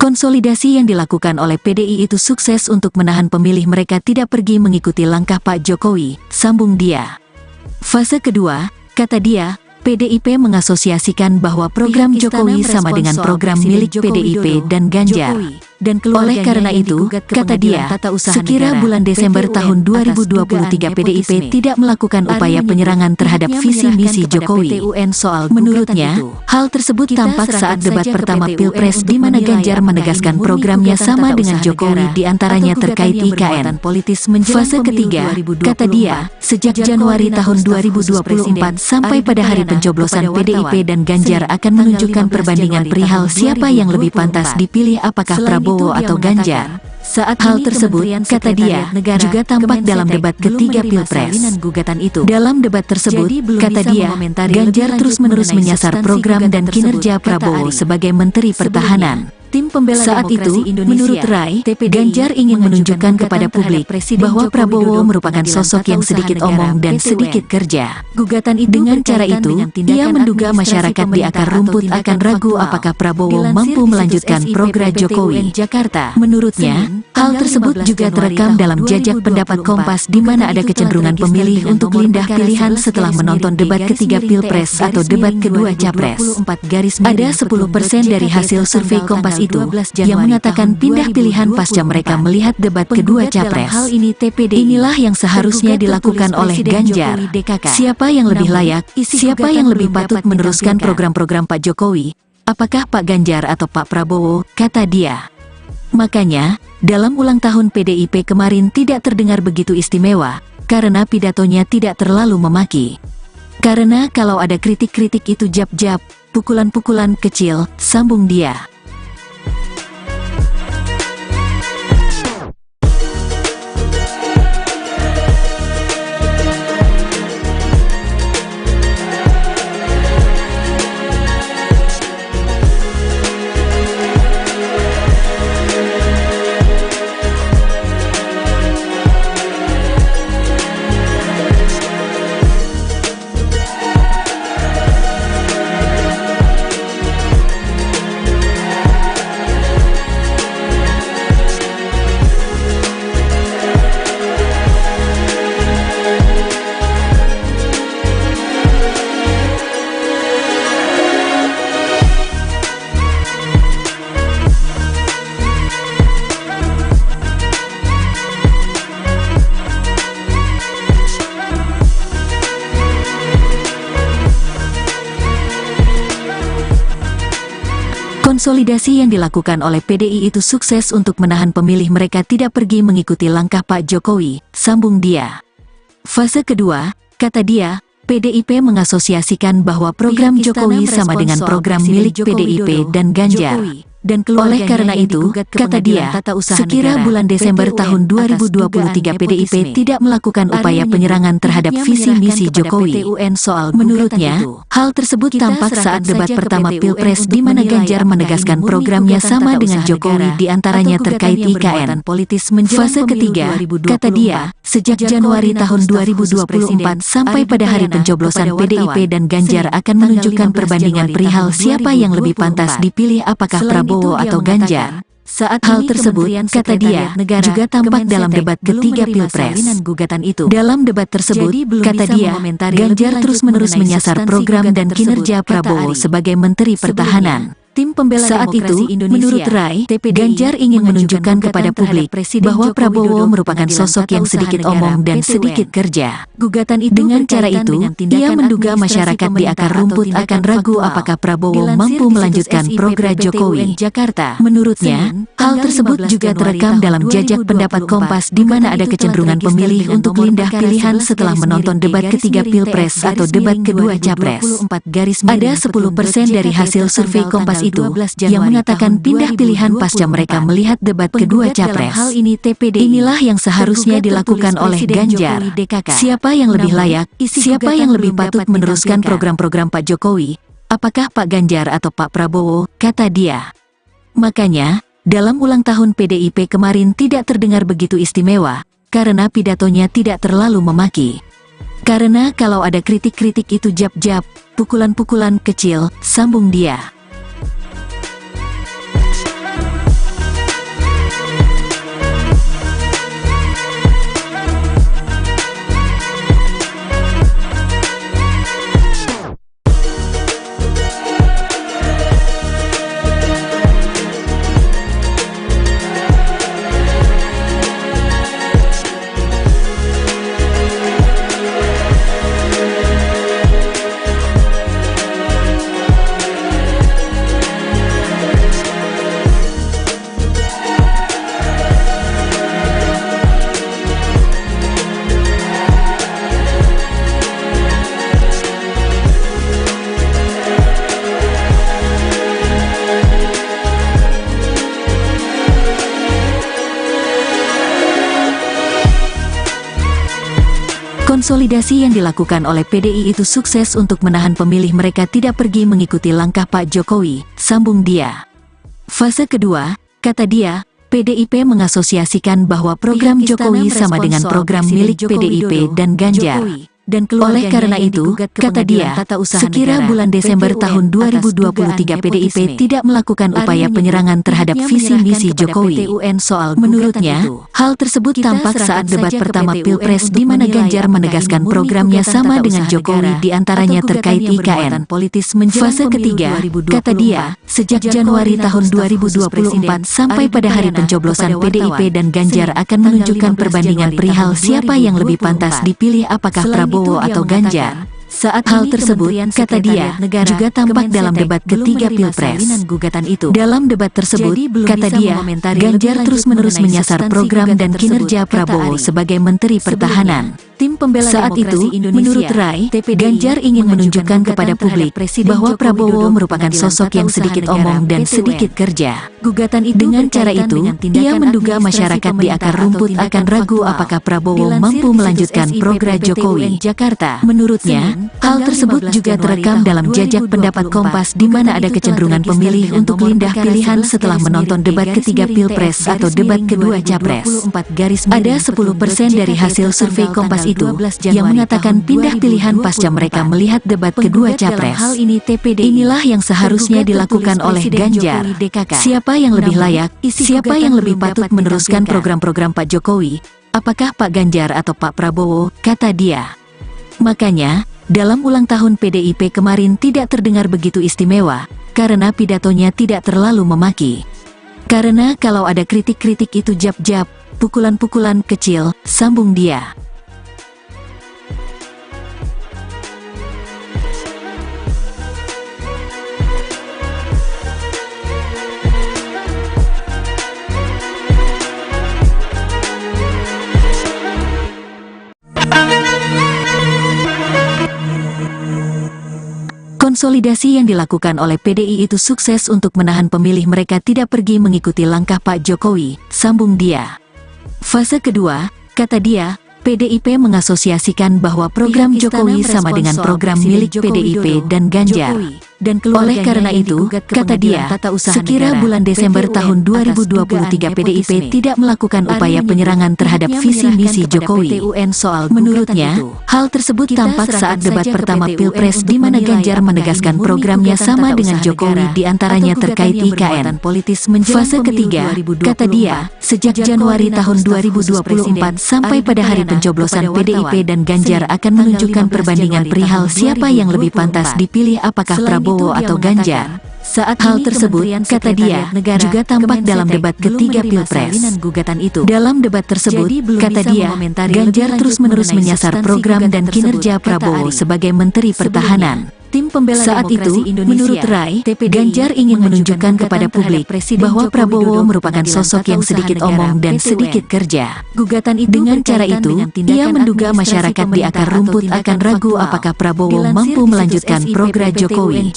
Konsolidasi yang dilakukan oleh PDI itu sukses untuk menahan pemilih mereka tidak pergi mengikuti langkah Pak Jokowi, sambung dia. Fase kedua, kata dia, PDIP mengasosiasikan bahwa program Jokowi sama dengan program milik PDIP dan Ganjar. Oleh karena itu, kata dia, sekira bulan Desember tahun 2023 PDIP tidak melakukan upaya penyerangan terhadap visi misi Jokowi. Menurutnya, hal tersebut tampak saat debat pertama Pilpres di mana Ganjar menegaskan programnya sama dengan Jokowi diantaranya terkait IKN. Fase ketiga, kata dia, sejak Januari tahun 2024 sampai pada hari pencoblosan PDIP dan Ganjar akan menunjukkan perbandingan perihal siapa yang lebih pantas dipilih apakah Prabowo atau Ganjar. Saat hal tersebut, kata dia, juga tampak dalam debat ketiga Pilpres. Dalam debat tersebut, kata dia, Ganjar terus-menerus menyasar program dan kinerja Prabowo sebagai Menteri Pertahanan. Tim pembela saat itu, menurut Rai, Ganjar ingin menunjukkan kepada publik bahwa Prabowo merupakan sosok yang sedikit omong dan sedikit kerja. Dengan cara itu, ia menduga masyarakat di akar rumput akan ragu apakah Prabowo mampu melanjutkan program Jokowi. Menurutnya, hal tersebut juga terekam dalam jajak pendapat Kompas di mana ada kecenderungan pemilih untuk pindah pilihan setelah menonton debat ketiga Pilpres atau debat kedua Capres. Ada 10% dari hasil survei Kompas itu yang mengatakan pindah pilihan pasca mereka melihat debat kedua Capres. Inilah yang seharusnya dilakukan oleh Ganjar. Siapa yang lebih layak, siapa yang lebih patut meneruskan program-program Pak Jokowi? Apakah Pak Ganjar atau Pak Prabowo, kata dia. Makanya, dalam ulang tahun PDIP kemarin tidak terdengar begitu istimewa, karena pidatonya tidak terlalu memaki. Karena kalau ada kritik-kritik itu jab-jab, pukulan-pukulan kecil, sambung dia. Konsolidasi yang dilakukan oleh PDI itu sukses untuk menahan pemilih mereka tidak pergi mengikuti langkah Pak Jokowi, sambung dia. Fase kedua, kata dia, PDIP mengasosiasikan bahwa program Jokowi sama dengan program milik PDIP dan Ganjar. Oleh karena itu, kata dia, sekira bulan Desember tahun 2023 PDIP tidak melakukan upaya penyerangan terhadap visi misi Jokowi. Menurutnya, hal tersebut tampak saat debat pertama Pilpres di mana Ganjar menegaskan programnya sama dengan Jokowi diantaranya terkait IKN. Fase ketiga, kata dia, sejak Januari tahun 2024 sampai pada hari pencoblosan PDIP dan Ganjar akan menunjukkan perbandingan perihal siapa yang lebih pantas dipilih apakah Prabowo atau Ganjar. Saat hal tersebut, kata dia, juga tampak dalam debat ketiga Pilpres. Dalam debat tersebut, kata dia, Ganjar terus-menerus menyasar program dan kinerja Prabowo sebagai Menteri Pertahanan. Tim pembela saat itu, menurut Rai, Ganjar ingin menunjukkan kepada publik bahwa Prabowo merupakan sosok yang sedikit omong dan sedikit kerja. Dengan cara itu, ia menduga masyarakat di akar rumput akan ragu apakah Prabowo mampu melanjutkan program Jokowi. Menurutnya, hal tersebut juga terekam dalam jajak pendapat Kompas di mana ada kecenderungan pemilih untuk pindah pilihan setelah menonton debat ketiga Pilpres atau debat kedua Capres. Ada 10% dari hasil survei Kompas itu yang mengatakan pindah pilihan pasca mereka melihat debat kedua Capres. Inilah yang seharusnya dilakukan oleh Ganjar. Siapa yang lebih layak, siapa yang lebih patut meneruskan program-program Pak Jokowi? Apakah Pak Ganjar atau Pak Prabowo, kata dia. Makanya, dalam ulang tahun PDIP kemarin tidak terdengar begitu istimewa, karena pidatonya tidak terlalu memaki. Karena kalau ada kritik-kritik itu jab-jab, pukulan-pukulan kecil, sambung dia. Konsolidasi yang dilakukan oleh PDI itu sukses untuk menahan pemilih mereka tidak pergi mengikuti langkah Pak Jokowi, sambung dia. Fase kedua, kata dia, PDIP mengasosiasikan bahwa program Jokowi sama dengan program milik PDIP dan Ganjar. Oleh karena itu, kata dia, sekira bulan Desember tahun 2023 PDIP tidak melakukan upaya penyerangan terhadap visi misi Jokowi. Menurutnya, hal tersebut tampak saat debat pertama Pilpres di mana Ganjar menegaskan programnya sama dengan Jokowi diantaranya terkait IKN. Fase ketiga, kata dia, sejak Januari tahun 2024 sampai pada hari pencoblosan PDIP dan Ganjar akan menunjukkan perbandingan perihal siapa yang lebih pantas dipilih apakah Prabowo atau Ganjar. Saat hal tersebut, kata dia, juga tampak dalam debat ketiga Pilpres. Dalam debat tersebut, kata dia, Ganjar terus-menerus menyasar program dan kinerja Prabowo sebagai Menteri Pertahanan. Saat itu, menurut Rai, Ganjar ingin menunjukkan kepada publik bahwa Prabowo merupakan sosok yang sedikit omong dan sedikit kerja. Dengan cara itu, ia menduga masyarakat di akar rumput akan ragu apakah Prabowo mampu melanjutkan program Jokowi. Menurutnya, hal tersebut juga terekam dalam jajak pendapat Kompas di mana ada kecenderungan pemilih untuk pindah pilihan setelah menonton debat ketiga Pilpres atau debat kedua Capres. Ada 10% dari hasil survei Kompas itu yang mengatakan pindah pilihan pasca mereka melihat debat kedua Capres. Inilah yang seharusnya dilakukan oleh Ganjar. Siapa yang lebih layak, siapa yang lebih patut meneruskan program-program Pak Jokowi, apakah Pak Ganjar atau Pak Prabowo, kata dia. Makanya, dalam ulang tahun PDIP kemarin tidak terdengar begitu istimewa, karena pidatonya tidak terlalu memaki. Karena kalau ada kritik-kritik itu jab-jab, pukulan-pukulan kecil, sambung dia. Konsolidasi yang dilakukan oleh PDI itu sukses untuk menahan pemilih mereka tidak pergi mengikuti langkah Pak Jokowi, sambung dia. Fase kedua, kata dia, PDIP mengasosiasikan bahwa program Jokowi sama dengan program milik PDIP dan Ganjar. Oleh karena itu, kata dia, sekira bulan Desember tahun 2023 PDIP tidak melakukan upaya penyerangan terhadap visi misi Jokowi. Menurutnya, hal tersebut tampak saat debat pertama Pilpres di mana Ganjar menegaskan programnya sama dengan Jokowi diantaranya terkait IKN. Fase ketiga, kata dia, sejak Januari tahun 2024 sampai pada hari pencoblosan PDIP dan Ganjar akan menunjukkan perbandingan perihal siapa yang lebih pantas dipilih apakah Prabowo atau Ganjar. Saat hal tersebut, kata dia, juga tampak dalam debat ketiga Pilpres. Dalam debat tersebut, kata dia, Ganjar terus-menerus menyasar program dan kinerja Prabowo sebagai Menteri Pertahanan. Saat itu, menurut Rai, Ganjar ingin menunjukkan kepada publik bahwa Prabowo merupakan sosok yang sedikit omong dan sedikit kerja. Dengan cara itu, ia menduga masyarakat di akar rumput akan ragu apakah Prabowo mampu melanjutkan program Jokowi.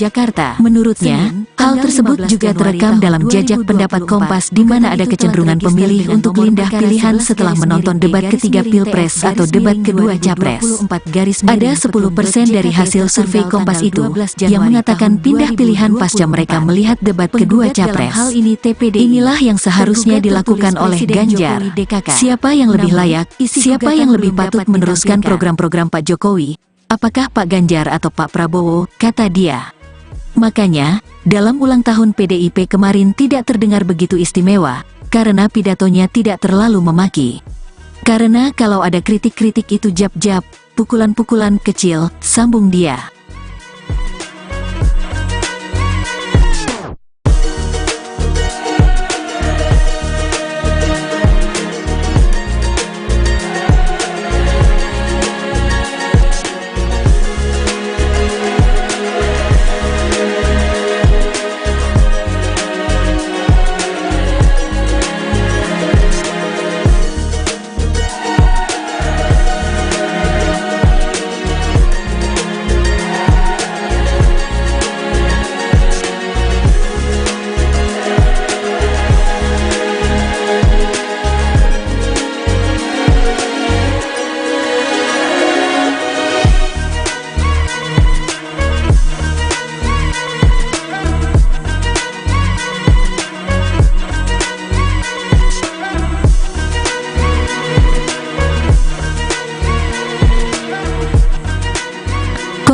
Menurutnya, hal tersebut juga terekam dalam jajak pendapat Kompas di mana ada kecenderungan pemilih untuk pindah pilihan setelah menonton debat ketiga Pilpres atau debat kedua Capres. Ada 10% dari hasil survei Kompas itu, yang mengatakan pindah pilihan pasca mereka melihat debat kedua capres. Inilah yang seharusnya dilakukan oleh Ganjar. Siapa yang lebih layak, siapa yang lebih patut meneruskan program-program Pak Jokowi? Apakah Pak Ganjar atau Pak Prabowo, kata dia. Makanya, dalam ulang tahun PDIP kemarin tidak terdengar begitu istimewa, karena pidatonya tidak terlalu memaki. Karena kalau ada kritik-kritik itu jab-jab, pukulan-pukulan kecil, sambung dia.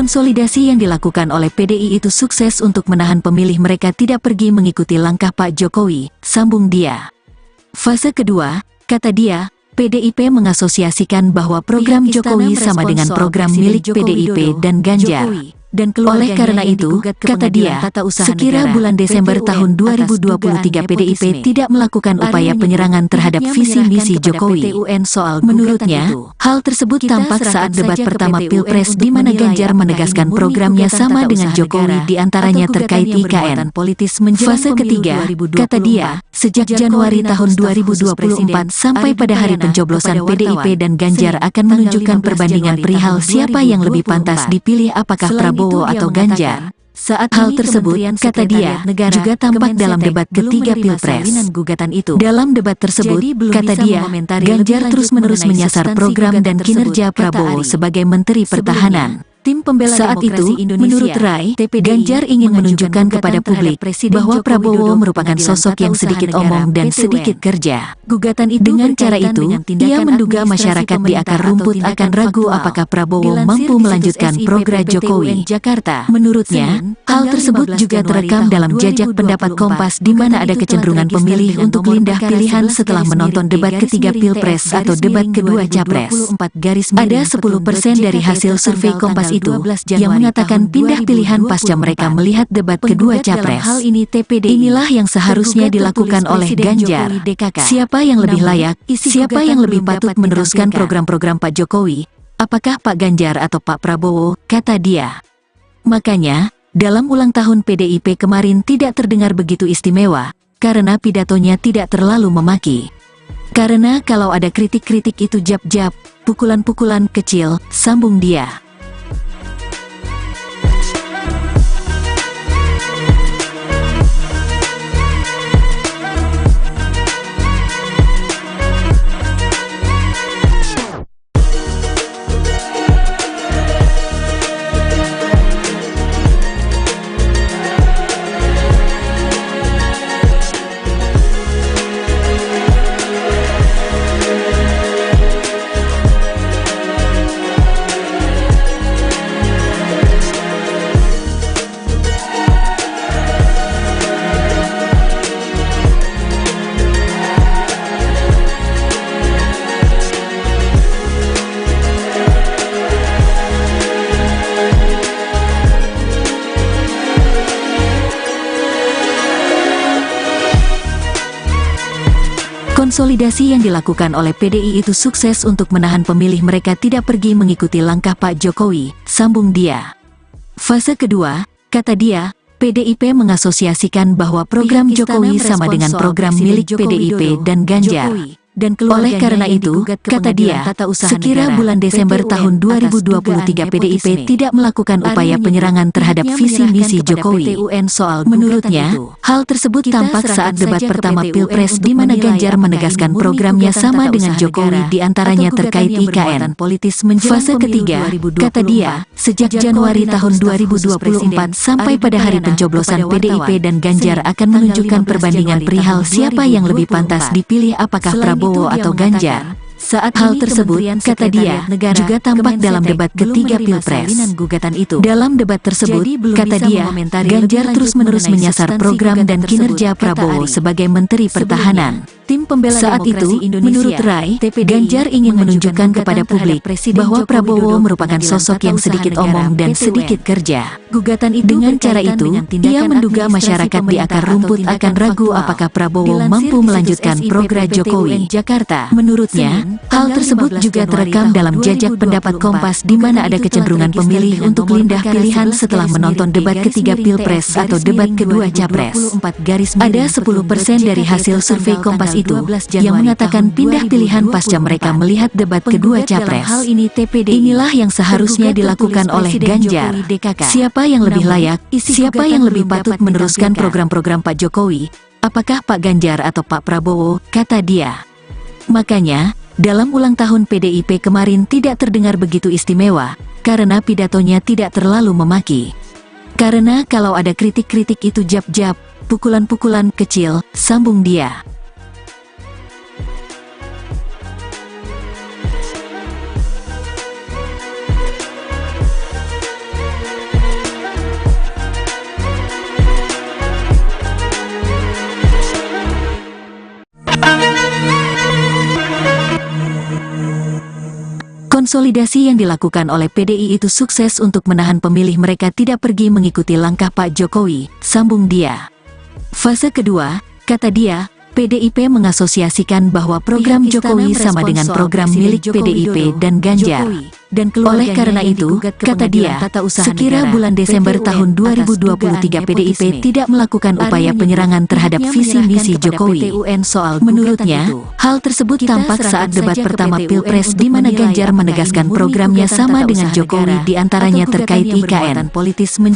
Konsolidasi yang dilakukan oleh PDI itu sukses untuk menahan pemilih mereka tidak pergi mengikuti langkah Pak Jokowi, sambung dia. Fase kedua, kata dia, PDIP mengasosiasikan bahwa program Jokowi sama dengan program milik PDIP dan Ganjar. Dan oleh karena itu, kata dia, sekira bulan Desember tahun 2023 PDIP tidak melakukan upaya penyerangan terhadap visi misi Jokowi. Menurutnya, hal tersebut tampak saat debat pertama Pilpres di mana Ganjar menegaskan programnya sama dengan Jokowi diantaranya terkait IKN. Fase ketiga, kata dia, sejak Januari tahun 2024 sampai pada hari pencoblosan PDIP dan Ganjar akan menunjukkan perbandingan perihal siapa yang lebih pantas dipilih apakah Prabowo atau Ganjar. Saat hal tersebut, kata dia, juga tampak dalam debat ketiga Pilpres. Dalam debat tersebut, kata dia, Ganjar terus-menerus menyasar program dan kinerja Prabowo sebagai Menteri Pertahanan. Saat itu, menurut Rai, Ganjar ingin menunjukkan kepada publik bahwa Prabowo merupakan sosok yang sedikit omong dan sedikit kerja. Dengan cara itu, ia menduga masyarakat di akar rumput akan ragu apakah Prabowo mampu melanjutkan program Jokowi. Menurutnya, hal tersebut juga terekam dalam jajak pendapat Kompas di mana ada kecenderungan pemilih untuk pindah pilihan setelah menonton debat ketiga Pilpres atau debat kedua Capres. Ada 10% dari hasil survei Kompas itu yang mengatakan pindah pilihan pasca mereka melihat debat kedua Capres. Inilah yang seharusnya dilakukan oleh Ganjar. Siapa yang lebih layak, siapa yang lebih patut meneruskan program-program Pak Jokowi? Apakah Pak Ganjar atau Pak Prabowo, kata dia. Makanya, dalam ulang tahun PDIP kemarin tidak terdengar begitu istimewa, karena pidatonya tidak terlalu memaki. Karena kalau ada kritik-kritik itu jab-jab, pukulan-pukulan kecil, sambung dia. Konsolidasi yang dilakukan oleh PDI itu sukses untuk menahan pemilih mereka tidak pergi mengikuti langkah Pak Jokowi, sambung dia. Fase kedua, kata dia, PDIP mengasosiasikan bahwa program Jokowi sama dengan program milik PDIP dan Ganjar. dan oleh karena itu, kata dia, sekira bulan Desember tahun 2023 PDIP tidak melakukan upaya penyerangan terhadap visi misi Jokowi. Menurutnya, hal tersebut tampak saat debat pertama Pilpres di mana Ganjar menegaskan programnya sama dengan Jokowi di antaranya terkait IKN. Fase ketiga, kata dia, sejak Januari tahun 2024 sampai pada hari pencoblosan PDIP dan Ganjar akan menunjukkan perbandingan perihal siapa yang lebih pantas dipilih, apakah Prabowo atau Ganjar. Saat hal tersebut, kata dia, juga tampak dalam debat ketiga Pilpres. Dalam debat tersebut, kata dia, Ganjar terus-menerus menyasar program dan kinerja Prabowo sebagai Menteri Pertahanan. Saat itu, menurut Rai, Ganjar ingin menunjukkan kepada publik bahwa Prabowo merupakan sosok yang sedikit omong dan sedikit kerja. Dengan cara itu, ia menduga masyarakat di akar rumput akan ragu apakah Prabowo mampu melanjutkan program Jokowi. Menurutnya, hal tersebut juga terekam dalam jajak pendapat Kompas di mana ada kecenderungan pemilih untuk pindah pilihan setelah menonton debat ketiga Pilpres atau debat kedua Capres. Ada 10% dari hasil survei Kompas itu yang mengatakan pindah pilihan pasca mereka melihat debat kedua Capres. Inilah yang seharusnya dilakukan oleh Ganjar. Siapa yang lebih layak, siapa yang lebih patut meneruskan program-program Pak Jokowi? Apakah Pak Ganjar atau Pak Prabowo? Kata dia. Makanya, dalam ulang tahun PDIP kemarin tidak terdengar begitu istimewa, karena pidatonya tidak terlalu memaki. Karena kalau ada kritik-kritik itu jab-jab, pukulan-pukulan kecil, sambung dia. Konsolidasi yang dilakukan oleh PDI itu sukses untuk menahan pemilih mereka tidak pergi mengikuti langkah Pak Jokowi, sambung dia. Fase kedua, kata dia, PDIP mengasosiasikan bahwa program Jokowi sama dengan program milik PDIP dan Ganjar. Oleh karena itu, kata dia, sekira bulan Desember tahun 2023 PDIP tidak melakukan upaya penyerangan terhadap visi misi Jokowi. Menurutnya, hal tersebut tampak saat debat pertama Pilpres di mana Ganjar menegaskan programnya sama dengan Jokowi di antaranya terkait IKN.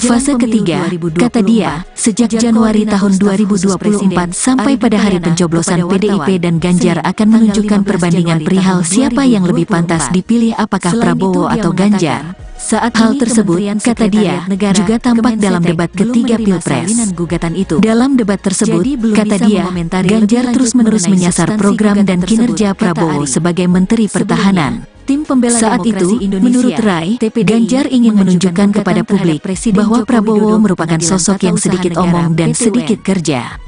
Fase ketiga, kata dia, sejak Januari tahun 2024 sampai pada hari pencoblosan PDIP dan Ganjar akan menunjukkan perbandingan perihal siapa yang lebih pantas dipilih, apakah Prabowo atau Ganjar. Saat hal tersebut, kata dia, juga tampak dalam debat ketiga Pilpres. Dalam debat tersebut, kata dia, Ganjar terus-menerus menyasar program dan kinerja Prabowo sebagai Menteri Pertahanan. Saat itu, menurut Rai, Ganjar ingin menunjukkan kepada publik bahwa Prabowo merupakan sosok yang sedikit omong dan sedikit kerja.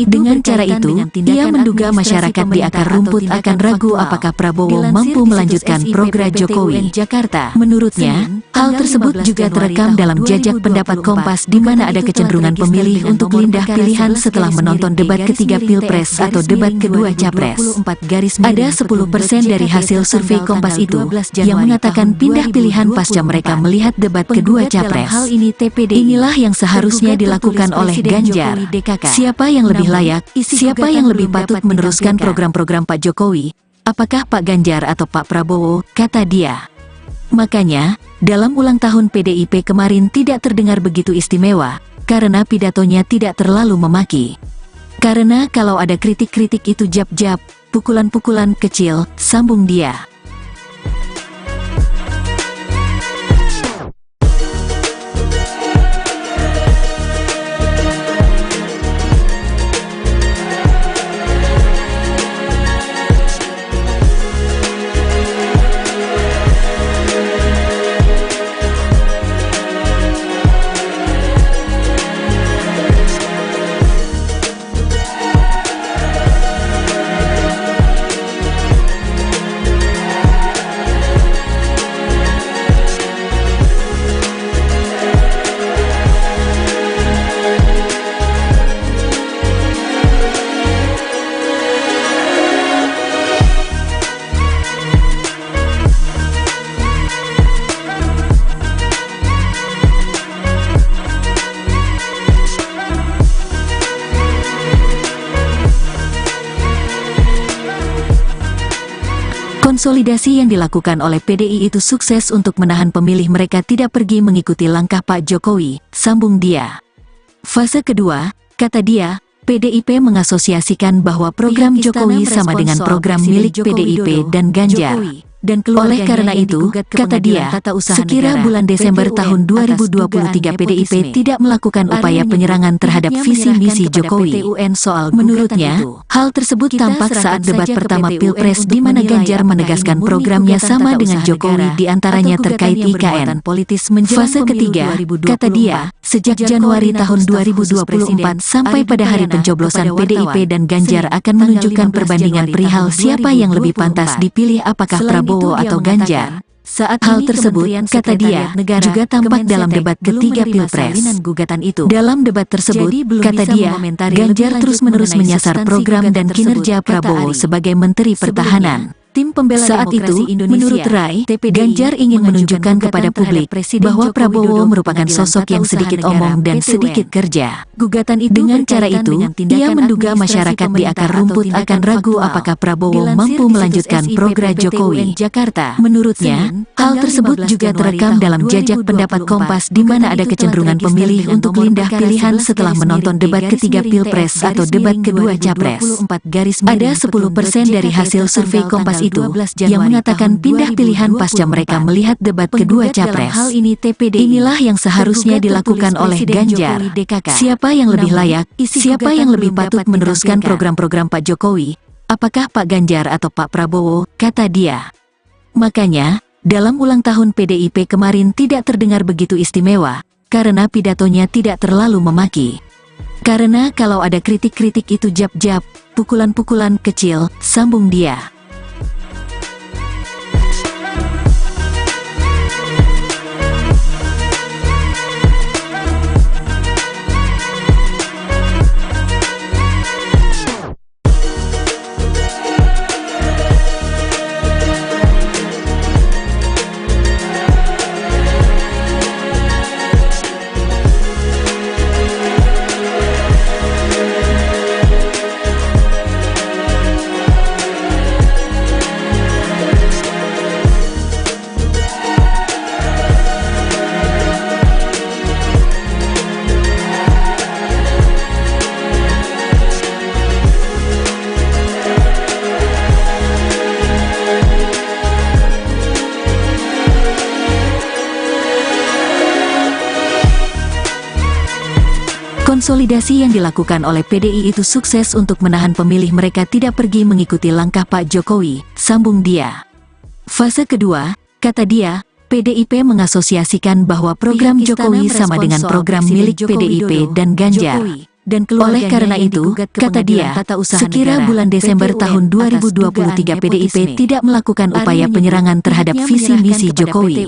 Dengan cara itu, ia menduga masyarakat di akar rumput akan ragu apakah Prabowo mampu melanjutkan program Jokowi. Menurutnya, hal tersebut juga terekam dalam jajak pendapat Kompas di mana ada kecenderungan pemilih untuk pindah pilihan setelah menonton debat ketiga Pilpres atau debat kedua Capres. Ada 10% dari hasil survei Kompas itu yang mengatakan pindah pilihan pasca mereka melihat debat kedua Capres. Inilah yang seharusnya dilakukan oleh Ganjar. Siapa yang lebih layak, siapa yang lebih patut meneruskan program-program Pak Jokowi? Apakah Pak Ganjar atau Pak Prabowo? Kata dia. Makanya, dalam ulang tahun PDIP kemarin tidak terdengar begitu istimewa, karena pidatonya tidak terlalu memaki. Karena kalau ada kritik-kritik itu jab-jab, pukulan-pukulan kecil, sambung dia. Konsolidasi yang dilakukan oleh PDI itu sukses untuk menahan pemilih mereka tidak pergi mengikuti langkah Pak Jokowi, sambung dia. Fase kedua, kata dia, PDIP mengasosiasikan bahwa program Jokowi sama dengan program milik PDIP dan Ganjar. Oleh karena itu, kata dia, sekira bulan Desember tahun 2023 PDIP tidak melakukan upaya penyerangan terhadap visi misi Jokowi. Menurutnya, hal tersebut tampak saat debat pertama Pilpres di mana Ganjar menegaskan programnya sama dengan Jokowi diantaranya terkait IKN. Fase ketiga, kata dia, sejak Januari tahun 2024 sampai pada hari pencoblosan PDIP dan Ganjar akan menunjukkan perbandingan perihal siapa yang lebih pantas dipilih apakah Prabowo atau Ganjar. Saat hal tersebut, kata dia, juga tampak dalam debat ketiga Pilpres. Dalam debat tersebut, kata dia, Ganjar terus-menerus menyasar program dan kinerja Prabowo sebagai Menteri Pertahanan. Saat itu, menurut Rai, Ganjar ingin menunjukkan kepada publik bahwa Prabowo merupakan sosok yang sedikit omong dan sedikit kerja. Dengan cara itu, ia menduga masyarakat di akar rumput akan ragu apakah Prabowo mampu melanjutkan program Jokowi. Menurutnya, hal tersebut juga terekam dalam jajak pendapat Kompas di mana ada kecenderungan pemilih untuk pindah pilihan setelah menonton debat ketiga Pilpres atau debat kedua Capres. Ada 10% dari hasil survei Kompas itu yang mengatakan pindah pilihan pasca mereka melihat debat kedua Capres. Inilah yang seharusnya dilakukan oleh Ganjar. Siapa yang lebih layak, siapa yang lebih patut meneruskan program-program Pak Jokowi? Apakah Pak Ganjar atau Pak Prabowo, kata dia. Makanya, dalam ulang tahun PDIP kemarin tidak terdengar begitu istimewa, karena pidatonya tidak terlalu memaki. Karena kalau ada kritik-kritik itu jab-jab, pukulan-pukulan kecil, sambung dia. Konsolidasi yang dilakukan oleh PDI itu sukses untuk menahan pemilih mereka tidak pergi mengikuti langkah Pak Jokowi, sambung dia. Fase kedua, kata dia, PDIP mengasosiasikan bahwa program Jokowi sama dengan program milik PDIP dan Ganjar. Oleh karena itu, kata dia, sekira bulan Desember tahun 2023 PDIP tidak melakukan upaya penyerangan terhadap visi misi Jokowi.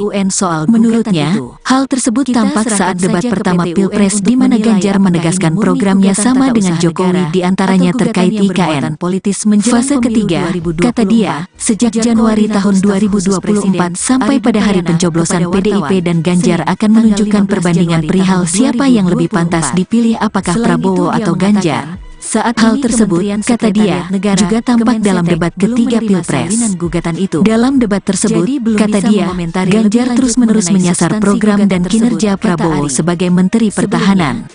Menurutnya, hal tersebut tampak saat debat pertama Pilpres di mana Ganjar menegaskan programnya sama dengan Jokowi diantaranya terkait IKN. Fase ketiga, kata dia, sejak Januari tahun 2024 sampai pada hari pencoblosan PDIP dan Ganjar akan menunjukkan perbandingan perihal siapa yang lebih pantas dipilih apakah Prabowo atau Ganjar. Saat hal tersebut, kata dia, juga tampak dalam debat ketiga Pilpres. Dalam debat tersebut, kata dia, Ganjar terus-menerus menyasar program dan kinerja Prabowo sebagai Menteri Pertahanan.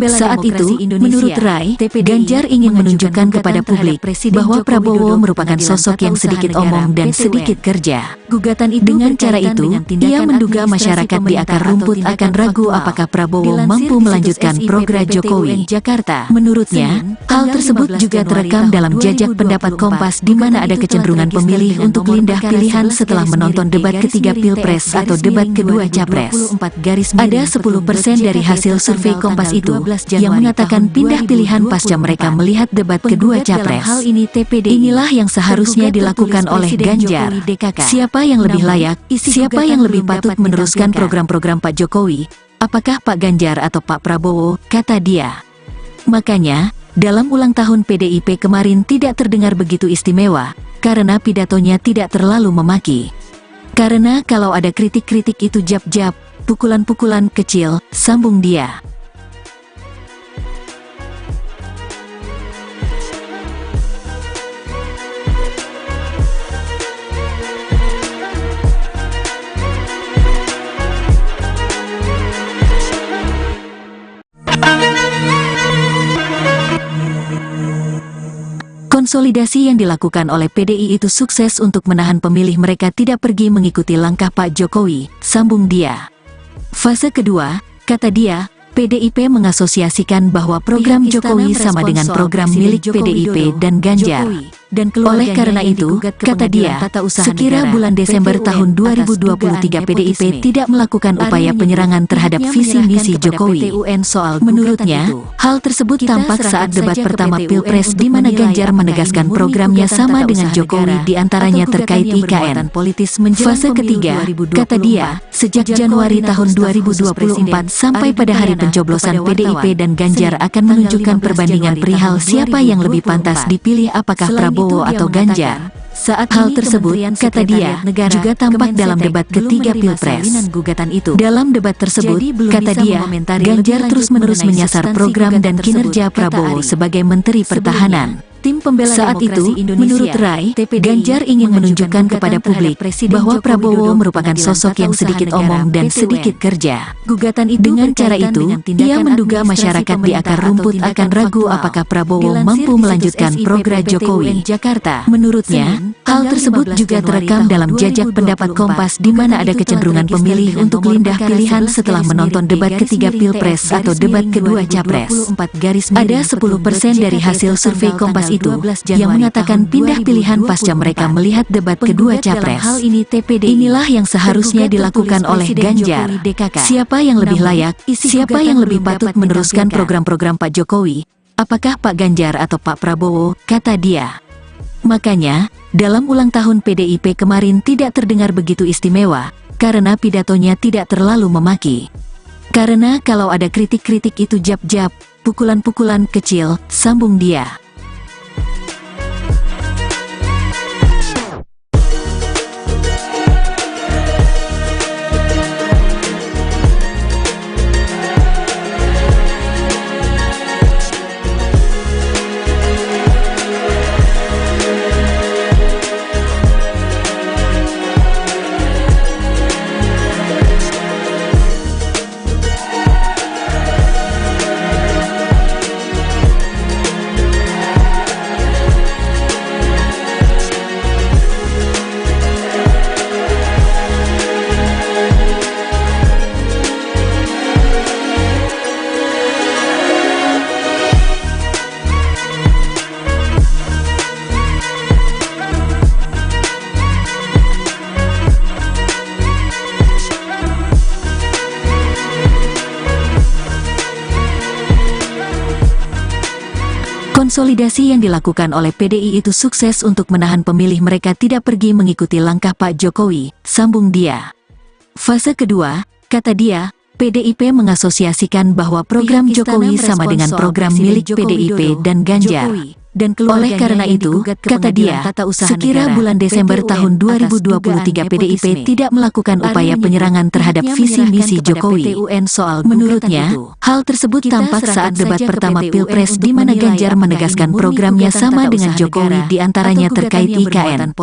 Saat itu, menurut Rai, Ganjar ingin menunjukkan kepada publik bahwa Prabowo merupakan sosok yang sedikit omong dan sedikit kerja. Dengan cara itu, ia menduga masyarakat di akar rumput akan ragu apakah Prabowo mampu melanjutkan program Jokowi. Menurutnya, hal tersebut juga terekam dalam jajak pendapat Kompas di mana ada kecenderungan pemilih untuk pindah pilihan setelah menonton debat ketiga Pilpres atau debat kedua Capres. Ada 10% dari hasil survei Kompas itu yang mengatakan pindah pilihan pasca mereka melihat debat kedua Capres. Inilah yang seharusnya dilakukan oleh Ganjar. Siapa yang lebih layak, siapa yang lebih patut meneruskan program-program Pak Jokowi? Apakah Pak Ganjar atau Pak Prabowo, kata dia. Makanya, dalam ulang tahun PDIP kemarin tidak terdengar begitu istimewa, karena pidatonya tidak terlalu memaki. Karena kalau ada kritik-kritik itu jab-jab, pukulan-pukulan kecil, sambung dia. Konsolidasi yang dilakukan oleh PDI itu sukses untuk menahan pemilih mereka tidak pergi mengikuti langkah Pak Jokowi, sambung dia. Fase kedua, kata dia, PDIP mengasosiasikan bahwa program Jokowi sama dengan program milik PDIP dan Ganjar. Oleh karena itu, kata dia, sekira bulan Desember tahun 2023 PDIP tidak melakukan upaya penyerangan terhadap visi misi Jokowi. Menurutnya, hal tersebut tampak saat debat pertama Pilpres di mana Ganjar menegaskan programnya sama dengan Jokowi diantaranya terkait IKN. Fase ketiga, kata dia, sejak Januari tahun 2024 sampai pada hari pencoblosan PDIP dan Ganjar akan menunjukkan perbandingan perihal siapa yang lebih pantas dipilih apakah Prabowo atau Ganjar. Saat hal tersebut, kata dia, juga tampak dalam debat ketiga Pilpres. Dalam debat tersebut, kata dia, Ganjar terus-menerus menyasar program dan kinerja Prabowo sebagai Menteri Pertahanan. Saat itu, menurut Rai, Ganjar ingin menunjukkan kepada publik bahwa Prabowo merupakan sosok yang sedikit omong dan sedikit kerja. Dengan cara itu, ia menduga masyarakat di akar rumput akan ragu apakah Prabowo mampu melanjutkan program Jokowi. Menurutnya, hal tersebut juga terekam dalam jajak pendapat Kompas di mana ada kecenderungan pemilih untuk pindah pilihan setelah menonton debat ketiga Pilpres atau debat kedua Capres. Ada 10% dari hasil survei Kompas itu yang mengatakan pindah pilihan pasca mereka melihat debat kedua Capres. Inilah yang seharusnya dilakukan oleh Ganjar. Siapa yang lebih layak, siapa yang lebih patut meneruskan program-program Pak Jokowi? Apakah Pak Ganjar atau Pak Prabowo? Kata dia. Makanya, dalam ulang tahun PDIP kemarin tidak terdengar begitu istimewa, karena pidatonya tidak terlalu memaki. Karena kalau ada kritik-kritik itu jab-jab, pukulan-pukulan kecil, sambung dia. Konsolidasi yang dilakukan oleh PDI itu sukses untuk menahan pemilih mereka tidak pergi mengikuti langkah Pak Jokowi, sambung dia. Fase kedua, kata dia, PDIP mengasosiasikan bahwa program Jokowi sama dengan program milik PDIP dan Ganjar. Oleh karena itu, kata dia, sekira bulan Desember tahun 2023 PDIP tidak melakukan upaya penyerangan terhadap visi misi Jokowi. Menurutnya, hal tersebut tampak saat debat pertama Pilpres di mana Ganjar menegaskan programnya sama dengan Jokowi diantaranya terkait IKN.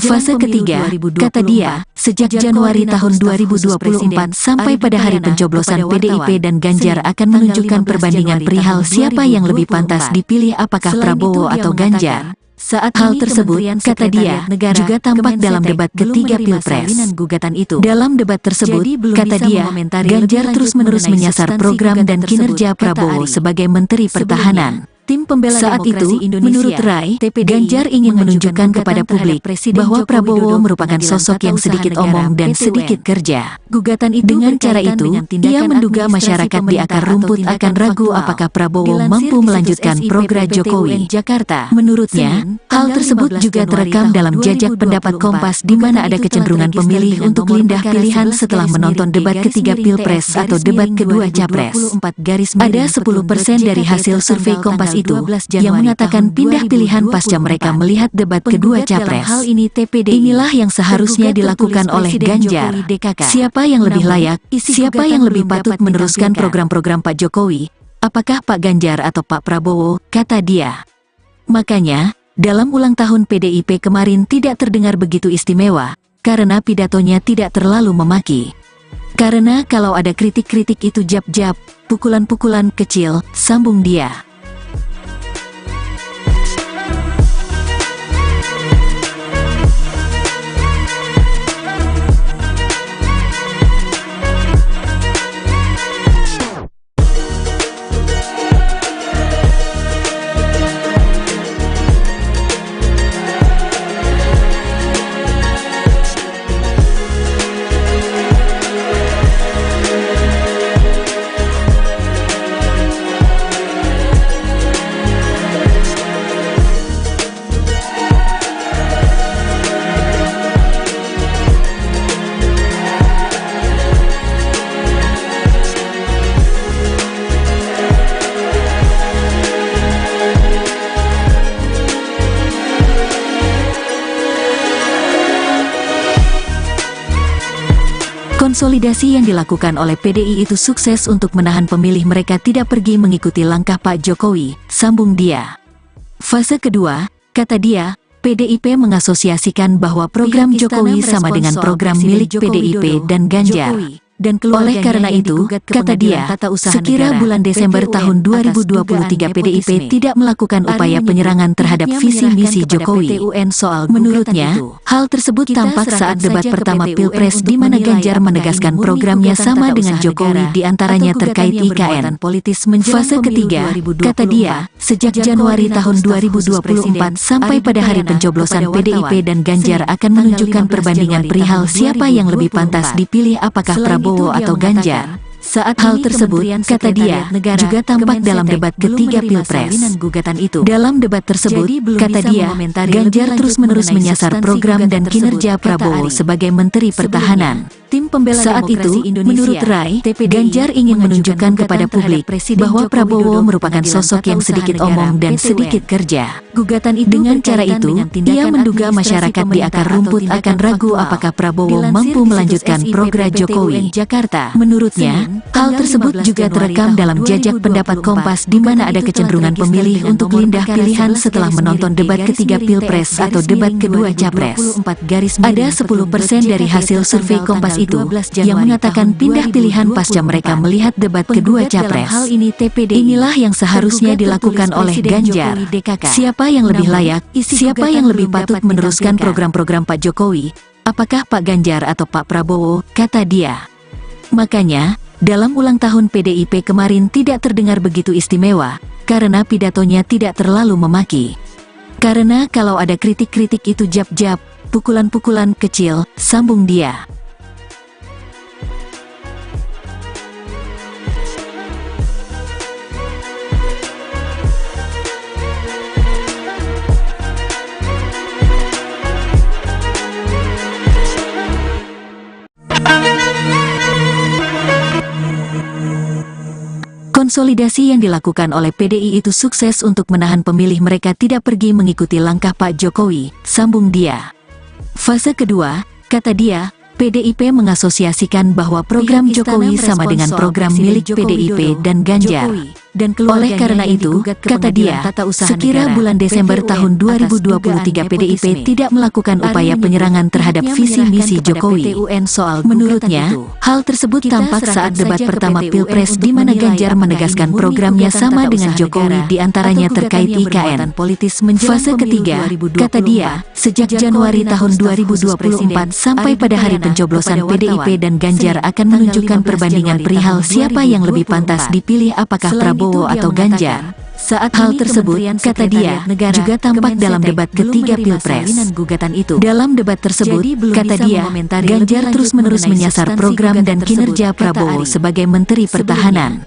Fase ketiga, kata dia, sejak Januari tahun 2024 sampai pada hari pencoblosan PDIP dan Ganjar akan menunjukkan perbandingan perihal siapa yang lebih pantas dipilih apakah Prabowo atau Ganjar. Saat hal tersebut, kata dia, juga tampak dalam debat ketiga Pilpres. Dalam debat tersebut, kata dia, Ganjar terus-menerus menyasar program dan kinerja Prabowo sebagai Menteri Pertahanan. Saat itu, menurut Rai, Ganjar ingin menunjukkan kepada publik bahwa Prabowo merupakan sosok yang sedikit omong dan sedikit kerja. Dengan cara itu, ia menduga masyarakat di akar rumput akan ragu apakah Prabowo mampu melanjutkan program Jokowi. Menurutnya, hal tersebut juga terekam dalam jajak pendapat Kompas di mana ada kecenderungan pemilih untuk pindah pilihan setelah menonton debat ketiga Pilpres atau debat kedua Capres. Ada 10% dari hasil survei Kompas itu yang mengatakan pindah pilihan pasca mereka melihat debat kedua Capres. Inilah yang seharusnya dilakukan oleh Ganjar. Siapa yang lebih layak, siapa yang lebih patut meneruskan program-program Pak Jokowi? Apakah Pak Ganjar atau Pak Prabowo? Kata dia. Makanya, dalam ulang tahun PDIP kemarin tidak terdengar begitu istimewa, karena pidatonya tidak terlalu memaki. Karena kalau ada kritik-kritik itu jab-jab, pukulan-pukulan kecil, sambung dia. Konsolidasi yang dilakukan oleh PDI itu sukses untuk menahan pemilih mereka tidak pergi mengikuti langkah Pak Jokowi, sambung dia. Fase kedua, kata dia, PDIP mengasosiasikan bahwa program Jokowi sama dengan program milik PDIP dan Ganjar. Oleh karena itu, kata dia, sekira bulan Desember tahun 2023 PDIP tidak melakukan upaya penyerangan terhadap visi misi Jokowi. Menurutnya, hal tersebut tampak saat debat pertama Pilpres di mana Ganjar menegaskan programnya sama dengan Jokowi di antaranya terkait IKN. Fase ketiga, kata dia, sejak Januari tahun 2024 sampai pada hari pencoblosan PDIP dan Ganjar akan menunjukkan perbandingan perihal siapa yang lebih pantas dipilih apakah Prabowo atau Ganjar. Saat hal tersebut, kata dia, juga tampak dalam debat ketiga Pilpres. Dalam debat tersebut, kata dia, Ganjar terus-menerus menyasar program dan kinerja Prabowo sebagai Menteri Pertahanan. Saat itu, menurut Rai, Ganjar ingin menunjukkan kepada publik bahwa Prabowo merupakan sosok yang sedikit omong dan sedikit kerja. Dengan cara itu, ia menduga masyarakat di akar rumput akan ragu apakah Prabowo mampu melanjutkan program Jokowi. Menurutnya, hal tersebut juga terekam dalam jajak pendapat Kompas di mana ada kecenderungan pemilih untuk pindah pilihan setelah menonton debat ketiga Pilpres atau debat kedua Capres. Ada 10% dari hasil survei Kompas itu yang mengatakan pindah pilihan pasca mereka melihat debat kedua Capres. Inilah yang seharusnya dilakukan oleh Ganjar. Siapa yang lebih layak, siapa yang lebih patut meneruskan program-program Pak Jokowi? Apakah Pak Ganjar atau Pak Prabowo, kata dia. Makanya, dalam ulang tahun PDIP kemarin tidak terdengar begitu istimewa, karena pidatonya tidak terlalu memaki. Karena kalau ada kritik-kritik itu jab-jab, pukulan-pukulan kecil, sambung dia. Konsolidasi yang dilakukan oleh PDI itu sukses untuk menahan pemilih mereka tidak pergi mengikuti langkah Pak Jokowi, sambung dia. Fase kedua, kata dia, PDIP mengasosiasikan bahwa program Jokowi sama dengan program milik PDIP dan Ganjar. Oleh karena itu, kata dia, sekira bulan Desember tahun 2023 PDIP tidak melakukan upaya penyerangan terhadap visi misi Jokowi. Menurutnya, hal tersebut tampak saat debat pertama Pilpres di mana Ganjar menegaskan programnya sama dengan Jokowi di antaranya terkait IKN. Fase ketiga, kata dia, sejak Januari tahun 2024 sampai pada hari pencoblosan PDIP dan Ganjar akan menunjukkan perbandingan perihal siapa yang lebih pantas dipilih apakah Prabowo atau Ganjar. Saat hal tersebut, kata dia, juga tampak dalam debat ketiga Pilpres. Dalam debat tersebut, kata dia, Ganjar terus-menerus menyasar program dan kinerja Prabowo sebagai Menteri Pertahanan.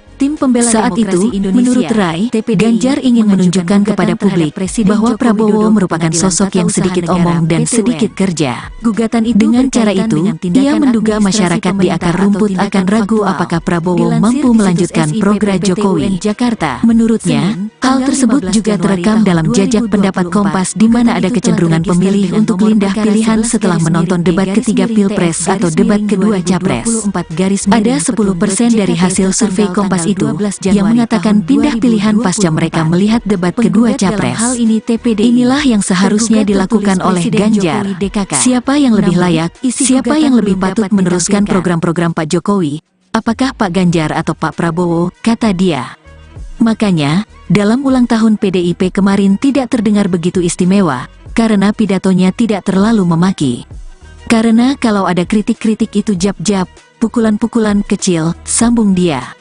Saat itu, menurut Rai, Ganjar ingin menunjukkan kepada publik bahwa Prabowo merupakan sosok yang sedikit omong dan sedikit kerja. Dengan cara itu, ia menduga masyarakat di akar rumput akan ragu apakah Prabowo mampu melanjutkan program Jokowi. Menurutnya, hal tersebut juga terekam dalam jajak pendapat Kompas di mana ada kecenderungan pemilih untuk pindah pilihan setelah menonton debat ketiga Pilpres atau debat kedua Capres. Ada 10% dari hasil survei Kompas itu yang mengatakan pindah pilihan pasca mereka melihat debat kedua Capres. Inilah yang seharusnya dilakukan oleh Ganjar. Siapa yang lebih layak, siapa yang lebih patut meneruskan program-program Pak Jokowi? Apakah Pak Ganjar atau Pak Prabowo, kata dia. Makanya, dalam ulang tahun PDIP kemarin tidak terdengar begitu istimewa, karena pidatonya tidak terlalu memaki. Karena kalau ada kritik-kritik itu jab-jab, pukulan-pukulan kecil, sambung dia.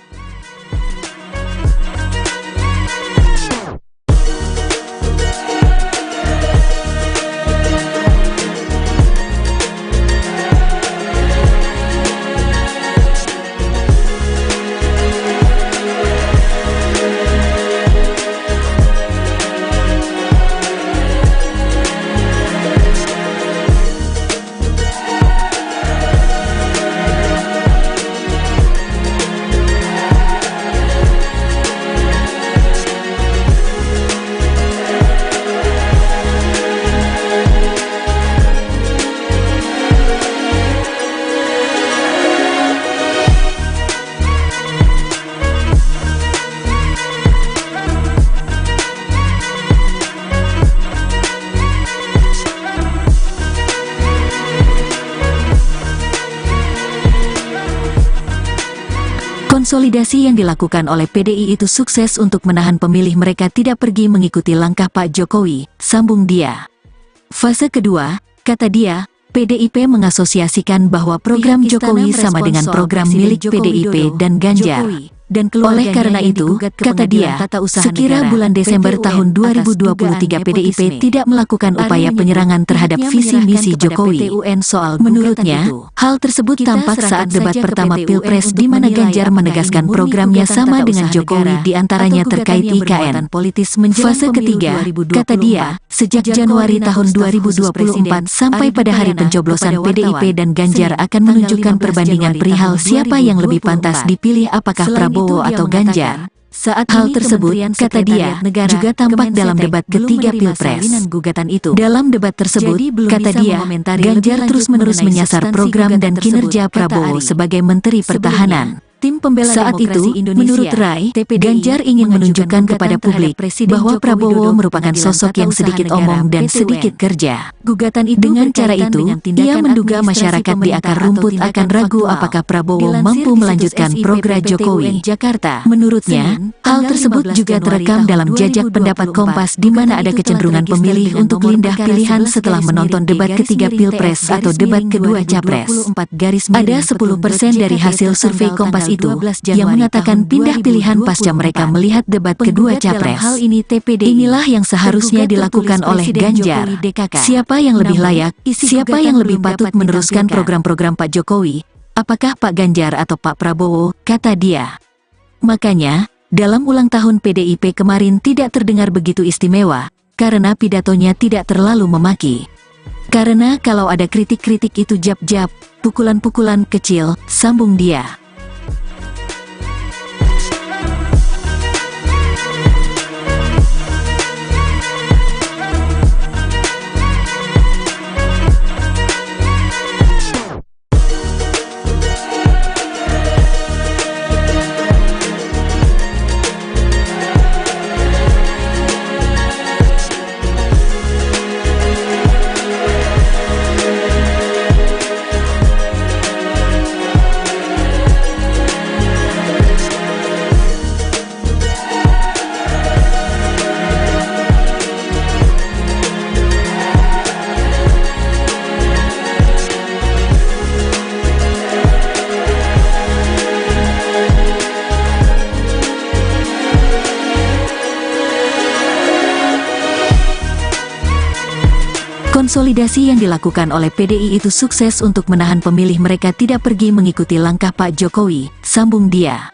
Konsolidasi yang dilakukan oleh PDI itu sukses untuk menahan pemilih mereka tidak pergi mengikuti langkah Pak Jokowi, sambung dia. Fase kedua, kata dia, PDIP mengasosiasikan bahwa program Jokowi sama dengan program milik PDIP dan Ganjar. Oleh karena itu, kata dia, sekira bulan Desember tahun 2023 PDIP tidak melakukan upaya penyerangan terhadap visi misi Jokowi. Menurutnya, hal tersebut tampak saat debat pertama Pilpres di mana Ganjar menegaskan programnya sama dengan Jokowi di antaranya terkait IKN. Fase ketiga, kata dia, sejak Januari tahun 2024 sampai pada hari pencoblosan PDIP dan Ganjar akan menunjukkan perbandingan perihal siapa yang lebih pantas dipilih apakah Prabowo atau Ganjar. Saat hal tersebut, kata dia, juga tampak dalam debat ketiga Pilpres. Dalam debat tersebut, kata dia, Ganjar terus-menerus menyasar program dan kinerja Prabowo sebagai Menteri Pertahanan. Saat itu, menurut Rai, Ganjar ingin menunjukkan kepada publik bahwa Prabowo merupakan sosok yang sedikit omong dan sedikit kerja. Dengan cara itu, ia menduga masyarakat di akar rumput akan ragu apakah Prabowo mampu melanjutkan program Jokowi. Menurutnya, hal tersebut juga terekam dalam jajak pendapat Kompas di mana ada kecenderungan pemilih untuk pindah pilihan setelah menonton debat ketiga Pilpres atau debat kedua Capres. Ada 10% dari hasil survei Kompas itu yang mengatakan pindah pilihan pasca mereka melihat debat kedua Capres. Inilah yang seharusnya dilakukan oleh Ganjar. Siapa yang lebih layak, siapa yang lebih patut meneruskan program-program Pak Jokowi, apakah Pak Ganjar atau Pak Prabowo, kata dia. Makanya, dalam ulang tahun PDIP kemarin tidak terdengar begitu istimewa, karena pidatonya tidak terlalu memaki. Karena kalau ada kritik-kritik itu jab-jab, pukulan-pukulan kecil, sambung dia. Konsolidasi yang dilakukan oleh PDI itu sukses untuk menahan pemilih mereka tidak pergi mengikuti langkah Pak Jokowi, sambung dia.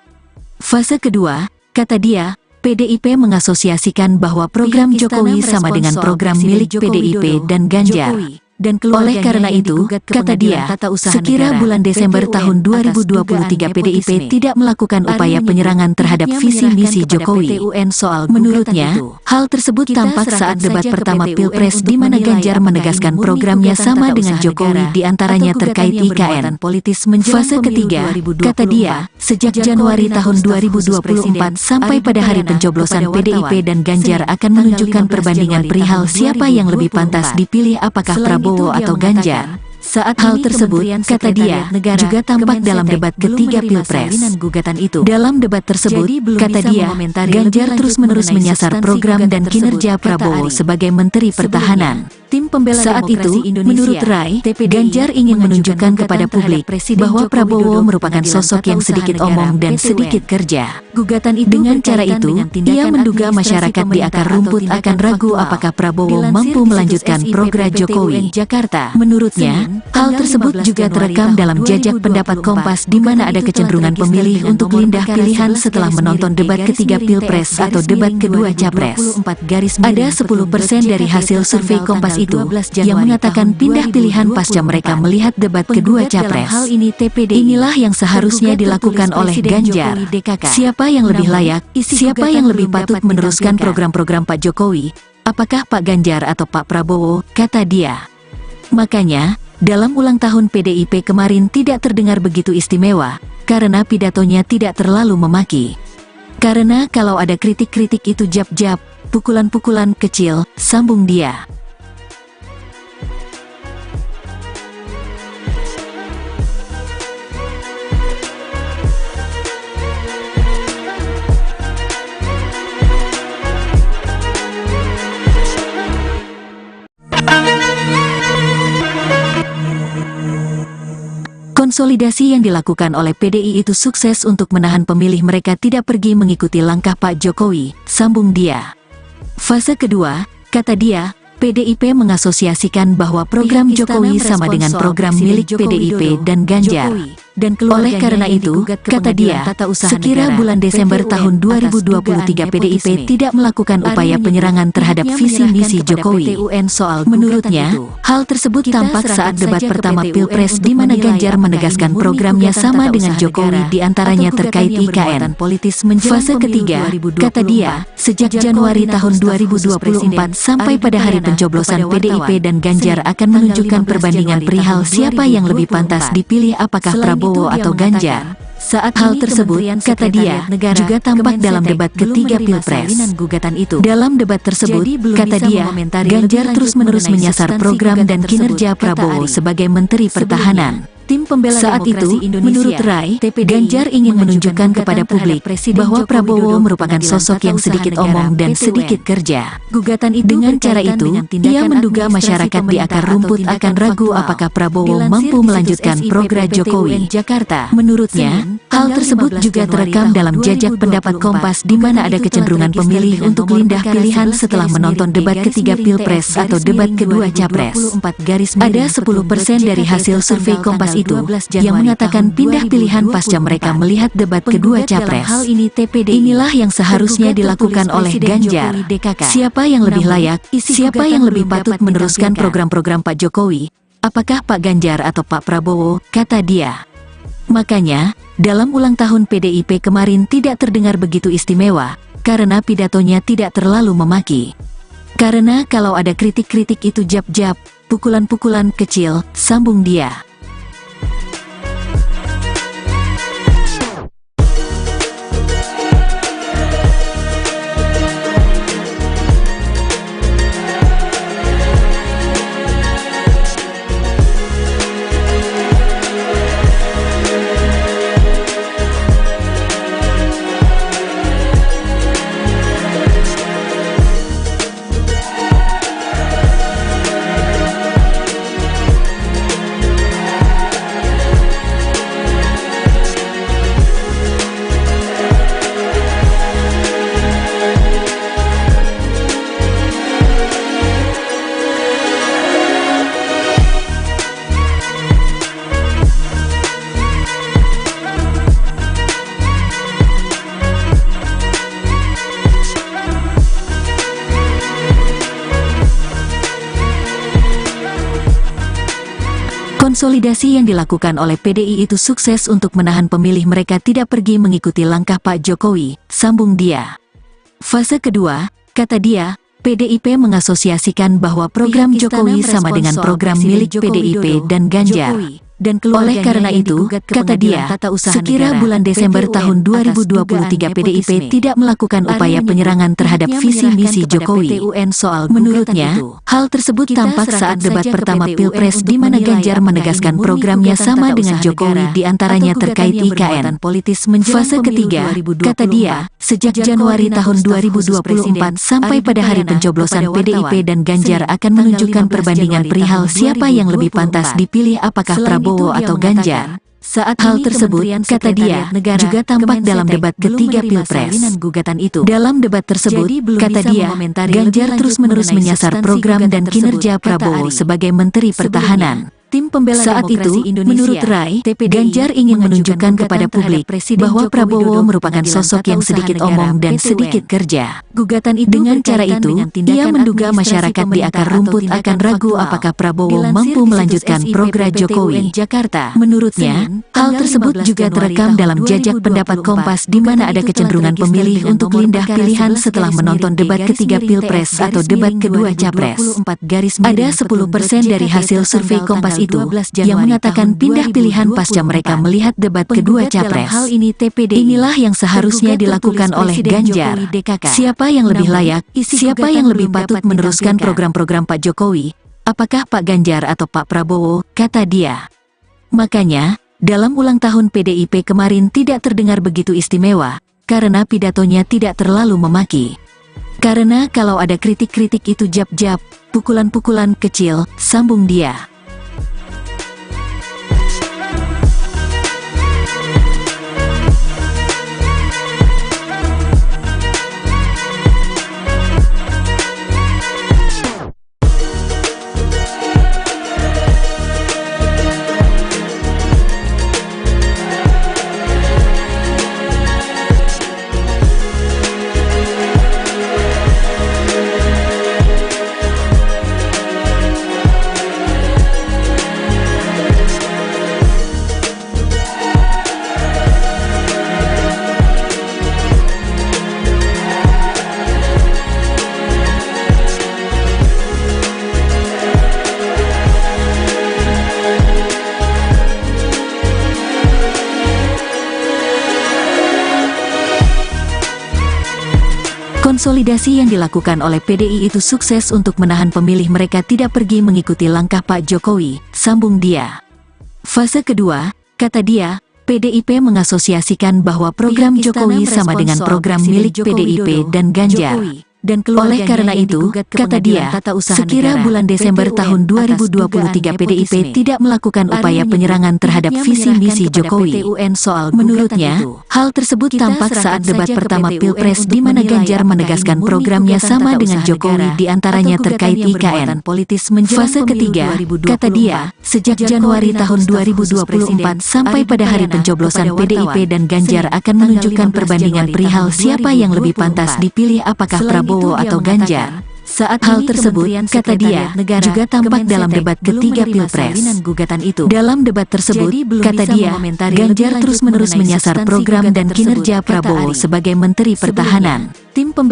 Fase kedua, kata dia, PDIP mengasosiasikan bahwa program Jokowi sama dengan program milik PDIP dan Ganjar. Oleh karena itu, kata dia, sekira bulan Desember tahun 2023 PDIP tidak melakukan upaya penyerangan terhadap visi misi Jokowi. Menurutnya, hal tersebut tampak saat debat pertama Pilpres di mana Ganjar menegaskan programnya sama dengan Jokowi di antaranya terkait IKN. Fase ketiga, kata dia, sejak Januari tahun 2024 sampai pada hari pencoblosan PDIP dan Ganjar akan menunjukkan perbandingan perihal siapa yang lebih pantas dipilih apakah Prabowo atau Ganjar. Saat hal tersebut, kata dia, juga tampak dalam debat ketiga Pilpres. Dalam debat tersebut, kata dia, Ganjar terus-menerus menyasar program dan kinerja Prabowo sebagai Menteri Pertahanan. Saat itu, menurut Rai, Ganjar ingin menunjukkan kepada publik bahwa Prabowo merupakan sosok yang sedikit omong dan sedikit kerja. Dengan cara itu, ia menduga masyarakat di akar rumput akan ragu apakah Prabowo mampu melanjutkan program Jokowi. Menurutnya, hal tersebut juga terekam dalam jajak pendapat Kompas di mana ada kecenderungan pemilih untuk pindah pilihan setelah menonton debat ketiga Pilpres atau debat kedua Capres. Ada 10% dari hasil survei Kompas itu yang mengatakan pindah pilihan pasca mereka melihat debat kedua Capres. Inilah yang seharusnya dilakukan oleh Ganjar. Siapa yang lebih layak, siapa yang lebih patut meneruskan program-program Pak Jokowi, apakah Pak Ganjar atau Pak Prabowo, kata dia. Makanya, dalam ulang tahun PDIP kemarin tidak terdengar begitu istimewa, karena pidatonya tidak terlalu memaki. Karena kalau ada kritik-kritik itu jab-jab, pukulan-pukulan kecil, sambung dia. Konsolidasi yang dilakukan oleh PDI itu sukses untuk menahan pemilih mereka tidak pergi mengikuti langkah Pak Jokowi, sambung dia. Fase kedua, kata dia, PDIP mengasosiasikan bahwa program Jokowi sama dengan program milik PDIP dan Ganjar. Oleh karena itu, kata dia, sekira bulan Desember tahun 2023 PDIP tidak melakukan upaya penyerangan terhadap visi misi Jokowi. Menurutnya, hal tersebut tampak saat debat pertama Pilpres di mana Ganjar menegaskan programnya sama dengan Jokowi diantaranya terkait IKN. Fase ketiga, kata dia, sejak Januari tahun 2024 sampai pada hari pencoblosan PDIP dan Ganjar akan menunjukkan perbandingan perihal siapa yang lebih pantas dipilih apakah Prabowo atau Ganjar. Saat hal tersebut, kata dia, juga tampak dalam debat ketiga Pilpres. Dalam debat tersebut, kata dia, Ganjar terus-menerus menyasar program dan kinerja Prabowo sebagai Menteri Pertahanan. Saat itu, menurut Rai, Ganjar ingin menunjukkan kepada publik bahwa Prabowo merupakan sosok yang sedikit omong dan sedikit kerja. Dengan cara itu, ia menduga masyarakat di akar rumput akan ragu apakah Prabowo mampu melanjutkan program Jokowi. Menurutnya, hal tersebut juga terekam dalam jajak pendapat Kompas di mana ada kecenderungan pemilih untuk pindah pilihan setelah menonton debat ketiga Pilpres atau debat kedua Capres. Ada 10% dari hasil survei Kompas itu yang mengatakan pindah pilihan pasca mereka melihat debat kedua Capres. Inilah yang seharusnya dilakukan oleh Ganjar. Siapa yang lebih layak, siapa yang lebih patut meneruskan program-program Pak Jokowi? Apakah Pak Ganjar atau Pak Prabowo, kata dia. Makanya, dalam ulang tahun PDIP kemarin tidak terdengar begitu istimewa, karena pidatonya tidak terlalu memaki. Karena kalau ada kritik-kritik itu jab-jab, pukulan-pukulan kecil, sambung dia. Konsolidasi yang dilakukan oleh PDI itu sukses untuk menahan pemilih mereka tidak pergi mengikuti langkah Pak Jokowi, sambung dia. Fase kedua, kata dia, PDIP mengasosiasikan bahwa program Jokowi sama dengan program milik PDIP dan Ganjar. Oleh karena itu, kata dia, sekira bulan Desember tahun 2023 PDIP tidak melakukan upaya penyerangan terhadap visi misi Jokowi. Menurutnya, hal tersebut tampak saat debat pertama Pilpres di mana Ganjar menegaskan programnya sama dengan Jokowi diantaranya terkait IKN. Fase ketiga, kata dia, sejak Januari tahun 2024 sampai pada hari pencoblosan PDIP dan Ganjar akan menunjukkan perbandingan perihal siapa yang lebih pantas dipilih apakah Prabowo atau Ganjar. Saat hal tersebut, kata dia, juga tampak dalam debat ketiga Pilpres. Dalam debat tersebut, kata dia, Ganjar terus-menerus menyasar program dan kinerja Prabowo sebagai Menteri Pertahanan. Saat itu, menurut Rai, Ganjar ingin menunjukkan kepada publik bahwa Prabowo merupakan sosok yang sedikit omong dan sedikit kerja. Dengan cara itu, ia menduga masyarakat di akar rumput akan ragu apakah Prabowo mampu melanjutkan program Jokowi. Menurutnya, hal tersebut juga terekam dalam jajak pendapat Kompas di mana ada kecenderungan pemilih untuk pindah pilihan setelah menonton debat ketiga Pilpres atau debat kedua Capres. Ada 10% dari hasil survei Kompas itu yang mengatakan pindah pilihan pasca mereka melihat debat kedua Capres. Inilah yang seharusnya dilakukan oleh Ganjar. Siapa yang lebih layak, siapa yang lebih patut meneruskan program-program Pak Jokowi? Apakah Pak Ganjar atau Pak Prabowo, kata dia. Makanya, dalam ulang tahun PDIP kemarin tidak terdengar begitu istimewa, karena pidatonya tidak terlalu memaki. Karena kalau ada kritik-kritik itu jab-jab, pukulan-pukulan kecil, sambung dia. Konsolidasi yang dilakukan oleh PDI itu sukses untuk menahan pemilih mereka tidak pergi mengikuti langkah Pak Jokowi, sambung dia. Fase kedua, kata dia, PDIP mengasosiasikan bahwa program Jokowi sama dengan program milik PDIP dan Ganjar. Oleh karena itu, kata dia, sekira bulan Desember tahun 2023 PDIP tidak melakukan upaya penyerangan terhadap visi misi Jokowi. Menurutnya, hal tersebut tampak saat debat pertama Pilpres di mana Ganjar menegaskan programnya sama dengan Jokowi di antaranya terkait IKN. Fase ketiga, kata dia, sejak Januari tahun 2024 sampai pada hari pencoblosan PDIP dan Ganjar akan menunjukkan perbandingan perihal siapa yang lebih pantas dipilih apakah Prabowo atau Ganjar. Saat hal tersebut, kata dia, juga tampak dalam debat ketiga Pilpres. Dalam debat tersebut, kata dia, Ganjar terus-menerus menyasar program dan kinerja Prabowo sebagai Menteri Pertahanan.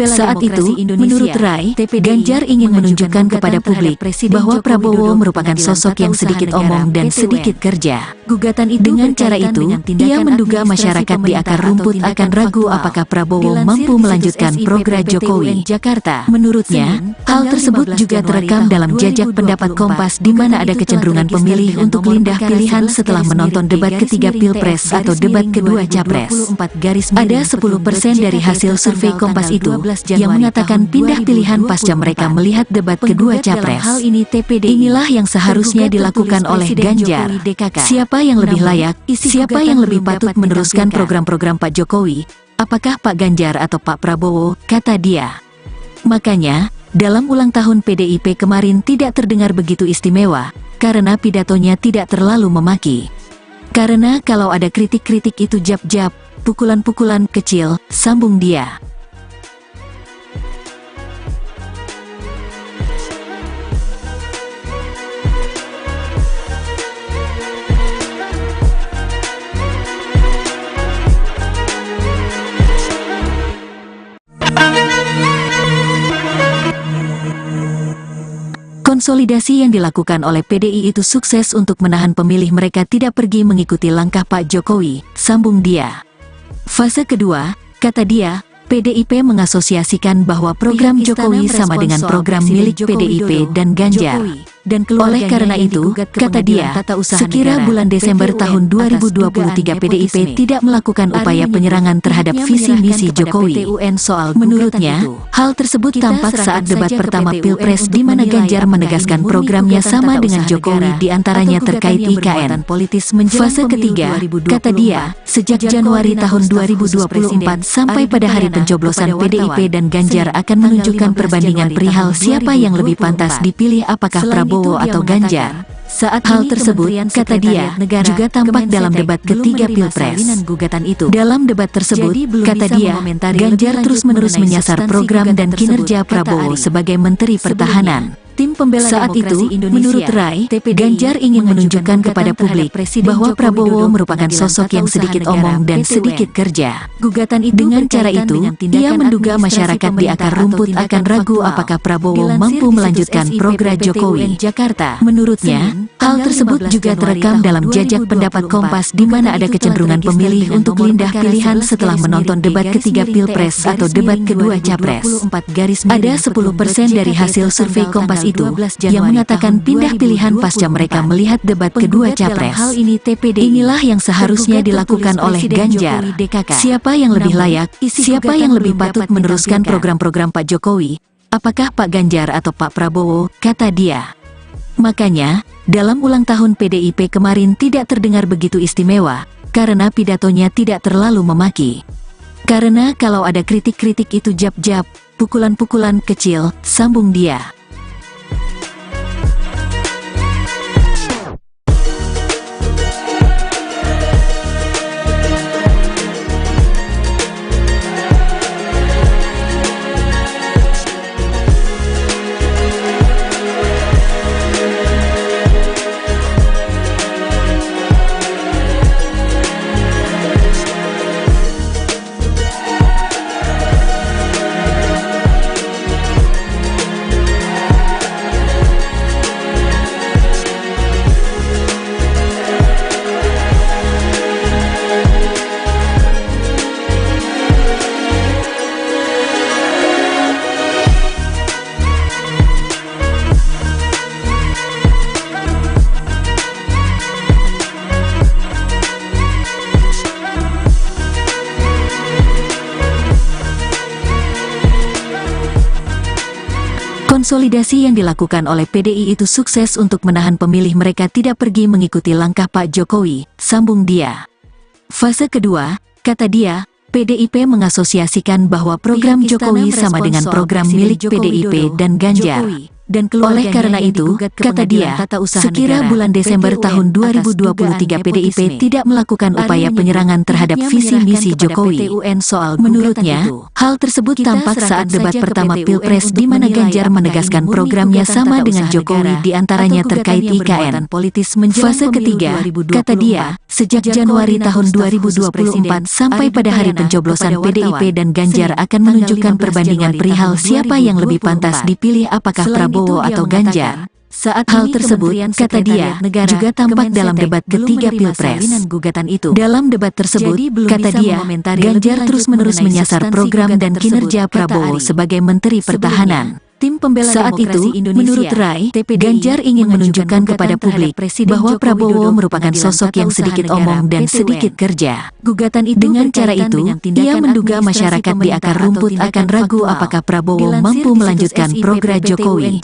Saat itu, menurut Rai, Ganjar ingin menunjukkan kepada publik bahwa Prabowo merupakan sosok yang sedikit omong dan sedikit kerja. Dengan cara itu, ia menduga masyarakat di akar rumput akan ragu apakah Prabowo mampu melanjutkan program Jokowi. Menurutnya, hal tersebut juga terekam dalam jajak pendapat Kompas di mana ada kecenderungan pemilih untuk pindah pilihan setelah menonton debat ketiga Pilpres atau debat kedua Capres. Ada 10% dari hasil survei Kompas itu yang mengatakan pindah pilihan pasca mereka melihat debat kedua Capres. Inilah yang seharusnya dilakukan oleh Ganjar. Siapa yang lebih layak, siapa yang lebih patut meneruskan program-program Pak Jokowi, apakah Pak Ganjar atau Pak Prabowo, kata dia. Makanya, dalam ulang tahun PDIP kemarin tidak terdengar begitu istimewa, karena pidatonya tidak terlalu memaki. Karena kalau ada kritik-kritik itu jab-jab, pukulan-pukulan kecil, sambung dia. Konsolidasi yang dilakukan oleh PDI itu sukses untuk menahan pemilih mereka tidak pergi mengikuti langkah Pak Jokowi, sambung dia. Fase kedua, kata dia, PDIP mengasosiasikan bahwa program Jokowi sama dengan program milik PDIP dan Ganjar. Oleh karena itu, kata dia, sekira bulan Desember tahun 2023 PDIP tidak melakukan upaya penyerangan terhadap visi misi Jokowi. Menurutnya, hal tersebut tampak saat debat pertama Pilpres di mana Ganjar menegaskan programnya sama dengan Jokowi di antaranya terkait IKN. Fase ketiga, kata dia, sejak Januari tahun 2024 sampai pada hari pencoblosan PDIP dan Ganjar akan menunjukkan perbandingan perihal siapa yang lebih pantas dipilih apakah Prabowo atau Ganjar. Saat hal tersebut, kata dia, juga tampak dalam debat ketiga Pilpres. Dalam debat tersebut, kata dia, Ganjar terus-menerus menyasar program dan kinerja Prabowo sebagai Menteri Pertahanan. Saat itu, menurut Rai, Ganjar ingin menunjukkan kepada publik bahwa Prabowo merupakan sosok yang sedikit omong dan sedikit kerja. Dengan cara itu, ia menduga masyarakat di akar rumput akan ragu apakah Prabowo mampu melanjutkan program Jokowi. Menurutnya, hal tersebut juga terekam dalam jajak pendapat Kompas di mana ada kecenderungan pemilih untuk pindah pilihan setelah menonton debat ketiga Pilpres atau debat kedua Capres. Ada 10% dari hasil survei Kompas itu yang mengatakan pindah pilihan pasca mereka melihat debat kedua Capres. Inilah yang seharusnya dilakukan oleh Ganjar. Siapa yang lebih layak, siapa yang lebih patut meneruskan program-program Pak Jokowi, apakah Pak Ganjar atau Pak Prabowo, kata dia. Makanya, dalam ulang tahun PDIP kemarin tidak terdengar begitu istimewa, karena pidatonya tidak terlalu memaki. Karena kalau ada kritik-kritik itu jab-jab, pukulan-pukulan kecil, sambung dia. Konsolidasi yang dilakukan oleh PDI itu sukses untuk menahan pemilih mereka tidak pergi mengikuti langkah Pak Jokowi, sambung dia. Fase kedua, kata dia, PDIP mengasosiasikan bahwa program Jokowi sama dengan program milik PDIP dan Ganjar. Oleh karena itu, kata dia, sekira bulan Desember tahun 2023 PDIP tidak melakukan upaya penyerangan terhadap visi misi Jokowi. Menurutnya, hal tersebut tampak saat debat pertama Pilpres di mana Ganjar menegaskan programnya sama dengan Jokowi diantaranya terkait IKN. Fase ketiga, kata dia, sejak Januari tahun 2024 sampai pada hari pencoblosan PDIP dan Ganjar akan menunjukkan perbandingan perihal siapa yang lebih pantas dipilih apakah Prabowo atau Ganjar. Saat hal tersebut, kata dia, juga tampak dalam debat ketiga Pilpres. Dalam debat tersebut, kata dia, Ganjar terus-menerus menyasar program dan kinerja Prabowo sebagai Menteri Pertahanan. Saat itu, menurut Rai, Ganjar ingin menunjukkan kepada publik bahwa Prabowo merupakan sosok yang sedikit omong dan sedikit kerja. Dengan cara itu, ia menduga masyarakat di akar rumput akan ragu apakah Prabowo mampu melanjutkan program Jokowi.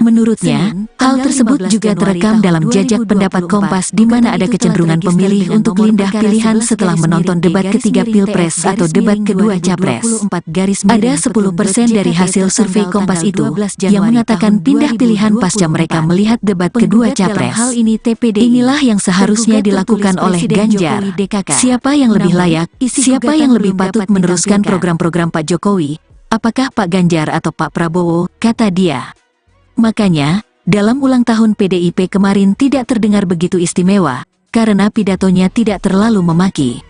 Menurutnya, hal tersebut juga terekam dalam jajak pendapat Kompas di mana ada kecenderungan pemilih untuk pindah pilihan setelah menonton debat ketiga Pilpres atau debat kedua Capres. Ada 10% dari hasil survei Kompas itu yang mengatakan pindah pilihan pasca mereka melihat debat kedua Capres. Inilah yang seharusnya dilakukan oleh Ganjar. Siapa yang lebih layak, siapa yang lebih patut meneruskan program-program Pak Jokowi, apakah Pak Ganjar atau Pak Prabowo, kata dia. Makanya, dalam ulang tahun PDIP kemarin tidak terdengar begitu istimewa, karena pidatonya tidak terlalu memaki.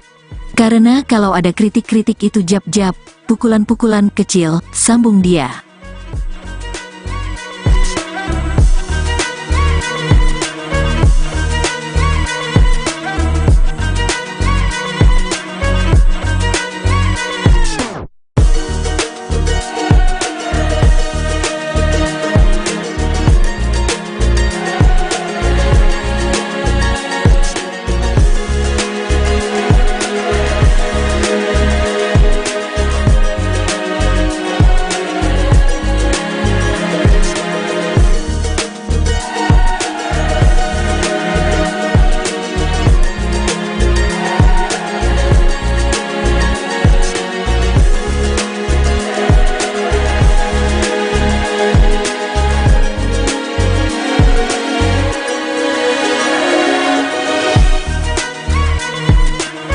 Karena kalau ada kritik-kritik itu jab-jab, pukulan-pukulan kecil, sambung dia.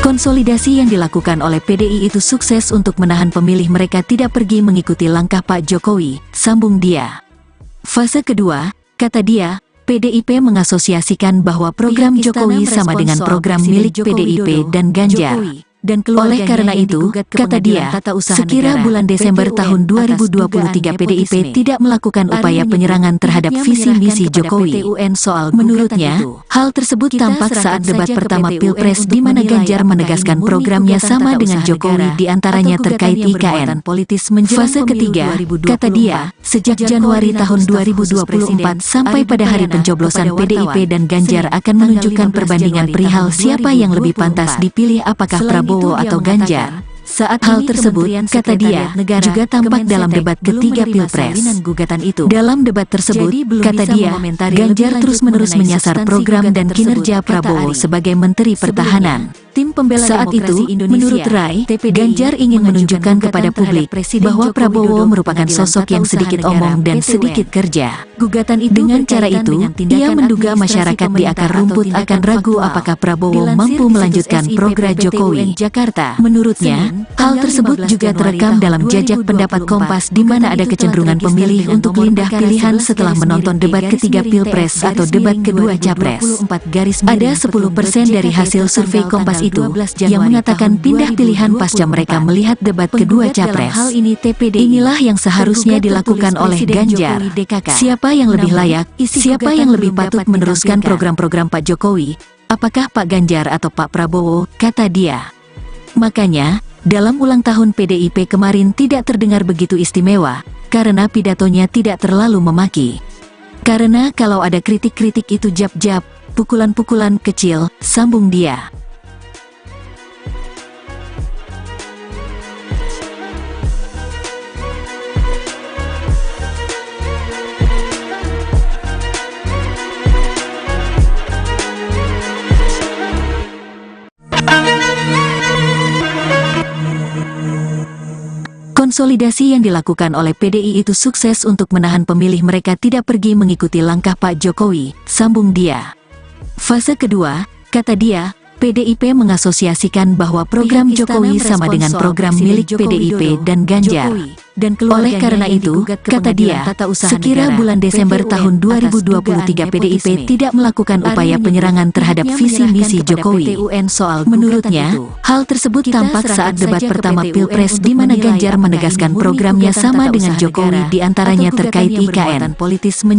Konsolidasi yang dilakukan oleh PDI itu sukses untuk menahan pemilih mereka tidak pergi mengikuti langkah Pak Jokowi, sambung dia. Fase kedua, kata dia, PDIP mengasosiasikan bahwa program Jokowi sama dengan program milik PDIP dan Ganjar. Oleh karena itu, kata dia, sekira bulan Desember tahun 2023 PDIP tidak melakukan upaya penyerangan terhadap visi misi Jokowi. Menurutnya, hal tersebut tampak saat debat pertama Pilpres di mana Ganjar menegaskan programnya sama dengan Jokowi diantaranya terkait IKN. Fase ketiga, kata dia, sejak Januari tahun 2024 sampai pada hari pencoblosan PDIP dan Ganjar akan menunjukkan perbandingan perihal siapa yang lebih pantas dipilih apakah Prabowo atau Ganjar. Saat hal tersebut, kata dia, juga tampak dalam debat ketiga Pilpres. Dalam debat tersebut, kata dia, Ganjar terus-menerus menyasar program dan kinerja Prabowo sebagai Menteri Pertahanan. Saat itu, menurut Rai, Ganjar ingin menunjukkan kepada publik bahwa Prabowo merupakan sosok yang sedikit omong dan sedikit kerja. Dengan cara itu, ia menduga masyarakat di akar rumput akan ragu apakah Prabowo mampu melanjutkan program Jokowi. Menurutnya, hal tersebut juga terekam dalam jajak pendapat Kompas di mana ada kecenderungan pemilih untuk pindah pilihan setelah menonton debat ketiga Pilpres atau debat kedua Capres. Ada 10% dari hasil survei Kompas itu yang mengatakan pindah pilihan pasca mereka melihat debat kedua Capres. Inilah yang seharusnya dilakukan oleh Ganjar. Siapa yang lebih layak, siapa yang lebih patut meneruskan program-program Pak Jokowi, apakah Pak Ganjar atau Pak Prabowo, kata dia. Makanya, dalam ulang tahun PDIP kemarin tidak terdengar begitu istimewa, karena pidatonya tidak terlalu memaki. Karena kalau ada kritik-kritik itu jab-jab, pukulan-pukulan kecil, sambung dia. Konsolidasi yang dilakukan oleh PDI itu sukses untuk menahan pemilih mereka tidak pergi mengikuti langkah Pak Jokowi, sambung dia. Fase kedua, kata dia, PDIP mengasosiasikan bahwa program Jokowi sama dengan program milik PDIP dan Ganjar. Oleh karena itu, kata dia, sekira bulan Desember tahun 2023 PDIP tidak melakukan upaya penyerangan terhadap visi misi Jokowi. Menurutnya, hal tersebut tampak saat debat pertama Pilpres di mana Ganjar menegaskan programnya sama dengan Jokowi diantaranya terkait IKN.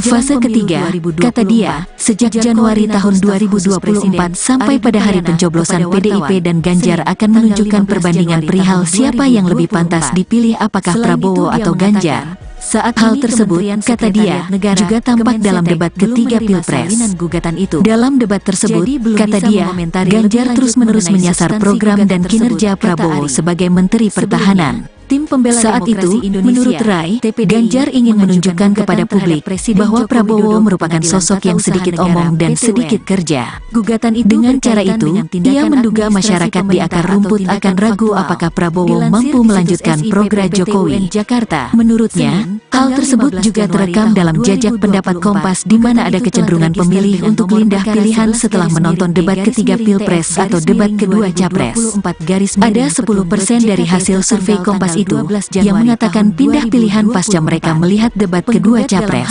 Fase ketiga, kata dia, sejak Januari tahun 2024 sampai pada hari pencoblosan PDIP dan Ganjar akan menunjukkan perbandingan perihal siapa yang lebih pantas dipilih apakah Prabowo atau Ganjar. Saat hal tersebut, kata dia, juga tampak dalam debat ketiga Pilpres. Dalam debat tersebut, kata dia, Ganjar terus-menerus menyasar program dan kinerja Prabowo sebagai Menteri Pertahanan. Saat itu, menurut Rai, Ganjar ingin menunjukkan kepada publik bahwa Prabowo merupakan sosok yang sedikit omong dan sedikit kerja. Dengan cara itu, ia menduga masyarakat di akar rumput akan ragu apakah Prabowo mampu melanjutkan program Jokowi. Menurutnya, hal tersebut juga terekam dalam jajak pendapat Kompas di mana ada kecenderungan pemilih untuk pindah pilihan setelah menonton debat ketiga Pilpres atau debat kedua Capres. Ada 10% dari hasil survei Kompas itu yang mengatakan pindah pilihan pasca mereka melihat debat kedua Capres.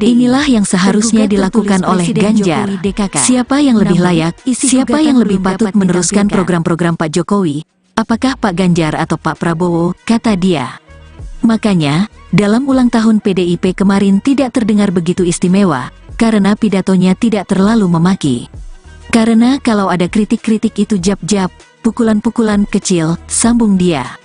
Inilah yang seharusnya dilakukan oleh Ganjar. Siapa yang lebih layak, siapa yang lebih patut meneruskan program-program Pak Jokowi, apakah Pak Ganjar atau Pak Prabowo, kata dia. Makanya, dalam ulang tahun PDIP kemarin tidak terdengar begitu istimewa, karena pidatonya tidak terlalu memaki. Karena kalau ada kritik-kritik itu jab-jab, pukulan-pukulan kecil, sambung dia.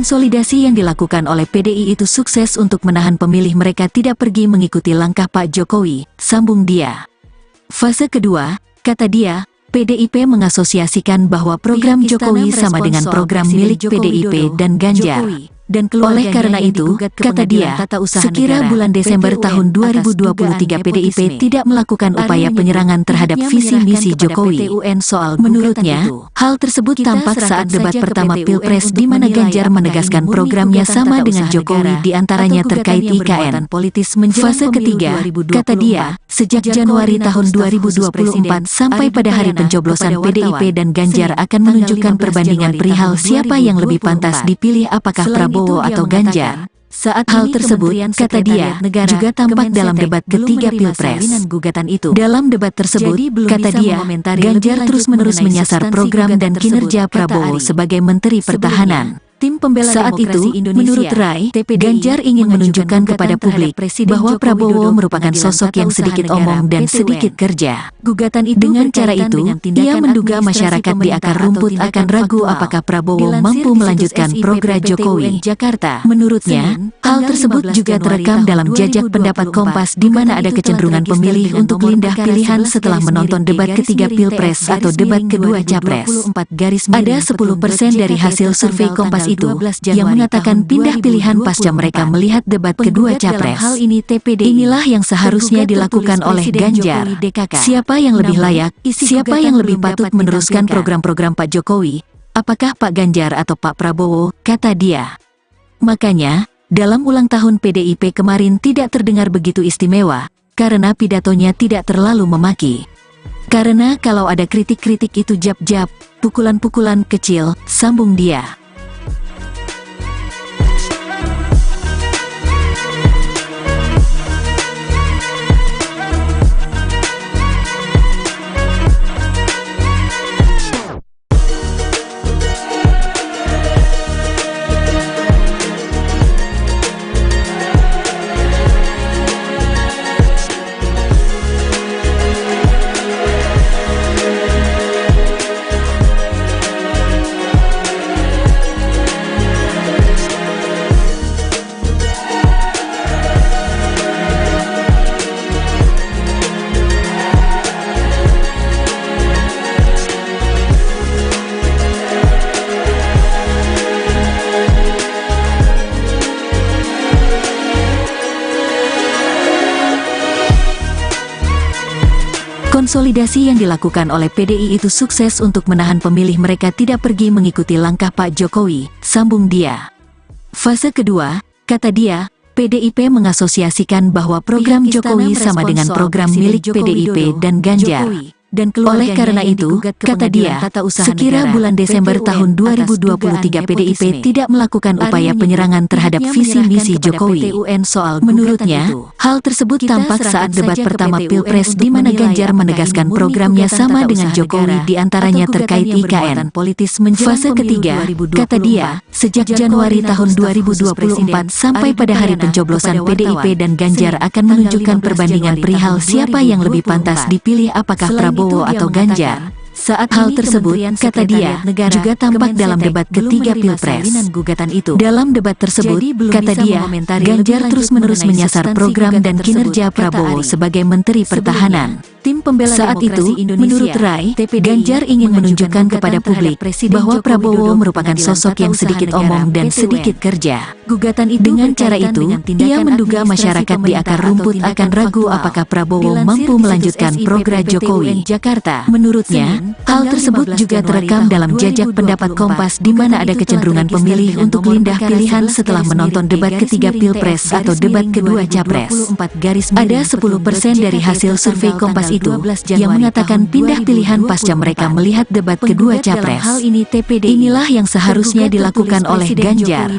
Konsolidasi yang dilakukan oleh PDI itu sukses untuk menahan pemilih mereka tidak pergi mengikuti langkah Pak Jokowi, sambung dia. Fase kedua, kata dia, PDIP mengasosiasikan bahwa program Jokowi sama dengan program milik PDIP dan Ganjar. Oleh karena itu, kata dia, sekira bulan Desember tahun 2023 PDIP tidak melakukan upaya penyerangan terhadap visi misi Jokowi. Menurutnya, hal tersebut tampak saat debat pertama Pilpres di mana Ganjar menegaskan programnya sama dengan Jokowi diantaranya terkait IKN. Fase ketiga, kata dia, sejak Januari tahun 2024 sampai pada hari pencoblosan PDIP dan Ganjar akan menunjukkan perbandingan perihal siapa yang lebih pantas dipilih apakah Prabowo atau Ganjar. Saat hal tersebut, kata dia, juga tampak dalam debat ketiga Pilpres. Dalam debat tersebut, kata dia, Ganjar terus-menerus menyasar program dan kinerja Prabowo sebagai Menteri Pertahanan. Saat itu, menurut Rai, Ganjar ingin menunjukkan kepada publik bahwa Prabowo merupakan sosok yang sedikit omong dan sedikit kerja. Dengan cara itu, ia menduga masyarakat di akar rumput akan ragu apakah Prabowo mampu melanjutkan program Jokowi. Menurutnya, hal tersebut juga terekam dalam jajak pendapat Kompas di mana ada kecenderungan pemilih untuk pindah pilihan setelah menonton debat ketiga Pilpres atau debat kedua Capres. Ada 10% dari hasil survei Kompas itu yang mengatakan pindah pilihan pasca mereka melihat debat kedua Capres. Inilah yang seharusnya dilakukan oleh Ganjar. Siapa yang lebih layak, siapa yang lebih patut meneruskan program-program Pak Jokowi, apakah Pak Ganjar atau Pak Prabowo, kata dia. Makanya, dalam ulang tahun PDIP kemarin tidak terdengar begitu istimewa, karena pidatonya tidak terlalu memaki. Karena kalau ada kritik-kritik itu jab-jab, pukulan-pukulan kecil, sambung dia. Konsolidasi yang dilakukan oleh PDI itu sukses untuk menahan pemilih mereka tidak pergi mengikuti langkah Pak Jokowi, sambung dia. Fase kedua, kata dia, PDIP mengasosiasikan bahwa program Jokowi sama dengan program milik PDIP dan Ganjar. Oleh karena itu, kata dia, sekira bulan Desember tahun 2023 PDIP tidak melakukan upaya penyerangan terhadap visi misi Jokowi. Menurutnya, hal tersebut tampak saat debat pertama Pilpres di mana Ganjar menegaskan programnya sama dengan Jokowi di antaranya terkait IKN. Fase ketiga, kata dia, sejak Januari tahun 2024 sampai pada hari pencoblosan PDIP dan Ganjar akan menunjukkan perbandingan perihal siapa yang lebih pantas dipilih apakah Prabowo atau Ganjar. Saat hal tersebut, kata dia, juga tampak dalam debat ketiga Pilpres. Dalam debat tersebut, kata dia, Ganjar terus-menerus menyasar program dan kinerja Prabowo sebagai Menteri Pertahanan. Saat itu, menurut Rai, Ganjar ingin menunjukkan kepada publik bahwa Prabowo merupakan sosok yang sedikit omong dan sedikit kerja. Dengan cara itu, ia menduga masyarakat di akar rumput akan ragu apakah Prabowo mampu melanjutkan program Jokowi. Menurutnya, hal tersebut juga terekam dalam jajak pendapat Kompas di mana ada kecenderungan pemilih untuk pindah pilihan setelah menonton debat ketiga Pilpres atau debat kedua Capres. Ada 10% dari hasil survei Kompas itu yang mengatakan pindah pilihan pasca mereka melihat debat kedua Capres. Inilah yang seharusnya dilakukan oleh Ganjar.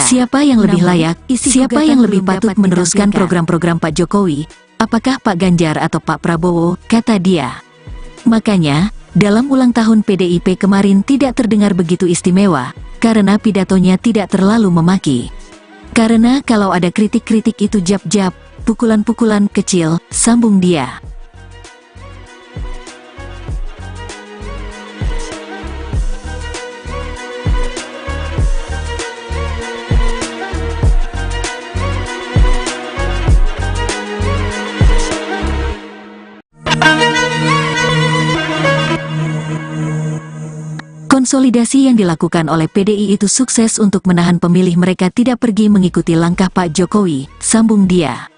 Siapa yang lebih layak, siapa yang lebih patut meneruskan program-program Pak Jokowi, apakah Pak Ganjar atau Pak Prabowo, kata dia. Makanya, dalam ulang tahun PDIP kemarin tidak terdengar begitu istimewa, karena pidatonya tidak terlalu memaki. Karena kalau ada kritik-kritik itu jab-jab, pukulan-pukulan kecil, sambung dia. Konsolidasi yang dilakukan oleh PDI itu sukses untuk menahan pemilih mereka tidak pergi mengikuti langkah Pak Jokowi, sambung dia.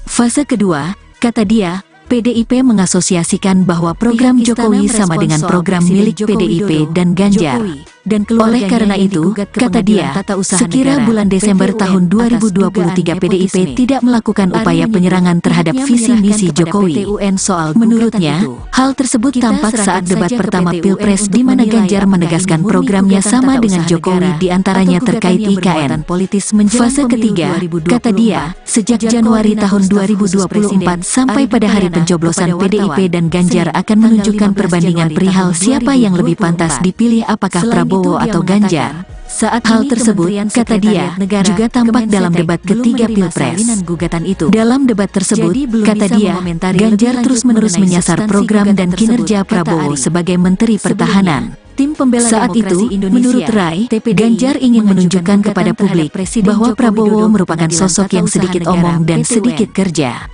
Fase kedua, kata dia, PDIP mengasosiasikan bahwa program Jokowi sama dengan program milik PDIP dan Ganjar. Oleh karena itu, kata dia, sekira bulan Desember tahun 2023 PDIP tidak melakukan upaya penyerangan terhadap visi misi Jokowi. Menurutnya, hal tersebut tampak saat debat pertama Pilpres di mana Ganjar menegaskan programnya sama dengan Jokowi di antaranya terkait IKN. Fase ketiga, kata dia, sejak Januari tahun 2024 sampai pada hari pencoblosan PDIP dan Ganjar akan menunjukkan perbandingan perihal siapa yang lebih pantas dipilih apakah Prabowo atau Ganjar. Saat hal tersebut, kata dia, juga tampak dalam debat ketiga Pilpres. Dalam debat tersebut, kata dia, Ganjar terus-menerus menyasar program dan kinerja Prabowo sebagai Menteri Pertahanan. Saat itu, menurut Rai, Ganjar ingin menunjukkan kepada publik bahwa Prabowo merupakan sosok yang sedikit omong dan sedikit kerja.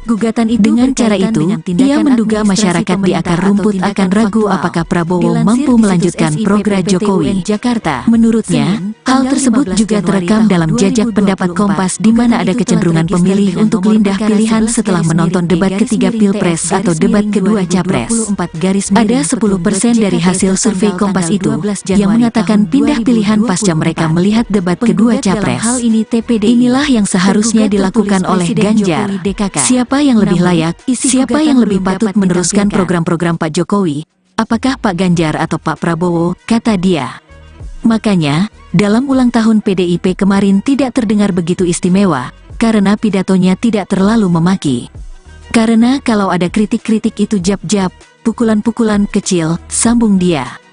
Dengan cara itu, ia menduga masyarakat di akar rumput akan ragu apakah Prabowo mampu melanjutkan program Jokowi. Menurutnya, hal tersebut juga terekam dalam jajak pendapat Kompas di mana ada kecenderungan pemilih untuk pindah pilihan setelah menonton debat ketiga Pilpres atau debat kedua Capres. Ada 10% dari hasil survei Kompas itu yang mengatakan pindah pilihan pasca mereka melihat debat kedua Capres. Inilah yang seharusnya dilakukan oleh Ganjar. Siapa yang lebih layak, siapa yang lebih patut meneruskan program-program Pak Jokowi, apakah Pak Ganjar atau Pak Prabowo, kata dia. Makanya, dalam ulang tahun PDIP kemarin tidak terdengar begitu istimewa, karena pidatonya tidak terlalu memaki. Karena kalau ada kritik-kritik itu jab-jab, pukulan-pukulan kecil, sambung dia.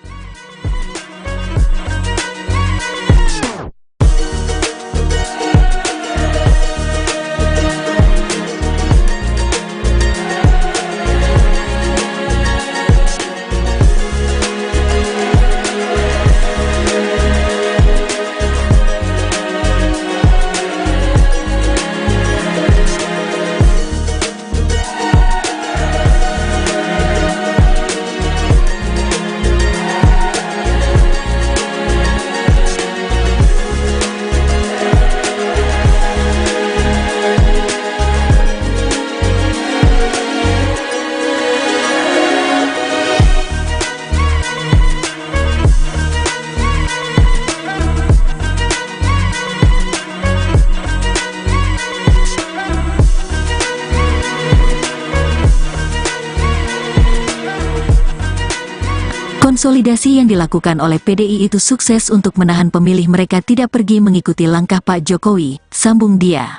Konsolidasi yang dilakukan oleh PDI itu sukses untuk menahan pemilih mereka tidak pergi mengikuti langkah Pak Jokowi, sambung dia.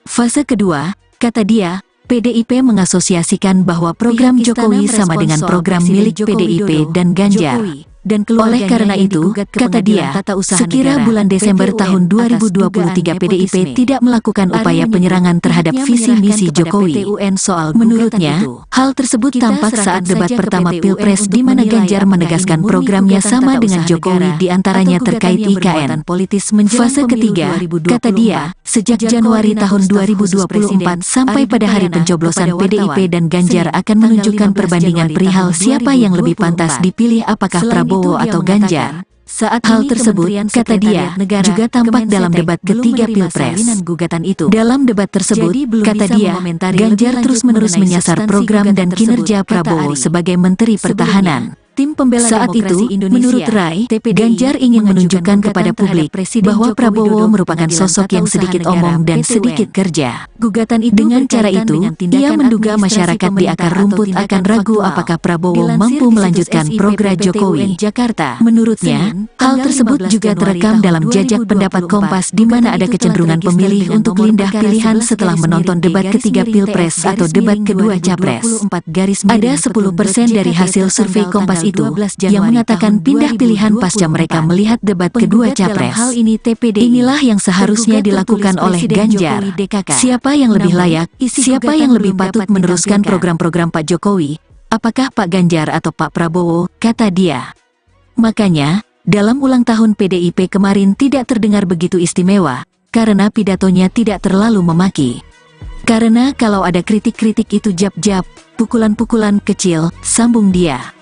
Fase kedua, kata dia, PDIP mengasosiasikan bahwa program Jokowi sama dengan program milik PDIP dan Ganjar. Oleh karena itu, kata dia, sekira bulan Desember tahun 2023 PDIP tidak melakukan upaya penyerangan terhadap visi misi Jokowi. Menurutnya, hal tersebut tampak saat debat pertama Pilpres di mana Ganjar menegaskan programnya sama dengan Jokowi di antaranya terkait IKN. Fase ketiga, kata dia, sejak Januari tahun 2024 sampai pada hari pencoblosan PDIP dan Ganjar akan menunjukkan perbandingan perihal siapa yang lebih pantas dipilih apakah Prabowo atau Ganjar. Saat hal tersebut, kata dia, juga tampak dalam debat ketiga Pilpres. Dalam debat tersebut, kata dia, Ganjar terus-menerus menyasar program dan kinerja Prabowo sebagai Menteri Pertahanan. Tim pembela saat itu, menurut Rai, Ganjar ingin menunjukkan kepada publik bahwa Prabowo merupakan sosok yang sedikit omong dan sedikit kerja. Dengan cara itu, ia menduga masyarakat di akar rumput akan ragu apakah Prabowo mampu melanjutkan program Jokowi. Menurutnya, hal tersebut juga terekam dalam jajak pendapat Kompas di mana ada kecenderungan pemilih untuk pindah pilihan setelah menonton debat ketiga Pilpres atau debat kedua Capres. Ada 10% dari hasil survei Kompas itu yang mengatakan pindah pilihan pasca mereka melihat debat kedua Capres. Inilah yang seharusnya dilakukan oleh Ganjar. Siapa yang lebih layak, siapa yang lebih patut meneruskan program-program Pak Jokowi? Apakah Pak Ganjar atau Pak Prabowo, kata dia. Makanya, dalam ulang tahun PDIP kemarin tidak terdengar begitu istimewa, karena pidatonya tidak terlalu memaki. Karena kalau ada kritik-kritik itu jab-jab, pukulan-pukulan kecil, sambung dia.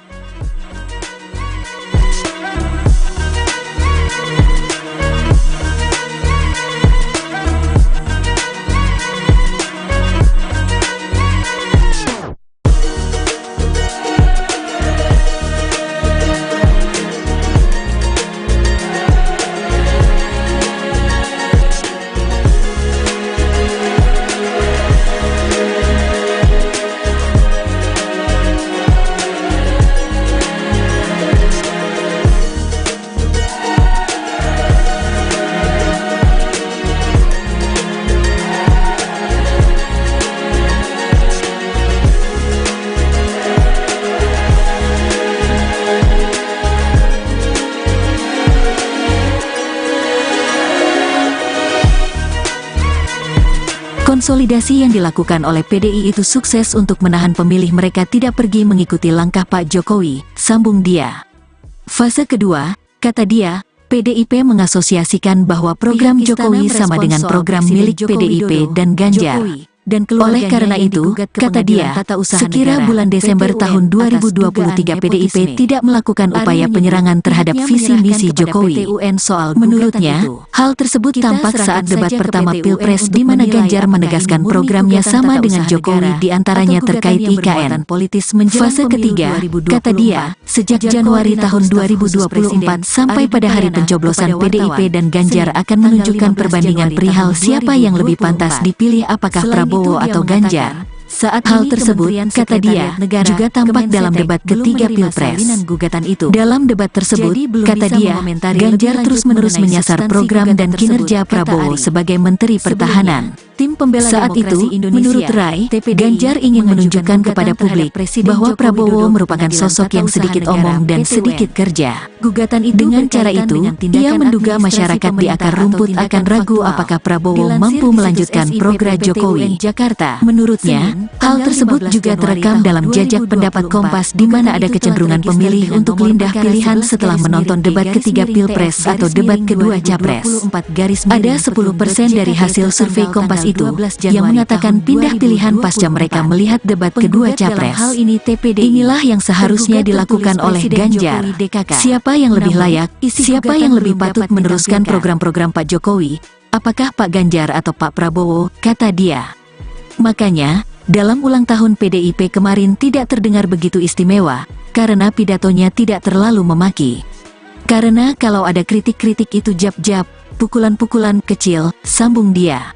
Konsolidasi yang dilakukan oleh PDI itu sukses untuk menahan pemilih mereka tidak pergi mengikuti langkah Pak Jokowi, sambung dia. Fase kedua, kata dia, PDIP mengasosiasikan bahwa program Jokowi sama dengan program milik PDIP dan Ganjar. Oleh karena itu, kata dia, sekira bulan Desember tahun 2023 PDIP tidak melakukan upaya penyerangan terhadap visi misi Jokowi. Menurutnya, hal tersebut tampak saat debat pertama Pilpres di mana Ganjar menegaskan programnya sama dengan Jokowi di antaranya terkait IKN. Fase ketiga, kata dia, sejak Januari tahun 2024 sampai pada hari pencoblosan PDIP dan Ganjar akan menunjukkan perbandingan perihal siapa yang lebih pantas dipilih apakah Prabowo atau Ganjar. Saat hal tersebut, kata dia, juga tampak dalam debat ketiga Pilpres. Dalam debat tersebut, kata dia, Ganjar terus-menerus menyasar program dan kinerja Prabowo sebagai Menteri Pertahanan. Tim pembela saat itu, menurut Rai, Ganjar ingin menunjukkan kepada publik bahwa Prabowo merupakan sosok yang sedikit omong dan sedikit kerja. Dengan cara itu, ia menduga masyarakat di akar rumput akan ragu apakah Prabowo mampu melanjutkan program Jokowi. Menurutnya, hal tersebut juga terekam dalam jajak pendapat Kompas di mana ada kecenderungan pemilih untuk pindah pilihan setelah menonton debat ketiga Pilpres atau debat kedua Capres. Ada 10% dari hasil survei Kompas itu yang mengatakan pindah pilihan pasca mereka melihat debat kedua Capres. Inilah yang seharusnya dilakukan oleh Ganjar. Siapa yang lebih layak, siapa yang lebih patut meneruskan program-program Pak Jokowi? Apakah Pak Ganjar atau Pak Prabowo, kata dia. Makanya, dalam ulang tahun PDIP kemarin tidak terdengar begitu istimewa, karena pidatonya tidak terlalu memaki. Karena kalau ada kritik-kritik itu jab-jab, pukulan-pukulan kecil, sambung dia.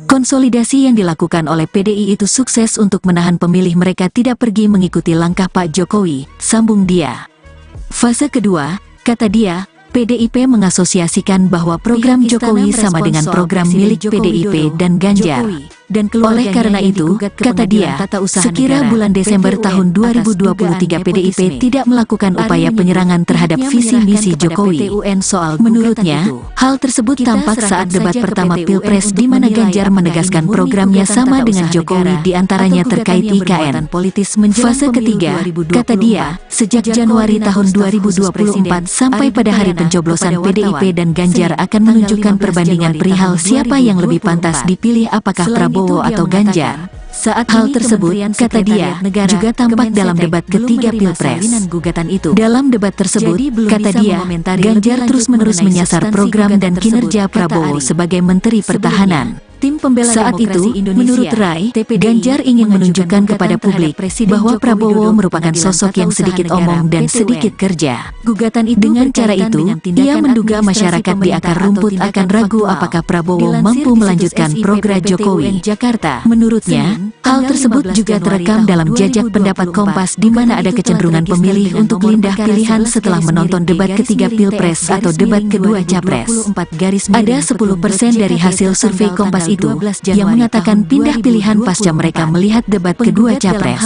Konsolidasi yang dilakukan oleh PDI itu sukses untuk menahan pemilih mereka tidak pergi mengikuti langkah Pak Jokowi, sambung dia. Fase kedua, kata dia, PDIP mengasosiasikan bahwa program Jokowi sama dengan program milik PDIP dan Ganjar. Oleh karena itu, kata dia, sekira bulan Desember tahun 2023 PDIP tidak melakukan upaya penyerangan terhadap visi misi Jokowi. Menurutnya, hal tersebut tampak saat debat pertama Pilpres di mana Ganjar menegaskan programnya sama dengan Jokowi di antaranya terkait IKN. Fase ketiga, kata dia, sejak Januari tahun 2024 sampai pada hari pencoblosan PDIP dan Ganjar akan menunjukkan perbandingan perihal siapa yang lebih pantas dipilih apakah Prabowo atau Ganjar. Saat hal tersebut, kata dia, juga tampak dalam debat ketiga Pilpres. Dalam debat tersebut, kata dia, Ganjar terus-menerus menyasar program dan kinerja Prabowo sebagai Menteri Pertahanan. Saat itu, menurut Rai, Ganjar ingin menunjukkan kepada publik bahwa Prabowo merupakan sosok yang sedikit omong dan sedikit kerja. Dengan cara itu, ia menduga masyarakat di akar rumput akan ragu apakah Prabowo mampu melanjutkan program Jokowi. Menurutnya, hal tersebut juga terekam dalam jajak pendapat Kompas di mana ada kecenderungan pemilih untuk pindah pilihan setelah menonton debat ketiga Pilpres atau debat kedua Capres. Ada 10% dari hasil survei Kompas itu yang mengatakan pindah pilihan pasca mereka melihat debat kedua Capres.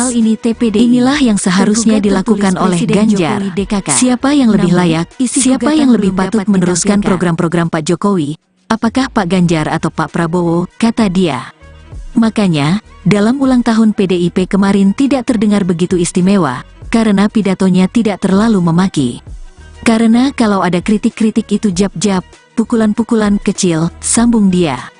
Inilah yang seharusnya dilakukan oleh Ganjar. Siapa yang lebih layak, siapa yang lebih patut meneruskan program-program Pak Jokowi, apakah Pak Ganjar atau Pak Prabowo, kata dia. Makanya, dalam ulang tahun PDIP kemarin tidak terdengar begitu istimewa, karena pidatonya tidak terlalu memaki. Karena kalau ada kritik-kritik itu jab-jab, pukulan-pukulan kecil, sambung dia.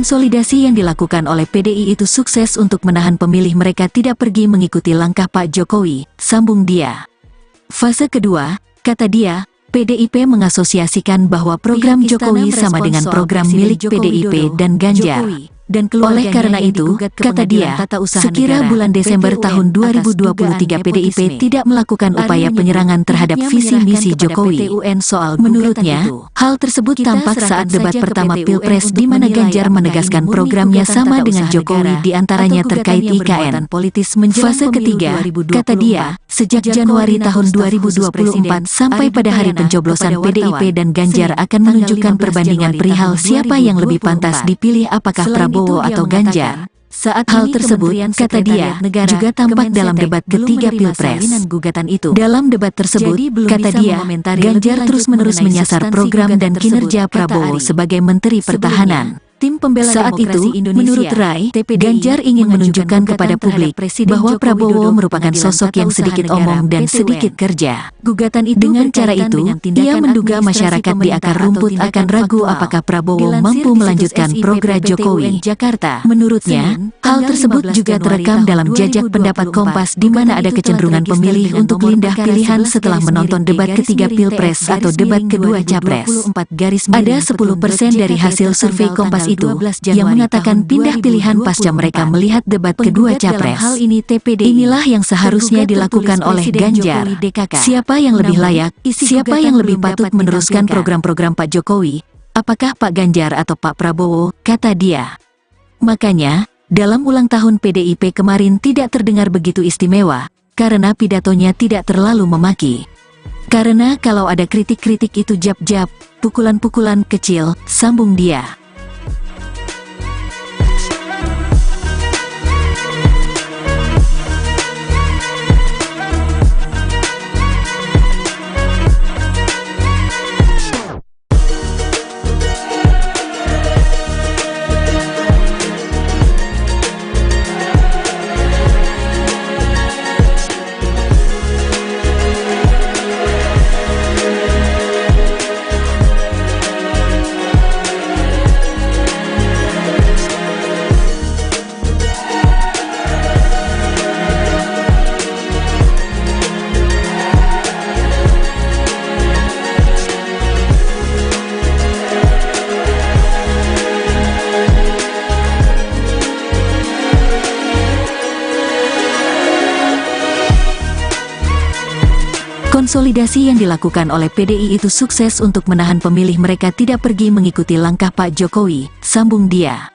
Konsolidasi yang dilakukan oleh PDI itu sukses untuk menahan pemilih mereka tidak pergi mengikuti langkah Pak Jokowi, sambung dia. Fase kedua, kata dia, PDIP mengasosiasikan bahwa program Jokowi sama dengan program milik PDIP dan Ganjar. Oleh karena itu, kata dia, sekira bulan Desember tahun 2023 PDIP tidak melakukan upaya penyerangan terhadap visi misi Jokowi. Menurutnya, hal tersebut tampak saat debat pertama Pilpres di mana Ganjar menegaskan programnya sama dengan Jokowi di antaranya terkait IKN. Fase ketiga, kata dia, sejak Januari tahun 2024 sampai pada hari pencoblosan PDIP dan Ganjar akan menunjukkan perbandingan perihal siapa yang lebih pantas dipilih apakah Prabowo atau Ganjar. Saat hal tersebut, kata dia, juga tampak dalam debat ketiga Pilpres. Dalam debat tersebut, kata dia, Ganjar terus-menerus menyasar program dan kinerja Prabowo sebagai Menteri Pertahanan. Saat itu, menurut Rai, Ganjar ingin menunjukkan kepada publik bahwa Prabowo merupakan sosok yang sedikit omong dan sedikit kerja. Dengan cara itu, ia menduga masyarakat di akar rumput akan ragu apakah Prabowo mampu melanjutkan program Jokowi. Menurutnya, hal tersebut juga terekam dalam jajak pendapat Kompas di mana ada kecenderungan pemilih untuk pindah pilihan setelah menonton debat ketiga Pilpres atau debat kedua Capres. Ada 10% dari hasil survei Kompas itu yang mengatakan pindah pilihan pasca mereka melihat debat kedua Capres. Inilah yang seharusnya dilakukan oleh Ganjar. Siapa yang lebih layak, siapa yang lebih patut meneruskan program-program Pak Jokowi, apakah Pak Ganjar atau Pak Prabowo, kata dia. Makanya, dalam ulang tahun PDIP kemarin tidak terdengar begitu istimewa, karena pidatonya tidak terlalu memaki. Karena kalau ada kritik-kritik itu jab-jab, pukulan-pukulan kecil, sambung dia. Konsolidasi yang dilakukan oleh PDI itu sukses untuk menahan pemilih mereka tidak pergi mengikuti langkah Pak Jokowi, sambung dia.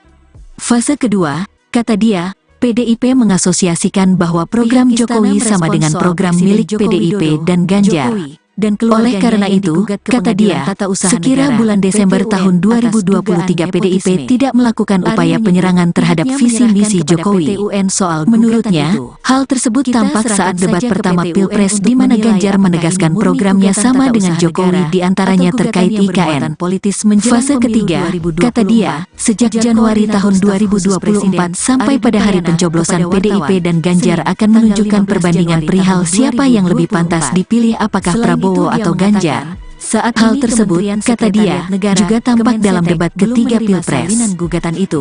Fase kedua, kata dia, PDIP mengasosiasikan bahwa program Jokowi sama dengan program milik PDIP dan Ganjar. Dan oleh karena itu, kata dia, sekira bulan Desember tahun 2023 PDIP tidak melakukan upaya penyerangan terhadap visi misi Jokowi. Menurutnya, hal tersebut tampak saat debat pertama Pilpres di mana Ganjar menegaskan programnya sama dengan Jokowi diantaranya terkait IKN. Fase ketiga, kata dia, sejak Januari tahun 2024 sampai pada hari pencoblosan PDIP dan Ganjar akan menunjukkan perbandingan perihal siapa yang lebih pantas dipilih apakah Prabowo atau Ganjar. Saat hal tersebut, kata dia, juga tampak dalam debat ketiga Pilpres.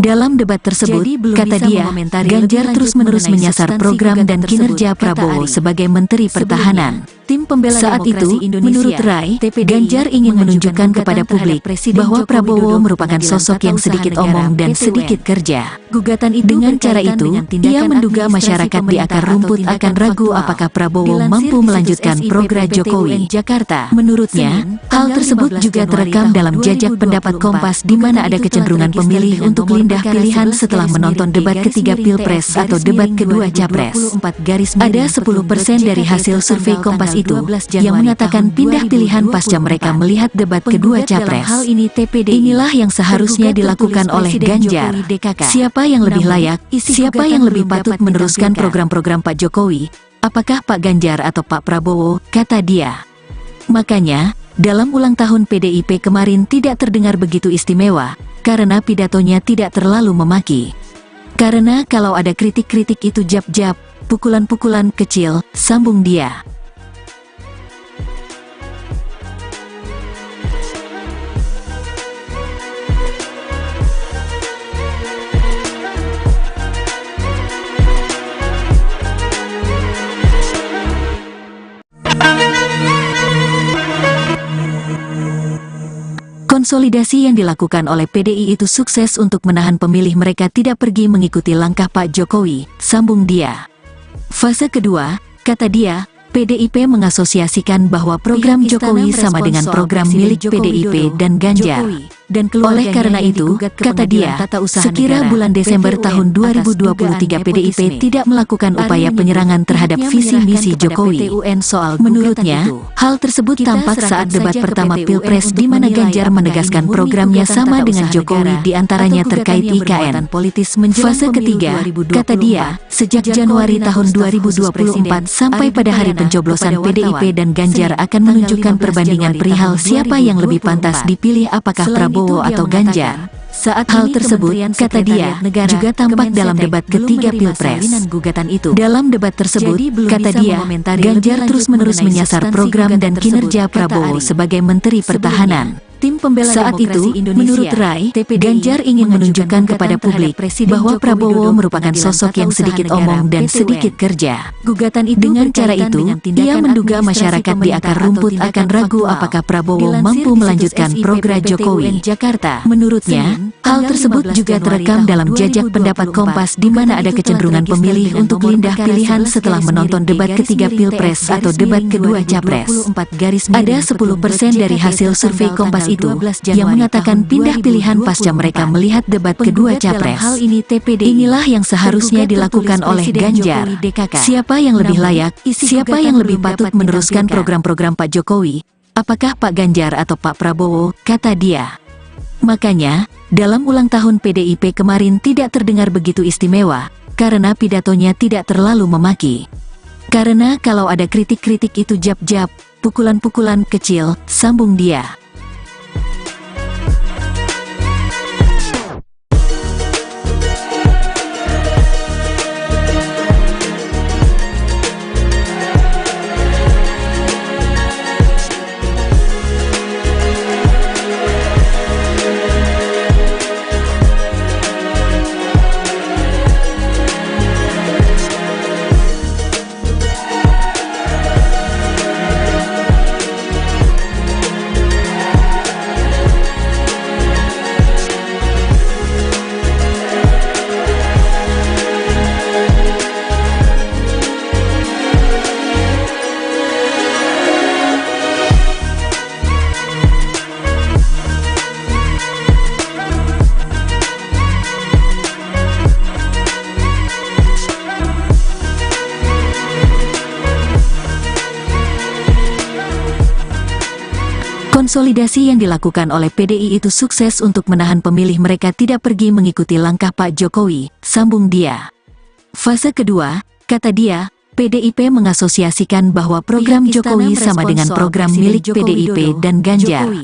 Dalam debat tersebut, kata dia, Ganjar terus-menerus menyasar program dan kinerja Prabowo sebagai Menteri Pertahanan. Saat itu, menurut Rai, Ganjar ingin menunjukkan kepada publik bahwa Prabowo merupakan sosok yang sedikit omong dan sedikit kerja. Dengan cara itu, ia menduga masyarakat di akar rumput akan ragu apakah Prabowo mampu melanjutkan program Jokowi. Menurutnya, hal tersebut juga terekam dalam jajak pendapat Kompas di mana ada kecenderungan pemilih untuk pindah pilihan setelah menonton debat ketiga Pilpres atau debat kedua Capres. Ada 10% dari hasil survei Kompas itu yang mengatakan pindah pilihan pasca mereka melihat debat kedua Capres. Inilah yang seharusnya dilakukan oleh Ganjar. Siapa yang lebih layak, siapa yang lebih patut meneruskan program-program Pak Jokowi, apakah Pak Ganjar atau Pak Prabowo, kata dia. Makanya, dalam ulang tahun PDIP kemarin tidak terdengar begitu istimewa, karena pidatonya tidak terlalu memaki. Karena kalau ada kritik-kritik itu jab-jab, pukulan-pukulan kecil, sambung dia. Konsolidasi yang dilakukan oleh PDI itu sukses untuk menahan pemilih mereka tidak pergi mengikuti langkah Pak Jokowi, sambung dia. Fase kedua, kata dia, PDIP mengasosiasikan bahwa program Jokowi sama dengan program milik PDIP dan Ganjar. Dan oleh karena itu, kata dia, sekira bulan Desember tahun 2023 PDIP tidak melakukan upaya penyerangan terhadap visi misi Jokowi. Menurutnya, hal tersebut tampak saat debat pertama Pilpres di mana Ganjar menegaskan programnya sama dengan Jokowi diantaranya terkait IKN. Fase ketiga, kata dia, sejak Januari tahun 2024 sampai pada hari pencoblosan PDIP dan Ganjar akan menunjukkan perbandingan perihal siapa yang lebih pantas dipilih apakah Prabowo atau Ganjar. Saat hal tersebut, kata dia, juga tampak dalam debat ketiga Pilpres. Dalam debat tersebut, kata dia, Ganjar terus-menerus menyasar program dan kinerja Prabowo sebagai Menteri Pertahanan. Saat itu, menurut Rai, Ganjar ingin menunjukkan kepada publik bahwa Prabowo merupakan sosok yang sedikit omong dan sedikit kerja. Dengan cara itu, ia menduga masyarakat di akar rumput akan ragu apakah Prabowo mampu melanjutkan program Jokowi. Menurutnya, hal tersebut juga terekam dalam jajak pendapat Kompas di mana ada kecenderungan pemilih untuk pindah pilihan setelah menonton debat ketiga Pilpres atau debat kedua Capres. Ada 10% dari hasil survei Kompas itu yang mengatakan pindah pilihan pasca mereka melihat debat kedua Capres. Inilah yang seharusnya dilakukan oleh Ganjar. Siapa yang lebih layak, siapa yang lebih patut meneruskan program-program Pak Jokowi, apakah Pak Ganjar atau Pak Prabowo, kata dia. Makanya, dalam ulang tahun PDIP kemarin tidak terdengar begitu istimewa, karena pidatonya tidak terlalu memaki. Karena kalau ada kritik-kritik itu jab-jab, pukulan-pukulan kecil, sambung dia. Konsolidasi yang dilakukan oleh PDI itu sukses untuk menahan pemilih mereka tidak pergi mengikuti langkah Pak Jokowi, sambung dia. Fase kedua, kata dia, PDIP mengasosiasikan bahwa program Jokowi sama dengan program milik PDIP dan Ganjar.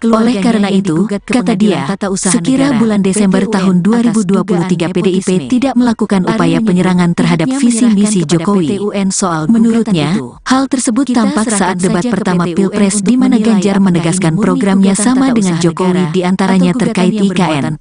Oleh karena itu, kata dia, sekira bulan Desember tahun 2023 PDIP tidak melakukan upaya penyerangan terhadap visi misi Jokowi. Menurutnya, hal tersebut tampak saat debat pertama Pilpres di mana Ganjar menegaskan programnya sama dengan Jokowi diantaranya terkait IKN.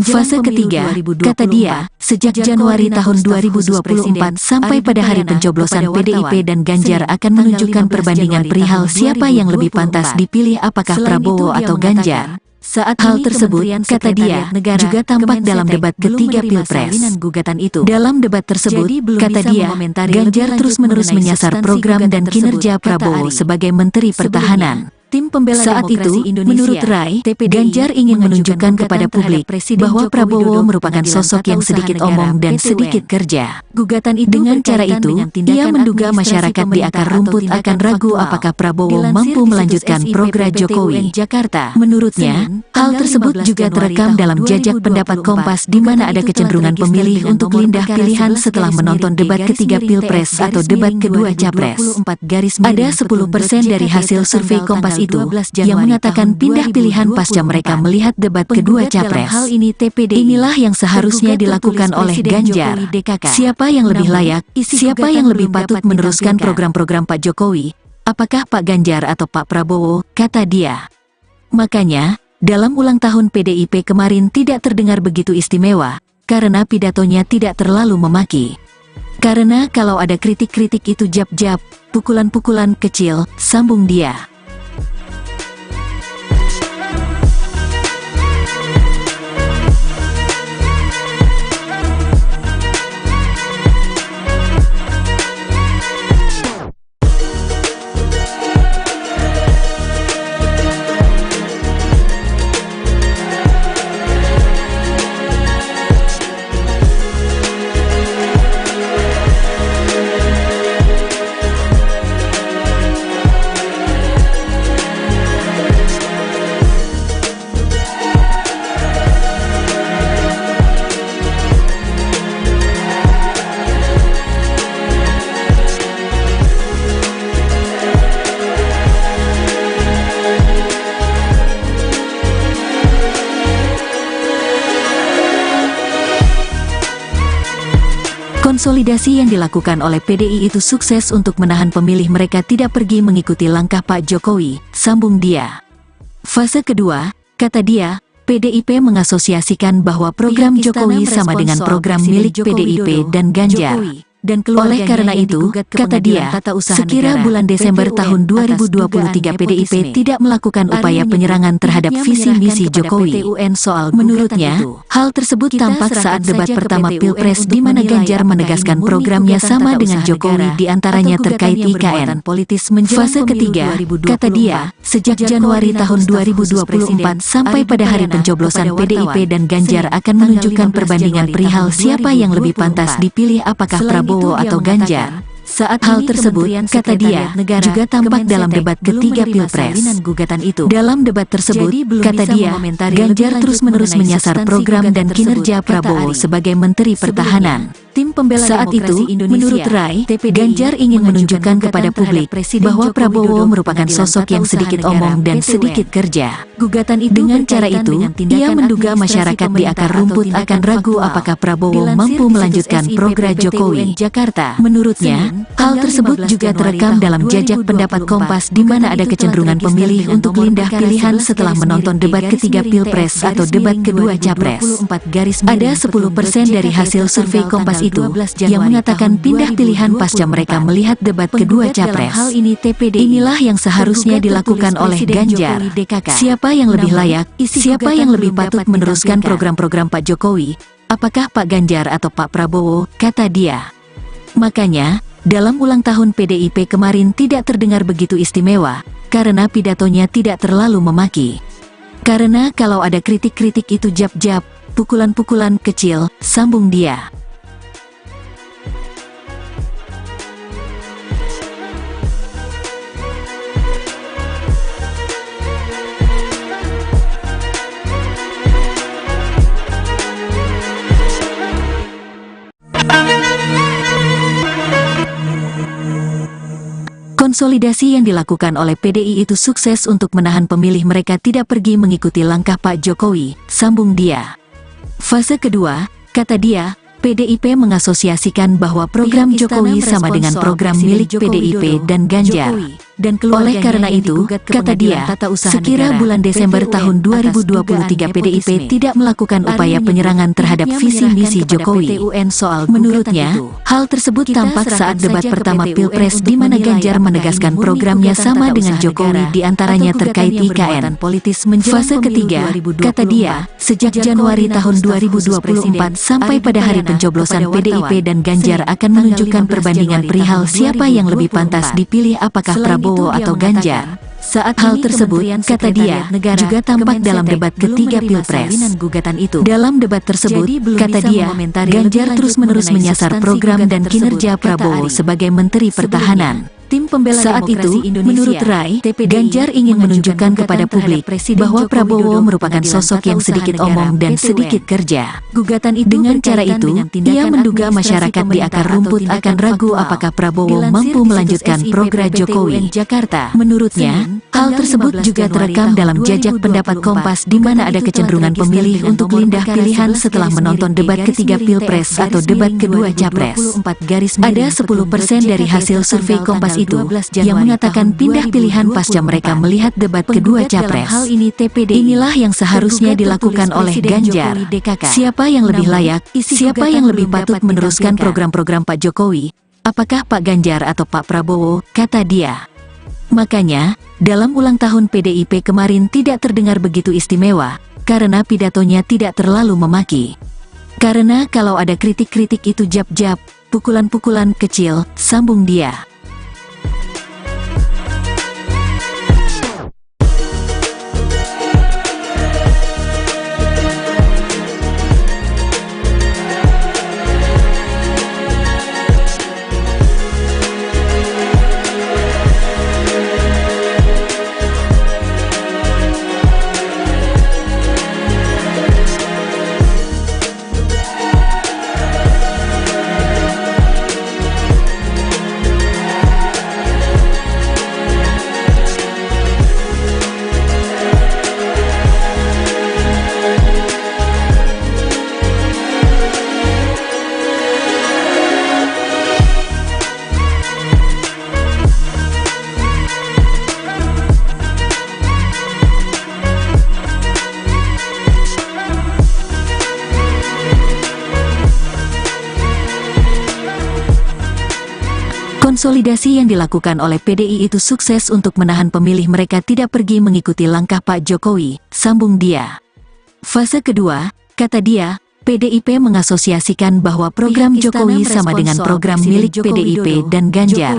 Fase ketiga, kata dia, sejak Januari tahun 2024 sampai pada hari pencoblosan PDIP dan Ganjar akan menunjukkan perbandingan perihal siapa yang lebih pantas dipilih apakah Prabowo atau Ganjar. Saat hal tersebut, kata dia, juga tampak dalam debat ketiga Pilpres. Dalam debat tersebut, kata dia, Ganjar terus-menerus menyasar program dan kinerja Prabowo sebagai Menteri Pertahanan. Saat itu, menurut Rai, Ganjar ingin menunjukkan kepada publik bahwa Prabowo merupakan sosok yang sedikit omong dan sedikit kerja. Dengan cara itu, ia menduga masyarakat di akar rumput akan ragu apakah Prabowo mampu melanjutkan program Jokowi. Menurutnya, hal tersebut juga terekam dalam jajak pendapat Kompas di mana ada kecenderungan pemilih untuk pindah pilihan setelah menonton debat ketiga Pilpres atau debat kedua Capres. Ada 10% dari hasil survei Kompas itu yang mengatakan pindah pilihan pasca mereka melihat debat kedua Capres. Inilah yang seharusnya dilakukan oleh Ganjar. Siapa yang lebih layak, siapa yang lebih patut meneruskan program-program Pak Jokowi, apakah Pak Ganjar atau Pak Prabowo, kata dia. Makanya, dalam ulang tahun PDIP kemarin tidak terdengar begitu istimewa, karena pidatonya tidak terlalu memaki. Karena kalau ada kritik-kritik itu jab-jab, pukulan-pukulan kecil, sambung dia. Konsolidasi yang dilakukan oleh PDI itu sukses untuk menahan pemilih mereka tidak pergi mengikuti langkah Pak Jokowi, sambung dia. Fase kedua, kata dia, PDIP mengasosiasikan bahwa program Jokowi sama dengan program milik PDIP dan Ganjar. Oleh karena itu, kata dia, sekira bulan Desember tahun 2023 PDIP tidak melakukan upaya penyerangan terhadap visi misi Jokowi. Menurutnya, hal tersebut tampak saat debat pertama Pilpres di mana Ganjar menegaskan programnya sama dengan Jokowi diantaranya terkait IKN. Fase ketiga, kata dia, sejak Januari tahun 2024 sampai pada hari pencoblosan PDIP dan Ganjar akan menunjukkan perbandingan perihal siapa yang lebih pantas dipilih apakah Prabowo atau Ganjar. Saat hal tersebut, kata dia, juga tampak dalam debat ketiga Pilpres. Dalam debat tersebut, kata dia, Ganjar terus-menerus menyasar program dan kinerja Prabowo sebagai Menteri Pertahanan. Saat itu, menurut Rai, Ganjar ingin menunjukkan kepada publik bahwa Prabowo merupakan sosok yang sedikit omong dan sedikit kerja. Dengan cara itu, ia menduga masyarakat di akar rumput akan ragu apakah Prabowo mampu melanjutkan program Jokowi. Menurutnya, hal tersebut juga terekam dalam jajak pendapat Kompas di mana ada kecenderungan pemilih untuk pindah pilihan setelah menonton debat ketiga Pilpres atau debat kedua Capres. Ada 10% dari hasil survei Kompas itu yang mengatakan pindah pilihan pasca mereka melihat debat kedua Capres. Inilah yang seharusnya dilakukan oleh Ganjar. Siapa yang lebih layak, siapa yang lebih patut meneruskan program-program Pak Jokowi, apakah Pak Ganjar atau Pak Prabowo, kata dia. Makanya, dalam ulang tahun PDIP kemarin tidak terdengar begitu istimewa, karena pidatonya tidak terlalu memaki. Karena kalau ada kritik-kritik itu jab-jab, pukulan-pukulan kecil, sambung dia. Konsolidasi yang dilakukan oleh PDI itu sukses untuk menahan pemilih mereka tidak pergi mengikuti langkah Pak Jokowi, sambung dia. Fase kedua, kata dia, PDIP mengasosiasikan bahwa program Jokowi sama dengan program milik PDIP dan Ganjar. Oleh karena itu, kata dia, sekira bulan Desember tahun 2023 PDIP tidak melakukan upaya penyerangan terhadap visi misi Jokowi. Menurutnya, hal tersebut tampak saat debat pertama Pilpres di mana Ganjar menegaskan programnya sama dengan Jokowi di antaranya terkait IKN. Fase ketiga, kata dia, sejak Januari tahun 2024 sampai pada hari pencoblosan PDIP dan Ganjar akan menunjukkan perbandingan perihal siapa yang lebih pantas dipilih apakah Prabowo atau Ganjar. Saat hal tersebut, kata dia, juga tampak dalam debat ketiga Pilpres. Dalam debat tersebut, kata dia, Ganjar terus-menerus menyasar program dan kinerja Prabowo sebagai Menteri Pertahanan. Saat itu, menurut Rai, Ganjar ingin menunjukkan kepada publik bahwa Prabowo merupakan sosok yang sedikit omong dan sedikit kerja. Dengan cara itu, ia menduga masyarakat di akar rumput akan ragu apakah Prabowo mampu melanjutkan program Jokowi. Menurutnya, hal tersebut juga terekam dalam jajak pendapat Kompas di mana ada kecenderungan pemilih untuk pindah pilihan setelah menonton debat ketiga Pilpres atau debat kedua Capres. Ada 10% dari hasil survei Kompas itu yang mengatakan pindah pilihan pasca mereka melihat debat kedua Capres. Inilah yang seharusnya dilakukan oleh Ganjar. Siapa yang lebih layak, siapa yang lebih patut meneruskan program-program Pak Jokowi? Apakah Pak Ganjar atau Pak Prabowo, kata dia. Makanya, dalam ulang tahun PDIP kemarin tidak terdengar begitu istimewa, karena pidatonya tidak terlalu memaki. Karena kalau ada kritik-kritik itu jab-jab, pukulan-pukulan kecil, sambung dia. Konsolidasi yang dilakukan oleh PDI itu sukses untuk menahan pemilih mereka tidak pergi mengikuti langkah Pak Jokowi, sambung dia. Fase kedua, kata dia, PDIP mengasosiasikan bahwa program Jokowi sama dengan program milik PDIP dan Ganjar.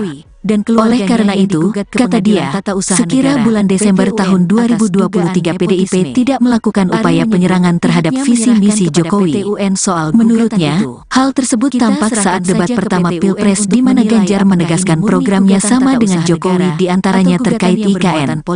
Oleh karena itu, kata dia, sekira bulan Desember tahun 2023 PDIP tidak melakukan upaya penyerangan terhadap visi misi Jokowi. Menurutnya, hal tersebut tampak saat debat pertama Pilpres di mana Ganjar menegaskan programnya sama dengan Jokowi di antaranya terkait IKN.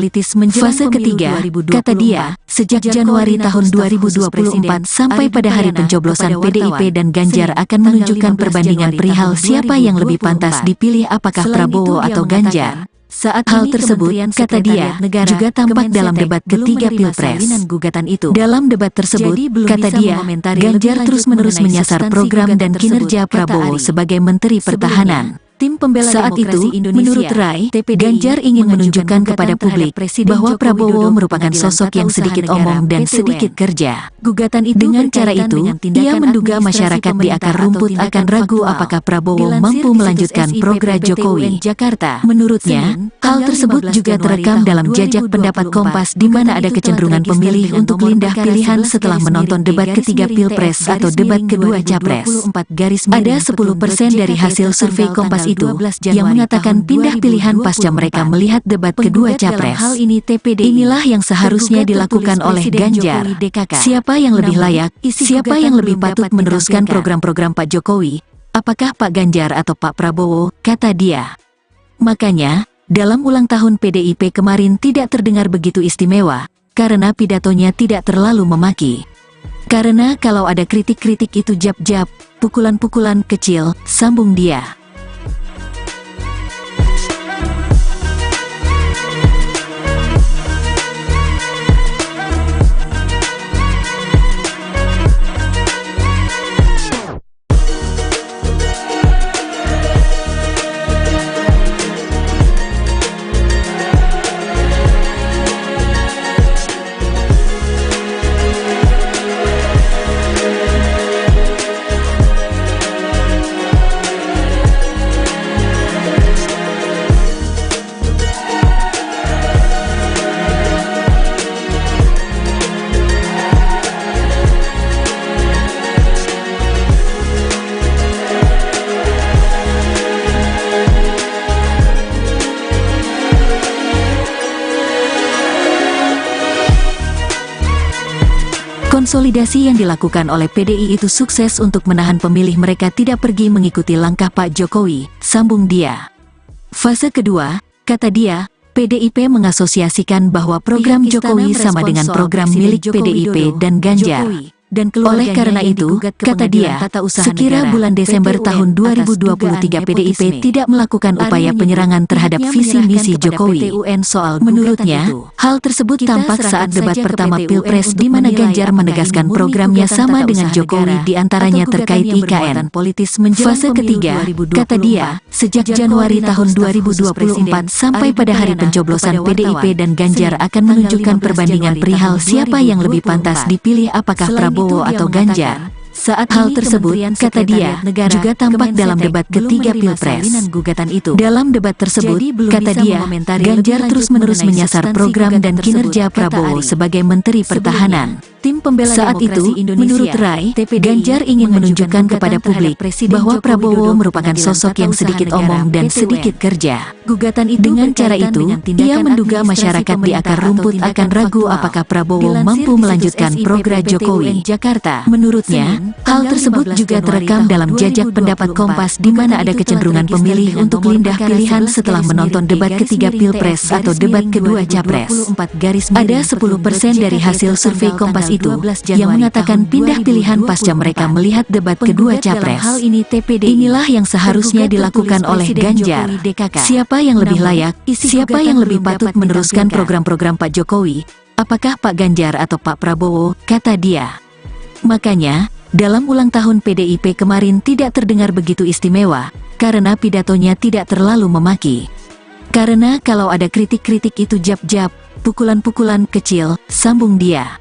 Fase ketiga, kata dia, sejak Januari tahun 2024 sampai pada hari pencoblosan PDIP dan Ganjar akan menunjukkan perbandingan perihal siapa yang lebih pantas dipilih apakah Prabowo atau Ganjar. Saat hal tersebut, kata dia, juga tampak dalam debat ketiga Pilpres. Dalam debat tersebut, kata dia, Ganjar terus-menerus menyasar program dan kinerja Prabowo sebagai Menteri Pertahanan. Saat itu, menurut Rai, Ganjar ingin menunjukkan kepada publik bahwa Prabowo merupakan sosok yang sedikit omong dan sedikit kerja. Dengan cara itu, ia menduga masyarakat di akar rumput akan ragu apakah Prabowo mampu melanjutkan program Jokowi. Menurutnya, hal tersebut juga terekam dalam jajak pendapat Kompas di mana ada kecenderungan pemilih untuk pindah pilihan setelah menonton debat ketiga Pilpres atau debat kedua Capres. Ada 10% dari hasil survei Kompas itu yang mengatakan pindah pilihan pasca mereka melihat debat kedua Capres. Inilah yang seharusnya dilakukan oleh Ganjar. Siapa yang lebih layak, siapa yang lebih patut meneruskan program-program Pak Jokowi? Apakah Pak Ganjar atau Pak Prabowo, kata dia. Makanya, dalam ulang tahun PDIP kemarin tidak terdengar begitu istimewa, karena pidatonya tidak terlalu memaki. Karena kalau ada kritik-kritik itu jab-jab, pukulan-pukulan kecil, sambung dia. Konsolidasi yang dilakukan oleh PDI itu sukses untuk menahan pemilih mereka tidak pergi mengikuti langkah Pak Jokowi, sambung dia. Fase kedua, kata dia, PDIP mengasosiasikan bahwa program Jokowi sama dengan program milik PDIP dan Ganjar. Oleh karena itu, kata dia, sekira bulan Desember tahun 2023 PDIP tidak melakukan upaya penyerangan terhadap visi misi Jokowi. Menurutnya, hal tersebut tampak saat debat pertama Pilpres di mana Ganjar menegaskan programnya sama dengan Jokowi diantaranya terkait IKN. Fase ketiga, kata dia, sejak Januari tahun 2024 sampai pada hari pencoblosan PDIP dan Ganjar akan menunjukkan perbandingan perihal siapa yang lebih pantas dipilih apakah Prabowo atau Ganjar. Saat hal tersebut, kata dia, juga tampak dalam debat ketiga Pilpres. Dalam debat tersebut, kata dia, Ganjar terus-menerus menyasar program dan kinerja Prabowo sebagai Menteri Pertahanan. Saat itu, menurut Rai, Ganjar ingin menunjukkan kepada publik bahwa Prabowo merupakan sosok yang sedikit omong dan sedikit kerja. Dengan cara itu, ia menduga masyarakat di akar rumput akan ragu apakah Prabowo mampu melanjutkan program Jokowi. Menurutnya, hal tersebut juga terekam dalam jajak pendapat Kompas di mana ada kecenderungan pemilih untuk pindah pilihan setelah menonton debat ketiga Pilpres atau debat kedua Capres. Ada 10% dari hasil survei Kompas itu yang mengatakan pindah pilihan pasca mereka melihat debat kedua Capres. Inilah yang seharusnya dilakukan oleh Ganjar. Siapa yang lebih layak, siapa yang lebih patut meneruskan program-program Pak Jokowi, apakah Pak Ganjar atau Pak Prabowo, kata dia. Makanya, dalam ulang tahun PDIP kemarin tidak terdengar begitu istimewa, karena pidatonya tidak terlalu memaki. Karena kalau ada kritik-kritik itu jab-jab, pukulan-pukulan kecil, sambung dia.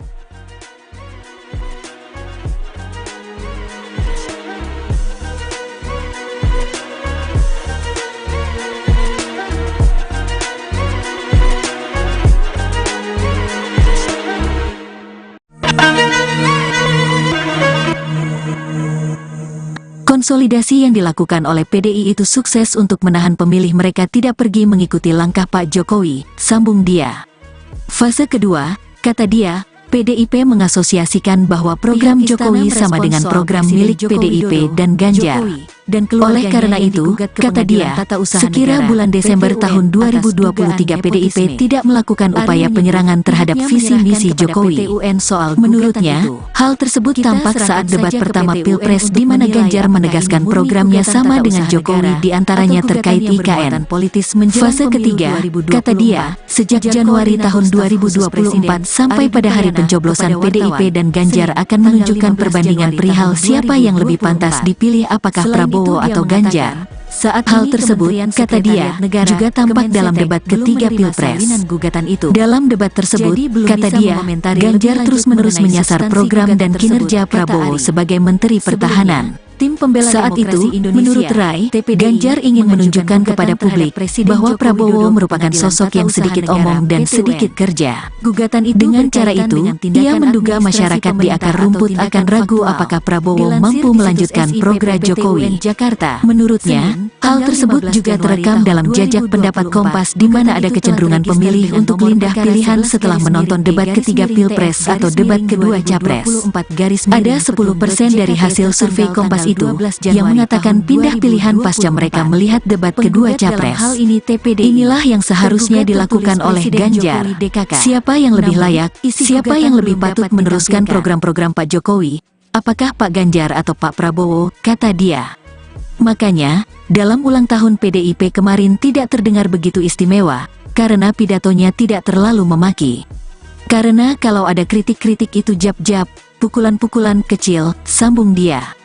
Konsolidasi yang dilakukan oleh PDI itu sukses untuk menahan pemilih mereka tidak pergi mengikuti langkah Pak Jokowi, sambung dia. Fase kedua, kata dia, PDIP mengasosiasikan bahwa program Jokowi sama dengan program milik PDIP dan Ganjar. Oleh karena itu, kata dia, sekira bulan Desember tahun 2023 PDIP tidak melakukan upaya penyerangan terhadap visi misi Jokowi. Menurutnya, hal tersebut tampak saat debat pertama Pilpres di mana Ganjar menegaskan programnya sama dengan Jokowi diantaranya terkait IKN. Fase ketiga, kata dia, sejak Januari tahun 2024 sampai pada hari pencoblosan PDIP dan Ganjar akan menunjukkan perbandingan perihal siapa yang lebih pantas dipilih apakah Prabowo atau Ganjar. Saat hal tersebut, kata dia, juga tampak dalam debat ketiga Pilpres. Dalam debat tersebut, kata dia, Ganjar terus-menerus menyasar program dan kinerja Prabowo sebagai Menteri Pertahanan. Saat itu, menurut Rai, Ganjar ingin menunjukkan kepada publik bahwa Prabowo merupakan sosok yang sedikit omong dan sedikit kerja. Dengan cara itu, ia menduga masyarakat di akar rumput akan ragu apakah Prabowo mampu melanjutkan program Jokowi. Menurutnya, hal tersebut juga terekam dalam jajak pendapat Kompas di mana ada kecenderungan pemilih untuk pindah pilihan setelah menonton debat ketiga Pilpres atau debat kedua Capres. Ada 10% dari hasil survei Kompas itu yang mengatakan pindah pilihan pasca mereka melihat debat kedua Capres. Inilah yang seharusnya dilakukan oleh Ganjar. Siapa yang lebih layak, siapa yang lebih patut meneruskan program-program Pak Jokowi, apakah Pak Ganjar atau Pak Prabowo, kata dia. Makanya, dalam ulang tahun PDIP kemarin tidak terdengar begitu istimewa, karena pidatonya tidak terlalu memaki. Karena kalau ada kritik-kritik itu jab-jab, pukulan-pukulan kecil, sambung dia.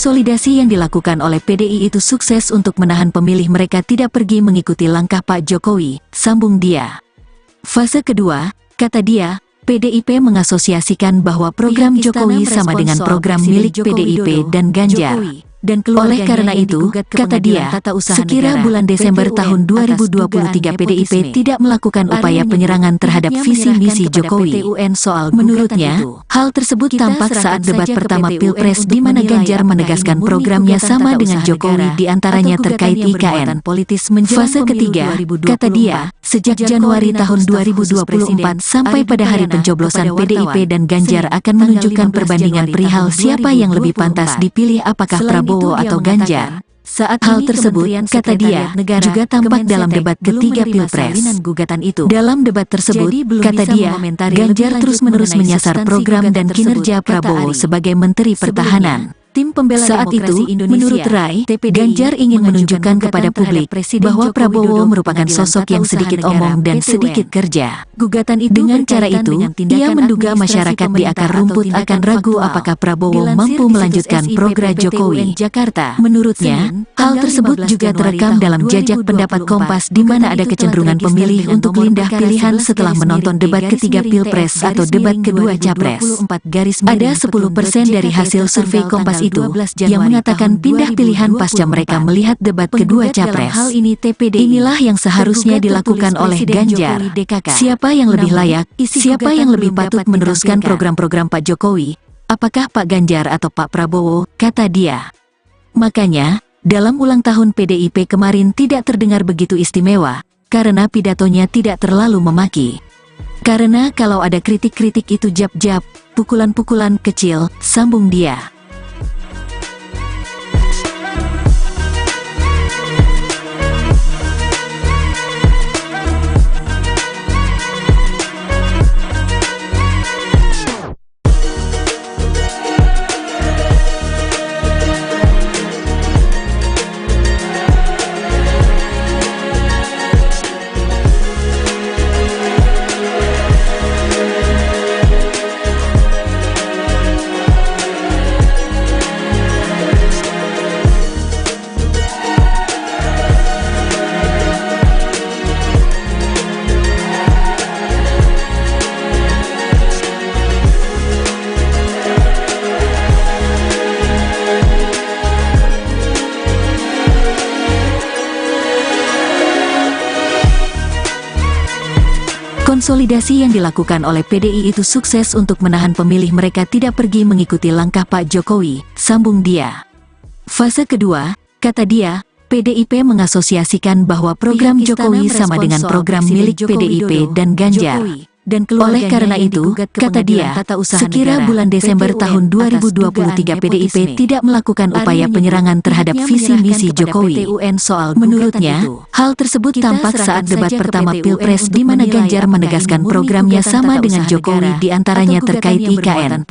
Konsolidasi yang dilakukan oleh PDI itu sukses untuk menahan pemilih mereka tidak pergi mengikuti langkah Pak Jokowi, sambung dia. Fase kedua, kata dia, PDIP mengasosiasikan bahwa program Jokowi sama dengan program milik PDIP dan Ganjar. Oleh karena itu, kata dia, sekira bulan Desember tahun 2023 PDIP tidak melakukan upaya penyerangan terhadap visi misi Jokowi. Menurutnya, hal tersebut tampak saat debat pertama Pilpres di mana Ganjar menegaskan programnya sama dengan Jokowi di antaranya terkait IKN. Fase ketiga, kata dia, sejak Januari tahun 2024 sampai pada hari pencoblosan PDIP dan Ganjar akan menunjukkan perbandingan perihal siapa yang lebih pantas dipilih apakah Prabowo atau Ganjar. Saat hal tersebut, kata dia, juga tampak dalam debat ketiga Pilpres. Dalam debat tersebut, kata dia, Ganjar terus-menerus menyasar program dan kinerja Prabowo sebagai Menteri Pertahanan. Tim pembela saat itu, menurut Rai, Ganjar ingin menunjukkan kepada publik bahwa Prabowo merupakan sosok yang sedikit omong dan sedikit kerja. Dengan cara itu, ia menduga masyarakat di akar rumput akan ragu apakah Prabowo mampu melanjutkan program Jokowi. Menurutnya, hal tersebut juga terekam dalam jajak pendapat Kompas di mana ada kecenderungan pemilih untuk pindah pilihan setelah menonton debat ketiga Pilpres atau debat kedua Capres. Ada 10% dari hasil survei Kompas itu yang mengatakan pindah pilihan pasca mereka melihat debat kedua Capres. Inilah yang seharusnya dilakukan oleh Ganjar. Siapa yang lebih layak, siapa yang lebih patut meneruskan program-program Pak Jokowi? Apakah Pak Ganjar atau Pak Prabowo, kata dia. Makanya, dalam ulang tahun PDIP kemarin tidak terdengar begitu istimewa, karena pidatonya tidak terlalu memaki. Karena kalau ada kritik-kritik itu jab-jab, pukulan-pukulan kecil, sambung dia. Konsolidasi yang dilakukan oleh PDI itu sukses untuk menahan pemilih mereka tidak pergi mengikuti langkah Pak Jokowi, sambung dia. Fase kedua, kata dia, PDIP mengasosiasikan bahwa program Jokowi sama dengan program milik PDIP dan Ganjar. Oleh karena itu, kata dia, sekira bulan Desember tahun 2023 PDIP tidak melakukan upaya penyerangan terhadap visi misi Jokowi. Menurutnya, hal tersebut tampak saat debat pertama Pilpres di mana Ganjar menegaskan programnya sama dengan Jokowi di antaranya terkait IKN.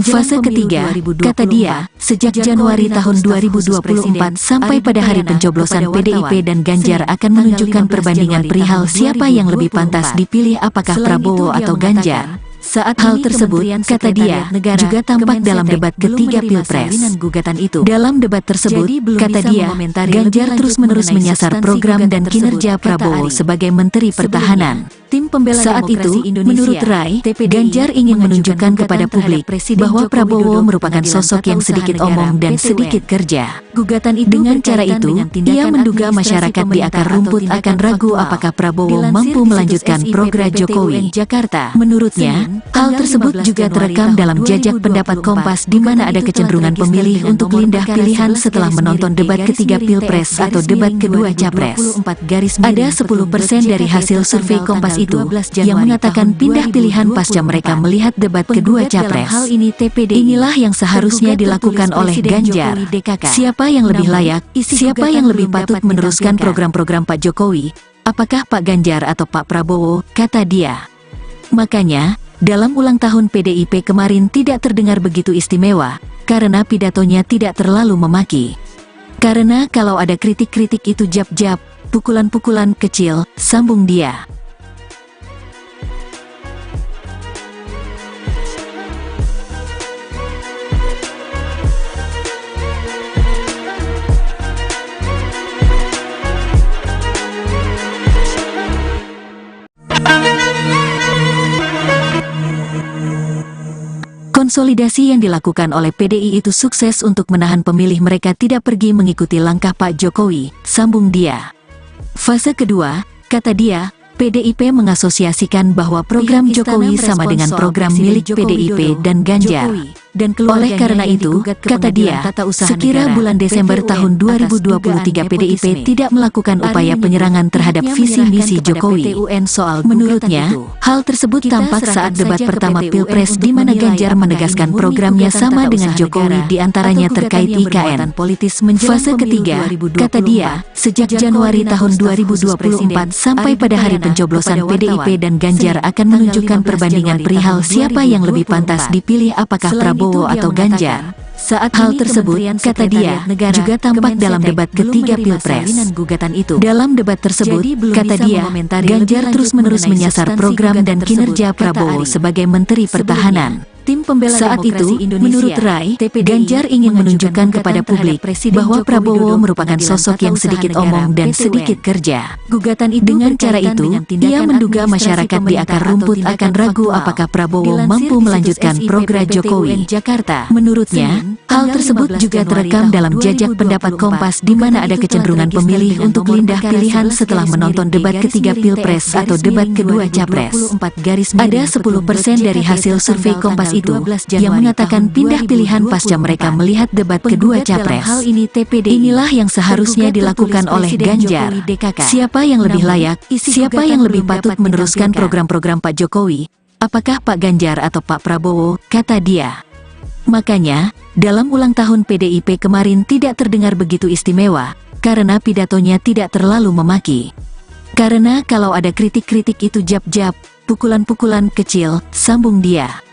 Fase ketiga, kata dia, sejak Januari tahun 2024 sampai pada hari pencoblosan PDIP dan Ganjar akan menunjukkan perbandingan perihal siapa yang lebih pantas dipilih apakah Prabowo atau Ganjar. Saat hal tersebut, kata dia, juga tampak dalam debat ketiga Pilpres. Dalam debat tersebut, kata dia, Ganjar terus-menerus menyasar program dan kinerja Prabowo sebagai Menteri Pertahanan. Saat itu, menurut Rai, Ganjar ingin menunjukkan kepada publik bahwa Prabowo merupakan sosok yang sedikit omong dan sedikit kerja. Dengan cara itu, ia menduga masyarakat di akar rumput akan ragu apakah Prabowo mampu melanjutkan program Jokowi. Menurutnya, hal tersebut juga terekam dalam jajak pendapat Kompas di mana ada kecenderungan pemilih untuk pindah pilihan setelah menonton debat ketiga Pilpres atau debat kedua Capres. Ada 10% dari hasil survei Kompas itu yang mengatakan pindah pilihan pasca mereka melihat debat kedua Capres. Inilah yang seharusnya dilakukan oleh Ganjar. Siapa yang lebih layak, siapa yang lebih patut meneruskan program-program Pak Jokowi? Apakah Pak Ganjar atau Pak Prabowo, kata dia. Makanya, dalam ulang tahun PDIP kemarin tidak terdengar begitu istimewa, karena pidatonya tidak terlalu memaki. Karena kalau ada kritik-kritik itu jab-jab, pukulan-pukulan kecil, sambung dia. Konsolidasi yang dilakukan oleh PDI itu sukses untuk menahan pemilih mereka tidak pergi mengikuti langkah Pak Jokowi, sambung dia. Fase kedua, kata dia, PDIP mengasosiasikan bahwa program Jokowi sama dengan program milik PDIP dan Ganjar. Oleh karena itu, kata dia, sekira bulan Desember tahun 2023 PDIP tidak melakukan upaya penyerangan terhadap visi misi Jokowi. Menurutnya, hal tersebut tampak saat debat pertama Pilpres di mana Ganjar menegaskan programnya sama dengan Jokowi diantaranya terkait IKN. Fase ketiga, kata dia, sejak Januari tahun 2024 sampai pada hari pencoblosan PDIP dan Ganjar akan menunjukkan perbandingan perihal siapa yang lebih pantas dipilih apakah Prabowo atau Ganjar. Saat hal tersebut, kata dia, juga tampak dalam debat ketiga Pilpres. Dalam debat tersebut, kata dia, Ganjar terus-menerus menyasar program dan kinerja Prabowo sebagai Menteri Pertahanan. Saat itu, menurut Rai, Ganjar ingin menunjukkan kepada publik bahwa Prabowo merupakan sosok yang sedikit omong dan sedikit kerja. Dengan cara itu, ia menduga masyarakat di akar rumput akan ragu apakah Prabowo mampu melanjutkan program Jokowi. Menurutnya, hal tersebut juga terekam dalam jajak pendapat Kompas di mana ada kecenderungan pemilih untuk pindah pilihan setelah menonton debat ketiga Pilpres atau debat kedua Capres. Ada 10% dari hasil survei Kompas itu yang mengatakan pindah pilihan pasca mereka melihat debat kedua Capres. Inilah yang seharusnya dilakukan oleh Ganjar. Siapa yang lebih layak, siapa yang lebih patut meneruskan program-program Pak Jokowi? Apakah Pak Ganjar atau Pak Prabowo, kata dia. Makanya, dalam ulang tahun PDIP kemarin tidak terdengar begitu istimewa, karena pidatonya tidak terlalu memaki. Karena kalau ada kritik-kritik itu jab-jab, pukulan-pukulan kecil, sambung dia.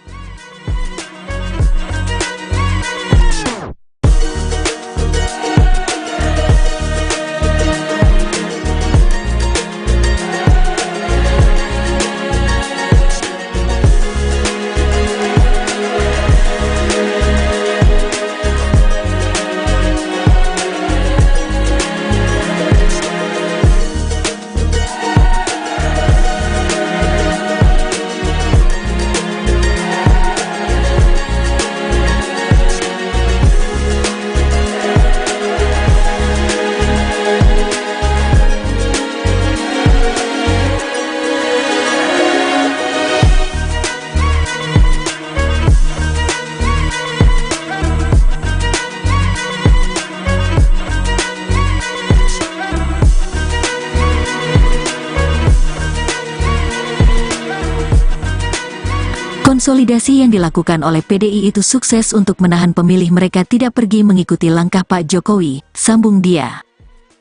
Konsolidasi yang dilakukan oleh PDI itu sukses untuk menahan pemilih mereka tidak pergi mengikuti langkah Pak Jokowi, sambung dia.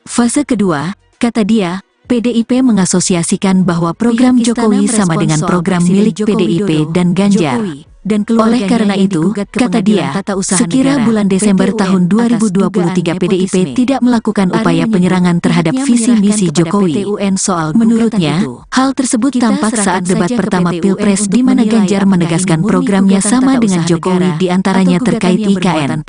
Fase kedua, kata dia, PDIP mengasosiasikan bahwa program Jokowi sama dengan program milik PDIP dan Ganjar. Oleh karena itu, kata dia, sekira bulan Desember tahun 2023 PDIP tidak melakukan upaya penyerangan terhadap visi misi Jokowi. Menurutnya, hal tersebut tampak saat debat pertama Pilpres di mana Ganjar menegaskan programnya sama dengan Jokowi diantaranya terkait IKN.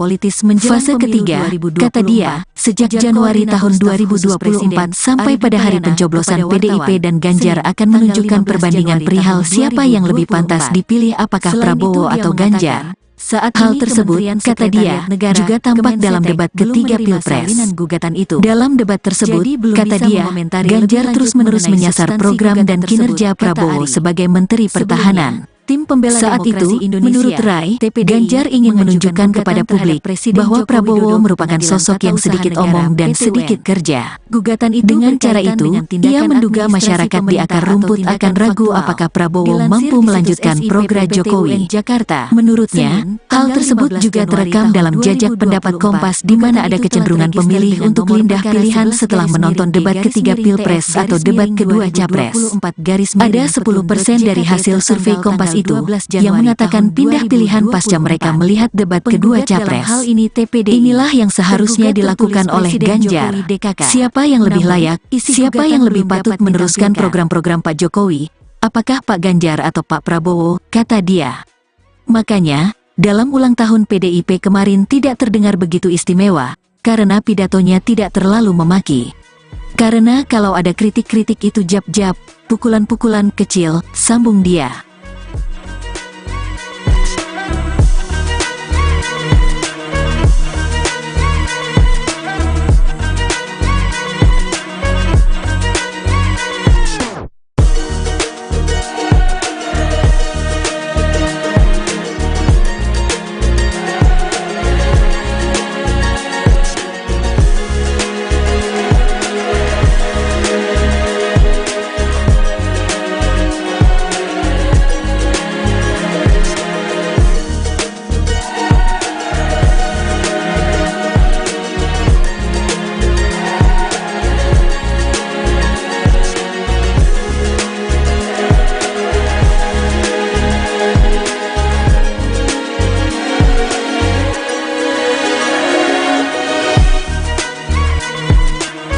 Fase ketiga, kata dia, sejak Januari tahun 2024 sampai pada hari pencoblosan PDIP dan Ganjar akan menunjukkan perbandingan perihal siapa yang lebih pantas dipilih apakah Prabowo atau Ganjar. Saat hal tersebut, kata dia, juga tampak dalam debat ketiga Pilpres. Dalam debat tersebut, kata dia, Ganjar terus-menerus menyasar program dan kinerja Prabowo sebagai Menteri Pertahanan. Saat itu, menurut Rai, Ganjar ingin menunjukkan kepada publik bahwa Prabowo merupakan sosok yang sedikit omong dan sedikit kerja. Dengan cara itu, ia menduga masyarakat di akar rumput akan ragu apakah Prabowo mampu melanjutkan program Jokowi. Menurutnya, hal tersebut juga terekam dalam jajak pendapat Kompas di mana ada kecenderungan pemilih untuk pindah pilihan setelah menonton debat ketiga Pilpres atau debat kedua Capres. Ada 10% dari hasil survei Kompas itu yang mengatakan pindah pilihan pasca mereka melihat debat kedua Capres. Inilah yang seharusnya dilakukan oleh Ganjar. Siapa yang lebih layak, siapa yang lebih patut meneruskan program-program Pak Jokowi? Apakah Pak Ganjar atau Pak Prabowo, kata dia. Makanya, dalam ulang tahun PDIP kemarin tidak terdengar begitu istimewa, karena pidatonya tidak terlalu memaki. Karena kalau ada kritik-kritik itu jab-jab, pukulan-pukulan kecil, sambung dia.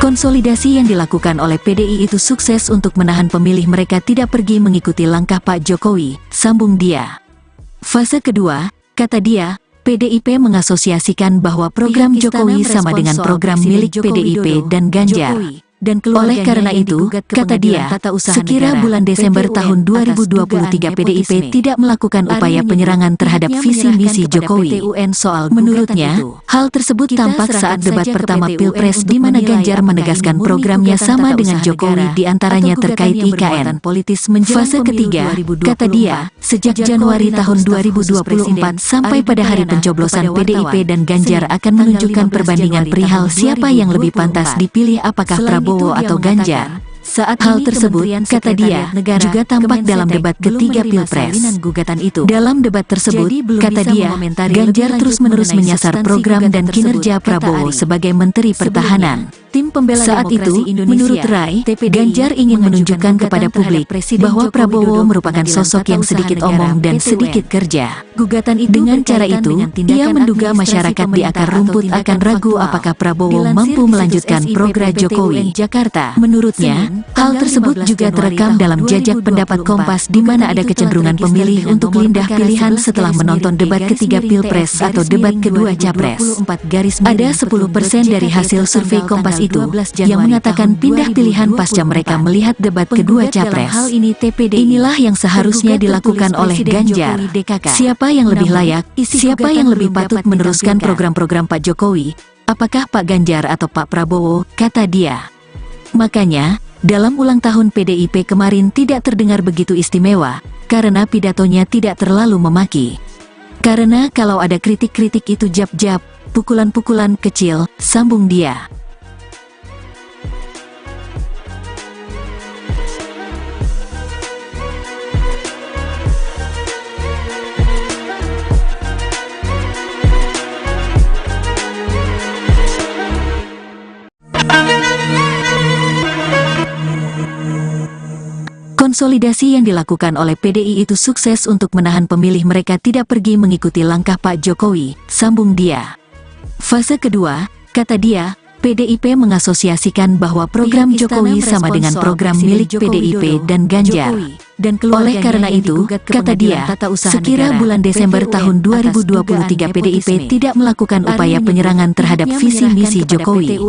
Konsolidasi yang dilakukan oleh PDI itu sukses untuk menahan pemilih mereka tidak pergi mengikuti langkah Pak Jokowi, sambung dia. Fase kedua, kata dia, PDIP mengasosiasikan bahwa program Jokowi sama dengan program milik PDIP dan Ganjar. Oleh karena itu, kata dia, sekira bulan Desember tahun 2023 PDIP tidak melakukan upaya penyerangan terhadap visi misi Jokowi. Menurutnya, hal tersebut tampak saat debat pertama Pilpres di mana Ganjar menegaskan programnya sama dengan Jokowi diantaranya terkait IKN. Fase ketiga, kata dia, sejak Januari tahun 2024 sampai pada hari pencoblosan PDIP dan Ganjar akan menunjukkan perbandingan perihal siapa yang lebih pantas dipilih apakah Prabowo atau Ganjar. Saat hal tersebut, kata dia, juga tampak dalam debat ketiga Pilpres. Dalam debat tersebut, kata dia, Ganjar terus-menerus menyasar program dan kinerja Prabowo sebagai Menteri Pertahanan. Saat itu, menurut Rai, Ganjar ingin menunjukkan kepada publik bahwa Prabowo merupakan sosok yang sedikit omong dan sedikit kerja. Dengan cara itu, ia menduga masyarakat di akar rumput akan ragu apakah Prabowo mampu melanjutkan program Jokowi. Menurutnya, hal tersebut juga terekam dalam jajak pendapat Kompas di mana ada kecenderungan pemilih untuk pindah pilihan setelah menonton debat ketiga Pilpres atau debat kedua Capres. Ada 10% dari hasil survei Kompas itu yang mengatakan pindah pilihan pasca mereka melihat debat kedua Capres. Inilah yang seharusnya dilakukan oleh Ganjar. Siapa yang lebih layak, siapa yang lebih patut meneruskan program-program Pak Jokowi, apakah Pak Ganjar atau Pak Prabowo, kata dia. Makanya, dalam ulang tahun PDIP kemarin tidak terdengar begitu istimewa, karena pidatonya tidak terlalu memaki. Karena kalau ada kritik-kritik itu jab-jab, pukulan-pukulan kecil, sambung dia. Konsolidasi yang dilakukan oleh PDI itu sukses untuk menahan pemilih mereka tidak pergi mengikuti langkah Pak Jokowi, sambung dia. Fase kedua, kata dia, PDIP mengasosiasikan bahwa program Jokowi sama dengan program milik PDIP dan Ganjar. Oleh karena itu, kata dia, sekira bulan Desember tahun 2023 PDIP tidak melakukan upaya penyerangan terhadap visi misi Jokowi.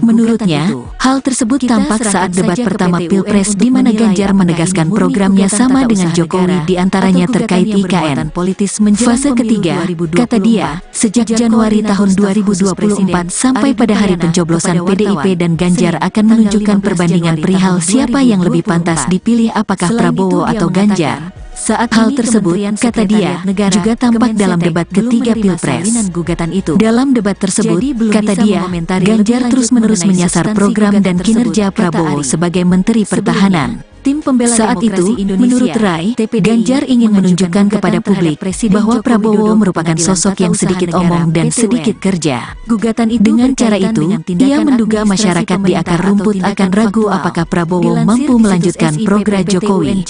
Menurutnya, hal tersebut tampak saat debat pertama Pilpres di mana Ganjar menegaskan programnya sama dengan Jokowi diantaranya terkait IKN. Fase ketiga, kata dia, sejak Januari tahun 2024 sampai pada hari pencoblosan PDIP dan Ganjar akan menunjukkan perbandingan perihal siapa yang lebih pantas dipilih apakah Prabowo atau Ganjar. Saat hal tersebut, kata dia, juga tampak dalam debat ketiga Pilpres. Dalam debat tersebut, kata dia, Ganjar terus-menerus menyasar program dan kinerja Prabowo sebagai Menteri Pertahanan. Saat itu, menurut Rai, Ganjar ingin menunjukkan kepada publik bahwa Prabowo merupakan sosok yang sedikit omong dan sedikit kerja. Dengan cara itu, ia menduga masyarakat di akar rumput akan ragu apakah Prabowo mampu melanjutkan program Jokowi.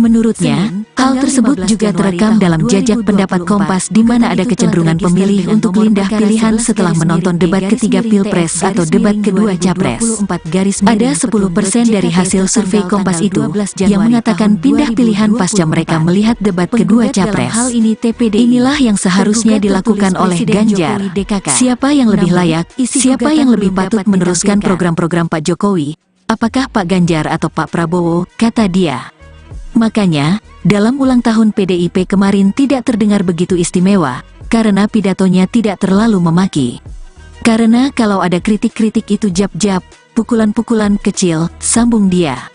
Menurutnya, hal tersebut juga terekam dalam jajak pendapat Kompas di mana ada kecenderungan pemilih untuk pindah pilihan setelah menonton debat ketiga Pilpres atau debat kedua Capres. Ada 10% dari hasil survei Kompas itu yang mengatakan pindah pilihan pasca mereka melihat debat kedua Capres. Inilah yang seharusnya dilakukan oleh Ganjar. Siapa yang lebih layak, siapa yang lebih patut meneruskan program-program Pak Jokowi, apakah Pak Ganjar atau Pak Prabowo, kata dia. Makanya, dalam ulang tahun PDIP kemarin tidak terdengar begitu istimewa, karena pidatonya tidak terlalu memaki. Karena kalau ada kritik-kritik itu jab-jab, pukulan-pukulan kecil, sambung dia.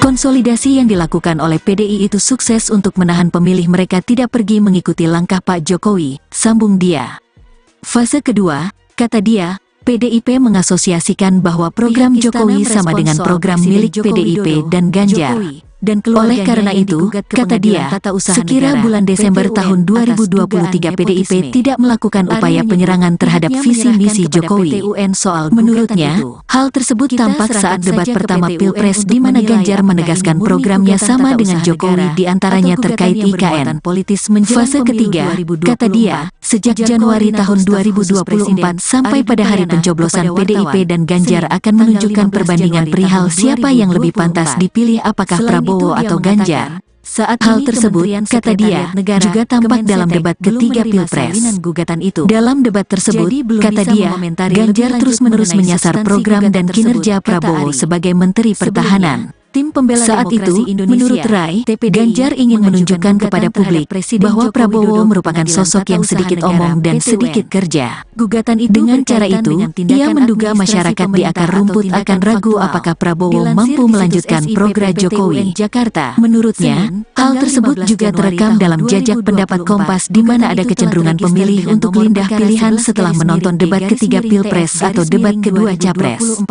Konsolidasi yang dilakukan oleh PDI itu sukses untuk menahan pemilih mereka tidak pergi mengikuti langkah Pak Jokowi, sambung dia. Fase kedua, kata dia, PDIP mengasosiasikan bahwa program Jokowi sama dengan program milik PDIP dan Ganjar. Oleh karena itu, kata dia, sekira bulan Desember tahun 2023 PDIP tidak melakukan upaya penyerangan terhadap visi misi Jokowi. Menurutnya, hal tersebut tampak saat debat pertama Pilpres di mana Ganjar menegaskan programnya sama dengan Jokowi diantaranya terkait IKN. Fase ketiga, kata dia, sejak Januari tahun 2024 sampai pada hari pencoblosan PDIP dan Ganjar akan menunjukkan perbandingan perihal siapa yang lebih pantas dipilih apakah Prabowo atau Ganjar. Saat hal tersebut, kata dia, juga tampak dalam debat ketiga Pilpres. Dalam debat tersebut, kata dia, Ganjar terus-menerus menyasar program dan kinerja Prabowo sebagai Menteri Pertahanan. Saat itu, menurut Rai, Ganjar ingin menunjukkan kepada publik bahwa Prabowo merupakan sosok yang sedikit omong dan sedikit kerja. Dengan cara itu, ia menduga masyarakat di akar rumput akan ragu apakah Prabowo mampu melanjutkan program Jokowi. Menurutnya, hal tersebut juga terekam dalam jajak pendapat Kompas di mana ada kecenderungan pemilih untuk pindah pilihan setelah menonton debat ketiga Pilpres atau debat kedua Capres.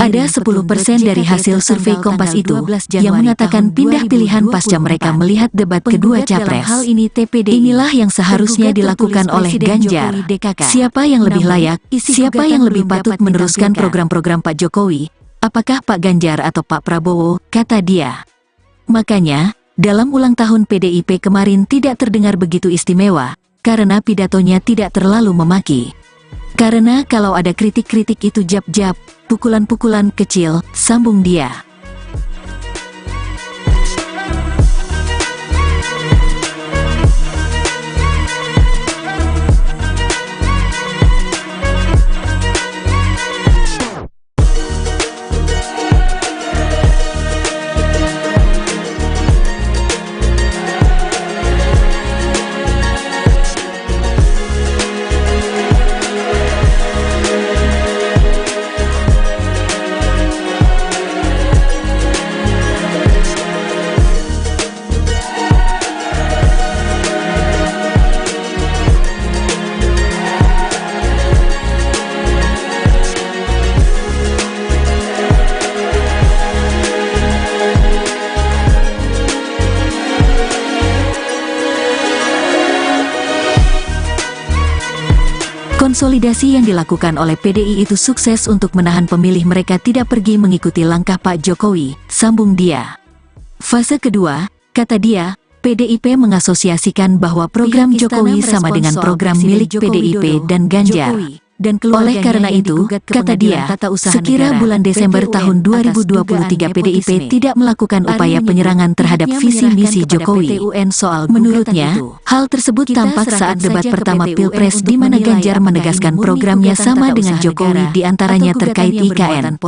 Ada 10% dari hasil survei Kompas itu yang mengatakan pindah pilihan pasca mereka melihat debat kedua Capres. Inilah yang seharusnya dilakukan oleh Ganjar. Siapa yang lebih layak, siapa yang lebih patut meneruskan program-program Pak Jokowi? Apakah Pak Ganjar atau Pak Prabowo, kata dia. Makanya, dalam ulang tahun PDIP kemarin tidak terdengar begitu istimewa, karena pidatonya tidak terlalu memaki. Karena kalau ada kritik-kritik itu jab-jab, pukulan-pukulan kecil, sambung dia. Konsolidasi yang dilakukan oleh PDI itu sukses untuk menahan pemilih mereka tidak pergi mengikuti langkah Pak Jokowi, sambung dia. Fase kedua, kata dia, PDIP mengasosiasikan bahwa program Jokowi sama dengan program milik PDIP dan Ganjar. Oleh karena itu, kata dia, sekira bulan Desember tahun 2023 PDIP tidak melakukan upaya penyerangan terhadap visi misi Jokowi. Menurutnya, hal tersebut tampak saat debat pertama Pilpres di mana Ganjar menegaskan programnya sama dengan Jokowi diantaranya terkait IKN.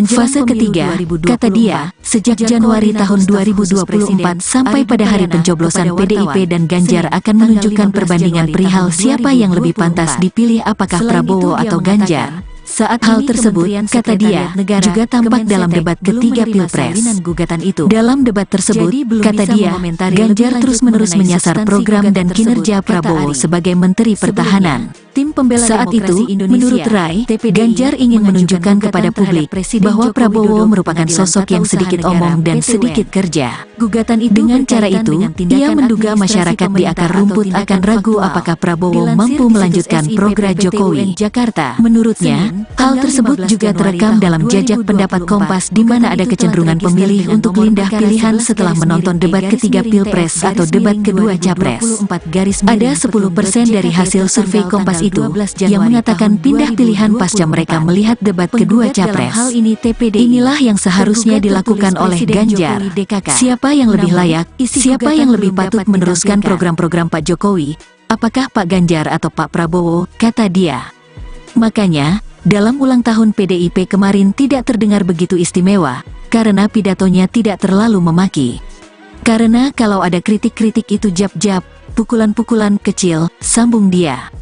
Fase ketiga, kata dia, sejak Januari tahun 2024 sampai pada hari pencoblosan PDIP dan Ganjar akan menunjukkan perbandingan perihal siapa yang lebih pantas dipilih apakah Prabowo atau Ganjar. Saat hal tersebut, kata dia, juga tampak dalam debat ketiga Pilpres. Dalam debat tersebut, kata dia, Ganjar terus-menerus menyasar program dan kinerja Prabowo sebagai Menteri Pertahanan. Saat itu, menurut Rai, Ganjar ingin menunjukkan kepada publik bahwa Prabowo merupakan sosok yang sedikit omong dan sedikit kerja. Dengan cara itu, ia menduga masyarakat di akar rumput akan ragu apakah Prabowo mampu melanjutkan program Jokowi. Menurutnya, hal tersebut juga terekam dalam jajak pendapat Kompas di mana ada kecenderungan pemilih untuk pindah pilihan setelah menonton debat ketiga Pilpres atau debat kedua Capres. Ada 10% dari hasil survei Kompas itu yang mengatakan pindah pilihan pasca mereka melihat debat kedua Capres. Inilah yang seharusnya dilakukan oleh Ganjar. Siapa yang lebih layak, siapa yang lebih patut meneruskan program-program Pak Jokowi? Apakah Pak Ganjar atau Pak Prabowo, kata dia. Makanya, dalam ulang tahun PDIP kemarin tidak terdengar begitu istimewa, karena pidatonya tidak terlalu memaki. Karena kalau ada kritik-kritik itu jab-jab, pukulan-pukulan kecil, sambung dia.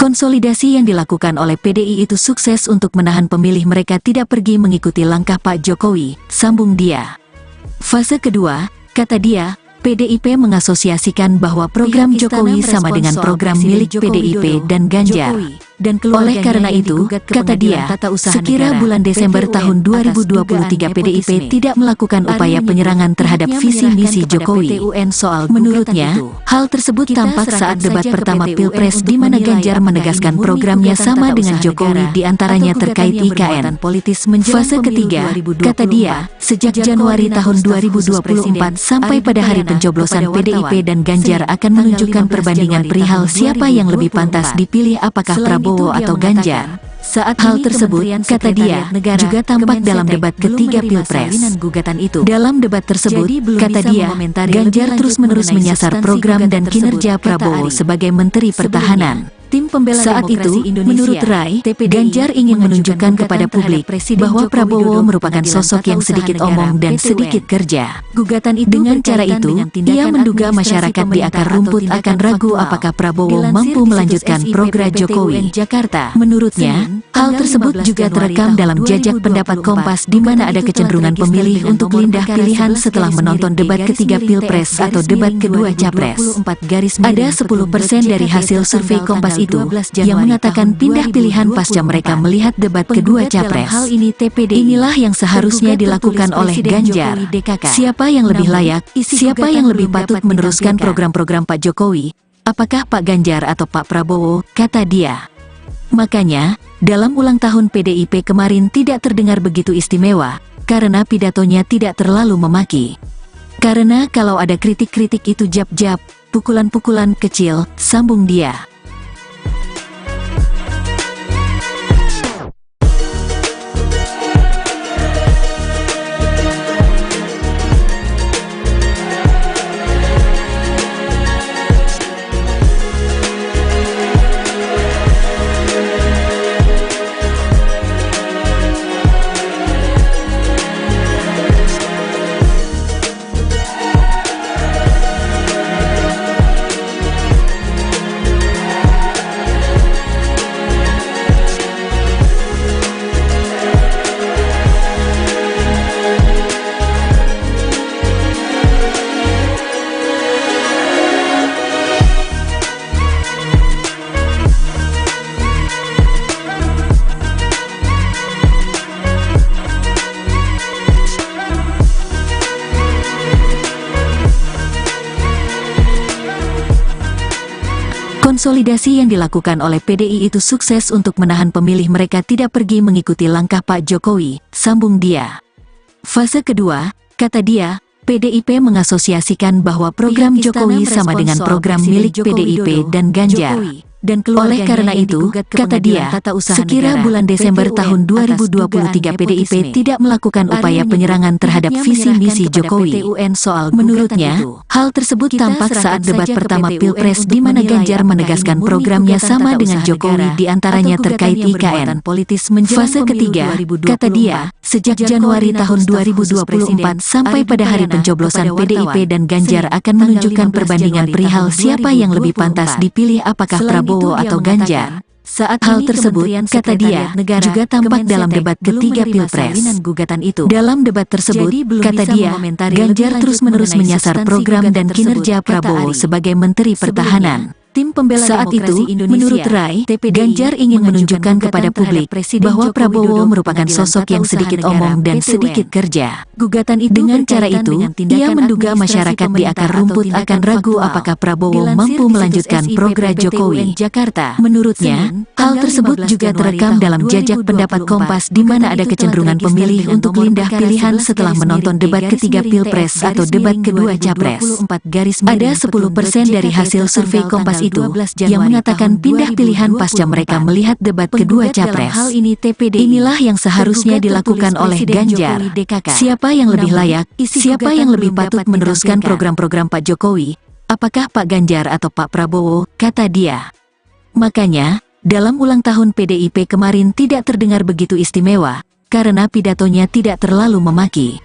Konsolidasi yang dilakukan oleh PDI itu sukses untuk menahan pemilih mereka tidak pergi mengikuti langkah Pak Jokowi, sambung dia. Fase kedua, kata dia, PDIP mengasosiasikan bahwa program Jokowi sama dengan program milik PDIP dan Ganjar. Oleh karena itu, kata dia, sekira bulan Desember tahun 2023 PDIP tidak melakukan upaya penyerangan terhadap visi misi Jokowi. Menurutnya, hal tersebut tampak saat debat pertama Pilpres di mana Ganjar menegaskan programnya sama dengan Jokowi diantaranya terkait IKN. Fase ketiga, kata dia, sejak Januari tahun 2024 sampai pada hari pencoblosan PDIP dan Ganjar akan menunjukkan perbandingan perihal siapa yang lebih pantas dipilih apakah Prabowo atau Ganjar. Saat hal tersebut, kata dia, juga tampak dalam debat ketiga Pilpres. Dalam debat tersebut, kata dia, Ganjar terus-menerus menyasar program dan kinerja Prabowo sebagai Menteri Pertahanan. Saat itu, menurut Rai, Ganjar ingin menunjukkan kepada publik bahwa Prabowo merupakan sosok yang sedikit omong dan sedikit kerja. Dengan cara itu, ia menduga masyarakat di akar rumput akan ragu apakah Prabowo mampu melanjutkan program Jokowi. Menurutnya, hal tersebut juga terekam dalam jajak pendapat Kompas di mana ada kecenderungan pemilih untuk pindah pilihan setelah menonton debat ketiga Pilpres atau debat kedua Capres. Ada 10% dari hasil survei Kompas itu yang mengatakan pindah pilihan pasca mereka melihat debat kedua Capres. Inilah yang seharusnya dilakukan oleh Ganjar. Siapa yang lebih layak, siapa yang lebih patut meneruskan program-program Pak Jokowi, apakah Pak Ganjar atau Pak Prabowo, kata dia. Makanya, dalam ulang tahun PDIP kemarin tidak terdengar begitu istimewa, karena pidatonya tidak terlalu memaki. Karena kalau ada kritik-kritik itu jab-jab, pukulan-pukulan kecil, sambung dia. Konsolidasi yang dilakukan oleh PDI itu sukses untuk menahan pemilih mereka tidak pergi mengikuti langkah Pak Jokowi, sambung dia. Fase kedua, kata dia, PDIP mengasosiasikan bahwa program Jokowi sama dengan program milik PDIP dan Ganjar. Oleh karena itu, kata dia, sekira bulan Desember tahun 2023 PDIP tidak melakukan upaya penyerangan terhadap visi misi Jokowi. Menurutnya, hal tersebut tampak saat debat pertama Pilpres di mana Ganjar menegaskan programnya sama dengan Jokowi diantaranya terkait IKN. Fase ketiga, kata dia, sejak Januari tahun 2024 sampai pada hari pencoblosan PDIP dan Ganjar akan menunjukkan perbandingan perihal siapa yang lebih pantas dipilih apakah Prabowo atau Ganjar. Saat hal tersebut, kata dia, juga tampak dalam debat ketiga Pilpres. Dalam debat tersebut, kata dia, Ganjar terus-menerus menyasar program dan kinerja Prabowo sebagai Menteri Pertahanan. Saat itu, menurut Rai, Ganjar ingin menunjukkan kepada publik bahwa Prabowo merupakan sosok yang sedikit omong dan sedikit kerja. Dengan cara itu, ia menduga masyarakat di akar rumput akan ragu apakah Prabowo mampu melanjutkan program Jokowi. Menurutnya, hal tersebut juga terekam dalam jajak pendapat Kompas di mana ada kecenderungan pemilih untuk pindah pilihan setelah menonton debat ketiga Pilpres atau debat kedua Capres. Ada 10% dari hasil survei Kompas itu yang mengatakan pindah pilihan pasca mereka melihat debat kedua Capres. Inilah yang seharusnya dilakukan oleh Ganjar. Siapa yang lebih layak, siapa yang lebih patut meneruskan program-program Pak Jokowi, apakah Pak Ganjar atau Pak Prabowo, kata dia. Makanya, dalam ulang tahun PDIP kemarin tidak terdengar begitu istimewa, karena pidatonya tidak terlalu memaki.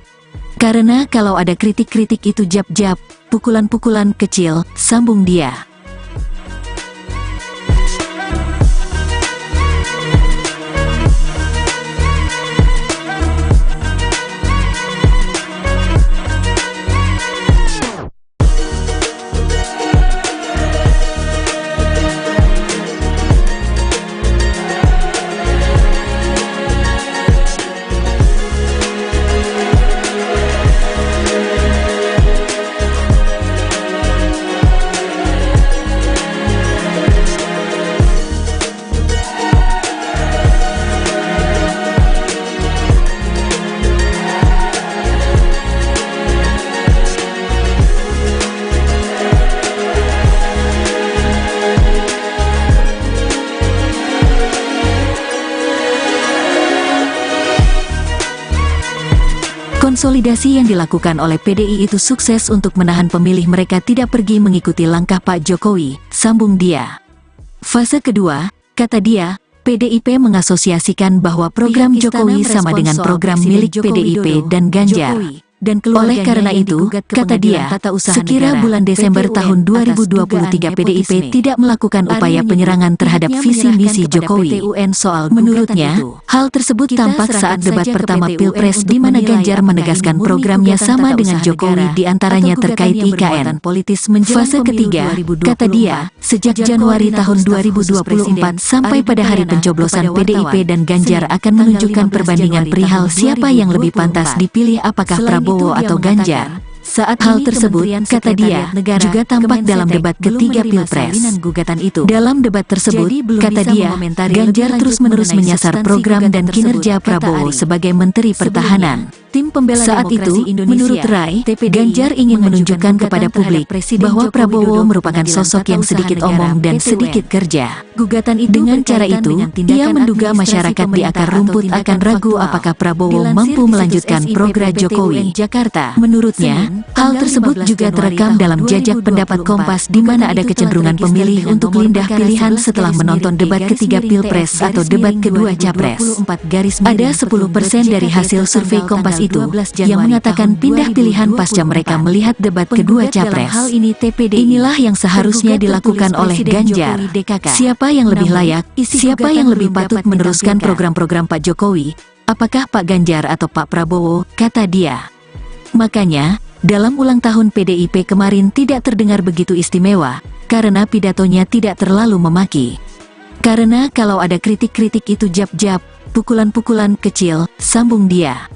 Karena kalau ada kritik-kritik itu jab-jab, pukulan-pukulan kecil, sambung dia. Konsolidasi yang dilakukan oleh PDI itu sukses untuk menahan pemilih mereka tidak pergi mengikuti langkah Pak Jokowi, sambung dia. Fase kedua, kata dia, PDIP mengasosiasikan bahwa program Jokowi sama dengan program milik PDIP dan Ganjar. Oleh karena itu, kata dia, sekira bulan Desember tahun 2023 PDIP tidak melakukan upaya penyerangan terhadap visi misi Jokowi. Menurutnya, hal tersebut tampak saat debat pertama Pilpres di mana Ganjar menegaskan programnya sama dengan Jokowi di antaranya terkait IKN. Fase ketiga, kata dia, sejak Januari tahun 2024 sampai pada hari pencoblosan PDIP dan Ganjar akan menunjukkan perbandingan perihal siapa yang lebih pantas dipilih apakah Prabowo atau Ganjar. Saat hal tersebut, kata dia, juga tampak dalam debat ketiga Pilpres. Dalam debat tersebut, kata dia, Ganjar terus-menerus menyasar program dan kinerja Prabowo sebagai Menteri Pertahanan. Saat itu, menurut Rai, Ganjar ingin menunjukkan kepada publik bahwa Prabowo merupakan sosok yang sedikit omong dan sedikit kerja. Dengan cara itu, ia menduga masyarakat di akar rumput akan ragu apakah Prabowo mampu melanjutkan program Jokowi. Menurutnya, hal tersebut juga terekam dalam jajak pendapat Kompas di mana ada kecenderungan pemilih untuk pindah pilihan setelah menonton debat ketiga Pilpres atau debat kedua Capres. Ada 10% dari hasil survei Kompas itu yang mengatakan pindah pilihan pasca mereka melihat debat kedua Capres. Inilah yang seharusnya dilakukan oleh Ganjar. Siapa yang lebih layak, siapa yang lebih patut meneruskan program-program Pak Jokowi, apakah Pak Ganjar atau Pak Prabowo, kata dia. Makanya, dalam ulang tahun PDIP kemarin tidak terdengar begitu istimewa, karena pidatonya tidak terlalu memaki. Karena kalau ada kritik-kritik itu jab-jab, pukulan-pukulan kecil, sambung dia.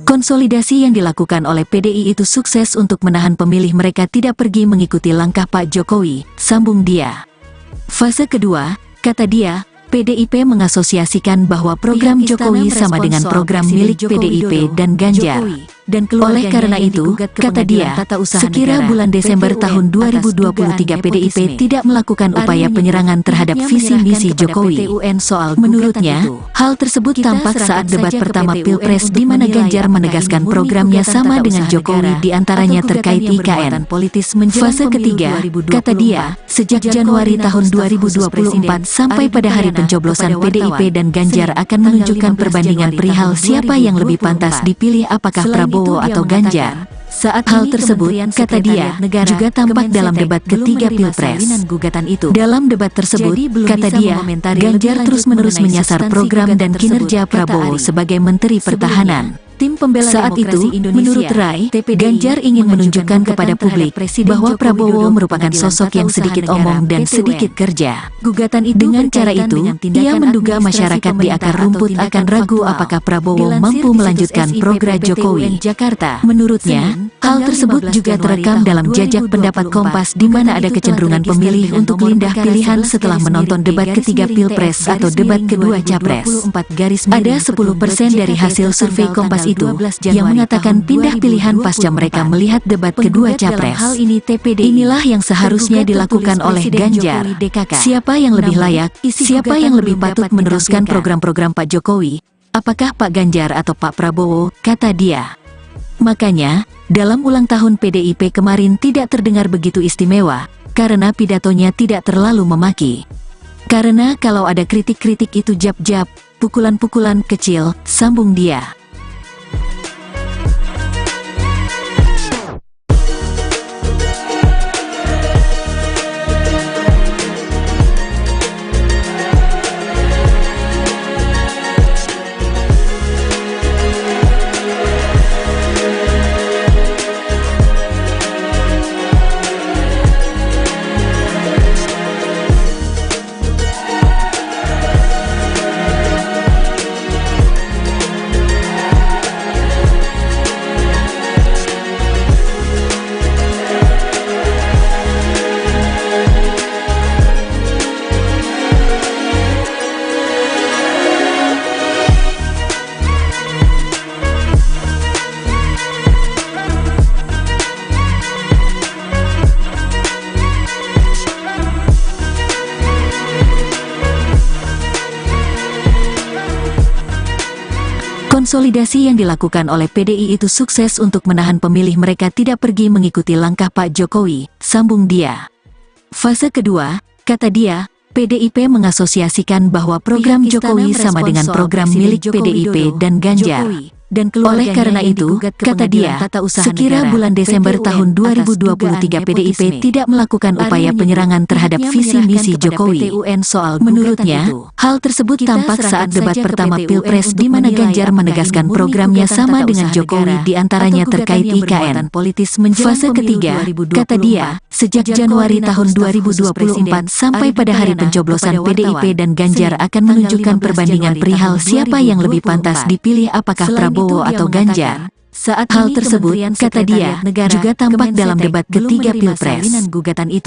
Konsolidasi yang dilakukan oleh PDI itu sukses untuk menahan pemilih mereka tidak pergi mengikuti langkah Pak Jokowi, sambung dia. Fase kedua, kata dia, PDIP mengasosiasikan bahwa program Jokowi sama dengan program milik PDIP dan Ganjar. Oleh karena itu, kata dia, sekira bulan Desember tahun 2023 PDIP tidak melakukan upaya penyerangan terhadap visi misi Jokowi. Menurutnya, hal tersebut tampak saat debat pertama Pilpres di mana Ganjar menegaskan programnya sama dengan Jokowi di antaranya terkait IKN. Fase ketiga, kata dia, sejak Januari tahun 2024 sampai pada hari pencoblosan PDIP dan Ganjar akan menunjukkan perbandingan perihal siapa yang lebih pantas dipilih apakah Prabowo atau Ganjar. Saat hal tersebut, kata dia, juga tampak dalam debat ketiga Pilpres. Dalam debat tersebut, kata dia, Ganjar terus-menerus menyasar program dan kinerja Prabowo sebagai Menteri Pertahanan. Saat itu, menurut Rai, Ganjar ingin menunjukkan kepada publik bahwa Prabowo merupakan sosok yang sedikit omong dan sedikit kerja. Dengan cara itu, ia menduga masyarakat di akar rumput akan ragu apakah Prabowo mampu melanjutkan program Jokowi. Menurutnya, hal tersebut juga terekam dalam jajak pendapat Kompas di mana ada kecenderungan pemilih untuk pindah pilihan setelah menonton debat ketiga Pilpres atau debat kedua Capres. Ada 10% dari hasil survei Kompas itu yang mengatakan pindah pilihan pasca mereka melihat debat kedua Capres. Inilah yang seharusnya dilakukan oleh Ganjar. Siapa yang lebih layak, siapa yang lebih patut meneruskan program-program Pak Jokowi, apakah Pak Ganjar atau Pak Prabowo, kata dia. Makanya, dalam ulang tahun PDIP kemarin tidak terdengar begitu istimewa, karena pidatonya tidak terlalu memaki. Karena kalau ada kritik-kritik itu jab-jab, pukulan-pukulan kecil, sambung dia. Konsolidasi yang dilakukan oleh PDI itu sukses untuk menahan pemilih mereka tidak pergi mengikuti langkah Pak Jokowi, sambung dia. Fase kedua, kata dia, PDIP mengasosiasikan bahwa program Jokowi sama dengan program milik PDIP dan Ganjar. Oleh karena itu, kata dia, sekira bulan Desember tahun 2023 PDIP tidak melakukan upaya penyerangan terhadap visi misi Jokowi. Menurutnya, hal tersebut tampak saat debat pertama Pilpres di mana Ganjar menegaskan programnya sama dengan Jokowi di antaranya terkait IKN. Fase ketiga, kata dia, sejak Januari tahun 2024 sampai pada hari pencoblosan PDIP dan Ganjar akan menunjukkan perbandingan perihal siapa yang lebih pantas dipilih apakah Prabowo atau Ganjar. Saat hal tersebut, kata dia, juga tampak dalam debat ketiga Pilpres.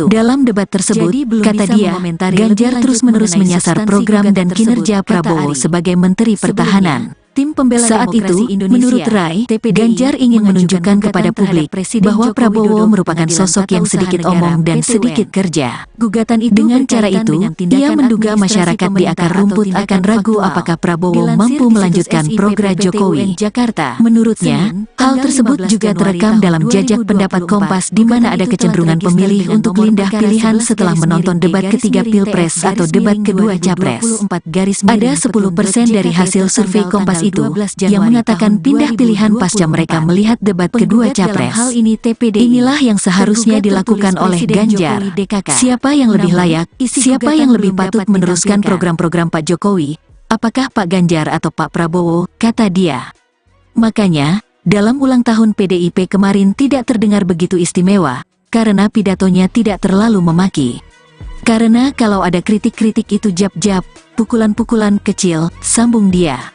Dalam debat tersebut, kata dia, Ganjar terus-menerus menyasar program dan kinerja Prabowo sebagai Menteri Pertahanan. Saat itu, menurut Rai, Ganjar ingin menunjukkan kepada publik bahwa Prabowo merupakan sosok yang sedikit omong dan sedikit kerja. Dengan cara itu, ia menduga masyarakat di akar rumput akan ragu apakah Prabowo mampu melanjutkan program Jokowi. Menurutnya, hal tersebut juga terekam dalam jajak pendapat Kompas di mana ada kecenderungan pemilih untuk pindah pilihan setelah menonton debat ketiga Pilpres atau debat kedua Capres. Ada 10% dari hasil survei Kompas itu yang mengatakan pindah pilihan pasca mereka melihat debat kedua Capres. Inilah yang seharusnya dilakukan oleh Ganjar. Siapa yang lebih layak, siapa yang lebih patut meneruskan program-program Pak Jokowi, apakah Pak Ganjar atau Pak Prabowo, kata dia. Makanya, dalam ulang tahun PDIP kemarin tidak terdengar begitu istimewa, karena pidatonya tidak terlalu memaki. Karena kalau ada kritik-kritik itu jab-jab, pukulan-pukulan kecil, sambung dia.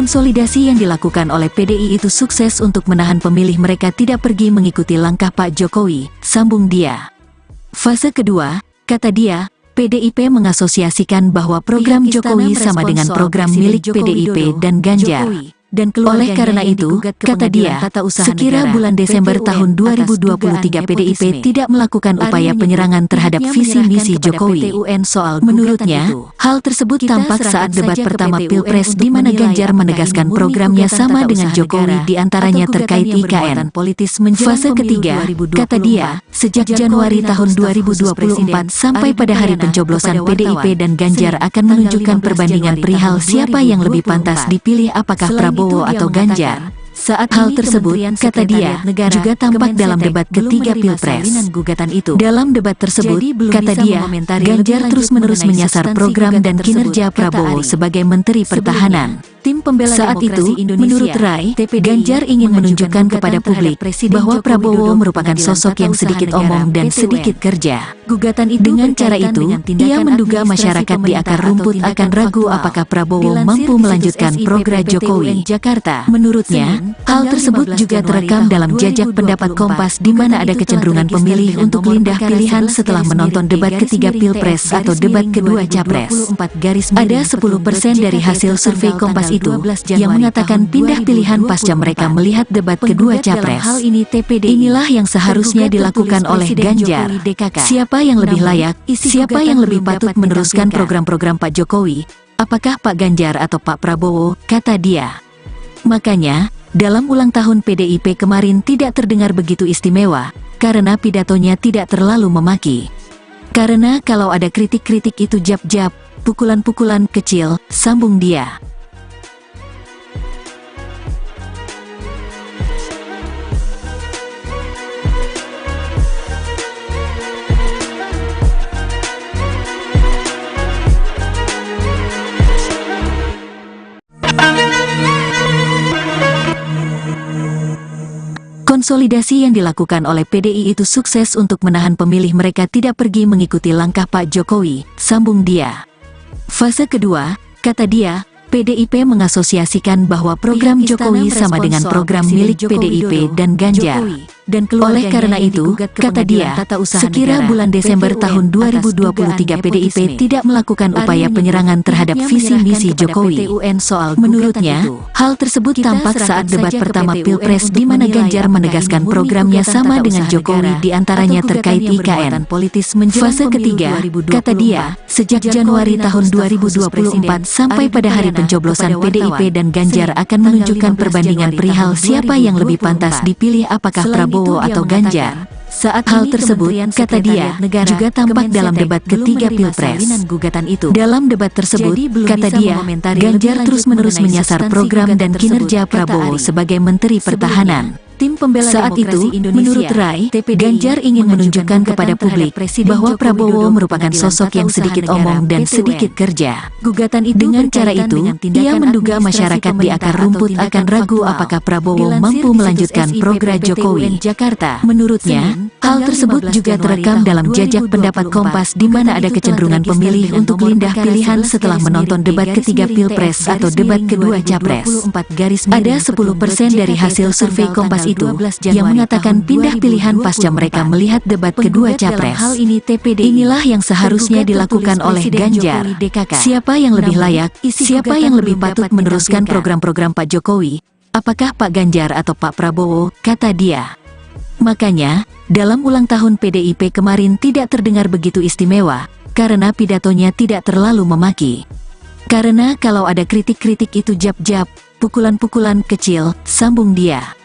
Konsolidasi yang dilakukan oleh PDI itu sukses untuk menahan pemilih mereka tidak pergi mengikuti langkah Pak Jokowi, sambung dia. Fase kedua, kata dia, PDIP mengasosiasikan bahwa program Jokowi sama dengan program milik PDIP dan Ganjar. Oleh karena itu, kata dia, sekira bulan Desember tahun 2023 PDIP tidak melakukan upaya penyerangan terhadap visi misi Jokowi. Menurutnya, hal tersebut tampak saat debat pertama Pilpres di mana Ganjar menegaskan programnya sama dengan Jokowi di antaranya terkait IKN. Fase ketiga, kata dia, sejak Januari tahun 2024 sampai pada hari pencoblosan PDIP dan Ganjar akan menunjukkan perbandingan perihal siapa yang lebih pantas dipilih apakah Prabowo atau Ganjar. Saat hal tersebut, kata dia, juga tampak dalam debat ketiga Pilpres. Dalam debat tersebut, kata dia, Ganjar terus-menerus menyasar program dan kinerja Prabowo sebagai Menteri Pertahanan. Saat itu, menurut Rai, Ganjar ingin menunjukkan kepada publik bahwa Prabowo merupakan sosok yang sedikit omong dan sedikit kerja. Dengan cara itu, ia menduga masyarakat di akar rumput akan ragu apakah Prabowo mampu melanjutkan program Jokowi. Menurutnya, hal tersebut juga terekam dalam jajak pendapat Kompas di mana ada kecenderungan pemilih untuk pindah pilihan setelah menonton debat ketiga Pilpres atau debat kedua Capres. Ada 10% dari hasil survei Kompas itu yang mengatakan pindah pilihan pasca mereka melihat debat kedua Capres. Inilah yang seharusnya dilakukan oleh Ganjar. Siapa yang lebih layak, siapa yang lebih patut meneruskan program-program Pak Jokowi, apakah Pak Ganjar atau Pak Prabowo, kata dia. Makanya, dalam ulang tahun PDIP kemarin tidak terdengar begitu istimewa, karena pidatonya tidak terlalu memaki. Karena kalau ada kritik-kritik itu jab-jab, pukulan-pukulan kecil, sambung dia. Konsolidasi yang dilakukan oleh PDI itu sukses untuk menahan pemilih mereka tidak pergi mengikuti langkah Pak Jokowi, sambung dia. Fase kedua, kata dia, PDIP mengasosiasikan bahwa program Jokowi sama dengan program milik PDIP dan Ganjar. Oleh karena itu, kata dia, sekira bulan Desember tahun 2023 PDIP tidak melakukan upaya penyerangan terhadap visi misi Jokowi. Menurutnya, hal tersebut tampak saat debat pertama Pilpres di mana Ganjar menegaskan programnya sama dengan Jokowi diantaranya terkait IKN. Fase ketiga, kata dia, sejak Januari tahun 2024 sampai pada hari pencoblosan PDIP dan Ganjar akan menunjukkan perbandingan perihal siapa yang lebih pantas dipilih apakah Prabowo atau Ganjar. Saat hal tersebut, kata dia, juga tampak dalam debat ketiga Pilpres. Dalam debat tersebut, kata dia, Ganjar terus-menerus menyasar program dan kinerja Prabowo sebagai Menteri Pertahanan. Saat itu, menurut Rai, Ganjar ingin menunjukkan kepada publik bahwa Prabowo merupakan sosok yang sedikit omong dan sedikit kerja. Dengan cara itu, ia menduga masyarakat di akar rumput akan ragu apakah Prabowo mampu melanjutkan program Jokowi. Menurutnya, hal tersebut juga terekam dalam jajak pendapat Kompas di mana ada kecenderungan pemilih untuk pindah pilihan setelah menonton debat ketiga Pilpres atau debat kedua Capres. Ada 10% dari hasil survei Kompas itu yang mengatakan pindah pilihan pasca mereka melihat debat kedua Capres. Inilah yang seharusnya dilakukan oleh Ganjar. Siapa yang lebih layak, siapa yang lebih patut meneruskan program-program Pak Jokowi? Apakah Pak Ganjar atau Pak Prabowo, kata dia. Makanya, dalam ulang tahun PDIP kemarin tidak terdengar begitu istimewa, karena pidatonya tidak terlalu memaki. Karena kalau ada kritik-kritik itu jab-jab, pukulan-pukulan kecil, sambung dia.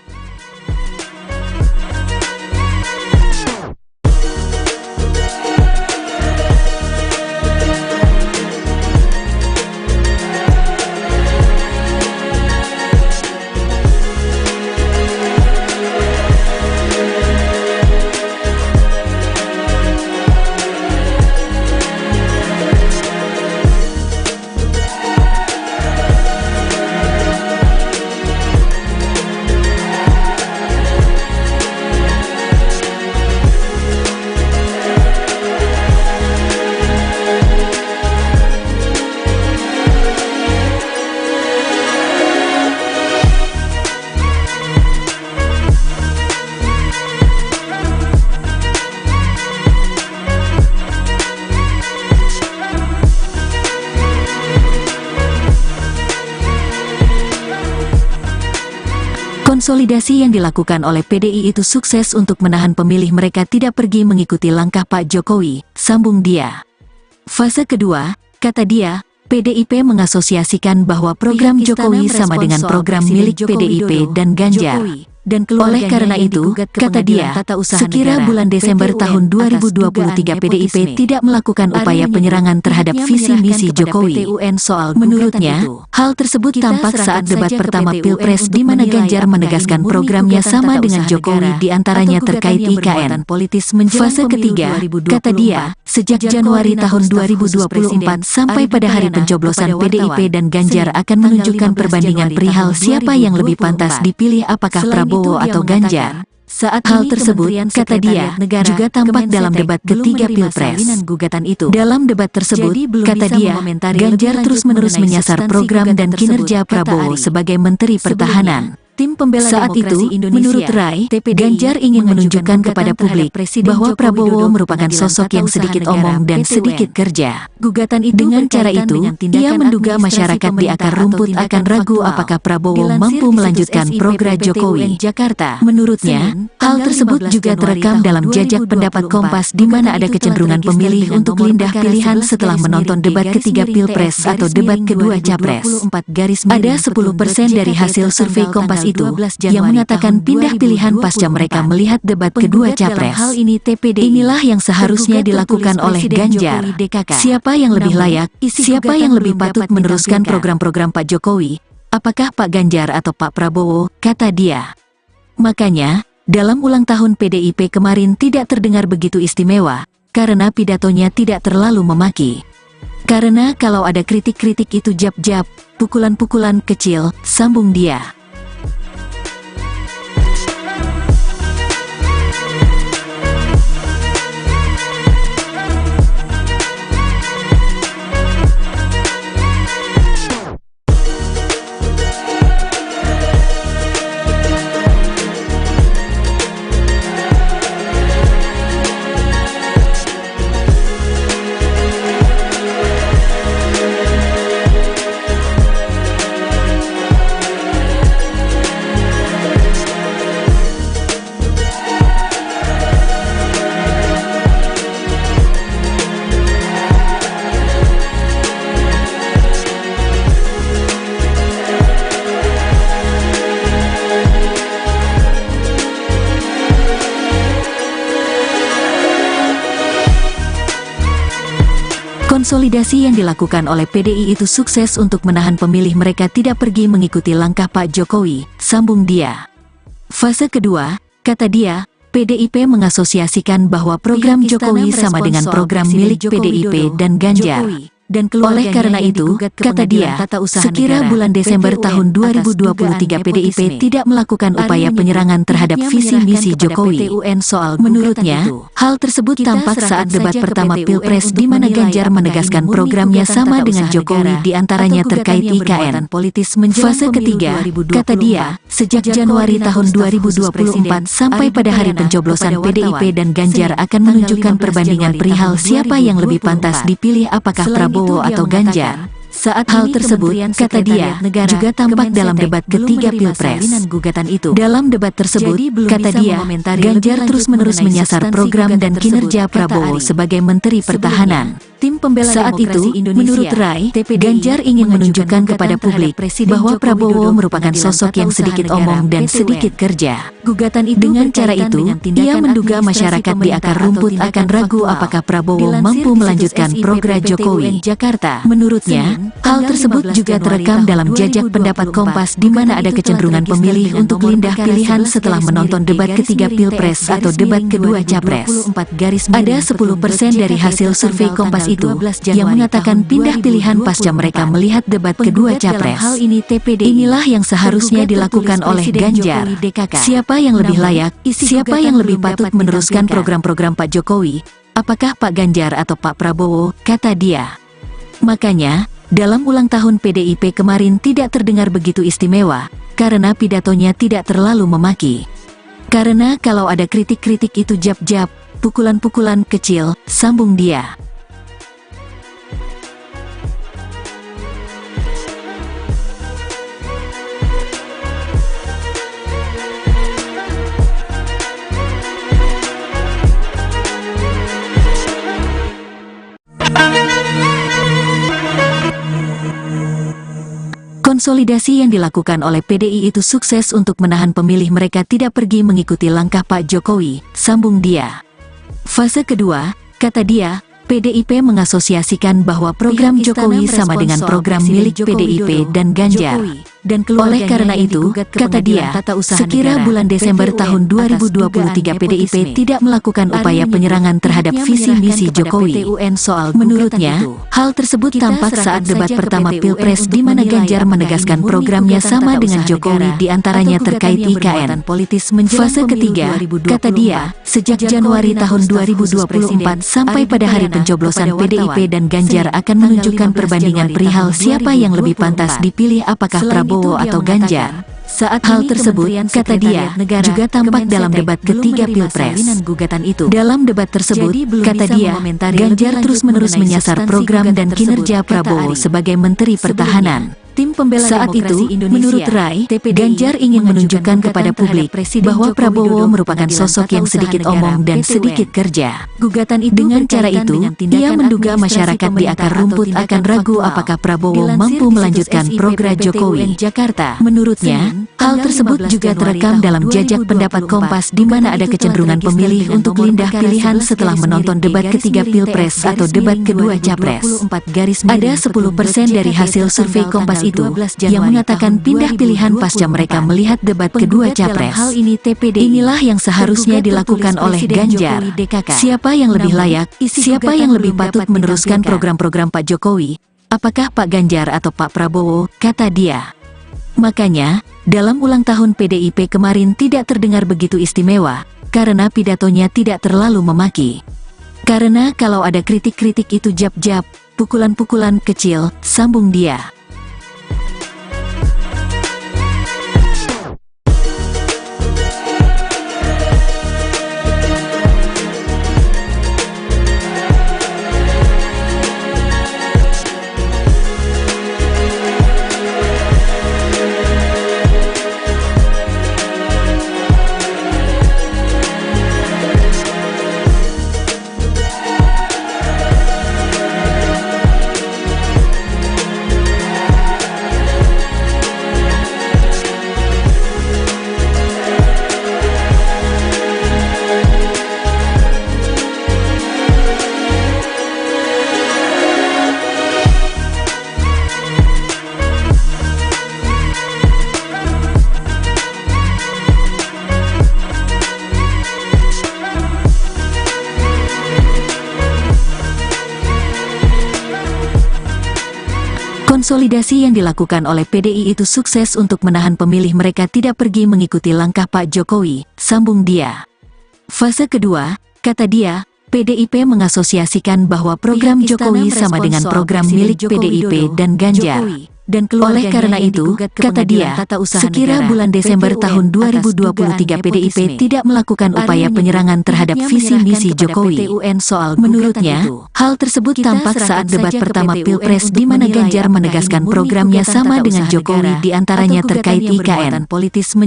Konsolidasi yang dilakukan oleh PDI itu sukses untuk menahan pemilih mereka tidak pergi mengikuti langkah Pak Jokowi, sambung dia. Fase kedua, kata dia, PDIP mengasosiasikan bahwa program Jokowi sama dengan program milik PDIP dan Ganjar. Oleh karena itu, kata dia, sekira bulan Desember tahun 2023 PDIP tidak melakukan upaya penyerangan terhadap visi misi Jokowi. Menurutnya, hal tersebut tampak saat debat pertama Pilpres di mana Ganjar menegaskan programnya sama dengan Jokowi diantaranya terkait IKN. Fase ketiga, kata dia, sejak Januari tahun 2024 sampai pada hari pencoblosan PDIP dan Ganjar akan menunjukkan perbandingan perihal siapa yang lebih pantas dipilih apakah Prabowo atau Ganjar. Saat hal tersebut, kata dia, juga tampak dalam debat ketiga Pilpres. Dalam debat tersebut, kata dia, Ganjar terus-menerus menyasar program dan kinerja Prabowo sebagai Menteri Pertahanan. Saat itu, menurut Rai, Ganjar ingin menunjukkan kepada publik bahwa Prabowo merupakan sosok yang sedikit omong dan sedikit kerja. Dengan cara itu, ia menduga masyarakat di akar rumput akan ragu apakah Prabowo mampu melanjutkan program Jokowi. Menurutnya, hal tersebut juga terekam dalam jajak pendapat Kompas di mana ada kecenderungan pemilih untuk pindah pilihan setelah menonton debat ketiga Pilpres atau debat kedua Capres. Ada 10% dari hasil survei Kompas itu yang mengatakan pindah pilihan pasca mereka melihat debat kedua Capres. Inilah yang seharusnya dilakukan oleh Ganjar. Siapa yang lebih layak, siapa yang lebih patut meneruskan program-program Pak Jokowi? Apakah Pak Ganjar atau Pak Prabowo, kata dia. Makanya, dalam ulang tahun PDIP kemarin tidak terdengar begitu istimewa, karena pidatonya tidak terlalu memaki. Karena kalau ada kritik-kritik itu jab-jab, pukulan-pukulan kecil, sambung dia. Konsolidasi yang dilakukan oleh PDI itu sukses untuk menahan pemilih mereka tidak pergi mengikuti langkah Pak Jokowi, sambung dia. Fase kedua, kata dia, PDIP mengasosiasikan bahwa program Jokowi sama dengan program milik PDIP dan Ganjar. Oleh karena itu, kata dia, sekira bulan Desember tahun 2023 PDIP tidak melakukan upaya penyerangan terhadap visi misi Jokowi. Menurutnya, hal tersebut tampak saat debat pertama Pilpres di mana Ganjar menegaskan programnya sama dengan Jokowi diantaranya terkait IKN. Fase ketiga, kata dia, sejak Januari tahun 2024 sampai pada hari pencoblosan PDIP dan Ganjar akan menunjukkan perbandingan perihal siapa yang lebih pantas dipilih apakah Prabowo atau Ganjar. Saat hal tersebut, kata dia, juga tampak dalam debat ketiga Pilpres. Dalam debat tersebut, kata dia, Ganjar terus-menerus menyasar program dan kinerja Prabowo sebagai Menteri Pertahanan. Saat itu, menurut Rai, Ganjar ingin menunjukkan kepada publik bahwa Prabowo merupakan sosok yang sedikit omong dan sedikit kerja. Dengan cara itu, ia menduga masyarakat di akar rumput akan ragu apakah Prabowo mampu melanjutkan program Jokowi. Menurutnya, hal tersebut juga terekam dalam jajak pendapat Kompas di mana ada kecenderungan pemilih untuk pindah pilihan setelah menonton debat ketiga Pilpres atau debat kedua Capres. Ada 10% dari hasil survei Kompas itu yang mengatakan pindah pilihan pasca mereka melihat debat kedua Capres. Inilah yang seharusnya dilakukan oleh Ganjar. Siapa yang lebih layak, siapa yang lebih patut meneruskan program-program Pak Jokowi, apakah Pak Ganjar atau Pak Prabowo, kata dia. Makanya, dalam ulang tahun PDIP kemarin tidak terdengar begitu istimewa, karena pidatonya tidak terlalu memaki. Karena kalau ada kritik-kritik itu jab-jab, pukulan-pukulan kecil, sambung dia. Konsolidasi yang dilakukan oleh PDI itu sukses untuk menahan pemilih mereka tidak pergi mengikuti langkah Pak Jokowi, sambung dia. Fase kedua, kata dia, PDIP mengasosiasikan bahwa program Jokowi sama dengan program milik PDIP dan Ganjar. Oleh karena itu, kata dia, sekira bulan Desember tahun 2023 PDIP tidak melakukan upaya penyerangan terhadap visi misi Jokowi. Menurutnya, hal tersebut tampak saat debat pertama Pilpres di mana Ganjar menegaskan programnya sama dengan Jokowi diantaranya terkait IKN. Fase ketiga, kata dia, sejak Januari tahun 2024 sampai pada hari pencoblosan PDIP dan Ganjar akan menunjukkan perbandingan perihal siapa yang lebih pantas dipilih apakah Prabowo atau Ganjar. Saat hal tersebut, kata dia, juga tampak dalam debat ketiga Pilpres. Dalam debat tersebut, kata dia, Ganjar terus-menerus menyasar program dan kinerja Prabowo sebagai Menteri Pertahanan. Saat itu, menurut Rai, Ganjar ingin menunjukkan kepada publik bahwa Prabowo merupakan sosok yang sedikit omong dan sedikit kerja. Dengan cara itu, ia menduga masyarakat di akar rumput akan ragu apakah Prabowo mampu melanjutkan program Jokowi. Menurutnya, hal tersebut juga terekam dalam jajak pendapat Kompas di mana ada kecenderungan pemilih untuk pindah pilihan setelah menonton debat ketiga Pilpres atau debat kedua Capres. Ada 10% dari hasil survei Kompas itu yang mengatakan pindah pilihan pasca mereka melihat debat kedua Capres. Inilah yang seharusnya dilakukan oleh Ganjar. Siapa yang lebih layak, siapa yang lebih patut meneruskan program-program Pak Jokowi, apakah Pak Ganjar atau Pak Prabowo, kata dia. Makanya, dalam ulang tahun PDIP kemarin tidak terdengar begitu istimewa, karena pidatonya tidak terlalu memaki. Karena kalau ada kritik-kritik itu jab-jab, pukulan-pukulan kecil, sambung dia. Konsolidasi yang dilakukan oleh PDI itu sukses untuk menahan pemilih mereka tidak pergi mengikuti langkah Pak Jokowi, sambung dia. Fase kedua, kata dia, PDIP mengasosiasikan bahwa program Jokowi sama dengan program milik PDIP dan Ganjar. Dan oleh karena itu, kata dia, sekira bulan Desember tahun 2023 PDIP tidak melakukan upaya penyerangan terhadap visi misi Jokowi. Menurutnya, hal tersebut tampak saat debat pertama Pilpres di mana Ganjar menegaskan programnya sama dengan Jokowi diantaranya terkait IKN.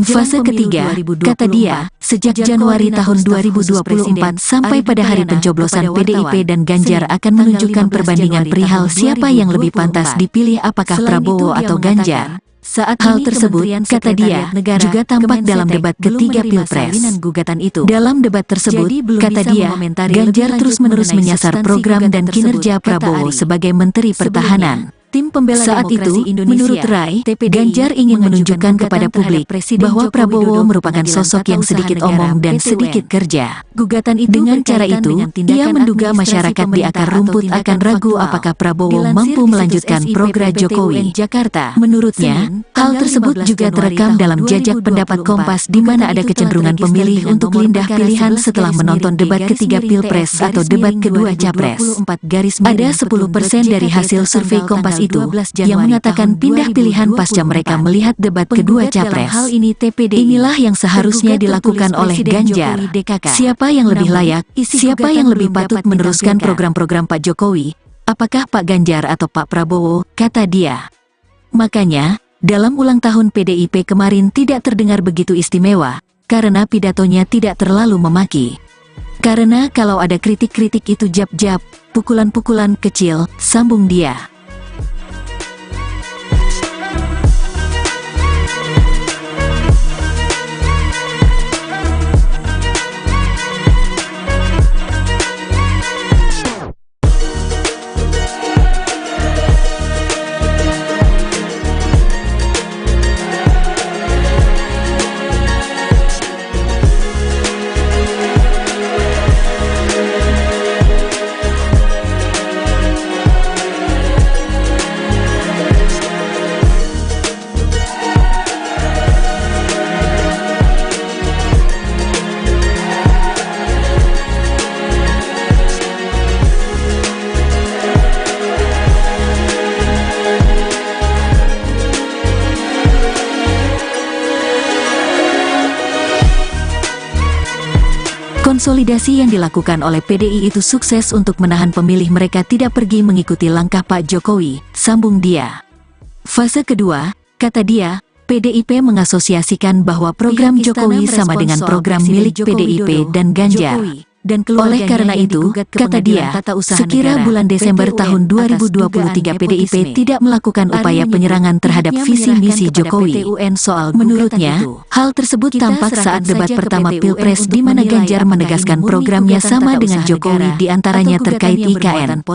Fase ketiga, kata dia, sejak Januari tahun 2024 sampai pada hari pencoblosan PDIP dan Ganjar akan menunjukkan perbandingan perihal siapa yang lebih pantas dipilih apakah Prabowo atau Ganjar. Saat hal tersebut, kata dia, juga tampak dalam debat ketiga Pilpres. Dalam debat tersebut, kata dia, Ganjar terus-menerus menyasar program dan kinerja Prabowo sebagai Menteri Pertahanan. Saat itu, menurut Rai, Ganjar ingin menunjukkan kepada publik bahwa Prabowo merupakan sosok yang sedikit omong dan sedikit kerja. Dengan cara itu, ia menduga masyarakat di akar rumput akan ragu apakah Prabowo mampu melanjutkan program Jokowi. Menurutnya, hal tersebut juga terekam dalam jajak pendapat Kompas di mana ada kecenderungan pemilih untuk pindah pilihan setelah menonton debat ketiga Pilpres atau debat kedua Capres. Ada 10% dari hasil survei Kompas itu yang mengatakan pindah pilihan pasca mereka melihat debat kedua Capres. Inilah yang seharusnya dilakukan oleh Ganjar. Siapa yang lebih layak, siapa yang lebih patut meneruskan program-program Pak Jokowi? Apakah Pak Ganjar atau Pak Prabowo? Kata dia. Makanya, dalam ulang tahun PDIP kemarin tidak terdengar begitu istimewa, karena pidatonya tidak terlalu memaki. Karena kalau ada kritik-kritik itu jab-jab, pukulan-pukulan kecil, sambung dia. Konsolidasi yang dilakukan oleh PDI itu sukses untuk menahan pemilih mereka tidak pergi mengikuti langkah Pak Jokowi, sambung dia. Fase kedua, kata dia, PDIP mengasosiasikan bahwa program Jokowi sama dengan program milik PDIP dan Ganjar. Oleh karena itu, kata dia, sekira bulan Desember tahun 2023 PDIP tidak melakukan upaya penyerangan terhadap visi misi Jokowi. Menurutnya, hal tersebut tampak saat debat pertama Pilpres di mana Ganjar menegaskan programnya sama dengan Jokowi diantaranya terkait IKN.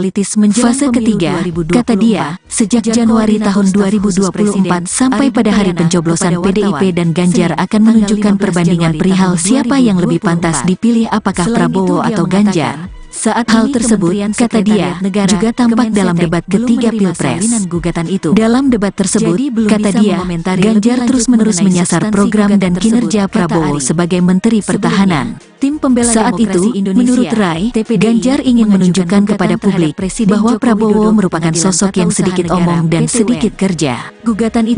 Fase ketiga, kata dia, sejak Januari tahun 2024 sampai pada hari pencoblosan PDIP dan Ganjar akan menunjukkan perbandingan perihal siapa yang lebih pantas dipilih apakah Prabowo atau Ganjar. Saat hal tersebut, kata dia, juga tampak dalam debat ketiga Pilpres. Dalam debat tersebut, kata dia, Ganjar terus-menerus menyasar program dan kinerja Prabowo sebagai Menteri Pertahanan. Saat itu, menurut Rai, Ganjar ingin menunjukkan kepada publik bahwa Prabowo merupakan sosok yang sedikit omong dan sedikit kerja.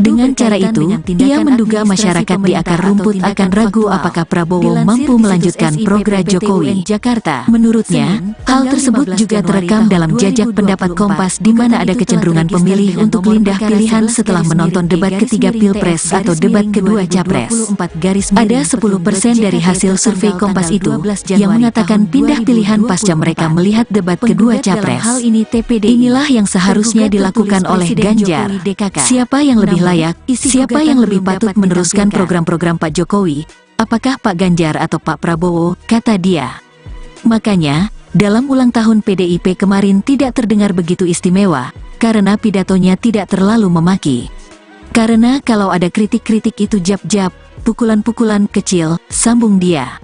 Dengan cara itu, ia menduga masyarakat di akar rumput akan ragu apakah Prabowo mampu melanjutkan program Jokowi. Menurutnya, hal tersebut juga terekam dalam jajak pendapat Kompas di mana ada kecenderungan pemilih untuk pindah pilihan setelah menonton debat ketiga Pilpres atau debat kedua Capres. Ada 10% dari hasil survei Kompas itu yang mengatakan pindah pilihan pasca mereka melihat debat kedua Capres. Inilah yang seharusnya dilakukan oleh Ganjar. Siapa yang lebih layak, siapa yang lebih patut meneruskan program-program Pak Jokowi? Apakah Pak Ganjar atau Pak Prabowo? Kata dia. Makanya, dalam ulang tahun PDIP kemarin tidak terdengar begitu istimewa, karena pidatonya tidak terlalu memaki. Karena kalau ada kritik-kritik itu jab-jab, pukulan-pukulan kecil, sambung dia.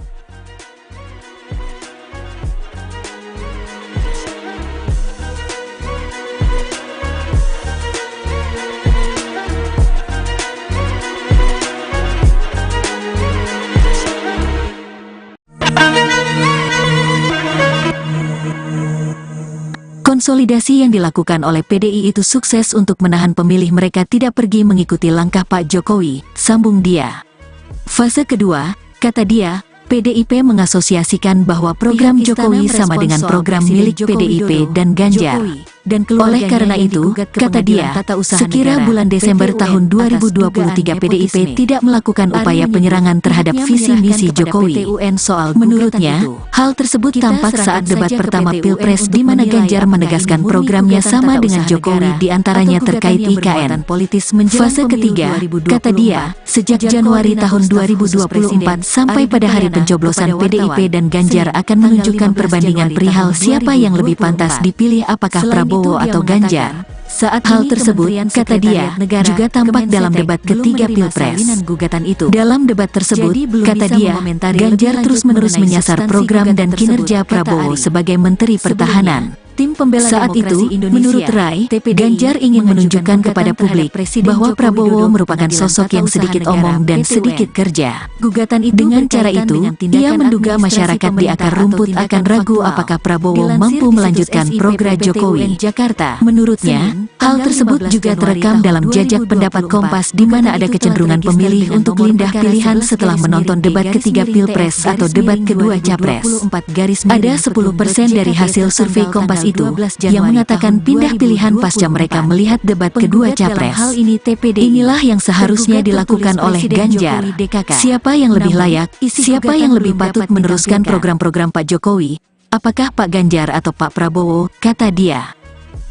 Konsolidasi yang dilakukan oleh PDI itu sukses untuk menahan pemilih mereka tidak pergi mengikuti langkah Pak Jokowi, sambung dia. Fase kedua, kata dia, PDIP mengasosiasikan bahwa program Jokowi sama dengan program milik PDIP dan Ganjar. Oleh karena itu, kata dia, sekira bulan Desember tahun 2023 PDIP tidak melakukan upaya penyerangan terhadap visi misi Jokowi. Menurutnya, hal tersebut tampak saat debat pertama Pilpres di mana Ganjar menegaskan programnya sama dengan Jokowi diantaranya terkait IKN. Fase ketiga, kata dia, sejak Januari tahun 2024 sampai pada hari pencoblosan PDIP dan Ganjar akan menunjukkan perbandingan perihal siapa yang lebih pantas dipilih apakah Prabowo atau Ganjar. Saat hal tersebut, kata dia, juga tampak dalam debat ketiga Pilpres. Dalam debat tersebut, kata dia, Ganjar terus-menerus menyasar program dan kinerja Prabowo sebagai Menteri Pertahanan. Saat itu, menurut Rai, Ganjar ingin menunjukkan kepada publik bahwa Prabowo merupakan sosok yang sedikit omong dan sedikit kerja. Dengan cara itu, ia menduga masyarakat di akar rumput akan ragu apakah Prabowo mampu melanjutkan program Jokowi. Menurutnya, hal tersebut juga terekam dalam jajak pendapat Kompas di mana ada kecenderungan pemilih untuk pindah pilihan setelah menonton debat ketiga Pilpres atau debat kedua Capres. Ada 10% dari hasil survei Kompas itu yang mengatakan pindah pilihan pasca mereka melihat debat kedua Capres. Inilah yang seharusnya dilakukan oleh Ganjar. Siapa yang lebih layak, siapa yang lebih patut meneruskan program-program Pak Jokowi? Apakah Pak Ganjar atau Pak Prabowo? Kata dia.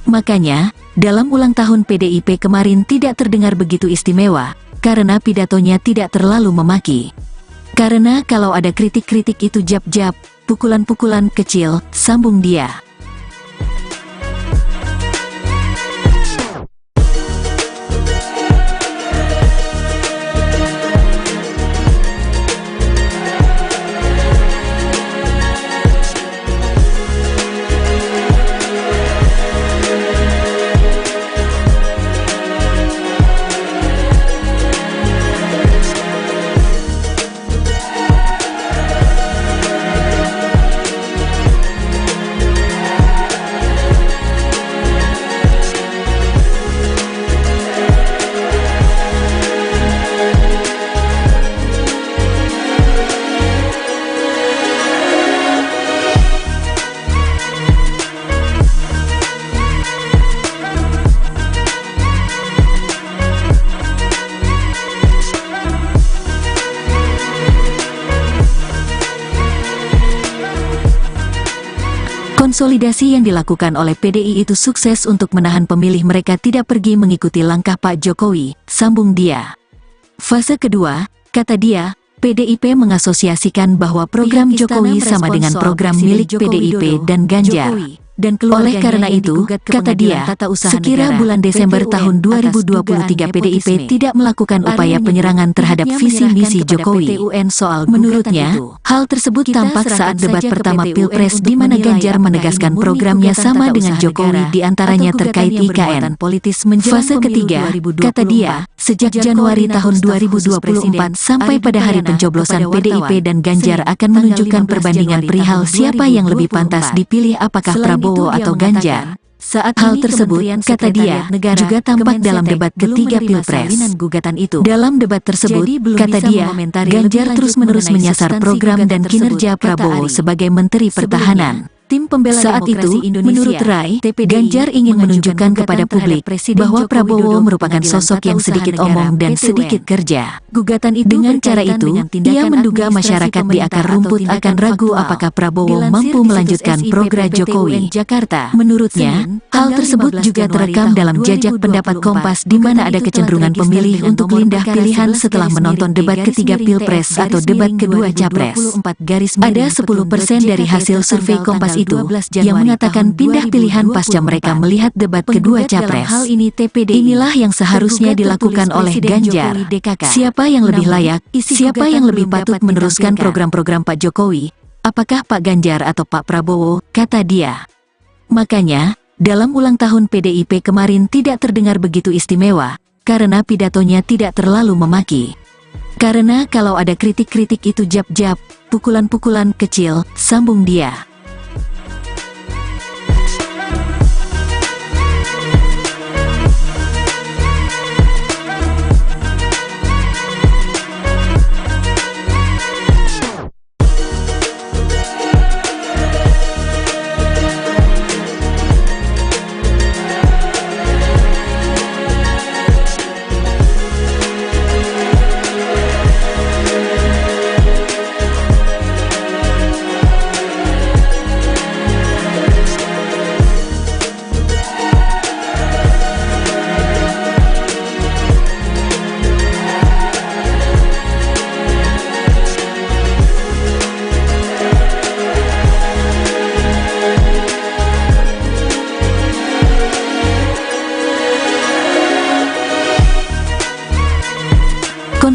Makanya, dalam ulang tahun PDIP kemarin tidak terdengar begitu istimewa, karena pidatonya tidak terlalu memaki. Karena kalau ada kritik-kritik itu jab-jab, pukulan-pukulan kecil, sambung dia. Konsolidasi yang dilakukan oleh PDI itu sukses untuk menahan pemilih mereka tidak pergi mengikuti langkah Pak Jokowi, sambung dia. Fase kedua, kata dia, PDIP mengasosiasikan bahwa program Jokowi sama dengan program milik PDIP dan Ganjar. Oleh karena itu, kata dia, sekira bulan Desember tahun 2023 PDIP tidak melakukan upaya penyerangan terhadap visi misi Jokowi. Menurutnya, hal tersebut tampak saat debat pertama Pilpres di mana Ganjar menegaskan programnya sama dengan Jokowi diantaranya terkait IKN. Fase ketiga, kata dia, sejak Januari tahun 2024 sampai pada hari pencoblosan PDIP dan Ganjar akan menunjukkan perbandingan perihal siapa yang lebih pantas dipilih apakah Prabowo atau Ganjar. Saat hal tersebut, kata dia, juga tampak dalam debat ketiga Pilpres. Dalam debat tersebut, kata dia, Ganjar terus-menerus menyasar program dan kinerja Prabowo sebagai Menteri Pertahanan. Saat itu, menurut Rai, Ganjar ingin menunjukkan kepada publik bahwa Prabowo merupakan sosok yang sedikit omong dan sedikit kerja. Dengan cara itu, ia menduga masyarakat di akar rumput akan ragu apakah Prabowo mampu melanjutkan program Jokowi. Menurutnya, hal tersebut juga terekam dalam jajak pendapat Kompas di mana ada kecenderungan pemilih untuk pindah pilihan setelah menonton debat ketiga Pilpres atau debat kedua Capres. Ada 10% dari hasil survei Kompas itu yang mengatakan pindah pilihan pasca mereka melihat debat kedua Capres. Inilah yang seharusnya dilakukan oleh Ganjar. Siapa yang lebih layak, siapa yang lebih patut meneruskan program-program Pak Jokowi? Apakah Pak Ganjar atau Pak Prabowo? Kata dia. Makanya, dalam ulang tahun PDIP kemarin tidak terdengar begitu istimewa, karena pidatonya tidak terlalu memaki. Karena kalau ada kritik-kritik itu jab-jab, pukulan-pukulan kecil, sambung dia.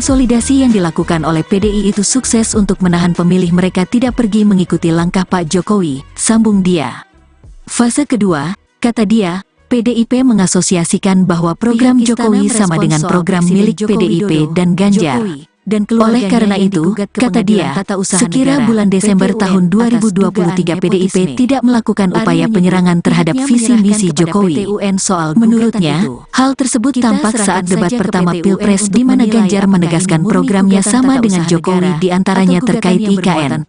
Konsolidasi yang dilakukan oleh PDI itu sukses untuk menahan pemilih mereka tidak pergi mengikuti langkah Pak Jokowi, sambung dia. Fase kedua, kata dia, PDIP mengasosiasikan bahwa program Jokowi sama dengan program milik PDIP dan Ganjar. Oleh karena itu, kata dia, sekira bulan Desember tahun 2023 PDIP tidak melakukan upaya penyerangan terhadap visi misi Jokowi. Menurutnya, hal tersebut tampak saat debat pertama Pilpres di mana Ganjar menegaskan programnya sama dengan Jokowi di antaranya terkait IKN.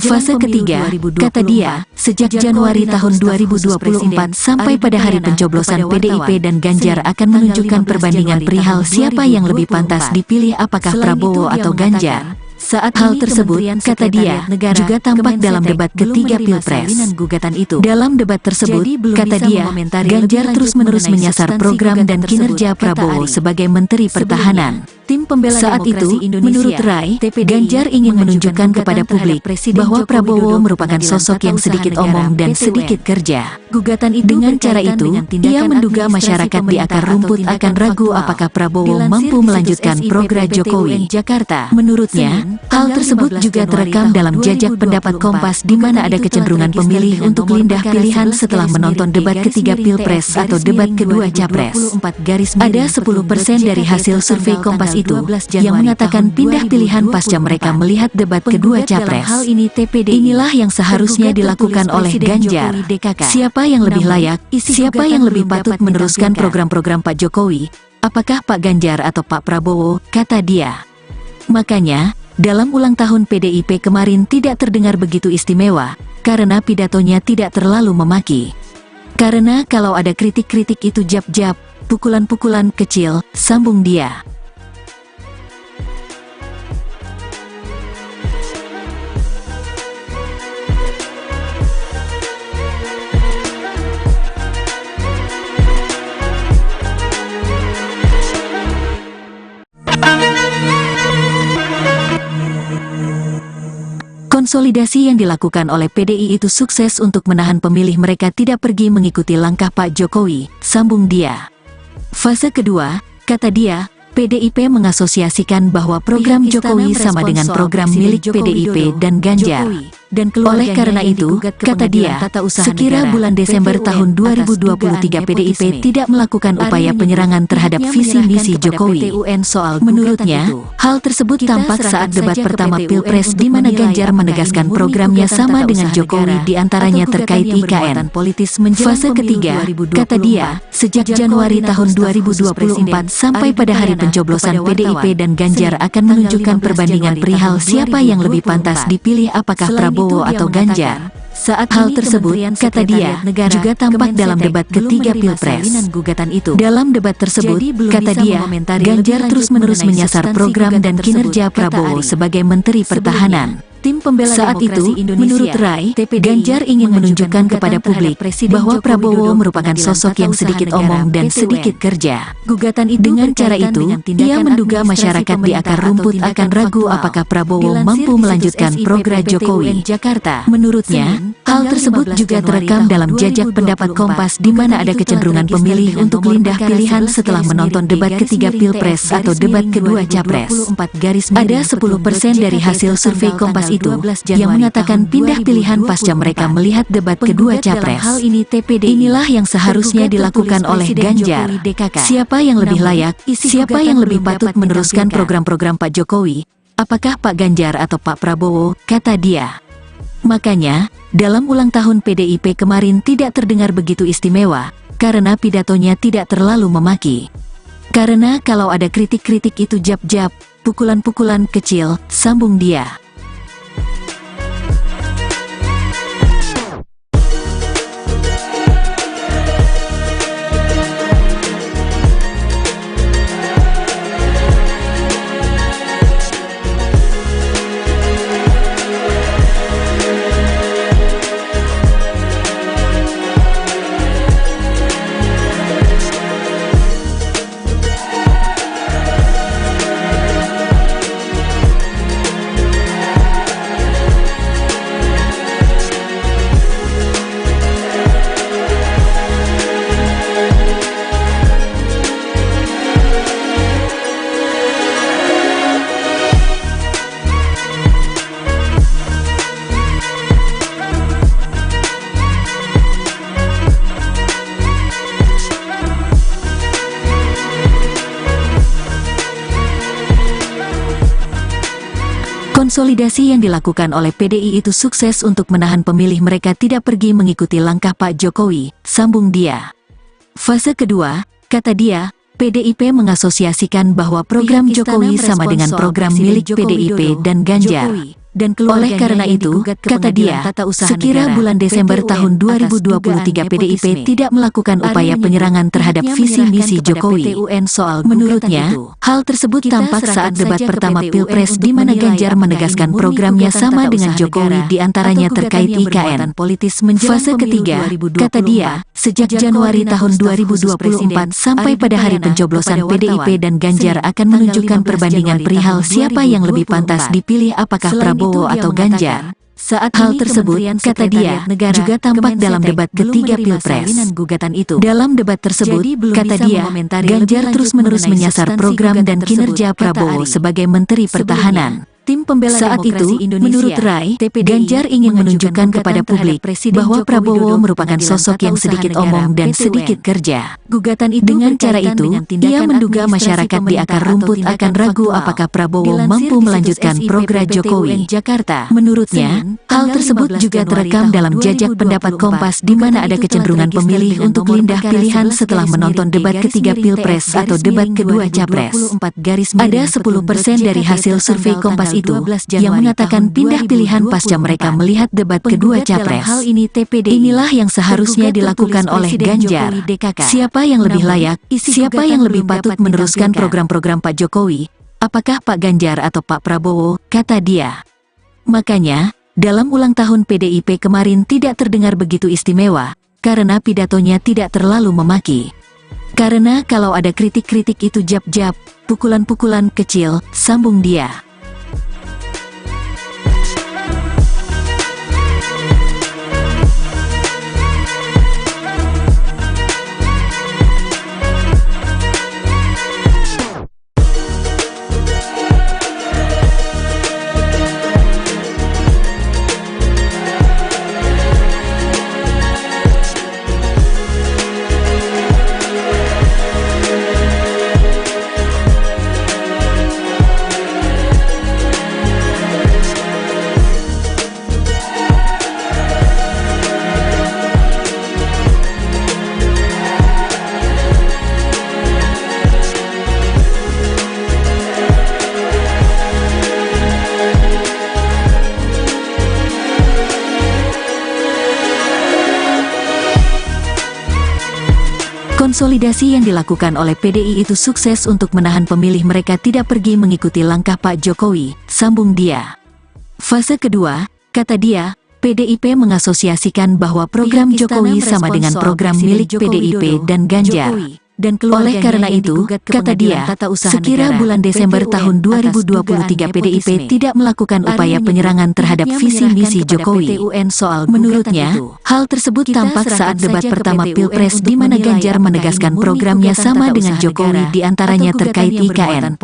Fase ketiga, kata dia, sejak Januari tahun 2024 sampai pada hari pencoblosan PDIP dan Ganjar akan menunjukkan perbandingan perihal siapa yang lebih pantas dipilih apakah Prabowo atau Ganjar. Saat hal tersebut, kata dia, juga tampak dalam debat ketiga Pilpres. Dalam debat tersebut, kata dia, Ganjar terus-menerus menyasar program dan kinerja Prabowo sebagai Menteri Pertahanan. Saat itu, menurut Rai, Ganjar ingin menunjukkan kepada publik bahwa Prabowo merupakan sosok yang sedikit omong dan sedikit kerja. Dengan cara itu, ia menduga masyarakat di akar rumput akan ragu apakah Prabowo mampu melanjutkan program Jokowi. Menurutnya, hal tersebut juga terekam dalam jajak pendapat Kompas di mana ada kecenderungan pemilih untuk pindah pilihan setelah menonton debat ketiga Pilpres atau debat kedua Capres. Ada 10% dari hasil survei Kompas itu yang mengatakan pindah pilihan pasca mereka melihat debat kedua Capres. Inilah yang seharusnya dilakukan oleh Ganjar. Siapa yang lebih layak, siapa yang lebih patut meneruskan program-program Pak Jokowi? Apakah Pak Ganjar atau Pak Prabowo, kata dia. Makanya, dalam ulang tahun PDIP kemarin tidak terdengar begitu istimewa, karena pidatonya tidak terlalu memaki. Karena kalau ada kritik-kritik itu jab-jab, pukulan-pukulan kecil, sambung dia. Konsolidasi yang dilakukan oleh PDI itu sukses untuk menahan pemilih mereka tidak pergi mengikuti langkah Pak Jokowi, sambung dia. Fase kedua, kata dia, PDIP mengasosiasikan bahwa program Jokowi sama dengan program milik PDIP dan Ganjar. Oleh karena itu, kata dia, sekira bulan Desember tahun 2023 PDIP tidak melakukan upaya penyerangan terhadap visi misi Jokowi. Menurutnya, hal tersebut tampak saat debat pertama Pilpres di mana Ganjar menegaskan programnya sama dengan Jokowi di antaranya terkait IKN. Fase ketiga, kata dia, sejak Januari tahun 2024 sampai pada hari pencoblosan PDIP dan Ganjar akan menunjukkan perbandingan perihal siapa yang lebih pantas dipilih apakah Prabowo atau Ganjar. Saat hal tersebut, kata dia, juga tampak dalam debat ketiga Pilpres. Dalam debat tersebut, kata dia, Ganjar terus-menerus menyasar program dan kinerja Prabowo sebagai Menteri Pertahanan. Saat itu, menurut Rai, Ganjar ingin menunjukkan kepada publik bahwa Prabowo merupakan sosok yang sedikit omong dan sedikit kerja. Dengan cara itu, ia menduga masyarakat di akar rumput akan ragu apakah Prabowo mampu melanjutkan program Jokowi. Menurutnya, hal tersebut juga terekam dalam jajak pendapat Kompas di mana ada kecenderungan pemilih untuk pindah pilihan setelah menonton debat ketiga Pilpres atau debat kedua Capres. Ada 10% dari hasil survei Kompas itu yang mengatakan pindah pilihan pasca mereka melihat debat kedua Capres. Inilah yang seharusnya dilakukan oleh Ganjar. Siapa yang lebih layak, siapa yang lebih patut meneruskan program-program Pak Jokowi? Apakah Pak Ganjar atau Pak Prabowo, kata dia. Makanya, dalam ulang tahun PDIP kemarin tidak terdengar begitu istimewa, karena pidatonya tidak terlalu memaki. Karena kalau ada kritik-kritik itu jab-jab, pukulan-pukulan kecil, sambung dia. Konsolidasi yang dilakukan oleh PDI itu sukses untuk menahan pemilih mereka tidak pergi mengikuti langkah Pak Jokowi, sambung dia. Fase kedua, kata dia, PDIP mengasosiasikan bahwa program Jokowi sama dengan program milik PDIP dan Ganjar. Oleh karena itu, kata dia, sekira bulan Desember tahun 2023 PDIP tidak melakukan upaya penyerangan terhadap visi misi Jokowi. Menurutnya, hal tersebut tampak saat debat pertama Pilpres di mana Ganjar menegaskan programnya sama dengan Jokowi di antaranya terkait IKN. Fase ketiga, kata dia, sejak Januari tahun 2024 sampai pada hari pencoblosan PDIP dan Ganjar akan menunjukkan perbandingan perihal siapa yang lebih pantas dipilih apakah Prabowo atau Ganjar. Saat hal tersebut, kata dia, juga tampak dalam debat ketiga Pilpres. Dalam debat tersebut, kata dia, Ganjar terus-menerus menyasar program dan kinerja Prabowo sebagai Menteri Pertahanan. Saat itu, menurut Rai, Ganjar ingin menunjukkan kepada publik bahwa Prabowo merupakan sosok yang sedikit omong dan sedikit kerja. Dengan cara itu, ia menduga masyarakat di akar rumput akan ragu apakah Prabowo mampu melanjutkan program Jokowi. Menurutnya, hal tersebut juga terekam dalam jajak pendapat Kompas di mana ada kecenderungan pemilih untuk pindah pilihan setelah menonton debat ketiga Pilpres atau debat kedua Capres. Ada 10% dari hasil survei Kompas itu yang mengatakan pindah pilihan pasca mereka melihat debat kedua Capres. Inilah yang seharusnya dilakukan oleh Ganjar. Siapa yang lebih layak, siapa yang lebih patut meneruskan program-program Pak Jokowi, apakah Pak Ganjar atau Pak Prabowo, kata dia. Makanya, dalam ulang tahun PDIP kemarin tidak terdengar begitu istimewa, karena pidatonya tidak terlalu memaki. Karena kalau ada kritik-kritik itu jab-jab, pukulan-pukulan kecil, sambung dia. Konsolidasi yang dilakukan oleh PDI itu sukses untuk menahan pemilih mereka tidak pergi mengikuti langkah Pak Jokowi, sambung dia. Fase kedua, kata dia, PDIP mengasosiasikan bahwa program Jokowi sama dengan program milik PDIP dan Ganjar. Oleh karena itu, kata dia, sekira bulan Desember tahun 2023 PDIP tidak melakukan upaya penyerangan terhadap visi misi Jokowi. Menurutnya, hal tersebut tampak saat debat pertama Pilpres di mana Ganjar menegaskan programnya sama dengan Jokowi di antaranya terkait IKN.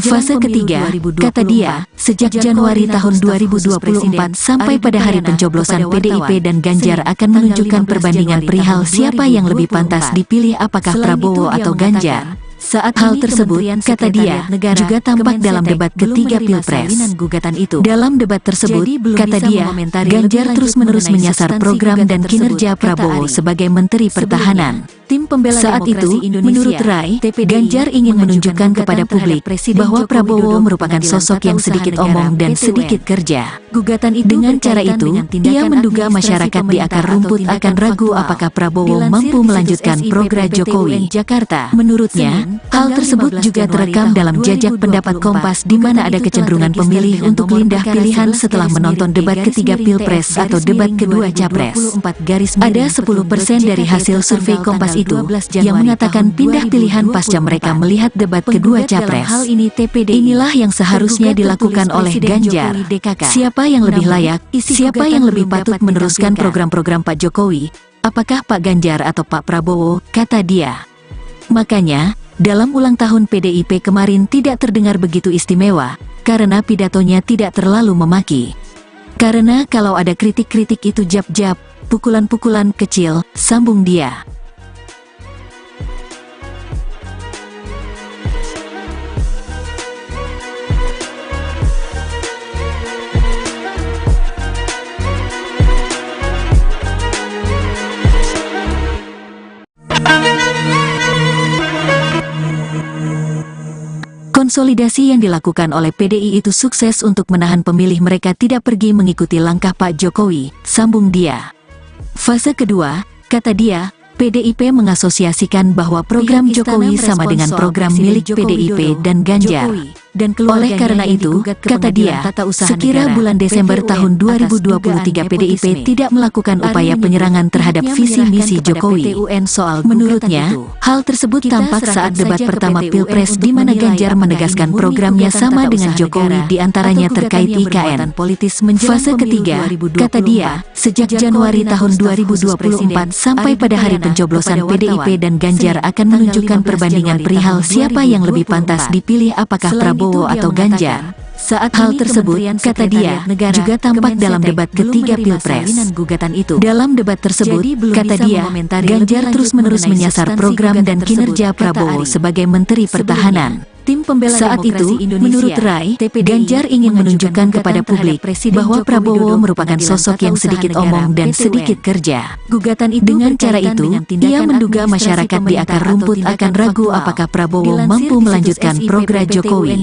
Fase ketiga, kata dia, sejak Januari tahun 2024 sampai pada hari pencoblosan PDIP dan Ganjar akan menunjukkan perbandingan perihal siapa yang lebih pantas dipilih apakah Prabowo atau Ganjar. Saat hal tersebut, kata dia, juga tampak dalam debat ketiga Pilpres. Dalam debat tersebut, kata dia, Ganjar terus-menerus menyasar program dan kinerja Prabowo sebagai Menteri Pertahanan. Saat itu, menurut Rai, Ganjar ingin menunjukkan kepada publik bahwa Prabowo merupakan sosok yang sedikit omong dan sedikit kerja. Dengan cara itu, ia menduga masyarakat di akar rumput akan ragu apakah Prabowo mampu melanjutkan program Jokowi. Menurutnya, hal tersebut juga terekam dalam jajak pendapat Kompas di mana ada kecenderungan pemilih untuk pindah pilihan setelah menonton debat ketiga Pilpres atau debat kedua Capres. Ada 10% dari hasil survei Kompas itu yang mengatakan pindah pilihan pasca mereka melihat debat kedua Capres. Inilah yang seharusnya dilakukan oleh Ganjar. Siapa yang lebih layak, siapa yang lebih patut meneruskan program-program Pak Jokowi, apakah Pak Ganjar atau Pak Prabowo, kata dia. Makanya, dalam ulang tahun PDIP kemarin tidak terdengar begitu istimewa, karena pidatonya tidak terlalu memaki. Karena kalau ada kritik-kritik itu jab-jab, pukulan-pukulan kecil, sambung dia. Konsolidasi yang dilakukan oleh PDI itu sukses untuk menahan pemilih mereka tidak pergi mengikuti langkah Pak Jokowi, sambung dia. Fase kedua, kata dia, PDIP mengasosiasikan bahwa program Jokowi sama dengan program milik PDIP dan Ganjar. Oleh karena itu, kata dia, sekira bulan Desember tahun 2023 PDIP tidak melakukan upaya penyerangan terhadap visi misi Jokowi. Menurutnya, hal tersebut tampak saat debat pertama Pilpres di mana Ganjar menegaskan programnya sama dengan Jokowi di antaranya terkait IKN. Fase ketiga, kata dia, sejak Januari tahun 2024 sampai pada hari pencoblosan PDIP dan Ganjar akan menunjukkan perbandingan perihal siapa yang lebih pantas dipilih apakah Prabowo atau Ganjar. Saat hal tersebut, kata dia, juga tampak dalam debat ketiga Pilpres. Dalam debat tersebut, kata dia, Ganjar terus-menerus menyasar program dan kinerja Prabowo sebagai Menteri Pertahanan. Saat itu, menurut Rai, Ganjar ingin menunjukkan kepada publik bahwa Prabowo merupakan sosok yang sedikit omong dan sedikit kerja. Dengan cara itu, ia menduga masyarakat di akar rumput akan ragu apakah Prabowo mampu melanjutkan program Jokowi.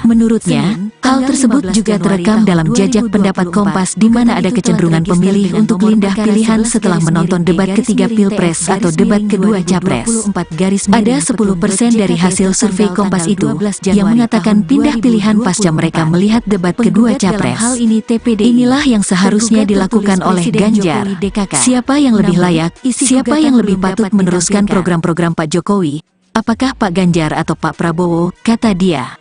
Menurutnya, hal tersebut juga terekam dalam jajak pendapat Kompas di mana ada kecenderungan pemilih untuk pindah pilihan setelah menonton debat ketiga Pilpres atau debat kedua Capres. Ada 10% dari hasil survei Kompas itu yang mengatakan pindah pilihan pasca mereka melihat debat kedua Capres. Inilah yang seharusnya dilakukan oleh Ganjar. Siapa yang lebih layak, siapa yang lebih patut meneruskan program-program Pak Jokowi, apakah Pak Ganjar atau Pak Prabowo, kata dia.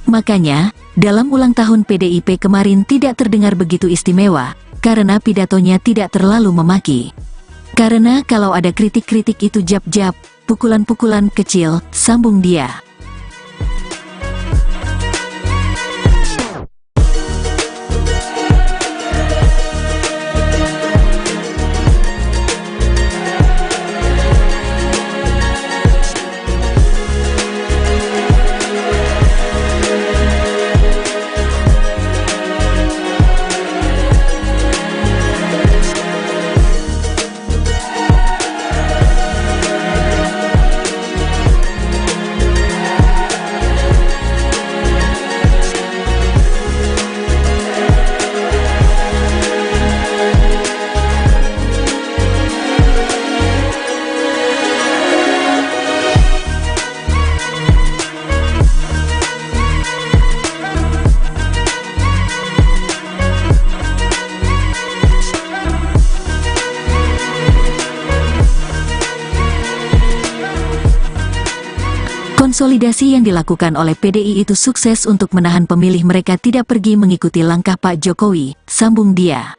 Makanya, dalam ulang tahun PDIP kemarin tidak terdengar begitu istimewa, karena pidatonya tidak terlalu memaki. Karena kalau ada kritik-kritik itu jab-jab, pukulan-pukulan kecil, sambung dia. Konsolidasi yang dilakukan oleh PDI itu sukses untuk menahan pemilih mereka tidak pergi mengikuti langkah Pak Jokowi, sambung dia.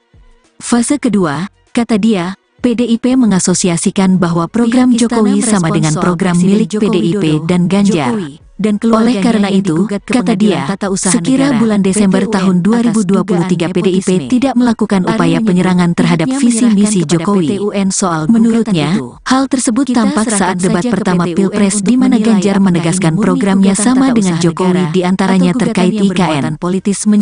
Fase kedua, kata dia, PDIP mengasosiasikan bahwa program Jokowi sama dengan program milik PDIP dan Ganjar. Oleh karena itu, kata dia, sekira bulan Desember tahun 2023 PDIP tidak melakukan upaya penyerangan terhadap visi misi Jokowi. Menurutnya, hal tersebut tampak saat debat pertama Pilpres di mana Ganjar menegaskan programnya sama dengan Jokowi di antaranya terkait IKN.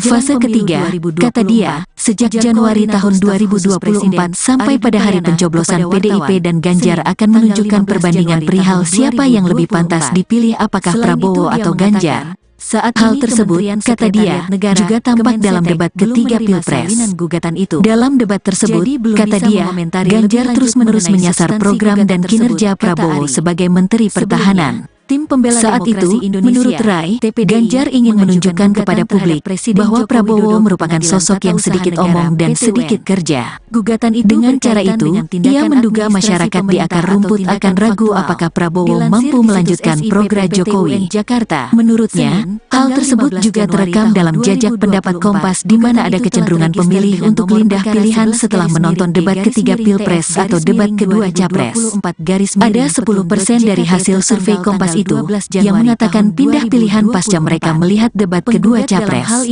Fase ketiga, kata dia, sejak Januari tahun 2024 sampai pada hari pencoblosan PDIP dan Ganjar akan menunjukkan perbandingan perihal siapa yang lebih pantas dipilih apakah Prabowo atau Ganjar. Saat hal tersebut, kata dia, juga tampak dalam debat ketiga Pilpres. Dalam debat tersebut, kata dia, Ganjar terus-menerus menyasar program dan kinerja Prabowo sebagai Menteri Pertahanan. Saat itu, menurut Rai, Ganjar ingin menunjukkan kepada publik bahwa Prabowo merupakan sosok yang sedikit omong dan sedikit kerja. Dengan cara itu, ia menduga masyarakat di akar rumput akan ragu apakah Prabowo mampu melanjutkan program Jokowi. Menurutnya, hal tersebut juga terekam dalam jajak pendapat Kompas di mana ada kecenderungan pemilih untuk pindah pilihan setelah menonton debat ketiga Pilpres atau debat kedua Capres. Ada 10% dari hasil survei Kompas itu yang mengatakan pindah pilihan pasca mereka melihat debat kedua Capres.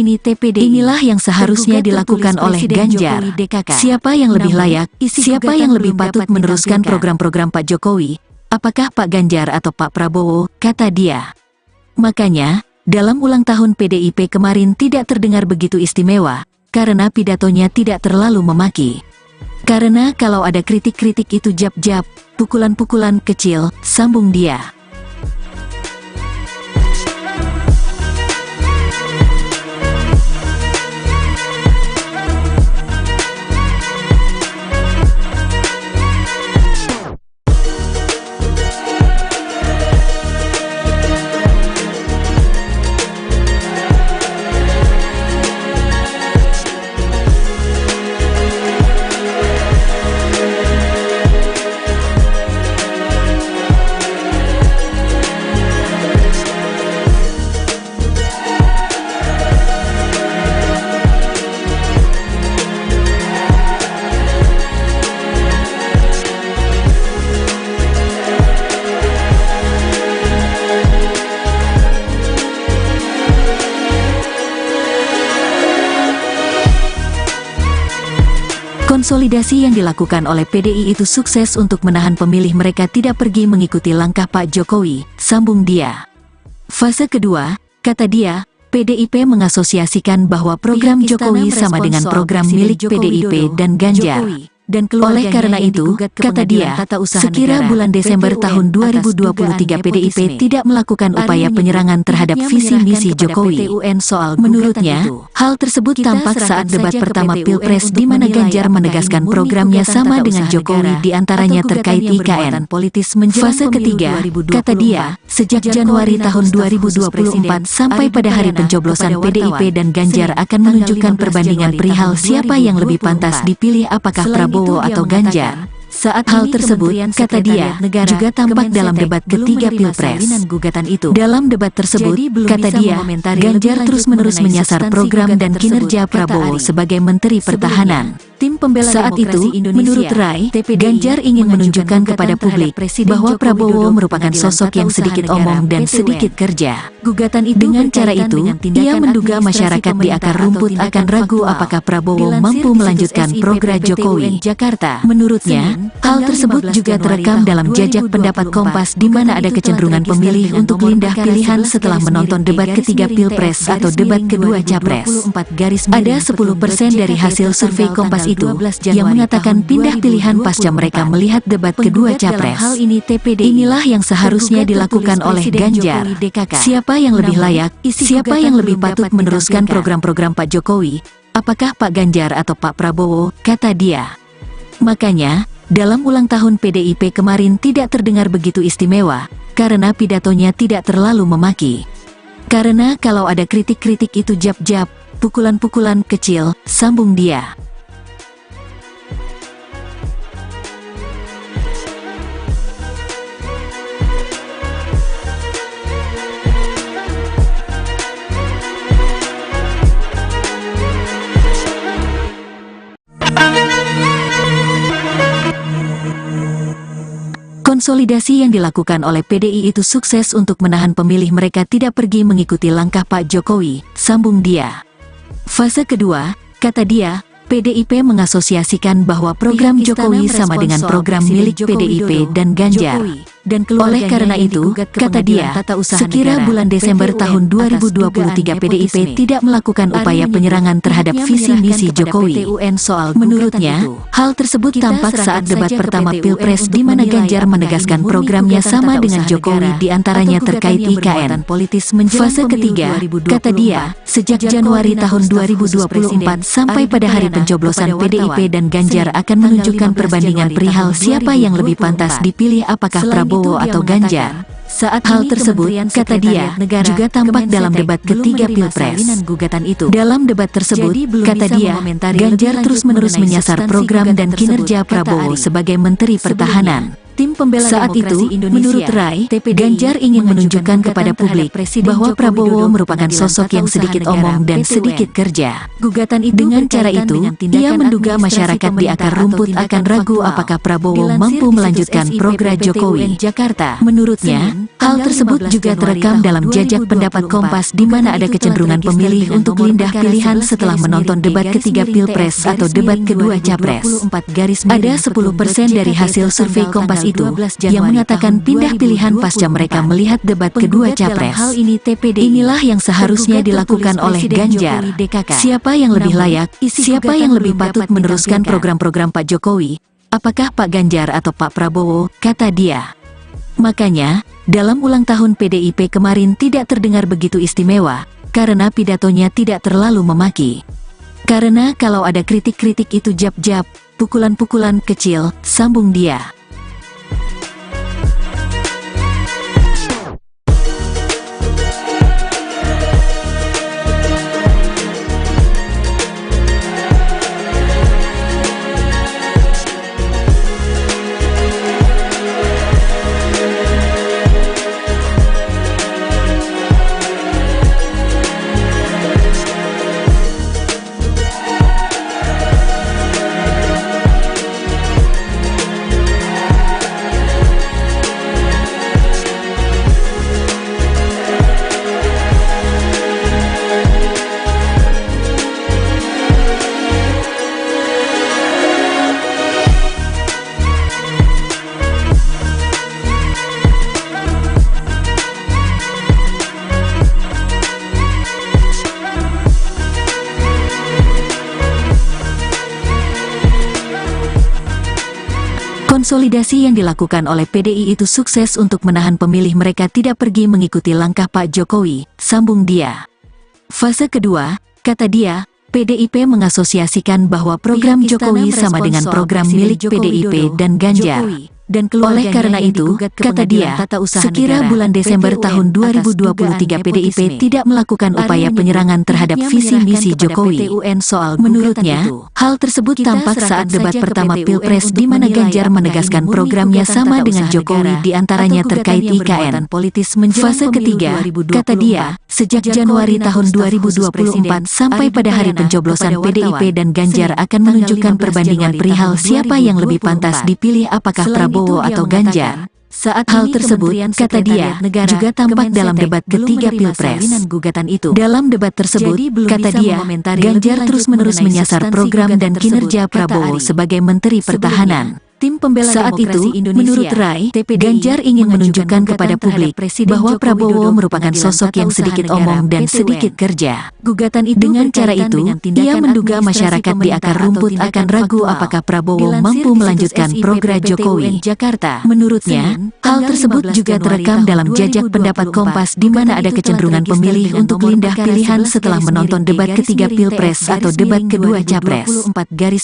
Inilah yang seharusnya dilakukan oleh Ganjar. Siapa yang lebih layak, siapa yang lebih patut meneruskan program-program Pak Jokowi, apakah Pak Ganjar atau Pak Prabowo, kata dia. Makanya, dalam ulang tahun PDIP kemarin tidak terdengar begitu istimewa, karena pidatonya tidak terlalu memaki. Karena kalau ada kritik-kritik itu jab-jab, pukulan-pukulan kecil, sambung dia. Konsolidasi yang dilakukan oleh PDI itu sukses untuk menahan pemilih mereka tidak pergi mengikuti langkah Pak Jokowi, sambung dia. Fase kedua, kata dia, PDIP mengasosiasikan bahwa program Jokowi sama dengan program milik PDIP dan Ganjar. Oleh karena itu, kata dia, sekira bulan Desember tahun 2023 PDIP tidak melakukan upaya penyerangan terhadap visi misi Jokowi. Menurutnya, hal tersebut tampak saat debat pertama Pilpres di mana Ganjar menegaskan programnya sama dengan Jokowi di antaranya terkait IKN. Fase ketiga, kata dia, sejak Januari tahun 2024 sampai pada hari pencoblosan PDIP dan Ganjar akan menunjukkan perbandingan perihal siapa yang lebih pantas dipilih apakah Prabowo atau Ganjar. Saat hal tersebut, kata dia, juga tampak dalam debat ketiga Pilpres. Dalam debat tersebut, kata dia, Ganjar terus-menerus menyasar program dan kinerja Prabowo sebagai Menteri Pertahanan. Saat itu, menurut Rai, Ganjar ingin menunjukkan kepada publik bahwa Prabowo merupakan sosok yang sedikit omong dan sedikit kerja. Dengan cara itu, ia menduga masyarakat di akar rumput akan ragu apakah Prabowo mampu melanjutkan program Jokowi. Menurutnya, hal tersebut juga terekam dalam jajak pendapat Kompas di mana ada kecenderungan pemilih untuk pindah pilihan setelah menonton debat ketiga Pilpres atau debat kedua Capres. Ada 10% dari hasil survei Kompas itu yang mengatakan pindah pilihan pasca mereka melihat debat kedua Capres. Inilah yang seharusnya dilakukan oleh Ganjar. Siapa yang lebih layak, siapa yang lebih patut meneruskan program-program Pak Jokowi, apakah Pak Ganjar atau Pak Prabowo, kata dia. Makanya, dalam ulang tahun PDIP kemarin tidak terdengar begitu istimewa, karena pidatonya tidak terlalu memaki. Karena kalau ada kritik-kritik itu jab-jab, pukulan-pukulan kecil, sambung dia. Konsolidasi yang dilakukan oleh PDI itu sukses untuk menahan pemilih mereka tidak pergi mengikuti langkah Pak Jokowi, sambung dia. Fase kedua, kata dia, PDIP mengasosiasikan bahwa program Jokowi sama dengan program milik PDIP dan Ganjar. Oleh karena itu, kata dia, sekira bulan Desember tahun 2023 PDIP tidak melakukan upaya penyerangan terhadap visi misi Jokowi. Menurutnya, hal tersebut tampak saat debat pertama Pilpres di mana Ganjar menegaskan programnya sama dengan Jokowi di antaranya terkait IKN. Fase ketiga, kata dia, sejak Januari tahun 2024 sampai pada hari pencoblosan PDIP dan Ganjar akan menunjukkan perbandingan perihal siapa yang lebih pantas dipilih apakah Prabowo atau Ganjar. Saat hal tersebut, kata dia, juga tampak dalam debat ketiga Pilpres. Dalam debat tersebut, kata dia, Ganjar terus-menerus menyasar program dan kinerja Prabowo sebagai Menteri Pertahanan. Saat itu, menurut Rai, Ganjar ingin menunjukkan kepada publik bahwa Prabowo merupakan sosok yang sedikit omong dan sedikit kerja. Dengan cara itu, ia menduga masyarakat di akar rumput akan ragu apakah Prabowo mampu melanjutkan program Jokowi. Menurutnya, hal tersebut juga terekam dalam jajak pendapat Kompas di mana ada kecenderungan pemilih untuk pindah pilihan setelah menonton debat ketiga Pilpres atau debat kedua Capres. Ada 10% dari hasil survei Kompas itu yang mengatakan pindah pilihan pasca mereka melihat debat kedua Capres. Inilah yang seharusnya dilakukan oleh Ganjar. Siapa yang lebih layak, siapa yang lebih patut meneruskan program-program Pak Jokowi, apakah Pak Ganjar atau Pak Prabowo, kata dia. Makanya, dalam ulang tahun PDIP kemarin tidak terdengar begitu istimewa, karena pidatonya tidak terlalu memaki. Karena kalau ada kritik-kritik itu jab-jab, pukulan-pukulan kecil, sambung dia. Konsolidasi yang dilakukan oleh PDI itu sukses untuk menahan pemilih mereka tidak pergi mengikuti langkah Pak Jokowi, sambung dia. Fase kedua, kata dia, PDIP mengasosiasikan bahwa program Jokowi sama dengan program milik PDIP dan Ganjar. Oleh karena itu, kata dia, sekira bulan Desember tahun 2023 PDIP tidak melakukan upaya penyerangan terhadap visi misi Jokowi. Menurutnya, hal tersebut tampak saat debat pertama Pilpres di mana Ganjar menegaskan programnya sama dengan Jokowi di antaranya terkait IKN. Fase ketiga, kata dia, sejak Januari tahun 2024 sampai pada hari pencoblosan PDIP dan Ganjar akan menunjukkan perbandingan perihal siapa yang lebih pantas dipilih apakah Prabowo atau Ganjar. Saat hal tersebut, kata dia, juga tampak dalam debat ketiga Pilpres. Dalam debat tersebut, kata dia, Ganjar terus-menerus menyasar program dan kinerja Prabowo sebagai Menteri Pertahanan. Tim pembela saat itu, menurut Rai, Ganjar ingin menunjukkan kepada publik bahwa Prabowo merupakan sosok yang sedikit omong dan sedikit kerja. Dengan cara itu, ia menduga masyarakat di akar rumput akan ragu apakah Prabowo mampu melanjutkan program Jokowi. Menurutnya, hal tersebut juga terekam dalam jajak pendapat Kompas di mana ada kecenderungan pemilih untuk pindah pilihan setelah menonton debat ketiga Pilpres atau debat kedua Capres.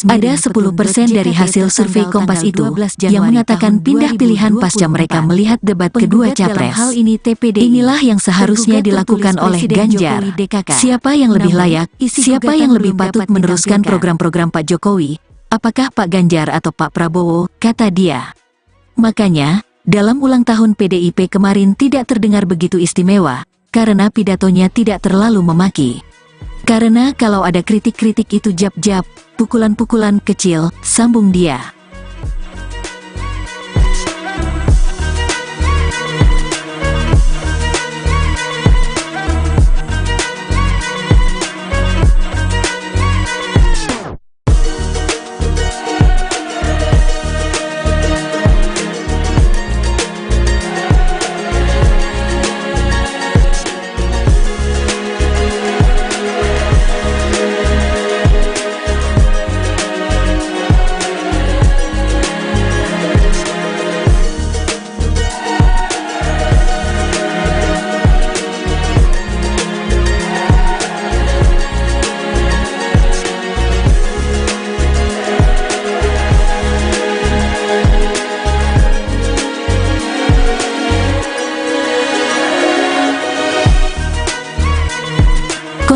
Ada 10% dari hasil survei Kompas itu yang mengatakan pindah pilihan pasca mereka melihat debat kedua Capres. Inilah yang seharusnya dilakukan oleh Ganjar. Siapa yang lebih layak, siapa yang lebih patut meneruskan program-program Pak Jokowi? Apakah Pak Ganjar atau Pak Prabowo, kata dia. Makanya, dalam ulang tahun PDIP kemarin tidak terdengar begitu istimewa, karena pidatonya tidak terlalu memaki. Karena kalau ada kritik-kritik itu jab-jab, pukulan-pukulan kecil, sambung dia.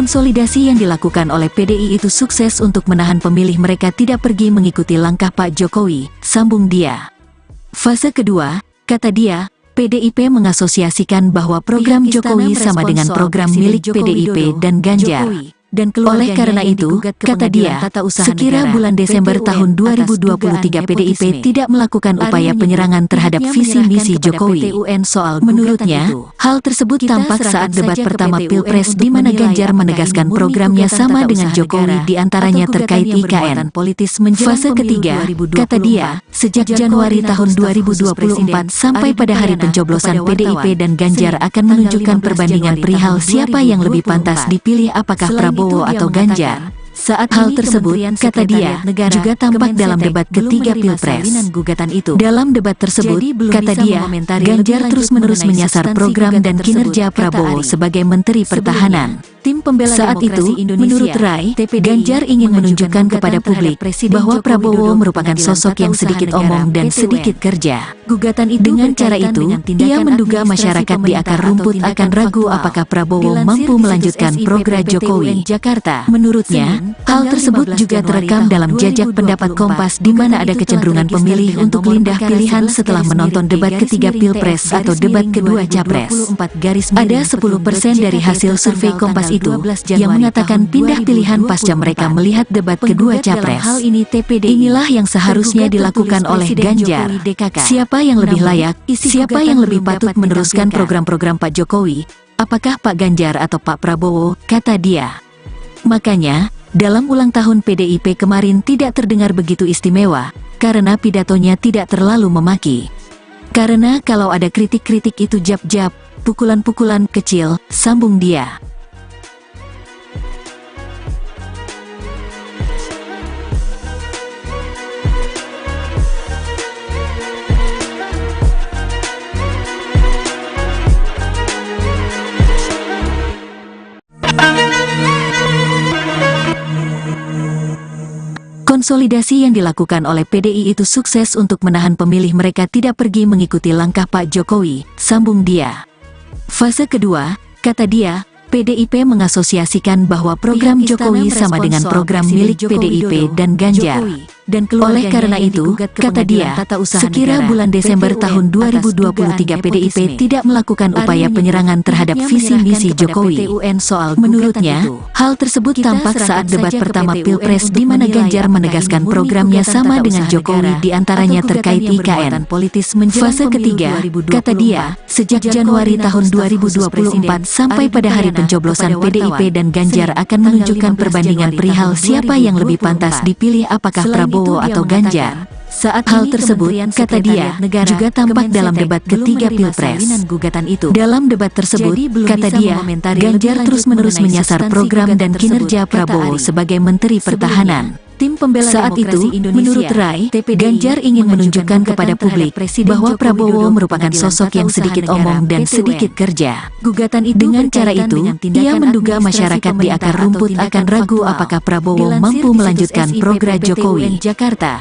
Konsolidasi yang dilakukan oleh PDI itu sukses untuk menahan pemilih mereka tidak pergi mengikuti langkah Pak Jokowi, sambung dia. Fase kedua, kata dia, PDIP mengasosiasikan bahwa program Jokowi sama dengan program milik PDIP dan Ganjar. Oleh karena itu, kata dia, sekira bulan Desember tahun 2023 PDIP tidak melakukan upaya penyerangan terhadap visi misi Jokowi. Menurutnya, hal tersebut tampak saat debat pertama Pilpres di mana Ganjar menegaskan programnya sama dengan Jokowi di antaranya terkait IKN. Fase ketiga, kata dia, sejak Januari tahun 2024 sampai pada hari pencoblosan PDIP dan Ganjar akan menunjukkan perbandingan perihal siapa yang lebih pantas dipilih apakah Prabowo atau Ganjar. Saat hal tersebut, kata dia, juga tampak dalam debat ketiga Pilpres. Dalam debat tersebut, kata dia, Ganjar terus-menerus menyasar program dan kinerja Prabowo sebagai Menteri Pertahanan. Saat itu, menurut Rai, Ganjar ingin menunjukkan kepada publik bahwa Prabowo merupakan sosok yang sedikit omong dan sedikit kerja. Dengan cara itu, ia menduga masyarakat di akar rumput akan ragu apakah Prabowo mampu melanjutkan program Jokowi. Menurutnya, hal tersebut juga terekam dalam jajak pendapat Kompas di mana ada kecenderungan pemilih untuk pindah pilihan setelah menonton debat ketiga Pilpres atau debat kedua Capres. Ada 10% dari hasil survei Kompas itu yang mengatakan pindah pilihan pasca mereka melihat debat kedua Capres. Inilah yang seharusnya dilakukan oleh Ganjar. Siapa yang lebih layak, siapa yang lebih patut meneruskan program-program Pak Jokowi? Apakah Pak Ganjar atau Pak Prabowo, kata dia. Makanya, dalam ulang tahun PDIP kemarin tidak terdengar begitu istimewa, karena pidatonya tidak terlalu memaki. Karena kalau ada kritik-kritik itu jab-jab, pukulan-pukulan kecil, sambung dia. Konsolidasi yang dilakukan oleh PDI itu sukses untuk menahan pemilih mereka tidak pergi mengikuti langkah Pak Jokowi, sambung dia. Fase kedua, kata dia, PDIP mengasosiasikan bahwa program Jokowi sama dengan program milik PDIP dan Ganjar. Oleh karena itu, kata dia, sekira bulan Desember tahun 2023 PDIP tidak melakukan upaya penyerangan terhadap visi misi Jokowi. Menurutnya, hal tersebut tampak saat debat pertama Pilpres di mana Ganjar menegaskan programnya sama dengan Jokowi diantaranya terkait IKN. Fase ketiga, kata dia, sejak Januari tahun 2024 sampai pada hari pencoblosan PDIP dan Ganjar akan menunjukkan perbandingan perihal siapa yang lebih pantas dipilih apakah Prabowo atau Ganjar. Saat hal tersebut, kata dia, juga tampak dalam debat ketiga Pilpres. Dalam debat tersebut, kata dia, Ganjar terus-menerus menyasar program dan kinerja Prabowo sebagai Menteri Pertahanan. Tim pembela saat itu, menurut Rai, Ganjar ingin menunjukkan kepada publik bahwa Prabowo merupakan sosok yang sedikit omong dan sedikit kerja. Dengan cara itu, ia menduga masyarakat di akar rumput akan ragu apakah Prabowo mampu melanjutkan program Jokowi.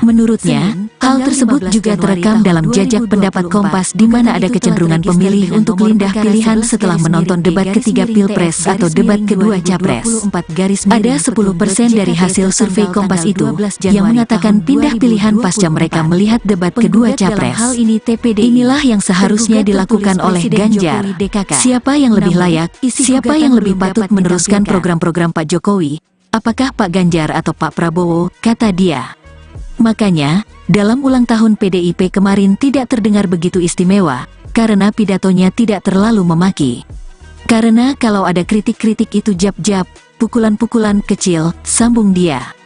Menurutnya, hal tersebut juga terekam dalam jajak pendapat Kompas di mana ada kecenderungan pemilih untuk pindah pilihan setelah menonton debat ketiga Pilpres atau debat kedua Capres. Ada 10% dari hasil survei Kompas itu yang mengatakan pindah pilihan pasca mereka melihat debat kedua Capres. Inilah yang seharusnya dilakukan oleh Ganjar. Siapa yang lebih layak, siapa yang lebih patut meneruskan program-program Pak Jokowi, apakah Pak Ganjar atau Pak Prabowo, kata dia. Makanya, dalam ulang tahun PDIP kemarin tidak terdengar begitu istimewa, karena pidatonya tidak terlalu memaki. Karena kalau ada kritik-kritik itu jab-jab, pukulan-pukulan kecil, sambung dia.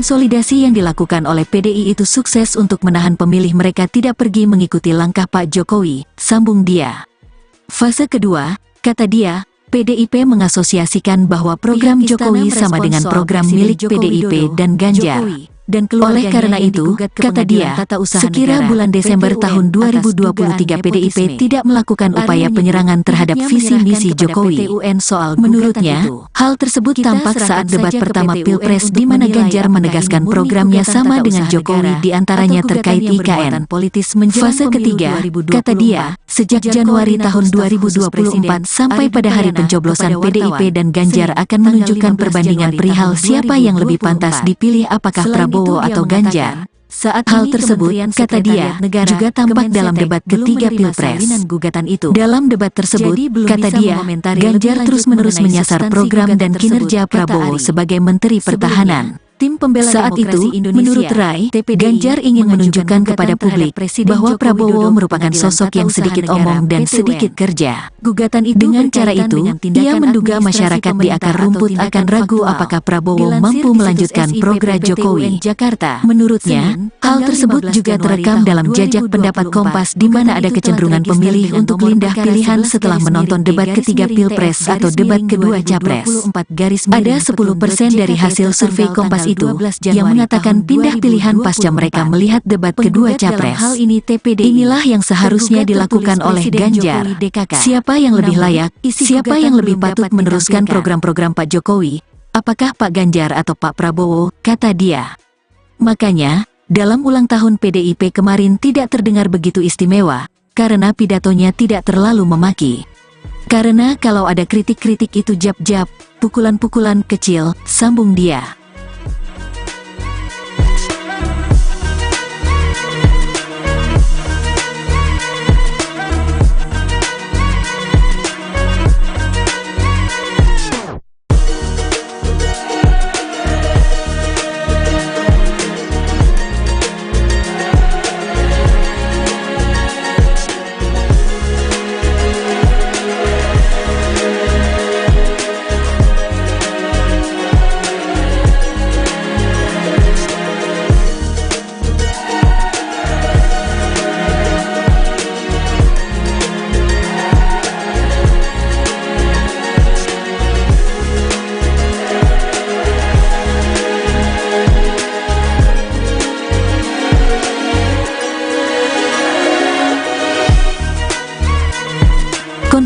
Konsolidasi yang dilakukan oleh PDI itu sukses untuk menahan pemilih mereka tidak pergi mengikuti langkah Pak Jokowi, sambung dia. Fase kedua, kata dia, PDIP mengasosiasikan bahwa program Jokowi sama dengan program milik PDIP dan Ganjar. Oleh karena itu, kata dia, sekira bulan Desember tahun 2023 PDIP tidak melakukan upaya penyerangan terhadap visi misi Jokowi. Menurutnya, hal tersebut tampak saat debat pertama Pilpres di mana Ganjar menegaskan programnya sama dengan Jokowi diantaranya terkait IKN. Fase ketiga, kata dia, sejak Januari tahun 2024 sampai pada hari pencoblosan PDIP dan Ganjar akan menunjukkan perbandingan perihal siapa yang lebih pantas dipilih apakah Prabowo atau Ganjar. Saat hal tersebut, kata dia, juga tampak dalam debat ketiga Pilpres. Dalam debat tersebut, kata dia, Ganjar terus-menerus menyasar program dan kinerja Prabowo sebagai Menteri Pertahanan. Tim pembela saat itu, menurut Rai, Ganjar ingin menunjukkan kepada publik bahwa Prabowo merupakan sosok yang sedikit omong dan sedikit kerja. Dengan cara itu, ia menduga masyarakat di akar rumput akan ragu apakah Prabowo mampu melanjutkan program Jokowi. Menurutnya, hal tersebut juga terekam dalam jajak pendapat Kompas di mana ada kecenderungan pemilih untuk pindah pilihan setelah menonton debat ketiga Pilpres atau debat kedua Capres. Ada 10% dari hasil survei Kompas itu yang mengatakan pindah pilihan pasca mereka melihat debat kedua Capres. Inilah yang seharusnya dilakukan oleh Ganjar. Siapa yang lebih layak, siapa yang lebih patut meneruskan program-program Pak Jokowi, apakah Pak Ganjar atau Pak Prabowo, kata dia. Makanya, dalam ulang tahun PDIP kemarin tidak terdengar begitu istimewa, karena pidatonya tidak terlalu memaki. Karena kalau ada kritik-kritik itu jab-jab, pukulan-pukulan kecil, sambung dia.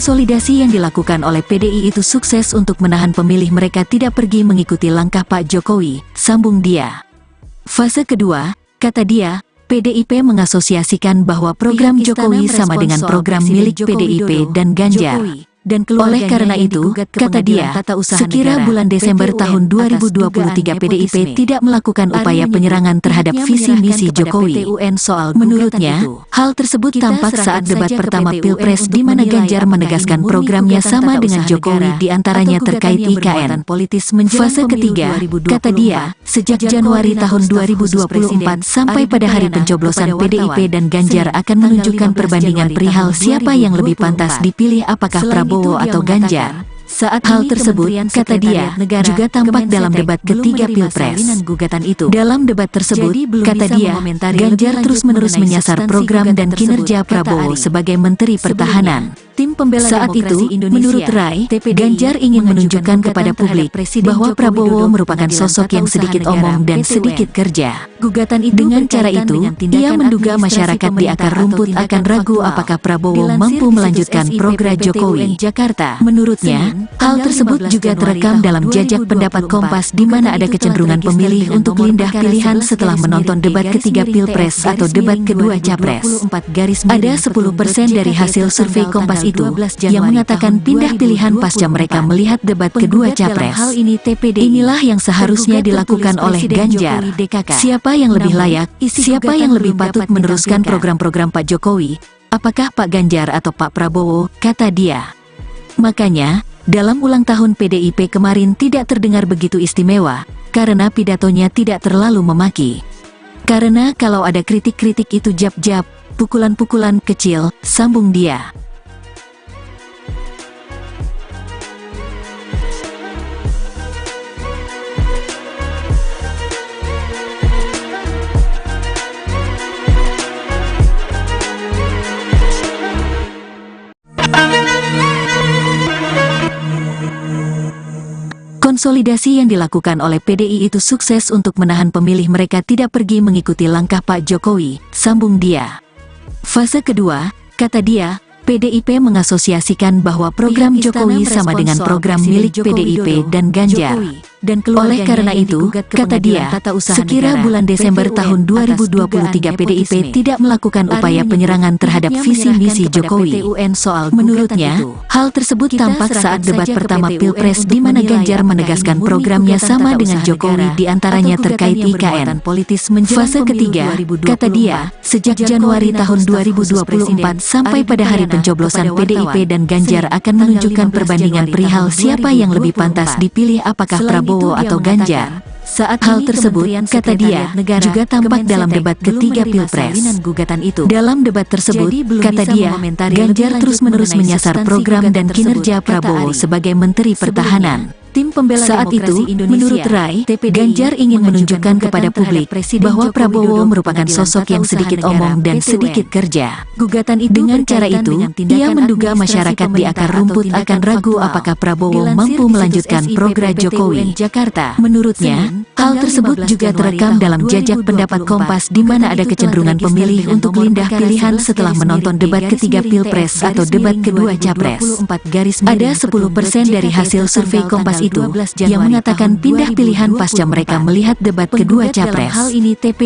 Konsolidasi yang dilakukan oleh PDI itu sukses untuk menahan pemilih mereka tidak pergi mengikuti langkah Pak Jokowi, sambung dia. Fase kedua, kata dia, PDIP mengasosiasikan bahwa program Jokowi sama dengan program milik PDIP dan Ganjar. Oleh karena itu, kata dia, sekira bulan Desember tahun 2023 PDIP tidak melakukan upaya penyerangan terhadap visi misi Jokowi. Menurutnya, hal tersebut tampak saat debat pertama Pilpres di mana Ganjar menegaskan programnya sama dengan Jokowi di antaranya terkait IKN. Fase ketiga, kata dia, sejak Januari tahun 2024 sampai pada hari pencoblosan PDIP dan Ganjar akan menunjukkan perbandingan perihal siapa yang lebih pantas dipilih apakah Prabowo atau Ganjar. Saat hal tersebut, kata dia, juga tampak dalam debat ketiga Pilpres. Dalam debat tersebut, kata dia, Ganjar terus-menerus menyasar program dan kinerja Prabowo sebagai Menteri Pertahanan. Saat itu, menurut Rai, Ganjar ingin menunjukkan kepada publik bahwa Prabowo merupakan sosok yang sedikit omong dan sedikit kerja. Dengan cara itu, ia menduga masyarakat di akar rumput akan ragu apakah Prabowo mampu melanjutkan program Jokowi. Menurutnya, hal tersebut juga terekam dalam jajak pendapat Kompas di mana ada kecenderungan pemilih untuk pindah pilihan setelah menonton debat ketiga Pilpres atau debat kedua Capres. Ada 10% dari hasil survei Kompas itu yang mengatakan pindah pilihan pasca mereka melihat debat kedua Capres. Inilah yang seharusnya dilakukan oleh Ganjar. Siapa yang lebih layak, siapa yang lebih patut meneruskan program-program Pak Jokowi? Apakah Pak Ganjar atau Pak Prabowo, kata dia. Makanya, dalam ulang tahun PDIP kemarin tidak terdengar begitu istimewa, karena pidatonya tidak terlalu memaki. Karena kalau ada kritik-kritik itu jab-jab, pukulan-pukulan kecil, sambung dia. Konsolidasi yang dilakukan oleh PDI itu sukses untuk menahan pemilih mereka tidak pergi mengikuti langkah Pak Jokowi, sambung dia. Fase kedua, kata dia, PDIP mengasosiasikan bahwa program Jokowi sama dengan program milik PDIP dan Ganjar. Oleh karena itu, kata dia, sekira bulan Desember tahun 2023 PDIP tidak melakukan upaya penyerangan terhadap visi misi Jokowi. Menurutnya, hal tersebut tampak saat debat pertama Pilpres di mana Ganjar menegaskan programnya sama dengan Jokowi di antaranya terkait IKN. Fase ketiga, kata dia, sejak Januari tahun 2024 sampai pada hari pencoblosan PDIP dan Ganjar akan menunjukkan perbandingan perihal siapa yang lebih pantas dipilih apakah Prabowo atau Ganjar. Saat hal tersebut, kata dia, juga tampak dalam debat ketiga Pilpres. Dalam debat tersebut, kata dia, Ganjar terus-menerus menyasar program dan kinerja Prabowo sebagai Menteri Pertahanan. Saat itu, menurut Rai, Ganjar ingin menunjukkan kepada publik bahwa Prabowo merupakan sosok yang sedikit omong dan sedikit kerja. Dengan cara itu, ia menduga masyarakat di akar rumput akan ragu apakah Prabowo mampu melanjutkan program Jokowi. Menurutnya, hal tersebut juga terekam dalam jajak pendapat Kompas di mana ada kecenderungan pemilih untuk pindah pilihan setelah menonton debat ketiga Pilpres atau debat kedua Capres. Ada 10% dari hasil survei Kompas itu yang mengatakan pindah pilihan pasca mereka melihat debat kedua Capres.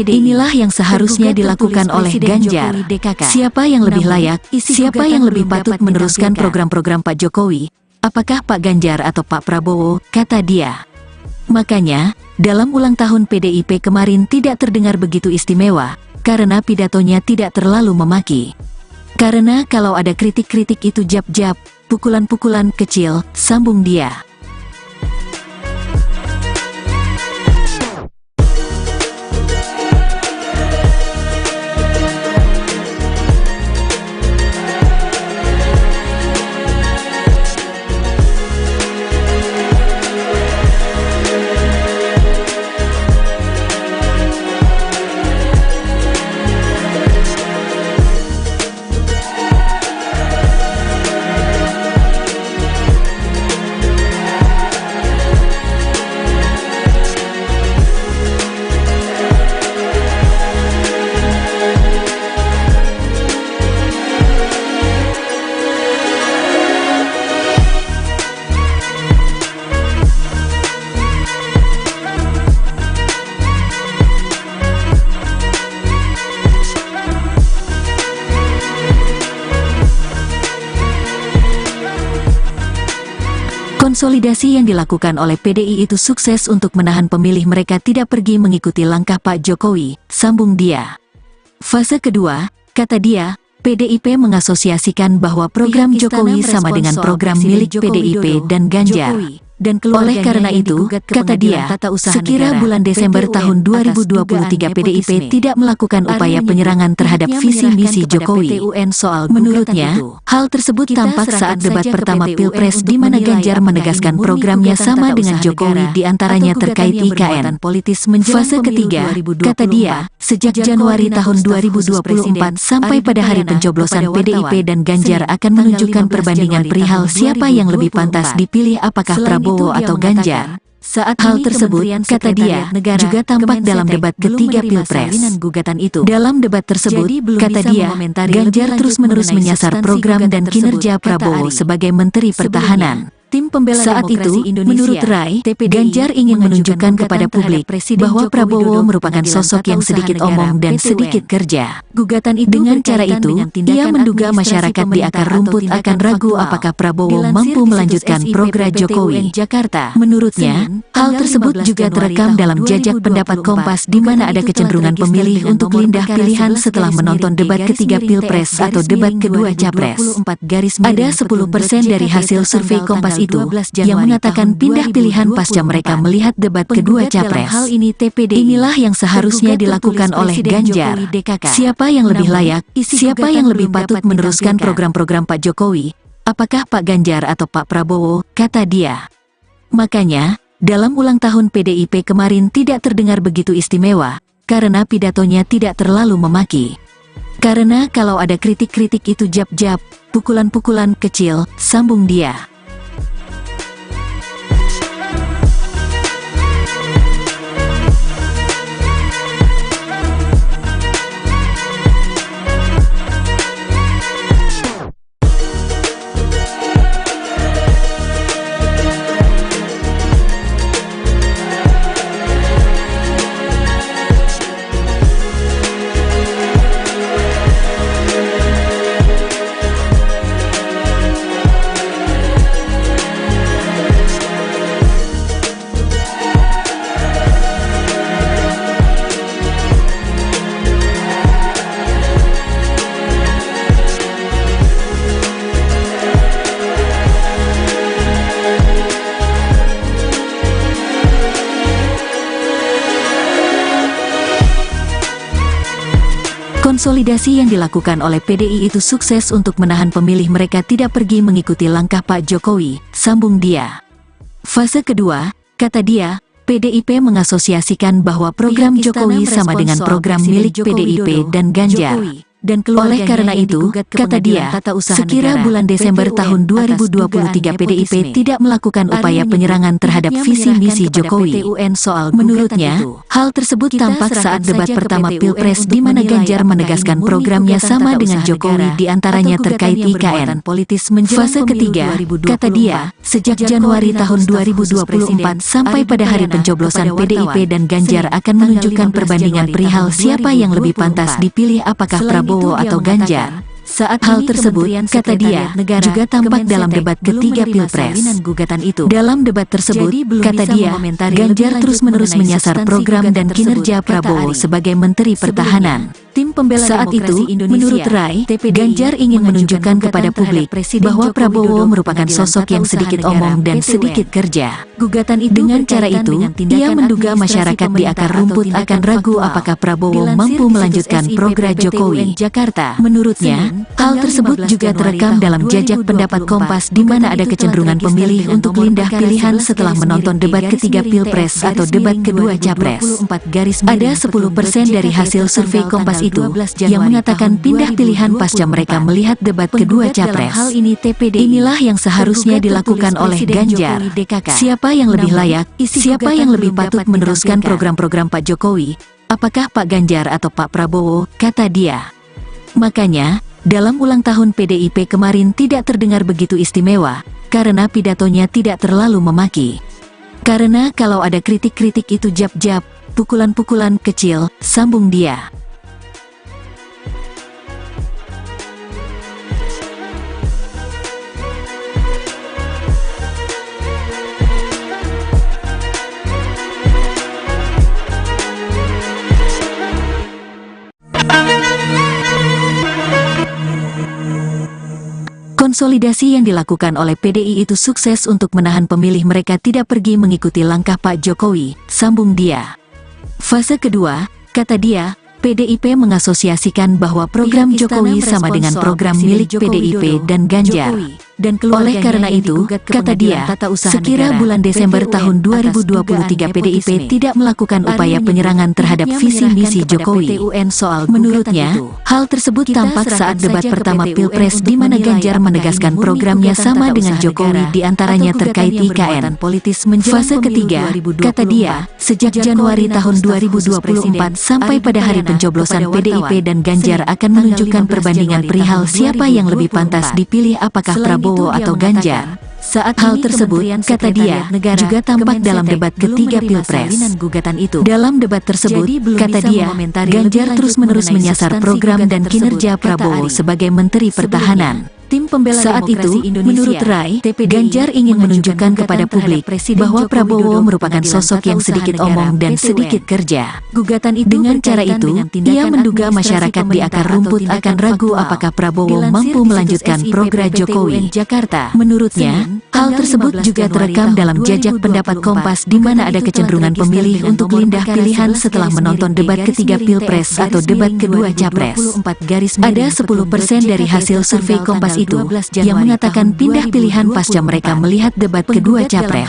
Inilah yang seharusnya dilakukan oleh Ganjar. Siapa yang lebih layak, siapa yang lebih patut meneruskan program-program Pak Jokowi? Apakah Pak Ganjar atau Pak Prabowo, kata dia. Makanya, dalam ulang tahun PDIP kemarin tidak terdengar begitu istimewa, karena pidatonya tidak terlalu memaki. Karena kalau ada kritik-kritik itu jab-jab, pukulan-pukulan kecil, sambung dia. Konsolidasi yang dilakukan oleh PDI itu sukses untuk menahan pemilih mereka tidak pergi mengikuti langkah Pak Jokowi, sambung dia. Fase kedua, kata dia, PDIP mengasosiasikan bahwa program Jokowi sama dengan program milik PDIP dan Ganjar. Oleh karena itu, kata dia, sekira bulan Desember tahun 2023 PDIP tidak melakukan upaya penyerangan terhadap visi misi Jokowi. Menurutnya, hal tersebut tampak saat debat pertama Pilpres di mana Ganjar menegaskan programnya sama dengan Jokowi diantaranya terkait IKN. Fase ketiga, kata dia, sejak Januari tahun 2024 sampai pada hari pencoblosan PDIP dan Ganjar akan menunjukkan perbandingan perihal siapa yang lebih pantas dipilih apakah Prabowo atau Ganjar. Saat hal tersebut, kata dia, juga tampak dalam debat ketiga Pilpres. Dalam debat tersebut, kata dia, Ganjar terus-menerus menyasar program dan kinerja Prabowo sebagai Menteri Pertahanan. Saat itu, menurut Rai, Ganjar ingin menunjukkan kepada publik bahwa Prabowo merupakan sosok yang sedikit omong dan sedikit kerja. Dengan cara itu, ia menduga masyarakat di akar rumput akan ragu apakah Prabowo mampu melanjutkan program Jokowi. Menurutnya, hal tersebut juga terekam dalam jajak pendapat Kompas di mana ada kecenderungan pemilih untuk pindah pilihan setelah menonton debat ketiga Pilpres atau debat kedua Capres. Ada 10% dari hasil survei Kompas itu yang mengatakan pindah pilihan pasca mereka melihat debat kedua Capres. Inilah yang seharusnya dilakukan oleh Ganjar. Siapa yang lebih layak, siapa yang lebih patut meneruskan program-program Pak Jokowi? Apakah Pak Ganjar atau Pak Prabowo? Kata dia. Makanya, dalam ulang tahun PDIP kemarin tidak terdengar begitu istimewa, karena pidatonya tidak terlalu memaki. Karena kalau ada kritik-kritik itu jab-jab, pukulan-pukulan kecil, sambung dia. Konsolidasi yang dilakukan oleh PDI itu sukses untuk menahan pemilih mereka tidak pergi mengikuti langkah Pak Jokowi, sambung dia. Fase kedua, kata dia, PDIP mengasosiasikan bahwa program Jokowi sama dengan program milik PDIP dan Ganjar. Oleh karena itu, kata dia, sekira bulan Desember tahun 2023 PDIP tidak melakukan upaya penyerangan terhadap visi misi Jokowi. Menurutnya, hal tersebut tampak saat debat pertama Pilpres di mana Ganjar menegaskan programnya sama dengan Jokowi diantaranya terkait IKN. Fase ketiga, kata dia, sejak Januari tahun 2024 sampai pada hari pencoblosan PDIP dan Ganjar akan menunjukkan perbandingan perihal siapa yang lebih pantas dipilih apakah Prabowo atau Ganjar. Saat hal tersebut, kata dia, juga tampak dalam debat ketiga Pilpres. Dalam debat tersebut, kata dia, Ganjar terus-menerus menyasar program dan kinerja Prabowo sebagai Menteri Pertahanan. Saat itu, menurut Rai, Ganjar ingin menunjukkan kepada publik bahwa Prabowo merupakan sosok yang sedikit omong dan sedikit kerja. Dengan cara itu, ia menduga masyarakat di akar rumput akan ragu apakah Prabowo mampu melanjutkan program Jokowi. Menurutnya, hal tersebut juga terekam dalam jajak pendapat Kompas di mana ada kecenderungan pemilih untuk pindah pilihan setelah menonton debat ketiga Pilpres atau debat kedua Capres. Ada 10% dari hasil survei Kompas itu yang mengatakan pindah pilihan pasca mereka melihat debat kedua Capres. Inilah yang seharusnya dilakukan oleh Ganjar. Siapa yang lebih layak, siapa yang lebih patut meneruskan program-program Pak Jokowi? Apakah Pak Ganjar atau Pak Prabowo? Kata dia. Makanya, dalam ulang tahun PDIP kemarin tidak terdengar begitu istimewa, karena pidatonya tidak terlalu memaki. Karena kalau ada kritik-kritik itu jab-jab, pukulan-pukulan kecil, sambung dia. Konsolidasi yang dilakukan oleh PDI itu sukses untuk menahan pemilih mereka tidak pergi mengikuti langkah Pak Jokowi, sambung dia. Fase kedua, kata dia, PDIP mengasosiasikan bahwa program Jokowi sama dengan program milik PDIP dan Ganjar. Oleh karena itu, kata dia, sekira bulan Desember tahun 2023 PDIP tidak melakukan upaya penyerangan terhadap visi misi Jokowi. Menurutnya, hal tersebut tampak saat debat pertama Pilpres di mana Ganjar menegaskan programnya sama dengan Jokowi diantaranya terkait IKN. Fase ketiga, kata dia, sejak Januari tahun 2024 sampai pada hari pencoblosan PDIP dan Ganjar akan menunjukkan perbandingan perihal siapa yang lebih pantas dipilih apakah Prabowo atau Ganjar. Saat hal tersebut, kata dia, juga tampak dalam debat ketiga Pilpres. Dalam debat tersebut, kata dia, Ganjar terus-menerus menyasar program dan kinerja Prabowo sebagai Menteri Pertahanan. Saat itu, menurut Rai, Ganjar ingin menunjukkan kepada publik bahwa Prabowo merupakan sosok yang sedikit omong dan sedikit kerja. Dengan cara itu, ia menduga masyarakat di akar rumput akan ragu apakah Prabowo mampu melanjutkan program Jokowi. Menurutnya, hal tersebut juga terekam dalam jajak pendapat Kompas di mana ada kecenderungan pemilih untuk pindah pilihan setelah menonton debat ketiga Pilpres atau debat kedua Capres. Ada 10% dari hasil survei Kompas itu yang mengatakan pindah pilihan pasca mereka melihat debat kedua Capres.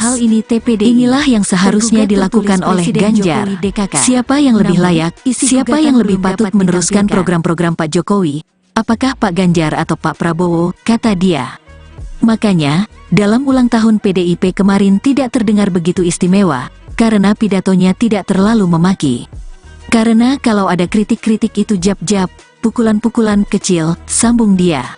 Inilah yang seharusnya dilakukan oleh Ganjar. Siapa yang lebih layak, siapa yang lebih patut meneruskan program-program Pak Jokowi? Apakah Pak Ganjar atau Pak Prabowo, kata dia. Makanya, dalam ulang tahun PDIP kemarin tidak terdengar begitu istimewa, karena pidatonya tidak terlalu memaki. Karena kalau ada kritik-kritik itu jab-jab, pukulan-pukulan kecil, sambung dia.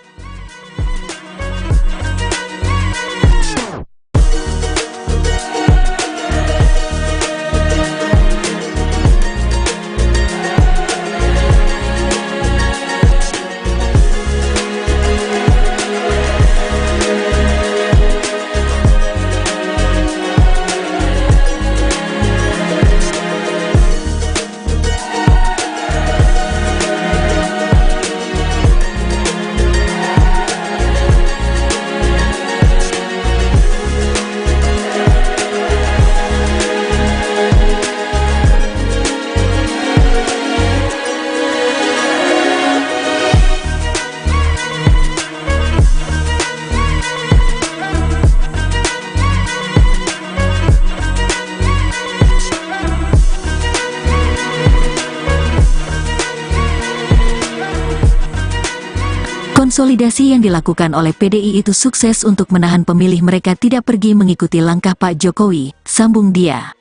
Konsolidasi yang dilakukan oleh PDI itu sukses untuk menahan pemilih mereka tidak pergi mengikuti langkah Pak Jokowi, sambung dia.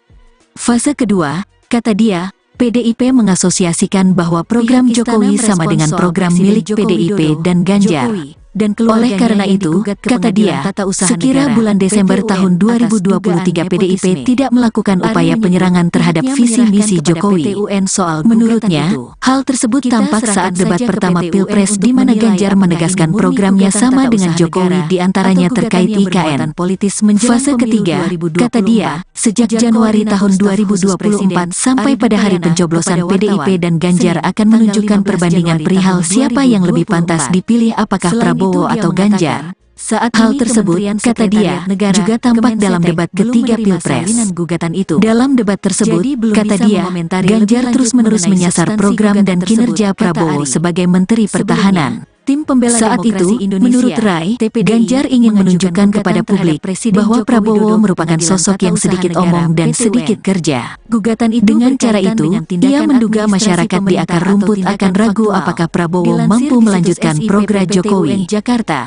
Fase kedua, kata dia, PDIP mengasosiasikan bahwa program Jokowi sama dengan program milik PDIP dan Ganjar. Oleh karena itu, kata dia, sekira bulan Desember tahun 2023 PDIP tidak melakukan upaya penyerangan terhadap visi misi Jokowi. Menurutnya, hal tersebut tampak saat debat pertama Pilpres di mana Ganjar menegaskan programnya sama dengan Jokowi diantaranya terkait IKN. Fase ketiga, kata dia, sejak Januari tahun 2024 sampai pada hari pencoblosan PDIP dan Ganjar akan menunjukkan perbandingan perihal siapa yang lebih pantas dipilih apakah Prabowo atau Ganjar. Saat hal tersebut, kata dia, juga tampak dalam debat ketiga Pilpres. Dalam debat tersebut, kata dia, Ganjar terus-menerus menyasar program dan kinerja Prabowo sebagai Menteri Pertahanan. Saat itu, menurut Rai, Ganjar ingin menunjukkan kepada publik bahwa Prabowo merupakan sosok yang sedikit omong dan sedikit kerja. Dengan cara itu, ia menduga masyarakat di akar rumput akan ragu apakah Prabowo mampu melanjutkan program Jokowi.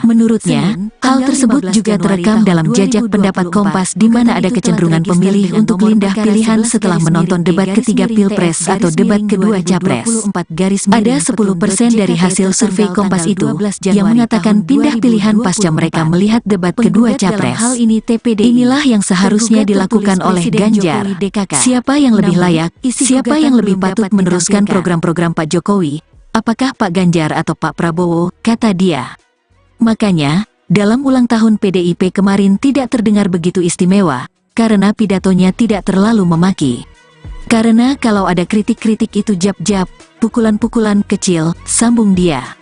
Menurutnya, hal tersebut juga terekam dalam jajak pendapat Kompas di mana ada kecenderungan pemilih untuk pindah pilihan setelah menonton debat ketiga Pilpres atau debat kedua Capres. Ada 10% dari hasil survei Kompas itu yang mengatakan pindah pilihan pasca mereka melihat debat kedua Capres. Inilah yang seharusnya dilakukan oleh Ganjar. Siapa yang lebih layak, siapa yang lebih patut meneruskan program-program Pak Jokowi? Apakah Pak Ganjar atau Pak Prabowo, kata dia. Makanya, dalam ulang tahun PDIP kemarin tidak terdengar begitu istimewa, karena pidatonya tidak terlalu memaki. Karena kalau ada kritik-kritik itu jab-jab, pukulan-pukulan kecil, sambung dia.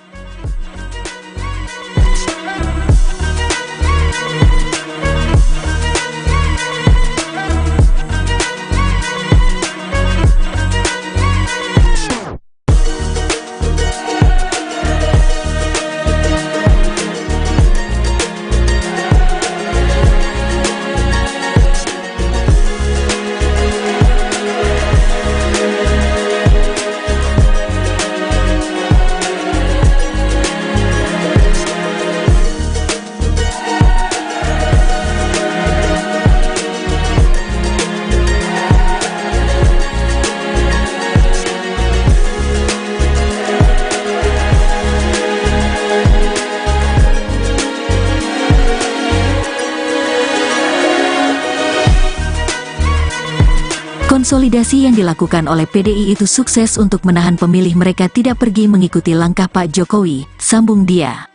Konsolidasi yang dilakukan oleh PDI itu sukses untuk menahan pemilih mereka tidak pergi mengikuti langkah Pak Jokowi, sambung dia.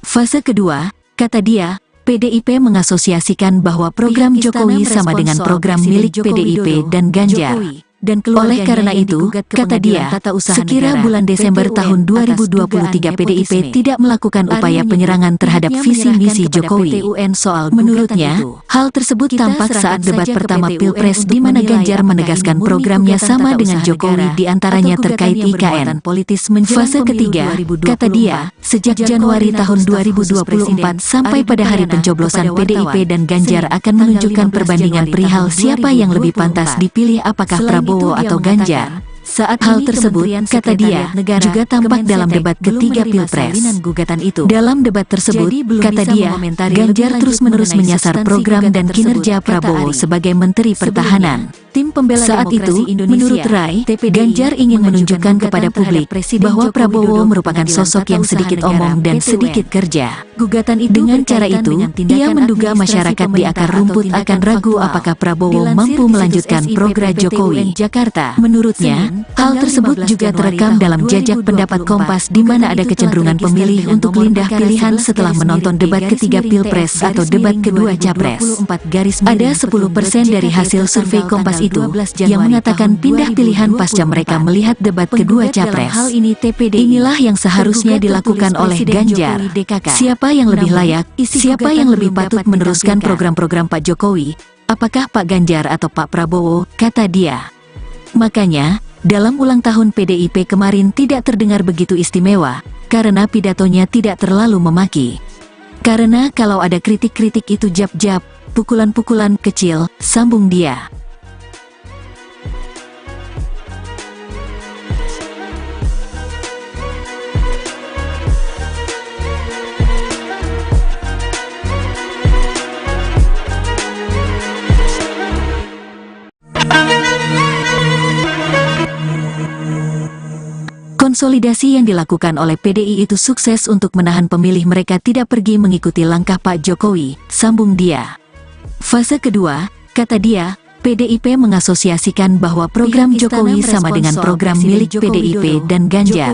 Fase kedua, kata dia, PDIP mengasosiasikan bahwa program Jokowi sama dengan program milik PDIP dan Ganjar. Oleh karena itu, kata dia, sekira bulan Desember tahun 2023 PDIP tidak melakukan upaya penyerangan terhadap visi misi Jokowi. Menurutnya, hal tersebut tampak saat debat pertama Pilpres di mana Ganjar menegaskan programnya sama dengan Jokowi di antaranya terkait IKN. Fase ketiga, kata dia, sejak Januari tahun 2024 sampai pada hari pencoblosan PDIP dan Ganjar akan menunjukkan perbandingan perihal siapa yang lebih pantas dipilih apakah Prabowo atau Ganjar. Saat hal tersebut, kata dia, juga tampak dalam debat ketiga Pilpres. Dalam debat tersebut, kata dia, Ganjar terus-menerus menyasar program dan kinerja Prabowo sebagai Menteri Pertahanan. Saat itu, menurut Rai, Ganjar ingin menunjukkan kepada publik bahwa Prabowo merupakan sosok yang sedikit omong dan sedikit kerja. Dengan cara itu, ia menduga masyarakat di akar rumput akan ragu apakah Prabowo mampu melanjutkan program Jokowi. Menurutnya, hal tersebut juga terekam dalam jajak pendapat Kompas di mana ada kecenderungan pemilih untuk pindah pilihan setelah menonton debat ketiga Pilpres atau debat kedua Capres. Ada 10% dari hasil survei Kompas itu yang mengatakan pindah pilihan pasca mereka melihat debat kedua Capres. Inilah yang seharusnya dilakukan oleh Ganjar. Siapa yang lebih layak, siapa yang lebih patut meneruskan program-program Pak Jokowi, apakah Pak Ganjar atau Pak Prabowo, kata dia. Makanya, dalam ulang tahun PDIP kemarin tidak terdengar begitu istimewa, karena pidatonya tidak terlalu memaki. Karena kalau ada kritik-kritik itu jab-jab, pukulan-pukulan kecil, sambung dia. Konsolidasi yang dilakukan oleh PDI itu sukses untuk menahan pemilih mereka tidak pergi mengikuti langkah Pak Jokowi, sambung dia. Fase kedua, kata dia, PDIP mengasosiasikan bahwa program Jokowi sama dengan program milik PDIP dan Ganjar.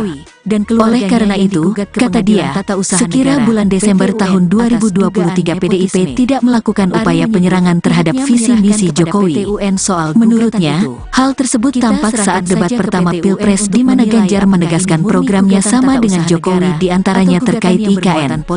Oleh karena itu, kata dia, sekira bulan Desember tahun 2023 PDIP tidak melakukan upaya penyerangan terhadap visi misi Jokowi. Menurutnya, hal tersebut tampak saat debat pertama Pilpres di mana Ganjar menegaskan programnya sama dengan Jokowi di antaranya terkait IKN.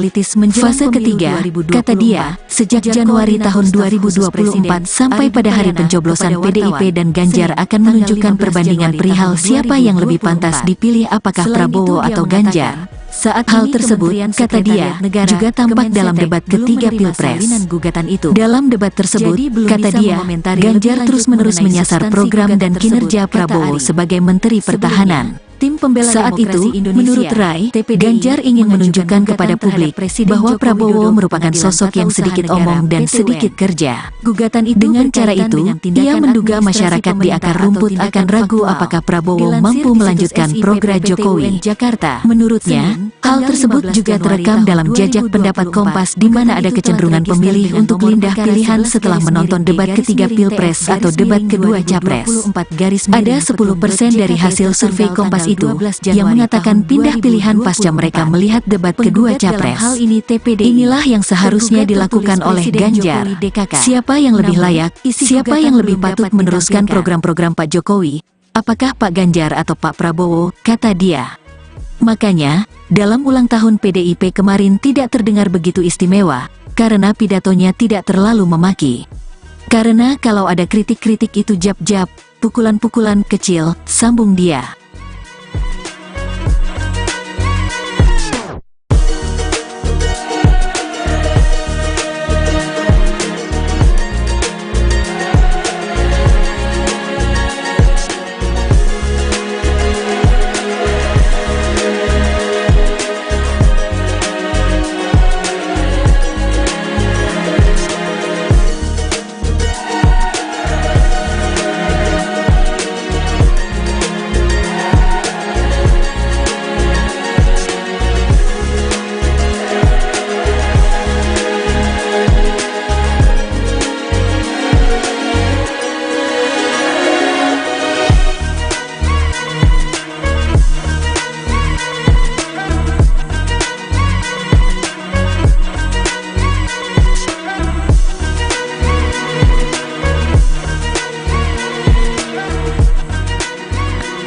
Fase ketiga, kata dia, sejak Januari tahun 2024 sampai pada hari pencoblosan PDIP dan Ganjar akan menunjukkan perbandingan perihal siapa yang lebih pantas dipilih apakah Prabowo atau Ganjar. Saat hal tersebut, kata dia, juga tampak dalam debat ketiga Pilpres. Dalam debat tersebut, kata dia, Ganjar terus-menerus menyasar program dan kinerja Prabowo sebagai Menteri Pertahanan. Saat itu, menurut Rai, Ganjar ingin menunjukkan kepada publik bahwa Prabowo merupakan sosok yang sedikit omong dan sedikit kerja. Dengan cara itu, ia menduga masyarakat di akar rumput akan ragu apakah Prabowo mampu melanjutkan program Jokowi. Menurutnya, hal tersebut juga terekam dalam jajak pendapat Kompas di mana ada kecenderungan pemilih untuk pindah pilihan setelah menonton debat ketiga Pilpres atau debat kedua Capres. Ada 10% dari hasil survei Kompas itu yang mengatakan pindah pilihan pasca mereka melihat debat kedua Capres. Inilah yang seharusnya dilakukan oleh Ganjar. Siapa yang lebih layak, siapa yang lebih patut meneruskan program-program Pak Jokowi, apakah Pak Ganjar atau Pak Prabowo, kata dia. Makanya, dalam ulang tahun PDIP kemarin tidak terdengar begitu istimewa, karena pidatonya tidak terlalu memaki. Karena kalau ada kritik-kritik itu jab-jab, pukulan-pukulan kecil, sambung dia.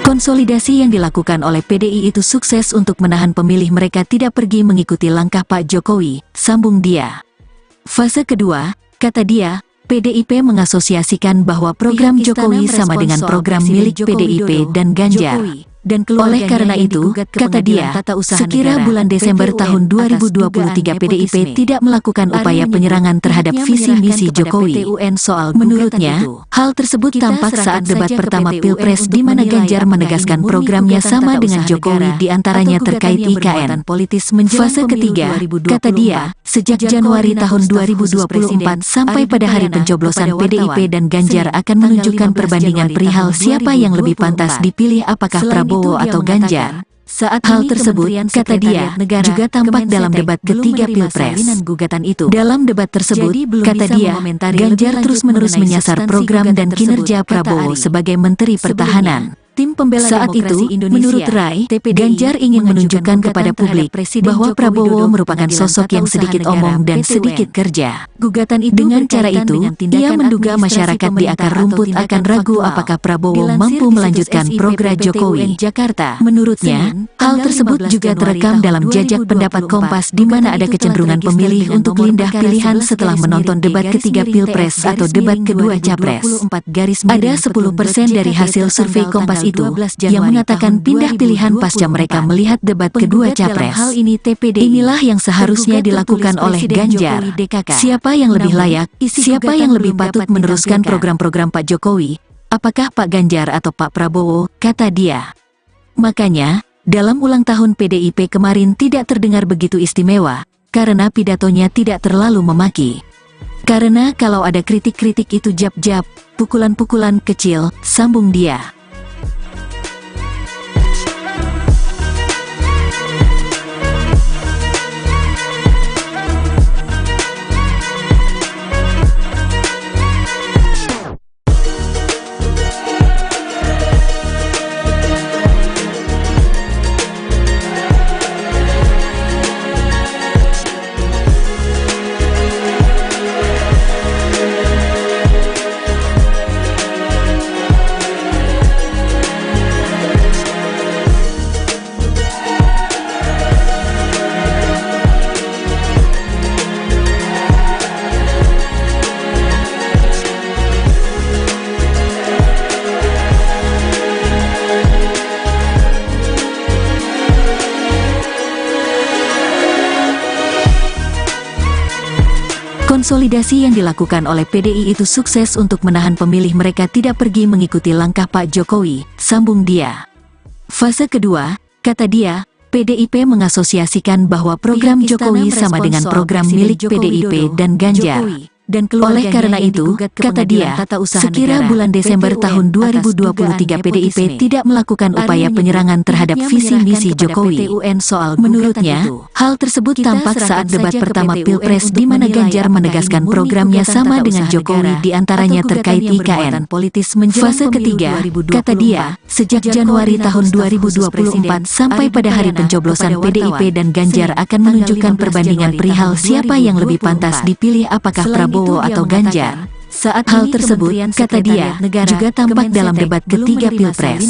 Konsolidasi yang dilakukan oleh PDI itu sukses untuk menahan pemilih mereka tidak pergi mengikuti langkah Pak Jokowi, sambung dia. Fase kedua, kata dia, PDIP mengasosiasikan bahwa program Jokowi sama dengan program milik PDIP dan Ganjar. Oleh karena itu, kata dia, sekira bulan Desember tahun 2023 PDIP tidak melakukan upaya penyerangan terhadap visi misi Jokowi. Menurutnya, hal tersebut tampak saat debat pertama Pilpres di mana Ganjar menegaskan programnya sama dengan Jokowi di antaranya terkait IKN. Fase ketiga, kata dia, sejak Januari tahun 2024 sampai pada hari pencoblosan PDIP dan Ganjar akan menunjukkan perbandingan perihal siapa yang lebih pantas dipilih apakah Prabowo atau Ganjar. Saat hal tersebut, kata dia, juga tampak dalam debat ketiga Pilpres. Dalam debat tersebut, kata dia, Ganjar terus-menerus menyasar program dan kinerja Prabowo sebagai Menteri Pertahanan. Saat itu, menurut Rai, Ganjar ingin menunjukkan kepada publik bahwa Prabowo merupakan sosok yang sedikit omong dan sedikit kerja. Dengan cara itu, ia menduga masyarakat di akar rumput akan ragu apakah Prabowo mampu melanjutkan program Jokowi. Menurutnya, hal tersebut juga terekam dalam jajak pendapat Kompas di mana ada kecenderungan pemilih untuk pindah pilihan setelah menonton debat ketiga Pilpres atau debat kedua Capres. Ada 10% dari hasil survei Kompas itu yang mengatakan pindah pilihan pasca mereka melihat debat kedua Capres. Inilah yang seharusnya dilakukan oleh Ganjar. Siapa yang lebih layak, siapa yang lebih patut meneruskan program-program Pak Jokowi, apakah Pak Ganjar atau Pak Prabowo, kata dia. Makanya, dalam ulang tahun PDIP kemarin tidak terdengar begitu istimewa, karena pidatonya tidak terlalu memaki. Karena kalau ada kritik-kritik itu jab-jab, pukulan-pukulan kecil, sambung dia. Konsolidasi yang dilakukan oleh PDI itu sukses untuk menahan pemilih mereka tidak pergi mengikuti langkah Pak Jokowi, sambung dia. Fase kedua, kata dia, PDIP mengasosiasikan bahwa program Jokowi sama dengan program milik PDIP dan Ganjar. Oleh karena itu, kata dia, sekira bulan Desember tahun 2023 PDIP tidak melakukan upaya penyerangan terhadap visi misi Jokowi. Menurutnya, hal tersebut tampak saat debat pertama Pilpres di mana Ganjar menegaskan programnya sama dengan Jokowi di antaranya terkait IKN. Fase ketiga, kata dia, sejak Januari tahun 2024 sampai pada hari pencoblosan PDIP dan Ganjar akan menunjukkan perbandingan perihal siapa yang lebih pantas dipilih apakah Prabowo atau Ganjar. Saat hal tersebut, kata dia, juga tampak dalam debat ketiga Pilpres.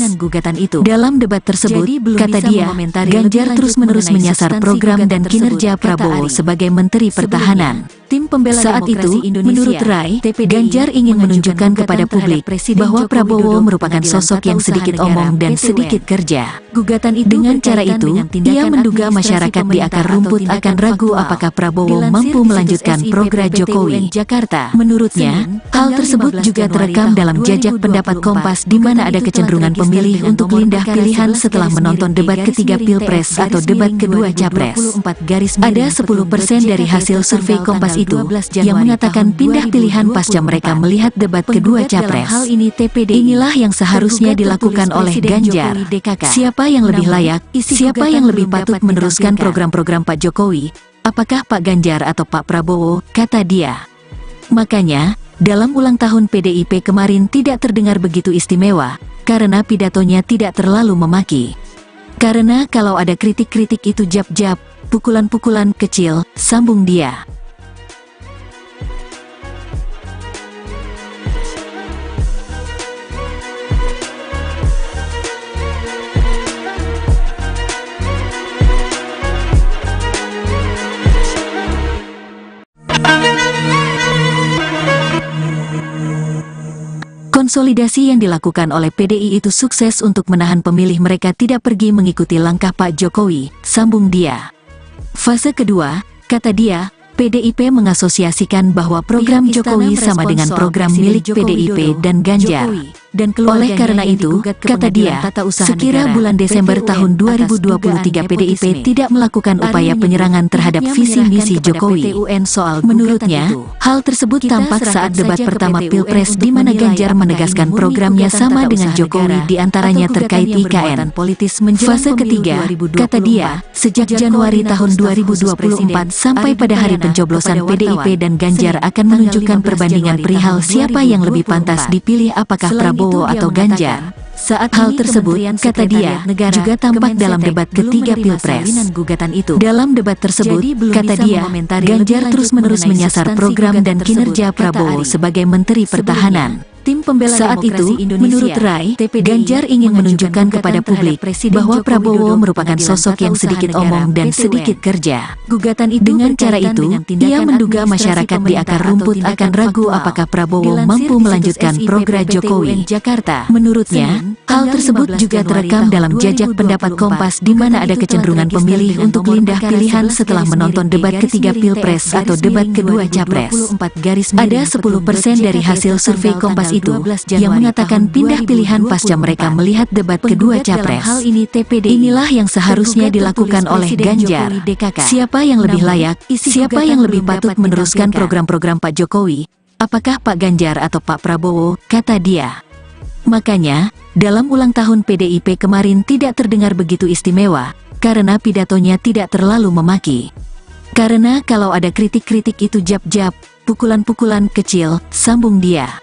Dalam debat tersebut, kata dia, Ganjar terus-menerus menyasar program dan kinerja Prabowo sebagai Menteri Pertahanan. Saat itu, menurut Rai, Ganjar ingin menunjukkan kepada publik bahwa Prabowo merupakan sosok yang sedikit omong dan sedikit kerja. Dengan cara itu, ia menduga masyarakat di akar rumput akan ragu apakah Prabowo mampu melanjutkan program Jokowi. Menurutnya, hal tersebut juga terekam dalam jajak pendapat Kompas di mana ada kecenderungan pemilih untuk pindah pilihan setelah menonton debat ketiga Pilpres atau debat kedua Capres. Ada 10% dari hasil survei Kompas itu yang mengatakan pindah pilihan pasca mereka melihat debat kedua Capres. Inilah yang seharusnya dilakukan oleh Ganjar. Siapa yang lebih layak, siapa yang lebih patut meneruskan program-program Pak Jokowi, apakah Pak Ganjar atau Pak Prabowo, kata dia. Makanya, dalam ulang tahun PDIP kemarin tidak terdengar begitu istimewa, karena pidatonya tidak terlalu memaki. Karena kalau ada kritik-kritik itu jab-jab, pukulan-pukulan kecil, sambung dia. Konsolidasi yang dilakukan oleh PDI itu sukses untuk menahan pemilih mereka tidak pergi mengikuti langkah Pak Jokowi, sambung dia. Fase kedua, kata dia, PDIP mengasosiasikan bahwa program Jokowi sama dengan program milik PDIP dan Ganjar. Oleh karena itu, kata dia, sekira bulan Desember tahun 2023 PDIP tidak melakukan upaya penyerangan terhadap visi misi Jokowi. Menurutnya, hal tersebut tampak saat debat pertama Pilpres di mana Ganjar menegaskan programnya sama dengan Jokowi di antaranya terkait IKN. Fase ketiga, kata dia, sejak Januari tahun 2024 sampai pada hari pencoblosan PDIP dan Ganjar akan menunjukkan perbandingan perihal siapa yang lebih pantas dipilih apakah Prabowo atau Ganjar. Saat hal tersebut, kata dia, juga tampak dalam debat ketiga Pilpres. Dalam debat tersebut, kata dia, Ganjar terus-menerus menyasar program dan kinerja Prabowo sebagai Menteri Pertahanan. Saat itu, menurut Rai, Ganjar ingin menunjukkan kepada publik bahwa Prabowo merupakan sosok yang sedikit omong dan sedikit kerja. Dengan cara itu, ia menduga masyarakat di akar rumput akan ragu apakah Prabowo mampu melanjutkan program Jokowi. Menurutnya, hal tersebut juga terekam dalam jajak pendapat Kompas di mana ada kecenderungan pemilih untuk pindah pilihan setelah menonton debat ketiga Pilpres atau debat kedua Capres. Ada 10% dari hasil survei Kompas itu yang mengatakan pindah pilihan pasca mereka melihat debat kedua Capres. Inilah yang seharusnya dilakukan oleh Ganjar. Siapa yang lebih layak, siapa yang lebih patut meneruskan program-program Pak Jokowi? Apakah Pak Ganjar atau Pak Prabowo, kata dia. Makanya, dalam ulang tahun PDIP kemarin tidak terdengar begitu istimewa, karena pidatonya tidak terlalu memaki. Karena kalau ada kritik-kritik itu jab-jab, pukulan-pukulan kecil, sambung dia.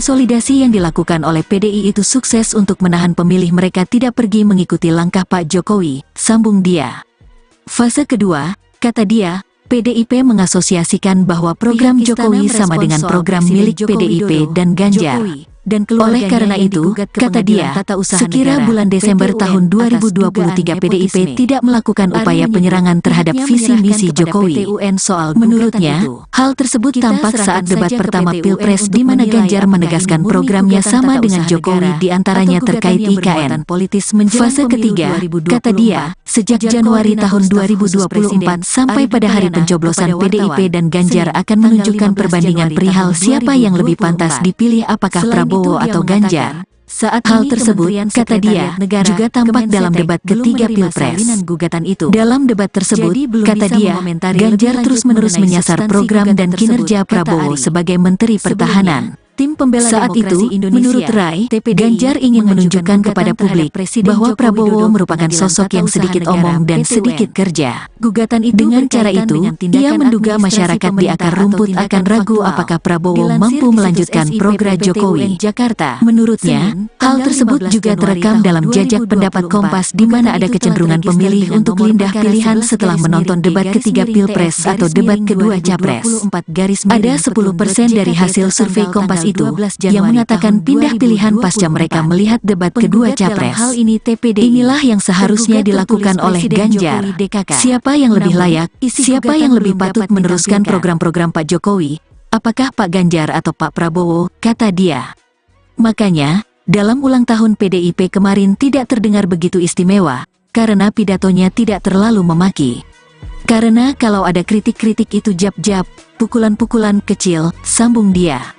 Konsolidasi yang dilakukan oleh PDI itu sukses untuk menahan pemilih mereka tidak pergi mengikuti langkah Pak Jokowi, sambung dia. Fase kedua, kata dia, PDIP mengasosiasikan bahwa program Jokowi sama dengan program milik PDIP dan Ganjar. Oleh karena itu, kata dia, sekira bulan Desember tahun 2023 PDIP tidak melakukan upaya penyerangan terhadap visi misi Jokowi. Menurutnya, hal tersebut tampak saat debat pertama Pilpres di mana Ganjar menegaskan programnya sama dengan Jokowi di antaranya terkait IKN. Fase ketiga, kata dia, sejak Januari tahun 2024 sampai pada hari pencoblosan PDIP dan Ganjar akan menunjukkan perbandingan perihal siapa yang lebih pantas dipilih apakah Prabowo atau Ganjar. Saat hal tersebut, kata dia, juga tampak dalam debat ketiga Pilpres. Dalam debat tersebut, kata dia, Ganjar terus-menerus menyasar program dan kinerja Prabowo sebagai Menteri Pertahanan. Saat itu, menurut Rai, Ganjar ingin menunjukkan kepada publik bahwa Prabowo merupakan sosok yang sedikit omong dan sedikit kerja. Dengan cara itu, ia menduga masyarakat di akar rumput akan ragu apakah Prabowo mampu melanjutkan program Jokowi. Menurutnya, hal tersebut juga terekam dalam jajak pendapat Kompas di mana ada kecenderungan pemilih untuk pindah pilihan setelah menonton debat ketiga Pilpres atau debat kedua Capres. Ada 10% dari hasil survei Kompas itu yang mengatakan pindah pilihan pasca mereka melihat debat kedua Capres. Inilah yang seharusnya dilakukan oleh Ganjar. Siapa yang lebih layak, siapa yang lebih patut meneruskan program-program Pak Jokowi? Apakah Pak Ganjar atau Pak Prabowo, kata dia. Makanya, dalam ulang tahun PDIP kemarin tidak terdengar begitu istimewa, karena pidatonya tidak terlalu memaki. Karena kalau ada kritik-kritik itu jab-jab, pukulan-pukulan kecil, sambung dia.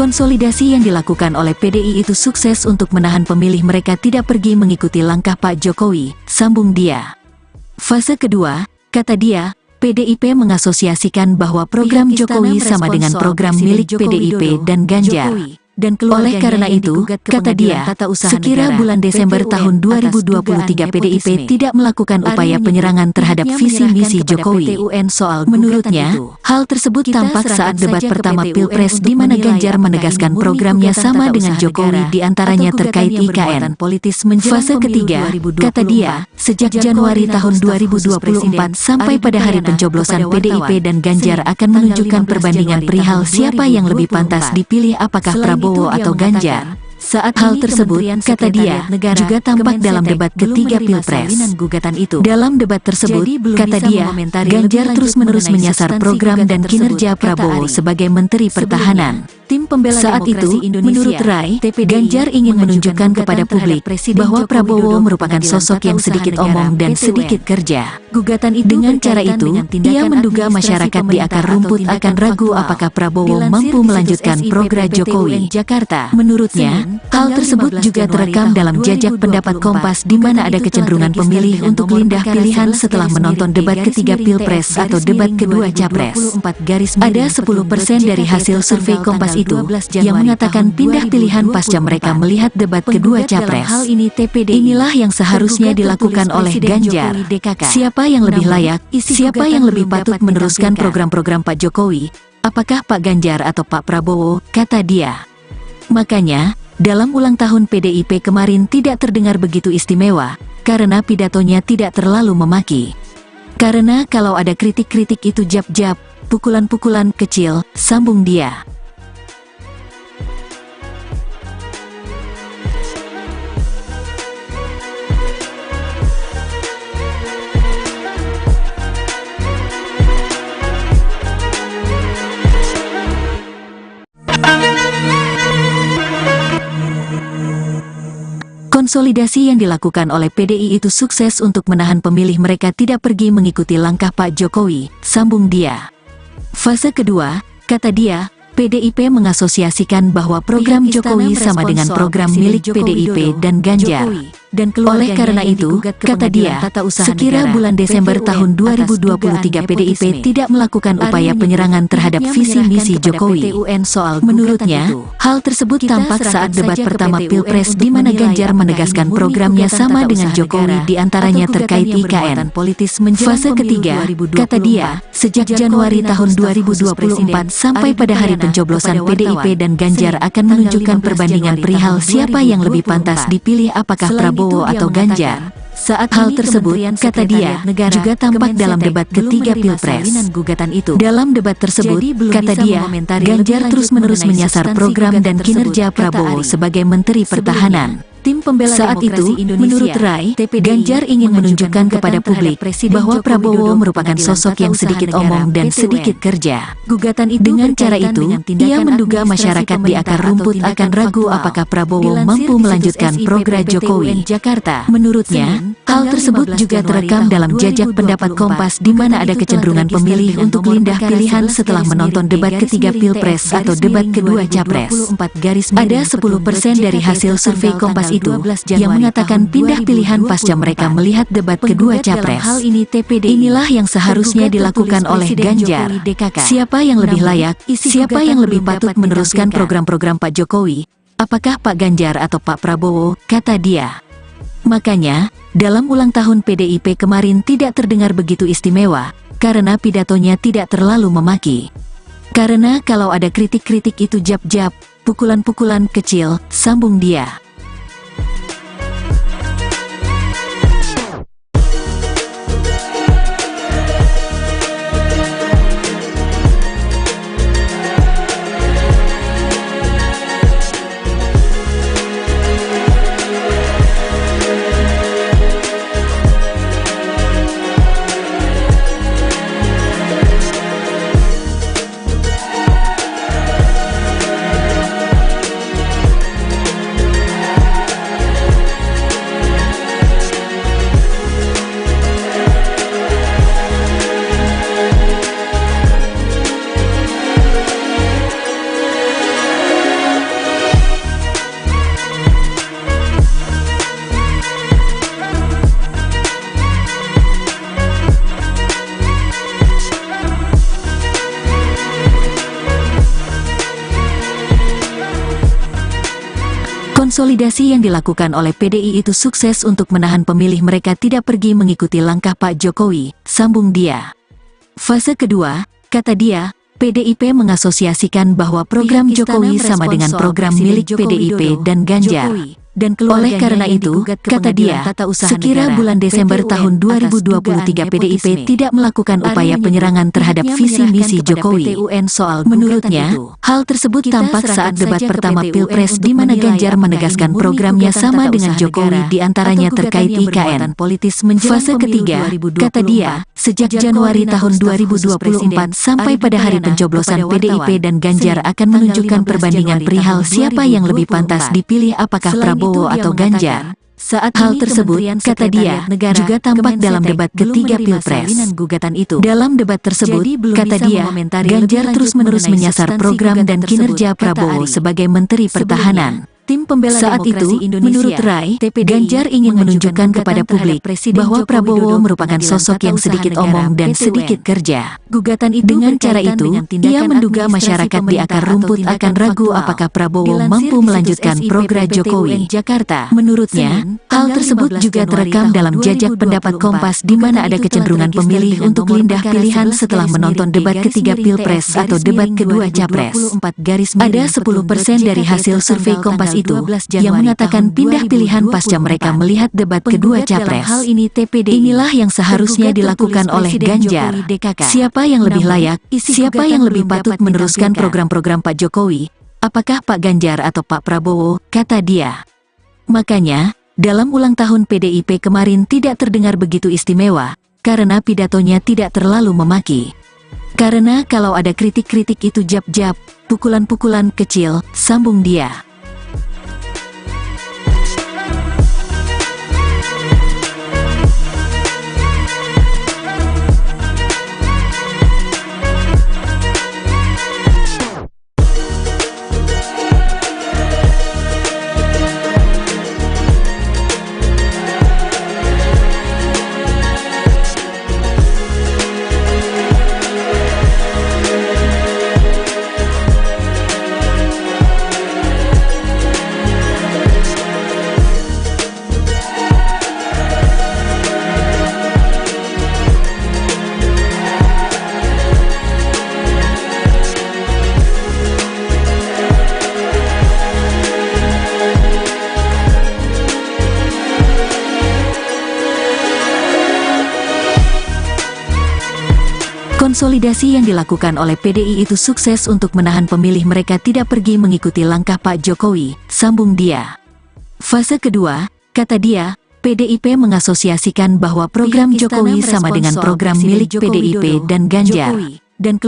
Konsolidasi yang dilakukan oleh PDI itu sukses untuk menahan pemilih mereka tidak pergi mengikuti langkah Pak Jokowi, sambung dia. Fase kedua, kata dia, PDIP mengasosiasikan bahwa program Jokowi sama dengan program milik PDIP dan Ganjar. Dan oleh karena itu, kata dia, sekira bulan Desember tahun 2023 PDIP tidak melakukan upaya penyerangan terhadap visi misi Jokowi. Menurutnya, hal tersebut tampak saat debat pertama Pilpres di mana Ganjar menegaskan programnya sama dengan Jokowi diantaranya terkait IKN. Fase ketiga, kata dia, sejak Januari tahun 2024 sampai pada hari pencoblosan PDIP dan Ganjar akan menunjukkan perbandingan perihal siapa yang lebih pantas dipilih apakah Prabowo atau Ganjar. Saat hal tersebut, kata dia, juga tampak dalam debat ketiga Pilpres. Dalam debat tersebut, kata dia, Ganjar terus-menerus menyasar program dan kinerja Prabowo sebagai Menteri Pertahanan. Saat itu, menurut Rai, Ganjar ingin menunjukkan kepada publik bahwa Prabowo merupakan sosok yang sedikit omong dan sedikit kerja. Dengan cara itu, ia menduga masyarakat di akar rumput akan ragu apakah Prabowo mampu melanjutkan program Jokowi. Menurutnya, hal tersebut juga terekam dalam jajak pendapat Kompas di mana ada kecenderungan pemilih untuk pindah pilihan setelah menonton debat ketiga Pilpres atau debat kedua Capres. Ada 10% dari hasil survei Kompas itu yang mengatakan pindah pilihan pasca mereka melihat debat kedua Capres. Inilah yang seharusnya dilakukan oleh Ganjar. Siapa yang lebih layak, siapa yang lebih patut meneruskan program-program Pak Jokowi, apakah Pak Ganjar atau Pak Prabowo, kata dia. Makanya, dalam ulang tahun PDIP kemarin tidak terdengar begitu istimewa, karena pidatonya tidak terlalu memaki. Karena kalau ada kritik-kritik itu jab-jab, pukulan-pukulan kecil, sambung dia. Konsolidasi yang dilakukan oleh PDI itu sukses untuk menahan pemilih mereka tidak pergi mengikuti langkah Pak Jokowi, sambung dia. Fase kedua, kata dia, PDIP mengasosiasikan bahwa program Jokowi sama dengan program milik PDIP dan Ganjar. Dan oleh karena itu, kata dia, sekira bulan Desember tahun 2023 PDIP tidak melakukan upaya penyerangan terhadap visi misi Jokowi. Menurutnya, hal tersebut tampak saat debat pertama Pilpres di mana Ganjar menegaskan programnya sama dengan Jokowi diantaranya terkait IKN. Fase ketiga, kata dia, sejak Januari tahun 2024 sampai pada hari pencoblosan PDIP dan Ganjar akan menunjukkan perbandingan perihal siapa yang lebih pantas dipilih apakah Prabowo atau Ganjar. Saat hal tersebut, kata dia, juga tampak dalam debat ketiga Pilpres. Dalam debat tersebut, kata dia, Ganjar terus-menerus menyasar program dan kinerja Prabowo sebagai Menteri Pertahanan. Saat itu, menurut Rai, Ganjar ingin menunjukkan kepada publik bahwa Prabowo merupakan sosok yang sedikit omong dan sedikit kerja. Dengan cara itu, ia menduga masyarakat di akar rumput akan ragu apakah Prabowo mampu melanjutkan program Jokowi. Menurutnya, hal tersebut juga terekam dalam jajak pendapat Kompas di mana ada kecenderungan pemilih untuk pindah pilihan setelah menonton debat ketiga Pilpres atau debat kedua Capres. Ada 10% dari hasil survei Kompas itu yang mengatakan pindah pilihan pasca mereka melihat debat kedua Capres. Inilah yang seharusnya dilakukan oleh Ganjar. Siapa yang lebih layak, siapa yang lebih patut meneruskan program-program Pak Jokowi, apakah Pak Ganjar atau Pak Prabowo, kata dia. Makanya, dalam ulang tahun PDIP kemarin tidak terdengar begitu istimewa, karena pidatonya tidak terlalu memaki. Karena kalau ada kritik-kritik itu jab-jab, pukulan-pukulan kecil, sambung dia. Konsolidasi yang dilakukan oleh PDI itu sukses untuk menahan pemilih mereka tidak pergi mengikuti langkah Pak Jokowi, sambung dia. Fase kedua, kata dia, PDIP mengasosiasikan bahwa program Jokowi sama dengan program milik PDIP dan Ganjar. Oleh karena itu, kata dia, sekira bulan Desember tahun 2023 PDIP tidak melakukan upaya penyerangan terhadap visi misi Jokowi. Menurutnya, hal tersebut tampak saat debat pertama Pilpres di mana Ganjar menegaskan programnya sama dengan Jokowi diantaranya terkait IKN. Fase ketiga, kata dia, sejak Januari tahun 2024 sampai pada hari pencoblosan PDIP dan Ganjar akan menunjukkan perbandingan perihal siapa yang lebih pantas dipilih apakah Prabowo atau Ganjar. Saat hal tersebut, kata dia, juga tampak dalam debat ketiga Pilpres. Dalam debat tersebut, kata dia, Ganjar terus-menerus menyasar program dan kinerja Prabowo sebagai Menteri Pertahanan. Saat itu, menurut Rai, Ganjar ingin menunjukkan kepada publik bahwa Prabowo merupakan sosok yang sedikit omong dan sedikit kerja. Dengan cara itu, ia menduga masyarakat di akar rumput akan ragu apakah Prabowo mampu melanjutkan program Jokowi. Menurutnya, hal tersebut juga terekam dalam jajak pendapat Kompas di mana ada kecenderungan pemilih untuk pindah pilihan setelah menonton debat ketiga Pilpres atau debat kedua Capres. Ada 10% dari hasil survei Kompas itu yang mengatakan pindah pilihan pasca mereka melihat debat kedua Capres. Inilah yang seharusnya dilakukan oleh Ganjar. Siapa yang lebih layak, siapa yang lebih patut meneruskan program-program Pak Jokowi, apakah Pak Ganjar atau Pak Prabowo, kata dia. Makanya, dalam ulang tahun PDIP kemarin tidak terdengar begitu istimewa, karena pidatonya tidak terlalu memaki. Karena kalau ada kritik-kritik itu jab-jab, pukulan-pukulan kecil, sambung dia. Konsolidasi yang dilakukan oleh PDI itu sukses untuk menahan pemilih mereka tidak pergi mengikuti langkah Pak Jokowi, sambung dia. Fase kedua, kata dia, PDIP mengasosiasikan bahwa program Jokowi sama dengan program milik PDIP dan Ganjar.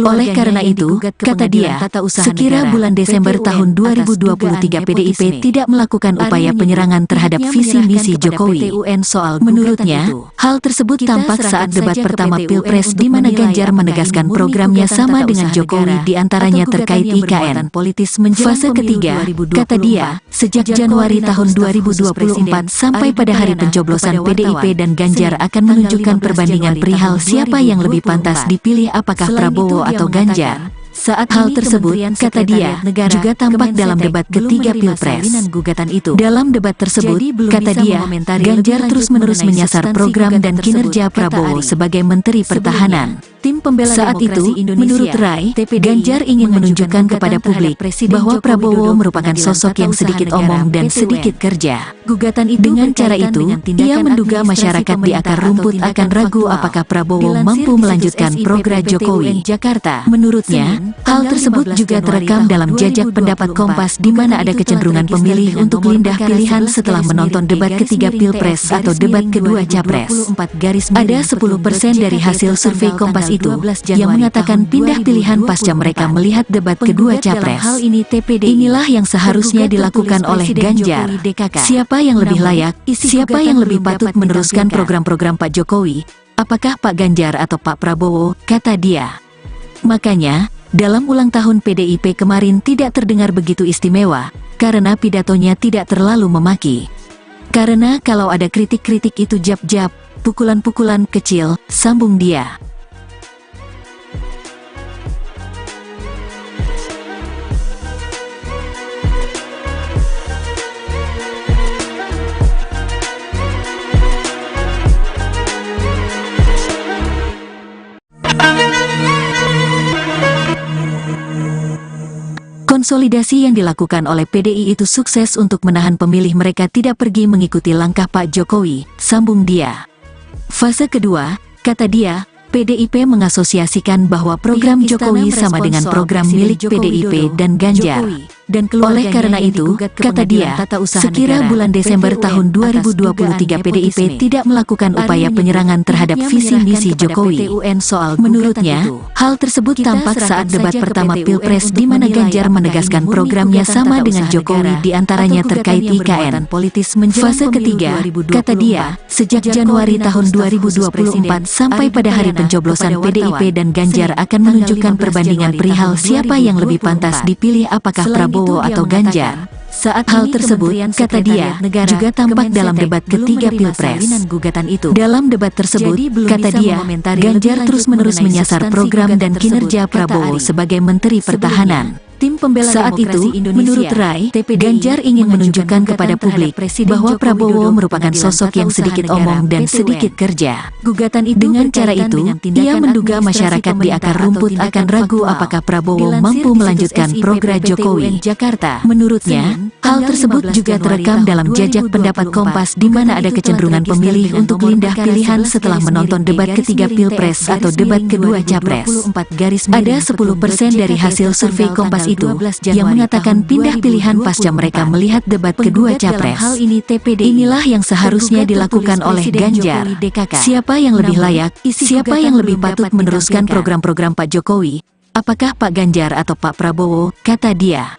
Oleh karena itu, kata dia, sekira bulan Desember tahun 2023 PDIP tidak melakukan upaya penyerangan terhadap visi misi Jokowi. Menurutnya, hal tersebut tampak saat debat pertama Pilpres di mana Ganjar menegaskan programnya sama dengan Jokowi diantaranya terkait IKN. Fase ketiga, kata dia, sejak Januari tahun 2024 sampai pada hari pencoblosan PDIP dan Ganjar akan menunjukkan perbandingan perihal siapa yang lebih pantas dipilih apakah Prabowo atau Ganjar. Saat hal tersebut, kata dia, juga tampak dalam debat ketiga Pilpres. Dalam debat tersebut, kata dia, Ganjar terus-menerus menyasar program dan kinerja Prabowo sebagai Menteri Pertahanan. Saat itu, menurut Rai, Ganjar ingin menunjukkan kepada publik bahwa Prabowo merupakan sosok yang sedikit omong dan sedikit kerja. Dengan cara itu, ia menduga masyarakat di akar rumput akan ragu apakah Prabowo mampu melanjutkan program Jokowi. Menurutnya, hal tersebut juga terekam dalam jajak pendapat Kompas di mana ada kecenderungan pemilih untuk pindah pilihan setelah menonton debat ketiga Pilpres atau debat kedua Capres. Ada 10% dari hasil survei Kompas itu yang mengatakan pindah pilihan pasca mereka melihat debat kedua Capres. Inilah yang seharusnya dilakukan oleh Ganjar. Siapa yang lebih layak, siapa yang lebih patut meneruskan program-program Pak Jokowi, apakah Pak Ganjar atau Pak Prabowo, kata dia. Makanya, dalam ulang tahun PDIP kemarin tidak terdengar begitu istimewa, karena pidatonya tidak terlalu memaki. Karena kalau ada kritik-kritik itu jab-jab, pukulan-pukulan kecil, sambung dia. Konsolidasi yang dilakukan oleh PDI itu sukses untuk menahan pemilih mereka tidak pergi mengikuti langkah Pak Jokowi, sambung dia. Fase kedua, kata dia, PDIP mengasosiasikan bahwa program Jokowi sama dengan program milik PDIP dan Ganjar. Oleh karena itu, kata dia, sekira bulan Desember tahun 2023 PDIP tidak melakukan upaya penyerangan terhadap visi misi Jokowi. Menurutnya, hal tersebut tampak saat debat pertama Pilpres di mana Ganjar menegaskan programnya sama dengan Jokowi diantaranya terkait IKN. Fase ketiga, kata dia, sejak Januari tahun 2024 sampai pada hari pencoblosan PDIP dan Ganjar akan menunjukkan perbandingan perihal siapa yang lebih pantas dipilih apakah Prabowo atau Ganjar. Saat hal tersebut, kata dia, juga tampak dalam debat ketiga Pilpres. Dalam debat tersebut, kata dia, Ganjar terus-menerus menyasar program dan kinerja Prabowo sebagai Menteri Pertahanan. Saat itu, menurut Rai, Ganjar ingin menunjukkan kepada publik bahwa Prabowo merupakan sosok yang sedikit omong dan sedikit kerja. Dengan cara itu, ia menduga masyarakat di akar rumput akan ragu apakah Prabowo mampu melanjutkan program Jokowi. Menurutnya, hal tersebut juga terekam dalam jajak pendapat Kompas di mana ada kecenderungan pemilih untuk pindah pilihan setelah menonton debat ketiga Pilpres atau debat kedua Capres. Ada 10% dari hasil survei Kompas itu yang mengatakan pindah pilihan pasca mereka melihat debat kedua Capres. Inilah yang seharusnya dilakukan oleh Ganjar. Siapa yang lebih layak, siapa yang lebih patut meneruskan program-program Pak Jokowi? Apakah Pak Ganjar atau Pak Prabowo, kata dia.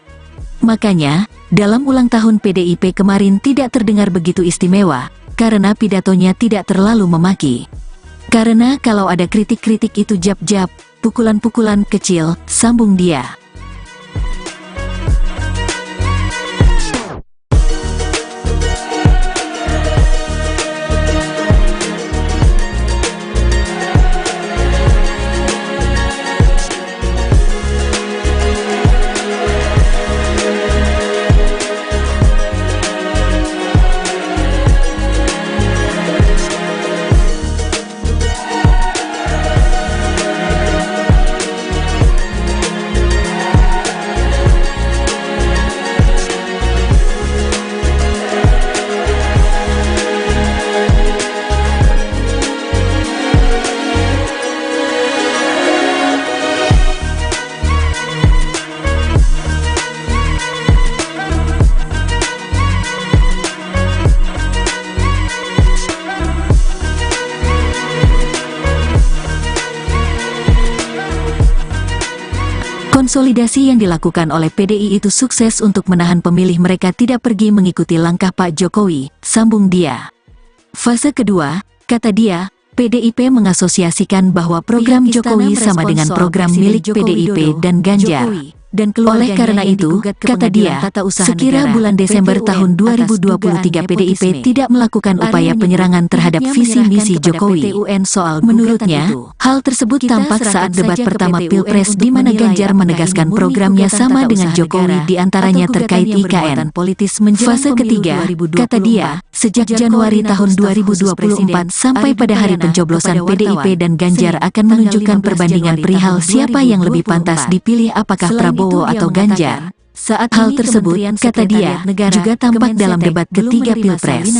Makanya, dalam ulang tahun PDIP kemarin tidak terdengar begitu istimewa, karena pidatonya tidak terlalu memaki. Karena kalau ada kritik-kritik itu jab-jab, pukulan-pukulan kecil, sambung dia. Konsolidasi yang dilakukan oleh PDI itu sukses untuk menahan pemilih mereka tidak pergi mengikuti langkah Pak Jokowi, sambung dia. Fase kedua, kata dia, PDIP mengasosiasikan bahwa program Jokowi sama dengan program milik PDIP dan Ganjar. Oleh karena itu, kata dia, sekira bulan Desember tahun 2023 PDIP tidak melakukan upaya penyerangan terhadap visi misi Jokowi. Menurutnya, hal tersebut tampak saat debat pertama Pilpres di mana Ganjar menegaskan programnya sama dengan Jokowi diantaranya terkait IKN. Fase ketiga, kata dia, sejak Januari tahun 2024 sampai pada hari pencoblosan PDIP dan Ganjar akan menunjukkan perbandingan perihal siapa yang lebih pantas dipilih apakah Prabowo atau Ganjar. Saat hal tersebut, kata dia, juga tampak dalam debat ketiga Pilpres.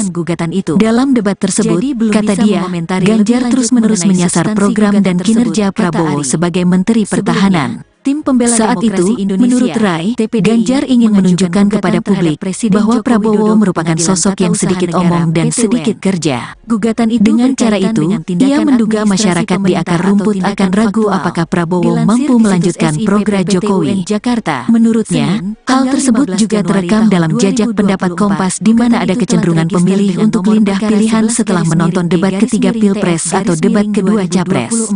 Dalam debat tersebut, kata dia, Ganjar terus-menerus menyasar program dan kinerja Prabowo sebagai Menteri Pertahanan. Saat itu, menurut Rai, Ganjar ingin menunjukkan kepada publik bahwa Prabowo merupakan sosok yang sedikit omong dan sedikit kerja. Dengan cara itu, ia menduga masyarakat di akar rumput akan ragu apakah Prabowo mampu melanjutkan program Jokowi. Menurutnya, hal tersebut juga terekam dalam jajak pendapat Kompas di mana ada kecenderungan pemilih untuk pindah pilihan setelah menonton debat ketiga Pilpres atau debat kedua Capres.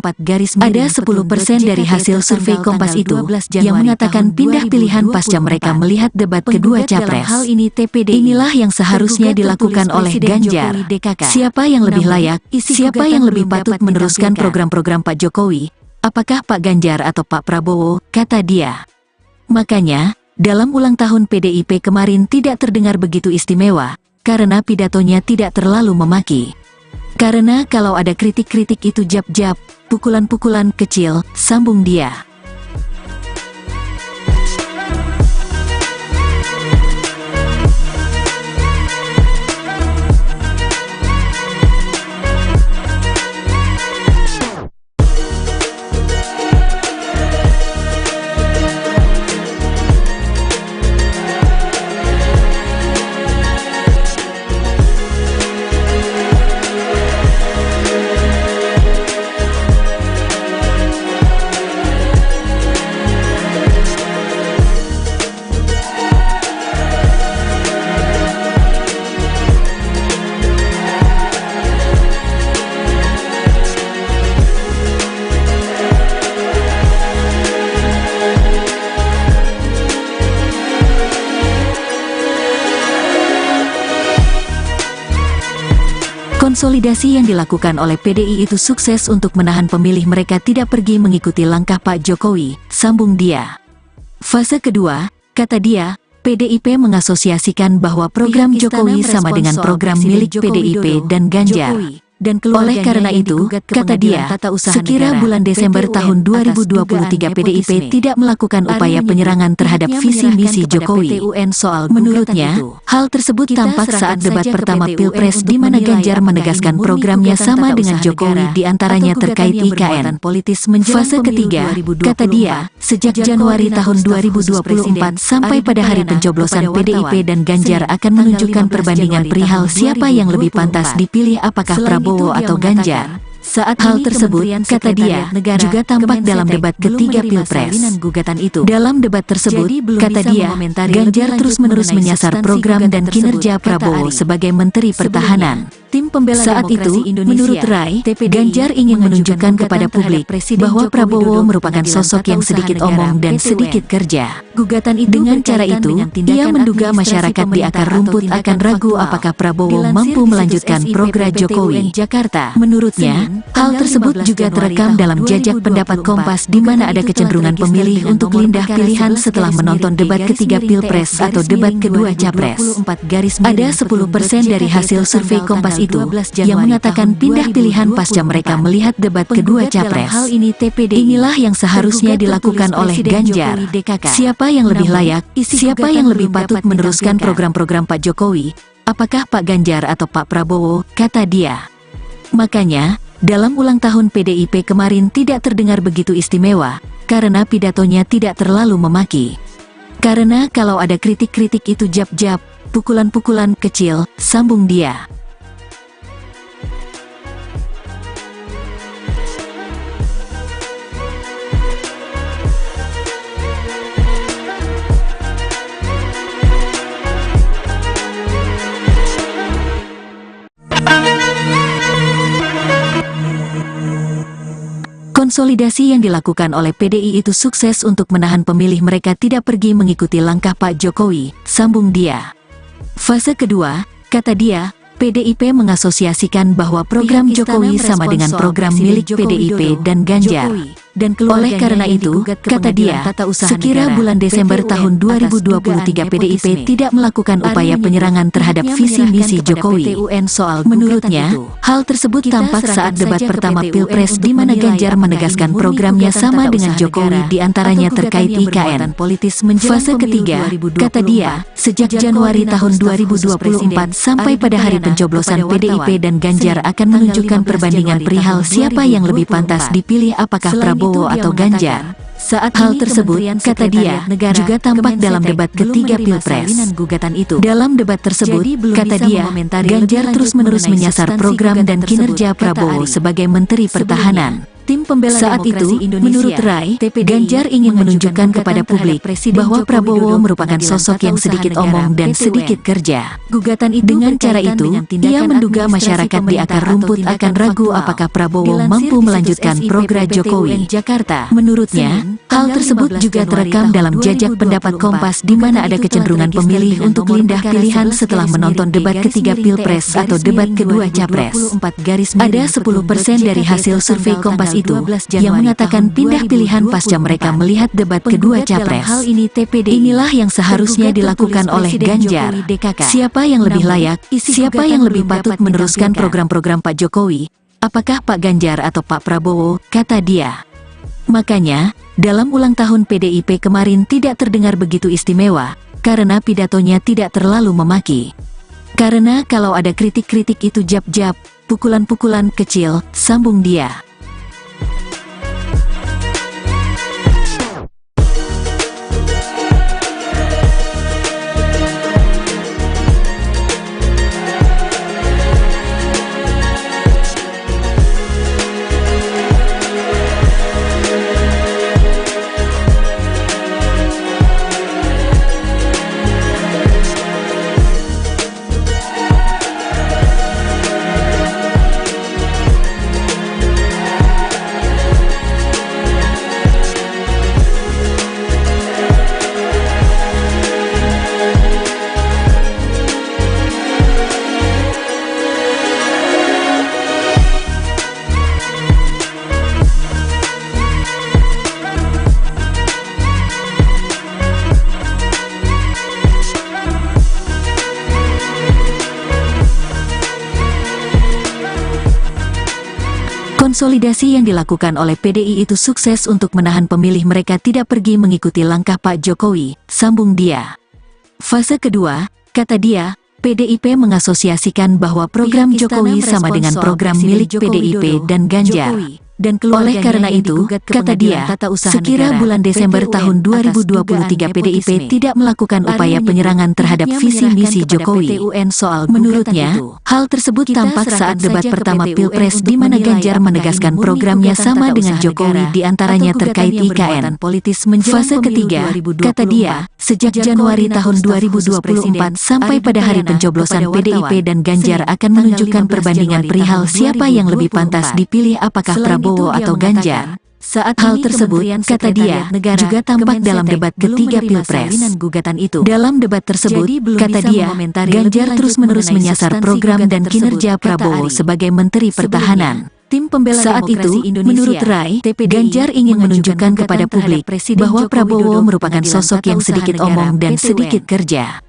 Ada 10% dari hasil survei Kompas itu yang mengatakan pindah pilihan pasca mereka melihat debat kedua Capres. Inilah yang seharusnya dilakukan oleh Ganjar. Siapa yang lebih layak, siapa yang lebih patut meneruskan program-program Pak Jokowi? Apakah Pak Ganjar atau Pak Prabowo, kata dia. Makanya, dalam ulang tahun PDIP kemarin tidak terdengar begitu istimewa, karena pidatonya tidak terlalu memaki. Karena kalau ada kritik-kritik itu jab-jab, pukulan-pukulan kecil, sambung dia. Konsolidasi yang dilakukan oleh PDI itu sukses untuk menahan pemilih mereka tidak pergi mengikuti langkah Pak Jokowi, sambung dia. Fase kedua, kata dia, PDIP mengasosiasikan bahwa program Jokowi sama dengan program milik PDIP dan Ganjar. Oleh karena itu, kata dia, sekira bulan Desember tahun 2023 PDIP tidak melakukan upaya penyerangan terhadap visi misi Jokowi. Menurutnya, hal tersebut tampak saat debat pertama Pilpres di mana Ganjar menegaskan programnya sama dengan Jokowi di antaranya terkait IKN. Fase ketiga, kata dia, sejak Januari tahun 2024 sampai pada hari pencoblosan PDIP dan Ganjar akan menunjukkan perbandingan perihal siapa yang lebih pantas dipilih apakah Prabowo atau Ganjar. Saat hal tersebut, kata dia, juga tampak dalam debat ketiga Pilpres. Dalam debat tersebut, kata dia, Ganjar terus-menerus menyasar program dan kinerja Prabowo sebagai Menteri Pertahanan. Saat itu, menurut Rai, Ganjar ingin menunjukkan kepada publik bahwa Prabowo merupakan sosok yang sedikit omong dan sedikit kerja. Dengan cara itu, ia menduga masyarakat di akar rumput akan ragu apakah Prabowo mampu melanjutkan program Jokowi. Menurutnya, hal tersebut juga terekam dalam jajak pendapat Kompas di mana ada kecenderungan pemilih untuk pindah pilihan setelah menonton debat ketiga Pilpres atau debat kedua Capres. Ada 10% dari hasil survei Kompas itu yang mengatakan pindah pilihan pasca mereka melihat debat kedua Capres. Inilah yang seharusnya dilakukan oleh Ganjar. Siapa yang lebih layak, siapa yang lebih patut meneruskan program-program Pak Jokowi? Apakah Pak Ganjar atau Pak Prabowo, kata dia. Makanya, dalam ulang tahun PDIP kemarin tidak terdengar begitu istimewa, karena pidatonya tidak terlalu memaki. Karena kalau ada kritik-kritik itu jab-jab, pukulan-pukulan kecil, sambung dia. Konsolidasi yang dilakukan oleh PDI itu sukses untuk menahan pemilih mereka tidak pergi mengikuti langkah Pak Jokowi, sambung dia. Fase kedua, kata dia, PDIP mengasosiasikan bahwa program Jokowi sama dengan program milik PDIP dan Ganjar. Oleh karena itu, kata dia, sekira bulan Desember tahun 2023 PDIP tidak melakukan upaya penyerangan terhadap visi misi Jokowi. Menurutnya, hal tersebut tampak saat debat pertama Pilpres di mana Ganjar menegaskan programnya sama dengan Jokowi di antaranya terkait IKN. Fase ketiga, kata dia, sejak Januari tahun 2024 sampai pada hari pencoblosan PDIP dan Ganjar akan menunjukkan perbandingan perihal siapa yang lebih pantas dipilih apakah Prabowo atau Ganjar. Saat hal tersebut, kata dia, juga tampak dalam debat ketiga Pilpres. Dalam debat tersebut, kata dia, Ganjar terus-menerus menyasar program dan kinerja Prabowo sebagai Menteri Pertahanan. Saat itu, menurut Rai, Ganjar ingin menunjukkan kepada publik bahwa Prabowo merupakan sosok yang sedikit omong dan sedikit kerja. Dengan cara itu, ia menduga masyarakat di akar rumput akan ragu apakah Prabowo mampu melanjutkan program Jokowi. Menurutnya, hal tersebut juga terekam dalam jajak pendapat Kompas di mana ada kecenderungan pemilih untuk pindah pilihan setelah menonton debat ketiga Pilpres atau debat kedua Capres. Ada 10% dari hasil survei Kompas itu yang mengatakan pindah pilihan pasca mereka melihat debat kedua Capres. Inilah yang seharusnya dilakukan oleh Ganjar. Siapa yang lebih layak, siapa yang lebih patut meneruskan program-program Pak Jokowi? Apakah Pak Ganjar atau Pak Prabowo, kata dia. Makanya, dalam ulang tahun PDIP kemarin tidak terdengar begitu istimewa, karena pidatonya tidak terlalu memaki. Karena kalau ada kritik-kritik itu jab-jab, pukulan-pukulan kecil, sambung dia. Konsolidasi yang dilakukan oleh PDI itu sukses untuk menahan pemilih mereka tidak pergi mengikuti langkah Pak Jokowi, sambung dia. Fase kedua, kata dia, PDIP mengasosiasikan bahwa program Jokowi sama dengan program milik PDIP dan Ganjar. Oleh karena itu, kata dia, sekira bulan Desember tahun 2023 PDIP tidak melakukan upaya penyerangan terhadap visi misi Jokowi. Menurutnya, hal tersebut tampak saat debat pertama Pilpres di mana Ganjar menegaskan programnya sama dengan Jokowi di antaranya terkait IKN. Fase ketiga, kata dia, sejak Januari tahun 2024 sampai pada hari pencoblosan PDIP dan Ganjar akan menunjukkan perbandingan perihal siapa yang lebih pantas dipilih apakah Prabowo atau Ganjar. Saat hal tersebut, kata dia, juga tampak dalam debat ketiga Pilpres. Dalam debat tersebut, kata dia, Ganjar terus-menerus menyasar program dan kinerja Prabowo sebagai Menteri Pertahanan. Saat itu, menurut Rai, Ganjar ingin menunjukkan kepada publik bahwa Prabowo merupakan sosok yang sedikit omong dan sedikit kerja.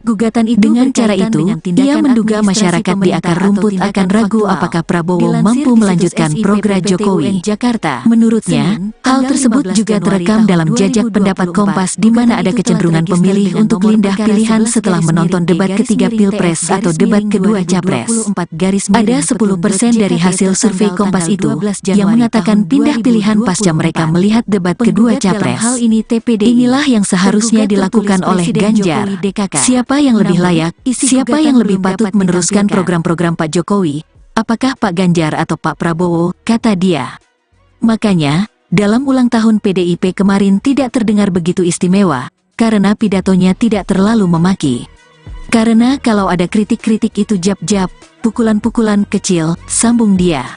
Dengan cara itu, ia menduga masyarakat di akar rumput akan ragu apakah Prabowo mampu melanjutkan program Jokowi. Menurutnya, hal tersebut juga terekam dalam jajak pendapat Kompas di mana ada kecenderungan pemilih untuk pindah pilihan setelah menonton debat ketiga Pilpres atau debat kedua Capres. Ada 10% dari hasil survei Kompas itu yang mengatakan pindah pilihan pasca mereka melihat debat kedua Capres. Inilah yang seharusnya dilakukan oleh Ganjar. Siapa yang lebih layak, siapa yang lebih patut meneruskan program-program Pak Jokowi, apakah Pak Ganjar atau Pak Prabowo, kata dia. Makanya, dalam ulang tahun PDIP kemarin tidak terdengar begitu istimewa, karena pidatonya tidak terlalu memaki. Karena kalau ada kritik-kritik itu jab-jab, pukulan-pukulan kecil, sambung dia.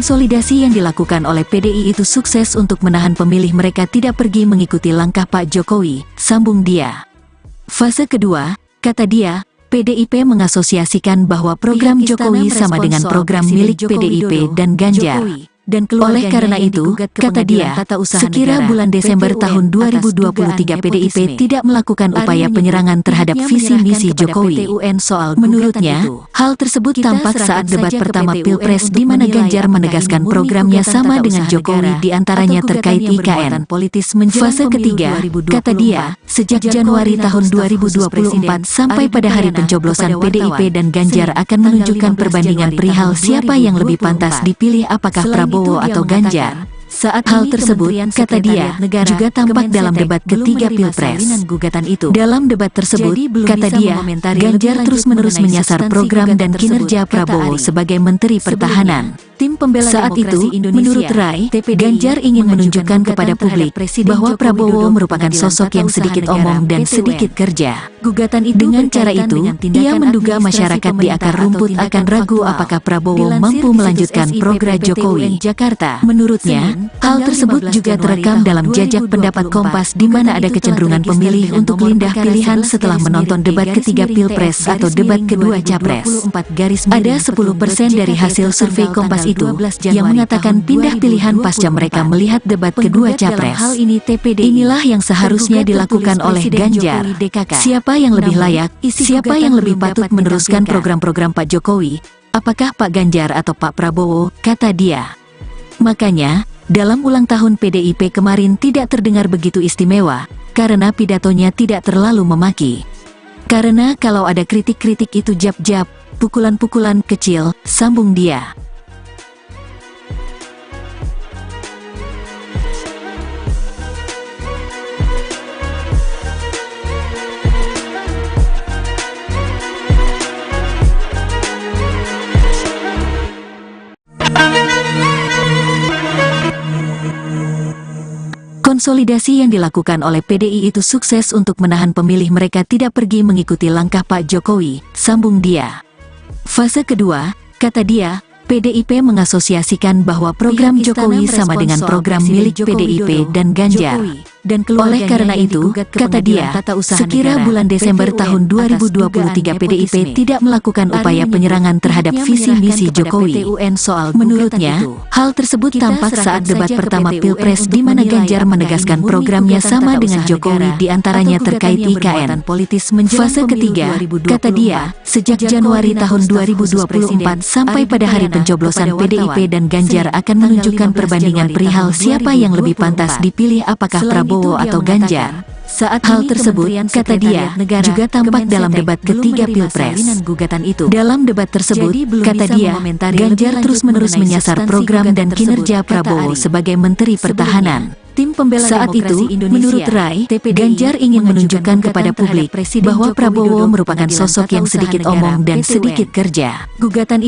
Konsolidasi yang dilakukan oleh PDI itu sukses untuk menahan pemilih mereka tidak pergi mengikuti langkah Pak Jokowi, sambung dia. Fase kedua, kata dia, PDIP mengasosiasikan bahwa program Jokowi sama dengan program milik PDIP dan Ganjar. Oleh karena itu, kata dia, sekira bulan Desember tahun 2023 PDIP tidak melakukan upaya penyerangan terhadap visi misi Jokowi. Menurutnya, hal tersebut tampak saat debat pertama Pilpres di mana Ganjar menegaskan programnya sama dengan Jokowi di antaranya terkait IKN. Fase ketiga, kata dia, sejak Januari tahun 2024 sampai pada hari pencoblosan PDIP dan Ganjar akan menunjukkan perbandingan perihal siapa yang lebih pantas dipilih apakah Prabowo atau Ganjar. Saat hal tersebut, kata dia, juga tampak dalam debat ketiga Pilpres. Dalam debat tersebut, kata dia, Ganjar terus-menerus menyasar program dan kinerja Prabowo sebagai Menteri Pertahanan. Saat itu, menurut Rai, Ganjar ingin menunjukkan kepada publik bahwa Prabowo merupakan sosok yang sedikit omong dan sedikit kerja. Dengan cara itu, ia menduga masyarakat di akar rumput akan ragu apakah Prabowo mampu melanjutkan program Jokowi. Menurutnya, hal tersebut juga terekam dalam jajak pendapat Kompas di mana ada kecenderungan pemilih untuk pindah pilihan setelah menonton debat ketiga Pilpres atau debat kedua Capres. Ada 10% dari hasil survei Kompas itu yang mengatakan pindah pilihan pasca mereka melihat debat kedua Capres. Inilah yang seharusnya dilakukan oleh Ganjar. Siapa yang lebih layak, siapa yang lebih patut meneruskan program-program Pak Jokowi, apakah Pak Ganjar atau Pak Prabowo, kata dia. Makanya, dalam ulang tahun PDIP kemarin tidak terdengar begitu istimewa, karena pidatonya tidak terlalu memaki. Karena kalau ada kritik-kritik itu jab-jab, pukulan-pukulan kecil, sambung dia. Konsolidasi yang dilakukan oleh PDI itu sukses untuk menahan pemilih mereka tidak pergi mengikuti langkah Pak Jokowi, sambung dia. Fase kedua, kata dia, PDIP mengasosiasikan bahwa program Jokowi sama dengan program milik PDIP dan Ganjar. Oleh karena itu, kata dia, sekira bulan Desember tahun 2023 PDIP tidak melakukan upaya penyerangan terhadap visi misi Jokowi. Menurutnya, hal tersebut tampak saat debat pertama Pilpres di mana Ganjar menegaskan programnya sama dengan Jokowi diantaranya terkait IKN. Fase ketiga, kata dia, sejak Januari tahun 2024 sampai pada hari pencoblosan PDIP dan Ganjar akan menunjukkan perbandingan perihal siapa yang lebih pantas dipilih apakah Prabowo atau Ganjar. Saat hal tersebut, kata dia, juga tampak dalam debat ketiga Pilpres. Dalam debat tersebut, kata dia, Ganjar terus-menerus menyasar program dan kinerja Prabowo sebagai Menteri Pertahanan. Saat itu, menurut Rai, Ganjar ingin menunjukkan kepada publik bahwa Prabowo merupakan sosok yang sedikit omong dan sedikit kerja.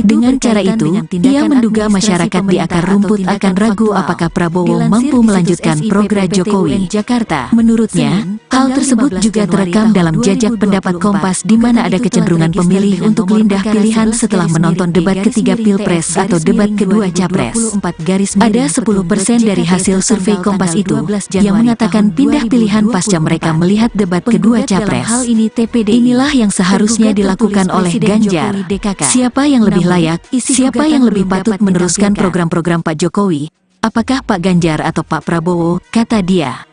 Dengan cara itu, ia menduga masyarakat di akar rumput akan ragu apakah Prabowo mampu melanjutkan program Jokowi. Menurutnya, hal tersebut juga terekam dalam jajak pendapat Kompas di mana ada kecenderungan pemilih untuk pindah pilihan setelah menonton debat ketiga Pilpres atau debat kedua Capres. Ada 10% dari hasil survei Kompas itu yang mengatakan pindah pilihan pasca mereka melihat debat kedua Capres. Inilah yang seharusnya dilakukan oleh Ganjar. Siapa yang lebih layak, siapa yang lebih patut meneruskan program-program Pak Jokowi? Apakah Pak Ganjar atau Pak Prabowo, kata dia.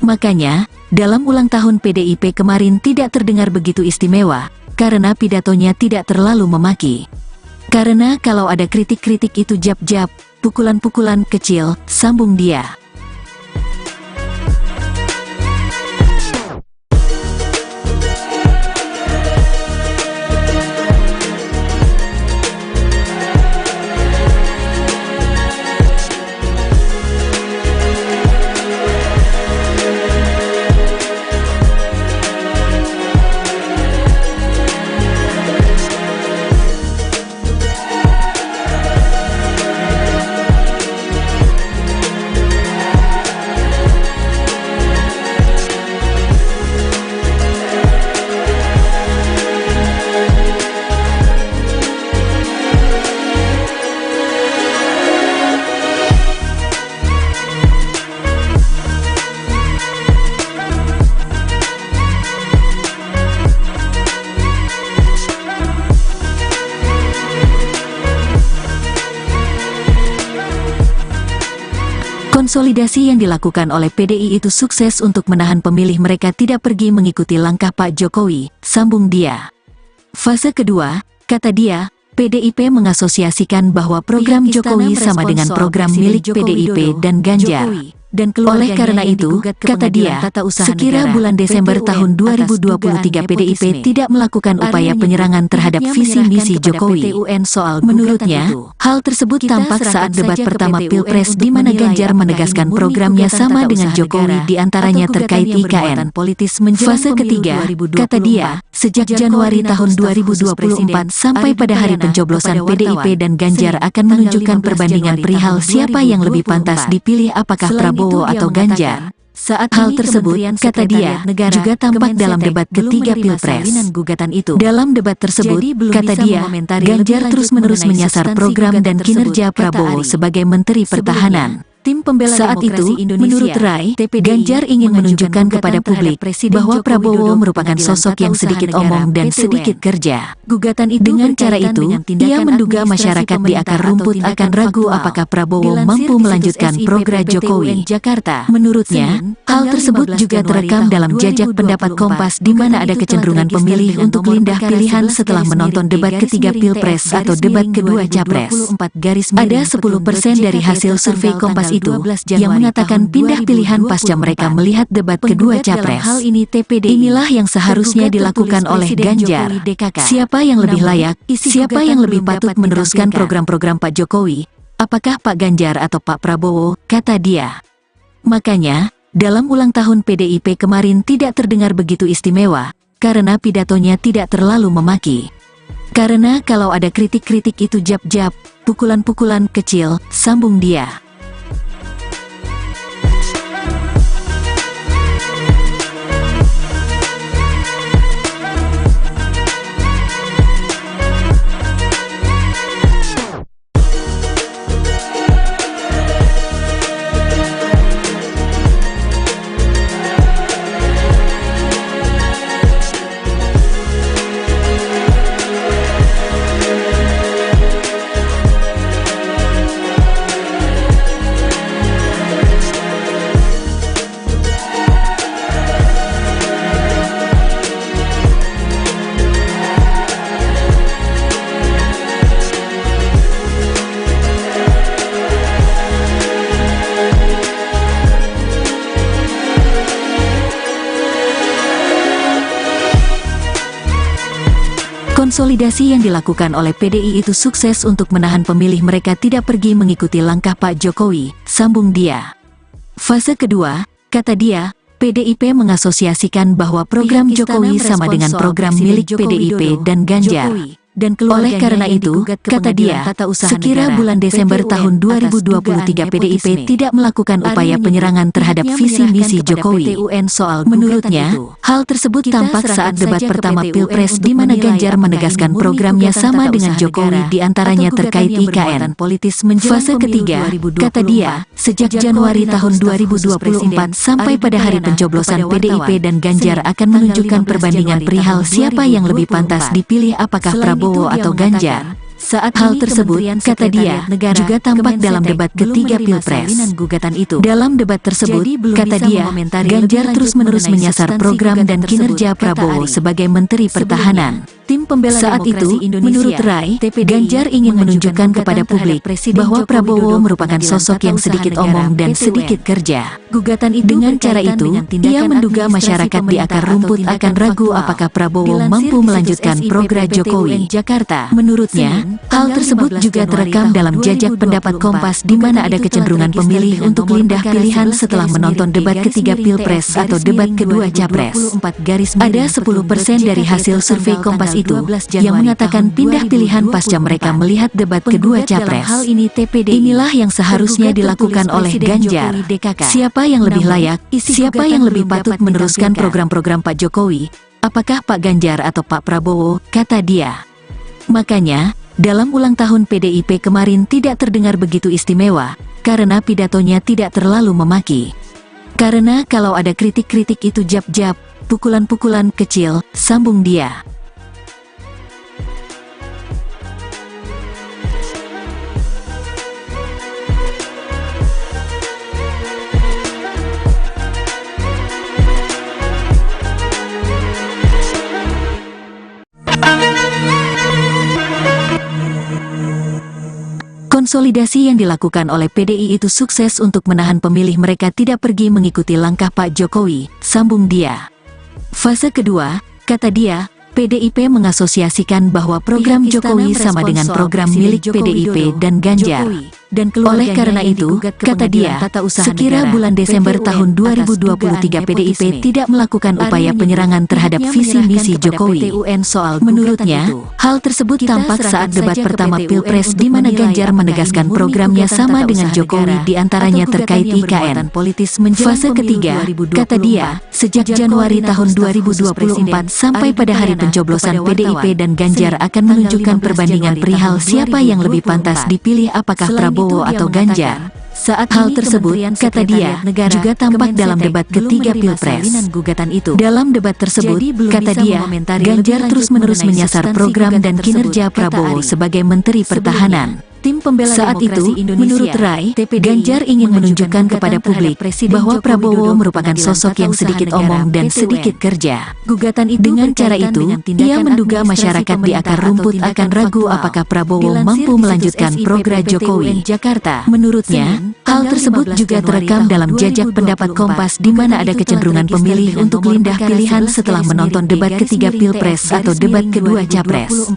Makanya, dalam ulang tahun PDIP kemarin tidak terdengar begitu istimewa, karena pidatonya tidak terlalu memaki. Karena kalau ada kritik-kritik itu jab-jab, pukulan-pukulan kecil, sambung dia. Konsolidasi yang dilakukan oleh PDI itu sukses untuk menahan pemilih mereka tidak pergi mengikuti langkah Pak Jokowi, sambung dia. Fase kedua, kata dia, PDIP mengasosiasikan bahwa program Jokowi sama dengan program milik PDIP dan Ganjar. Oleh karena itu, kata dia, sekira bulan Desember tahun 2023 PDIP tidak melakukan upaya penyerangan terhadap visi misi Jokowi. Menurutnya, hal tersebut tampak saat debat pertama Pilpres di mana Ganjar menegaskan programnya sama dengan Jokowi diantaranya terkait IKN. Fase ketiga, kata dia, sejak Januari tahun 2024 sampai pada hari pencoblosan PDIP dan Ganjar akan menunjukkan perbandingan perihal siapa yang lebih pantas dipilih apakah Prabowo atau Ganjar. Saat hal tersebut, kata dia, juga tampak dalam debat ketiga Pilpres. Dalam debat tersebut, kata dia, Ganjar terus-menerus menyasar program dan kinerja Prabowo sebagai Menteri Pertahanan. Saat itu, menurut Rai, Ganjar ingin menunjukkan kepada publik bahwa Prabowo merupakan sosok yang sedikit omong dan sedikit kerja. Dengan cara itu, ia menduga masyarakat di akar rumput akan ragu apakah Prabowo mampu melanjutkan program Jokowi. Menurutnya, hal tersebut juga terekam dalam jajak pendapat Kompas di mana ada kecenderungan pemilih untuk pindah pilihan setelah menonton debat ketiga Pilpres atau debat kedua Capres. Ada 10% dari hasil survei Kompas itu yang mengatakan pindah pilihan pasca mereka melihat debat kedua Capres. Inilah yang seharusnya dilakukan oleh Ganjar. Siapa yang lebih layak, siapa yang lebih patut meneruskan program-program Pak Jokowi? Apakah Pak Ganjar atau Pak Prabowo, kata dia. Makanya, dalam ulang tahun PDIP kemarin tidak terdengar begitu istimewa, karena pidatonya tidak terlalu memaki. Karena kalau ada kritik-kritik itu jab-jab, pukulan-pukulan kecil, sambung dia. Konsolidasi yang dilakukan oleh PDI itu sukses untuk menahan pemilih mereka tidak pergi mengikuti langkah Pak Jokowi, sambung dia. Fase kedua, kata dia, PDIP mengasosiasikan bahwa program Jokowi sama dengan program milik PDIP dan Ganjar. Oleh karena itu, kata dia, sekira bulan Desember tahun 2023 PDIP tidak melakukan upaya penyerangan terhadap visi misi Jokowi. Menurutnya, hal tersebut tampak saat debat pertama Pilpres di mana Ganjar menegaskan programnya sama dengan Jokowi diantaranya terkait IKN. Fase ketiga, kata dia, sejak Januari tahun 2024 sampai pada hari pencoblosan PDIP dan Ganjar akan menunjukkan perbandingan perihal siapa yang lebih pantas dipilih apakah Prabowo atau Ganjar. Saat hal tersebut, kata dia, juga tampak dalam debat ketiga Pilpres. Dalam debat tersebut, kata dia, Ganjar terus-menerus menyasar program dan kinerja Prabowo sebagai Menteri Pertahanan. Tim pembela saat itu, menurut Rai, Ganjar ingin menunjukkan kepada publik bahwa Prabowo merupakan sosok yang sedikit omong dan sedikit kerja. Dengan cara itu, ia menduga masyarakat di akar rumput akan ragu apakah Prabowo mampu melanjutkan program Jokowi. Menurutnya, hal tersebut juga terekam dalam jajak pendapat Kompas di mana ada kecenderungan pemilih untuk pindah pilihan setelah menonton debat ketiga Pilpres atau debat kedua Capres. Ada 10% dari hasil survei Kompas itu yang mengatakan pindah pilihan pasca mereka melihat debat kedua Capres. Inilah yang seharusnya dilakukan oleh Ganjar. Siapa yang lebih layak, siapa yang lebih patut meneruskan program-program Pak Jokowi, apakah Pak Ganjar atau Pak Prabowo, kata dia. Makanya, dalam ulang tahun PDIP kemarin tidak terdengar begitu istimewa, karena pidatonya tidak terlalu memaki. Karena kalau ada kritik-kritik itu jab-jab, pukulan-pukulan kecil, sambung dia. Konsolidasi yang dilakukan oleh PDI itu sukses untuk menahan pemilih mereka tidak pergi mengikuti langkah Pak Jokowi, sambung dia. Fase kedua, kata dia, PDIP mengasosiasikan bahwa program Jokowi sama dengan program milik PDIP dan Ganjar. Oleh karena itu, kata dia, sekira bulan Desember tahun 2023 PDIP tidak melakukan upaya penyerangan terhadap visi misi Jokowi. Menurutnya, hal tersebut tampak saat debat pertama Pilpres di mana Ganjar menegaskan programnya sama dengan Jokowi diantaranya terkait IKN. Fase ketiga, kata dia, sejak Januari tahun 2024 sampai pada hari pencoblosan PDIP dan Ganjar akan menunjukkan perbandingan perihal siapa yang lebih pantas dipilih apakah Prabowo atau Ganjar. Saat hal tersebut, kata dia, juga tampak dalam debat ketiga Pilpres. Dalam debat tersebut, kata dia, Ganjar terus-menerus menyasar program dan kinerja Prabowo sebagai Menteri Pertahanan. Tim pembela saat itu, menurut Rai, Ganjar ingin menunjukkan kepada publik bahwa Prabowo merupakan sosok yang sedikit omong dan sedikit kerja. Dengan cara itu, ia menduga masyarakat di akar rumput akan ragu apakah Prabowo mampu melanjutkan program Jokowi. Menurutnya, hal tersebut juga terekam dalam jajak pendapat Kompas di mana ada kecenderungan pemilih untuk pindah pilihan setelah menonton debat ketiga Pilpres atau debat kedua Capres.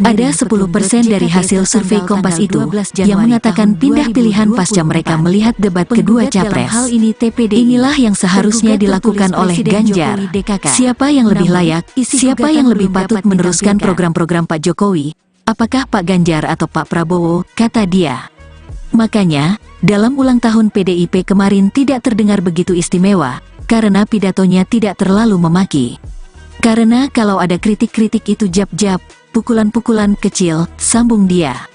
Ada 10% dari hasil survei Kompas itu yang mengatakan pindah pilihan pasca mereka melihat debat kedua Capres. Inilah yang seharusnya dilakukan oleh Ganjar. Siapa yang lebih layak, siapa yang lebih patut meneruskan program-program Pak Jokowi, apakah Pak Ganjar atau Pak Prabowo, kata dia. Makanya, dalam ulang tahun PDIP kemarin tidak terdengar begitu istimewa, karena pidatonya tidak terlalu memaki. Karena kalau ada kritik-kritik itu jab-jab, pukulan-pukulan kecil, sambung dia.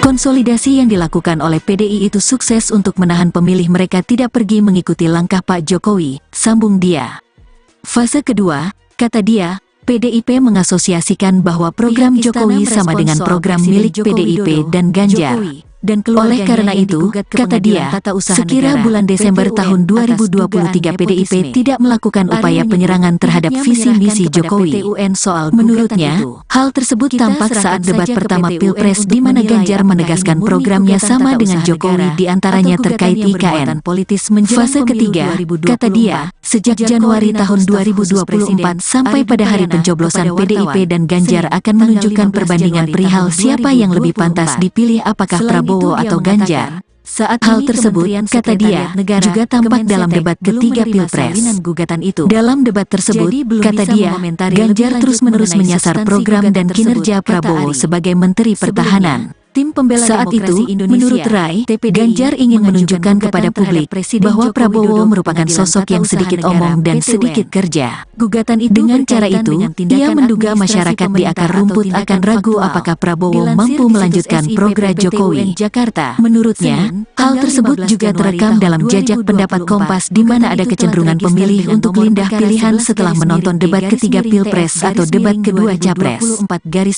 Konsolidasi yang dilakukan oleh PDI itu sukses untuk menahan pemilih mereka tidak pergi mengikuti langkah Pak Jokowi, sambung dia. Fase kedua, kata dia, PDIP mengasosiasikan bahwa program Jokowi sama dengan program milik PDIP dan Ganjar. Oleh karena itu, kata dia, sekira bulan Desember tahun 2023 PDIP tidak melakukan upaya penyerangan terhadap visi misi Jokowi. Menurutnya, hal tersebut tampak saat debat pertama Pilpres di mana Ganjar menegaskan programnya sama dengan Jokowi diantaranya terkait IKN. Fase ketiga, kata dia, sejak Januari tahun 2024 sampai pada hari pencoblosan PDIP dan Ganjar akan menunjukkan perbandingan perihal siapa yang lebih pantas dipilih apakah Prabowo atau Ganjar. Saat hal tersebut, kata dia, juga tampak dalam debat ketiga Pilpres. Dalam debat tersebut, kata dia, Ganjar terus-menerus menyasar program dan kinerja Prabowo sebagai Menteri Pertahanan. Saat itu, menurut Rai, Ganjar ingin menunjukkan kepada publik bahwa Prabowo merupakan sosok yang sedikit omong dan sedikit kerja. Dengan cara itu, ia menduga masyarakat di akar rumput akan ragu apakah Prabowo mampu melanjutkan program Jokowi. Menurutnya, hal tersebut juga terekam dalam jajak pendapat Kompas di mana ada kecenderungan pemilih untuk pindah pilihan setelah menonton debat ketiga Pilpres atau debat kedua Capres.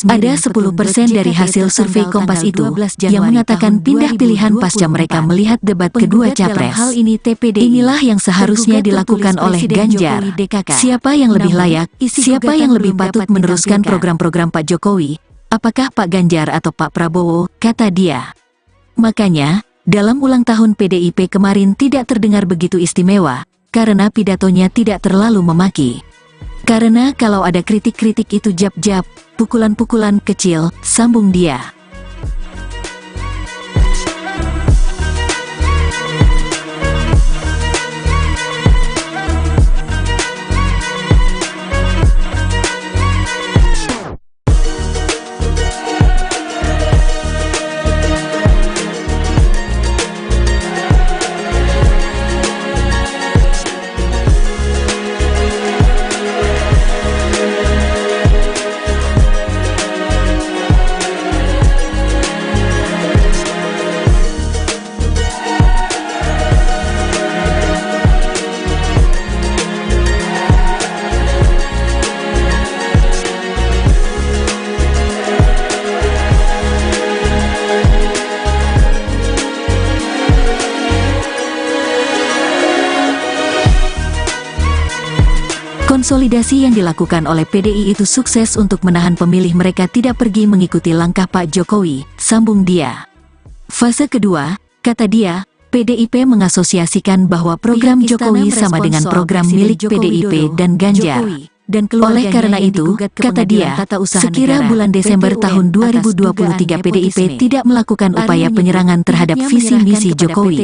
Ada 10% dari hasil survei Kompas itu yang mengatakan pindah pilihan pasca mereka melihat debat kedua Capres. Inilah yang seharusnya dilakukan oleh Ganjar. Siapa yang lebih layak, siapa yang lebih patut meneruskan program-program Pak Jokowi, apakah Pak Ganjar atau Pak Prabowo, kata dia. Makanya, dalam ulang tahun PDIP kemarin tidak terdengar begitu istimewa, karena pidatonya tidak terlalu memaki. Karena kalau ada kritik-kritik itu jab-jab, pukulan-pukulan kecil, sambung dia. Konsolidasi yang dilakukan oleh PDI itu sukses untuk menahan pemilih mereka tidak pergi mengikuti langkah Pak Jokowi, sambung dia. Fase kedua, kata dia, PDIP mengasosiasikan bahwa program Jokowi sama dengan program milik PDIP dan Ganjar. Oleh karena itu, kata dia, sekira bulan Desember tahun 2023 PDIP tidak melakukan upaya penyerangan terhadap visi misi Jokowi.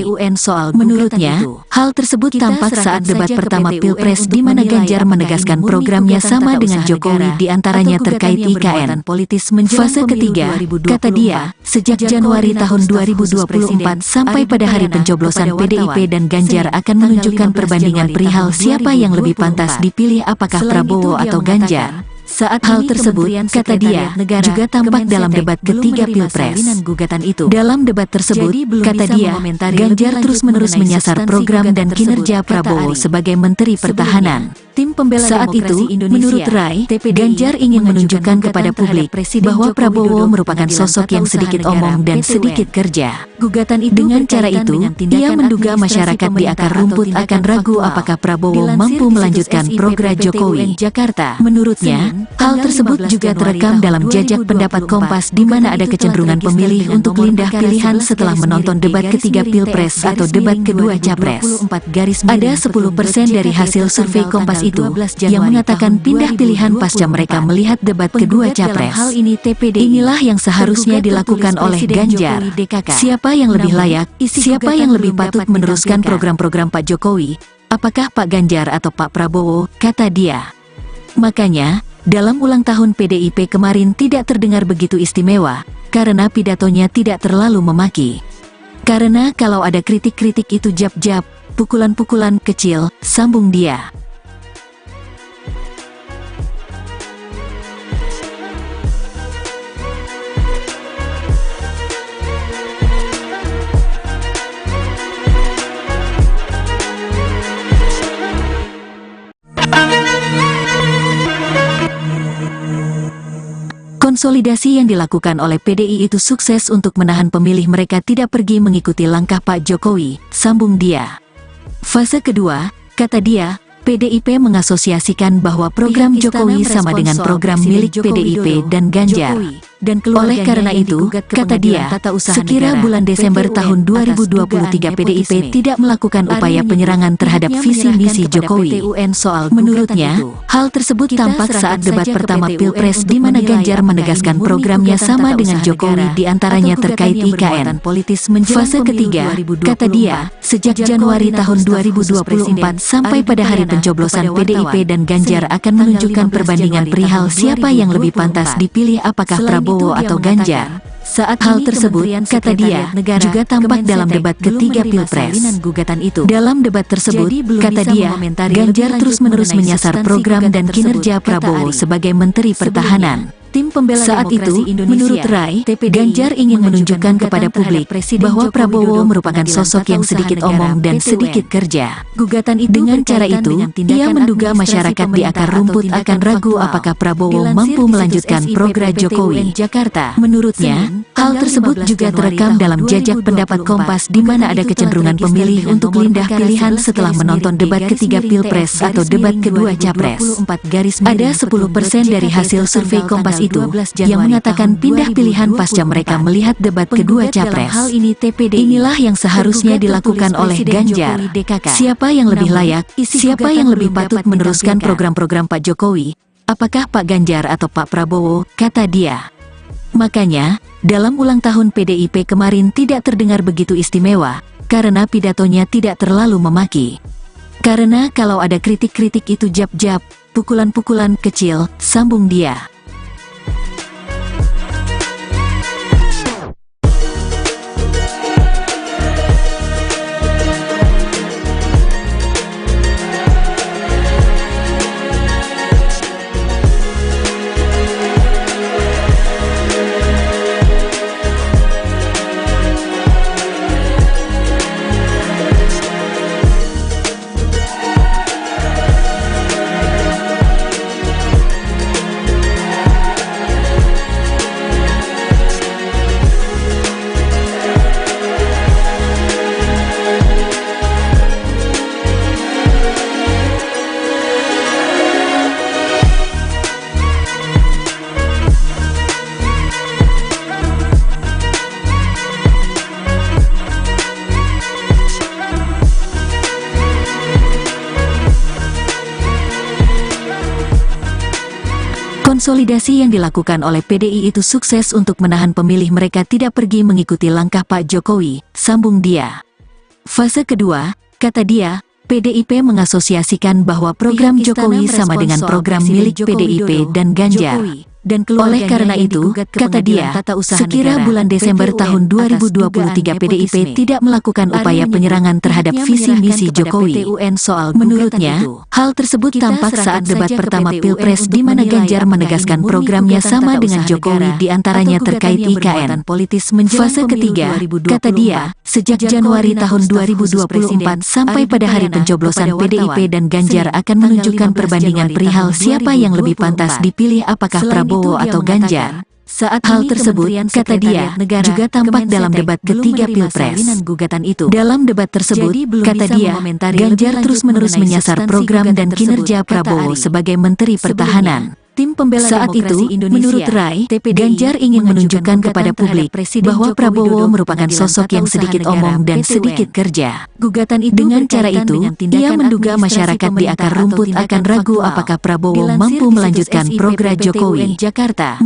Menurutnya, hal tersebut tampak saat debat pertama Pilpres di mana Ganjar menegaskan programnya sama dengan Jokowi diantaranya terkait IKN. Fase ketiga, kata dia, sejak Januari tahun 2024 sampai pada hari pencoblosan PDIP dan Ganjar akan menunjukkan perbandingan perihal siapa yang lebih pantas dipilih apakah Prabowo atau Ganjar. Saat hal tersebut, kata dia, juga tampak dalam debat ketiga Pilpres. Dalam debat tersebut, kata dia, Ganjar terus-menerus menyasar program dan kinerja Prabowo sebagai Menteri Pertahanan. Saat itu, menurut Rai, Ganjar ingin menunjukkan kepada publik bahwa Prabowo merupakan sosok yang sedikit omong dan sedikit kerja. Dengan cara itu, ia menduga masyarakat di akar rumput akan ragu apakah Prabowo mampu melanjutkan program Jokowi. Menurutnya, hal tersebut juga terekam dalam jajak pendapat Kompas di mana ada kecenderungan pemilih untuk pindah pilihan setelah menonton debat ketiga Pilpres atau debat kedua Capres. Ada 10% dari hasil survei Kompas itu yang mengatakan pindah pilihan pasca mereka melihat debat kedua Capres. Inilah yang seharusnya dilakukan oleh Ganjar. Siapa yang lebih layak, siapa yang lebih patut meneruskan program-program Pak Jokowi, apakah Pak Ganjar atau Pak Prabowo, kata dia. Makanya, dalam ulang tahun PDIP kemarin tidak terdengar begitu istimewa, karena pidatonya tidak terlalu memaki. Karena kalau ada kritik-kritik itu jab-jab, pukulan-pukulan kecil, sambung dia. Konsolidasi yang dilakukan oleh PDI itu sukses untuk menahan pemilih mereka tidak pergi mengikuti langkah Pak Jokowi, sambung dia. Fase kedua, kata dia, PDIP mengasosiasikan bahwa program Jokowi sama dengan program milik PDIP dan Ganjar. Oleh karena itu, kata dia, sekira bulan Desember tahun 2023 PDIP tidak melakukan upaya penyerangan terhadap visi misi Jokowi. Menurutnya, hal tersebut tampak saat debat pertama Pilpres di mana Ganjar menegaskan programnya sama dengan Jokowi diantaranya terkait IKN. Fase ketiga, kata dia, sejak Januari tahun 2024 sampai pada hari pencoblosan PDIP dan Ganjar akan menunjukkan perbandingan perihal siapa yang lebih pantas dipilih apakah Prabowo atau Ganjar. Saat hal tersebut, kata dia, juga tampak dalam debat ketiga Pilpres. Dalam debat tersebut, kata dia, Ganjar terus-menerus menyasar program dan kinerja Prabowo sebagai Menteri Pertahanan. Saat itu, menurut Rai, Ganjar ingin menunjukkan kepada publik bahwa Prabowo merupakan sosok yang sedikit omong dan sedikit kerja. Dengan cara itu, ia menduga masyarakat di akar rumput akan ragu apakah Prabowo mampu melanjutkan program Jokowi. Menurutnya, hal tersebut juga terekam dalam jajak pendapat Kompas di mana ada kecenderungan pemilih untuk pindah pilihan setelah menonton debat ketiga Pilpres atau debat kedua Capres. Ada 10% dari hasil survei Kompas itu yang mengatakan pindah pilihan pasca mereka melihat debat kedua Capres. Inilah yang seharusnya dilakukan oleh Ganjar. Siapa yang lebih layak, siapa yang lebih patut meneruskan program-program Pak Jokowi? Apakah Pak Ganjar atau Pak Prabowo, kata dia. Makanya, dalam ulang tahun PDIP kemarin tidak terdengar begitu istimewa, karena pidatonya tidak terlalu memaki. Karena kalau ada kritik-kritik itu jab-jab, pukulan-pukulan kecil, sambung dia. Konsolidasi yang dilakukan oleh PDI itu sukses untuk menahan pemilih mereka tidak pergi mengikuti langkah Pak Jokowi, sambung dia. Fase kedua, kata dia, PDIP mengasosiasikan bahwa program Jokowi sama dengan program milik PDIP dan Ganjar. Oleh karena itu, kata dia, sekira bulan Desember tahun 2023 PDIP tidak melakukan upaya penyerangan terhadap visi misi Jokowi. Menurutnya, hal tersebut tampak saat debat pertama Pilpres di mana Ganjar menegaskan programnya sama dengan Jokowi diantaranya terkait IKN. Fase ketiga, kata dia, sejak Januari tahun 2024 sampai pada hari pencoblosan PDIP dan Ganjar akan menunjukkan perbandingan perihal siapa yang lebih pantas dipilih apakah Prabowo atau Ganjar. Saat hal tersebut, kata dia, juga tampak dalam debat ketiga Pilpres. Dalam debat tersebut, kata dia, Ganjar terus-menerus menyasar program dan kinerja Prabowo sebagai Menteri Pertahanan. Saat itu, menurut Rai, Ganjar ingin menunjukkan kepada publik bahwa Prabowo merupakan sosok yang sedikit omong dan sedikit kerja. Dengan cara itu, ia menduga masyarakat di akar rumput akan ragu apakah Prabowo mampu melanjutkan program Jokowi.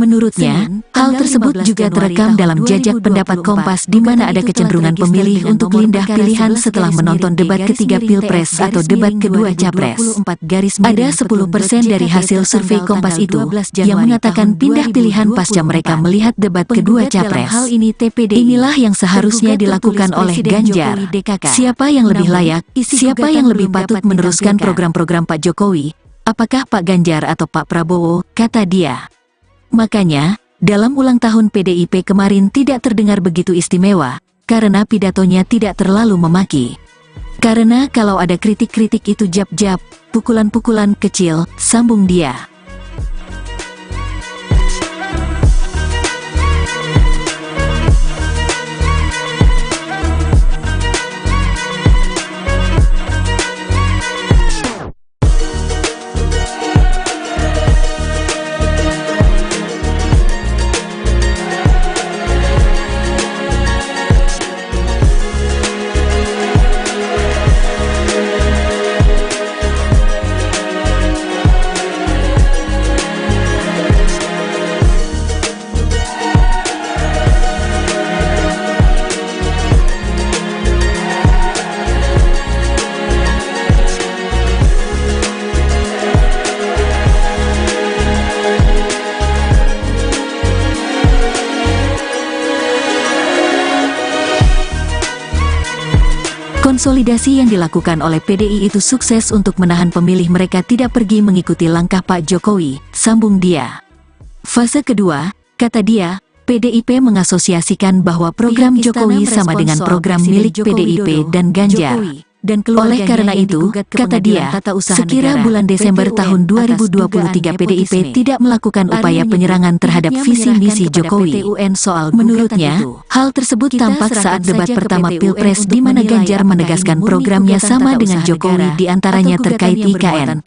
Menurutnya, hal tersebut juga terekam dalam jajak pendapat Kompas di mana ada kecenderungan pemilih untuk pindah pilihan setelah menonton debat ketiga Pilpres atau debat kedua Capres. Ada 10% dari hasil survei Kompas itu yang mengatakan pindah pilihan pasca mereka melihat debat kedua Capres. Inilah yang seharusnya dilakukan oleh Ganjar. Siapa yang lebih layak, siapa yang lebih patut meneruskan program-program Pak Jokowi? Apakah Pak Ganjar atau Pak Prabowo, kata dia. Makanya, dalam ulang tahun PDIP kemarin tidak terdengar begitu istimewa, karena pidatonya tidak terlalu memaki. Karena kalau ada kritik-kritik itu jab-jab, pukulan-pukulan kecil, sambung dia. Konsolidasi yang dilakukan oleh PDI itu sukses untuk menahan pemilih mereka tidak pergi mengikuti langkah Pak Jokowi, sambung dia. Fase kedua, kata dia, PDIP mengasosiasikan bahwa program Jokowi sama dengan program milik PDIP dan Ganjar. Oleh karena itu, kata dia, sekira bulan Desember tahun 2023 PDIP tidak melakukan upaya penyerangan terhadap visi misi Jokowi. Menurutnya, hal tersebut tampak saat debat pertama Pilpres di mana Ganjar menegaskan programnya sama dengan Jokowi diantaranya terkait IKN.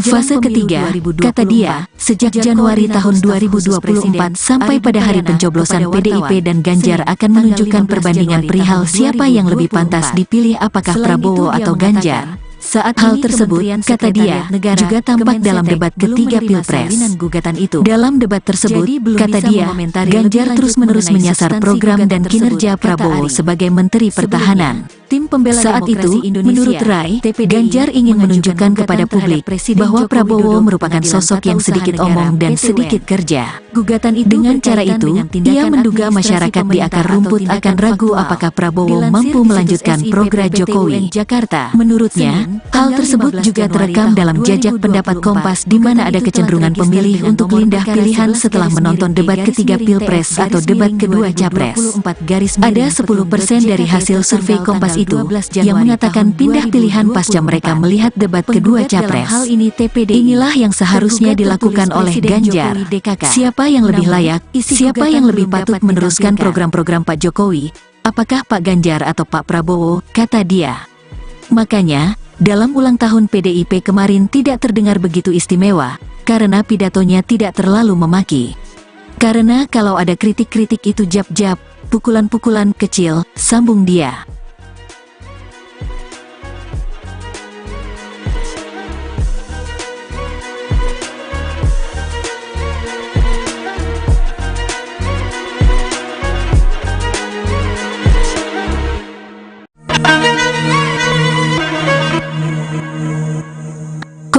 Fase ketiga, kata dia, sejak Januari tahun 2024 sampai pada hari pencoblosan PDIP dan Ganjar akan menunjukkan perbandingan perihal siapa yang lebih pantas dipilih apakah Prabowo atau Ganjar. Saat hal tersebut, kata dia, juga tampak dalam debat ketiga Pilpres. Dalam debat tersebut, kata dia, Ganjar terus-menerus menyasar program dan kinerja Prabowo sebagai Menteri Pertahanan. Saat itu, menurut Rai, Ganjar ingin menunjukkan kepada publik bahwa Prabowo merupakan sosok yang sedikit omong dan sedikit kerja. Dengan cara itu, ia menduga masyarakat di akar rumput akan ragu apakah Prabowo mampu melanjutkan program Jokowi. Menurutnya, hal tersebut juga terekam dalam jajak pendapat Kompas di mana ada kecenderungan pemilih untuk pindah pilihan setelah menonton debat ketiga Pilpres atau debat kedua Capres. Ada 10% dari hasil survei Kompas itu yang mengatakan pindah pilihan pasca mereka melihat debat kedua Capres. Inilah yang seharusnya dilakukan oleh Ganjar. Siapa yang lebih layak, siapa yang lebih patut meneruskan program-program Pak Jokowi, apakah Pak Ganjar atau Pak Prabowo, kata dia. Makanya, dalam ulang tahun PDIP kemarin tidak terdengar begitu istimewa, karena pidatonya tidak terlalu memaki. Karena kalau ada kritik-kritik itu jab-jab, pukulan-pukulan kecil, sambung dia.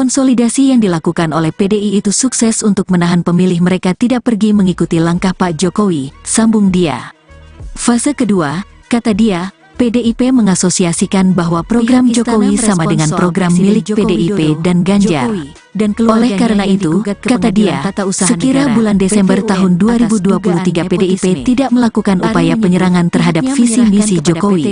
Konsolidasi yang dilakukan oleh PDI itu sukses untuk menahan pemilih mereka tidak pergi mengikuti langkah Pak Jokowi, sambung dia. Fase kedua, kata dia, PDIP mengasosiasikan bahwa program Jokowi sama dengan program milik PDIP dan Ganjar. Oleh karena itu, kata dia, sekira bulan Desember tahun 2023 PDIP tidak melakukan upaya penyerangan terhadap visi misi Jokowi.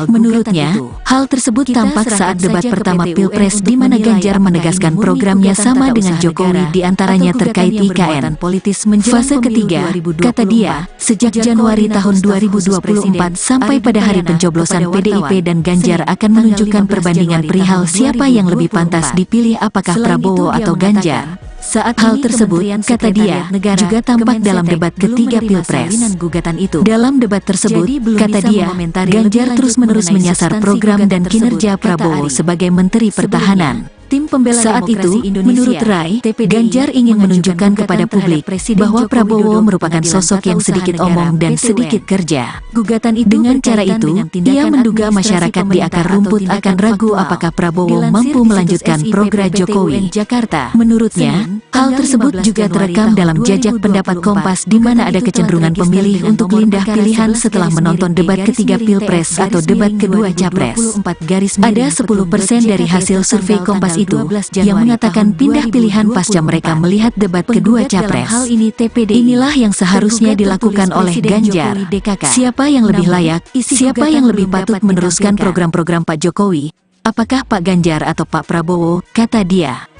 Menurutnya, hal tersebut tampak saat debat pertama Pilpres di mana Ganjar menegaskan programnya sama dengan Jokowi diantaranya terkait IKN. Fase ketiga, kata dia, sejak Januari tahun 2024 sampai pada hari pencoblosan PDIP dan Ganjar akan menunjukkan perbandingan perihal siapa yang lebih pantas dipilih apakah Prabowo atau Ganjar. Saat hal tersebut, kata dia, juga tampak dalam debat ketiga Pilpres. Dalam debat tersebut, kata dia, Ganjar terus-menerus menyasar program dan kinerja Prabowo sebagai Menteri Pertahanan. Saat itu, menurut Rai, Ganjar ingin menunjukkan kepada publik bahwa Prabowo merupakan sosok yang sedikit omong dan sedikit kerja. Dengan cara itu, ia menduga masyarakat di akar rumput akan ragu apakah Prabowo mampu melanjutkan program Jokowi. Menurutnya, hal tersebut juga terekam dalam jajak pendapat Kompas di mana ada kecenderungan pemilih untuk pindah pilihan setelah menonton debat ketiga Pilpres atau debat kedua Capres. Ada 10% dari hasil survei Kompas itu yang mengatakan pindah pilihan pasca mereka melihat debat kedua Capres. Inilah yang seharusnya dilakukan oleh Ganjar. Siapa yang lebih layak, siapa yang lebih patut meneruskan program-program Pak Jokowi, apakah Pak Ganjar atau Pak Prabowo, kata dia.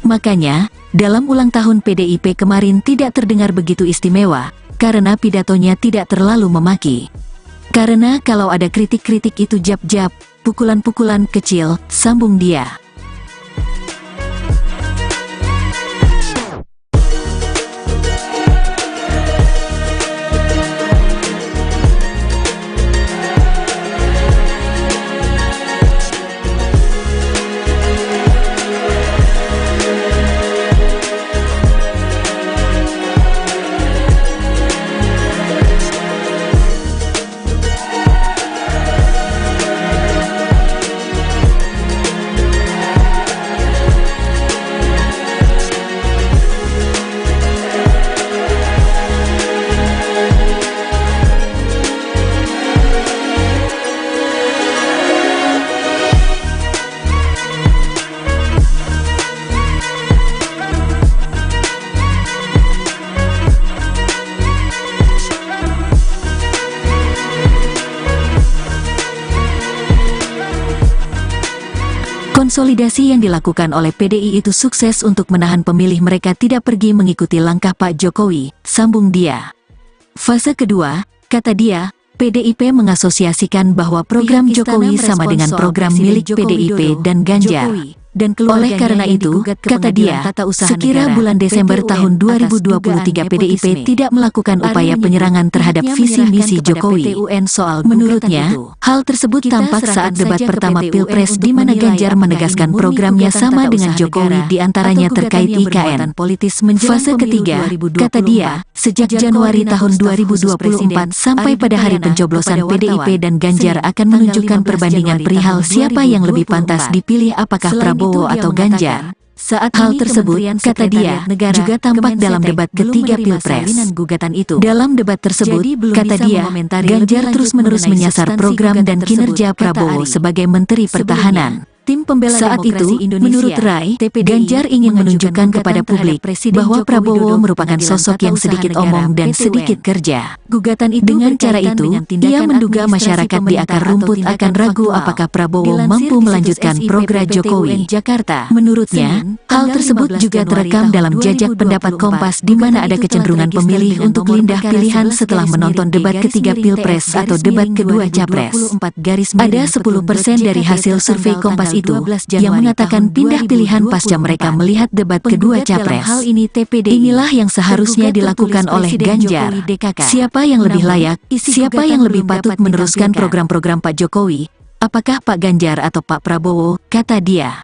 Makanya, dalam ulang tahun PDIP kemarin tidak terdengar begitu istimewa, karena pidatonya tidak terlalu memaki. Karena kalau ada kritik-kritik itu jab-jab, pukulan-pukulan kecil, sambung dia. Konsolidasi yang dilakukan oleh PDI itu sukses untuk menahan pemilih mereka tidak pergi mengikuti langkah Pak Jokowi, sambung dia. Fase kedua, kata dia, PDIP mengasosiasikan bahwa program Jokowi sama dengan program milik PDIP dan Ganjar. Dan oleh karena itu, kata dia, sekira bulan Desember tahun 2023 PDIP tidak melakukan upaya penyerangan terhadap visi misi Jokowi. Menurutnya, hal tersebut tampak saat debat pertama Pilpres di mana Ganjar menegaskan programnya sama dengan Jokowi diantaranya terkait IKN. Fase ketiga, kata dia, sejak Januari tahun 2024 sampai pada hari pencoblosan PDIP dan Ganjar akan menunjukkan perbandingan perihal siapa yang lebih pantas dipilih apakah Prabowo atau Ganjar. Saat hal tersebut, kata dia, juga tampak dalam debat ketiga Pilpres. Dalam debat tersebut, kata dia, Ganjar terus-menerus menyasar program dan kinerja Prabowo sebagai Menteri Pertahanan. Saat itu, menurut Rai, Ganjar ingin menunjukkan kepada publik bahwa Prabowo merupakan sosok yang sedikit omong dan sedikit kerja. Dengan cara itu, ia menduga masyarakat di akar rumput akan ragu apakah Prabowo mampu melanjutkan program Jokowi. Menurutnya, hal tersebut juga terekam dalam jajak pendapat Kompas di mana ada kecenderungan pemilih untuk pindah pilihan setelah menonton debat ketiga Pilpres atau debat kedua Capres. Ada 10% dari hasil survei Kompas itu yang mengatakan pindah pilihan pasca mereka melihat debat kedua Capres. Inilah yang seharusnya dilakukan oleh Ganjar. Siapa yang lebih layak, siapa yang lebih patut meneruskan program-program Pak Jokowi, apakah Pak Ganjar atau Pak Prabowo, kata dia.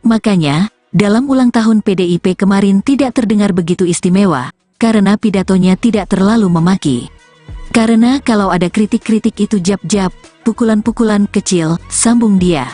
Makanya, dalam ulang tahun PDIP kemarin tidak terdengar begitu istimewa, karena pidatonya tidak terlalu memaki. Karena kalau ada kritik-kritik itu jab-jab, pukulan-pukulan kecil, sambung dia.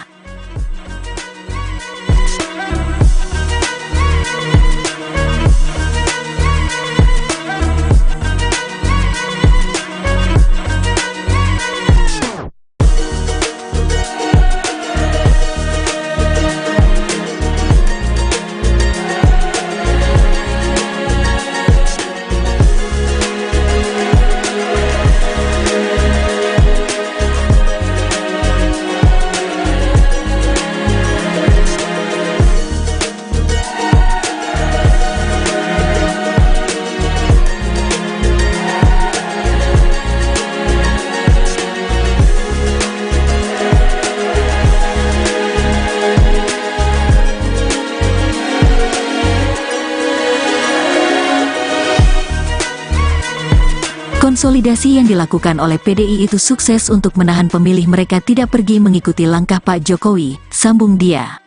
Konsolidasi yang dilakukan oleh PDI itu sukses untuk menahan pemilih mereka tidak pergi mengikuti langkah Pak Jokowi, sambung dia.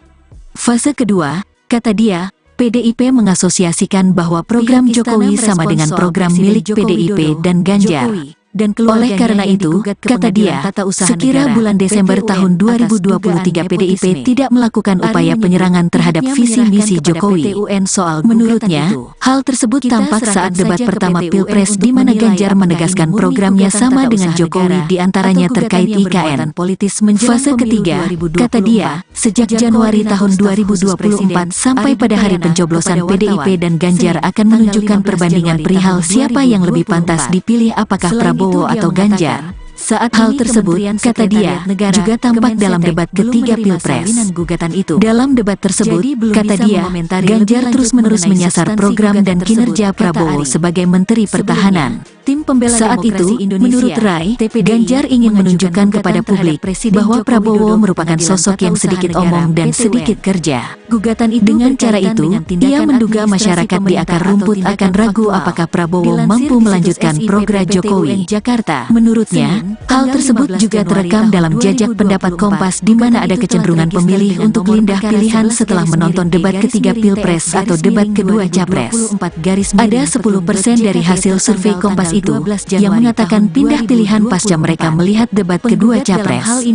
Fase kedua, kata dia, PDIP mengasosiasikan bahwa program Jokowi sama dengan program milik PDIP dan Ganjar. Dan oleh karena itu, kata dia, sekira bulan Desember tahun 2023 PDIP tidak melakukan upaya penyerangan terhadap visi misi Jokowi. Menurutnya, hal tersebut tampak saat debat pertama Pilpres di mana Ganjar menegaskan programnya sama dengan Jokowi diantaranya terkait IKN. Fase ketiga, kata dia, sejak Januari tahun 2024 sampai pada hari pencoblosan PDIP dan Ganjar akan menunjukkan perbandingan perihal siapa yang lebih pantas dipilih apakah Prabowo atau Ganjar. Saat hal tersebut, kata dia, juga tampak dalam debat ketiga Pilpres. Dalam debat tersebut, kata dia, Ganjar terus-menerus menyasar program dan kinerja Prabowo sebagai Menteri Pertahanan. Saat itu, menurut Rai, Ganjar ingin menunjukkan kepada publik bahwa Prabowo merupakan sosok yang sedikit omong dan sedikit kerja. Dengan cara itu, ia menduga masyarakat di akar rumput akan ragu apakah Prabowo mampu melanjutkan program Jokowi. Menurutnya, hal tersebut juga terekam dalam jajak pendapat Kompas di mana ada kecenderungan pemilih untuk pindah pilihan setelah menonton debat ketiga Pilpres atau debat kedua Capres. Ada 10% dari hasil survei Kompas itu yang mengatakan pindah pilihan pasca mereka melihat debat kedua Capres.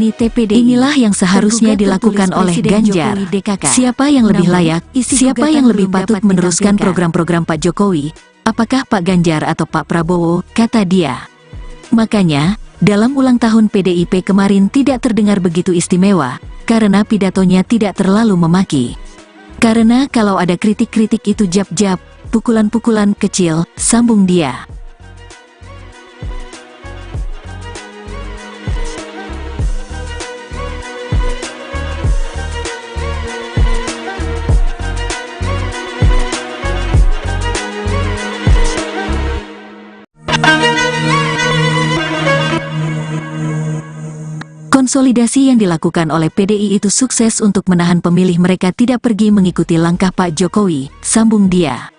Inilah yang seharusnya dilakukan oleh Ganjar. Siapa yang lebih layak, siapa yang lebih patut meneruskan program-program Pak Jokowi, apakah Pak Ganjar atau Pak Prabowo, kata dia. Makanya, dalam ulang tahun PDIP kemarin tidak terdengar begitu istimewa, karena pidatonya tidak terlalu memaki. Karena kalau ada kritik-kritik itu jab-jab, pukulan-pukulan kecil, sambung dia. Konsolidasi yang dilakukan oleh PDI itu sukses untuk menahan pemilih mereka tidak pergi mengikuti langkah Pak Jokowi, sambung dia.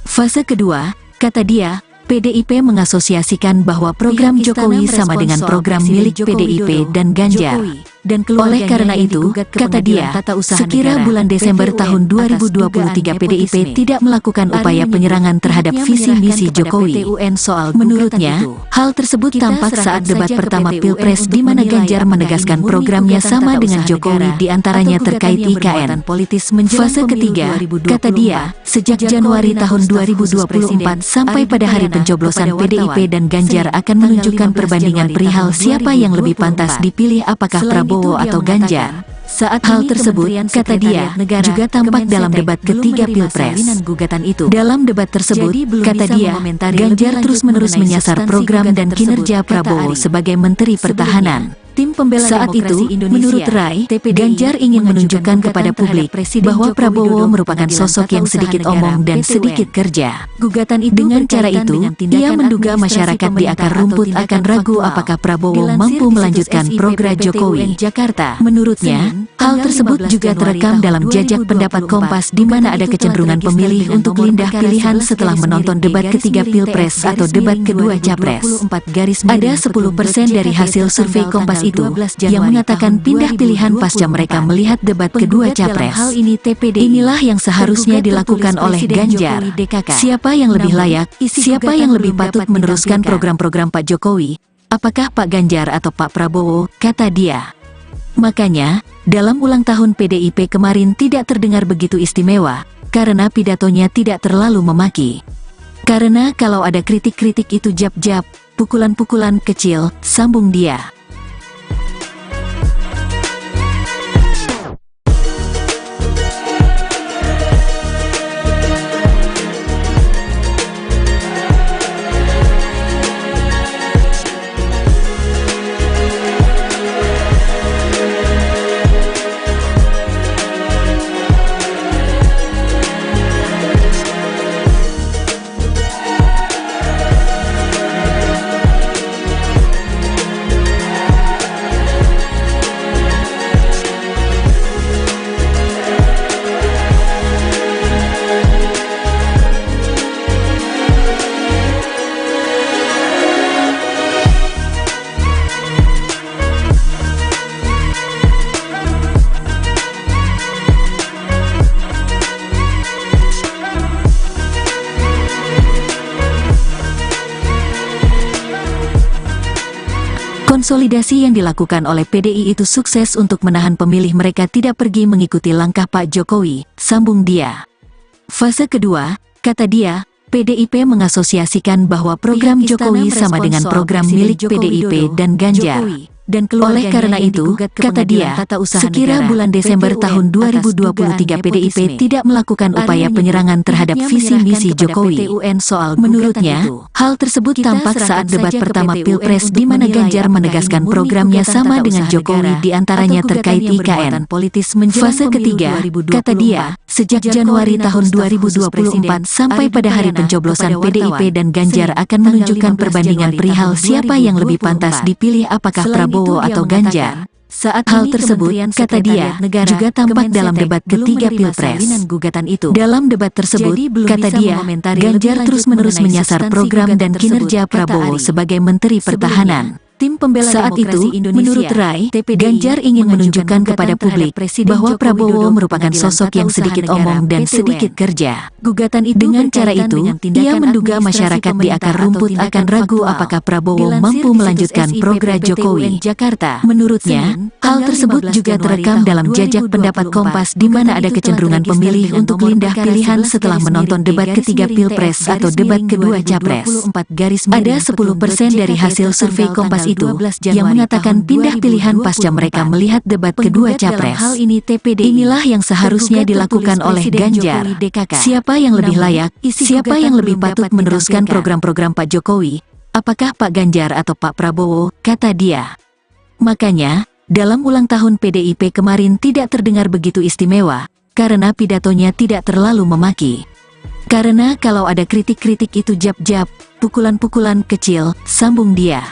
Fase kedua, kata dia, PDIP mengasosiasikan bahwa program Jokowi sama dengan program milik PDIP dan Ganjar. Oleh karena itu, kata dia, sekira bulan Desember tahun 2023 PDIP tidak melakukan upaya penyerangan terhadap visi misi Jokowi. Menurutnya, hal tersebut tampak saat debat pertama Pilpres di mana Ganjar menegaskan programnya sama dengan Jokowi di antaranya terkait IKN. Fase ketiga, kata dia, sejak Januari tahun 2024 sampai pada hari pencoblosan PDIP dan Ganjar akan menunjukkan perbandingan perihal siapa yang lebih pantas dipilih apakah Prabowo atau Ganjar. Saat hal tersebut, kata dia, juga tampak dalam debat ketiga Pilpres. Dalam debat tersebut, kata dia, Ganjar terus-menerus menyasar program dan kinerja Prabowo sebagai Menteri Pertahanan. Tim pembela saat itu, menurut Rai, Ganjar ingin menunjukkan kepada publik bahwa Prabowo merupakan sosok yang sedikit omong dan sedikit kerja. Dengan cara itu, ia menduga masyarakat di akar rumput akan ragu apakah Prabowo mampu melanjutkan program Jokowi. Menurutnya, hal tersebut juga terekam dalam jajak pendapat Kompas di mana ada kecenderungan pemilih untuk pindah pilihan setelah menonton debat ketiga Pilpres atau debat kedua Capres. Ada 10% dari hasil survei Kompas itu yang mengatakan pindah pilihan pasca mereka melihat debat kedua Capres. Inilah yang seharusnya dilakukan oleh Ganjar. Siapa yang lebih layak, siapa yang lebih patut meneruskan program-program Pak Jokowi? Apakah Pak Ganjar atau Pak Prabowo, kata dia. Makanya, dalam ulang tahun PDIP kemarin tidak terdengar begitu istimewa, karena pidatonya tidak terlalu memaki. Karena kalau ada kritik-kritik itu jab-jab, pukulan-pukulan kecil, sambung dia. Konsolidasi yang dilakukan oleh PDI itu sukses untuk menahan pemilih mereka tidak pergi mengikuti langkah Pak Jokowi, sambung dia. Fase kedua, kata dia, PDIP mengasosiasikan bahwa program Jokowi sama dengan program milik PDIP dan Ganjar. Oleh karena itu, kata dia, sekira bulan Desember tahun 2023 PDIP tidak melakukan upaya penyerangan terhadap visi misi Jokowi. Menurutnya, hal tersebut tampak saat debat pertama Pilpres di mana Ganjar menegaskan programnya sama dengan Jokowi di antaranya terkait IKN. Fase ketiga, kata dia, sejak Januari tahun 2024 sampai pada hari pencoblosan PDIP dan Ganjar akan menunjukkan perbandingan perihal siapa yang lebih pantas dipilih apakah Prabowo atau Ganjar. Saat hal tersebut, kata dia, juga tampak dalam debat ketiga Pilpres. Dalam debat tersebut, kata dia, Ganjar terus-menerus menyasar program dan kinerja Prabowo sebagai Menteri Pertahanan. Tim pembela saat itu, menurut Rai, Ganjar ingin menunjukkan kepada publik bahwa Prabowo merupakan sosok yang sedikit omong dan sedikit kerja. Dengan cara itu, ia menduga masyarakat di akar rumput akan ragu apakah Prabowo mampu melanjutkan program Jokowi. Menurutnya, hal tersebut juga terekam dalam jajak pendapat Kompas di mana ada kecenderungan pemilih untuk pindah pilihan setelah menonton debat ketiga Pilpres atau debat kedua Capres. Ada 10% dari hasil survei Kompas itu yang mengatakan pindah pilihan pasca mereka melihat debat kedua Capres. Inilah yang seharusnya dilakukan oleh Ganjar. Siapa yang lebih layak, siapa yang lebih patut meneruskan program-program Pak Jokowi? Apakah Pak Ganjar atau Pak Prabowo, kata dia. Makanya, dalam ulang tahun PDIP kemarin tidak terdengar begitu istimewa, karena pidatonya tidak terlalu memaki. Karena kalau ada kritik-kritik itu jab-jab, pukulan-pukulan kecil, sambung dia.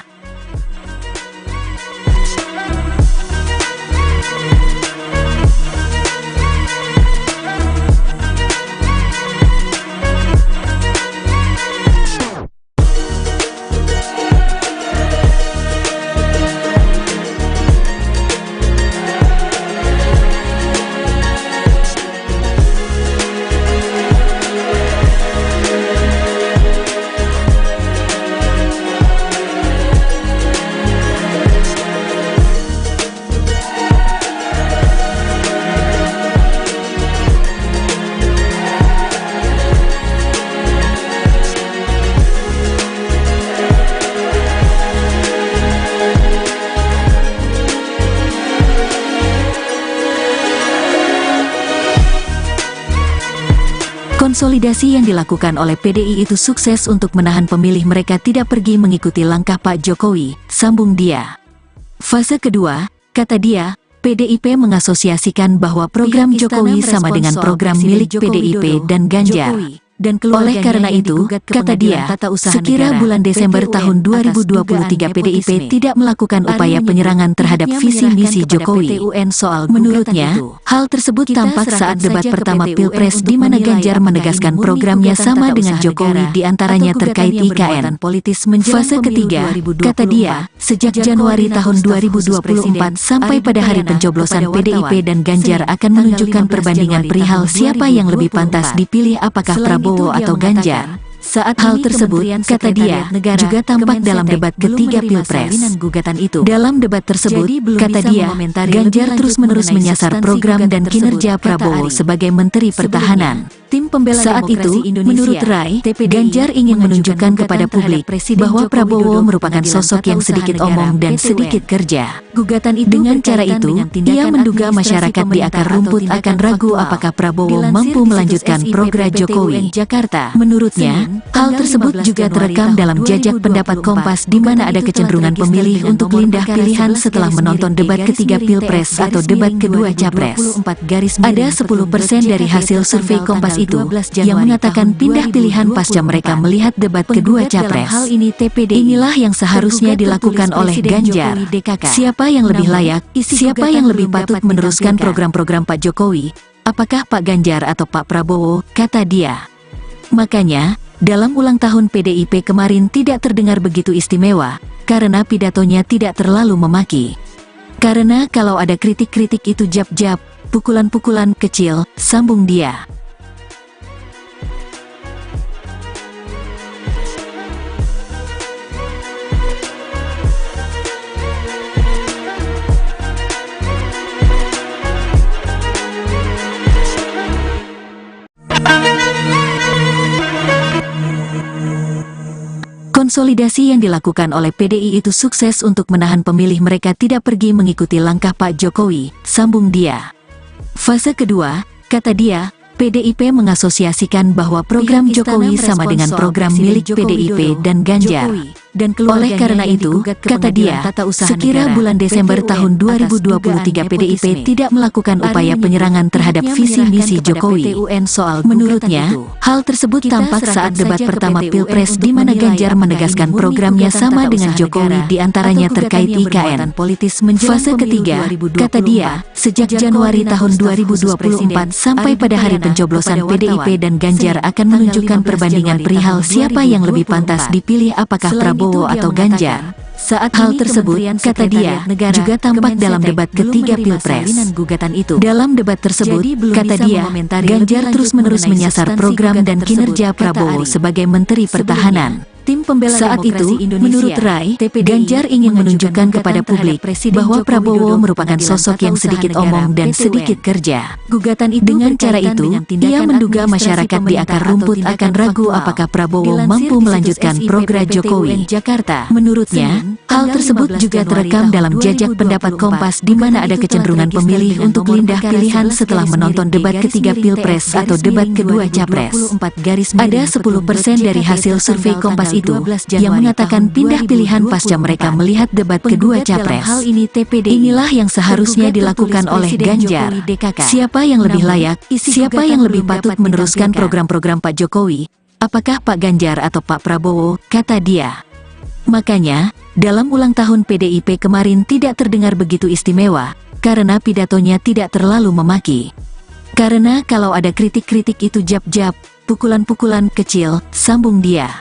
Konsolidasi yang dilakukan oleh PDI itu sukses untuk menahan pemilih mereka tidak pergi mengikuti langkah Pak Jokowi, sambung dia. Fase kedua, kata dia, PDIP mengasosiasikan bahwa program Jokowi sama dengan program milik PDIP dan Ganjar. Oleh karena itu, kata dia, sekira bulan Desember tahun 2023 PDIP tidak melakukan upaya penyerangan terhadap visi misi Jokowi. Menurutnya, hal tersebut tampak saat debat pertama Pilpres di mana Ganjar menegaskan programnya sama dengan Jokowi diantaranya terkait IKN. Fase ketiga, kata dia, sejak Januari tahun 2024 sampai pada hari pencoblosan PDIP dan Ganjar akan menunjukkan perbandingan perihal siapa yang lebih pantas dipilih apakah Prabowo atau Ganjar. Saat hal tersebut, kata dia, juga tampak dalam debat ketiga Pilpres. Dalam debat tersebut, kata dia, Ganjar terus-menerus menyasar program dan kinerja Prabowo sebagai Menteri Pertahanan. Saat itu, menurut Rai, Ganjar ingin menunjukkan kepada publik bahwa Prabowo merupakan sosok yang sedikit omong dan sedikit kerja. Dengan cara itu, ia menduga masyarakat di akar rumput akan ragu apakah Prabowo mampu melanjutkan program Jokowi. Menurutnya, hal tersebut juga terekam dalam jajak pendapat Kompas di mana ada kecenderungan pemilih untuk pindah pilihan setelah menonton debat ketiga Pilpres atau debat kedua Capres. Ada 10% dari hasil survei Kompas itu yang mengatakan pindah pilihan pasca mereka melihat debat kedua Capres. Inilah yang seharusnya dilakukan oleh Ganjar. Siapa yang lebih layak, siapa yang lebih patut meneruskan program-program Pak Jokowi? Apakah Pak Ganjar atau Pak Prabowo? Kata dia. Makanya, dalam ulang tahun PDIP kemarin tidak terdengar begitu istimewa, karena pidatonya tidak terlalu memaki. Karena kalau ada kritik-kritik itu jab-jab, pukulan-pukulan kecil, sambung dia. Konsolidasi yang dilakukan oleh PDI itu sukses untuk menahan pemilih mereka tidak pergi mengikuti langkah Pak Jokowi, sambung dia. Fase kedua, kata dia, PDIP mengasosiasikan bahwa program Jokowi sama dengan program milik PDIP dan Ganjar. Oleh karena itu, kata dia, sekira bulan Desember tahun 2023 PDIP tidak melakukan upaya penyerangan terhadap visi misi Jokowi. Menurutnya, hal tersebut tampak saat debat pertama Pilpres di mana Ganjar menegaskan programnya sama dengan Jokowi diantaranya terkait IKN. Fase ketiga, kata dia, sejak Januari tahun 2024 sampai pada hari pencoblosan PDIP dan Ganjar akan menunjukkan perbandingan perihal siapa yang lebih pantas dipilih apakah Prabowo atau Ganjar. Saat hal tersebut, kata dia, juga tampak dalam debat ketiga Pilpres. Dalam debat tersebut, kata dia, Ganjar terus-menerus menyasar program dan kinerja Prabowo sebagai Menteri Pertahanan. Saat itu, menurut Rai, Ganjar ingin menunjukkan kepada publik bahwa Prabowo merupakan sosok yang sedikit omong dan sedikit kerja. Dengan cara itu, ia menduga masyarakat di akar rumput akan ragu apakah Prabowo mampu melanjutkan program Jokowi. Menurutnya, hal tersebut juga terekam dalam jajak pendapat Kompas di mana ada kecenderungan pemilih untuk pindah pilihan setelah menonton debat ketiga Pilpres atau debat kedua Capres. Ada 10% dari hasil survei Kompas itu yang mengatakan pindah pilihan pasca mereka melihat debat kedua Capres. Inilah yang seharusnya dilakukan oleh Ganjar. Siapa yang lebih layak, siapa yang lebih patut meneruskan program-program Pak Jokowi? Apakah Pak Ganjar atau Pak Prabowo? Kata dia. Makanya, dalam ulang tahun PDIP kemarin tidak terdengar begitu istimewa, karena pidatonya tidak terlalu memaki. Karena kalau ada kritik-kritik itu jab-jab, pukulan-pukulan kecil, sambung dia.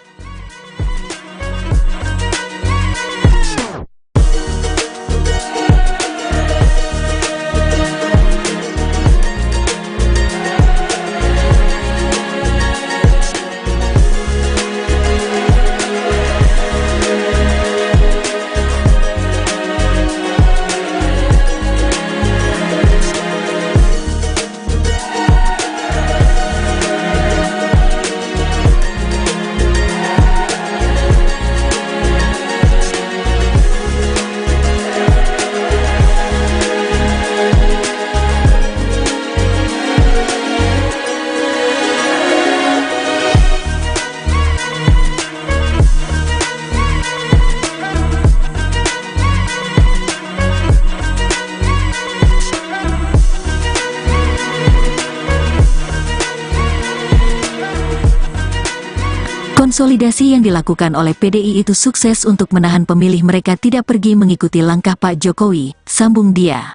Konsolidasi yang dilakukan oleh PDI itu sukses untuk menahan pemilih mereka tidak pergi mengikuti langkah Pak Jokowi, sambung dia.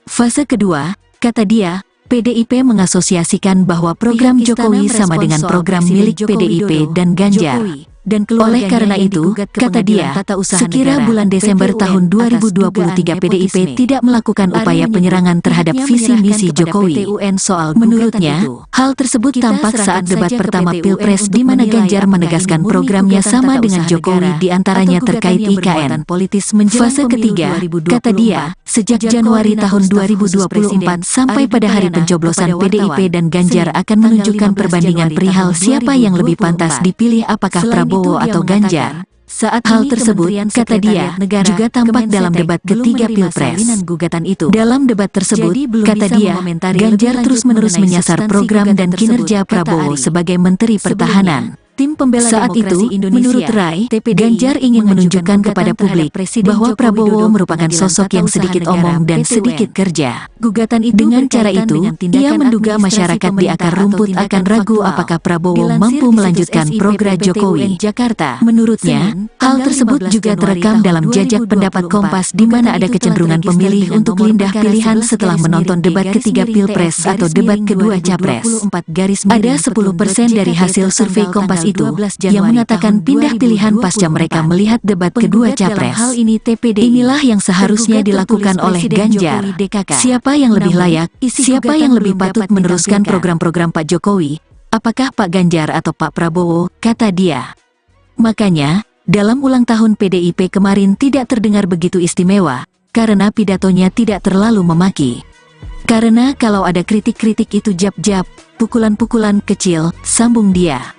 Fase kedua, kata dia, PDIP mengasosiasikan bahwa program Jokowi sama dengan program milik PDIP dan Ganjar. Oleh karena itu, kata dia, sekira bulan Desember tahun 2023 PDIP tidak melakukan upaya penyerangan terhadap visi misi Jokowi. Menurutnya, hal tersebut tampak saat debat pertama Pilpres di mana Ganjar menegaskan programnya sama dengan Jokowi diantaranya terkait IKN. Fase ketiga, kata dia, sejak Januari tahun 2024 sampai pada hari pencoblosan PDIP dan Ganjar akan menunjukkan perbandingan perihal siapa yang lebih pantas dipilih apakah Prabowo atau Ganjar. Saat hal tersebut, kata dia, juga tampak dalam debat ketiga Pilpres. Dalam debat tersebut, kata dia, Ganjar terus-menerus menyasar program dan kinerja Prabowo sebagai Menteri Pertahanan. Saat itu, menurut Rai, Ganjar ingin menunjukkan kepada publik bahwa Prabowo merupakan sosok yang sedikit omong dan sedikit kerja. Dengan cara itu, ia menduga masyarakat di akar rumput akan ragu apakah Prabowo mampu melanjutkan program Jokowi. Menurutnya, hal tersebut juga terekam dalam jajak pendapat Kompas di mana ada kecenderungan pemilih untuk pindah pilihan setelah menonton debat ketiga Pilpres atau debat kedua Capres. Ada 10% dari hasil survei Kompas itu yang mengatakan pindah pilihan pasca mereka melihat debat kedua Capres. Inilah yang seharusnya dilakukan oleh Ganjar. Siapa yang lebih layak, siapa yang lebih patut meneruskan program-program Pak Jokowi? Apakah Pak Ganjar atau Pak Prabowo, kata dia. Makanya, dalam ulang tahun PDIP kemarin tidak terdengar begitu istimewa, karena pidatonya tidak terlalu memaki. Karena kalau ada kritik-kritik itu jab-jab, pukulan-pukulan kecil, sambung dia.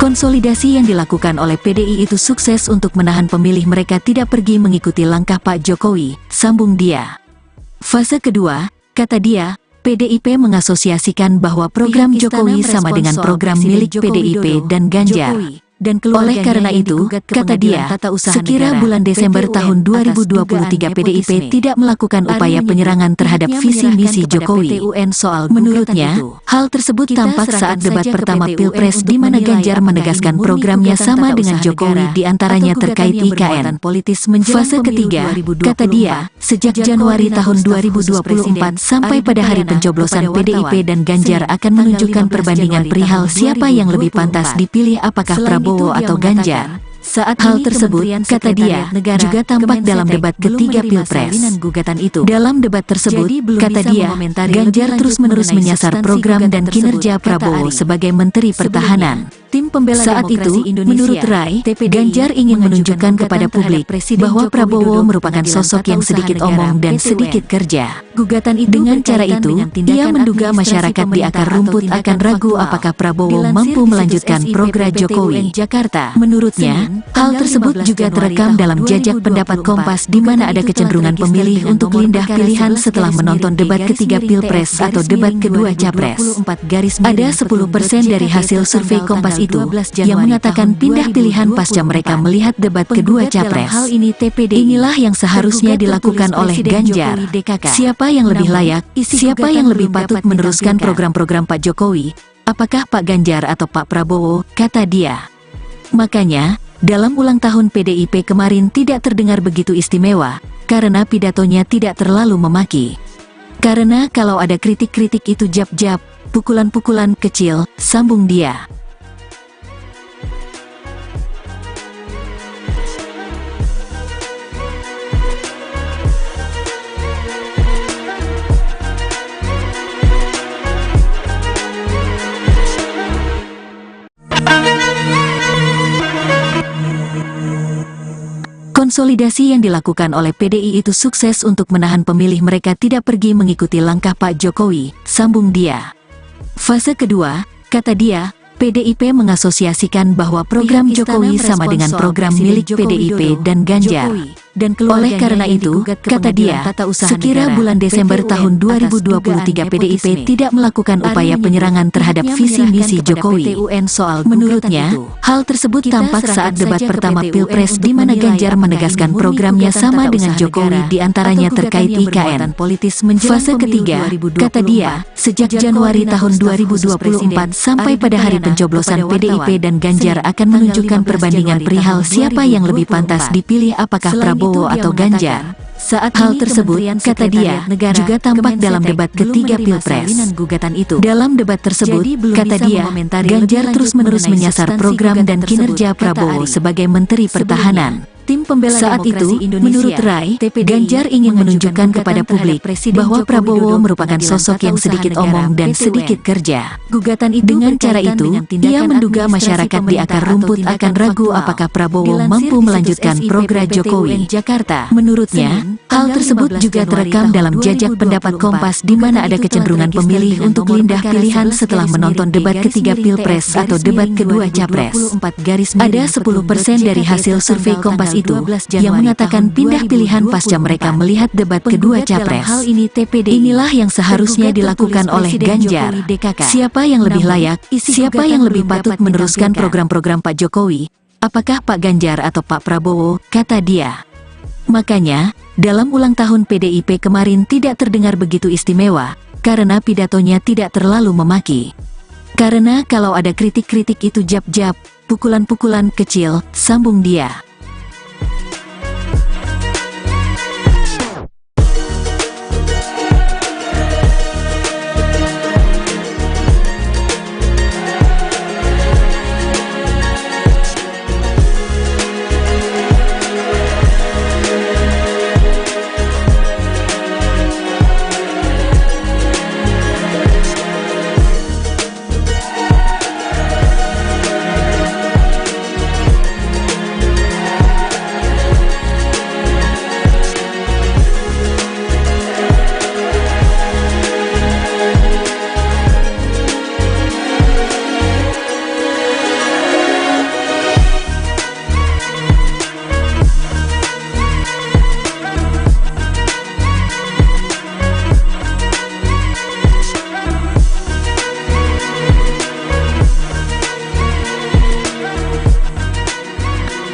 Konsolidasi yang dilakukan oleh PDI itu sukses untuk menahan pemilih mereka tidak pergi mengikuti langkah Pak Jokowi, sambung dia. Fase kedua, kata dia, PDIP mengasosiasikan bahwa program Jokowi sama dengan program milik PDIP dan Ganjar. Oleh karena itu, kata dia, sekira bulan Desember tahun 2023 PDIP tidak melakukan upaya penyerangan terhadap visi misi Jokowi. Menurutnya, hal tersebut tampak saat debat pertama Pilpres di mana Ganjar menegaskan programnya sama dengan Jokowi diantaranya terkait IKN. Fase ketiga, kata dia, sejak Januari tahun 2024 sampai pada hari pencoblosan PDIP dan Ganjar akan menunjukkan perbandingan perihal siapa yang lebih pantas dipilih apakah Prabowo atau Ganjar. Saat hal tersebut, kata dia, juga tampak dalam debat ketiga Pilpres. Dalam debat tersebut, kata dia, Ganjar terus-menerus menyasar program dan kinerja Prabowo sebagai Menteri Pertahanan. Saat itu, menurut Rai, Ganjar ingin menunjukkan kepada publik bahwa Prabowo merupakan sosok yang sedikit omong dan sedikit kerja. Dengan cara itu, ia menduga masyarakat di akar rumput akan ragu apakah Prabowo mampu melanjutkan program Jokowi. Menurutnya, hal tersebut juga terekam dalam jajak pendapat Kompas di mana ada kecenderungan pemilih untuk pindah pilihan setelah menonton debat ketiga Pilpres atau debat kedua Capres. Ada 10% dari hasil survei Kompas itu yang mengatakan pindah pilihan pasca mereka melihat debat kedua Capres. Inilah yang seharusnya dilakukan oleh Ganjar. Siapa yang lebih layak, siapa yang lebih patut meneruskan program-program Pak Jokowi? Apakah Pak Ganjar atau Pak Prabowo, kata dia. Makanya, dalam ulang tahun PDIP kemarin tidak terdengar begitu istimewa, karena pidatonya tidak terlalu memaki. Karena kalau ada kritik-kritik itu jab-jab, pukulan-pukulan kecil, sambung dia. Konsolidasi yang dilakukan oleh PDI itu sukses untuk menahan pemilih mereka tidak pergi mengikuti langkah Pak Jokowi, sambung dia. Fase kedua, kata dia, PDIP mengasosiasikan bahwa program Jokowi sama dengan program milik PDIP dan Ganjar. Oleh karena itu, kata dia, sekira bulan Desember tahun 2023 PDIP tidak melakukan upaya penyerangan terhadap visi misi Jokowi. Menurutnya, hal tersebut tampak saat debat pertama Pilpres di mana Ganjar menegaskan programnya sama dengan Jokowi di antaranya terkait IKN. Fase ketiga, kata dia, sejak Januari tahun 2024 sampai pada hari pencoblosan PDIP dan Ganjar akan menunjukkan perbandingan perihal siapa yang lebih pantas dipilih apakah Prabowo atau Ganjar. Saat hal tersebut, kata dia, juga tampak dalam debat ketiga Pilpres. Dalam debat tersebut, kata dia, Ganjar terus-menerus menyasar program dan kinerja Prabowo sebagai Menteri Pertahanan. Saat itu, menurut Rai, Ganjar ingin menunjukkan kepada publik bahwa Prabowo merupakan sosok yang sedikit omong dan sedikit kerja. Dengan cara itu, ia menduga masyarakat di akar rumput akan ragu apakah Prabowo mampu melanjutkan program Jokowi. Menurutnya, hal tersebut juga terekam dalam jajak pendapat Kompas di mana ada kecenderungan pemilih untuk pindah pilihan setelah menonton debat ketiga Pilpres atau debat kedua Capres. Ada 10% dari hasil survei Kompas itu yang mengatakan pindah pilihan pasca mereka melihat debat kedua Capres. Inilah yang seharusnya dilakukan oleh Ganjar. Siapa yang lebih layak, siapa yang lebih patut meneruskan program-program Pak Jokowi? Apakah Pak Ganjar atau Pak Prabowo, kata dia. Makanya, dalam ulang tahun PDIP kemarin tidak terdengar begitu istimewa, karena pidatonya tidak terlalu memaki. Karena kalau ada kritik-kritik itu jab-jab, pukulan-pukulan kecil, sambung dia.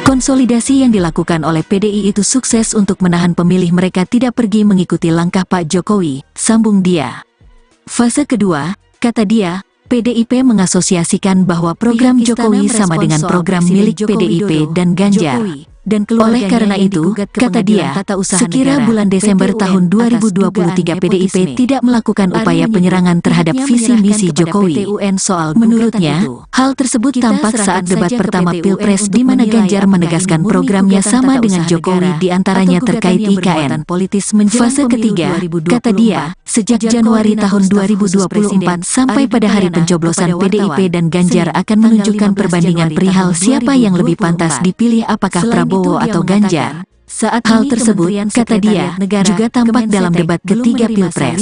Konsolidasi yang dilakukan oleh PDI itu sukses untuk menahan pemilih mereka tidak pergi mengikuti langkah Pak Jokowi, sambung dia. Fase kedua, kata dia, PDIP mengasosiasikan bahwa program Jokowi sama dengan program milik PDIP dan Ganjar. Oleh karena itu, kata dia, sekira bulan Desember tahun 2023 PDIP tidak melakukan upaya penyerangan terhadap visi misi Jokowi. Menurutnya, hal tersebut tampak saat debat pertama Pilpres di mana Ganjar menegaskan programnya sama dengan Jokowi di antaranya terkait IKN. Fase ketiga, kata dia, sejak Januari tahun 2024 sampai pada hari pencoblosan PDIP dan Ganjar akan menunjukkan perbandingan perihal siapa yang lebih pantas dipilih apakah Prabowo atau Ganjar. Saat hal tersebut, kata dia, juga tampak dalam debat ketiga Pilpres.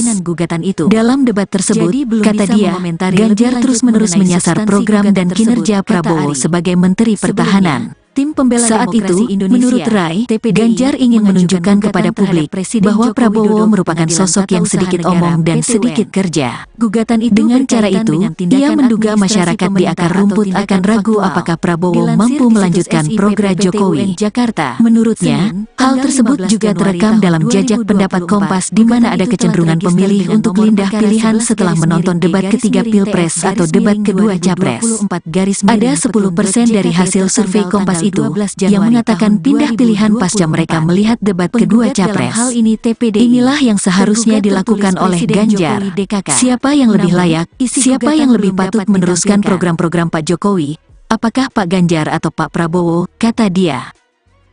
Dalam debat tersebut, kata dia, Ganjar terus-menerus menyasar program dan kinerja Prabowo sebagai Menteri Pertahanan. Saat itu, menurut Rai, Ganjar ingin menunjukkan kepada publik bahwa Prabowo merupakan sosok yang sedikit omong dan sedikit kerja. Dengan cara itu, ia menduga masyarakat di akar rumput akan ragu apakah Prabowo mampu melanjutkan program Jokowi. Menurutnya, hal tersebut juga terekam dalam jajak pendapat Kompas di mana ada kecenderungan pemilih untuk pindah pilihan setelah menonton debat ketiga Pilpres atau debat kedua Capres. Ada 10% dari hasil survei Kompas itu yang mengatakan pindah pilihan pasca mereka melihat debat kedua Capres. Inilah yang seharusnya dilakukan oleh Ganjar. Siapa yang lebih layak, siapa yang lebih patut meneruskan program-program Pak Jokowi? Apakah Pak Ganjar atau Pak Prabowo, kata dia.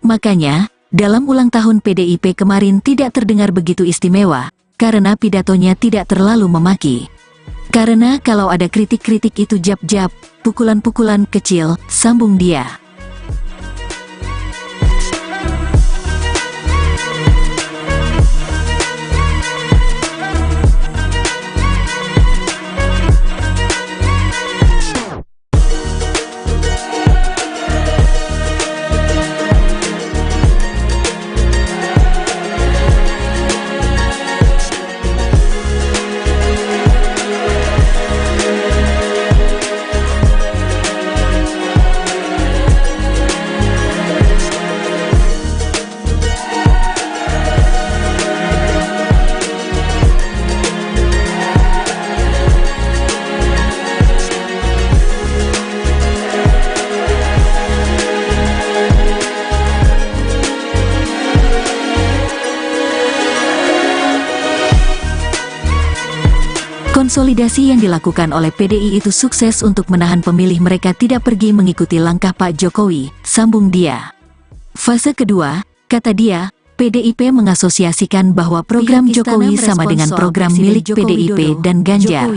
Makanya, dalam ulang tahun PDIP kemarin tidak terdengar begitu istimewa, karena pidatonya tidak terlalu memaki. Karena kalau ada kritik-kritik itu jab-jab, pukulan-pukulan kecil, sambung dia. Konsolidasi yang dilakukan oleh PDI itu sukses untuk menahan pemilih mereka tidak pergi mengikuti langkah Pak Jokowi, sambung dia. Fase kedua, kata dia, PDIP mengasosiasikan bahwa program Jokowi sama dengan program milik PDIP dan Ganjar.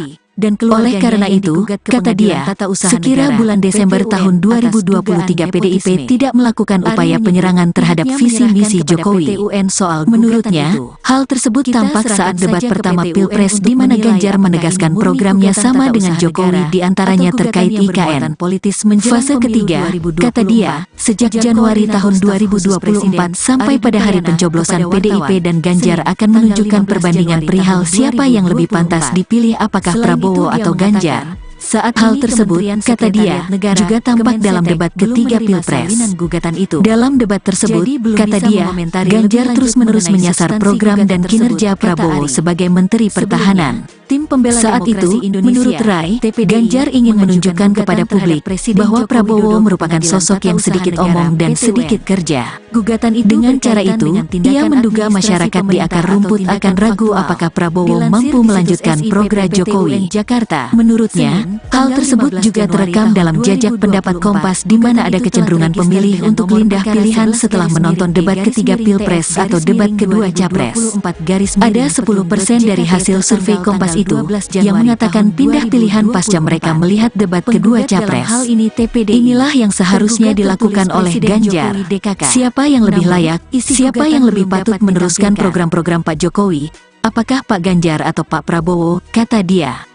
Oleh karena itu, kata dia, sekira bulan Desember tahun 2023 PDIP tidak melakukan upaya penyerangan terhadap visi misi Jokowi. Menurutnya, hal tersebut tampak saat debat pertama Pilpres di mana Ganjar menegaskan programnya sama dengan Jokowi di antaranya terkait IKN. Fase ketiga, kata dia, sejak Januari tahun 2024 sampai pada hari pencoblosan PDIP dan Ganjar akan menunjukkan perbandingan perihal siapa yang lebih pantas dipilih apakah Prabowo atau Ganjar. Saat hal tersebut, kata dia, juga tampak dalam debat ketiga Pilpres. Dalam debat tersebut, kata dia, Ganjar terus-menerus menyasar program dan kinerja Prabowo sebagai Menteri Pertahanan. Saat itu, menurut Rai, Ganjar ingin menunjukkan kepada publik bahwa Prabowo merupakan sosok yang sedikit omong dan sedikit kerja. Dengan cara itu, ia menduga masyarakat di akar rumput akan ragu apakah Prabowo mampu melanjutkan program Jokowi. Menurutnya, hal tersebut juga terekam dalam jajak pendapat Kompas di mana ada kecenderungan pemilih untuk pindah pilihan setelah menonton debat ketiga Pilpres atau debat kedua Capres. Ada 10% dari hasil survei Kompas itu yang mengatakan pindah pilihan pasca mereka melihat debat kedua Capres. Inilah yang seharusnya dilakukan oleh Ganjar. Siapa yang lebih layak, siapa yang lebih patut meneruskan program-program Pak Jokowi, apakah Pak Ganjar atau Pak Prabowo, kata dia.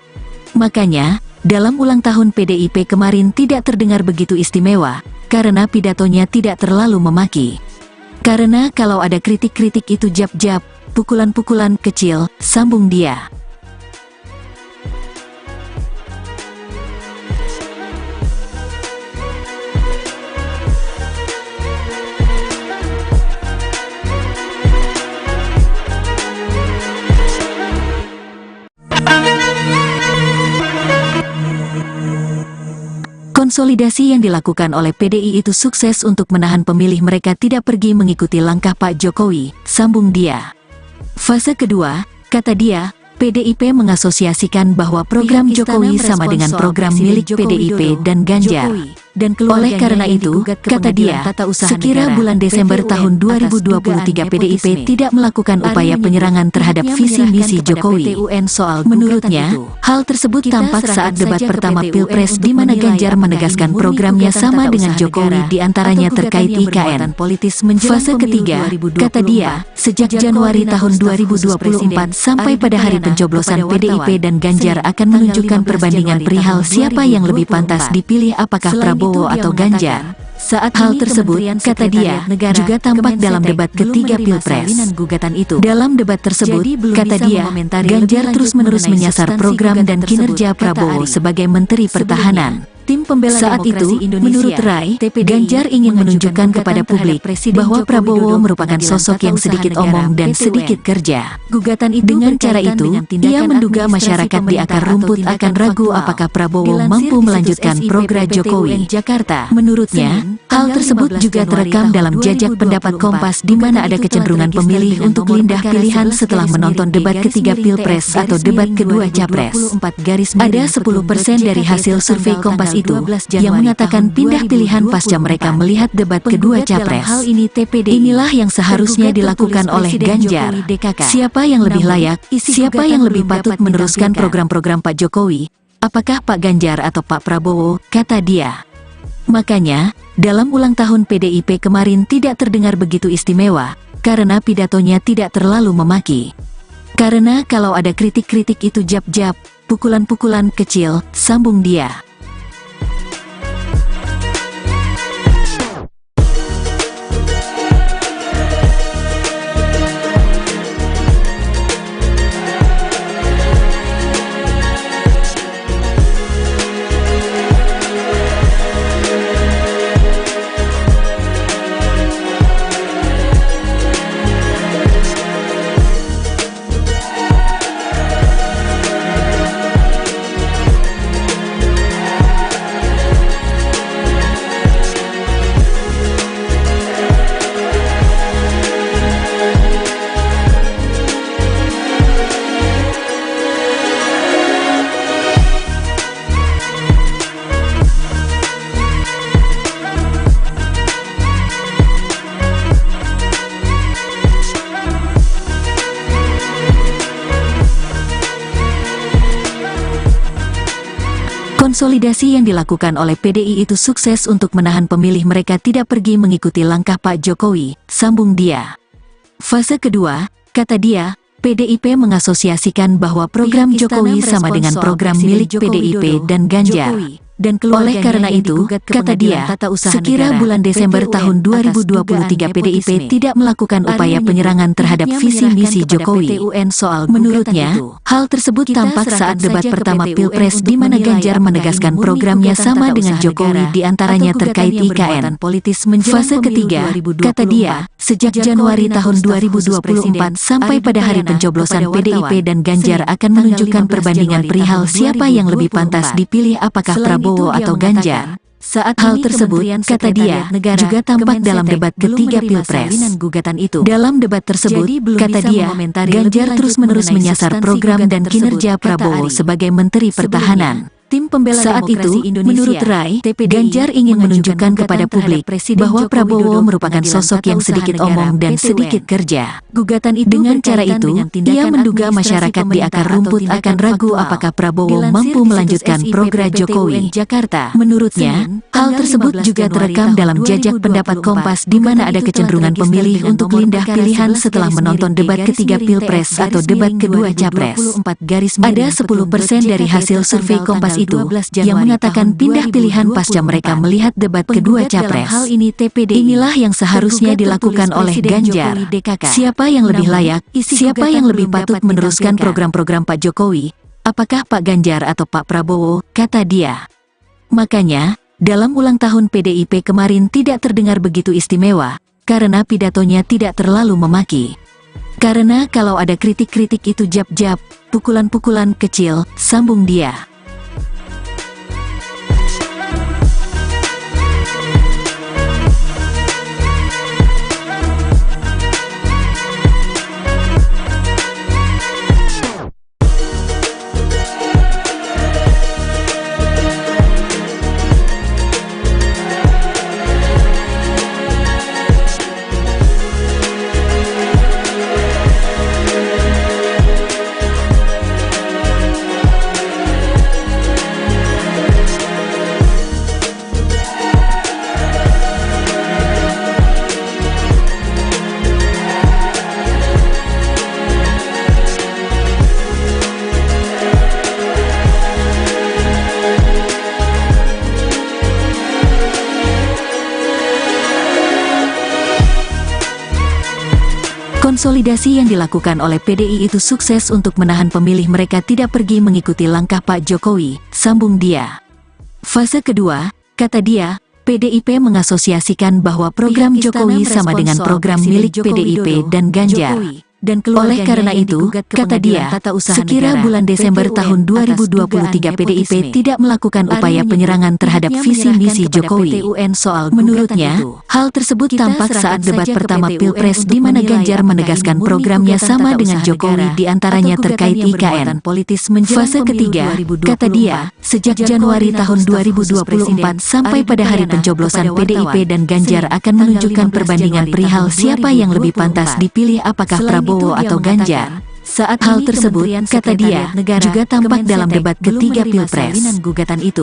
Makanya, dalam ulang tahun PDIP kemarin tidak terdengar begitu istimewa, karena pidatonya tidak terlalu memaki. Karena kalau ada kritik-kritik itu jab-jab, pukulan-pukulan kecil, sambung dia. Konsolidasi yang dilakukan oleh PDI itu sukses untuk menahan pemilih mereka tidak pergi mengikuti langkah Pak Jokowi, sambung dia. Fase kedua, kata dia, PDIP mengasosiasikan bahwa program Jokowi sama dengan program milik PDIP dan Ganjar. Oleh karena itu, kata dia, sekira bulan Desember tahun 2023 PDIP tidak melakukan upaya penyerangan terhadap visi misi Jokowi. Menurutnya, hal tersebut tampak saat debat pertama Pilpres di mana Ganjar menegaskan programnya sama dengan Jokowi di antaranya terkait IKN. Fase ketiga, kata dia, sejak Januari tahun 2024 sampai pada hari pencoblosan PDIP dan Ganjar akan menunjukkan perbandingan perihal siapa yang lebih pantas dipilih apakah Prabowo atau Ganjar. Saat hal tersebut, kata dia, juga tampak dalam debat ketiga Pilpres. Dalam debat tersebut, kata dia, Ganjar terus-menerus menyasar program dan kinerja Prabowo sebagai Menteri Pertahanan. Saat itu, menurut Rai, Ganjar ingin menunjukkan kepada publik bahwa Prabowo merupakan sosok yang sedikit omong dan sedikit kerja. Dengan cara itu, ia menduga masyarakat di akar rumput akan ragu apakah Prabowo mampu melanjutkan program Jokowi. Menurutnya, hal tersebut juga terekam dalam jajak pendapat Kompas di mana ada kecenderungan pemilih untuk pindah pilihan setelah menonton debat ketiga Pilpres atau debat kedua Capres. Ada 10% dari hasil survei Kompas itu yang mengatakan pindah pilihan pasca mereka melihat debat kedua Capres. Inilah yang seharusnya dilakukan oleh Ganjar. Siapa yang lebih layak, siapa yang lebih patut meneruskan program-program Pak Jokowi, apakah Pak Ganjar atau Pak Prabowo, kata dia. Makanya, dalam ulang tahun PDIP kemarin tidak terdengar begitu istimewa, karena pidatonya tidak terlalu memaki. Karena kalau ada kritik-kritik itu jab-jab, pukulan-pukulan kecil, sambung dia. Konsolidasi yang dilakukan oleh PDI itu sukses untuk menahan pemilih mereka tidak pergi mengikuti langkah Pak Jokowi, sambung dia. Fase kedua, kata dia, PDIP mengasosiasikan bahwa program Jokowi sama dengan program milik PDIP dan Ganjar. Dan oleh karena itu, kata dia, sekira bulan Desember tahun 2023 PDIP tidak melakukan upaya penyerangan terhadap visi misi Jokowi. Menurutnya, hal tersebut tampak saat debat pertama Pilpres di mana Ganjar menegaskan programnya sama dengan Jokowi diantaranya terkait IKN. Fase ketiga, kata dia, sejak Januari tahun 2024 sampai pada hari pencoblosan PDIP dan Ganjar akan menunjukkan perbandingan perihal siapa yang lebih pantas dipilih apakah Prabowo atau Ganjar. Saat hal tersebut, kata dia, juga tampak dalam debat ketiga Pilpres. Dalam debat tersebut, kata dia, Ganjar terus-menerus menyasar program dan kinerja Prabowo sebagai Menteri Pertahanan. Tim pembela saat itu, menurut Rai, Ganjar ingin menunjukkan kepada publik bahwa Prabowo merupakan sosok yang sedikit omong dan sedikit kerja. Gugatan itu dengan cara itu, ia menduga masyarakat di akar rumput akan ragu apakah Prabowo mampu melanjutkan program Jokowi. Menurutnya, hal tersebut juga terekam dalam jajak pendapat Kompas di mana ada kecenderungan pemilih untuk pindah pilihan setelah menonton debat ketiga Pilpres atau debat kedua Capres. Ada 10% dari hasil survei Kompas itu yang mengatakan pindah pilihan pasca mereka melihat debat kedua Capres. Inilah yang seharusnya dilakukan oleh Ganjar. Siapa yang lebih layak, siapa yang lebih patut meneruskan program-program Pak Jokowi, apakah Pak Ganjar atau Pak Prabowo, kata dia. Makanya, dalam ulang tahun PDIP kemarin tidak terdengar begitu istimewa, karena pidatonya tidak terlalu memaki. Karena kalau ada kritik-kritik itu jab-jab, pukulan-pukulan kecil, sambung dia. Konsolidasi yang dilakukan oleh PDI itu sukses untuk menahan pemilih mereka tidak pergi mengikuti langkah Pak Jokowi, sambung dia. Fase kedua, kata dia, PDIP mengasosiasikan bahwa program Jokowi sama dengan program milik PDIP dan Ganjar. Dan oleh karena itu, kata dia, sekira bulan Desember tahun 2023 PDIP tidak melakukan upaya penyerangan terhadap visi misi Jokowi. Menurutnya, hal tersebut tampak saat debat pertama Pilpres di mana Ganjar menegaskan programnya sama dengan Jokowi diantaranya terkait IKN. Fase ketiga, kata dia, sejak Januari tahun 2024 sampai pada hari pencoblosan PDIP dan Ganjar akan menunjukkan perbandingan perihal siapa yang lebih pantas dipilih apakah Prabowo atau Ganjar. Saat hal tersebut, kata dia, juga tampak dalam debat ketiga Pilpres.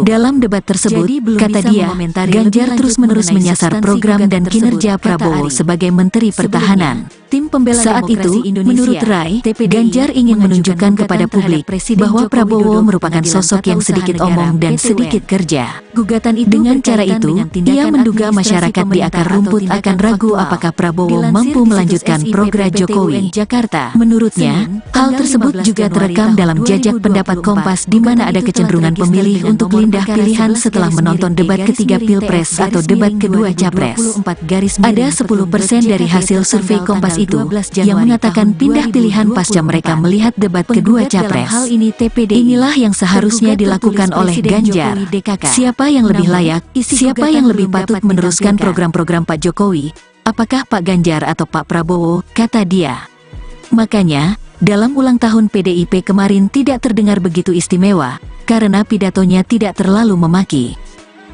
Dalam debat tersebut, kata dia, Ganjar terus-menerus menyasar program dan kinerja Prabowo sebagai Menteri Pertahanan. Tim pembela saat itu, menurut Rai, Ganjar ingin menunjukkan kepada publik bahwa Prabowo merupakan sosok yang sedikit omong dan sedikit kerja. Gugatan itu dengan cara itu, ia menduga masyarakat di akar rumput akan ragu apakah Prabowo mampu melanjutkan program Jokowi. Menurutnya, hal tersebut juga terekam dalam jajak pendapat Kompas di mana ada kecenderungan pemilih untuk pindah pilihan setelah menonton debat ketiga Pilpres atau debat kedua Capres. Ada 10% dari hasil survei Kompas itu yang mengatakan pindah pilihan pasca mereka melihat debat kedua Capres. Inilah yang seharusnya dilakukan oleh Ganjar. Siapa yang lebih layak, siapa yang lebih patut meneruskan program-program Pak Jokowi, apakah Pak Ganjar atau Pak Prabowo, kata dia. Makanya, dalam ulang tahun PDIP kemarin tidak terdengar begitu istimewa, karena pidatonya tidak terlalu memaki.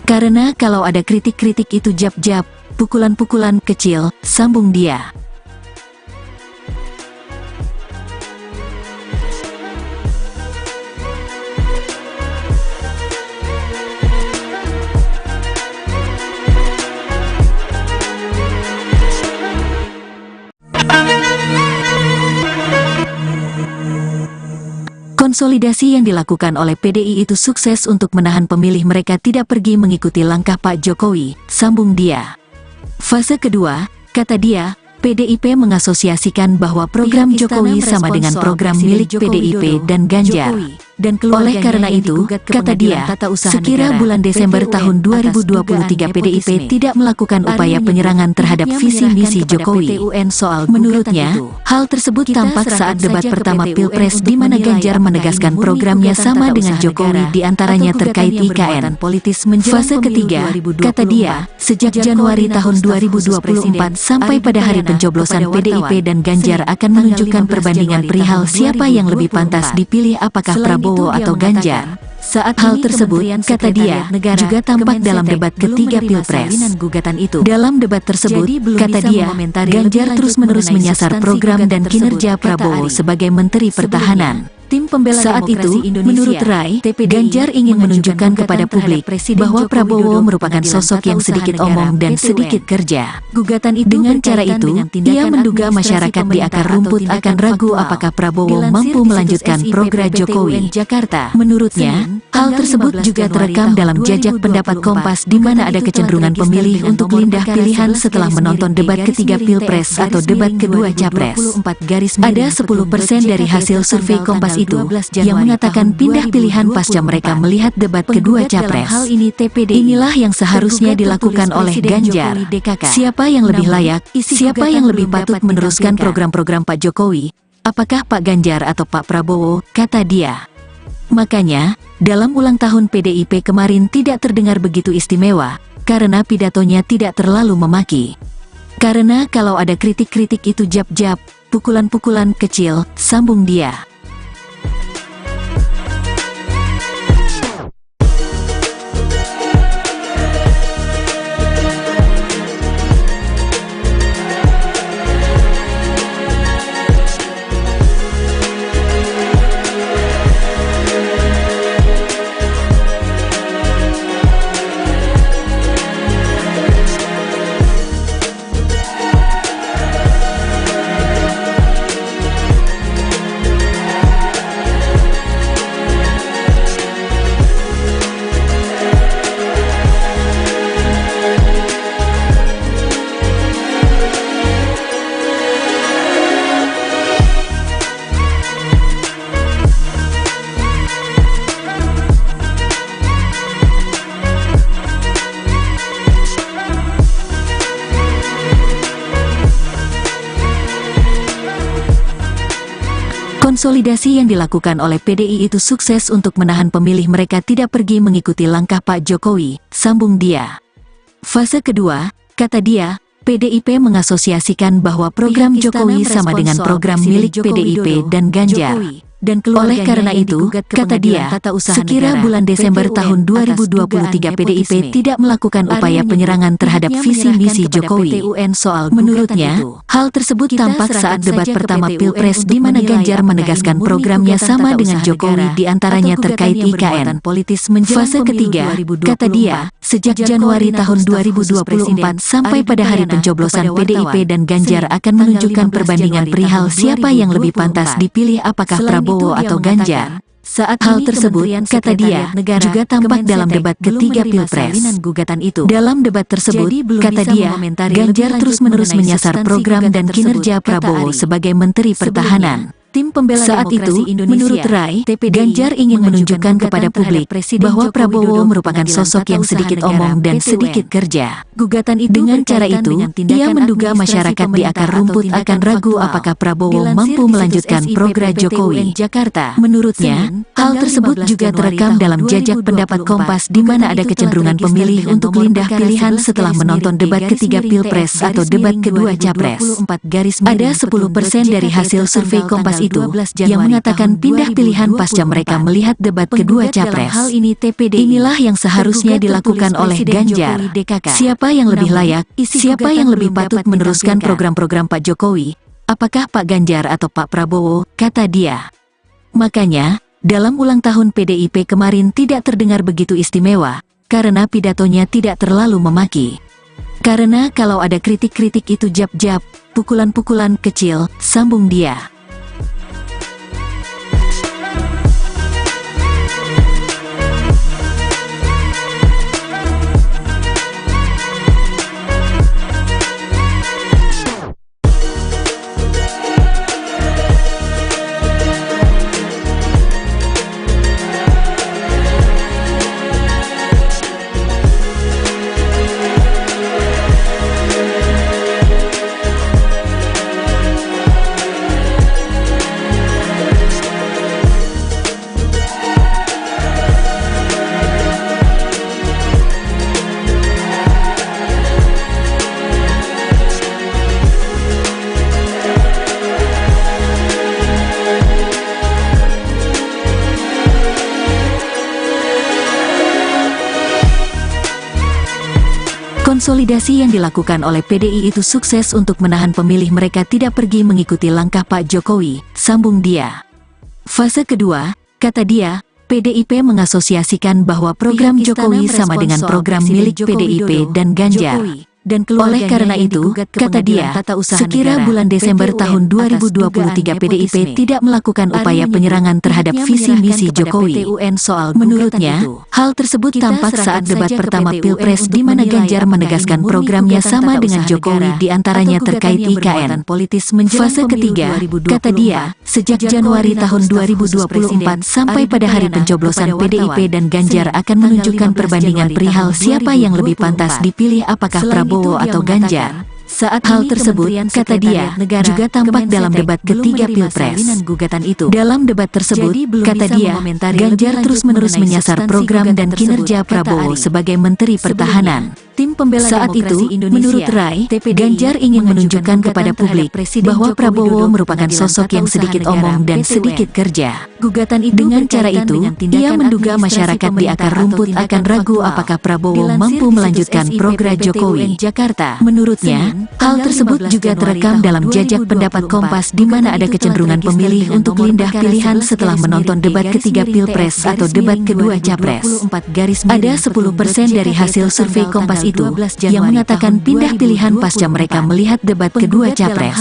Karena kalau ada kritik-kritik itu jab-jab, pukulan-pukulan kecil, sambung dia. Konsolidasi yang dilakukan oleh PDI itu sukses untuk menahan pemilih mereka tidak pergi mengikuti langkah Pak Jokowi, sambung dia. Fase kedua, kata dia, PDIP mengasosiasikan bahwa program Jokowi sama dengan program milik PDIP dan Ganjar. Dan oleh karena itu, kata dia, sekira bulan Desember tahun 2023 PDIP tidak melakukan upaya penyerangan terhadap visi misi Jokowi. Menurutnya, hal tersebut tampak saat debat pertama Pilpres di mana Ganjar menegaskan programnya sama dengan Jokowi di antaranya terkait IKN. Fase ketiga, kata dia, sejak Januari tahun 2024 sampai pada hari pencoblosan PDIP dan Ganjar akan menunjukkan perbandingan perihal siapa yang lebih pantas dipilih apakah Prabowo atau Ganjar. Saat hal tersebut, kata dia, juga tampak dalam debat ketiga Pilpres. Dalam debat tersebut, kata dia, Ganjar terus-menerus menyasar program dan kinerja Prabowo sebagai Menteri Pertahanan. Saat itu, menurut Rai, Ganjar ingin menunjukkan kepada publik bahwa Prabowo merupakan sosok yang sedikit omong dan sedikit kerja. Dengan cara itu, ia menduga masyarakat di akar rumput akan ragu apakah Prabowo mampu melanjutkan program Jokowi. Menurutnya, hal tersebut juga terekam dalam jajak pendapat Kompas di mana ada kecenderungan pemilih untuk pindah pilihan setelah menonton debat ketiga Pilpres atau debat kedua Capres. Ada 10% dari hasil survei Kompas itu yang mengatakan pindah pilihan pasca mereka melihat debat kedua Capres. Inilah yang seharusnya dilakukan oleh Ganjar. Siapa yang lebih layak, siapa yang lebih patut meneruskan program-program Pak Jokowi, apakah Pak Ganjar atau Pak Prabowo, kata dia. Makanya, dalam ulang tahun PDIP kemarin tidak terdengar begitu istimewa, karena pidatonya tidak terlalu memaki. Karena kalau ada kritik-kritik itu jab-jab, pukulan-pukulan kecil, sambung dia. Konsolidasi yang dilakukan oleh PDI itu sukses untuk menahan pemilih mereka tidak pergi mengikuti langkah Pak Jokowi, sambung dia. Fase kedua, kata dia, PDIP mengasosiasikan bahwa program Jokowi sama dengan program milik PDIP dan Ganjar. Dan oleh karena itu, kata dia, sekira bulan Desember tahun 2023 PDIP tidak melakukan upaya penyerangan terhadap visi misi Jokowi. Menurutnya, hal tersebut tampak saat debat pertama Pilpres di mana Ganjar menegaskan programnya sama dengan Jokowi di antaranya terkait IKN. Fase ketiga, kata dia, sejak Januari tahun 2024 sampai pada hari pencoblosan PDIP dan Ganjar akan menunjukkan perbandingan perihal siapa yang lebih pantas dipilih apakah Prabowo atau Ganjar. Saat hal tersebut, kata dia, juga tampak dalam debat ketiga Pilpres. Dalam debat tersebut, kata dia, Ganjar terus-menerus menyasar program dan kinerja Prabowo sebagai Menteri Pertahanan. Saat itu, menurut Rai, Ganjar ingin menunjukkan kepada publik bahwa Prabowo merupakan sosok yang sedikit omong dan sedikit kerja. Dengan cara itu, ia menduga masyarakat di akar rumput akan ragu apakah Prabowo mampu melanjutkan program Jokowi. Menurutnya, hal tersebut juga terekam dalam jajak pendapat Kompas di mana ada kecenderungan pemilih untuk pindah pilihan setelah menonton debat ketiga Pilpres atau debat kedua Capres. Ada 10% dari hasil survei Kompas itu yang mengatakan pindah pilihan pasca mereka melihat debat kedua Capres. Inilah yang seharusnya dilakukan oleh Ganjar. Siapa yang lebih layak, siapa yang lebih patut meneruskan program-program Pak Jokowi, apakah Pak Ganjar atau Pak Prabowo, kata dia. Makanya, dalam ulang tahun PDIP kemarin tidak terdengar begitu istimewa, karena pidatonya tidak terlalu memaki. Karena kalau ada kritik-kritik itu jab-jab, pukulan-pukulan kecil, sambung dia. Konsolidasi yang dilakukan oleh PDI itu sukses untuk menahan pemilih mereka tidak pergi mengikuti langkah Pak Jokowi, sambung dia. Fase kedua, kata dia, PDIP mengasosiasikan bahwa program Jokowi sama dengan program milik PDIP dan Ganjar. Oleh karena itu, kata dia, sekira bulan Desember tahun 2023 PDIP tidak melakukan upaya penyerangan terhadap visi misi Jokowi. Menurutnya, hal tersebut tampak saat debat pertama Pilpres di mana Ganjar menegaskan programnya sama dengan Jokowi di antaranya terkait IKN. Fase ketiga, kata dia, sejak Januari tahun 2024 sampai pada hari pencoblosan PDIP dan Ganjar akan menunjukkan perbandingan perihal siapa yang lebih pantas dipilih apakah Prabowo atau Ganjar. Saat hal tersebut, kata dia, juga tampak dalam debat ketiga Pilpres. Dalam debat tersebut, kata dia, Ganjar terus-menerus menyasar program dan kinerja Prabowo sebagai Menteri Pertahanan. Saat itu, menurut Rai, Ganjar ingin menunjukkan kepada publik bahwa Prabowo merupakan sosok yang sedikit omong dan sedikit kerja. Dengan cara itu, ia menduga masyarakat di akar rumput akan ragu apakah Prabowo mampu melanjutkan program Jokowi. Menurutnya, hal tersebut juga terekam dalam jajak pendapat Kompas di mana ada kecenderungan pemilih untuk pindah pilihan setelah menonton debat ketiga Pilpres atau debat kedua Capres. Ada 10% dari hasil survei Kompas itu yang mengatakan pindah pilihan pasca mereka melihat debat kedua Capres.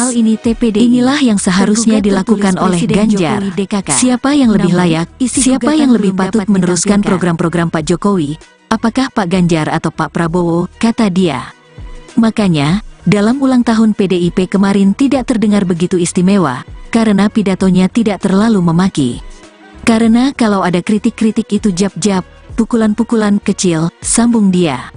Inilah yang seharusnya dilakukan oleh Ganjar. Siapa yang lebih layak, siapa yang lebih patut meneruskan program-program Pak Jokowi, apakah Pak Ganjar atau Pak Prabowo, kata dia. Makanya, dalam ulang tahun PDIP kemarin tidak terdengar begitu istimewa, karena pidatonya tidak terlalu memaki. Karena kalau ada kritik-kritik itu jab-jab, pukulan-pukulan kecil, sambung dia.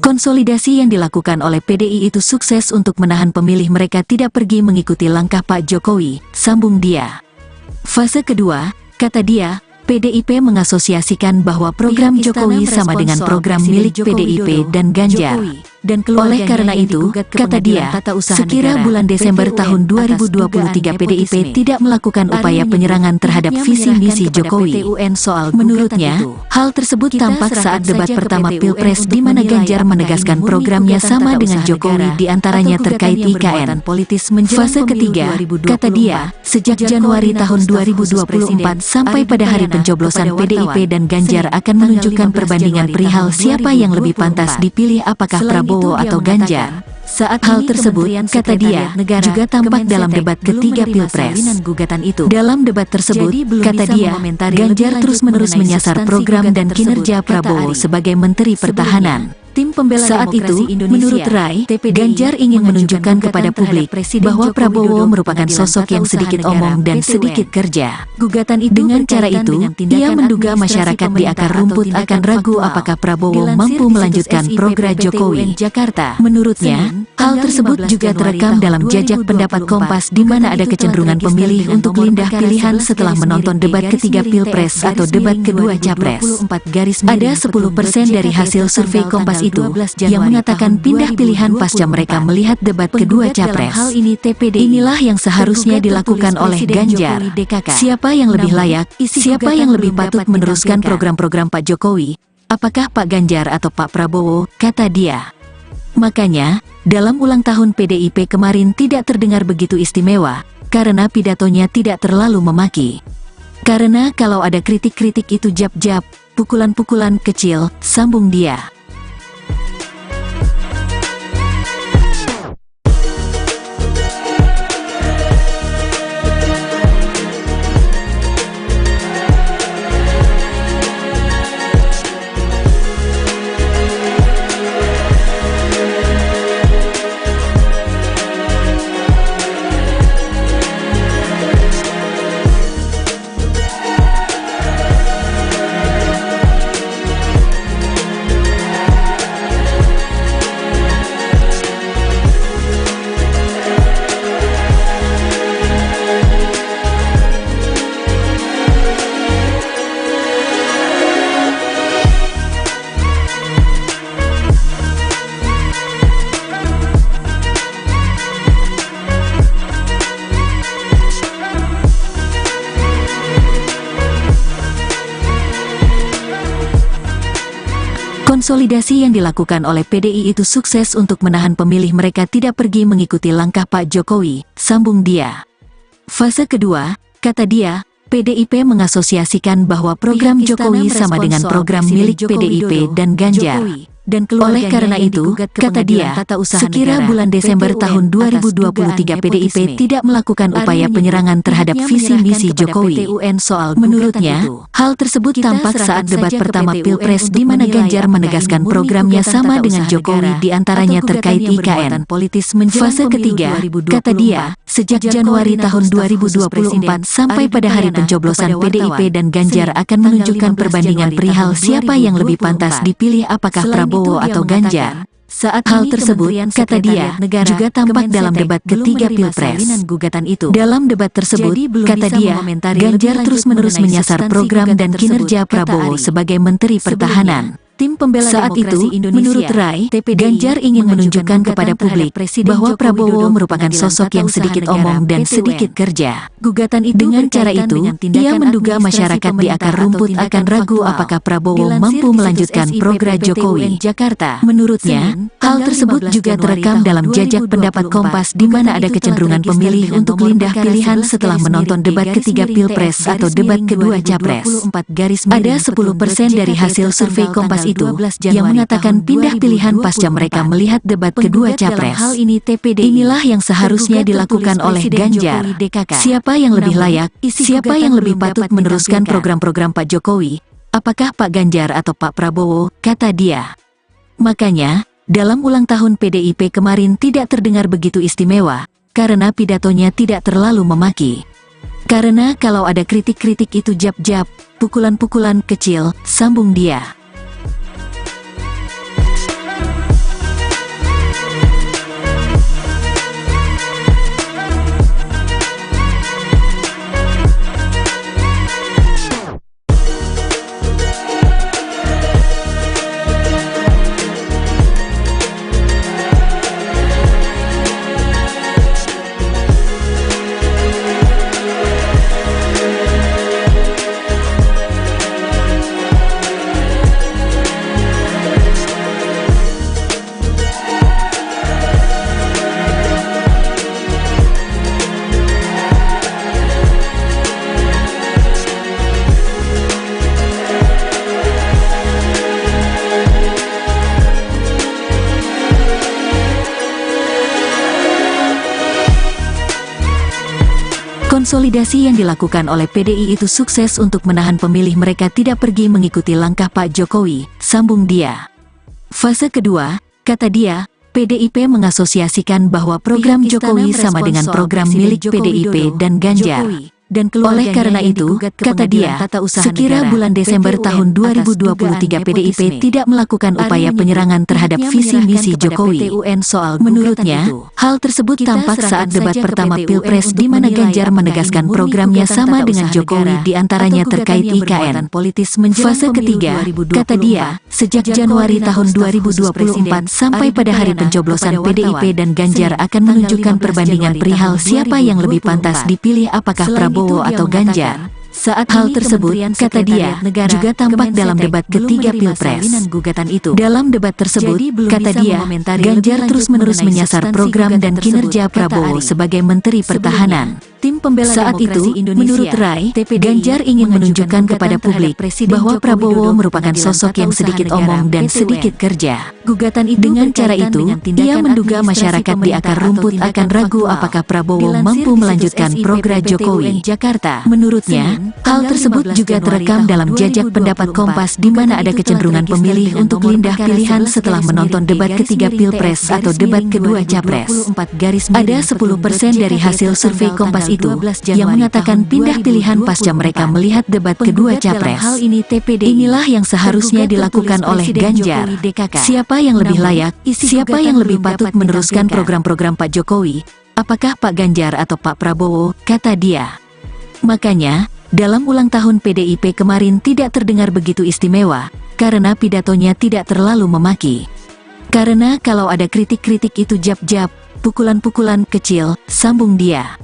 Konsolidasi yang dilakukan oleh PDI itu sukses untuk menahan pemilih mereka tidak pergi mengikuti langkah Pak Jokowi, sambung dia. Fase kedua, kata dia, PDIP mengasosiasikan bahwa program Jokowi sama dengan program milik PDIP dan Ganjar. Oleh karena itu, kata dia, sekira bulan Desember tahun 2023 PDIP tidak melakukan upaya penyerangan terhadap visi misi Jokowi. Menurutnya, hal tersebut tampak saat debat pertama Pilpres di mana Ganjar menegaskan programnya sama dengan Jokowi di antaranya terkait IKN. Fase ketiga, kata dia, sejak Januari tahun 2024 sampai pada hari pencoblosan PDIP dan Ganjar akan menunjukkan perbandingan perihal siapa yang lebih pantas dipilih apakah Prabowo atau Ganjar. Saat hal tersebut, kata dia, juga tampak dalam debat ketiga Pilpres. Dalam debat tersebut, kata dia, Ganjar terus-menerus menyasar program dan kinerja Prabowo sebagai Menteri Pertahanan. Saat itu, menurut Rai, Ganjar ingin menunjukkan kepada publik bahwa Prabowo merupakan sosok yang sedikit omong dan sedikit kerja. Dengan cara itu, ia menduga masyarakat di akar rumput akan ragu apakah Prabowo mampu melanjutkan program Jokowi. Menurutnya, hal tersebut juga terekam dalam jajak pendapat Kompas di mana ada kecenderungan pemilih untuk pindah pilihan setelah menonton debat ketiga Pilpres atau debat kedua Capres. Ada 10% dari hasil survei Kompas itu yang mengatakan pindah pilihan pasca mereka melihat debat kedua Capres. Inilah yang seharusnya dilakukan oleh Ganjar. Siapa yang lebih layak, siapa yang lebih patut meneruskan program-program Pak Jokowi, apakah Pak Ganjar atau Pak Prabowo, kata dia. Makanya, dalam ulang tahun PDIP kemarin tidak terdengar begitu istimewa, karena pidatonya tidak terlalu memaki. Karena kalau ada kritik-kritik itu jab-jab, pukulan-pukulan kecil, sambung dia. Konsolidasi yang dilakukan oleh PDI itu sukses untuk menahan pemilih mereka tidak pergi mengikuti langkah Pak Jokowi, sambung dia. Fase kedua, kata dia, PDIP mengasosiasikan bahwa program Jokowi sama dengan program milik PDIP dan Ganjar. Oleh karena itu, kata dia, sekira bulan Desember tahun 2023 PDIP tidak melakukan upaya penyerangan terhadap visi misi Jokowi. Menurutnya, hal tersebut tampak saat debat pertama Pilpres di mana Ganjar menegaskan programnya sama dengan Jokowi di antaranya terkait IKN. Fase ketiga, kata dia, sejak Januari tahun 2024 sampai pada hari pencoblosan PDIP dan Ganjar akan menunjukkan perbandingan perihal siapa yang lebih pantas dipilih apakah Prabowo atau Ganjar. Saat hal tersebut, kata dia, juga tampak dalam debat ketiga Pilpres. Dalam debat tersebut, kata dia, Ganjar terus-menerus menyasar program dan kinerja Prabowo sebagai Menteri Pertahanan. Tim pembela saat itu, menurut Rai, Ganjar ingin menunjukkan kepada publik bahwa Prabowo merupakan sosok yang sedikit omong dan sedikit kerja. Dengan cara itu, ia menduga masyarakat di akar rumput akan ragu apakah Prabowo mampu melanjutkan program Jokowi. Menurutnya, hal tersebut juga terekam dalam jajak pendapat Kompas di mana ada kecenderungan pemilih untuk pindah pilihan setelah menonton debat ketiga Pilpres atau debat kedua Capres. Ada 10% dari hasil survei Kompas itu yang mengatakan pindah pilihan pasca mereka melihat debat kedua Capres. Inilah yang seharusnya dilakukan oleh Ganjar. Siapa yang lebih layak, siapa yang lebih patut meneruskan program-program Pak Jokowi, apakah Pak Ganjar atau Pak Prabowo, kata dia. Makanya, dalam ulang tahun PDIP kemarin tidak terdengar begitu istimewa, karena pidatonya tidak terlalu memaki. Karena kalau ada kritik-kritik itu jab-jab, pukulan-pukulan kecil, sambung dia. Konsolidasi yang dilakukan oleh PDI itu sukses untuk menahan pemilih mereka tidak pergi mengikuti langkah Pak Jokowi, sambung dia. Fase kedua, kata dia, PDIP mengasosiasikan bahwa program Jokowi sama dengan program milik PDIP dan Ganjar. Oleh karena itu, kata dia, sekira bulan Desember tahun 2023 PDIP tidak melakukan upaya penyerangan terhadap visi misi Jokowi. Menurutnya, hal tersebut tampak saat debat pertama Pilpres di mana Ganjar menegaskan programnya sama dengan Jokowi di antaranya terkait IKN. Fase ketiga, kata dia, sejak Januari tahun 2024 sampai pada hari pencoblosan PDIP dan Ganjar akan menunjukkan perbandingan perihal siapa yang lebih pantas dipilih apakah Prabowo atau Ganjar. Saat hal tersebut, kata dia, juga tampak dalam debat ketiga Pilpres. Dalam debat tersebut, kata dia, Ganjar terus-menerus menyasar program dan kinerja Prabowo sebagai Menteri Pertahanan. Tim pembela saat itu, menurut Rai, Ganjar ingin menunjukkan kepada publik bahwa Prabowo merupakan sosok yang sedikit omong dan sedikit kerja. Dengan cara itu, ia menduga masyarakat di akar rumput akan ragu apakah Prabowo mampu melanjutkan program Jokowi. Menurutnya, hal tersebut juga terekam dalam jajak pendapat Kompas di mana ada kecenderungan pemilih untuk pindah pilihan setelah menonton debat ketiga Pilpres atau debat kedua Capres. Ada 10% dari hasil survei Kompas itu yang mengatakan pindah pilihan pasca mereka melihat debat kedua Capres. Inilah yang seharusnya dilakukan oleh Ganjar. Siapa yang lebih layak, siapa yang lebih patut meneruskan program-program Pak Jokowi, apakah Pak Ganjar atau Pak Prabowo, kata dia. Makanya, dalam ulang tahun PDIP kemarin tidak terdengar begitu istimewa, karena pidatonya tidak terlalu memaki. Karena kalau ada kritik-kritik itu jab-jab, pukulan-pukulan kecil, sambung dia.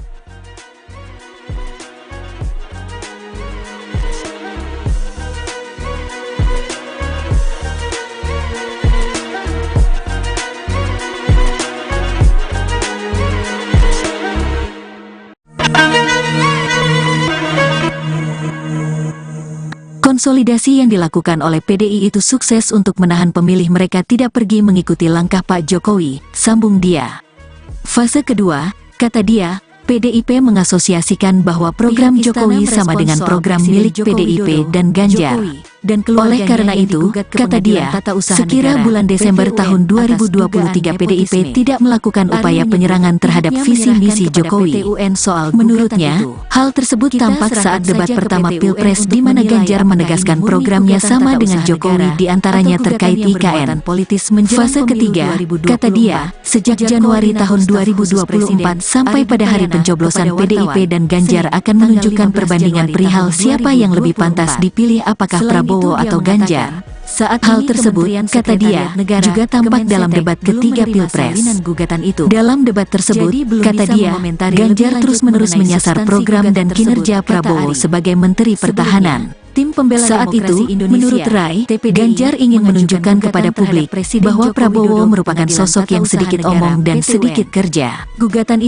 Konsolidasi yang dilakukan oleh PDI itu sukses untuk menahan pemilih mereka tidak pergi mengikuti langkah Pak Jokowi, sambung dia. Fase kedua, kata dia, PDIP mengasosiasikan bahwa program Jokowi sama dengan program milik PDIP dan Ganjar. Oleh karena itu, kata dia, sekira bulan Desember tahun 2023 PDIP tidak melakukan upaya penyerangan terhadap visi misi Jokowi. Menurutnya, hal tersebut tampak saat debat pertama Pilpres di mana Ganjar menegaskan programnya sama dengan Jokowi diantaranya terkait IKN. Fase ketiga, kata dia, sejak Januari tahun 2024 sampai pada hari pencoblosan PDIP dan Ganjar akan menunjukkan perbandingan perihal siapa yang lebih pantas dipilih apakah Prabowo atau Ganjar. Saat hal tersebut, kata dia, juga tampak dalam debat ketiga Pilpres. Dalam debat tersebut, kata dia, Ganjar terus-menerus menyasar program dan kinerja Prabowo sebagai Menteri Pertahanan. Saat itu, menurut Rai, Ganjar ingin menunjukkan kepada publik bahwa Prabowo merupakan sosok yang sedikit omong dan sedikit kerja.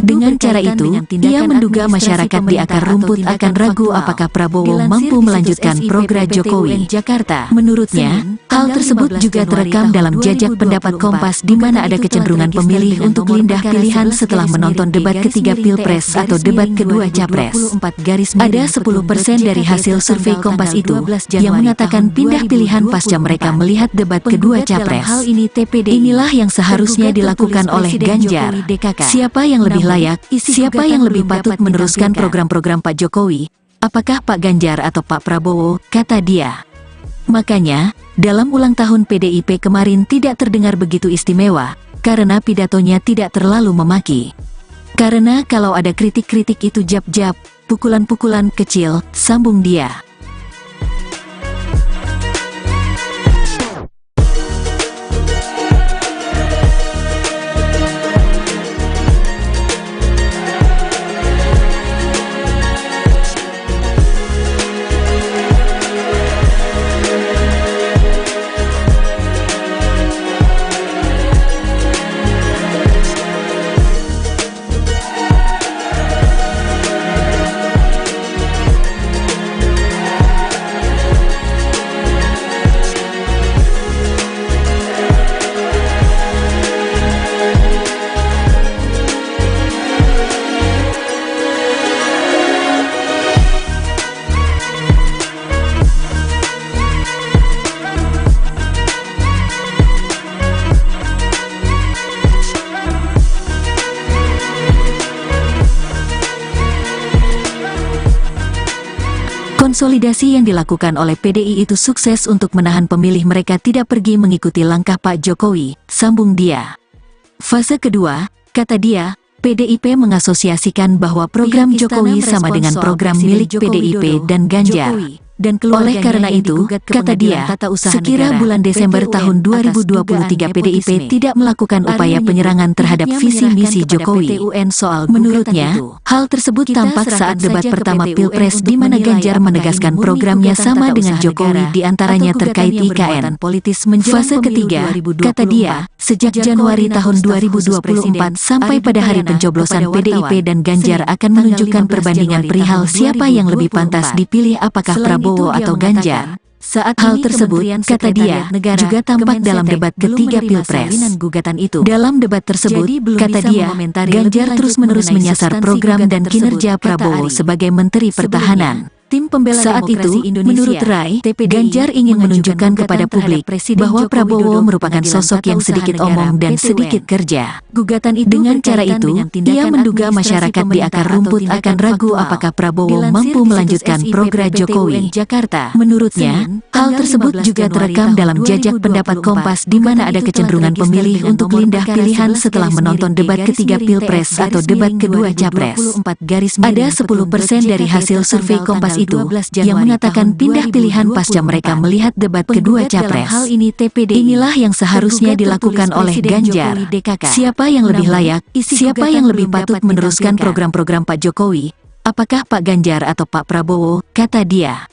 Dengan cara itu, ia menduga masyarakat di akar rumput akan ragu apakah Prabowo mampu melanjutkan program Jokowi. Menurutnya, hal tersebut juga terekam dalam jajak pendapat Kompas di mana ada kecenderungan pemilih untuk pindah pilihan setelah menonton debat ketiga Pilpres atau debat kedua Capres. Ada 10% dari hasil survei Kompas itu yang mengatakan pindah pilihan pasca mereka melihat debat kedua Capres. Inilah yang seharusnya dilakukan oleh Ganjar. Siapa yang lebih layak, siapa yang lebih patut meneruskan program-program Pak Jokowi, apakah Pak Ganjar atau Pak Prabowo, kata dia. Makanya, dalam ulang tahun PDIP kemarin tidak terdengar begitu istimewa, karena pidatonya tidak terlalu memaki. Karena kalau ada kritik-kritik itu jab-jab, pukulan-pukulan kecil, sambung dia. Konsolidasi yang dilakukan oleh PDI itu sukses untuk menahan pemilih mereka tidak pergi mengikuti langkah Pak Jokowi, sambung dia. Fase kedua, kata dia, PDIP mengasosiasikan bahwa program Jokowi sama dengan program milik PDIP dan Ganjar. Oleh karena itu, kata dia, sekira bulan Desember tahun 2023 PDIP tidak melakukan upaya penyerangan terhadap visi misi Jokowi. Menurutnya, hal tersebut tampak saat debat pertama Pilpres di mana Ganjar menegaskan programnya sama dengan Jokowi diantaranya terkait IKN. Fase ketiga, kata dia, sejak Januari tahun 2024 sampai pada hari pencoblosan PDIP dan Ganjar akan menunjukkan perbandingan perihal siapa yang lebih pantas dipilih apakah Prabowo atau Ganjar. Saat hal tersebut, kata dia, juga tampak dalam debat ketiga Pilpres. Dalam debat tersebut, kata dia, Ganjar terus-menerus menyasar program dan kinerja Prabowo sebagai Menteri Pertahanan. Saat itu, menurut Rai, Ganjar ingin menunjukkan kepada publik bahwa Prabowo merupakan sosok yang sedikit omong dan sedikit kerja. Dengan cara itu, ia menduga masyarakat di akar rumput akan ragu apakah Prabowo mampu melanjutkan program Jokowi. Menurutnya, hal tersebut juga terekam dalam jajak pendapat Kompas di mana ada kecenderungan pemilih untuk pindah pilihan setelah menonton debat ketiga Pilpres atau debat kedua Capres. Ada 10% dari hasil survei Kompas itu yang mengatakan pindah pilihan pasca mereka melihat debat kedua Capres. Inilah yang seharusnya dilakukan oleh Ganjar. Siapa yang lebih layak, siapa yang lebih patut meneruskan program-program Pak Jokowi, apakah Pak Ganjar atau Pak Prabowo, kata dia.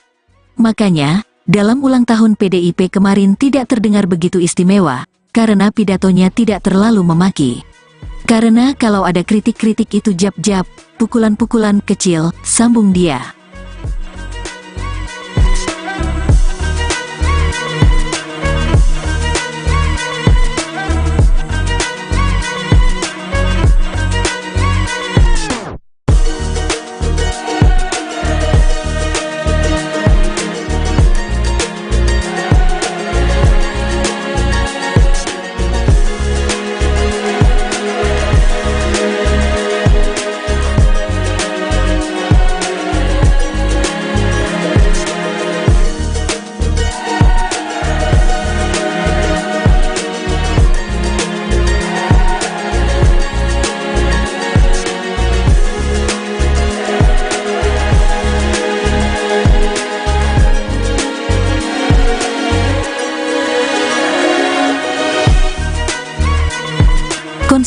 Makanya, dalam ulang tahun PDIP kemarin tidak terdengar begitu istimewa, karena pidatonya tidak terlalu memaki. Karena kalau ada kritik-kritik itu jab-jab, pukulan-pukulan kecil, sambung dia.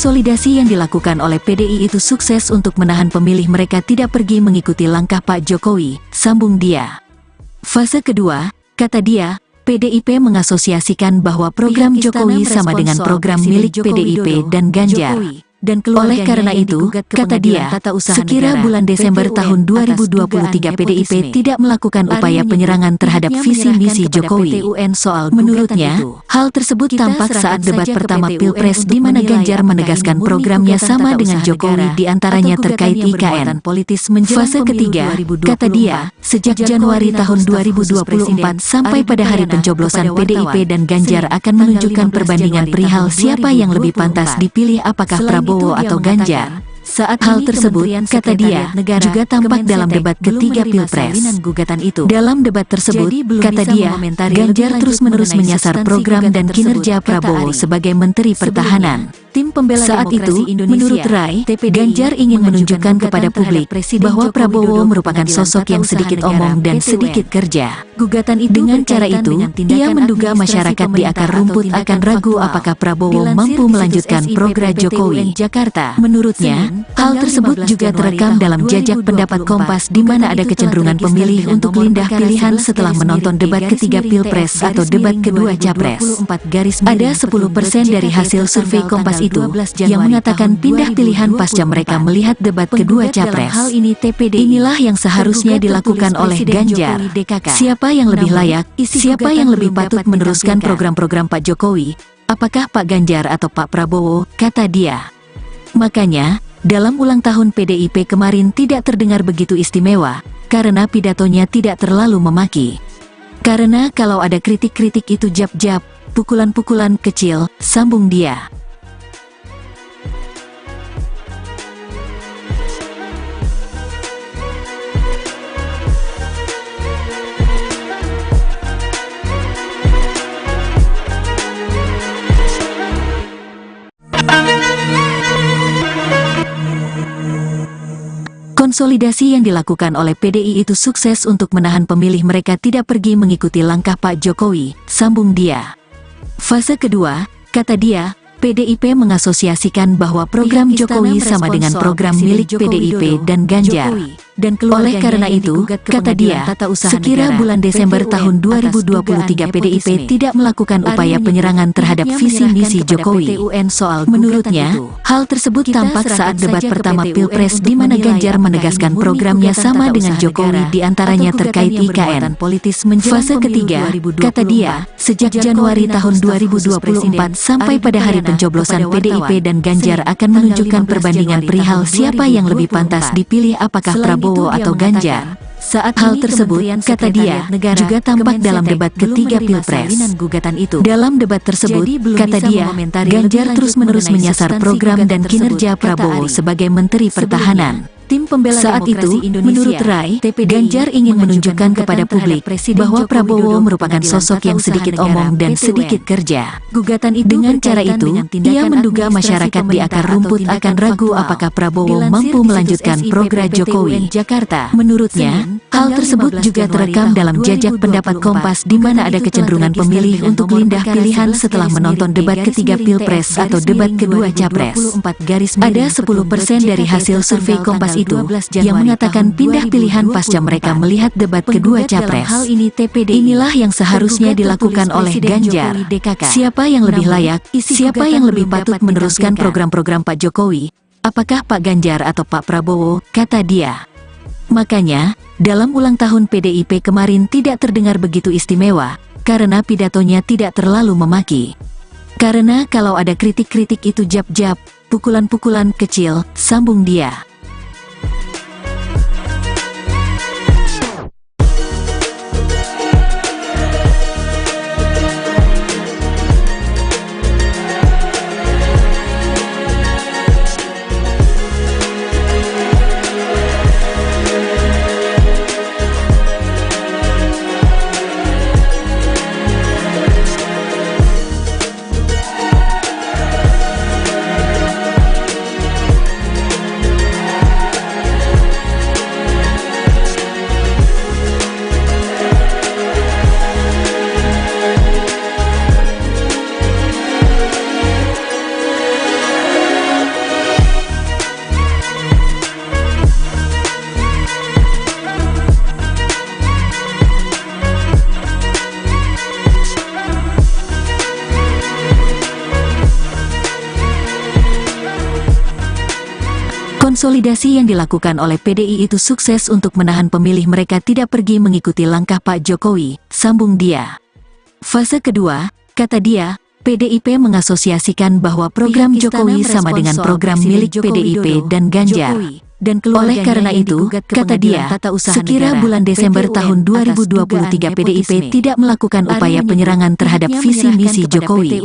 Konsolidasi yang dilakukan oleh PDI itu sukses untuk menahan pemilih mereka tidak pergi mengikuti langkah Pak Jokowi, sambung dia. Fase kedua, kata dia, PDIP mengasosiasikan bahwa program Jokowi sama dengan program milik PDIP dan Ganjar. Oleh karena itu, kata dia, sekira bulan Desember tahun 2023 PDIP tidak melakukan upaya penyerangan terhadap visi misi Jokowi. Menurutnya, hal tersebut tampak saat debat pertama Pilpres di mana Ganjar menegaskan programnya sama dengan Jokowi diantaranya terkait IKN. Fase ketiga, kata dia, sejak Januari tahun 2024 sampai pada hari pencoblosan PDIP dan Ganjar akan menunjukkan perbandingan perihal siapa yang lebih pantas dipilih apakah Prabowo atau Ganjar. Saat hal tersebut, kata dia, juga tampak dalam debat ketiga Pilpres. Dalam debat tersebut, kata dia, Ganjar terus-menerus menyasar program dan kinerja Prabowo sebagai Menteri Pertahanan. Saat itu, menurut Rai, Ganjar ingin menunjukkan kepada publik bahwa Prabowo merupakan sosok yang sedikit omong dan sedikit kerja. Dengan cara itu, ia menduga masyarakat di akar rumput akan ragu apakah Prabowo mampu melanjutkan program Jokowi. Menurutnya, hal tersebut juga terekam dalam jajak pendapat Kompas di mana ada kecenderungan pemilih untuk pindah pilihan setelah menonton debat ketiga Pilpres atau debat kedua Capres. Ada 10% dari hasil survei Kompas itu yang mengatakan pindah pilihan pasca mereka melihat debat kedua Capres. Inilah yang seharusnya dilakukan oleh Ganjar. Siapa yang lebih layak, siapa yang lebih patut meneruskan program-program Pak Jokowi, apakah Pak Ganjar atau Pak Prabowo, kata dia. Makanya, dalam ulang tahun PDIP kemarin tidak terdengar begitu istimewa, karena pidatonya tidak terlalu memaki. Karena kalau ada kritik-kritik itu jab-jab, pukulan-pukulan kecil, sambung dia. Konsolidasi yang dilakukan oleh PDI itu sukses untuk menahan pemilih mereka tidak pergi mengikuti langkah Pak Jokowi, sambung dia. Fase kedua, kata dia, PDIP mengasosiasikan bahwa program Jokowi sama dengan program milik PDIP dan Ganjar. Oleh karena itu, kata dia, sekira bulan Desember tahun 2023 PDIP tidak melakukan upaya penyerangan terhadap visi misi Jokowi. Menurutnya, hal tersebut tampak saat debat pertama Pilpres di mana Ganjar menegaskan programnya sama dengan Jokowi diantaranya terkait IKN. Fase ketiga, kata dia, sejak Januari tahun 2024 sampai pada hari pencoblosan PDIP dan Ganjar akan menunjukkan perbandingan perihal siapa yang lebih pantas dipilih apakah Prabowo atau Ganjar. Saat hal tersebut, kata dia, juga tampak dalam debat ketiga Pilpres. Dalam debat tersebut, kata dia, Ganjar terus-menerus menyasar program dan kinerja Prabowo sebagai Menteri Pertahanan. Saat itu, menurut Rai, Ganjar ingin menunjukkan kepada publik bahwa Prabowo merupakan sosok yang sedikit omong dan sedikit kerja. Dengan cara itu, ia menduga masyarakat di akar rumput akan ragu apakah Prabowo mampu melanjutkan program Jokowi. Menurutnya, hal tersebut juga terekam dalam jajak pendapat Kompas di mana ada kecenderungan pemilih untuk pindah pilihan setelah menonton debat ketiga Pilpres atau debat kedua Capres. Ada 10% dari hasil survei Kompas itu yang mengatakan pindah pilihan pasca mereka melihat debat kedua Capres. Inilah yang seharusnya dilakukan oleh Ganjar. Siapa yang lebih layak, siapa yang lebih patut meneruskan program-program Pak Jokowi, apakah Pak Ganjar atau Pak Prabowo, kata dia. Makanya, dalam ulang tahun PDIP kemarin tidak terdengar begitu istimewa, karena pidatonya tidak terlalu memaki. Karena kalau ada kritik-kritik itu jab-jab, pukulan-pukulan kecil, sambung dia. Konsolidasi yang dilakukan oleh PDI itu sukses untuk menahan pemilih mereka tidak pergi mengikuti langkah Pak Jokowi, sambung dia. Fase kedua, kata dia, PDIP mengasosiasikan bahwa program Jokowi sama dengan program milik PDIP dan Ganjar. Dan oleh karena itu, kata dia, sekira bulan Desember tahun 2023 PDIP tidak melakukan upaya penyerangan terhadap visi misi Jokowi.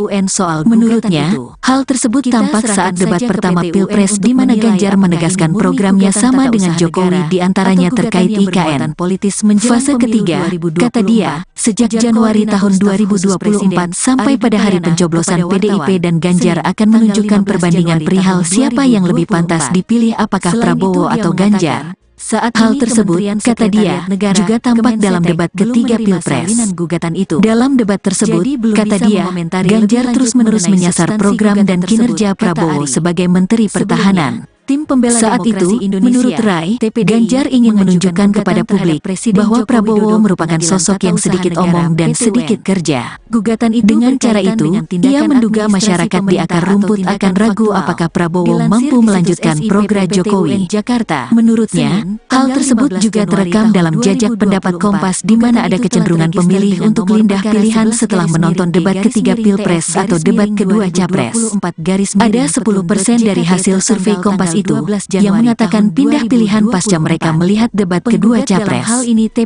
Menurutnya, hal tersebut tampak saat debat pertama Pilpres di mana Ganjar menegaskan programnya sama dengan Jokowi diantaranya terkait IKN. Fase ketiga, kata dia, sejak Januari tahun 2024 sampai pada hari pencoblosan PDIP dan Ganjar akan menunjukkan perbandingan perihal siapa yang lebih pantas dipilih apakah Prabowo atau Ganjar. Saat hal tersebut, kata dia, juga tampak dalam debat ketiga Pilpres. Dalam debat tersebut, kata dia, Ganjar terus-menerus menyasar program dan kinerja Prabowo sebagai Menteri Pertahanan. Tim pembela saat itu, menurut Rai, Ganjar ingin menunjukkan kepada publik bahwa Prabowo merupakan sosok yang sedikit omong dan sedikit kerja. Gugatan itu dengan cara itu, ia menduga masyarakat di akar rumput akan ragu apakah Prabowo mampu melanjutkan program Jokowi. Menurutnya, hal tersebut juga terekam dalam jajak pendapat Kompas di mana ada kecenderungan pemilih untuk pindah pilihan setelah menonton debat ketiga Pilpres atau debat kedua Capres. Ada 10% dari hasil survei Kompas itu yang mengatakan pindah pilihan pasca mereka melihat debat kedua Capres.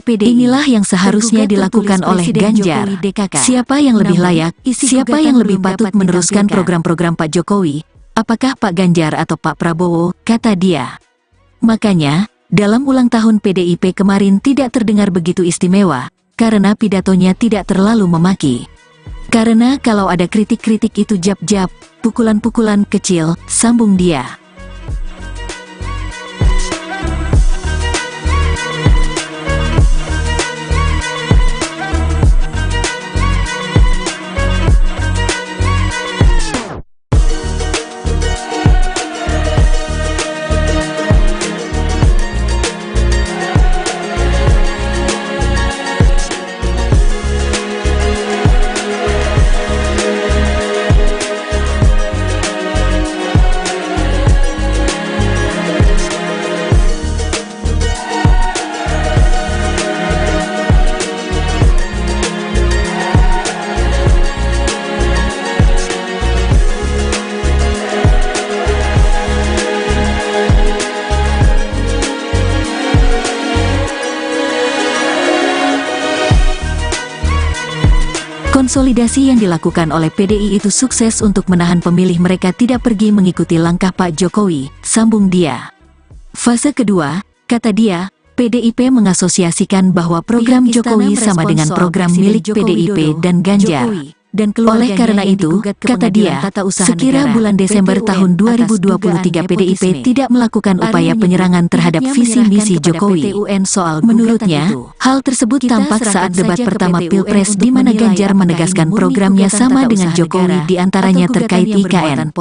Inilah yang seharusnya dilakukan oleh Ganjar. Siapa yang lebih layak, siapa yang lebih patut meneruskan program-program Pak Jokowi, apakah Pak Ganjar atau Pak Prabowo, kata dia. Makanya, dalam ulang tahun PDIP kemarin tidak terdengar begitu istimewa, karena pidatonya tidak terlalu memaki. Karena kalau ada kritik-kritik itu jab-jab, pukulan-pukulan kecil, sambung dia. Konsolidasi yang dilakukan oleh PDI itu sukses untuk menahan pemilih mereka tidak pergi mengikuti langkah Pak Jokowi, sambung dia. Fase kedua, kata dia, PDIP mengasosiasikan bahwa program Jokowi sama dengan program milik PDIP dan Ganjar. Dan oleh karena itu, kata dia, sekira bulan Desember tahun 2023 PDIP tidak melakukan upaya penyerangan terhadap visi misi Jokowi. Menurutnya, hal tersebut tampak saat debat pertama Pilpres di mana Ganjar menegaskan programnya sama dengan Jokowi diantaranya terkait IKN.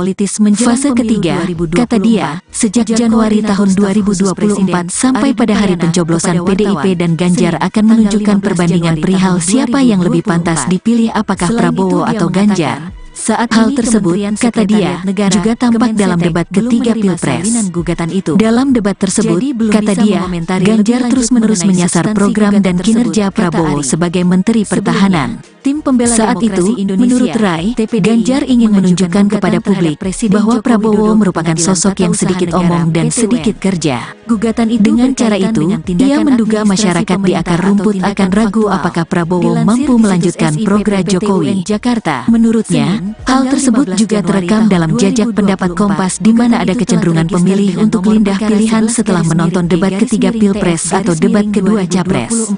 Fase ketiga, kata dia, sejak Januari tahun 2024 sampai pada hari pencoblosan PDIP dan Ganjar akan menunjukkan perbandingan perihal siapa yang lebih pantas dipilih apakah Prabowo atau Ganjar. Saat hal tersebut, kata dia, juga tampak dalam debat ketiga Pilpres. Dalam debat tersebut, kata dia, Ganjar terus-menerus menyasar program dan kinerja Prabowo sebagai Menteri Pertahanan. Tim pembela saat itu, menurut Rai, Ganjar ingin menunjukkan kepada publik bahwa Prabowo merupakan sosok yang sedikit omong dan sedikit kerja. Gugatan itu dengan cara itu, ia menduga masyarakat di akar rumput akan ragu apakah Prabowo mampu melanjutkan program Jokowi. Menurutnya, hal tersebut juga terekam dalam jajak pendapat Kompas di mana ada kecenderungan pemilih untuk pindah pilihan setelah menonton debat ketiga Pilpres atau debat kedua Capres.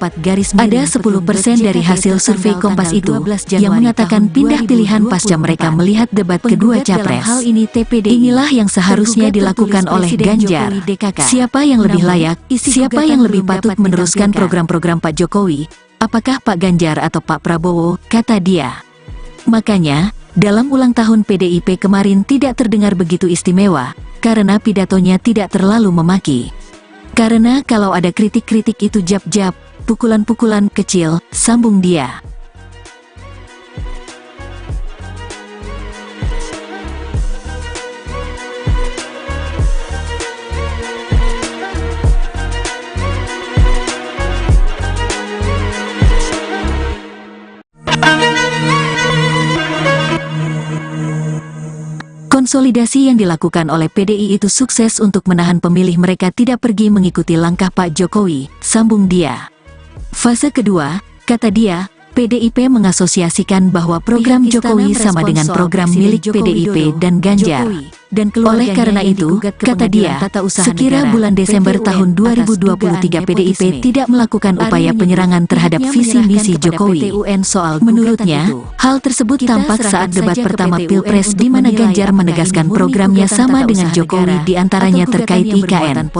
Ada 10% dari hasil survei Kompas itu yang mengatakan pindah pilihan pasca mereka melihat debat kedua Capres. Inilah yang seharusnya dilakukan oleh Ganjar. Siapa yang lebih layak, siapa yang lebih patut meneruskan program-program Pak Jokowi, apakah Pak Ganjar atau Pak Prabowo, kata dia. Makanya, dalam ulang tahun PDIP kemarin tidak terdengar begitu istimewa, karena pidatonya tidak terlalu memaki. Karena kalau ada kritik-kritik itu jab-jab, pukulan-pukulan kecil, sambung dia. Konsolidasi yang dilakukan oleh PDI itu sukses untuk menahan pemilih mereka tidak pergi mengikuti langkah Pak Jokowi, sambung dia. Fase kedua, kata dia, PDIP mengasosiasikan bahwa program Jokowi sama dengan program milik PDIP dan Ganjar. Oleh karena itu, kata dia, sekira bulan Desember tahun 2023 PDIP tidak melakukan upaya penyerangan terhadap visi misi Jokowi. Menurutnya, hal tersebut tampak saat debat pertama Pilpres di mana Ganjar menegaskan programnya sama dengan Jokowi diantaranya terkait IKN.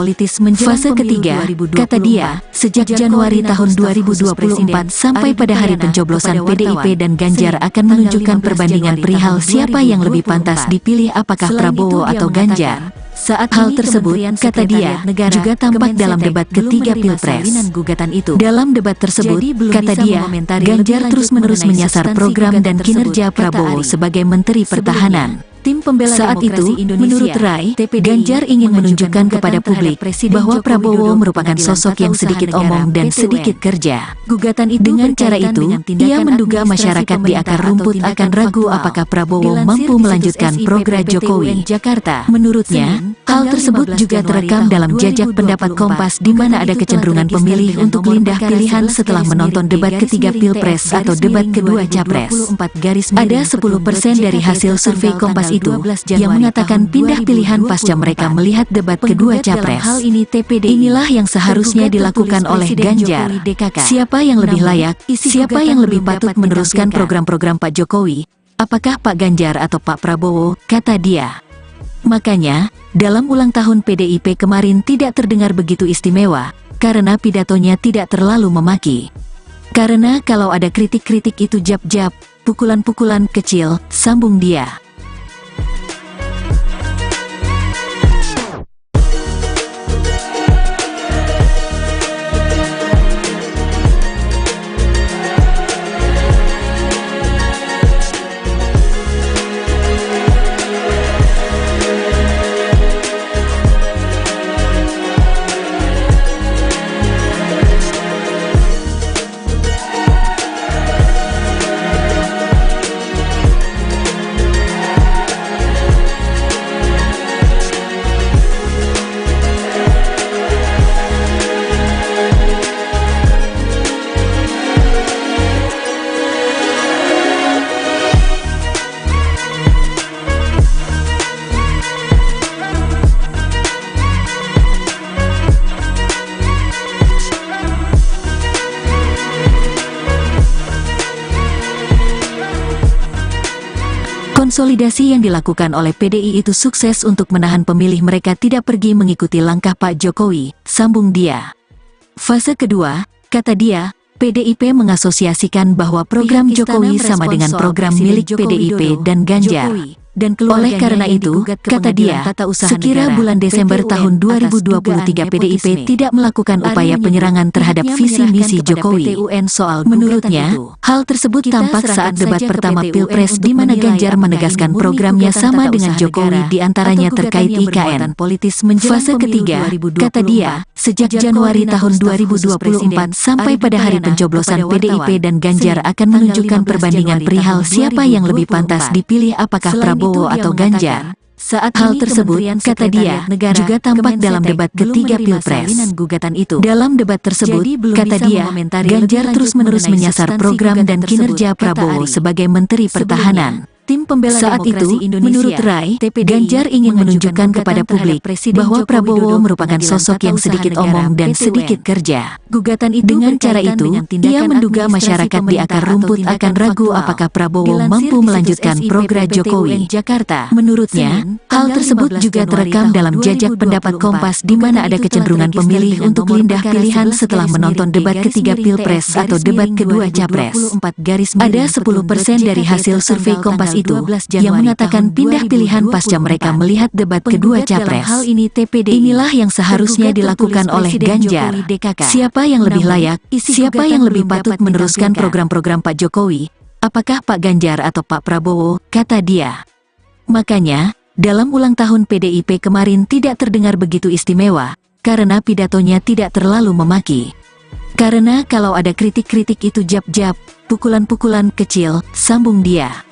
Fase ketiga, kata dia, sejak Januari tahun 2024 sampai pada hari pencoblosan PDIP dan Ganjar akan menunjukkan perbandingan perihal siapa yang lebih pantas dipilih apakah Prabowo atau Ganjar. Saat hal tersebut, kata dia, juga tampak dalam debat ketiga Pilpres. Dalam debat tersebut, kata dia, Ganjar terus-menerus menyasar program dan kinerja Prabowo sebagai Menteri Pertahanan. Tim pembela saat itu, menurut Rai, Ganjar ingin menunjukkan kepada publik bahwa Prabowo merupakan sosok yang sedikit omong dan sedikit kerja. Dengan cara itu, ia menduga masyarakat di akar rumput akan ragu apakah Prabowo mampu melanjutkan program Jokowi. Menurutnya, hal tersebut juga terekam dalam jajak pendapat Kompas di mana ada kecenderungan pemilih untuk pindah pilihan setelah menonton debat ketiga Pilpres atau debat kedua Capres. Ada 10% dari hasil survei Kompas itu yang mengatakan pindah pilihan pasca mereka melihat debat kedua Capres. Inilah yang seharusnya dilakukan oleh Ganjar. Siapa yang lebih layak, siapa yang lebih patut meneruskan program-program Pak Jokowi, apakah Pak Ganjar atau Pak Prabowo, kata dia. Makanya, dalam ulang tahun PDIP kemarin tidak terdengar begitu istimewa, karena pidatonya tidak terlalu memaki. Karena kalau ada kritik-kritik itu jab-jab, pukulan-pukulan kecil, sambung dia. Konsolidasi yang dilakukan oleh PDI itu sukses untuk menahan pemilih mereka tidak pergi mengikuti langkah Pak Jokowi, sambung dia. Fase kedua, kata dia, PDIP mengasosiasikan bahwa program Jokowi sama dengan program milik PDIP dan Ganjar. Oleh karena itu, kata dia, sekira bulan Desember tahun 2023 PDIP tidak melakukan upaya penyerangan terhadap visi misi Jokowi. Menurutnya, hal tersebut tampak saat debat pertama Pilpres di mana Ganjar menegaskan programnya sama dengan Jokowi diantaranya terkait IKN. Fase ketiga, kata dia, sejak Januari tahun 2024 sampai pada hari pencoblosan PDIP dan Ganjar akan menunjukkan perbandingan perihal siapa yang lebih pantas dipilih apakah Prabowo atau Ganjar. Saat hal tersebut, kata dia, juga tampak dalam debat ketiga Pilpres. Dalam debat tersebut, kata dia, Ganjar terus-menerus menyasar program dan kinerja Prabowo sebagai Menteri Pertahanan. Tim pembela saat itu, menurut Rai, Ganjar ingin menunjukkan kepada publik bahwa Prabowo merupakan sosok yang sedikit omong dan sedikit kerja. Dengan cara itu, ia menduga masyarakat di akar rumput akan ragu apakah Prabowo mampu melanjutkan program Jokowi. Menurutnya, hal tersebut juga terekam dalam jajak pendapat Kompas di mana ada kecenderungan pemilih untuk pindah pilihan setelah menonton debat ketiga Pilpres atau debat kedua Capres. Ada 10% dari hasil survei Kompas itu yang mengatakan pindah pilihan pasca mereka melihat debat kedua Capres. Inilah yang seharusnya dilakukan oleh Ganjar. Siapa yang lebih layak, siapa yang lebih patut meneruskan program-program Pak Jokowi, apakah Pak Ganjar atau Pak Prabowo, kata dia. Makanya, dalam ulang tahun PDIP kemarin tidak terdengar begitu istimewa, karena pidatonya tidak terlalu memaki. Karena kalau ada kritik-kritik itu jab-jab, pukulan-pukulan kecil, sambung dia.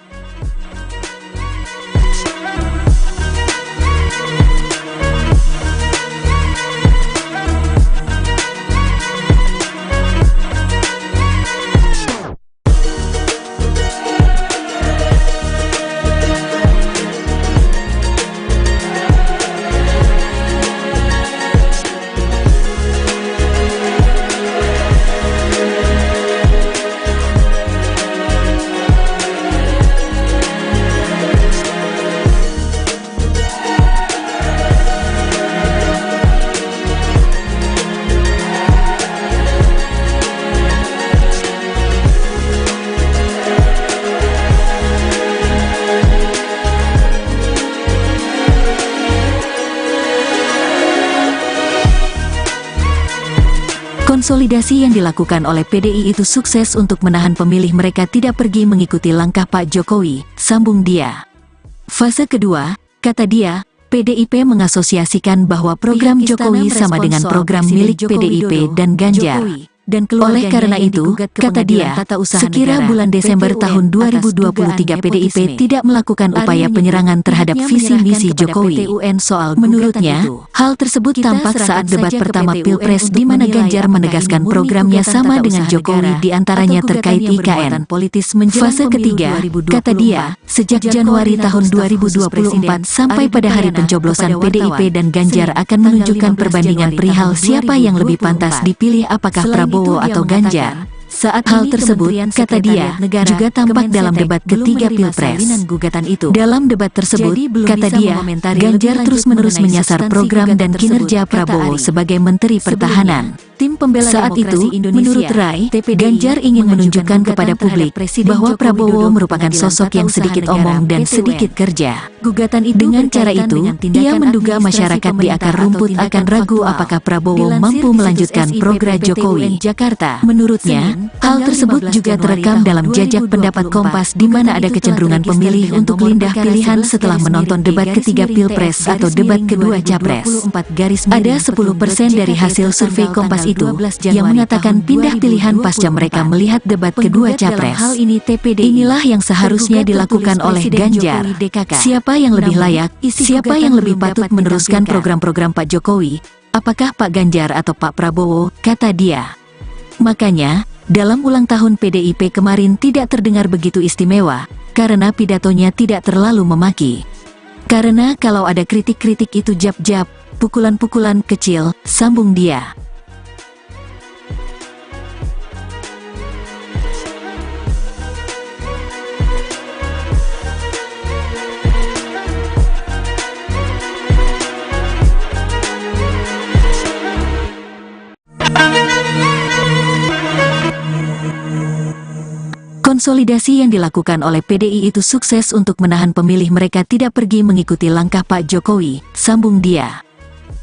Konsolidasi yang dilakukan oleh PDI itu sukses untuk menahan pemilih mereka tidak pergi mengikuti langkah Pak Jokowi, sambung dia. Fase kedua, kata dia, PDIP mengasosiasikan bahwa program Jokowi sama dengan program milik PDIP dan Ganjar. Oleh karena itu, kata dia, sekira bulan Desember tahun 2023 PDIP tidak melakukan upaya penyerangan terhadap visi misi Jokowi. Menurutnya, hal tersebut tampak saat debat pertama Pilpres di mana Ganjar menegaskan programnya sama dengan Jokowi di antaranya terkait IKN. Fase ketiga, kata dia, sejak Januari tahun 2024 sampai pada hari pencoblosan PDIP dan Ganjar akan menunjukkan perbandingan perihal siapa yang lebih pantas dipilih apakah Prabowo atau Ganjar. Saat hal tersebut, kata dia, juga tampak dalam debat ketiga Pilpres. Dalam debat tersebut, kata dia, Ganjar terus-menerus menyasar program dan kinerja Prabowo sebagai Menteri Pertahanan. Saat itu, menurut Rai, Ganjar ingin menunjukkan kepada publik bahwa Prabowo merupakan sosok yang sedikit omong dan sedikit kerja. Dengan cara itu, ia menduga masyarakat di akar rumput akan ragu apakah Prabowo mampu melanjutkan program Jokowi. Menurutnya, hal tersebut juga terekam dalam jajak pendapat Kompas di mana ada kecenderungan pemilih untuk pindah pilihan setelah menonton debat ketiga Pilpres atau debat kedua Capres. Ada 10% dari hasil survei Kompas itu yang mengatakan pindah pilihan pasca mereka melihat debat kedua Capres. Inilah yang seharusnya dilakukan oleh Ganjar. Siapa yang lebih layak, siapa yang lebih patut meneruskan program-program Pak Jokowi, apakah Pak Ganjar atau Pak Prabowo, kata dia. Makanya, dalam ulang tahun PDIP kemarin tidak terdengar begitu istimewa, karena pidatonya tidak terlalu memaki. Karena kalau ada kritik-kritik itu jab-jab, pukulan-pukulan kecil, sambung dia. Konsolidasi yang dilakukan oleh PDI itu sukses untuk menahan pemilih mereka tidak pergi mengikuti langkah Pak Jokowi, sambung dia.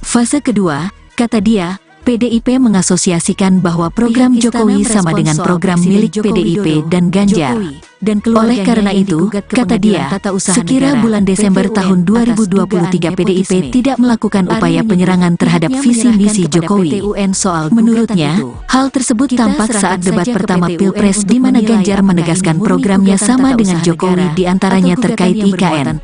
Fase kedua, kata dia, PDIP mengasosiasikan bahwa program Jokowi sama dengan program milik PDIP dan Ganjar. Oleh karena itu, kata dia, sekira bulan Desember tahun 2023 PDIP tidak melakukan upaya penyerangan terhadap visi misi Jokowi. Menurutnya, hal tersebut tampak saat debat pertama Pilpres di mana Ganjar menegaskan programnya sama dengan Jokowi di antaranya terkait IKN.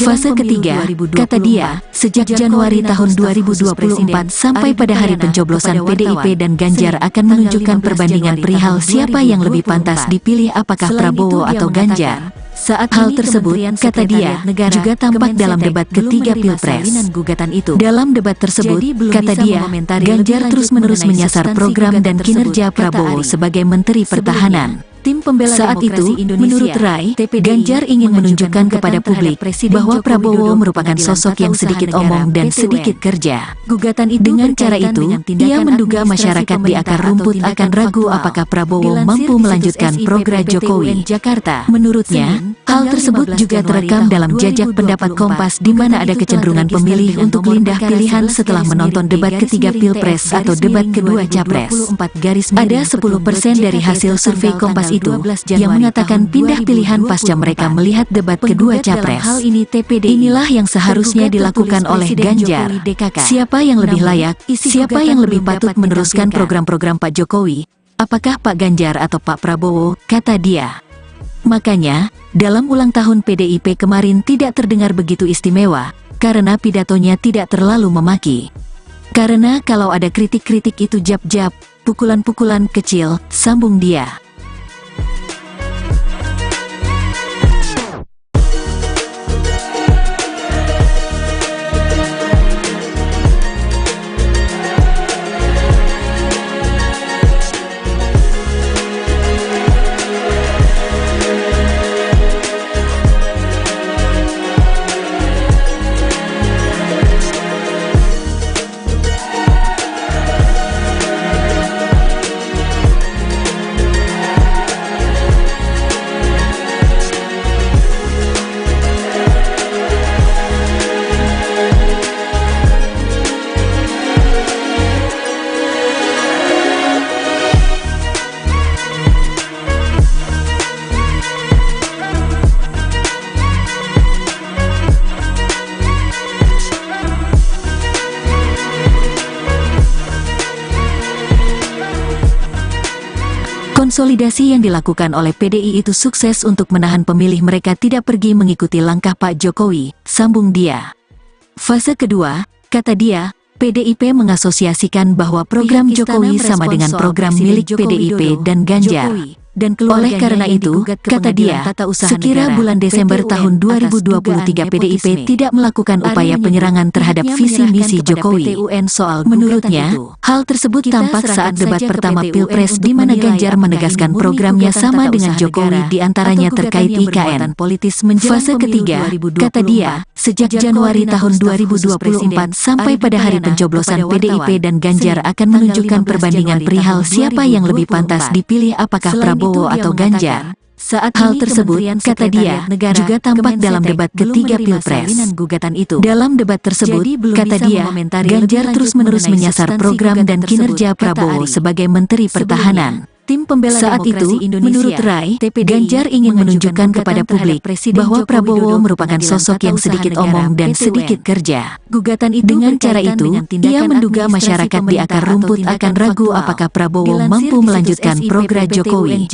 Fase ketiga, kata dia, sejak Januari tahun 2024 sampai pada hari pencoblosan PDIP dan Ganjar akan menunjukkan perbandingan perihal siapa yang lebih pantas dipilih apakah Prabowo atau Ganjar. Saat hal tersebut, kata dia, juga tampak dalam debat ketiga Pilpres. Dalam debat tersebut, kata dia, Ganjar terus-menerus menyasar program dan kinerja Prabowo sebagai Menteri Pertahanan. Saat itu, menurut Rai, Ganjar ingin menunjukkan kepada publik bahwa Prabowo merupakan sosok yang sedikit omong dan sedikit kerja. Dengan cara itu, ia menduga masyarakat di akar rumput akan ragu apakah Prabowo mampu melanjutkan program Jokowi. Menurutnya, hal tersebut juga terekam dalam jajak pendapat Kompas di mana ada kecenderungan pemilih untuk pindah pilihan setelah menonton debat ketiga Pilpres atau debat kedua Capres. Ada 10% dari hasil survei Kompas itu yang mengatakan pindah pilihan pasca mereka melihat debat kedua Capres. Inilah yang seharusnya dilakukan oleh Ganjar. Siapa yang lebih layak, siapa yang lebih patut meneruskan program-program Pak Jokowi, apakah Pak Ganjar atau Pak Prabowo, kata dia. Makanya, dalam ulang tahun PDIP kemarin tidak terdengar begitu istimewa, karena pidatonya tidak terlalu memaki. Karena kalau ada kritik-kritik itu jab-jab, pukulan-pukulan kecil, sambung dia. Konsolidasi yang dilakukan oleh PDI itu sukses untuk menahan pemilih mereka tidak pergi mengikuti langkah Pak Jokowi, sambung dia. Fase kedua, kata dia, PDIP mengasosiasikan bahwa program Jokowi sama dengan program milik PDIP dan Ganjar. Oleh karena itu, kata dia, sekira bulan Desember tahun 2023 PDIP tidak melakukan upaya penyerangan terhadap visi misi Jokowi. Menurutnya, hal tersebut tampak saat debat pertama Pilpres di mana Ganjar menegaskan programnya sama dengan Jokowi diantaranya terkait IKN. Fase ketiga, kata dia, sejak Januari tahun 2024 sampai pada hari pencoblosan PDIP dan Ganjar akan menunjukkan perbandingan perihal siapa yang lebih pantas dipilih apakah Prabowo atau Ganjar. Saat hal tersebut, kata dia, juga tampak dalam debat ketiga Pilpres. Dalam debat tersebut, kata dia, Ganjar terus-menerus menyasar program dan kinerja Prabowo sebagai Menteri Pertahanan. Saat itu, menurut Rai, Ganjar ingin menunjukkan kepada publik bahwa Prabowo merupakan sosok yang sedikit omong dan sedikit kerja. Dengan cara itu, ia menduga masyarakat di akar rumput akan ragu apakah Prabowo mampu melanjutkan program Jokowi.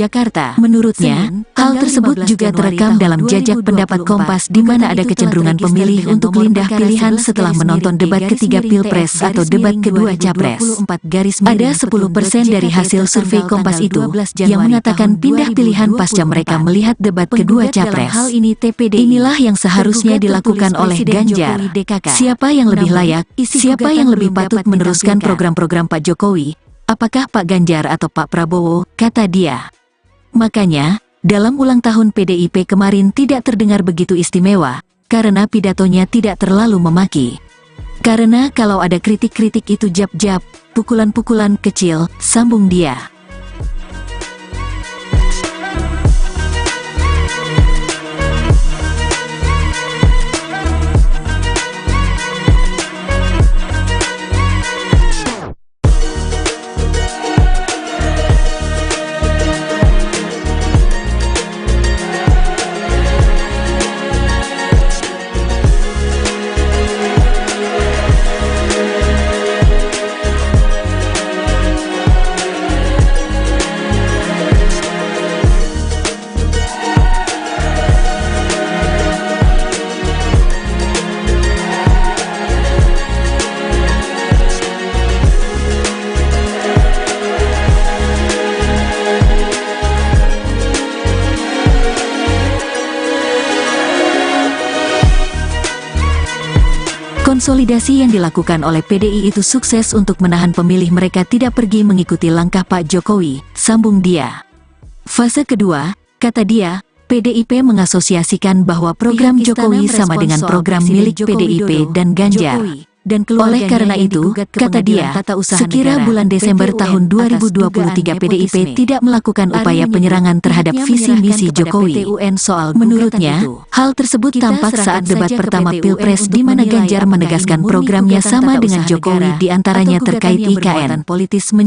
Menurutnya, hal tersebut juga terekam dalam jajak pendapat Kompas di mana ada kecenderungan pemilih untuk pindah pilihan setelah menonton debat ketiga Pilpres atau debat kedua Capres. Ada 10% dari hasil survei Kompas itu yang mengatakan pindah pilihan pasca mereka melihat debat kedua Capres. Inilah yang seharusnya dilakukan oleh Ganjar. Siapa yang lebih layak, siapa yang lebih patut meneruskan program-program Pak Jokowi, apakah Pak Ganjar atau Pak Prabowo, kata dia. Makanya, dalam ulang tahun PDIP kemarin tidak terdengar begitu istimewa, karena pidatonya tidak terlalu memaki. Karena kalau ada kritik-kritik itu jab-jab, pukulan-pukulan kecil, sambung dia. Konsolidasi yang dilakukan oleh PDI itu sukses untuk menahan pemilih mereka tidak pergi mengikuti langkah Pak Jokowi, sambung dia. Fase kedua, kata dia, PDIP mengasosiasikan bahwa program Jokowi sama dengan program milik PDIP dan Ganjar. Oleh karena itu, kata dia, sekira bulan Desember tahun 2023 PDIP tidak melakukan upaya penyerangan terhadap visi misi Jokowi. Menurutnya, hal tersebut tampak saat debat pertama Pilpres di mana Ganjar menegaskan programnya sama dengan Jokowi diantaranya terkait IKN.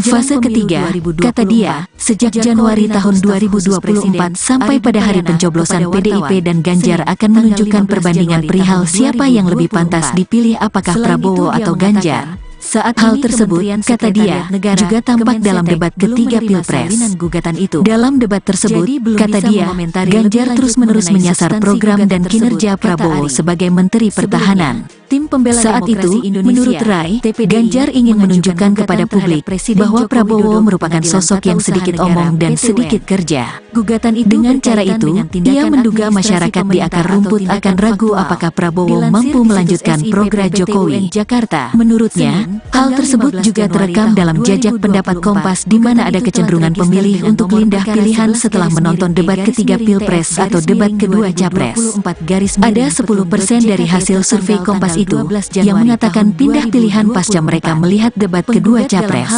Fase ketiga, kata dia, sejak Januari tahun 2024 sampai pada hari pencoblosan PDIP dan Ganjar akan menunjukkan perbandingan perihal siapa yang lebih pantas dipilih apakah Prabowo atau Ganjar. Saat hal tersebut, kata dia, juga tampak dalam debat ketiga Pilpres. Dalam debat tersebut, kata dia, Ganjar terus-menerus menyasar program dan kinerja Prabowo sebagai Menteri Pertahanan. Saat itu, menurut Rai, Ganjar ingin menunjukkan kepada publik bahwa Prabowo merupakan sosok yang sedikit omong dan sedikit kerja. Dengan cara itu, ia menduga masyarakat di akar rumput akan ragu apakah Prabowo mampu melanjutkan program Jokowi. Menurutnya, hal tersebut juga terekam dalam jajak pendapat Kompas di mana ada kecenderungan pemilih untuk pindah pilihan setelah menonton debat ketiga Pilpres atau debat kedua Capres. Ada 10% dari hasil survei Kompas itu yang mengatakan pindah pilihan pasca mereka melihat debat kedua Capres.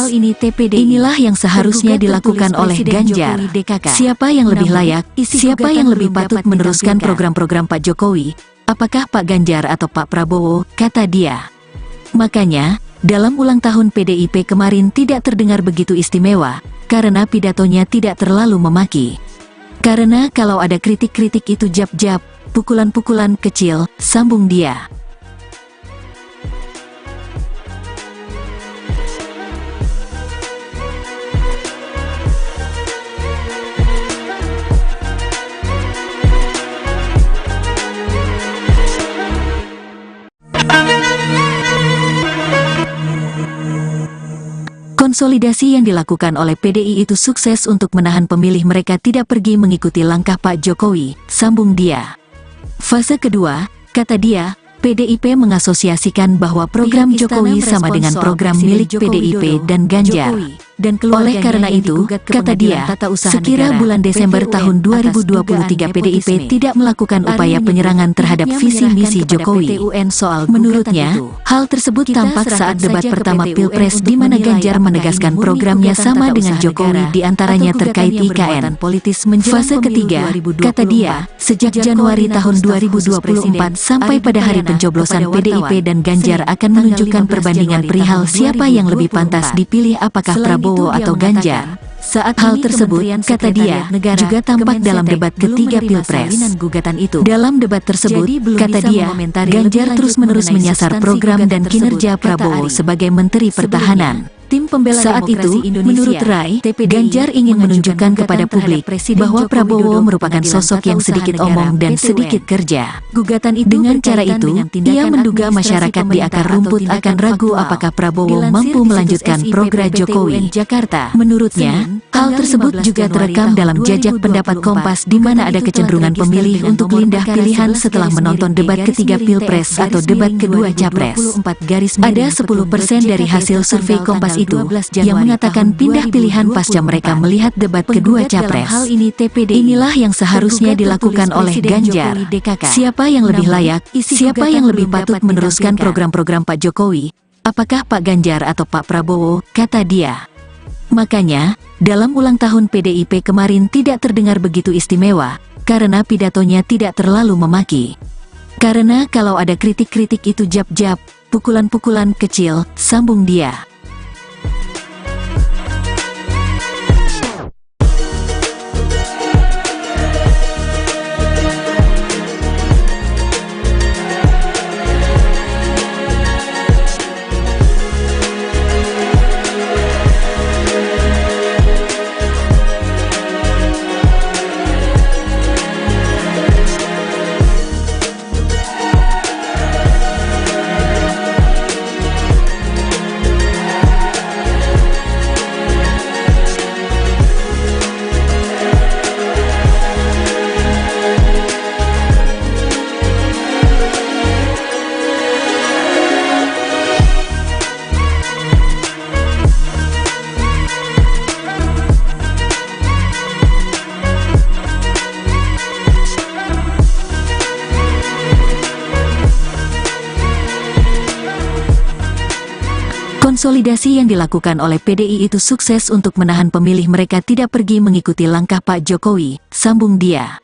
Inilah yang seharusnya dilakukan oleh Ganjar. Siapa yang lebih layak, siapa yang lebih patut meneruskan program-program Pak Jokowi, apakah Pak Ganjar atau Pak Prabowo, kata dia. Makanya, dalam ulang tahun PDIP kemarin tidak terdengar begitu istimewa, karena pidatonya tidak terlalu memaki. Karena kalau ada kritik-kritik itu jab-jab, pukulan-pukulan kecil, sambung dia. Konsolidasi yang dilakukan oleh PDI itu sukses untuk menahan pemilih mereka tidak pergi mengikuti langkah Pak Jokowi, sambung dia. Fase kedua, kata dia, PDIP mengasosiasikan bahwa program Jokowi sama dengan program milik PDIP dan Ganjar. Oleh karena itu, kata dia, sekira bulan Desember tahun 2023 PDIP tidak melakukan upaya penyerangan terhadap visi misi Jokowi. Menurutnya, hal tersebut tampak saat debat pertama Pilpres di mana Ganjar menegaskan programnya sama dengan Jokowi diantaranya terkait IKN. Fase ketiga, kata dia, sejak Januari tahun 2024 sampai pada hari pencoblosan PDIP dan Ganjar akan menunjukkan perbandingan perihal siapa yang lebih pantas dipilih apakah Prabowo atau Ganjar. Saat hal tersebut, kata dia, juga tampak dalam debat ketiga Pilpres. Dalam debat tersebut, kata dia, Ganjar terus-menerus menyasar program dan kinerja Prabowo sebagai Menteri Pertahanan. Saat itu, menurut Rai, Ganjar ingin menunjukkan kepada publik bahwa Prabowo merupakan sosok yang sedikit omong dan sedikit kerja. Dengan cara itu, ia menduga masyarakat di akar rumput akan ragu apakah Prabowo mampu melanjutkan program Jokowi. Menurutnya, hal tersebut juga terekam dalam jajak pendapat Kompas di mana ada kecenderungan pemilih untuk pindah pilihan setelah menonton debat ketiga Pilpres atau debat kedua Capres. Ada 10% dari hasil survei Kompas itu yang mengatakan pindah pilihan pasca mereka melihat debat kedua Capres. Inilah yang seharusnya dilakukan oleh Ganjar. Siapa yang lebih layak, siapa yang lebih patut meneruskan program-program Pak Jokowi? Apakah Pak Ganjar atau Pak Prabowo, kata dia. Makanya, dalam ulang tahun PDIP kemarin tidak terdengar begitu istimewa, karena pidatonya tidak terlalu memaki. Karena kalau ada kritik-kritik itu jab-jab, pukulan-pukulan kecil, sambung dia. Konsolidasi yang dilakukan oleh PDI itu sukses untuk menahan pemilih mereka tidak pergi mengikuti langkah Pak Jokowi, sambung dia.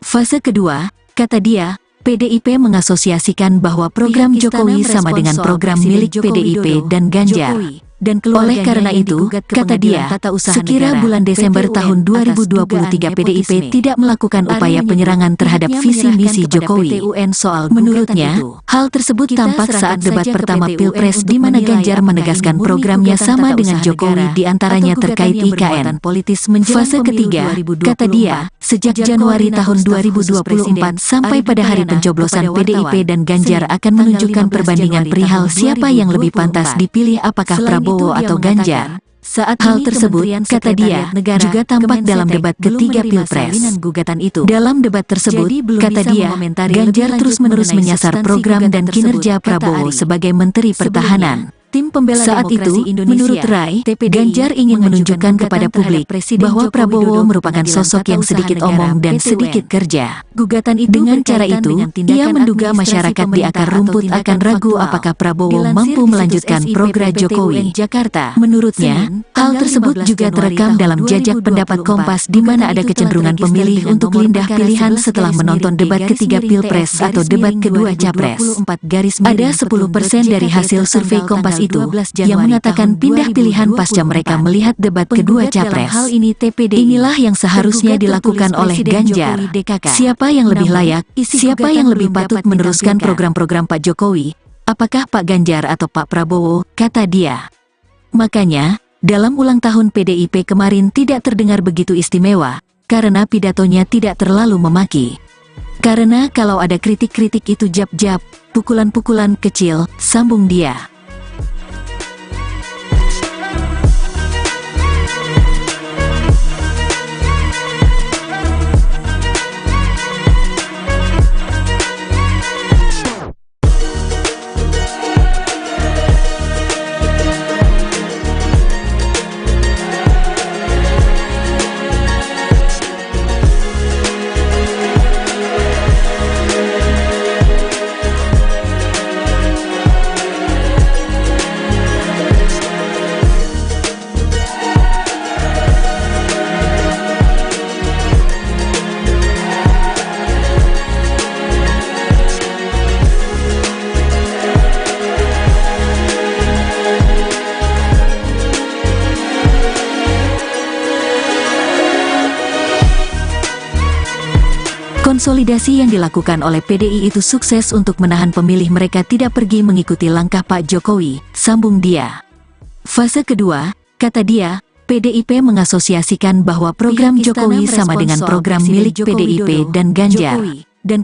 Fase kedua, kata dia, PDIP mengasosiasikan bahwa program Jokowi sama dengan program milik PDIP dan Ganjar. Oleh karena itu, kata dia, sekira bulan Desember tahun 2023 PDIP tidak melakukan upaya penyerangan terhadap visi misi Jokowi. Menurutnya, hal tersebut tampak saat debat pertama Pilpres di mana Ganjar menegaskan programnya sama dengan Jokowi diantaranya terkait IKN. Fase ketiga, kata dia, sejak Januari tahun 2024 sampai pada hari pencoblosan PDIP dan Ganjar akan menunjukkan perbandingan perihal siapa yang lebih pantas dipilih apakah Prabowo atau Ganjar. Saat hal tersebut, kata dia, juga tampak dalam debat ketiga Pilpres. Dalam debat tersebut, kata dia, Ganjar terus-menerus menyasar program dan kinerja Prabowo sebagai Menteri Pertahanan. Saat itu, menurut Rai, Ganjar ingin menunjukkan kepada publik bahwa Prabowo merupakan sosok yang sedikit omong dan sedikit kerja. Dengan cara itu, ia menduga masyarakat di akar rumput akan ragu apakah Prabowo mampu melanjutkan program Jokowi. Menurutnya, hal tersebut juga terekam dalam jajak pendapat Kompas di mana ada kecenderungan pemilih untuk pindah pilihan setelah menonton debat ketiga Pilpres atau debat kedua Capres. Ada 10% dari hasil survei Kompas itu yang mengatakan pindah pilihan pasca mereka melihat debat kedua Capres. Inilah yang seharusnya dilakukan oleh Ganjar. Siapa yang lebih layak, siapa yang lebih patut meneruskan program-program Pak Jokowi? Apakah Pak Ganjar atau Pak Prabowo, kata dia. Makanya, dalam ulang tahun PDIP kemarin tidak terdengar begitu istimewa, karena pidatonya tidak terlalu memaki. Karena kalau ada kritik-kritik itu jab-jab, pukulan-pukulan kecil, sambung dia. Konsolidasi yang dilakukan oleh PDI itu sukses untuk menahan pemilih mereka tidak pergi mengikuti langkah Pak Jokowi, sambung dia. Fase kedua, kata dia, PDIP mengasosiasikan bahwa program Jokowi sama dengan program milik PDIP dan Ganjar.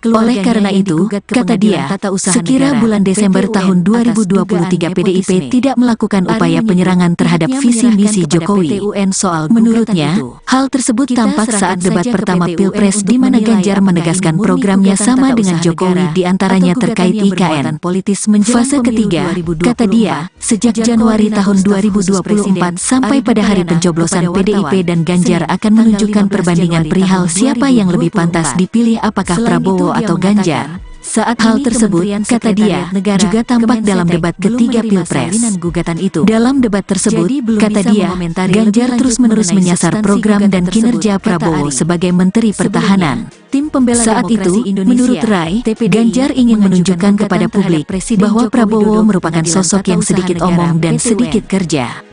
Oleh karena itu, kata dia, sekira bulan Desember tahun 2023 PDIP tidak melakukan upaya penyerangan terhadap visi misi Jokowi. Menurutnya, hal tersebut tampak saat debat pertama Pilpres di mana Ganjar menegaskan programnya sama dengan Jokowi di antaranya terkait IKN. Fase ketiga, kata dia, sejak Januari tahun 2024 sampai pada hari pencoblosan PDIP dan Ganjar akan menunjukkan perbandingan perihal siapa yang lebih pantas dipilih apakah Prabowo atau Ganjar. Saat hal tersebut, kata dia, juga tampak dalam debat ketiga Pilpres. Dalam debat tersebut, kata dia, Ganjar terus-menerus menyasar program dan kinerja Prabowo sebagai Menteri Pertahanan. Saat itu, menurut Rai, Ganjar ingin menunjukkan kepada publik bahwa Prabowo merupakan sosok yang sedikit omong dan sedikit kerja.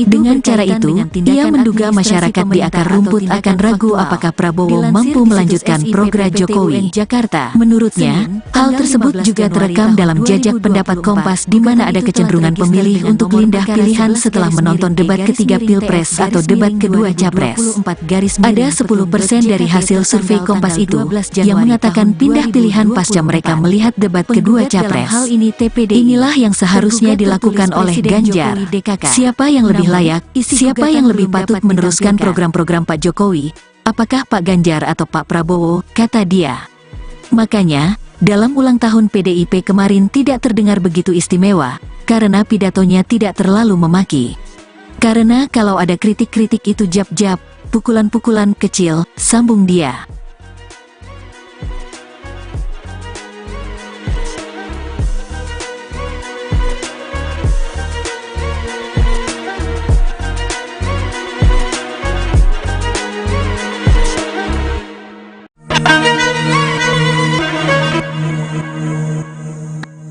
Dengan cara itu, ia menduga masyarakat di akar rumput akan ragu apakah Prabowo mampu melanjutkan program Jokowi. Menurutnya, hal tersebut juga terekam dalam jajak pendapat Kompas di mana ada kecenderungan pemilih untuk pindah pilihan setelah menonton debat ketiga Pilpres atau debat kedua Capres. Ada 10% dari hasil survei Kompas itu yang mengatakan pindah pilihan pasca mereka melihat debat kedua Capres. Inilah yang seharusnya dilakukan oleh Ganjar. Siapa yang lebih layak, siapa yang lebih patut meneruskan program-program Pak Jokowi? Apakah Pak Ganjar atau Pak Prabowo, kata dia. Makanya, dalam ulang tahun PDIP kemarin tidak terdengar begitu istimewa, karena pidatonya tidak terlalu memaki. Karena kalau ada kritik-kritik itu jab-jab, pukulan-pukulan kecil, sambung dia.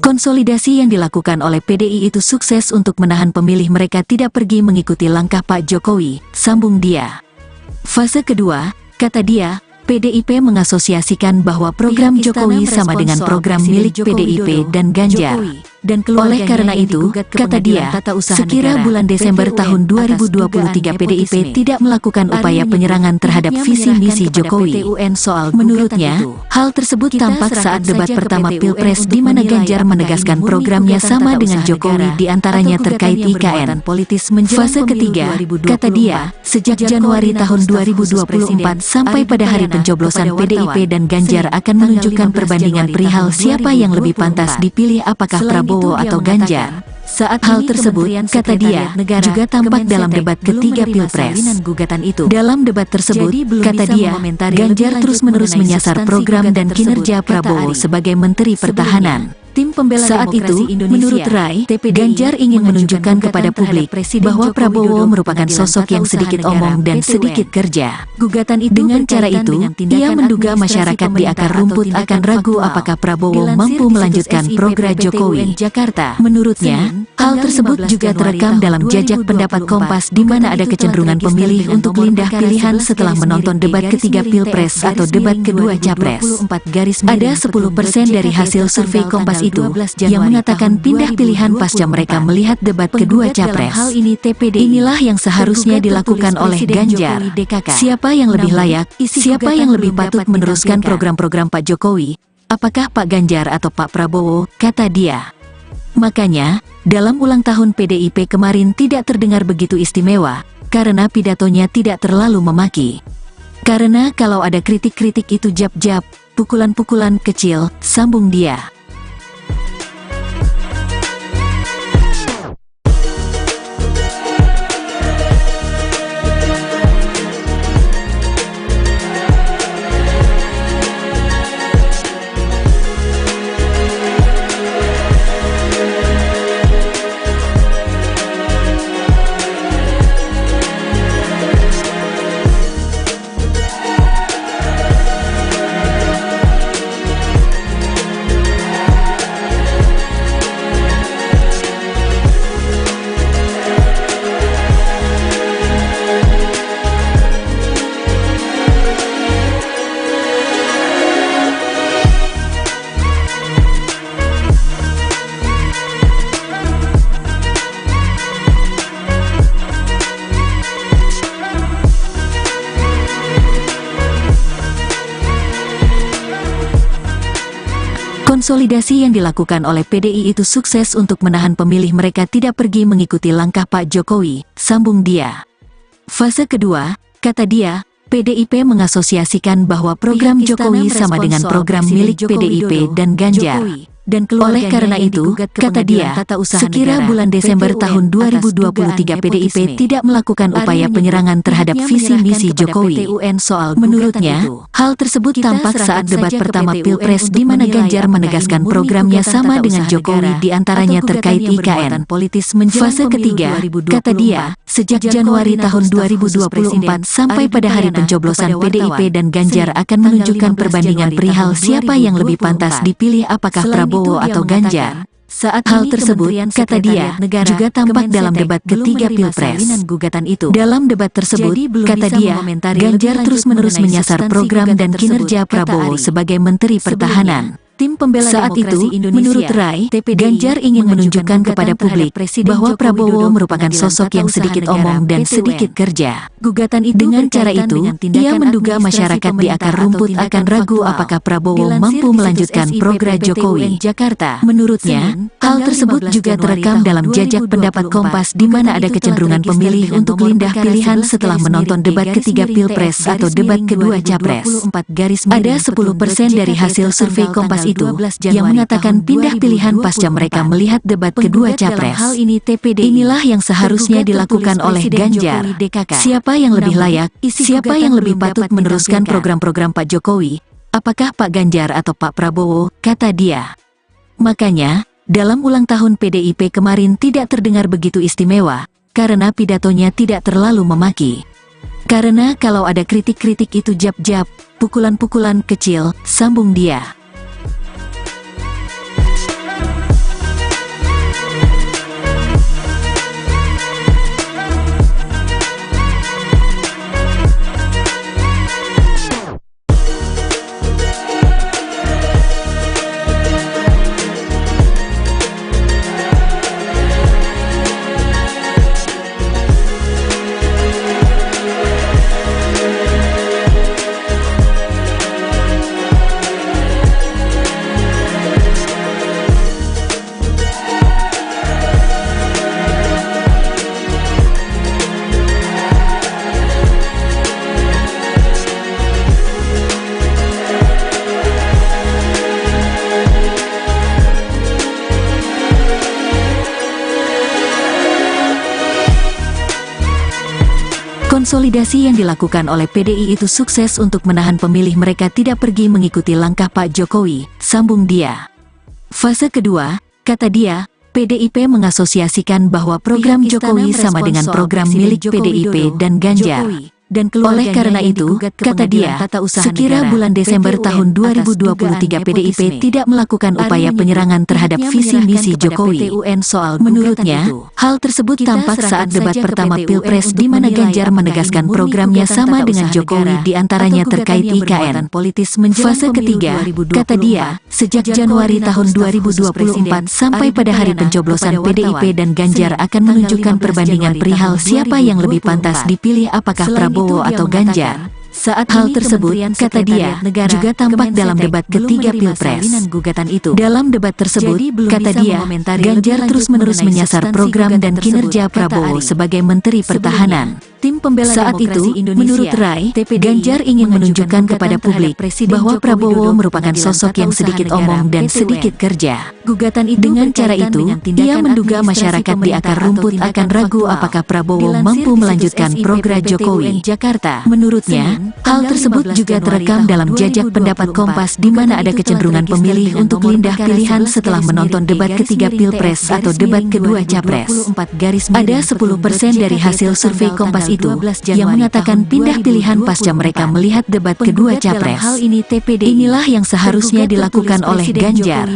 Konsolidasi yang dilakukan oleh PDI itu sukses untuk menahan pemilih mereka tidak pergi mengikuti langkah Pak Jokowi, sambung dia. Fase kedua, kata dia, PDIP mengasosiasikan bahwa program Jokowi sama dengan program milik PDIP dan Ganjar. Oleh karena itu, kata dia, sekira bulan Desember tahun 2023 PDIP tidak melakukan upaya penyerangan terhadap visi misi Jokowi. Menurutnya, hal tersebut tampak saat debat pertama Pilpres di mana Ganjar menegaskan programnya sama dengan Jokowi di antaranya terkait IKN. Fase ketiga, kata dia, sejak Januari tahun 2024 sampai pada hari pencoblosan PDIP dan Ganjar akan menunjukkan perbandingan perihal siapa yang lebih pantas dipilih apakah Prabowo atau Ganjar. Saat hal tersebut, kata dia, juga tampak dalam debat ketiga Pilpres. Dalam debat tersebut, kata dia, Ganjar terus-menerus menyasar program dan kinerja Prabowo sebagai Menteri Pertahanan. Saat itu, menurut Rai, Ganjar ingin menunjukkan kepada publik bahwa Prabowo merupakan sosok yang sedikit omong dan sedikit kerja. Dengan cara itu, ia menduga masyarakat di akar rumput akan ragu apakah Prabowo mampu melanjutkan program Jokowi. Menurutnya, hal tersebut juga terekam dalam jajak pendapat Kompas di mana ada kecenderungan pemilih untuk pindah pilihan setelah menonton debat ketiga Pilpres atau debat kedua Capres. Ada 10% dari hasil survei Kompas itu yang mengatakan pindah pilihan pasca mereka melihat debat kedua Capres. Inilah yang seharusnya dilakukan oleh Ganjar. Siapa yang lebih layak, siapa yang lebih patut meneruskan program-program Pak Jokowi? Apakah Pak Ganjar atau Pak Prabowo, kata dia. Makanya, dalam ulang tahun PDIP kemarin tidak terdengar begitu istimewa, karena pidatonya tidak terlalu memaki. Karena kalau ada kritik-kritik itu jab-jab, pukulan-pukulan kecil, sambung dia. Konsolidasi yang dilakukan oleh PDI itu sukses untuk menahan pemilih mereka tidak pergi mengikuti langkah Pak Jokowi, sambung dia. Fase kedua, kata dia, PDIP mengasosiasikan bahwa program Jokowi sama dengan program milik PDIP dan Ganjar. Oleh karena itu, kata dia, sekira bulan Desember tahun 2023 PDIP tidak melakukan upaya penyerangan terhadap visi misi Jokowi. Menurutnya, hal tersebut tampak saat debat pertama Pilpres di mana Ganjar menegaskan programnya sama dengan Jokowi di antaranya terkait IKN. Fase ketiga, kata dia, sejak Januari tahun 2024 sampai pada hari pencoblosan PDIP dan Ganjar akan menunjukkan perbandingan perihal siapa yang lebih pantas dipilih apakah Prabowo atau Ganjar. Saat hal tersebut, kata dia, juga tampak dalam debat ketiga Pilpres. Dalam debat tersebut, kata dia, Ganjar terus-menerus menyasar program dan kinerja Prabowo sebagai Menteri Pertahanan. Tim pembela saat itu, menurut Rai, Ganjar ingin menunjukkan kepada publik bahwa Prabowo merupakan sosok yang sedikit omong dan sedikit kerja. Dengan cara itu, ia menduga masyarakat di akar rumput akan ragu apakah Prabowo mampu melanjutkan program Jokowi. Menurutnya, hal tersebut juga terekam dalam jajak pendapat Kompas di mana ada kecenderungan pemilih untuk pindah pilihan setelah menonton debat ketiga Pilpres atau debat kedua Capres. Ada 10% dari hasil survei Kompas itu yang mengatakan pindah pilihan pasca mereka melihat debat kedua Capres. Inilah yang seharusnya dilakukan oleh Ganjar. Siapa yang lebih layak, siapa yang lebih patut meneruskan program-program Pak Jokowi, apakah Pak Ganjar atau Pak Prabowo, kata dia. Makanya, dalam ulang tahun PDIP kemarin tidak terdengar begitu istimewa, karena pidatonya tidak terlalu memaki. Karena kalau ada kritik-kritik itu jab-jab, pukulan-pukulan kecil, sambung dia. Konsolidasi yang dilakukan oleh PDI itu sukses untuk menahan pemilih mereka tidak pergi mengikuti langkah Pak Jokowi, sambung dia. Fase kedua, kata dia, PDIP mengasosiasikan bahwa program Jokowi sama dengan program milik PDIP dan Ganjar. Oleh karena itu, kata dia, sekira bulan Desember tahun 2023 PDIP tidak melakukan upaya penyerangan terhadap visi misi Jokowi. Menurutnya, hal tersebut tampak saat debat pertama Pilpres di mana Ganjar menegaskan programnya sama dengan Jokowi di antaranya terkait IKN. Fase ketiga, kata dia, sejak Januari tahun 2024 sampai pada hari pencoblosan PDIP dan Ganjar akan menunjukkan perbandingan perihal siapa yang lebih pantas dipilih apakah Prabowo atau Ganjar. Saat hal tersebut, kata dia, juga tampak dalam debat ketiga Pilpres. Dalam debat tersebut, kata dia, Ganjar terus-menerus menyasar program dan kinerja Prabowo sebagai Menteri Pertahanan. Tim pembela saat itu, menurut Rai, Ganjar ingin menunjukkan kepada publik bahwa Prabowo merupakan sosok yang sedikit omong dan sedikit kerja. Dengan cara itu, ia menduga masyarakat di akar rumput akan ragu apakah Prabowo mampu melanjutkan program Jokowi. Menurutnya, hal tersebut juga terekam dalam jajak pendapat Kompas di mana ada kecenderungan pemilih untuk pindah pilihan setelah menonton debat ketiga Pilpres atau debat kedua Capres. Ada 10% dari hasil survei Kompas itu yang mengatakan pindah pilihan pasca mereka melihat debat kedua Capres. Inilah yang seharusnya dilakukan oleh Ganjar.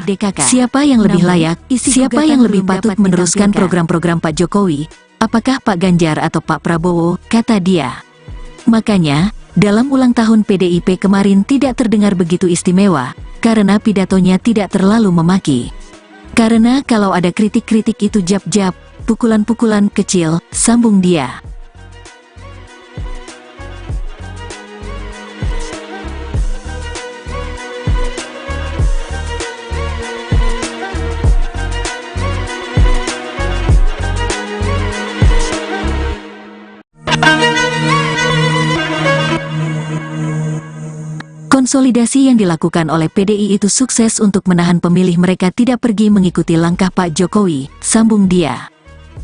Siapa yang lebih layak, siapa yang lebih patut meneruskan program-program Pak Jokowi, apakah Pak Ganjar atau Pak Prabowo, kata dia. Makanya, dalam ulang tahun PDIP kemarin tidak terdengar begitu istimewa, karena pidatonya tidak terlalu memaki. Karena kalau ada kritik-kritik itu jab-jab, pukulan-pukulan kecil, sambung dia. Konsolidasi yang dilakukan oleh PDI itu sukses untuk menahan pemilih mereka tidak pergi mengikuti langkah Pak Jokowi, sambung dia.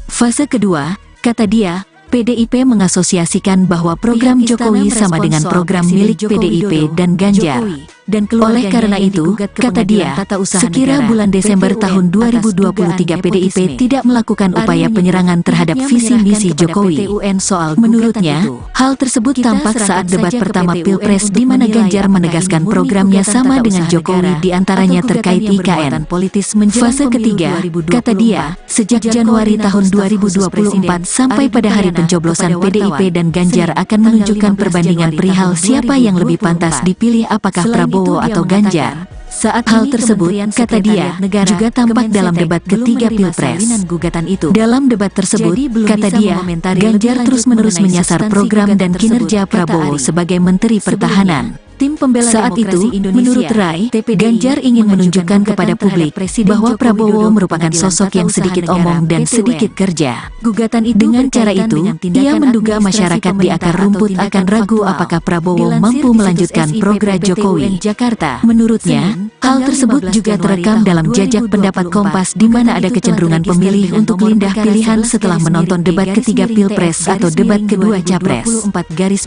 Fase kedua, kata dia, PDIP mengasosiasikan bahwa program Jokowi sama dengan program milik PDIP dan Ganjar. Oleh karena itu, kata dia, sekira bulan Desember tahun 2023 PDIP tidak melakukan upaya penyerangan terhadap visi misi Jokowi. Menurutnya, hal tersebut tampak saat debat pertama Pilpres di mana Ganjar menegaskan programnya sama dengan Jokowi diantaranya terkait IKN. Fase ketiga, kata dia, sejak Januari tahun 2024 sampai pada hari pencoblosan PDIP dan Ganjar akan menunjukkan perbandingan perihal siapa yang lebih pantas dipilih apakah Prabowo atau Ganjar. Saat hal tersebut, kata dia, juga tampak dalam debat ketiga Pilpres. Dalam debat tersebut, kata dia, Ganjar terus-menerus menyasar program dan kinerja Prabowo sebagai Menteri Pertahanan. Saat itu, menurut Rai, Ganjar ingin menunjukkan kepada publik bahwa Prabowo merupakan sosok yang sedikit omong dan sedikit kerja. Dengan cara itu, ia menduga masyarakat di akar rumput akan ragu apakah Prabowo mampu melanjutkan program Jokowi. Menurutnya, hal tersebut juga terekam dalam jajak pendapat Kompas di mana ada kecenderungan pemilih untuk pindah pilihan setelah menonton debat ketiga Pilpres atau debat kedua Capres.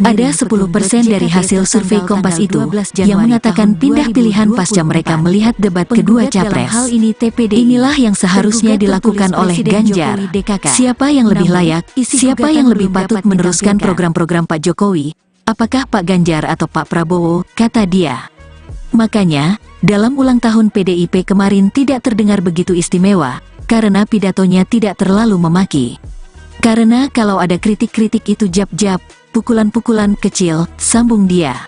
Ada 10% dari hasil survei Kompas itu yang mengatakan pindah pilihan pasca mereka melihat debat kedua Capres. Inilah yang seharusnya dilakukan oleh Ganjar. Siapa yang lebih layak, siapa yang lebih patut meneruskan program-program Pak Jokowi, apakah Pak Ganjar atau Pak Prabowo, kata dia. Makanya, dalam ulang tahun PDIP kemarin tidak terdengar begitu istimewa, karena pidatonya tidak terlalu memaki. Karena kalau ada kritik-kritik itu jab-jab, pukulan-pukulan kecil, sambung dia.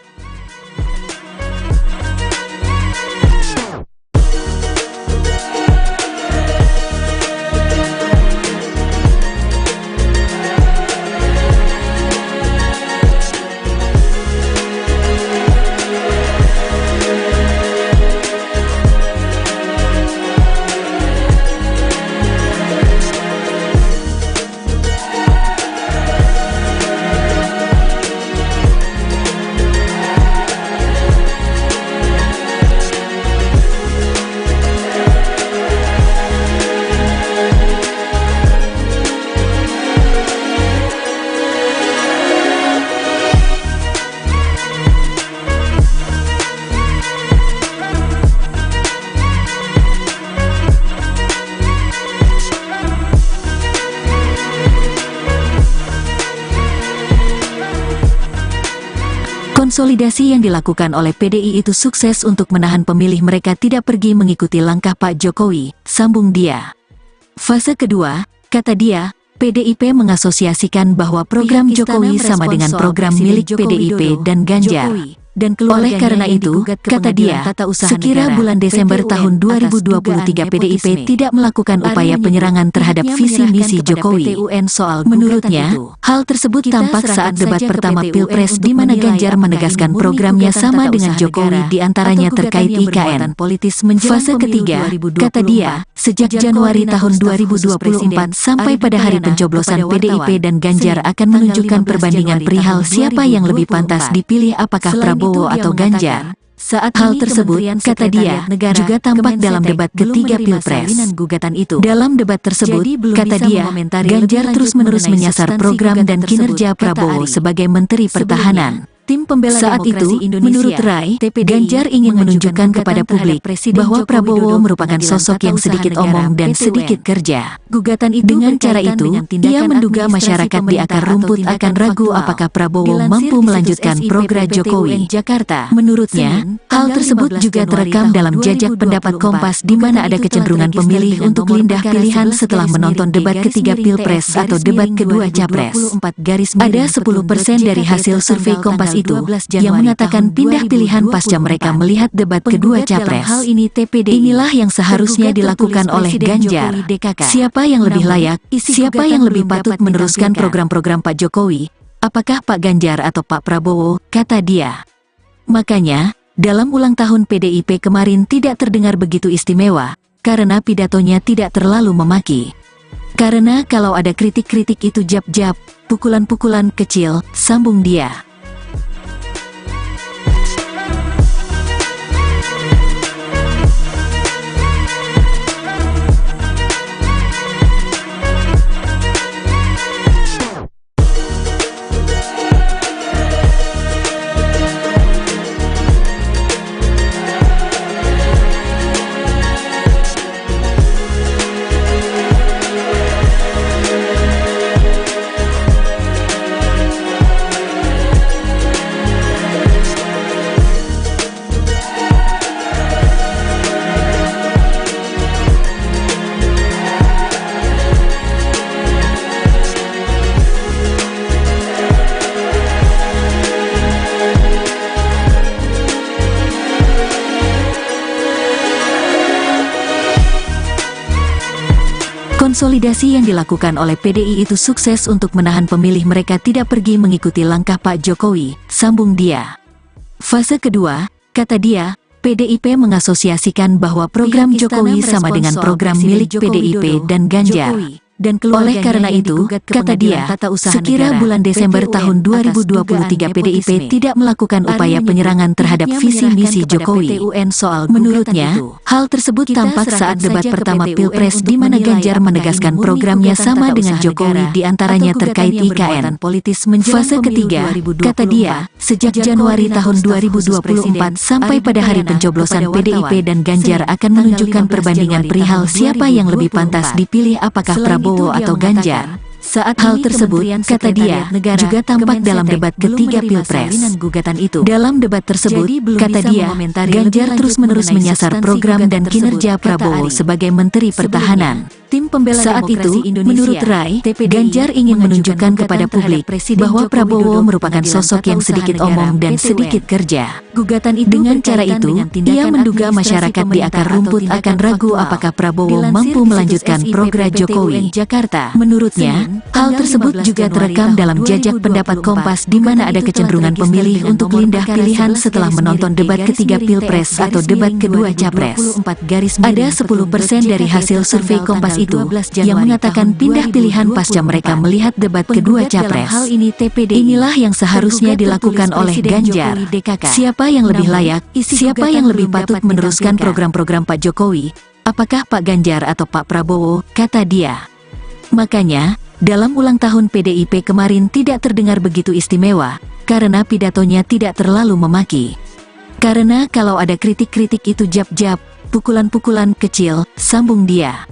Konsolidasi yang dilakukan oleh PDI itu sukses untuk menahan pemilih mereka tidak pergi mengikuti langkah Pak Jokowi, sambung dia. Fase kedua, kata dia, PDIP mengasosiasikan bahwa program Jokowi sama dengan program milik PDIP dan Ganjar. Oleh karena itu, kata dia, sekira bulan Desember tahun 2023 PDIP tidak melakukan upaya penyerangan terhadap visi misi Jokowi. Menurutnya, hal tersebut tampak saat debat pertama Pilpres di mana Ganjar menegaskan programnya sama dengan Jokowi diantaranya terkait IKN. Fase ketiga, kata dia, sejak Januari tahun 2024 sampai pada hari pencoblosan PDIP dan Ganjar akan menunjukkan perbandingan perihal siapa yang lebih pantas dipilih apakah Prabowo atau Ganjar. Saat hal tersebut, kata dia, juga tampak dalam debat ketiga Pilpres. Dalam debat tersebut, kata dia, Ganjar terus-menerus menyasar program dan kinerja Prabowo sebagai Menteri Pertahanan. Saat itu, menurut Rai, Ganjar ingin menunjukkan kepada publik bahwa Prabowo merupakan sosok yang sedikit omong dan sedikit kerja. Dengan cara itu, ia menduga masyarakat di akar rumput akan ragu apakah Prabowo mampu melanjutkan program Jokowi. Menurutnya, hal tersebut juga terekam dalam jajak pendapat Kompas di mana ada kecenderungan pemilih untuk pindah pilihan setelah menonton debat ketiga Pilpres atau debat kedua Capres. Ada 10% dari hasil survei Kompas itu yang mengatakan pindah pilihan pasca mereka melihat debat kedua Capres. Inilah yang seharusnya dilakukan oleh Ganjar. Siapa yang lebih layak, siapa yang lebih patut meneruskan program-program Pak Jokowi, apakah Pak Ganjar atau Pak Prabowo, kata dia. Makanya, dalam ulang tahun PDIP kemarin tidak terdengar begitu istimewa, karena pidatonya tidak terlalu memaki. Karena kalau ada kritik-kritik itu jab-jab, pukulan-pukulan kecil, sambung dia. Konsolidasi yang dilakukan oleh PDI itu sukses untuk menahan pemilih mereka tidak pergi mengikuti langkah Pak Jokowi, sambung dia. Fase kedua, kata dia, PDIP mengasosiasikan bahwa program Jokowi sama dengan program milik PDIP dan Ganjar. Oleh karena itu, kata dia, sekira bulan Desember tahun 2023 PDIP tidak melakukan upaya penyerangan terhadap visi misi Jokowi. Menurutnya, hal tersebut tampak saat debat pertama Pilpres di mana Ganjar menegaskan programnya sama dengan Jokowi di antaranya terkait IKN. Fase ketiga, kata dia, sejak Januari tahun 2024 sampai pada hari pencoblosan PDIP dan Ganjar akan menunjukkan perbandingan perihal siapa yang lebih pantas dipilih apakah Prabowo atau Ganjar. Saat hal tersebut, kata dia, juga tampak dalam debat ketiga Pilpres. Dalam debat tersebut, kata dia, Ganjar terus-menerus menyasar program dan kinerja Prabowo sebagai Menteri Pertahanan. Saat itu, menurut Rai, Ganjar ingin menunjukkan kepada publik bahwa Prabowo merupakan sosok yang sedikit omong dan sedikit kerja. Dengan cara itu, ia menduga masyarakat di akar rumput akan ragu apakah Prabowo mampu melanjutkan program Jokowi. Menurutnya, hal tersebut juga terekam dalam jajak pendapat Kompas di mana ada kecenderungan pemilih untuk pindah pilihan setelah menonton debat ketiga Pilpres atau debat kedua Capres. Ada 10% dari hasil survei Kompas itu yang mengatakan pindah pilihan pasca mereka melihat debat kedua Capres. Inilah yang seharusnya dilakukan oleh Ganjar. Siapa yang lebih layak, siapa yang lebih patut meneruskan program-program Pak Jokowi, apakah Pak Ganjar atau Pak Prabowo, kata dia. Makanya, dalam ulang tahun PDIP kemarin tidak terdengar begitu istimewa, karena pidatonya tidak terlalu memaki. Karena kalau ada kritik-kritik itu jab-jab, pukulan-pukulan kecil, sambung dia.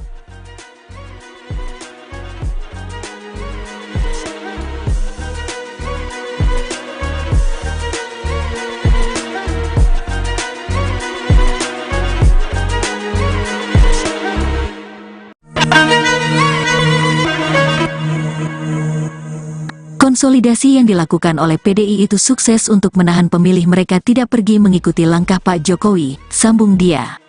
Konsolidasi yang dilakukan oleh PDI itu sukses untuk menahan pemilih mereka tidak pergi mengikuti langkah Pak Jokowi, sambung dia.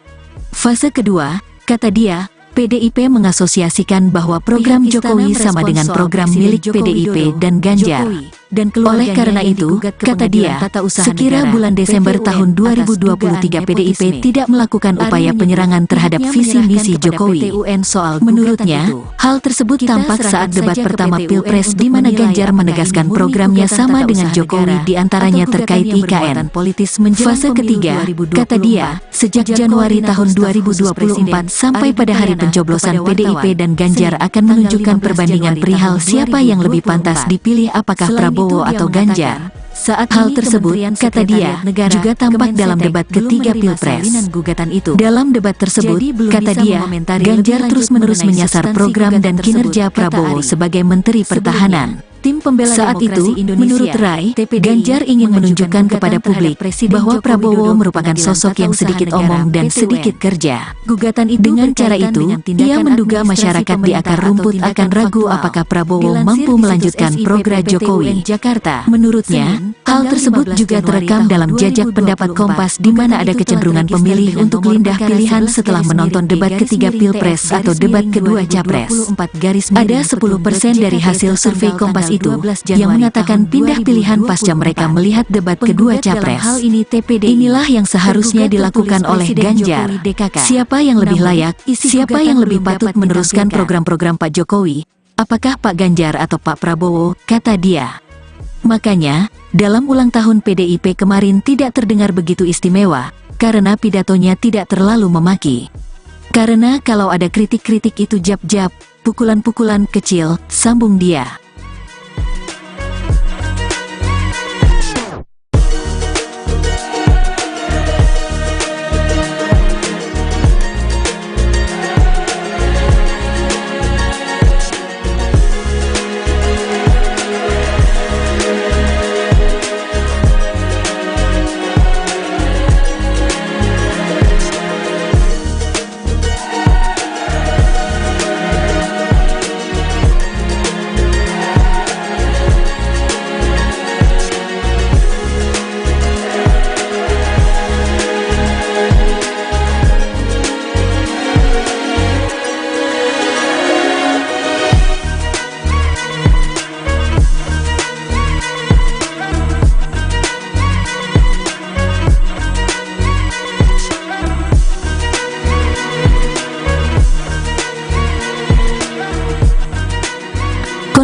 Fase kedua, kata dia, PDIP mengasosiasikan bahwa program Jokowi sama dengan program milik PDIP dan Ganjar. Oleh karena itu, kata dia, sekira bulan Desember tahun 2023 PDIP tidak melakukan upaya penyerangan terhadap visi misi Jokowi. Menurutnya, hal tersebut tampak saat debat pertama Pilpres di mana Ganjar menegaskan programnya sama dengan Jokowi di antaranya terkait IKN. Fase ketiga, kata dia, sejak Januari tahun 2024 sampai pada hari pencoblosan PDIP dan Ganjar akan menunjukkan perbandingan perihal siapa yang lebih pantas dipilih apakah Prabowo atau Ganjar. Saat hal tersebut, kata dia, juga tampak dalam debat ketiga Pilpres. Dalam debat tersebut, kata dia, Ganjar terus-menerus menyasar program dan kinerja Prabowo sebagai Menteri Pertahanan. Saat itu, menurut Rai, Ganjar ingin menunjukkan kepada publik bahwa Prabowo merupakan sosok yang sedikit omong dan sedikit kerja. Dengan cara itu, ia menduga masyarakat di akar rumput akan ragu apakah Prabowo mampu melanjutkan program Jokowi. Menurutnya, hal tersebut juga terekam dalam jajak pendapat Kompas di mana ada kecenderungan pemilih untuk pindah pilihan setelah menonton debat ketiga Pilpres atau debat kedua Capres. Ada 10% dari hasil survei Kompas itu yang mengatakan pindah pilihan pasca mereka melihat debat kedua Capres. Inilah yang seharusnya dilakukan oleh Ganjar. Siapa yang lebih layak, siapa yang lebih patut meneruskan program-program Pak Jokowi, apakah Pak Ganjar atau Pak Prabowo, kata dia. Makanya, dalam ulang tahun PDIP kemarin tidak terdengar begitu istimewa, karena pidatonya tidak terlalu memaki. Karena kalau ada kritik-kritik itu jab-jab, pukulan-pukulan kecil, sambung dia.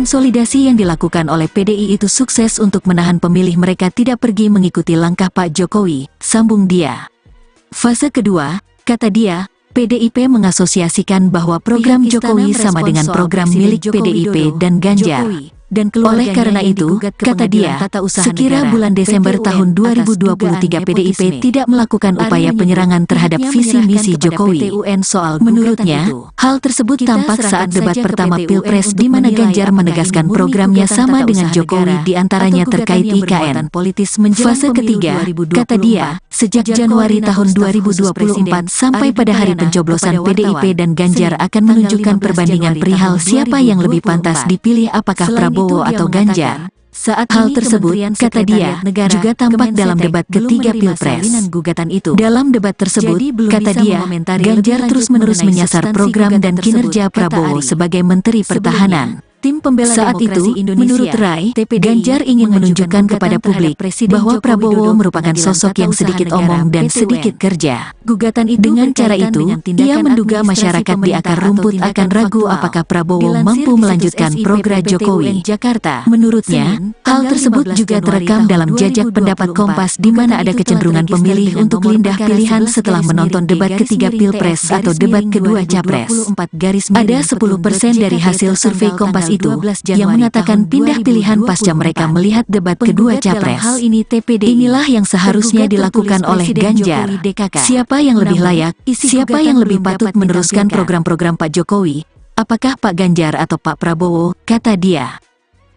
Konsolidasi yang dilakukan oleh PDI itu sukses untuk menahan pemilih mereka tidak pergi mengikuti langkah Pak Jokowi, sambung dia. Fase kedua, kata dia, PDIP mengasosiasikan bahwa program Jokowi sama dengan program milik PDIP dan Ganjar. Oleh karena itu, kata dia, sekira bulan Desember tahun 2023 PDIP tidak melakukan upaya penyerangan terhadap visi misi Jokowi. Menurutnya, hal tersebut tampak saat debat pertama Pilpres di mana Ganjar menegaskan programnya sama dengan Jokowi diantaranya terkait IKN. Fase ketiga, kata dia, sejak Januari tahun 2024 sampai pada hari pencoblosan PDIP dan Ganjar akan menunjukkan perbandingan perihal siapa yang lebih pantas dipilih apakah Prabowo atau Ganjar. Saat hal tersebut, kata dia, juga tampak dalam debat ketiga Pilpres. Dalam debat tersebut, kata dia, Ganjar terus-menerus menyasar program dan kinerja Prabowo sebagai Menteri Pertahanan. Saat itu, menurut Rai, Ganjar ingin menunjukkan kepada publik bahwa Prabowo merupakan sosok yang sedikit omong dan sedikit kerja. Dengan cara itu, ia menduga masyarakat di akar rumput akan ragu apakah Prabowo mampu melanjutkan program Jokowi. Menurutnya, hal tersebut juga terekam dalam jajak pendapat Kompas di mana ada kecenderungan pemilih untuk pindah pilihan setelah menonton debat ketiga Pilpres atau debat kedua Capres. Ada 10% dari hasil survei Kompas itu yang mengatakan pindah pilihan pasca mereka melihat debat kedua Capres. Inilah yang seharusnya dilakukan oleh Ganjar. Siapa yang lebih layak, siapa yang lebih patut meneruskan program-program Pak Jokowi? Apakah Pak Ganjar atau Pak Prabowo, kata dia.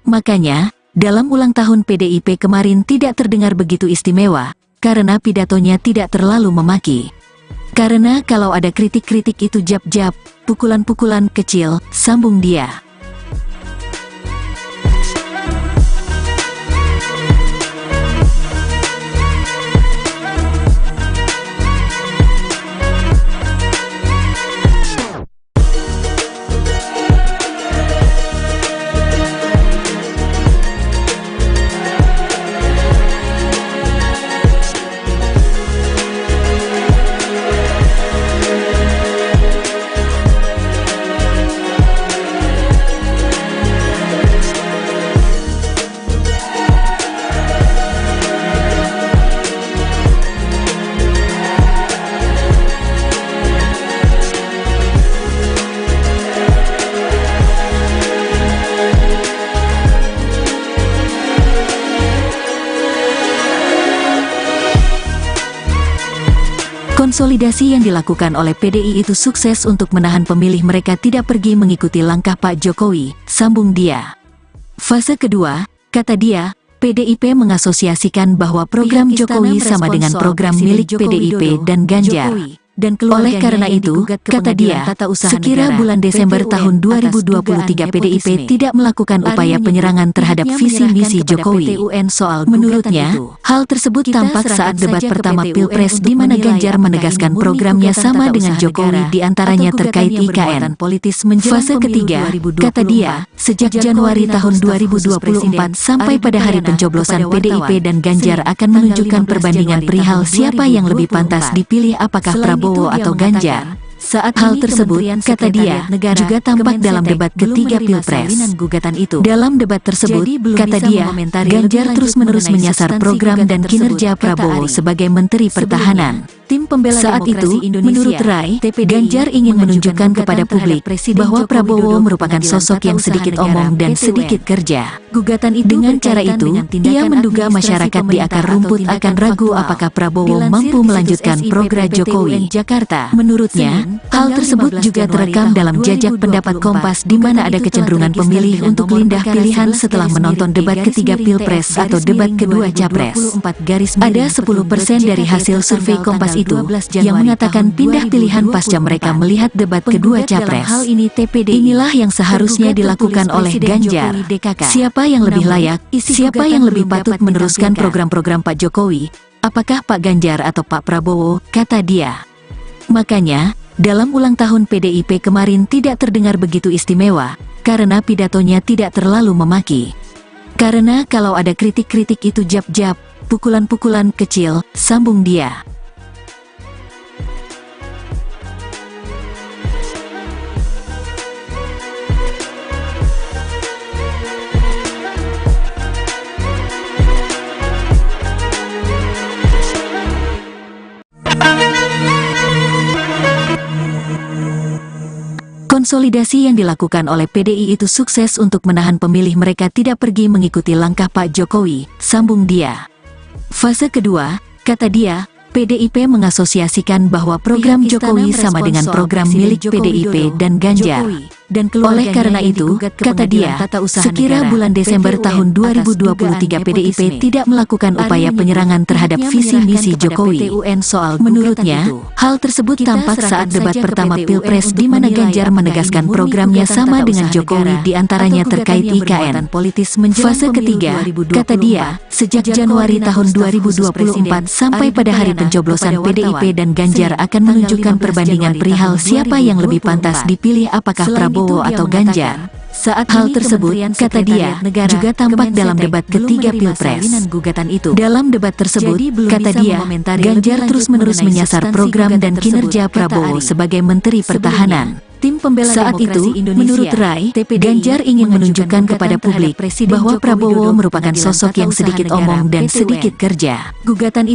Makanya, dalam ulang tahun PDIP kemarin tidak terdengar begitu istimewa, karena pidatonya tidak terlalu memaki. Karena kalau ada kritik-kritik itu jab-jab, pukulan-pukulan kecil, sambung dia. Konsolidasi yang dilakukan oleh PDI itu sukses untuk menahan pemilih mereka tidak pergi mengikuti langkah Pak Jokowi, sambung dia. Fase kedua, kata dia, PDIP mengasosiasikan bahwa program Jokowi sama dengan program milik PDIP dan Ganjar. Oleh karena itu, kata dia, sekira bulan Desember tahun 2023 PDIP tidak melakukan upaya penyerangan terhadap visi misi Jokowi. Menurutnya, hal tersebut tampak saat debat pertama Pilpres di mana Ganjar menegaskan programnya sama dengan Jokowi diantaranya terkait IKN. Fase ketiga, kata dia, sejak Januari tahun 2024 sampai pada hari pencoblosan PDIP dan Ganjar akan menunjukkan perbandingan perihal siapa yang lebih pantas dipilih apakah Prabowo atau Ganjar. Saat hal tersebut, kata dia, juga tampak dalam debat ketiga Pilpres. Dalam debat tersebut, kata dia, Ganjar terus-menerus menyasar program dan kinerja Prabowo sebagai Menteri Pertahanan. Saat itu, menurut Rai, Ganjar ingin menunjukkan kepada publik bahwa Prabowo merupakan sosok yang sedikit omong dan sedikit kerja. Dengan cara itu, ia menduga masyarakat di akar rumput akan ragu apakah Prabowo mampu melanjutkan program Jokowi. Menurutnya, hal tersebut juga terekam dalam jajak pendapat Kompas di mana ada kecenderungan pemilih untuk pindah pilihan setelah menonton debat ketiga Pilpres atau debat kedua Capres. Ada 10% dari hasil survei Kompas itu yang mengatakan pindah pilihan pasca mereka melihat debat kedua Capres. Inilah yang seharusnya dilakukan oleh Ganjar. Siapa yang lebih layak, siapa yang lebih patut meneruskan program-program Pak Jokowi? Apakah Pak Ganjar atau Pak Prabowo, kata dia. Makanya, dalam ulang tahun PDIP kemarin tidak terdengar begitu istimewa, karena pidatonya tidak terlalu memaki. Karena kalau ada kritik-kritik itu jab-jab, pukulan-pukulan kecil, sambung dia. Konsolidasi yang dilakukan oleh PDI itu sukses untuk menahan pemilih mereka tidak pergi mengikuti langkah Pak Jokowi, sambung dia. Fase kedua, kata dia, PDIP mengasosiasikan bahwa program Jokowi sama dengan program milik PDIP dan Ganjar. Oleh karena itu, kata dia, sekira bulan Desember tahun 2023 PDIP tidak melakukan upaya penyerangan terhadap visi misi Jokowi. Menurutnya, hal tersebut tampak saat debat pertama Pilpres di mana Ganjar menegaskan programnya sama dengan Jokowi diantaranya terkait IKN. Fase ketiga, kata dia, sejak Januari tahun 2024 sampai pada hari pencoblosan PDIP dan Ganjar akan menunjukkan perbandingan perihal siapa yang lebih pantas dipilih apakah Prabowo atau Ganjar. Saat hal tersebut, kata dia, juga tampak dalam debat ketiga Pilpres. Dalam debat tersebut, kata dia, Ganjar terus-menerus menyasar program dan kinerja Prabowo sebagai Menteri Pertahanan. Saat itu, menurut Rai, Ganjar ingin menunjukkan kepada publik bahwa Prabowo merupakan sosok yang sedikit omong dan sedikit kerja.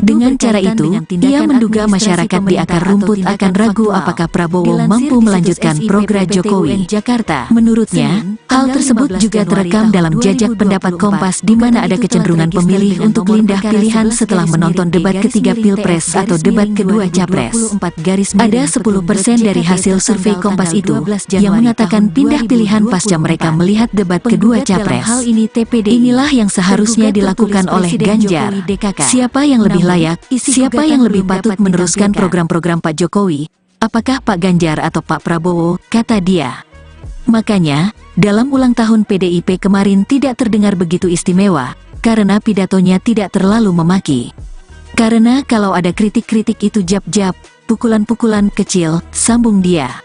Dengan cara itu, ia menduga masyarakat di akar rumput akan ragu apakah Prabowo mampu melanjutkan program Jokowi. Menurutnya, hal tersebut juga terekam dalam jajak pendapat Kompas di mana ada kecenderungan pemilih untuk pindah pilihan setelah menonton debat ketiga Pilpres atau debat kedua Capres. Ada 10% dari hasil survei Kompas itu yang mengatakan pindah pilihan pasca mereka melihat debat kedua Capres. Inilah yang seharusnya dilakukan oleh Ganjar. Siapa yang lebih layak, siapa yang lebih patut meneruskan program-program Pak Jokowi, apakah Pak Ganjar atau Pak Prabowo, kata dia. Makanya, dalam ulang tahun PDIP kemarin tidak terdengar begitu istimewa, karena pidatonya tidak terlalu memaki. Karena kalau ada kritik-kritik itu jab-jab, pukulan-pukulan kecil, sambung dia.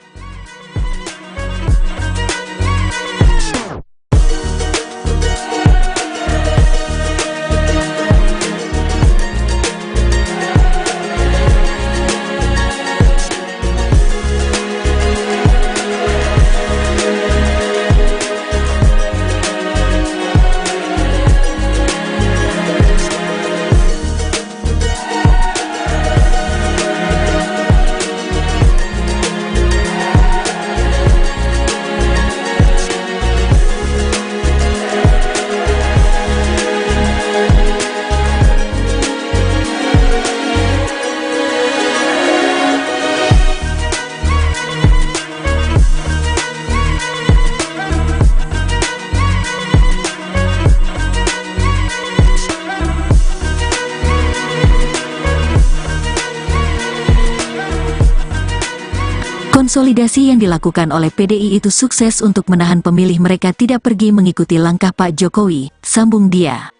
Konsolidasi yang dilakukan oleh PDI itu sukses untuk menahan pemilih mereka tidak pergi mengikuti langkah Pak Jokowi, sambung dia.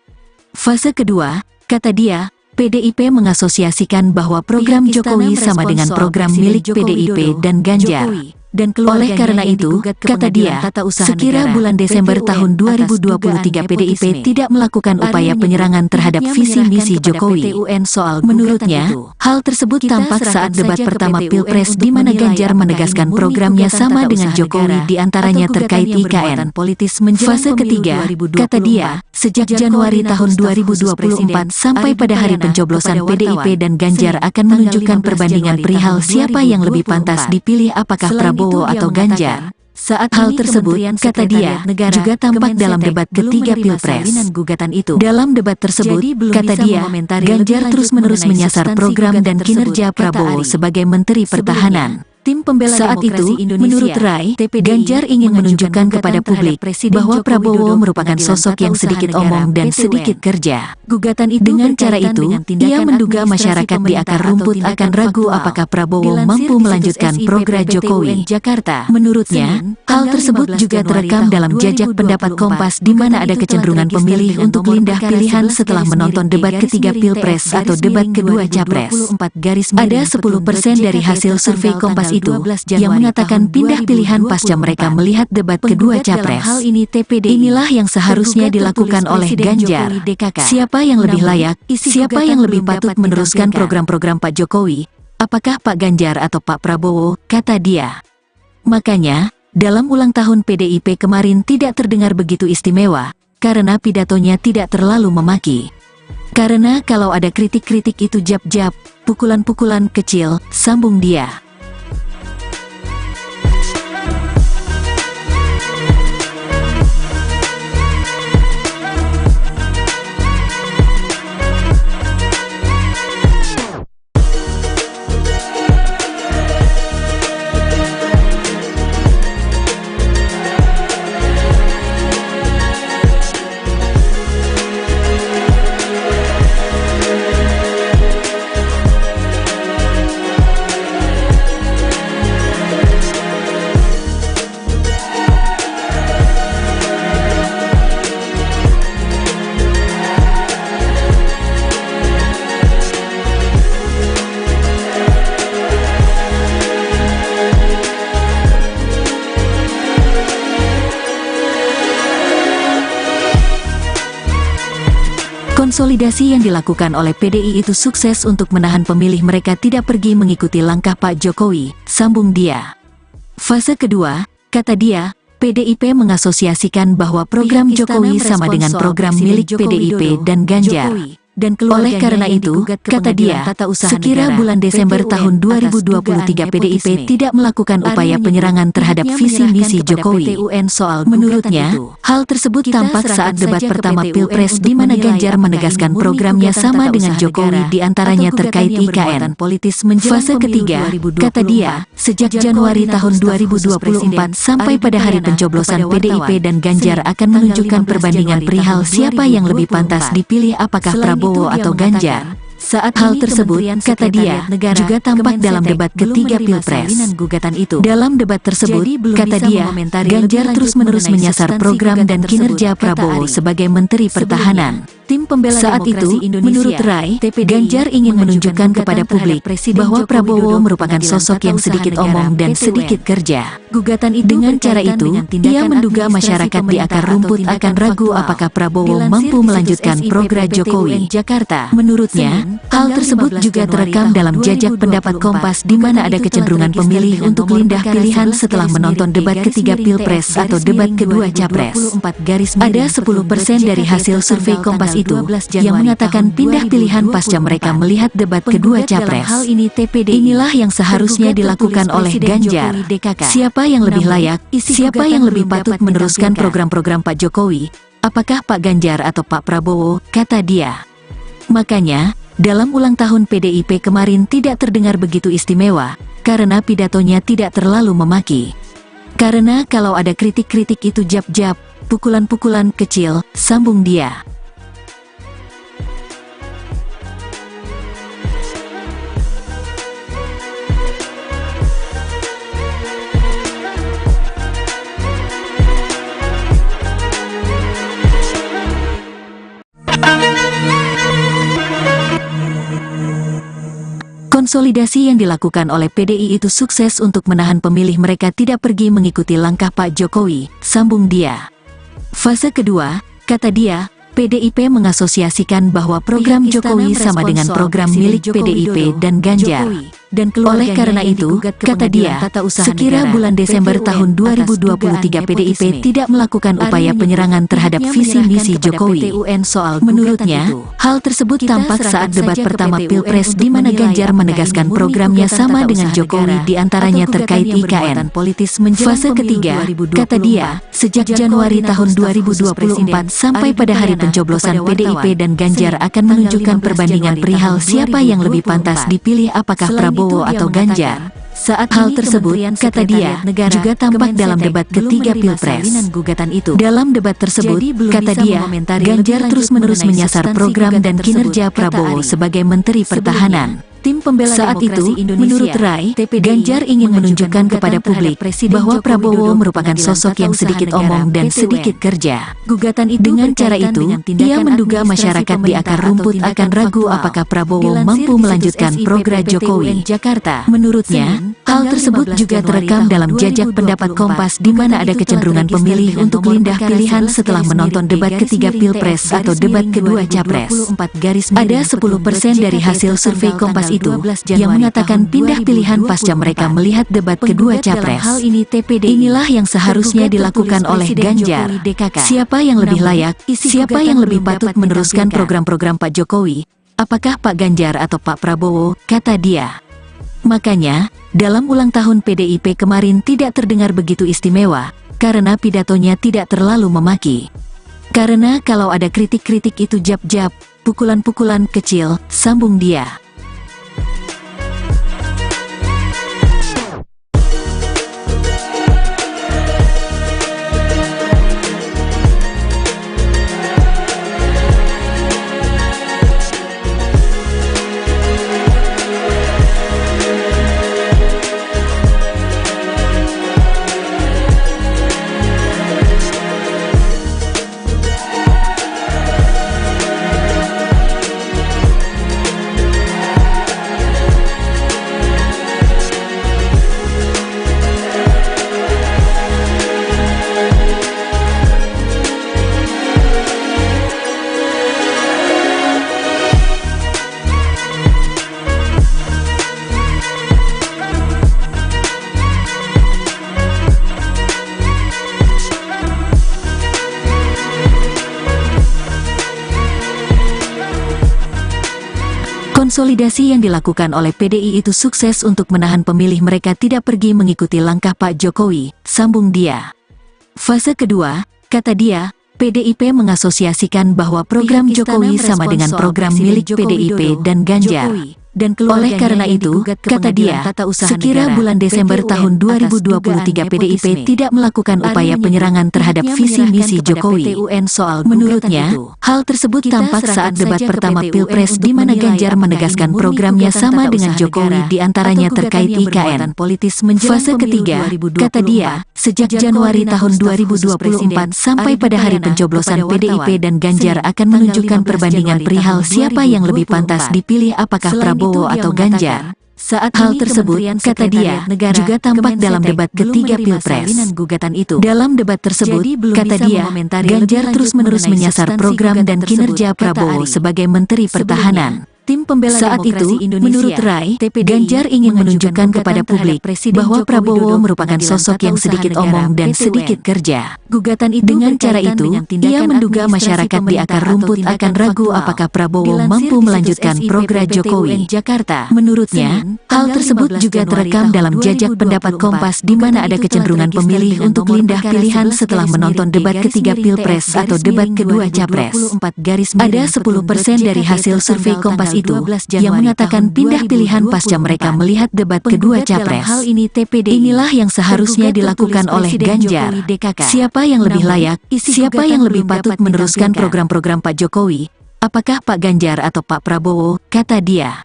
Fase kedua, kata dia, PDIP mengasosiasikan bahwa program Jokowi sama dengan program milik PDIP dan Ganjar. Oleh karena itu, kata dia, sekira bulan Desember tahun 2023 PDIP tidak melakukan upaya penyerangan terhadap visi misi Jokowi. Menurutnya, hal tersebut tampak saat debat pertama Pilpres di mana Ganjar menegaskan programnya sama dengan Jokowi diantaranya terkait IKN. Fase ketiga, kata dia, sejak Januari tahun 2024 sampai pada hari pencoblosan PDIP dan Ganjar akan menunjukkan perbandingan perihal siapa yang lebih pantas dipilih apakah Prabowo atau Ganjar. Saat hal tersebut, kata dia, juga tampak dalam debat ketiga Pilpres. Dalam debat tersebut, kata dia, Ganjar terus-menerus menyasar program dan kinerja Prabowo sebagai Menteri Pertahanan. Saat itu, menurut Rai, Ganjar ingin menunjukkan kepada publik bahwa Prabowo merupakan sosok yang sedikit omong dan sedikit kerja. Dengan cara itu, ia menduga masyarakat di akar rumput akan ragu apakah Prabowo mampu melanjutkan program Jokowi. Menurutnya, hal tersebut juga terekam dalam jajak pendapat Kompas di mana ada kecenderungan pemilih untuk pindah pilihan setelah menonton debat ketiga Pilpres atau debat kedua Capres. Ada 10% dari hasil survei Kompas itu yang mengatakan pindah pilihan pasca mereka melihat debat kedua Capres. Inilah yang seharusnya dilakukan oleh Ganjar. Siapa yang lebih layak, siapa yang lebih patut meneruskan program-program Pak Jokowi, apakah Pak Ganjar atau Pak Prabowo, kata dia. Makanya, dalam ulang tahun PDIP kemarin tidak terdengar begitu istimewa, karena pidatonya tidak terlalu memaki. Karena kalau ada kritik-kritik itu jab-jab, pukulan-pukulan kecil, sambung dia. Konsolidasi yang dilakukan oleh PDI itu sukses untuk menahan pemilih mereka tidak pergi mengikuti langkah Pak Jokowi, sambung dia. Fase kedua, kata dia, PDIP mengasosiasikan bahwa program Jokowi sama dengan program milik PDIP dan Ganjar. Oleh karena itu, kata dia, sekira bulan Desember tahun 2023 PDIP tidak melakukan upaya penyerangan terhadap visi misi Jokowi. Menurutnya, hal tersebut tampak saat debat pertama Pilpres di mana Ganjar menegaskan programnya sama dengan Jokowi diantaranya terkait IKN. Fase ketiga, kata dia, sejak Januari tahun 2024 sampai pada hari pencoblosan PDIP dan Ganjar akan menunjukkan perbandingan perihal siapa yang lebih pantas dipilih apakah Prabowo atau Ganjar. Saat hal tersebut, kata dia, juga tampak dalam debat ketiga Pilpres. Dalam debat tersebut, kata dia, Ganjar terus-menerus menyasar program dan kinerja Prabowo sebagai Menteri Pertahanan. Saat itu, menurut Rai, Ganjar ingin menunjukkan kepada publik bahwa Prabowo merupakan sosok yang sedikit omong dan sedikit kerja. Dengan cara itu, ia menduga masyarakat di akar rumput akan ragu apakah Prabowo mampu melanjutkan program Jokowi. Menurutnya, hal tersebut juga terekam dalam jajak pendapat Kompas di mana ada kecenderungan pemilih untuk pindah pilihan setelah menonton debat ketiga Pilpres atau debat kedua Capres. Ada 10% dari hasil survei Kompas itu yang mengatakan pindah pilihan pasca mereka melihat debat kedua Capres. Inilah yang seharusnya dilakukan oleh Ganjar. Siapa yang lebih layak, siapa yang lebih patut meneruskan program-program Pak Jokowi, apakah Pak Ganjar atau Pak Prabowo, kata dia. Makanya, dalam ulang tahun PDIP kemarin tidak terdengar begitu istimewa, karena pidatonya tidak terlalu memaki. Karena kalau ada kritik-kritik itu jab-jab, pukulan-pukulan kecil, sambung dia. Konsolidasi yang dilakukan oleh PDI itu sukses untuk menahan pemilih mereka tidak pergi mengikuti langkah Pak Jokowi, sambung dia. Fase kedua, kata dia, PDIP mengasosiasikan bahwa program Jokowi sama dengan program milik PDIP dan Ganjar. Oleh karena itu, kata dia, sekira bulan Desember tahun 2023 PDIP tidak melakukan upaya penyerangan terhadap visi misi Jokowi. Menurutnya, hal tersebut tampak saat debat pertama Pilpres di mana Ganjar menegaskan programnya sama dengan Jokowi diantaranya terkait IKN. Fase ketiga, kata dia, sejak Januari tahun 2024 sampai pada hari pencoblosan PDIP dan Ganjar akan menunjukkan perbandingan perihal siapa yang lebih pantas dipilih apakah Prabowo atau Ganjar. Saat hal tersebut, kata dia, juga tampak dalam debat ketiga Pilpres. Dalam debat tersebut, kata dia, Ganjar terus-menerus menyasar program dan kinerja Prabowo sebagai Menteri Pertahanan. Saat itu, menurut Rai, Ganjar ingin menunjukkan kepada publik bahwa Prabowo merupakan sosok yang sedikit omong dan sedikit kerja. Dengan cara itu, ia menduga masyarakat di akar rumput akan ragu apakah Prabowo mampu melanjutkan program Jokowi. Menurutnya, hal tersebut juga terekam dalam jajak pendapat Kompas di mana ada kecenderungan pemilih untuk pindah pilihan setelah menonton debat ketiga Pilpres atau debat kedua Capres. Ada 10% dari hasil survei Kompas itu yang mengatakan pindah pilihan pasca mereka melihat debat kedua Capres. Inilah yang seharusnya dilakukan oleh Ganjar. Siapa yang lebih layak, siapa yang lebih patut meneruskan program-program Pak Jokowi, apakah Pak Ganjar atau Pak Prabowo, kata dia. Makanya, dalam ulang tahun PDIP kemarin tidak terdengar begitu istimewa, karena pidatonya tidak terlalu memaki. Karena kalau ada kritik-kritik itu jab-jab, pukulan-pukulan kecil, sambung dia. Konsolidasi yang dilakukan oleh PDI itu sukses untuk menahan pemilih mereka tidak pergi mengikuti langkah Pak Jokowi, sambung dia. Fase kedua, kata dia, PDIP mengasosiasikan bahwa program Jokowi sama dengan program milik PDIP dan Ganjar. Dan oleh karena itu, kata dia, sekira bulan Desember tahun 2023 PDIP tidak melakukan upaya penyerangan terhadap visi misi Jokowi. Menurutnya, hal tersebut tampak saat debat pertama Pilpres di mana Ganjar menegaskan programnya sama dengan Jokowi diantaranya terkait IKN. Fase ketiga, kata dia, sejak Januari tahun 2024 sampai pada hari pencoblosan PDIP dan Ganjar akan menunjukkan perbandingan perihal siapa yang lebih pantas dipilih apakah Prabowo atau Ganjar. Saat hal tersebut, kata dia, juga tampak dalam debat ketiga Pilpres. Dalam debat tersebut, kata dia, Ganjar terus-menerus menyasar program dan kinerja Prabowo sebagai Menteri Pertahanan. Tim pembela saat itu, menurut Rai, Ganjar ingin menunjukkan kepada publik bahwa Prabowo merupakan sosok yang sedikit omong dan sedikit kerja. Gugatan itu dengan cara itu, ia menduga masyarakat di akar rumput akan ragu apakah Prabowo mampu melanjutkan program Jokowi. Menurutnya, hal tersebut juga terekam dalam jajak pendapat Kompas di mana ada kecenderungan pemilih untuk pindah pilihan setelah menonton debat ketiga Pilpres atau debat kedua Capres. Ada 10% dari hasil survei Kompas itu yang mengatakan pindah pilihan pasca mereka melihat debat kedua Capres. Inilah yang seharusnya dilakukan oleh Ganjar. Siapa yang lebih layak, siapa yang lebih patut meneruskan program-program Pak Jokowi? Apakah Pak Ganjar atau Pak Prabowo, kata dia.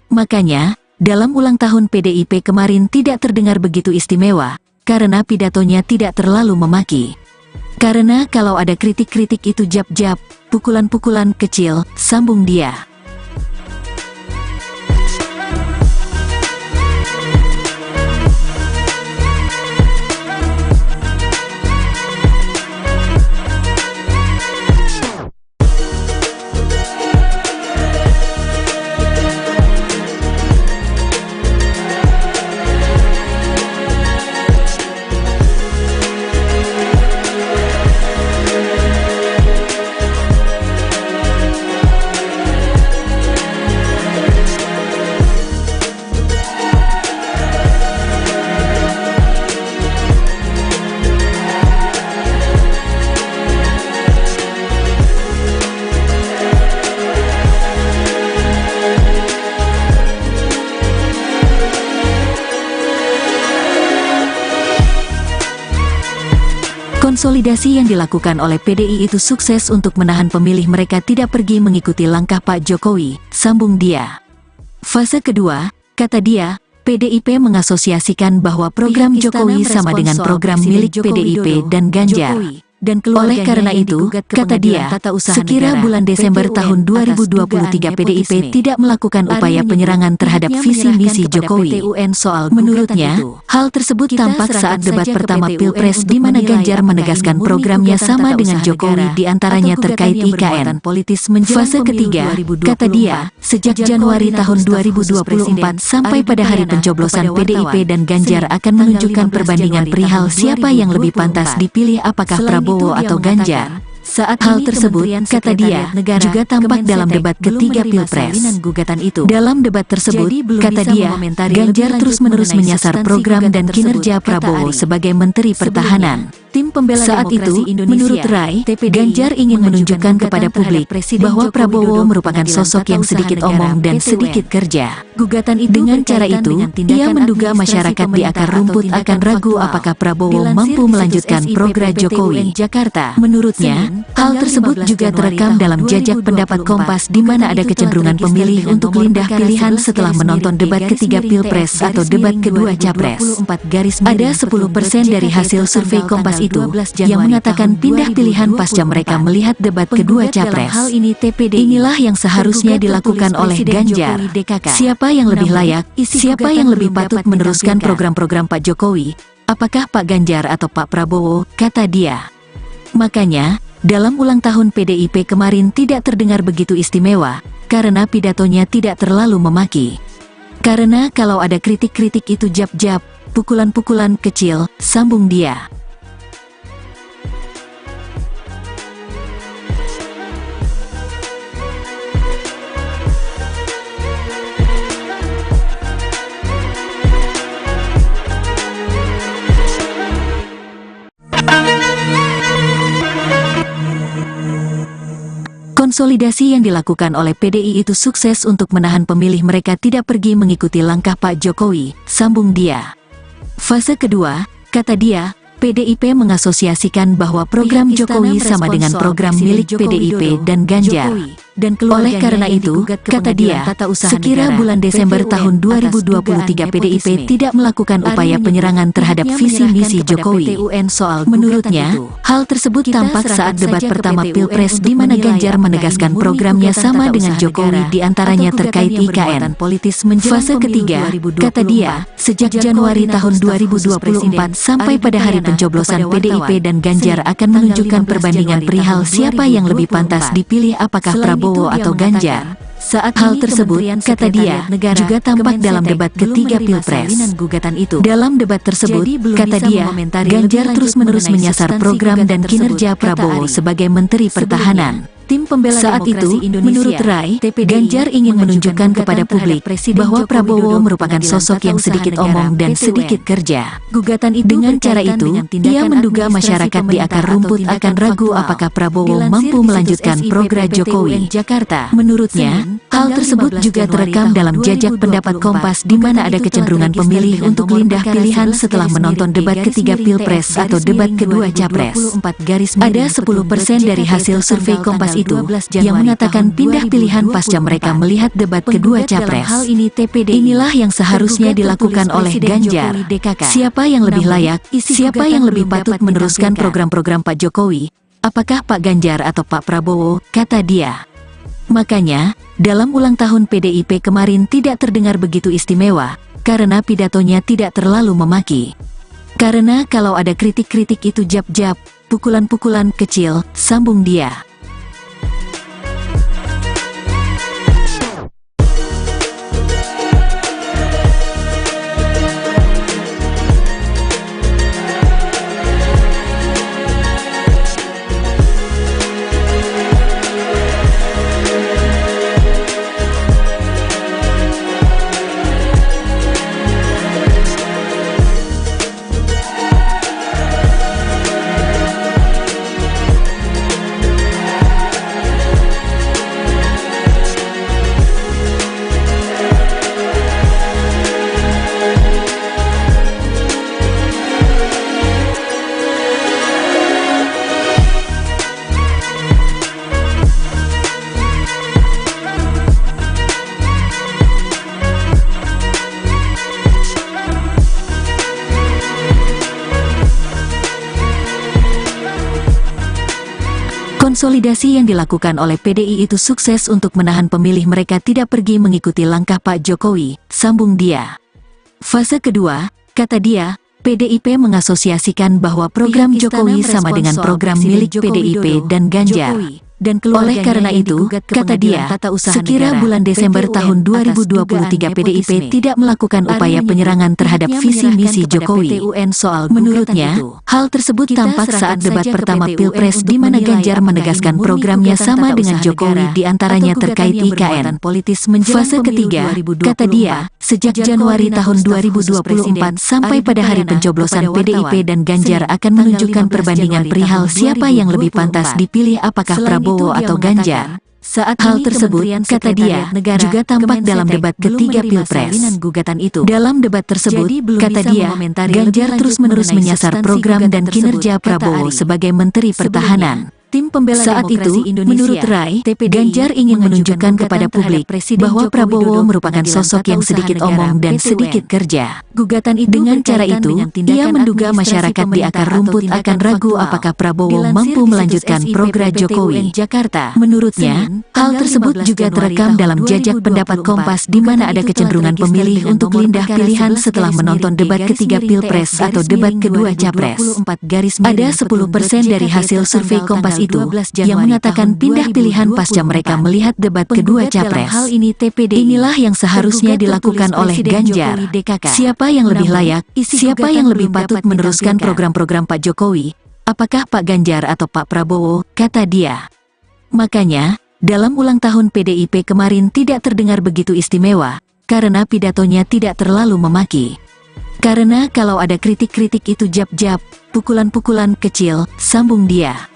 Makanya, dalam ulang tahun PDIP kemarin tidak terdengar begitu istimewa, karena pidatonya tidak terlalu memaki. Karena kalau ada kritik-kritik itu jab-jab, pukulan-pukulan kecil, sambung dia. Konsolidasi yang dilakukan oleh PDI itu sukses untuk menahan pemilih mereka tidak pergi mengikuti langkah Pak Jokowi, sambung dia. Fase kedua, kata dia, PDIP mengasosiasikan bahwa program Jokowi sama dengan program milik PDIP dan Ganjar. Dan oleh karena itu, kata dia, sekira bulan Desember tahun 2023 PDIP tidak melakukan upaya penyerangan terhadap visi misi Jokowi. Menurutnya, hal tersebut tampak saat debat pertama Pilpres di mana Ganjar menegaskan programnya sama dengan Jokowi diantaranya terkait IKN. Fase ketiga, kata dia, sejak Januari tahun 2024 sampai pada hari pencoblosan PDIP dan Ganjar akan menunjukkan perbandingan perihal siapa yang lebih pantas dipilih apakah Prabowo atau Ganjar. Saat hal tersebut, kata dia, juga tampak dalam debat ketiga Pilpres. Dalam debat tersebut, kata dia, Ganjar terus-menerus menyasar program dan kinerja Prabowo sebagai Menteri Pertahanan. Tim pembela saat itu, menurut Rai, Ganjar ingin menunjukkan kepada publik bahwa Prabowo merupakan sosok yang sedikit omong dan sedikit kerja. Gugatan itu dengan cara itu, ia menduga masyarakat di akar rumput akan ragu apakah Prabowo mampu melanjutkan program Jokowi. Menurutnya, hal tersebut juga terekam dalam jajak pendapat Kompas di mana ada kecenderungan pemilih untuk pindah pilihan setelah menonton debat ketiga Pilpres atau debat kedua Capres. Ada 10% dari hasil survei Kompas itu yang mengatakan pindah pilihan pasca mereka melihat debat kedua Capres. Inilah yang seharusnya dilakukan oleh Ganjar. Siapa yang lebih layak, siapa yang lebih patut meneruskan program-program Pak Jokowi? Apakah Pak Ganjar atau Pak Prabowo, kata dia. Makanya, dalam ulang tahun PDIP kemarin tidak terdengar begitu istimewa, karena pidatonya tidak terlalu memaki. Karena kalau ada kritik-kritik itu jab-jab, pukulan-pukulan kecil, sambung dia. Konsolidasi yang dilakukan oleh PDI itu sukses untuk menahan pemilih mereka tidak pergi mengikuti langkah Pak Jokowi, sambung dia. Fase kedua, kata dia, PDIP mengasosiasikan bahwa program Jokowi sama dengan program milik PDIP dan Ganjar. Oleh karena itu, kata dia, sekira bulan Desember tahun 2023 PDIP tidak melakukan upaya penyerangan terhadap visi misi Jokowi. Menurutnya, hal tersebut tampak saat debat pertama Pilpres di mana Ganjar menegaskan programnya sama dengan Jokowi diantaranya terkait IKN. Fase ketiga, kata dia, sejak Januari tahun 2024 sampai pada hari pencoblosan PDIP dan Ganjar akan menunjukkan perbandingan perihal siapa yang lebih pantas dipilih apakah Prabowo atau Ganjar. Saat hal tersebut, kata dia, juga tampak dalam debat ketiga Pilpres. Dalam debat tersebut, kata dia, Ganjar terus-menerus menyasar program dan kinerja Prabowo sebagai Menteri Pertahanan. Saat itu, menurut Rai, Ganjar ingin menunjukkan kepada publik bahwa Prabowo merupakan sosok yang sedikit omong dan sedikit kerja. Dengan cara itu, ia menduga masyarakat di akar rumput akan ragu apakah Prabowo mampu melanjutkan program Jokowi. Menurutnya, hal tersebut juga terekam dalam jajak pendapat Kompas di mana ada kecenderungan pemilih untuk pindah pilihan setelah menonton debat ketiga Pilpres atau debat kedua Capres. Ada 10% dari hasil survei Kompas itu yang mengatakan pindah pilihan pasca mereka melihat debat kedua Capres. Inilah yang seharusnya dilakukan oleh Ganjar. Siapa yang lebih layak, siapa yang lebih patut meneruskan program-program Pak Jokowi? Apakah Pak Ganjar atau Pak Prabowo? Kata dia. Makanya, dalam ulang tahun PDIP kemarin tidak terdengar begitu istimewa, karena pidatonya tidak terlalu memaki. Karena kalau ada kritik-kritik itu jab-jab, pukulan-pukulan kecil, sambung dia. Konsolidasi yang dilakukan oleh PDI itu sukses untuk menahan pemilih mereka tidak pergi mengikuti langkah Pak Jokowi, sambung dia. Fase kedua, kata dia, PDIP mengasosiasikan bahwa program Jokowi sama dengan program milik PDIP dan Ganjar. Oleh karena itu, kata dia, sekira bulan Desember tahun 2023 PDIP tidak melakukan upaya penyerangan terhadap visi misi Jokowi. Menurutnya, hal tersebut tampak saat debat pertama Pilpres di mana Ganjar menegaskan programnya sama dengan Jokowi diantaranya terkait IKN. Fase ketiga, kata dia, sejak Januari tahun 2024 sampai pada hari pencoblosan PDIP dan Ganjar akan menunjukkan perbandingan perihal siapa yang lebih pantas dipilih apakah Prabowo atau Ganjar. Saat hal tersebut, kata dia, juga tampak dalam debat ketiga Pilpres. Dalam debat tersebut, kata dia, Ganjar terus-menerus menyasar program dan kinerja Prabowo sebagai Menteri Pertahanan. Saat itu, menurut Rai, Ganjar ingin menunjukkan kepada publik bahwa Prabowo merupakan sosok yang sedikit omong dan sedikit kerja. Dengan cara itu, ia menduga masyarakat di akar rumput akan ragu apakah Prabowo mampu melanjutkan program Jokowi. Menurutnya, hal tersebut juga terekam dalam jajak pendapat Kompas di mana ada kecenderungan pemilih untuk pindah pilihan setelah menonton debat ketiga Pilpres atau debat kedua Capres. Ada 10% dari hasil survei Kompas itu yang mengatakan pindah pilihan pasca mereka melihat debat kedua Capres. Inilah yang seharusnya dilakukan oleh Ganjar. Siapa yang lebih layak, siapa yang lebih patut meneruskan program-program Pak Jokowi? Apakah Pak Ganjar atau Pak Prabowo? Kata dia. Makanya, dalam ulang tahun PDIP kemarin tidak terdengar begitu istimewa, karena pidatonya tidak terlalu memaki. Karena kalau ada kritik-kritik itu jab-jab, pukulan-pukulan kecil, sambung dia.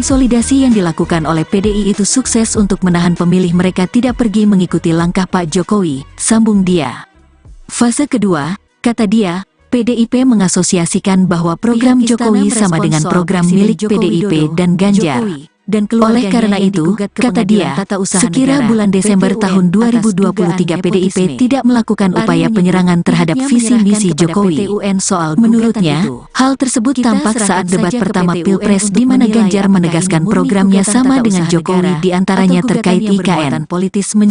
Konsolidasi yang dilakukan oleh PDI itu sukses untuk menahan pemilih mereka tidak pergi mengikuti langkah Pak Jokowi, sambung dia. Fase kedua, kata dia, PDIP mengasosiasikan bahwa program Jokowi sama dengan program milik PDIP dan Ganjar. Oleh karena itu, kata dia, sekira bulan Desember tahun 2023 PDIP tidak melakukan upaya penyerangan terhadap visi misi Jokowi. Menurutnya, hal tersebut tampak saat debat pertama Pilpres di mana Ganjar menegaskan programnya sama dengan Jokowi diantaranya terkait IKN.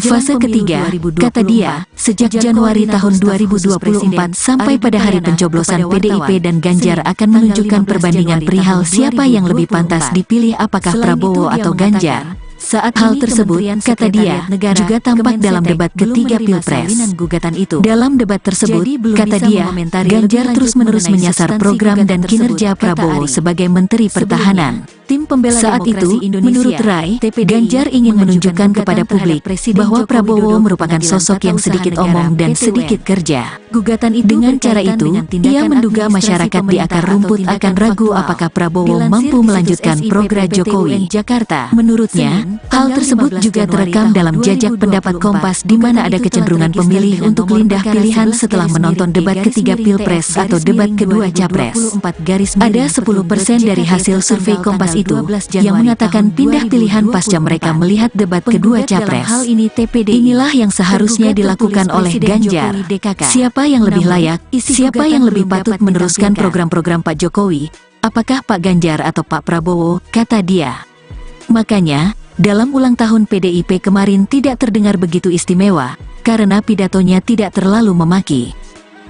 Fase ketiga, kata dia, sejak Januari tahun 2024 sampai pada hari pencoblosan PDIP dan Ganjar akan menunjukkan perbandingan perihal siapa yang lebih pantas dipilih apakah Prabowo atau Ganjar. Saat hal tersebut, kata dia, juga tampak dalam debat ketiga Pilpres. Dalam debat tersebut, kata dia, Ganjar terus-menerus menyasar program dan kinerja Prabowo sebagai Menteri Pertahanan. Saat itu, menurut Rai, Ganjar ingin menunjukkan kepada publik bahwa Prabowo merupakan sosok yang sedikit omong dan sedikit kerja. Dengan cara itu, ia menduga masyarakat di akar rumput akan ragu apakah Prabowo mampu melanjutkan program Jokowi. Menurutnya, hal tersebut juga terekam dalam jajak pendapat Kompas di mana ada kecenderungan pemilih untuk pindah pilihan setelah menonton debat ketiga Pilpres atau debat kedua Capres. Ada 10% dari hasil survei Kompas itu yang mengatakan pindah pilihan pasca mereka melihat debat kedua Capres. Inilah yang seharusnya dilakukan oleh Ganjar. Siapa yang lebih layak, siapa yang lebih patut meneruskan program-program Pak Jokowi? Apakah Pak Ganjar atau Pak Prabowo, kata dia. Makanya, dalam ulang tahun PDIP kemarin tidak terdengar begitu istimewa, karena pidatonya tidak terlalu memaki.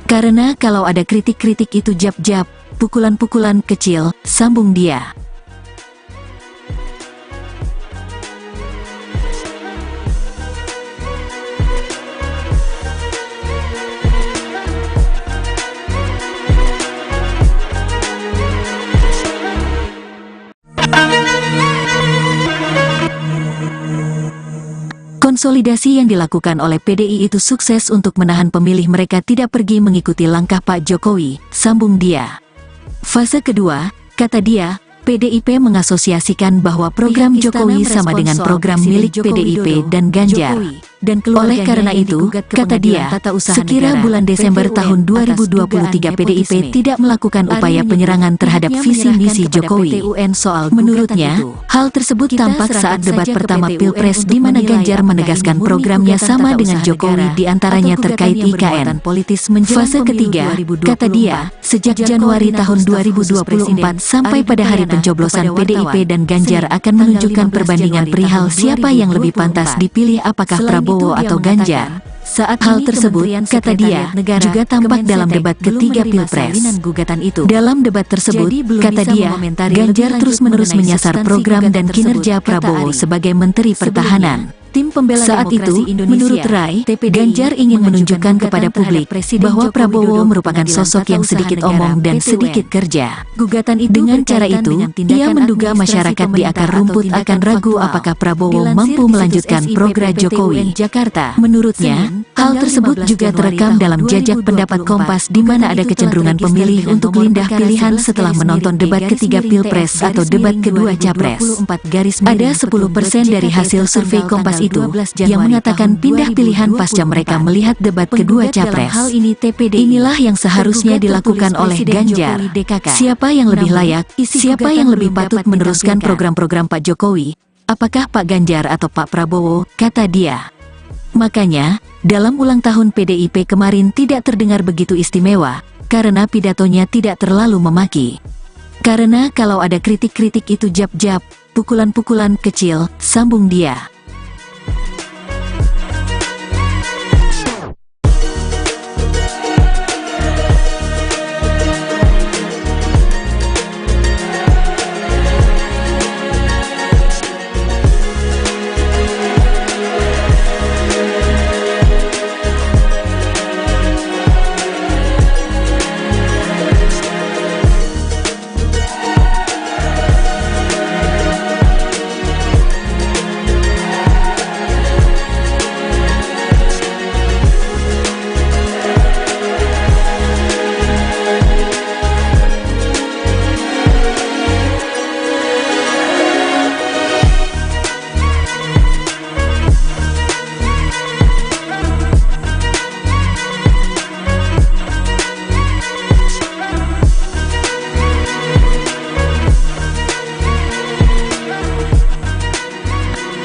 Karena kalau ada kritik-kritik itu jab-jab, pukulan-pukulan kecil, sambung dia. Konsolidasi yang dilakukan oleh PDI itu sukses untuk menahan pemilih mereka tidak pergi mengikuti langkah Pak Jokowi, sambung dia. Fase kedua, kata dia, PDIP mengasosiasikan bahwa program Jokowi sama dengan program milik PDIP dan Ganjar. Oleh karena itu, kata dia, sekira bulan Desember tahun 2023 PDIP tidak melakukan upaya penyerangan terhadap visi misi Jokowi. Menurutnya, hal tersebut tampak saat debat pertama Pilpres di mana Ganjar menegaskan programnya sama dengan Jokowi diantaranya terkait IKN. Fase ketiga, kata dia, sejak Januari tahun 2024 sampai pada hari pencoblosan PDIP dan Ganjar akan menunjukkan perbandingan perihal siapa yang lebih pantas dipilih apakah Prabowo atau Ganjar. Saat hal tersebut, kata dia, juga tampak dalam debat ketiga Pilpres. Dalam debat tersebut, kata dia, Ganjar terus-menerus menyasar program dan kinerja Prabowo sebagai Menteri Pertahanan. Saat itu, menurut Rai, Ganjar ingin menunjukkan kepada publik bahwa Prabowo merupakan sosok yang sedikit omong dan sedikit kerja. Dengan cara itu, ia menduga masyarakat di akar rumput akan ragu apakah Prabowo mampu melanjutkan program Jokowi. Menurutnya, hal tersebut juga terekam dalam jajak pendapat Kompas di mana ada kecenderungan pemilih untuk pindah pilihan setelah menonton debat ketiga Pilpres atau debat kedua Capres. Ada 10% dari hasil survei Kompas itu yang mengatakan pindah pilihan pasca mereka melihat debat kedua Capres. Inilah yang seharusnya dilakukan oleh Ganjar. Siapa yang lebih layak, siapa yang lebih patut meneruskan program-program Pak Jokowi? Apakah Pak Ganjar atau Pak Prabowo, kata dia. Makanya, dalam ulang tahun PDIP kemarin tidak terdengar begitu istimewa, karena pidatonya tidak terlalu memaki. Karena kalau ada kritik-kritik itu jab-jab, pukulan-pukulan kecil, sambung dia.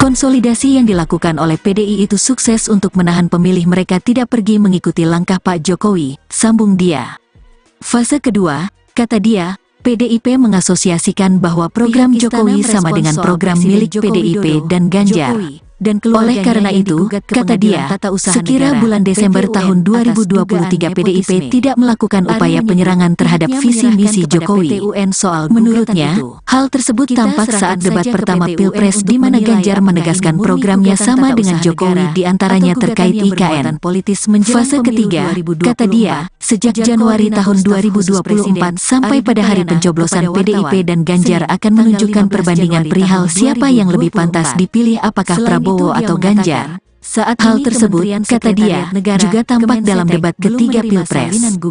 Konsolidasi yang dilakukan oleh PDI itu sukses untuk menahan pemilih mereka tidak pergi mengikuti langkah Pak Jokowi, sambung dia. Fase kedua, kata dia, PDIP mengasosiasikan bahwa program Jokowi sama dengan program milik PDIP dan Ganjar. Oleh karena itu, kata dia, sekira bulan Desember tahun 2023 PDIP tidak melakukan upaya penyerangan terhadap visi misi Jokowi. Menurutnya, hal tersebut tampak saat debat pertama Pilpres di mana Ganjar menegaskan programnya sama dengan Jokowi di antaranya terkait IKN. Fase ketiga, kata dia, sejak Januari tahun 2024 sampai pada hari pencoblosan PDIP dan Ganjar akan menunjukkan perbandingan perihal siapa yang lebih pantas dipilih apakah Prabowo atau Ganjar. Saat hal tersebut, kata dia, juga tampak dalam debat ketiga Pilpres.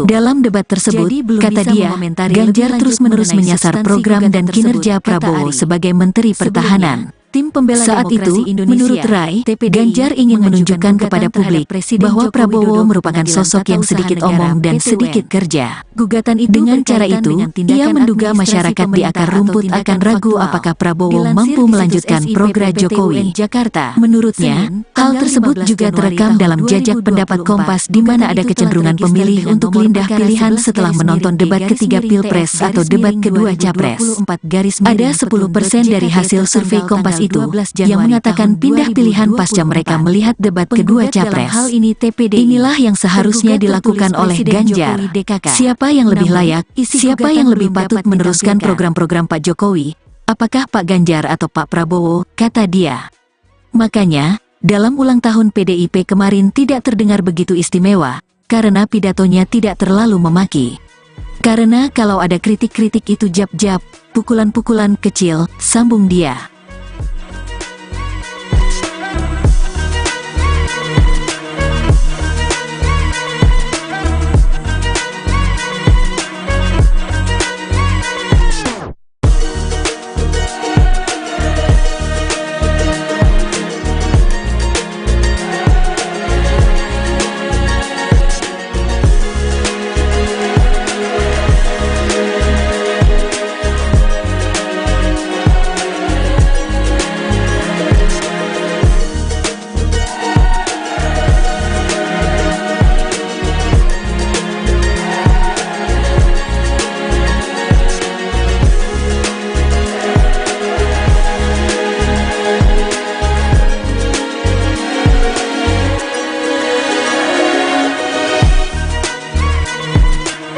Dalam debat tersebut, kata dia, Ganjar terus-menerus menyasar program dan kinerja Prabowo sebagai Menteri Pertahanan. Saat itu, menurut Rai, Ganjar ingin menunjukkan kepada publik bahwa Prabowo merupakan sosok yang sedikit omong dan sedikit kerja. Dengan cara itu, ia menduga masyarakat di akar rumput akan ragu apakah Prabowo mampu melanjutkan program Jokowi. Menurutnya, hal tersebut juga terekam dalam jajak pendapat Kompas di mana ada kecenderungan pemilih untuk pindah pilihan setelah menonton debat ketiga Pilpres atau debat kedua Capres. Ada 10% dari hasil survei Kompas itu yang mengatakan pindah pilihan pasca mereka melihat debat kedua Capres. Inilah yang seharusnya dilakukan oleh Ganjar. Siapa yang lebih layak, siapa yang lebih patut meneruskan program-program Pak Jokowi? Apakah Pak Ganjar atau Pak Prabowo, kata dia. Makanya, dalam ulang tahun PDIP kemarin tidak terdengar begitu istimewa, karena pidatonya tidak terlalu memaki. Karena kalau ada kritik-kritik itu jab-jab, pukulan-pukulan kecil, sambung dia.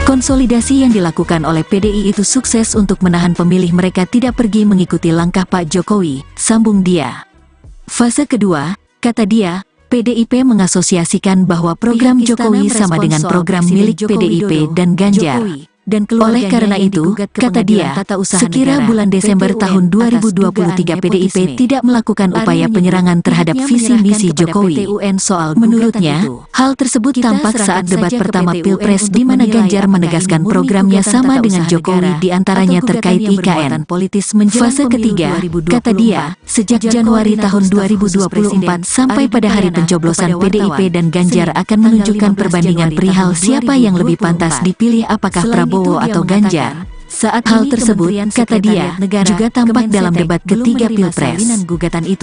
Konsolidasi yang dilakukan oleh PDI itu sukses untuk menahan pemilih mereka tidak pergi mengikuti langkah Pak Jokowi, sambung dia. Fase kedua, kata dia, PDIP mengasosiasikan bahwa program Jokowi sama dengan program milik PDIP dan Ganjar. Oleh karena itu, kata dia, sekira bulan Desember tahun 2023 PDIP tidak melakukan upaya penyerangan terhadap visi misi Jokowi. Menurutnya, hal tersebut tampak saat debat pertama Pilpres di mana Ganjar menegaskan programnya sama dengan Jokowi di antaranya terkait IKN. Fase ketiga, kata dia, sejak Januari tahun 2024 sampai pada hari pencoblosan PDIP dan Ganjar akan menunjukkan perbandingan perihal siapa yang lebih pantas dipilih apakah Prabowo atau Ganjar. Saat hal tersebut, kata dia, juga tampak dalam debat ketiga Pilpres.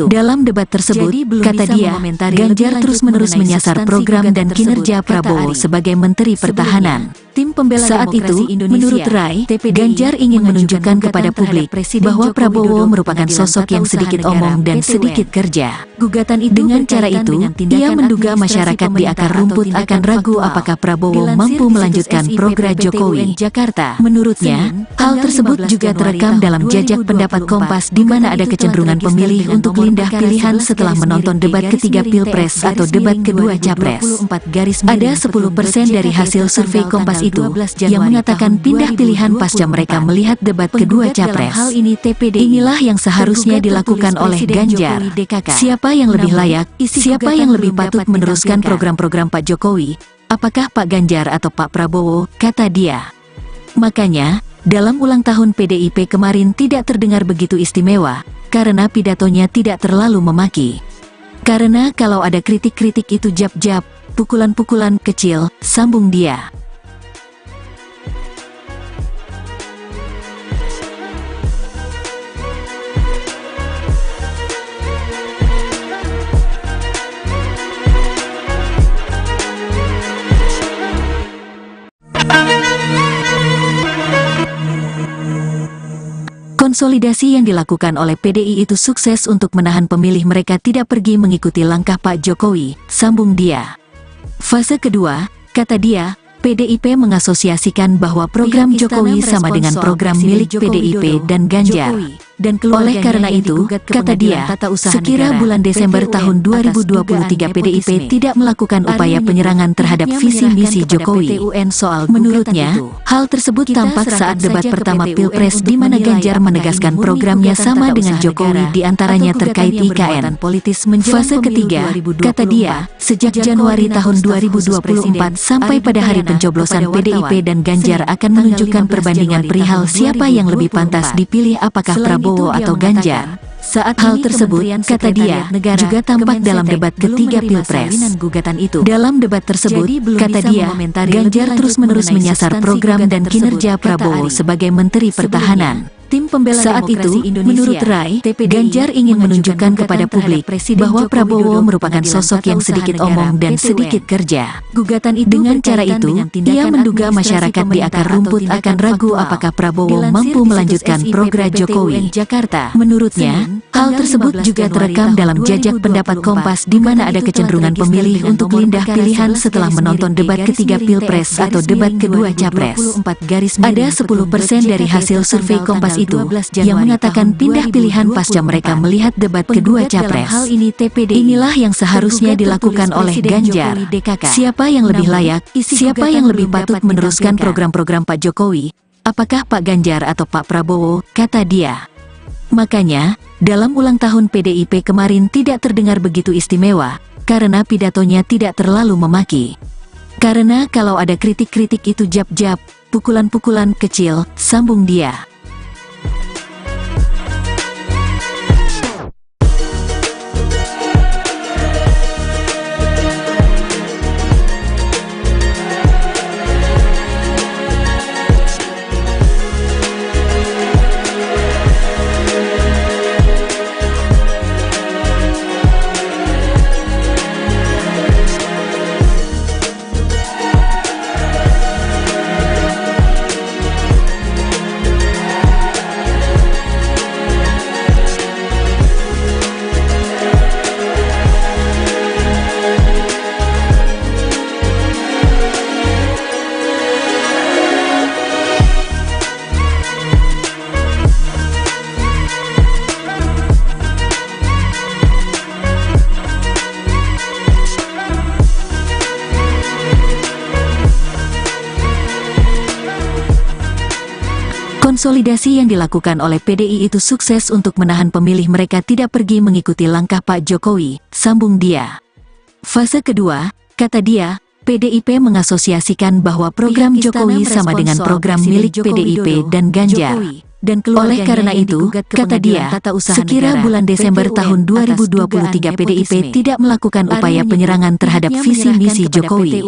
Dalam debat tersebut, kata dia, Ganjar terus-menerus menyasar program dan kinerja Prabowo sebagai Menteri Pertahanan. Saat itu, menurut Rai, Ganjar ingin menunjukkan kepada publik bahwa Prabowo merupakan sosok yang sedikit omong dan sedikit kerja. Dengan cara itu, ia menduga masyarakat di akar rumput akan ragu apakah Prabowo mampu melanjutkan program Jokowi. Menurutnya, hal tersebut juga terekam dalam jajak pendapat Kompas di mana ada kecenderungan pemilih untuk pindah pilihan setelah menonton debat ketiga Pilpres atau debat kedua Capres. Ada 10% dari hasil survei Kompas itu yang mengatakan pindah pilihan pasca mereka melihat debat kedua Capres. Inilah yang seharusnya dilakukan oleh Ganjar. Siapa yang lebih layak, siapa yang lebih patut meneruskan program-program Pak Jokowi? Apakah Pak Ganjar atau Pak Prabowo, kata dia. Makanya, dalam ulang tahun PDIP kemarin tidak terdengar begitu istimewa, karena pidatonya tidak terlalu memaki. Karena kalau ada kritik-kritik itu jab-jab, pukulan-pukulan kecil, sambung dia. Konsolidasi yang dilakukan oleh PDI itu sukses untuk menahan pemilih mereka tidak pergi mengikuti langkah Pak Jokowi, sambung dia. Fase kedua, kata dia, PDIP mengasosiasikan bahwa program Jokowi sama dengan program milik PDIP dan Ganjar. Oleh karena itu, kata dia, sekira bulan Desember tahun 2023 PDIP tidak melakukan upaya penyerangan terhadap visi misi Jokowi. Menurutnya, hal tersebut tampak saat debat pertama Pilpres di mana Ganjar menegaskan programnya sama dengan Jokowi diantaranya terkait IKN. Fase ketiga, kata dia, sejak Januari tahun 2024 sampai pada hari pencoblosan PDIP dan Ganjar akan menunjukkan perbandingan perihal siapa yang lebih pantas dipilih apakah Prabowo atau Ganjar. Saat hal tersebut, kata dia, juga tampak dalam debat ketiga Pilpres. Dalam debat tersebut, kata dia, Ganjar terus-menerus menyasar program dan kinerja Prabowo sebagai Menteri Pertahanan. Tim pembela saat itu, menurut Rai, Ganjar ingin menunjukkan kepada publik bahwa Prabowo merupakan sosok yang sedikit omong dan sedikit kerja. Dengan cara itu, ia menduga masyarakat di akar rumput akan ragu apakah Prabowo mampu melanjutkan program Jokowi. Menurutnya, hal tersebut juga terekam dalam jajak pendapat Kompas di mana ada kecenderungan pemilih untuk pindah pilihan setelah menonton debat ketiga Pilpres atau debat kedua Capres. Ada 10% dari hasil survei Kompas itu yang mengatakan pindah pilihan pasca mereka melihat debat kedua Capres. Inilah yang seharusnya dilakukan oleh Ganjar. Siapa yang lebih layak, siapa yang lebih patut meneruskan program-program Pak Jokowi, apakah Pak Ganjar atau Pak Prabowo, kata dia. Makanya, dalam ulang tahun PDIP kemarin tidak terdengar begitu istimewa, karena pidatonya tidak terlalu memaki. Karena kalau ada kritik-kritik itu jab-jab, pukulan-pukulan kecil, sambung dia. Konsolidasi yang dilakukan oleh PDI itu sukses untuk menahan pemilih mereka tidak pergi mengikuti langkah Pak Jokowi, sambung dia. Fase kedua, kata dia, PDIP mengasosiasikan bahwa program Jokowi sama dengan program milik PDIP dan Ganjar. Oleh karena itu, kata dia, sekira bulan Desember tahun 2023 PDIP tidak melakukan upaya penyerangan terhadap visi misi Jokowi.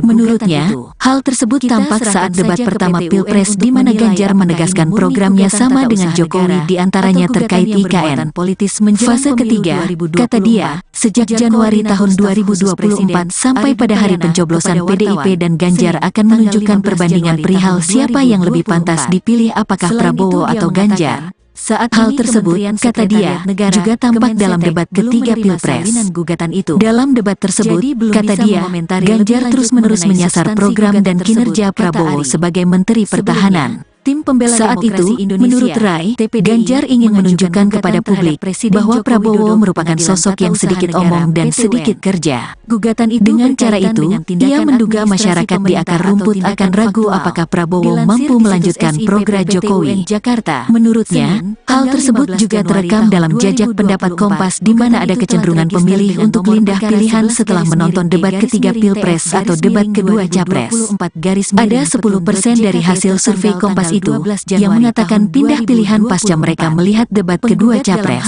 Menurutnya, hal tersebut tampak saat debat pertama Pilpres di mana Ganjar menegaskan programnya sama dengan Jokowi diantaranya terkait IKN. Fase ketiga, kata dia, sejak Januari tahun 2024 sampai pada hari pencoblosan PDIP dan Ganjar akan menunjukkan perbandingan perihal siapa yang lebih pantas dipilih apakah Prabowo atau Ganjar. Saat hal tersebut, kata dia, juga tampak dalam debat ketiga Pilpres. Dalam debat tersebut, kata dia, Ganjar terus-menerus menyasar program dan kinerja Prabowo sebagai Menteri Pertahanan. Tim pembela saat itu, menurut Rai, Ganjar ingin menunjukkan kepada publik bahwa Prabowo merupakan sosok yang sedikit omong dan sedikit kerja. Dengan cara itu, ia menduga masyarakat di akar rumput akan ragu apakah Prabowo mampu melanjutkan program Jokowi. Menurutnya, hal tersebut juga terekam dalam jajak pendapat Kompas di mana ada kecenderungan pemilih untuk pindah pilihan setelah menonton debat ketiga Pilpres atau debat kedua Capres. Ada 10% dari hasil survei Kompas itu yang mengatakan pindah pilihan pasca mereka melihat debat kedua Capres.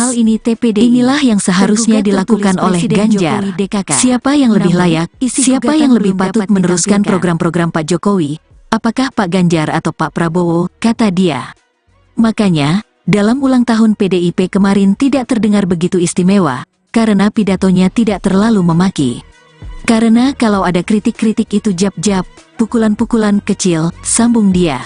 Inilah yang seharusnya dilakukan oleh Ganjar. Siapa yang lebih layak, siapa yang lebih patut meneruskan program-program Pak Jokowi, apakah Pak Ganjar atau Pak Prabowo, kata dia. Makanya, dalam ulang tahun PDIP kemarin tidak terdengar begitu istimewa, karena pidatonya tidak terlalu memaki. Karena kalau ada kritik-kritik itu jab-jab, pukulan-pukulan kecil, sambung dia.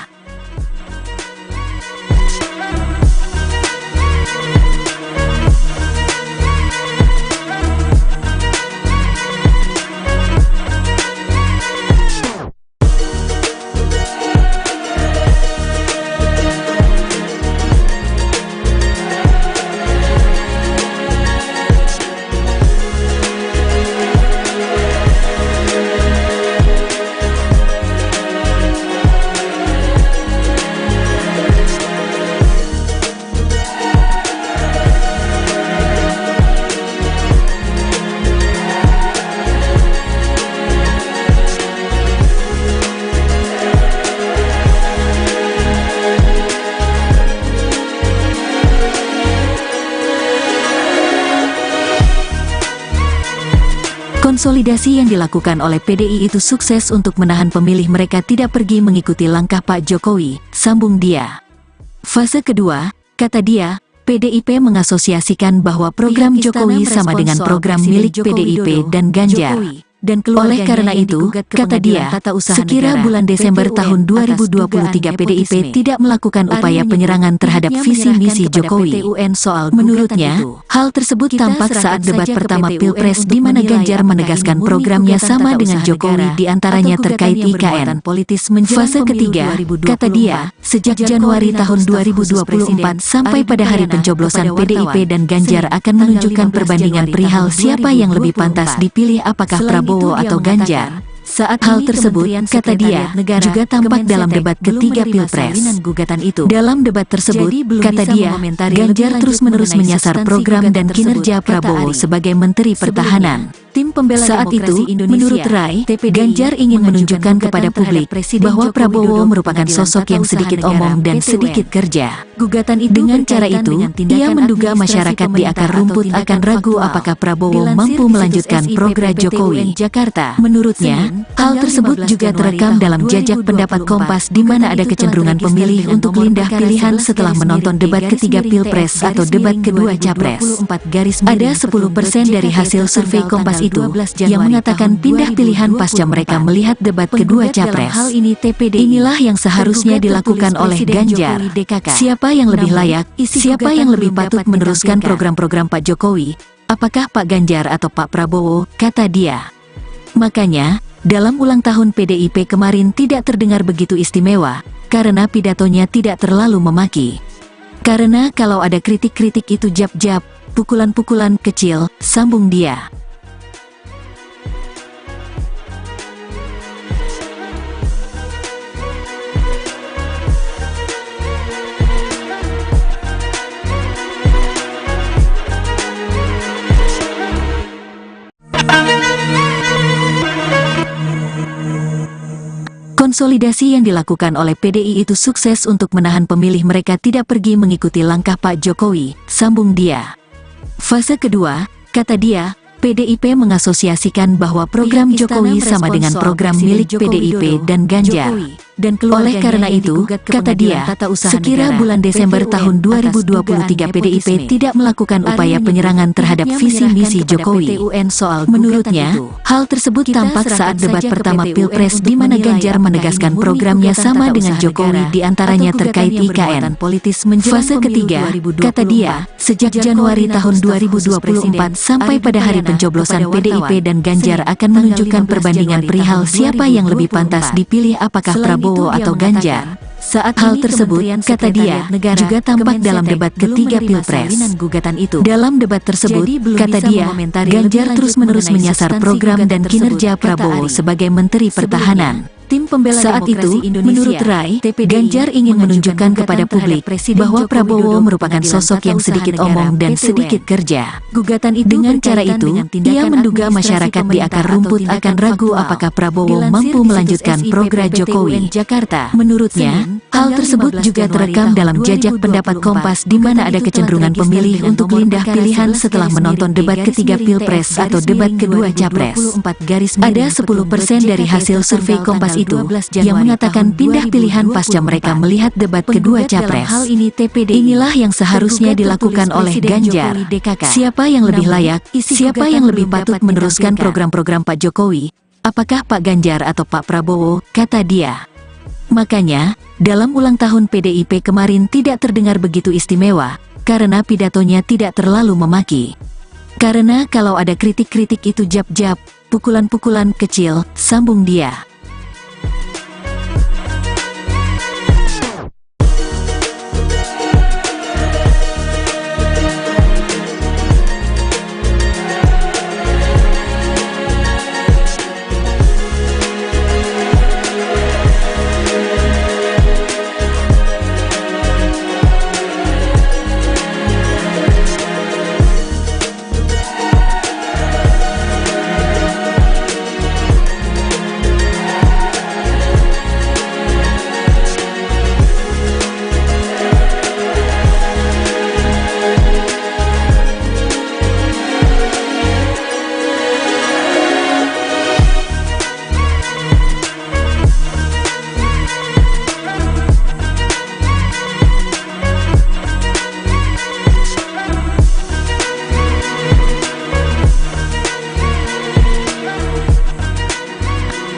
Konsolidasi yang dilakukan oleh PDI itu sukses untuk menahan pemilih mereka tidak pergi mengikuti langkah Pak Jokowi, sambung dia. Fase kedua, kata dia, PDIP mengasosiasikan bahwa program Jokowi sama dengan program milik PDIP dan Ganjar. Dan oleh karena itu, kata dia, sekira bulan Desember tahun 2023 PDIP tidak melakukan upaya penyerangan terhadap visi misi Jokowi. Menurutnya, hal tersebut tampak saat debat pertama Pilpres di mana Ganjar menegaskan programnya sama dengan Jokowi diantaranya terkait IKN. Fase ketiga, kata dia, sejak Januari tahun 2024 sampai pada hari pencoblosan PDIP dan Ganjar akan menunjukkan perbandingan perihal siapa yang lebih pantas dipilih apakah Prabowo atau Ganjar. Saat hal tersebut, kata dia, juga tampak dalam debat ketiga Pilpres. Dalam debat tersebut, kata dia, Ganjar terus-menerus menyasar program dan kinerja Prabowo sebagai Menteri Pertahanan. Saat itu, menurut Rai, Ganjar ingin menunjukkan kepada publik bahwa Prabowo merupakan sosok yang sedikit omong dan sedikit kerja. Dengan cara itu, ia menduga masyarakat di akar rumput akan ragu apakah Prabowo mampu melanjutkan program Jokowi. Menurutnya, hal tersebut juga terekam dalam jajak pendapat Kompas di mana ada kecenderungan pemilih untuk pindah pilihan setelah menonton debat ketiga Pilpres atau debat kedua Capres. Ada 10% dari hasil survei Kompas itu yang mengatakan pindah pilihan pasca mereka melihat debat kedua Capres. Inilah yang seharusnya dilakukan oleh Ganjar. Siapa yang lebih layak, siapa yang lebih patut meneruskan program-program Pak Jokowi? Apakah Pak Ganjar atau Pak Prabowo? Kata dia. Makanya, dalam ulang tahun PDIP kemarin tidak terdengar begitu istimewa, karena pidatonya tidak terlalu memaki. Karena kalau ada kritik-kritik itu jab-jab, pukulan-pukulan kecil, sambung dia. Konsolidasi yang dilakukan oleh PDI itu sukses untuk menahan pemilih mereka tidak pergi mengikuti langkah Pak Jokowi, sambung dia. Fase kedua, kata dia, PDIP mengasosiasikan bahwa program Jokowi sama dengan program milik PDIP dan Ganjar. Dan oleh karena itu, kata dia, sekira bulan Desember tahun 2023 PDIP tidak melakukan upaya penyerangan terhadap visi misi Jokowi. Menurutnya, hal tersebut tampak saat debat pertama Pilpres di mana Ganjar menegaskan programnya sama dengan Jokowi diantaranya terkait IKN. Fase ketiga, kata dia, sejak Januari tahun 2024 sampai pada hari pencoblosan PDIP dan Ganjar akan menunjukkan perbandingan perihal siapa yang lebih pantas dipilih apakah Prabowo atau Ganjar. Saat hal tersebut, kata dia, juga tampak dalam debat ketiga Pilpres. Dalam debat tersebut, kata dia, Ganjar terus-menerus menyasar program dan kinerja Prabowo sebagai Menteri Pertahanan. Saat itu, menurut Rai, Ganjar ingin menunjukkan kepada publik bahwa Prabowo merupakan sosok yang sedikit omong dan sedikit kerja. Dengan cara itu, ia menduga masyarakat di akar rumput akan ragu apakah Prabowo mampu melanjutkan program Jokowi. Menurutnya, hal tersebut juga terekam dalam jajak pendapat Kompas di mana ada kecenderungan pemilih untuk pindah pilihan setelah menonton debat ketiga Pilpres atau debat kedua Capres. Ada 10% dari hasil survei Kompas itu yang mengatakan pindah pilihan pasca mereka melihat debat kedua Capres. Inilah yang seharusnya dilakukan oleh Ganjar. Siapa yang lebih layak, siapa yang lebih patut meneruskan program-program Pak Jokowi? Apakah Pak Ganjar atau Pak Prabowo? Kata dia. Makanya, dalam ulang tahun PDIP kemarin tidak terdengar begitu istimewa, karena pidatonya tidak terlalu memaki. Karena kalau ada kritik-kritik itu jab-jab, pukulan-pukulan kecil, sambung dia.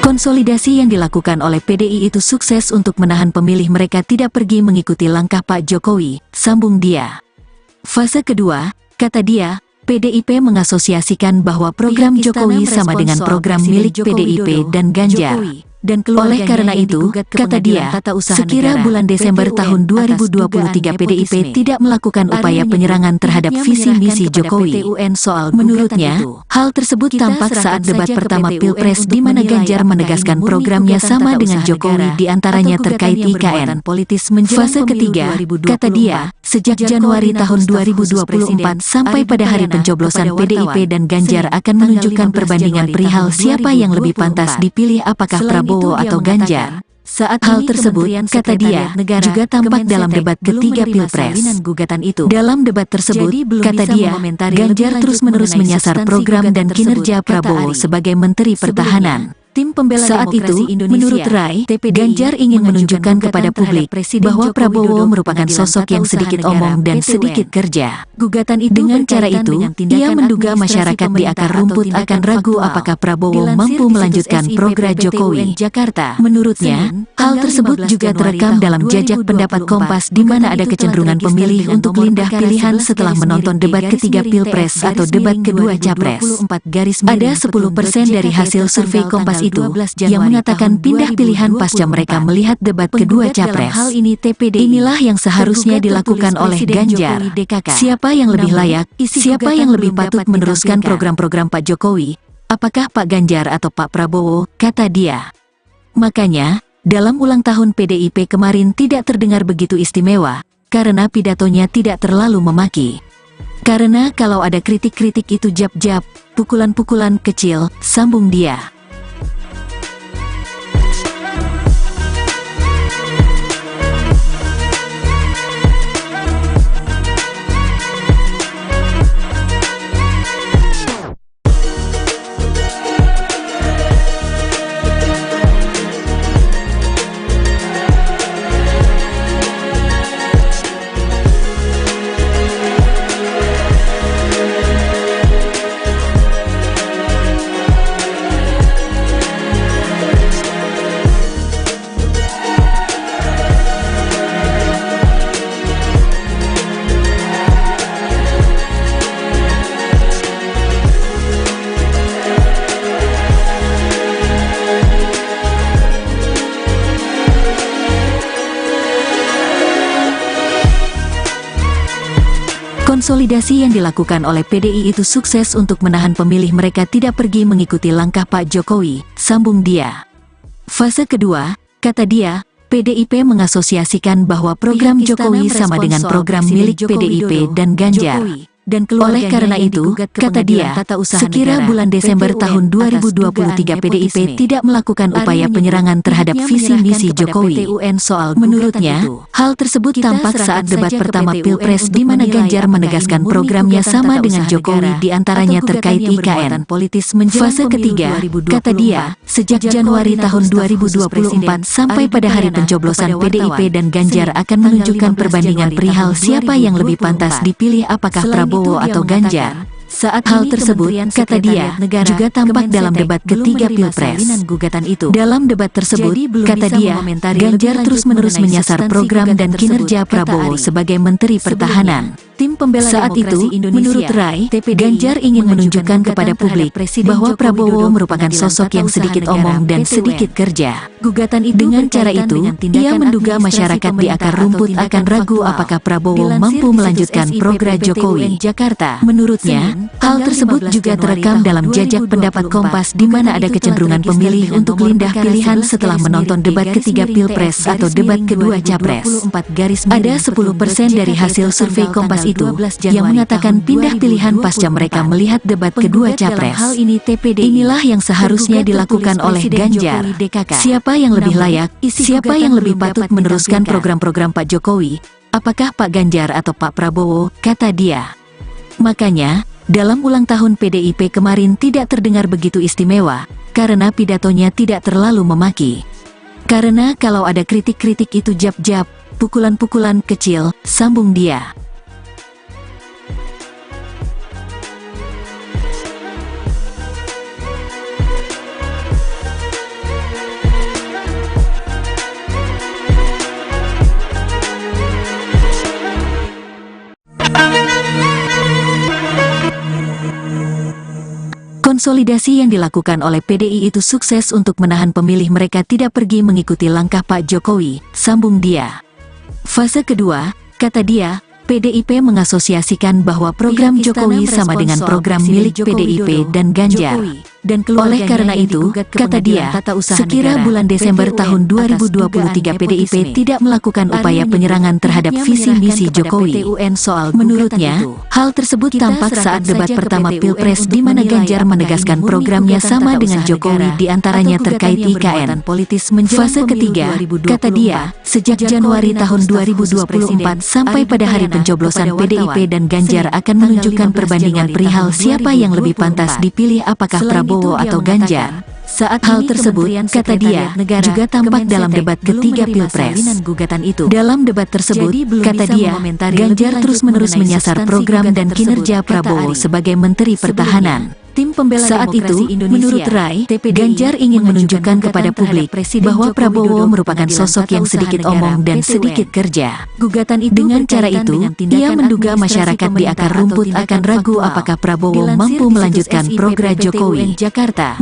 Konsolidasi yang dilakukan oleh PDI itu sukses untuk menahan pemilih mereka tidak pergi mengikuti langkah Pak Jokowi, sambung dia. Fase kedua, kata dia, PDIP mengasosiasikan bahwa program Jokowi sama dengan program milik PDIP dan Ganjar. Oleh karena itu, kata dia, sekira bulan Desember tahun 2023 PDIP tidak melakukan upaya penyerangan terhadap visi misi Jokowi. Menurutnya, hal tersebut tampak saat debat pertama Pilpres di mana Ganjar menegaskan programnya sama dengan Jokowi diantaranya terkait IKN. Fase ketiga, kata dia, sejak Januari tahun 2024 sampai pada hari pencoblosan PDIP dan Ganjar akan menunjukkan perbandingan perihal siapa yang lebih pantas dipilih apakah Prabowo atau Ganjar. Saat hal tersebut, kata dia, juga tampak dalam debat ketiga Pilpres. Dalam debat tersebut, kata dia, Ganjar terus-menerus menyasar program dan kinerja Prabowo sebagai Menteri Pertahanan. Saat itu, menurut Rai, Ganjar ingin menunjukkan kepada publik bahwa Prabowo merupakan sosok yang sedikit omong dan sedikit kerja. Dengan cara itu, ia menduga masyarakat di akar rumput akan ragu apakah Prabowo mampu melanjutkan program Jokowi. Menurutnya, hal tersebut juga terekam dalam jajak pendapat Kompas di mana ada kecenderungan pemilih untuk pindah pilihan setelah menonton debat ketiga Pilpres atau debat kedua Capres. Ada 10% dari hasil survei Kompas itu yang mengatakan pindah pilihan pasca mereka melihat debat kedua Capres. Inilah yang seharusnya dilakukan oleh Ganjar. Siapa yang lebih layak, siapa yang lebih patut meneruskan program-program Pak Jokowi, apakah Pak Ganjar atau Pak Prabowo, kata dia. Makanya, dalam ulang tahun PDIP kemarin tidak terdengar begitu istimewa, karena pidatonya tidak terlalu memaki. Karena kalau ada kritik-kritik itu jab-jab, pukulan-pukulan kecil, sambung dia. Konsolidasi yang dilakukan oleh PDI itu sukses untuk menahan pemilih mereka tidak pergi mengikuti langkah Pak Jokowi, sambung dia. Fase kedua, kata dia, PDIP mengasosiasikan bahwa program Jokowi sama dengan program milik PDIP dan Ganjar. Oleh karena itu, kata dia, sekira bulan Desember tahun 2023 PDIP tidak melakukan upaya penyerangan terhadap visi misi Jokowi. Menurutnya, hal tersebut tampak saat debat pertama Pilpres di mana Ganjar menegaskan programnya sama dengan Jokowi diantaranya terkait IKN. Fase ketiga, kata dia, sejak Januari tahun 2024 sampai pada hari pencoblosan PDIP dan Ganjar akan menunjukkan perbandingan perihal siapa yang lebih pantas dipilih apakah Prabowo atau Ganjar. Saat hal tersebut, kata dia, juga tampak dalam debat ketiga Pilpres. Dalam debat tersebut, kata dia, Ganjar terus-menerus menyasar program dan kinerja Prabowo sebagai Menteri Pertahanan. Saat itu, menurut Rai, Ganjar ingin menunjukkan kepada publik bahwa Prabowo merupakan sosok yang sedikit omong dan sedikit kerja. Dengan cara itu, ia menduga masyarakat di akar rumput akan ragu apakah Prabowo mampu melanjutkan program Jokowi. Menurutnya, hal tersebut juga terekam dalam jajak pendapat Kompas di mana ada kecenderungan pemilih untuk pindah pilihan setelah menonton debat ketiga Pilpres atau debat kedua Capres. Ada 10% dari hasil survei Kompas itu yang mengatakan pindah pilihan pasca mereka melihat debat kedua Capres. Inilah yang seharusnya dilakukan oleh Ganjar. Siapa yang lebih layak, siapa yang lebih patut meneruskan program-program Pak Jokowi, apakah Pak Ganjar atau Pak Prabowo, kata dia. Makanya, dalam ulang tahun PDIP kemarin tidak terdengar begitu istimewa, karena pidatonya tidak terlalu memaki. Karena kalau ada kritik-kritik itu jab-jab, pukulan-pukulan kecil, sambung dia. Konsolidasi yang dilakukan oleh PDI itu sukses untuk menahan pemilih mereka tidak pergi mengikuti langkah Pak Jokowi, sambung dia. Fase kedua, kata dia, PDIP mengasosiasikan bahwa program Jokowi sama dengan program milik PDIP dan Ganjar. Oleh karena itu, kata dia, sekira bulan Desember tahun 2023 PDIP tidak melakukan upaya penyerangan terhadap visi misi Jokowi. Menurutnya, hal tersebut tampak saat debat pertama Pilpres di mana Ganjar menegaskan programnya sama dengan Jokowi diantaranya terkait IKN. Fase ketiga, kata dia, sejak Januari tahun 2024 sampai pada hari pencoblosan PDIP dan Ganjar akan menunjukkan perbandingan perihal siapa yang lebih pantas dipilih apakah Prabowo atau Ganjar. Saat hal tersebut, kata dia, juga tampak dalam debat ketiga Pilpres. Dalam debat tersebut, kata dia, Ganjar terus-menerus menyasar program dan kinerja Prabowo sebagai Menteri Pertahanan. Saat itu, menurut Rai, Ganjar ingin menunjukkan kepada publik bahwa Prabowo merupakan sosok yang sedikit omong dan sedikit kerja. Dengan cara itu, ia menduga masyarakat di akar rumput akan ragu apakah Prabowo mampu melanjutkan program Jokowi.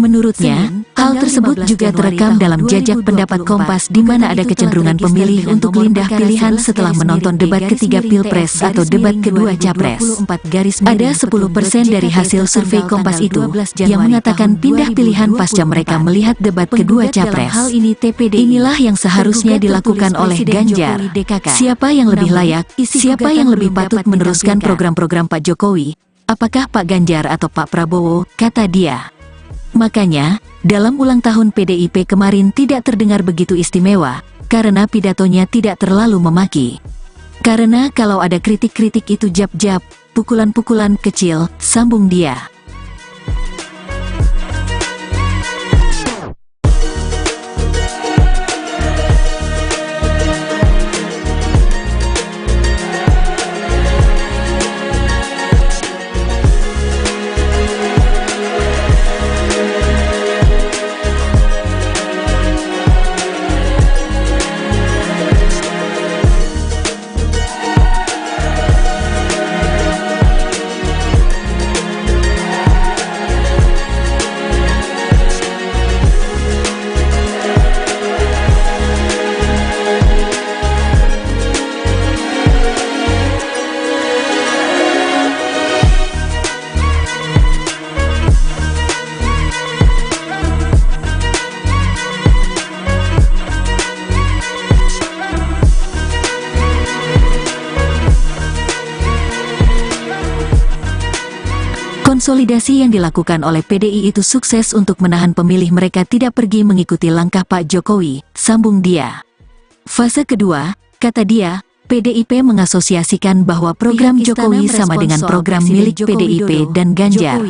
Menurutnya, hal tersebut juga terekam dalam jajak pendapat Kompas di mana ada kecenderungan pemilih untuk pindah pilihan setelah menonton debat ketiga Pilpres atau debat kedua Capres. Ada 10% dari hasil survei Kompas itu yang mengatakan pindah pilihan pasca mereka melihat debat kedua Capres. Inilah yang seharusnya dilakukan oleh Ganjar. Siapa yang lebih layak, siapa yang lebih patut meneruskan program-program Pak Jokowi? Apakah Pak Ganjar atau Pak Prabowo, kata dia. Makanya, dalam ulang tahun PDIP kemarin tidak terdengar begitu istimewa, karena pidatonya tidak terlalu memaki. Karena kalau ada kritik-kritik itu jab-jab, pukulan-pukulan kecil, sambung dia. Konsolidasi yang dilakukan oleh PDI itu sukses untuk menahan pemilih mereka tidak pergi mengikuti langkah Pak Jokowi, sambung dia. Fase kedua, kata dia, PDIP mengasosiasikan bahwa program Jokowi sama dengan program milik PDIP dan Ganjar.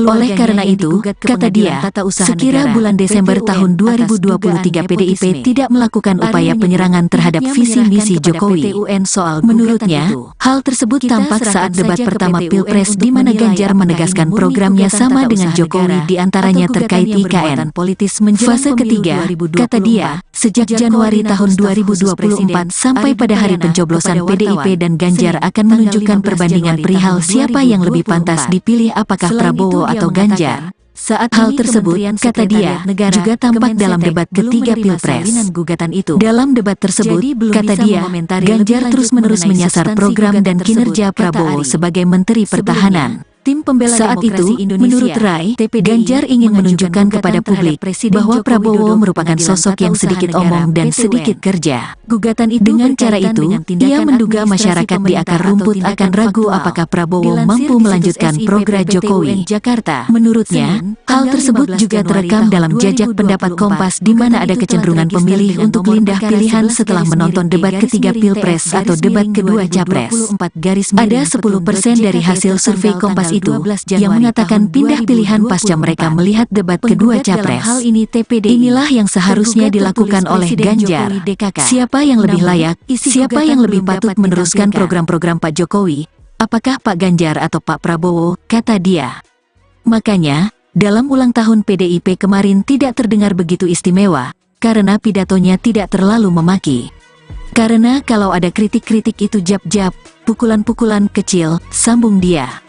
Oleh karena itu, kata dia, sekira bulan Desember tahun 2023 PDIP tidak melakukan upaya penyerangan terhadap visi misi Jokowi. Menurutnya, hal tersebut tampak saat debat pertama Pilpres di mana Ganjar menegaskan programnya sama dengan Jokowi diantaranya terkait IKN. Fase ketiga, kata dia, sejak Januari tahun 2024 sampai pada hari pencoblosan PDIP dan Ganjar akan menunjukkan perbandingan perihal siapa yang lebih pantas dipilih apakah Prabowo atau Ganjar. Saat hal tersebut, kata dia, juga tampak dalam debat ketiga Pilpres. Dalam debat tersebut, kata dia, Ganjar terus-menerus menyasar program dan kinerja Prabowo sebagai Menteri Pertahanan. Saat itu, menurut Rai, Ganjar ingin menunjukkan kepada publik bahwa Prabowo merupakan sosok yang sedikit omong dan sedikit kerja. Dengan cara itu, ia menduga masyarakat di akar rumput akan ragu apakah Prabowo mampu melanjutkan program Jokowi. Menurutnya, hal tersebut juga terekam dalam jajak pendapat Kompas di mana ada kecenderungan pemilih untuk pindah pilihan setelah menonton debat ketiga Pilpres atau debat kedua Capres. Ada 10% dari hasil survei Kompas itu yang mengatakan pindah pilihan pasca mereka melihat debat kedua Capres. Inilah yang seharusnya dilakukan oleh Ganjar. Siapa yang lebih layak, siapa yang lebih patut meneruskan program-program Pak Jokowi? Apakah Pak Ganjar atau Pak Prabowo, kata dia. Makanya, dalam ulang tahun PDIP kemarin tidak terdengar begitu istimewa, karena pidatonya tidak terlalu memaki. Karena kalau ada kritik-kritik itu jab-jab, pukulan-pukulan kecil, sambung dia.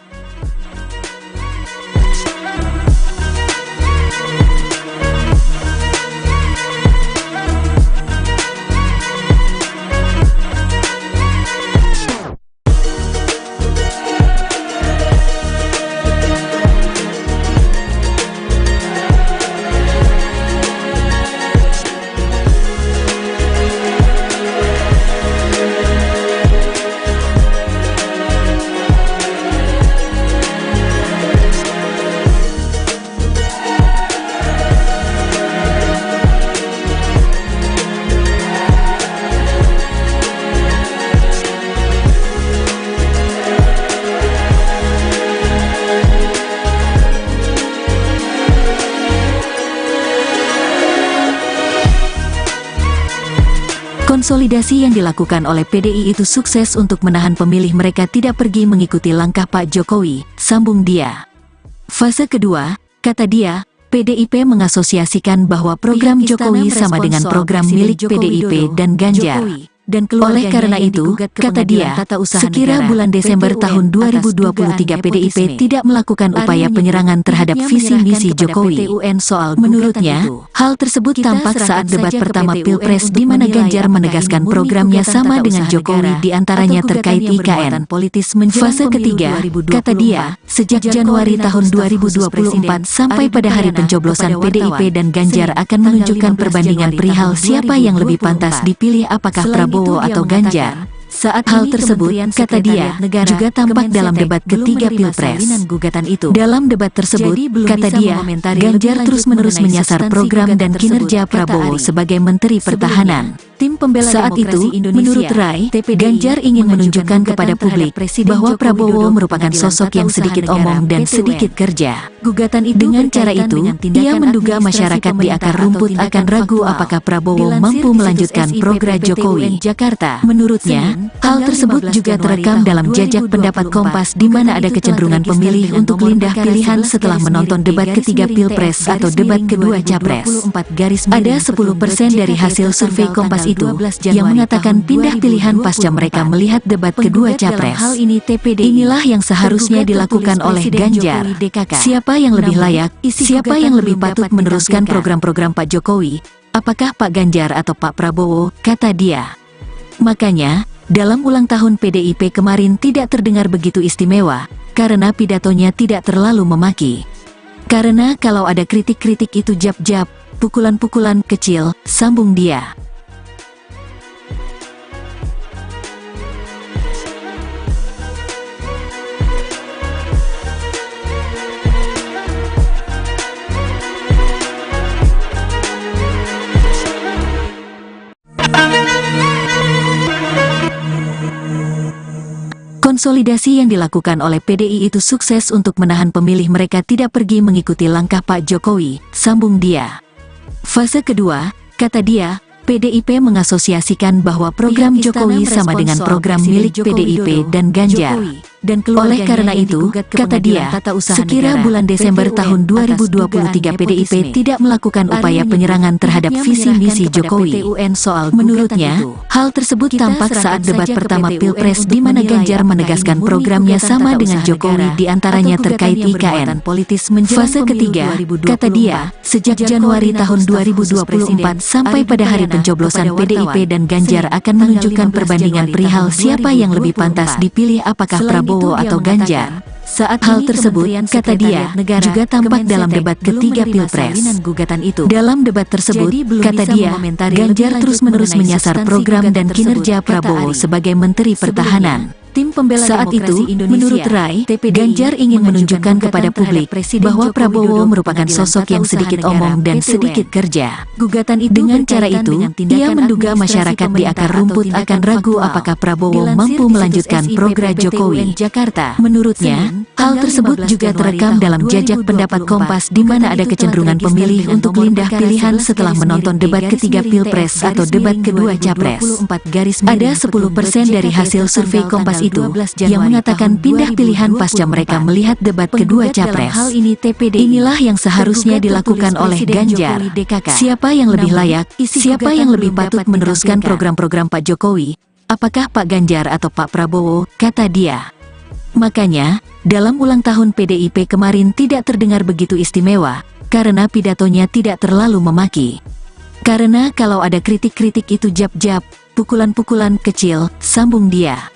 Konsolidasi yang dilakukan oleh PDI itu sukses untuk menahan pemilih mereka tidak pergi mengikuti langkah Pak Jokowi, sambung dia. Fase kedua, kata dia, PDIP mengasosiasikan bahwa program Jokowi sama dengan program milik PDIP dan Ganjar. Oleh karena itu, kata dia, sekira bulan Desember tahun 2023 PDIP tidak melakukan upaya penyerangan terhadap visi misi Jokowi. Menurutnya, hal tersebut tampak saat debat pertama Pilpres di mana Ganjar menegaskan programnya sama dengan Jokowi di antaranya terkait IKN. Fase ketiga, kata dia, sejak Januari tahun 2024 sampai pada hari pencoblosan PDIP dan Ganjar akan menunjukkan perbandingan perihal siapa yang lebih pantas dipilih apakah Prabowo atau Ganjar. Saat hal tersebut, kata dia, juga tampak dalam debat ketiga Pilpres. Dalam debat tersebut, kata dia, Ganjar terus-menerus menyasar program dan kinerja Prabowo sebagai Menteri Pertahanan. Saat itu, menurut Rai, Ganjar ingin menunjukkan kepada publik bahwa Prabowo merupakan sosok yang sedikit omong dan sedikit kerja. Dengan cara itu, ia menduga masyarakat di akar rumput akan ragu apakah Prabowo mampu melanjutkan program Jokowi. Menurutnya, hal tersebut juga terekam dalam jajak pendapat Kompas di mana ada kecenderungan pemilih untuk pindah pilihan setelah menonton debat ketiga Pilpres atau debat kedua Capres. Ada 10% dari hasil survei Kompas itu yang mengatakan pindah pilihan pasca mereka melihat debat kedua Capres. Inilah yang seharusnya dilakukan oleh Ganjar. Siapa yang lebih layak, siapa yang lebih patut meneruskan program-program Pak Jokowi? Apakah Pak Ganjar atau Pak Prabowo, kata dia. Makanya, dalam ulang tahun PDIP kemarin tidak terdengar begitu istimewa, karena pidatonya tidak terlalu memaki. Karena kalau ada kritik-kritik itu jab-jab, pukulan-pukulan kecil, sambung dia. Konsolidasi yang dilakukan oleh PDI itu sukses untuk menahan pemilih mereka tidak pergi mengikuti langkah Pak Jokowi, sambung dia. Fase kedua, kata dia, PDIP mengasosiasikan bahwa program Jokowi sama dengan program milik PDIP dan Ganjar. Oleh karena itu, kata dia, sekira bulan Desember tahun 2023 PDIP tidak melakukan upaya penyerangan terhadap visi misi Jokowi. Menurutnya, hal tersebut tampak saat debat pertama Pilpres di mana Ganjar menegaskan programnya sama dengan Jokowi di antaranya terkait IKN. Fase ketiga, kata dia, sejak Januari tahun 2024 sampai pada hari pencoblosan PDIP dan Ganjar akan menunjukkan perbandingan perihal siapa yang lebih pantas dipilih apakah Prabowo atau Ganjar. Saat hal tersebut, kata dia, juga tampak dalam debat ketiga Pilpres. Dalam debat tersebut, kata dia, Ganjar terus-menerus menyasar program dan kinerja Prabowo sebagai Menteri Pertahanan. Saat itu, menurut Rai, Ganjar ingin menunjukkan kepada publik bahwa Prabowo merupakan sosok yang sedikit omong dan sedikit kerja. Dengan cara itu, ia menduga masyarakat di akar rumput akan ragu apakah Prabowo mampu melanjutkan program Jokowi. Menurutnya, hal tersebut juga terekam dalam jajak pendapat Kompas di mana ada kecenderungan pemilih untuk pindah pilihan setelah menonton debat ketiga Pilpres atau debat kedua Capres. Ada 10% dari hasil survei Kompas itu yang mengatakan pindah pilihan pasca mereka melihat debat kedua Capres. Inilah yang seharusnya dilakukan oleh Ganjar. Siapa yang lebih layak, siapa yang lebih patut meneruskan program-program Pak Jokowi? Apakah Pak Ganjar atau Pak Prabowo, kata dia. Makanya, dalam ulang tahun PDIP kemarin tidak terdengar begitu istimewa, karena pidatonya tidak terlalu memaki. Karena kalau ada kritik-kritik itu jab-jab, pukulan-pukulan kecil, sambung dia.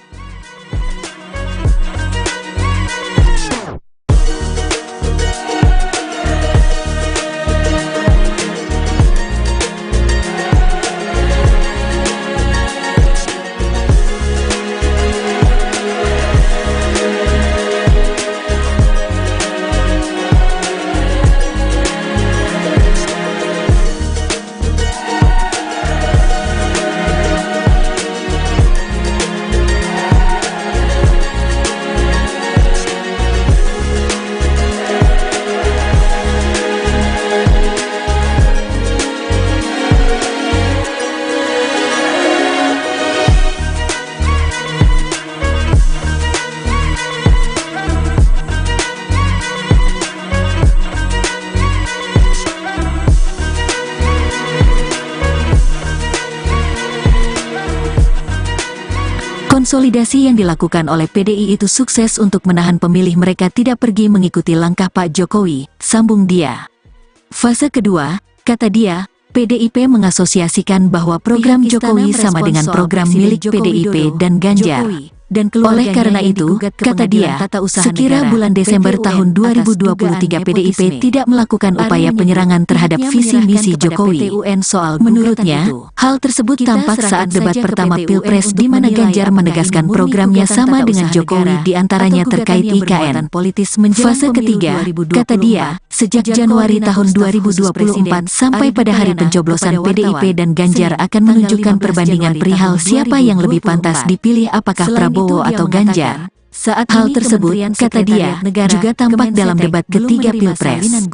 Konsolidasi yang dilakukan oleh PDI itu sukses untuk menahan pemilih mereka tidak pergi mengikuti langkah Pak Jokowi, sambung dia. Fase kedua, kata dia, PDIP mengasosiasikan bahwa program Jokowi sama dengan program milik PDIP dan Ganjar. Oleh karena itu, kata dia, sekira bulan Desember tahun 2023 PDIP tidak melakukan upaya penyerangan terhadap visi misi Jokowi. Menurutnya, hal tersebut tampak saat debat pertama Pilpres di mana Ganjar menegaskan programnya sama dengan Jokowi di antaranya terkait IKN. Fase ketiga, kata dia, sejak Januari tahun 2024 sampai pada hari pencoblosan PDIP dan Ganjar akan menunjukkan perbandingan perihal siapa yang lebih pantas dipilih apakah Prabowo atau Ganjar. Saat hal tersebut, kata dia, juga tampak dalam debat ketiga Pilpres.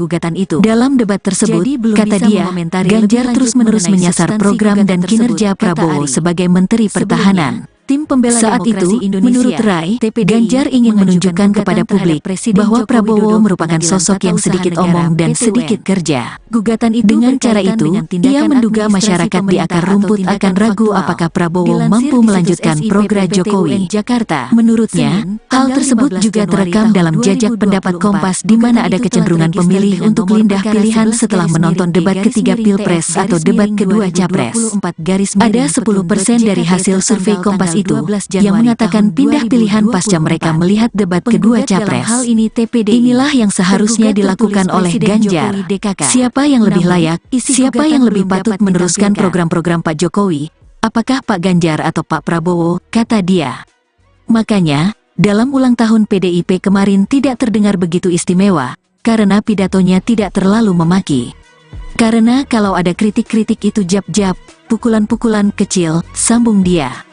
Dalam debat tersebut, kata dia, Ganjar terus-menerus menyasar program dan kinerja Prabowo sebagai Menteri Pertahanan. Tim pembela saat itu, menurut Rai, Ganjar ingin menunjukkan kepada publik bahwa Prabowo merupakan sosok yang sedikit omong dan sedikit kerja. Dengan cara itu, ia menduga masyarakat di akar rumput akan ragu apakah Prabowo mampu melanjutkan program Jokowi. Menurutnya, hal tersebut juga terekam dalam jajak pendapat Kompas di mana ada kecenderungan pemilih untuk pindah pilihan setelah menonton debat ketiga Pilpres atau debat kedua Capres. Ada 10% dari hasil survei Kompas itu yang mengatakan pindah pilihan pasca mereka melihat debat kedua Capres. Inilah yang seharusnya dilakukan oleh Ganjar. Siapa yang lebih layak, siapa yang lebih patut meneruskan program-program Pak Jokowi, apakah Pak Ganjar atau Pak Prabowo, kata dia. Makanya, dalam ulang tahun PDIP kemarin tidak terdengar begitu istimewa, karena pidatonya tidak terlalu memaki. Karena kalau ada kritik-kritik itu jab-jab, pukulan-pukulan kecil, sambung dia.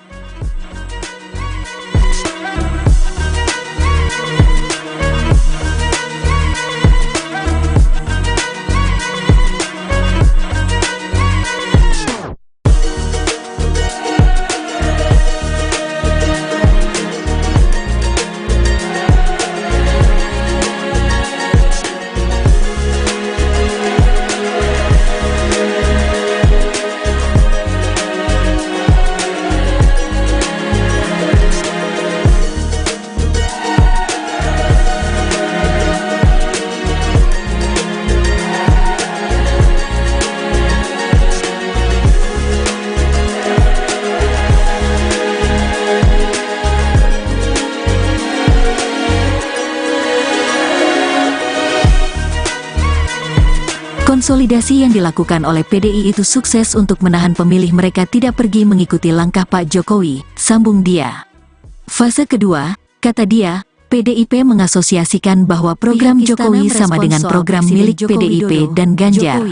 Konsolidasi yang dilakukan oleh PDI itu sukses untuk menahan pemilih mereka tidak pergi mengikuti langkah Pak Jokowi, sambung dia. Fase kedua, kata dia, PDIP mengasosiasikan bahwa program Jokowi sama dengan program milik PDIP dan Ganjar.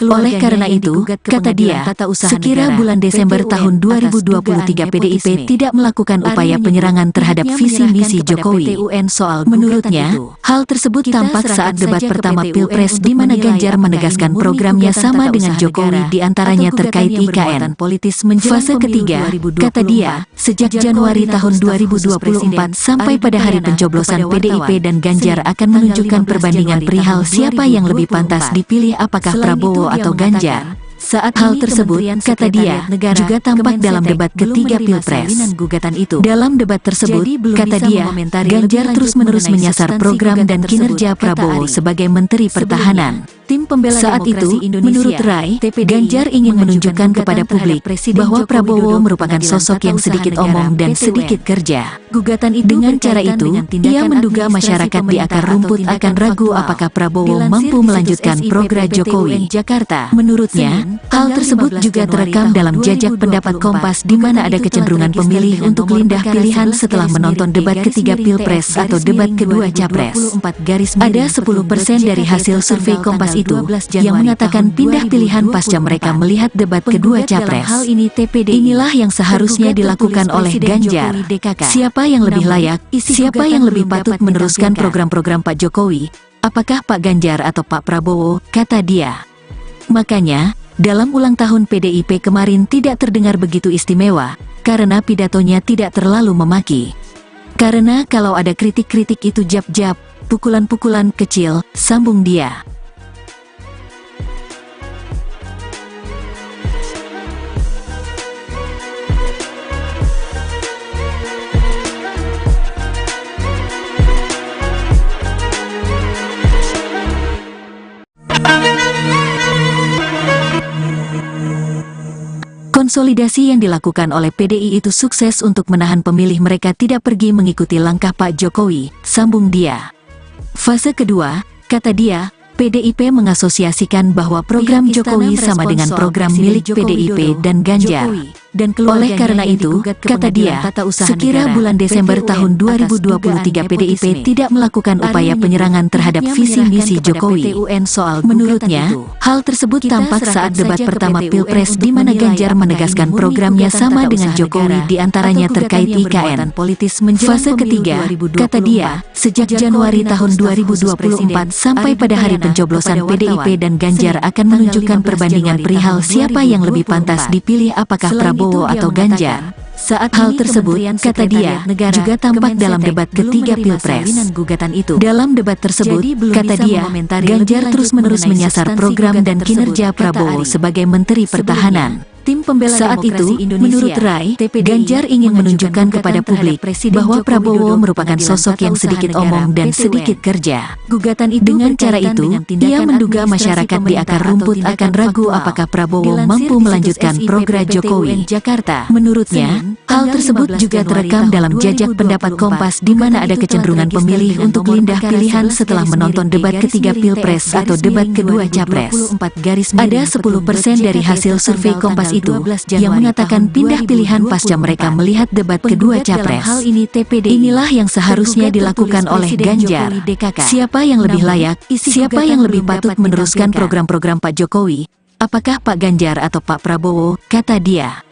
Oleh karena itu, kata dia, sekira bulan Desember tahun 2023 PDIP tidak melakukan upaya penyerangan terhadap visi misi Jokowi. Menurutnya, hal tersebut tampak saat debat pertama Pilpres di mana Ganjar menegaskan programnya sama dengan Jokowi di antaranya terkait IKN. Fase ketiga, kata dia, sejak Januari tahun 2024 sampai pada hari pencoblosan PDIP dan Ganjar akan menunjukkan perbandingan perihal siapa yang lebih pantas dipilih apakah Prabowo atau Ganjar. Saat hal tersebut, kata dia, juga tampak dalam debat ketiga Pilpres. Dalam debat tersebut, kata dia, Ganjar terus-menerus menyasar program dan kinerja Prabowo sebagai Menteri Pertahanan. Tim pembela saat itu, menurut Rai, Ganjar ingin menunjukkan kepada publik bahwa Prabowo merupakan sosok yang sedikit omong dan sedikit kerja. Dengan cara itu, ia menduga masyarakat di akar rumput akan ragu apakah Prabowo mampu melanjutkan program Jokowi. Menurutnya, hal tersebut juga terekam dalam jajak pendapat Kompas di mana ada kecenderungan pemilih untuk pindah pilihan setelah menonton debat ketiga Pilpres atau debat kedua Capres. Ada 10% dari hasil survei Kompas itu yang mengatakan pindah pilihan pasca mereka melihat debat kedua Capres. Inilah yang seharusnya dilakukan oleh Ganjar. Siapa yang lebih layak, siapa yang lebih patut meneruskan program-program Pak Jokowi, apakah Pak Ganjar atau Pak Prabowo, kata dia. Makanya, dalam ulang tahun PDIP kemarin tidak terdengar begitu istimewa, karena pidatonya tidak terlalu memaki. Karena kalau ada kritik-kritik itu jab-jab, pukulan-pukulan kecil, sambung dia. Konsolidasi yang dilakukan oleh PDI itu sukses untuk menahan pemilih mereka tidak pergi mengikuti langkah Pak Jokowi, sambung dia. Fase kedua, kata dia, PDIP mengasosiasikan bahwa program Jokowi sama dengan program milik PDIP dan Ganjar. Oleh karena itu, kata dia, sekira bulan Desember tahun 2023 PDIP tidak melakukan upaya penyerangan terhadap visi misi Jokowi. Menurutnya, hal tersebut tampak saat debat pertama Pilpres di mana Ganjar menegaskan programnya sama dengan Jokowi diantaranya terkait IKN. Fase ketiga, kata dia, sejak Januari tahun 2024 sampai pada hari pencoblosan PDIP dan Ganjar akan menunjukkan perbandingan perihal siapa yang lebih pantas dipilih apakah Prabowo atau Ganjar. Saat hal tersebut, kata dia, juga tampak dalam debat ketiga Pilpres. Dalam debat tersebut, kata dia, Ganjar terus-menerus menyasar program dan kinerja Prabowo sebagai Menteri Pertahanan. Saat itu, menurut Rai, Ganjar ingin menunjukkan kepada publik bahwa Prabowo merupakan sosok yang sedikit omong dan sedikit kerja. Dengan cara itu, ia menduga masyarakat di akar rumput akan ragu apakah Prabowo mampu melanjutkan program Jokowi. Menurutnya, hal tersebut juga terekam dalam jajak pendapat Kompas di mana ada kecenderungan pemilih untuk pindah pilihan setelah menonton debat ketiga Pilpres atau debat kedua Capres. Ada 10% dari hasil survei Kompas itu yang mengatakan pindah pilihan pasca mereka melihat debat kedua Capres. Inilah yang seharusnya dilakukan oleh Ganjar. Siapa yang lebih layak, siapa yang lebih patut meneruskan program-program Pak Jokowi, apakah Pak Ganjar atau Pak Prabowo, kata dia.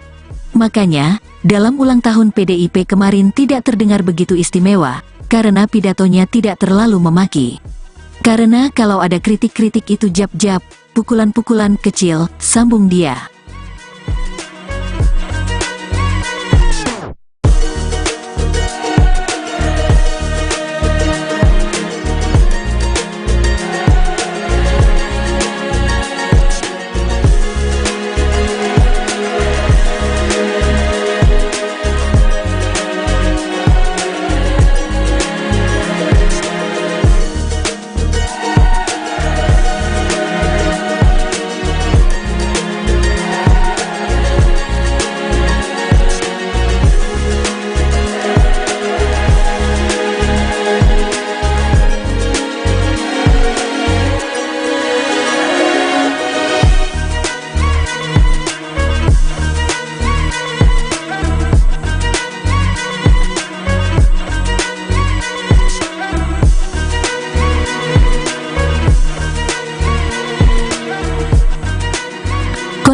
Makanya, dalam ulang tahun PDIP kemarin tidak terdengar begitu istimewa, karena pidatonya tidak terlalu memaki. Karena kalau ada kritik-kritik itu jab-jab, pukulan-pukulan kecil, sambung dia.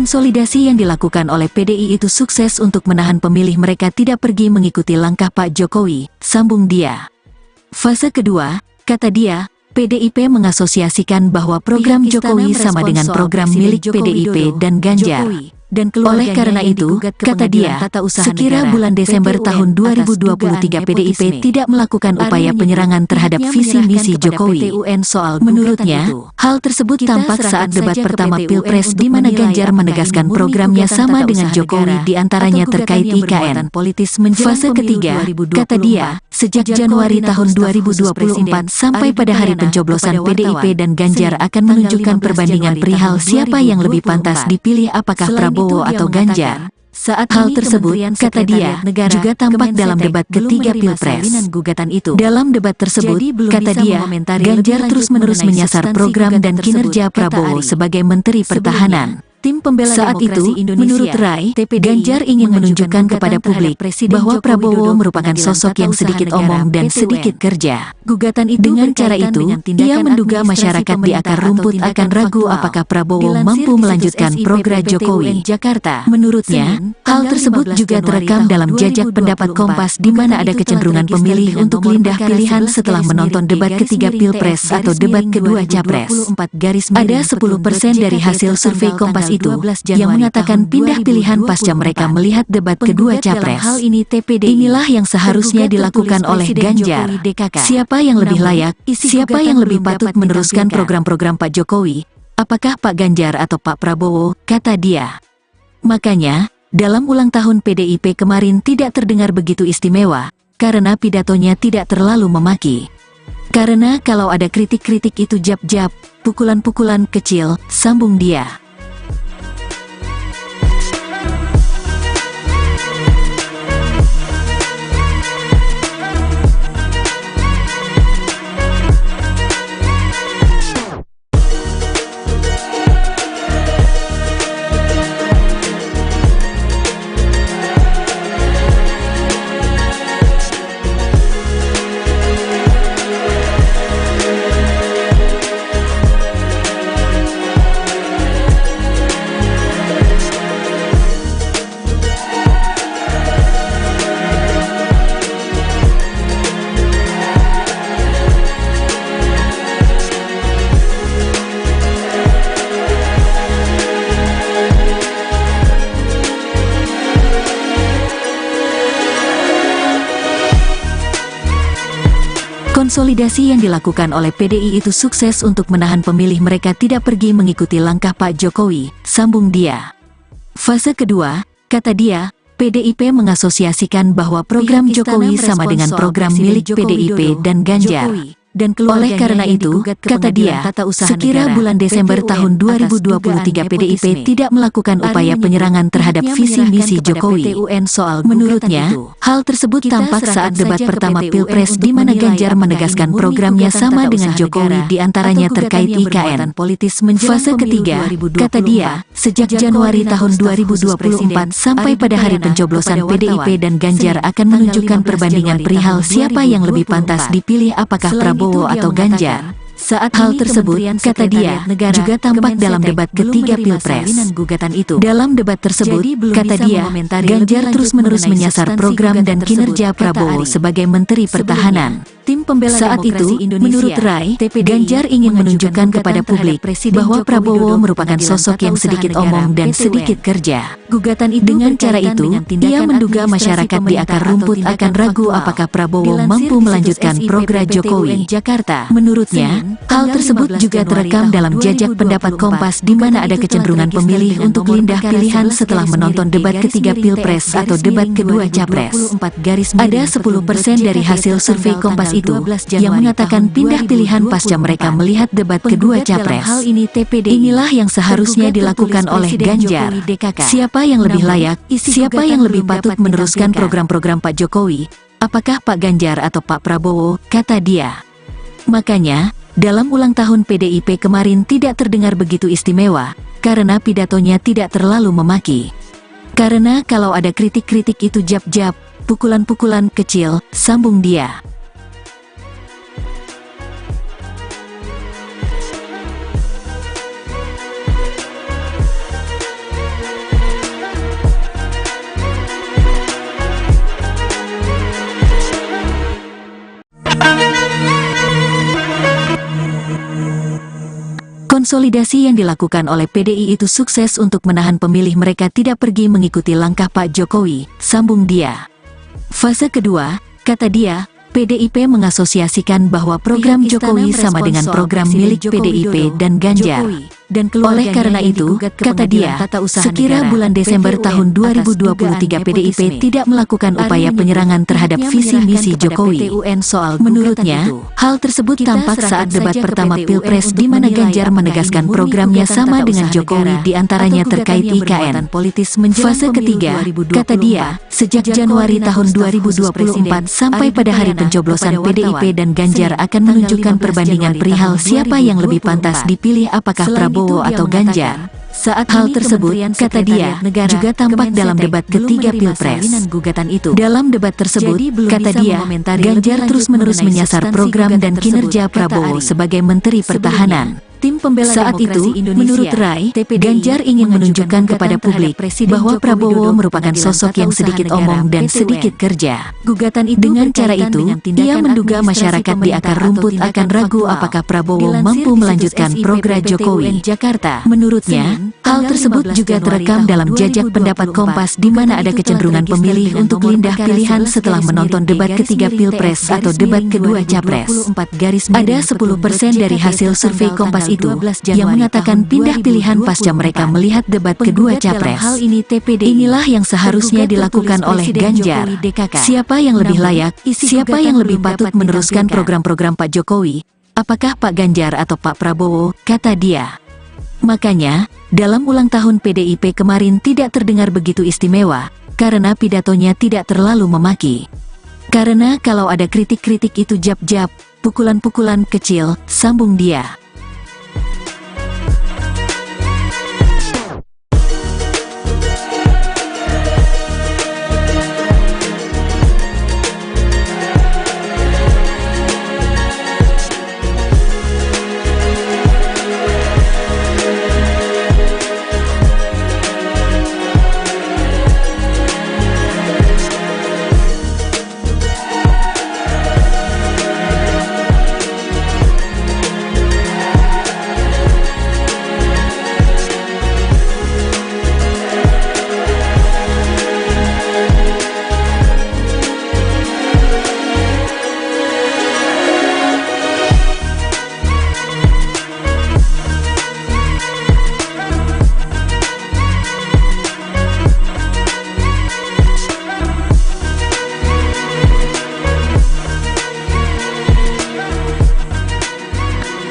Konsolidasi yang dilakukan oleh PDI itu sukses untuk menahan pemilih mereka tidak pergi mengikuti langkah Pak Jokowi, sambung dia. Fase kedua, kata dia, PDIP mengasosiasikan bahwa program Jokowi sama dengan program milik PDIP dan Ganjar. Oleh karena itu, kata dia, sekira bulan Desember tahun 2023 PDIP tidak melakukan upaya penyerangan terhadap visi misi Jokowi. Menurutnya, hal tersebut tampak saat debat pertama Pilpres di mana Ganjar menegaskan programnya sama dengan Jokowi diantaranya terkait IKN. Fase ketiga, kata dia, sejak Januari tahun 2024 sampai pada hari pencoblosan PDIP dan Ganjar akan menunjukkan perbandingan perihal siapa yang lebih pantas dipilih apakah Prabowo atau Ganjar. Saat hal tersebut, kata dia, juga tampak dalam debat ketiga Pilpres. Dalam debat tersebut, kata dia, Ganjar terus-menerus menyasar program dan kinerja Prabowo sebagai Menteri Pertahanan. Saat itu, menurut Rai, Ganjar ingin menunjukkan kepada publik bahwa Prabowo merupakan sosok yang sedikit omong dan sedikit kerja. Dengan cara itu, ia menduga masyarakat di akar rumput akan ragu apakah Prabowo mampu melanjutkan program Jokowi. Menurutnya, hal tersebut juga terekam dalam jajak pendapat Kompas di mana ada kecenderungan pemilih untuk pindah pilihan setelah menonton debat ketiga Pilpres atau debat kedua Capres. Ada 10% dari hasil survei Kompas itu yang mengatakan pindah pilihan pasca mereka melihat debat kedua Capres. Inilah yang seharusnya dilakukan oleh Ganjar. Siapa yang lebih layak, siapa yang lebih patut meneruskan program-program Pak Jokowi, apakah Pak Ganjar atau Pak Prabowo, kata dia. Makanya, dalam ulang tahun PDIP kemarin tidak terdengar begitu istimewa, karena pidatonya tidak terlalu memaki. Karena kalau ada kritik-kritik itu jab-jab, pukulan-pukulan kecil, sambung dia. Konsolidasi yang dilakukan oleh PDI itu sukses untuk menahan pemilih mereka tidak pergi mengikuti langkah Pak Jokowi, sambung dia. Fase kedua, kata dia, PDIP mengasosiasikan bahwa program Jokowi sama dengan program milik PDIP dan Ganjar. Oleh karena itu, kata dia, sekira bulan Desember tahun 2023 PDIP tidak melakukan upaya penyerangan terhadap visi misi Jokowi. Menurutnya, hal tersebut tampak saat debat pertama Pilpres di mana Ganjar menegaskan programnya sama dengan Jokowi diantaranya terkait IKN. Fase ketiga, kata dia, sejak Januari tahun 2024 sampai pada hari pencoblosan PDIP dan Ganjar akan menunjukkan perbandingan perihal siapa yang lebih pantas dipilih apakah Prabowo atau Ganjar. Saat hal tersebut, kata dia, juga tampak dalam debat ketiga Pilpres. Dalam debat tersebut, kata dia, Ganjar terus-menerus menyasar program dan kinerja Prabowo sebagai Menteri Pertahanan. Saat itu, menurut Rai, Ganjar ingin menunjukkan kepada publik bahwa Prabowo merupakan sosok yang sedikit omong dan sedikit kerja. Dengan cara itu, ia menduga masyarakat di akar rumput akan ragu apakah Prabowo mampu melanjutkan program Jokowi. Menurutnya, hal tersebut juga terekam dalam jajak pendapat Kompas di mana ada kecenderungan pemilih untuk pindah pilihan setelah menonton debat ketiga Pilpres atau debat kedua Capres. Ada 10% dari hasil survei Kompas itu yang mengatakan pindah pilihan pasca mereka melihat debat kedua Capres. Inilah yang seharusnya dilakukan oleh Ganjar. Siapa yang lebih layak, siapa yang lebih patut meneruskan program-program Pak Jokowi, apakah Pak Ganjar atau Pak Prabowo, kata dia. Makanya, dalam ulang tahun PDIP kemarin tidak terdengar begitu istimewa, karena pidatonya tidak terlalu memaki. Karena kalau ada kritik-kritik itu jab-jab, pukulan-pukulan kecil, sambung dia. Konsolidasi yang dilakukan oleh PDI itu sukses untuk menahan pemilih mereka tidak pergi mengikuti langkah Pak Jokowi, sambung dia. Fase kedua, kata dia, PDIP mengasosiasikan bahwa program Jokowi sama dengan program milik PDIP dan Ganjar. Oleh karena itu, kata dia, sekira bulan Desember tahun 2023 PDIP tidak melakukan upaya penyerangan terhadap visi misi Jokowi. Menurutnya, hal tersebut tampak saat debat pertama Pilpres di mana Ganjar menegaskan programnya sama dengan Jokowi diantaranya terkait IKN. Fase ketiga, kata dia, sejak Januari tahun 2024 sampai pada hari pencoblosan PDIP dan Ganjar akan menunjukkan perbandingan perihal siapa yang lebih pantas dipilih apakah Prabowo atau Ganjar. Saat hal tersebut, kata dia, juga tampak dalam debat ketiga Pilpres. Dalam debat tersebut, kata dia, Ganjar terus-menerus menyasar program dan kinerja Prabowo sebagai Menteri Pertahanan. Saat itu, menurut Rai, Ganjar ingin menunjukkan kepada publik bahwa Prabowo merupakan sosok yang sedikit omong dan sedikit kerja. Dengan cara itu, ia menduga masyarakat di akar rumput akan ragu apakah Prabowo mampu melanjutkan program Jokowi. Menurutnya, hal tersebut juga terekam dalam jajak pendapat Kompas di mana ada kecenderungan pemilih untuk pindah pilihan setelah menonton debat ketiga Pilpres atau debat kedua Capres. Ada 10% dari hasil survei Kompas itu yang mengatakan pindah pilihan pasca mereka melihat debat kedua Capres. Inilah yang seharusnya dilakukan oleh Ganjar. Siapa yang lebih layak, siapa yang lebih patut meneruskan program-program Pak Jokowi, apakah Pak Ganjar atau Pak Prabowo, kata dia. Makanya, dalam ulang tahun PDIP kemarin tidak terdengar begitu istimewa, karena pidatonya tidak terlalu memaki. Karena kalau ada kritik-kritik itu jab-jab, pukulan-pukulan kecil, sambung dia.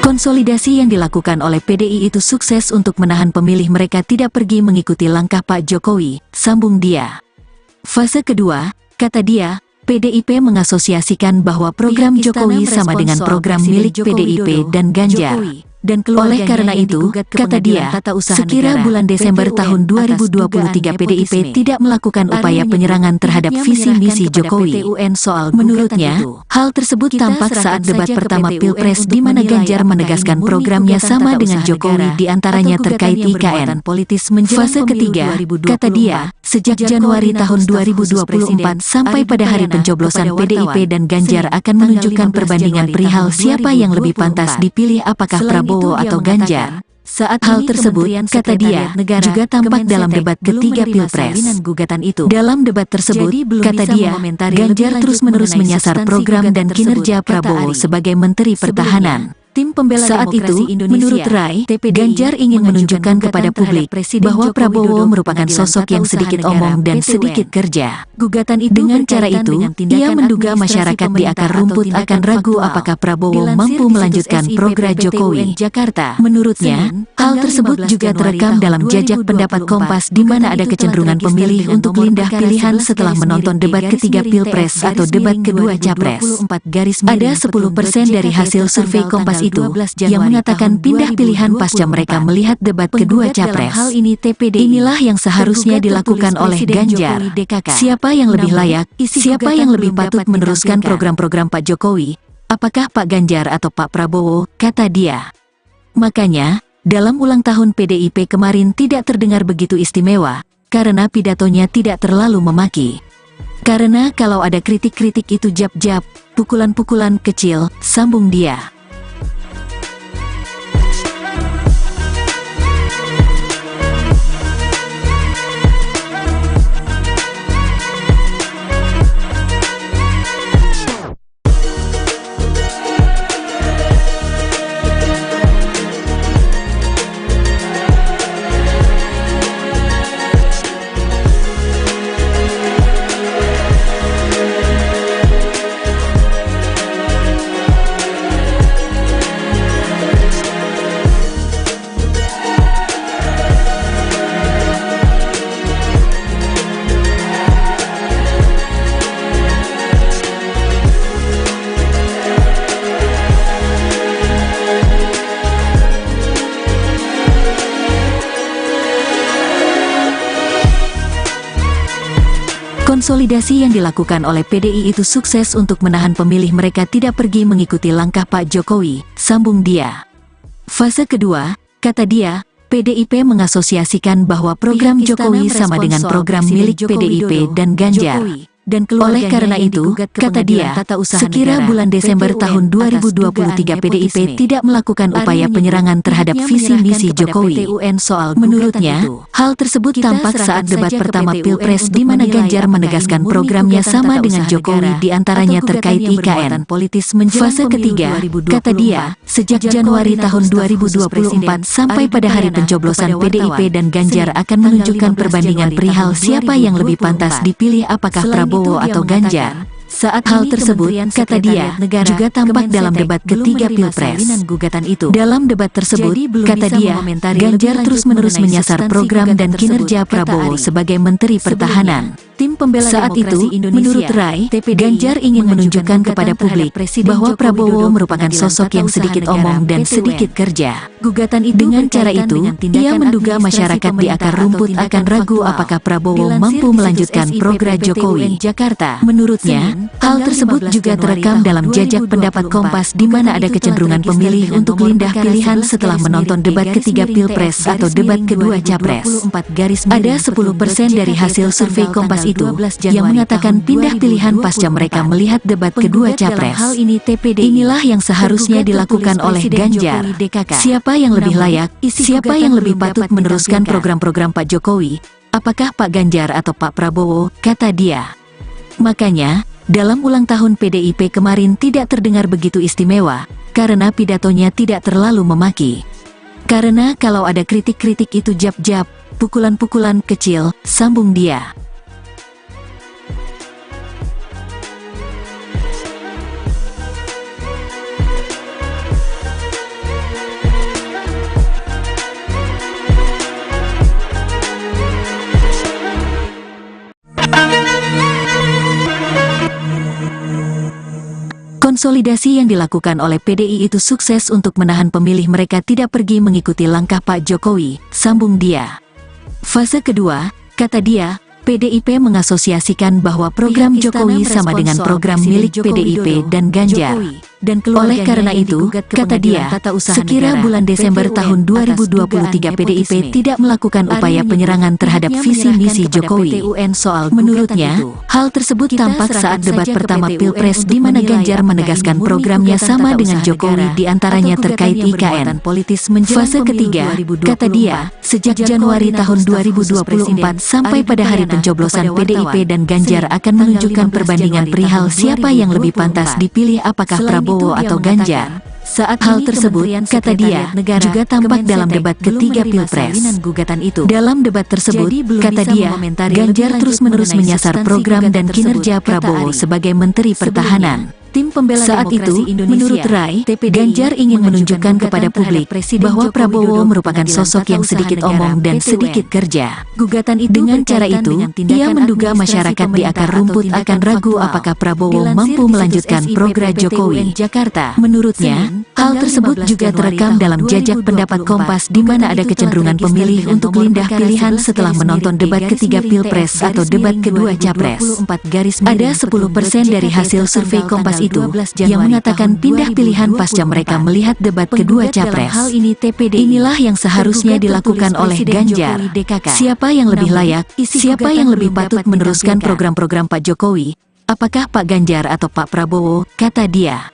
Konsolidasi yang dilakukan oleh PDI itu sukses untuk menahan pemilih mereka tidak pergi mengikuti langkah Pak Jokowi, sambung dia. Fase kedua, kata dia, PDIP mengasosiasikan bahwa program Jokowi sama dengan program milik PDIP dan Ganjar. Dan oleh karena itu, kata dia, sekira bulan Desember tahun 2023 PDIP tidak melakukan upaya penyerangan terhadap visi misi Jokowi. Menurutnya, hal tersebut tampak saat debat pertama Pilpres di mana Ganjar menegaskan programnya sama dengan Jokowi diantaranya terkait IKN. Fase ketiga, kata dia, sejak Januari tahun 2024 sampai pada hari pencoblosan PDIP dan Ganjar akan menunjukkan perbandingan perihal siapa yang lebih pantas dipilih apakah Prabowo atau Ganjar. Saat hal tersebut, kata dia, juga tampak dalam debat ketiga Pilpres. Dalam debat tersebut, kata dia, Ganjar terus-menerus menyasar program dan kinerja Prabowo sebagai Menteri Pertahanan. Tim pembela saat itu, menurut Rai, Ganjar ingin menunjukkan kepada publik bahwa Prabowo merupakan sosok yang sedikit omong dan sedikit kerja. Dengan cara itu, ia menduga masyarakat di akar rumput akan ragu apakah Prabowo mampu melanjutkan program Jokowi. Menurutnya, hal tersebut juga terekam dalam jajak pendapat Kompas di mana ada kecenderungan pemilih untuk pindah pilihan setelah menonton debat ketiga Pilpres atau debat kedua Capres. Ada 10% dari hasil survei Kompas itu yang mengatakan pindah pilihan pasca mereka melihat debat kedua Capres. Inilah yang seharusnya dilakukan oleh Ganjar. Siapa yang lebih layak, siapa yang lebih patut meneruskan program-program Pak Jokowi? Apakah Pak Ganjar atau Pak Prabowo, kata dia. Makanya, dalam ulang tahun PDIP kemarin tidak terdengar begitu istimewa, karena pidatonya tidak terlalu memaki. Karena kalau ada kritik-kritik itu jab-jab, pukulan-pukulan kecil, sambung dia. Konsolidasi yang dilakukan oleh PDI itu sukses untuk menahan pemilih mereka tidak pergi mengikuti langkah Pak Jokowi, sambung dia. Fase kedua, kata dia, PDIP mengasosiasikan bahwa program Jokowi sama dengan program milik PDIP dan Ganjar. Dan oleh karena itu, kata dia, sekira bulan Desember tahun 2023 PDIP tidak melakukan upaya penyerangan terhadap visi misi Jokowi. Menurutnya, hal tersebut tampak saat debat pertama Pilpres di mana Ganjar menegaskan programnya sama dengan Jokowi diantaranya terkait IKN. Fase ketiga, kata dia, sejak Januari tahun 2024 sampai pada hari pencoblosan PDIP dan Ganjar akan menunjukkan perbandingan perihal siapa yang lebih pantas dipilih apakah Prabowo atau Ganjar. Saat hal tersebut, kata dia, juga tampak dalam debat ketiga Pilpres. Dalam debat tersebut, kata dia, Ganjar terus-menerus menyasar program dan kinerja Prabowo sebagai Menteri Pertahanan. Tim pembela saat itu, menurut Rai, Ganjar ingin menunjukkan kepada publik bahwa Prabowo merupakan sosok yang sedikit omong dan sedikit kerja. Dengan cara itu, ia menduga masyarakat di akar rumput akan ragu apakah Prabowo mampu melanjutkan program Jokowi. Menurutnya, hal tersebut juga terekam dalam jajak pendapat Kompas di mana ada kecenderungan pemilih untuk pindah pilihan setelah menonton debat ketiga Pilpres atau debat kedua Capres. Ada 10% dari hasil survei Kompas itu yang mengatakan pindah pilihan pasca mereka melihat debat kedua Capres. Inilah yang seharusnya dilakukan oleh Ganjar. Siapa yang lebih layak, siapa yang lebih patut meneruskan program-program Pak Jokowi? Apakah Pak Ganjar atau Pak Prabowo, kata dia. Makanya, dalam ulang tahun PDIP kemarin tidak terdengar begitu istimewa, karena pidatonya tidak terlalu memaki. Karena kalau ada kritik-kritik itu jab-jab, pukulan-pukulan kecil, sambung dia. Konsolidasi yang dilakukan oleh PDI itu sukses untuk menahan pemilih mereka tidak pergi mengikuti langkah Pak Jokowi, sambung dia. Fase kedua, kata dia, PDIP mengasosiasikan bahwa program Jokowi sama dengan program milik PDIP dan Ganjar. Oleh karena itu, kata dia, sekira bulan Desember tahun 2023 PDIP tidak melakukan upaya penyerangan terhadap visi misi Jokowi. Menurutnya, hal tersebut tampak saat debat pertama Pilpres di mana Ganjar menegaskan programnya sama dengan Jokowi diantaranya terkait IKN. Fase ketiga, kata dia, sejak Januari tahun 2024 sampai pada hari pencoblosan PDIP dan Ganjar akan menunjukkan perbandingan perihal siapa yang lebih pantas dipilih apakah Prabowo atau Ganjar. Saat hal tersebut, kata dia, juga tampak dalam debat ketiga Pilpres. Dalam debat tersebut, kata dia, Ganjar terus-menerus menyasar program dan kinerja Prabowo sebagai Menteri Pertahanan. Saat itu, menurut Rai, Ganjar ingin menunjukkan kepada publik bahwa Prabowo merupakan sosok yang sedikit omong dan sedikit kerja. Dengan cara itu, ia menduga masyarakat di akar rumput akan ragu apakah Prabowo mampu melanjutkan program Jokowi. Menurutnya, hal tersebut juga terekam dalam jajak pendapat Kompas di mana ada kecenderungan pemilih untuk pindah pilihan setelah menonton debat ketiga Pilpres atau debat kedua Capres. Ada 10% dari hasil survei Kompas itu yang mengatakan pindah pilihan pasca mereka melihat debat kedua Capres. Inilah yang seharusnya dilakukan oleh Ganjar. Siapa yang lebih layak, siapa yang lebih patut meneruskan program-program Pak Jokowi? Apakah Pak Ganjar atau Pak Prabowo, kata dia.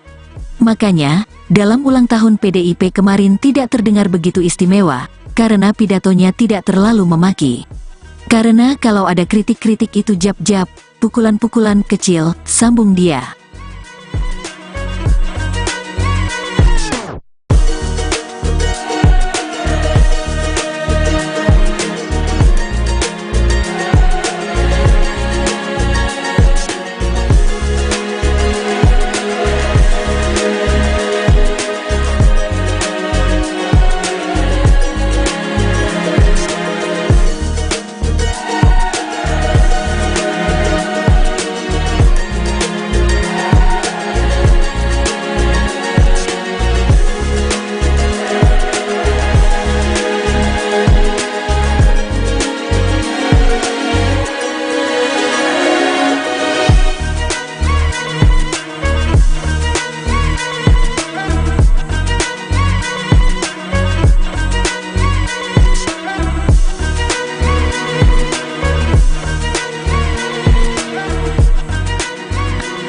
Makanya, dalam ulang tahun PDIP kemarin tidak terdengar begitu istimewa, karena pidatonya tidak terlalu memaki. Karena kalau ada kritik-kritik itu jab-jab, pukulan-pukulan kecil, sambung dia.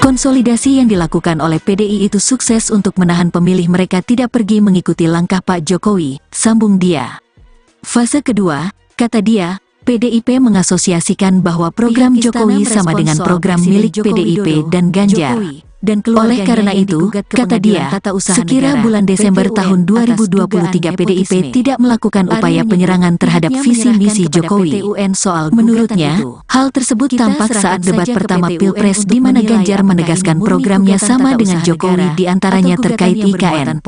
Konsolidasi yang dilakukan oleh PDI itu sukses untuk menahan pemilih mereka tidak pergi mengikuti langkah Pak Jokowi, sambung dia. Fase kedua, kata dia, PDIP mengasosiasikan bahwa program Jokowi sama dengan program milik PDIP dan Ganjar. Oleh karena itu, kata dia, sekira bulan Desember tahun 2023 PDIP tidak melakukan upaya penyerangan terhadap visi misi Jokowi. Menurutnya, hal tersebut tampak saat debat pertama Pilpres di mana Ganjar menegaskan programnya sama dengan Jokowi diantaranya terkait IKN.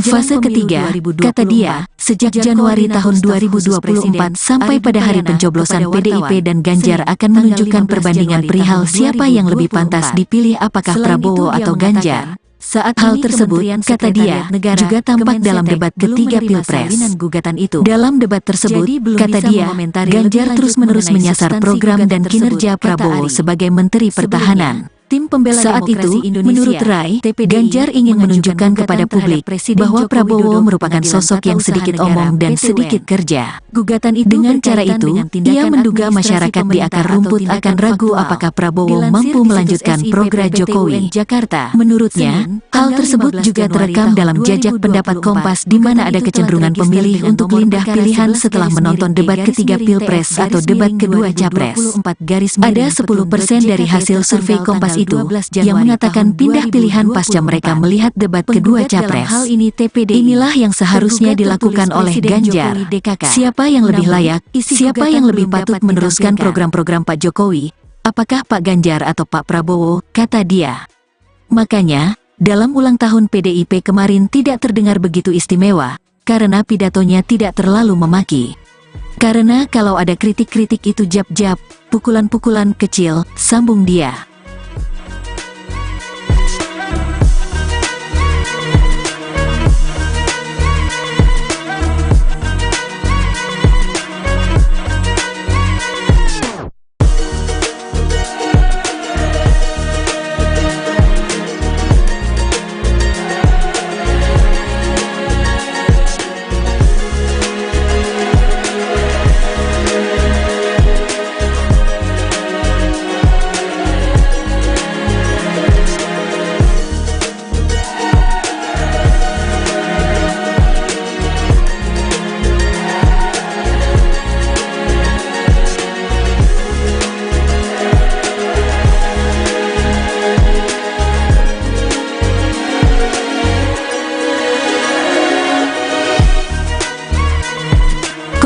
Fase ketiga, kata dia, sejak Januari tahun 2024 sampai pada hari pencoblosan PDIP dan Ganjar akan menunjukkan perbandingan perihal siapa yang lebih pantas dipilih apakah Prabowo atau Ganjar. Saat hal tersebut, kata dia, juga tampak dalam debat ketiga Pilpres. Dalam debat tersebut, kata dia, Ganjar terus-menerus menyasar program dan kinerja Prabowo sebagai Menteri Pertahanan. Saat itu, menurut Rai, Ganjar ingin menunjukkan kepada publik bahwa Prabowo merupakan sosok yang sedikit omong dan sedikit kerja. Dengan cara itu, ia menduga masyarakat di akar rumput akan ragu apakah Prabowo mampu melanjutkan program Jokowi. Menurutnya, hal tersebut juga terekam dalam jajak pendapat Kompas di mana ada kecenderungan pemilih untuk pindah pilihan setelah menonton debat ketiga Pilpres atau debat kedua Capres. Ada 10% dari hasil survei Kompas itu yang mengatakan pindah pilihan pasca mereka melihat debat kedua Capres. Inilah yang seharusnya dilakukan oleh Ganjar. Siapa yang lebih layak, siapa yang lebih patut meneruskan program-program Pak Jokowi? Apakah Pak Ganjar atau Pak Prabowo, kata dia. Makanya, dalam ulang tahun PDIP kemarin tidak terdengar begitu istimewa, karena pidatonya tidak terlalu memaki. Karena kalau ada kritik-kritik itu jab-jab, pukulan-pukulan kecil, sambung dia.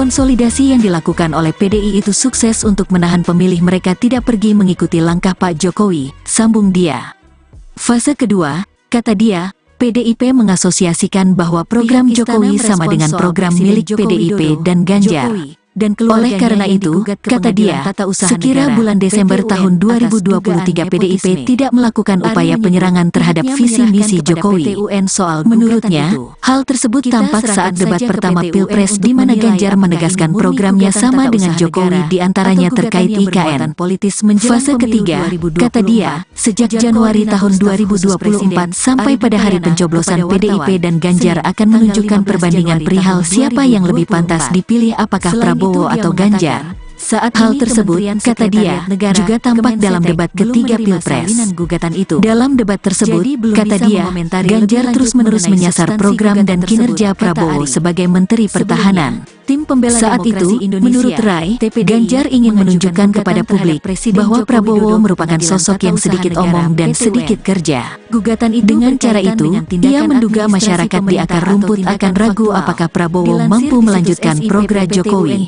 Konsolidasi yang dilakukan oleh PDI itu sukses untuk menahan pemilih mereka tidak pergi mengikuti langkah Pak Jokowi, sambung dia. Fase kedua, kata dia, PDIP mengasosiasikan bahwa program Jokowi sama dengan program milik PDIP dan Ganjar. Oleh karena itu, kata dia, sekira bulan Desember tahun 2023 PDIP tidak melakukan upaya penyerangan terhadap visi misi Jokowi. Menurutnya, hal tersebut tampak saat debat pertama Pilpres di mana Ganjar menegaskan programnya sama dengan Jokowi di antaranya terkait IKN. Fase ketiga, kata dia, sejak Januari tahun 2024 sampai pada hari pencoblosan PDIP dan Ganjar akan menunjukkan perbandingan perihal siapa yang lebih pantas dipilih apakah Prabowo atau Ganjar. Saat hal tersebut, kata dia, juga tampak dalam debat ketiga Pilpres. Dalam debat tersebut, kata dia, Ganjar terus-menerus menyasar program dan kinerja Prabowo sebagai Menteri Pertahanan. Saat itu, menurut Rai, Ganjar ingin menunjukkan kepada publik bahwa Prabowo merupakan sosok yang sedikit omong dan sedikit kerja. Dengan cara itu, ia menduga masyarakat di akar rumput akan ragu apakah Prabowo mampu melanjutkan program Jokowi.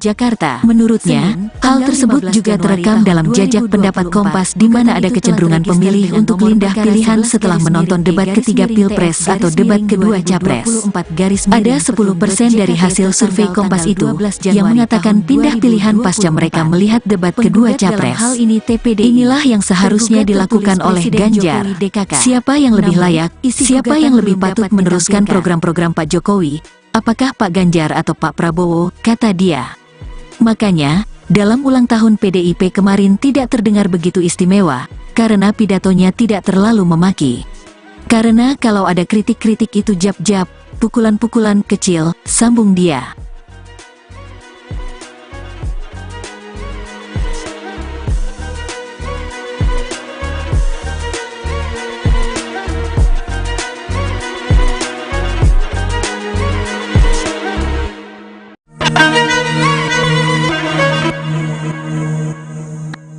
Menurutnya, hal tersebut juga terekam dalam jajak pendapat Kompas di mana ada kecenderungan pemilih untuk pindah pilihan setelah menonton debat ketiga Pilpres atau debat kedua Capres. Ada 10% dari hasil survei Kompas itu yang mengatakan pindah pilihan pasca mereka melihat debat kedua Capres. Inilah yang seharusnya dilakukan oleh Ganjar. Siapa yang lebih layak, siapa yang lebih patut meneruskan program-program Pak Jokowi, apakah Pak Ganjar atau Pak Prabowo, kata dia. Makanya, dalam ulang tahun PDIP kemarin tidak terdengar begitu istimewa, karena pidatonya tidak terlalu memaki. Karena kalau ada kritik-kritik itu jab-jab, pukulan-pukulan kecil, sambung dia.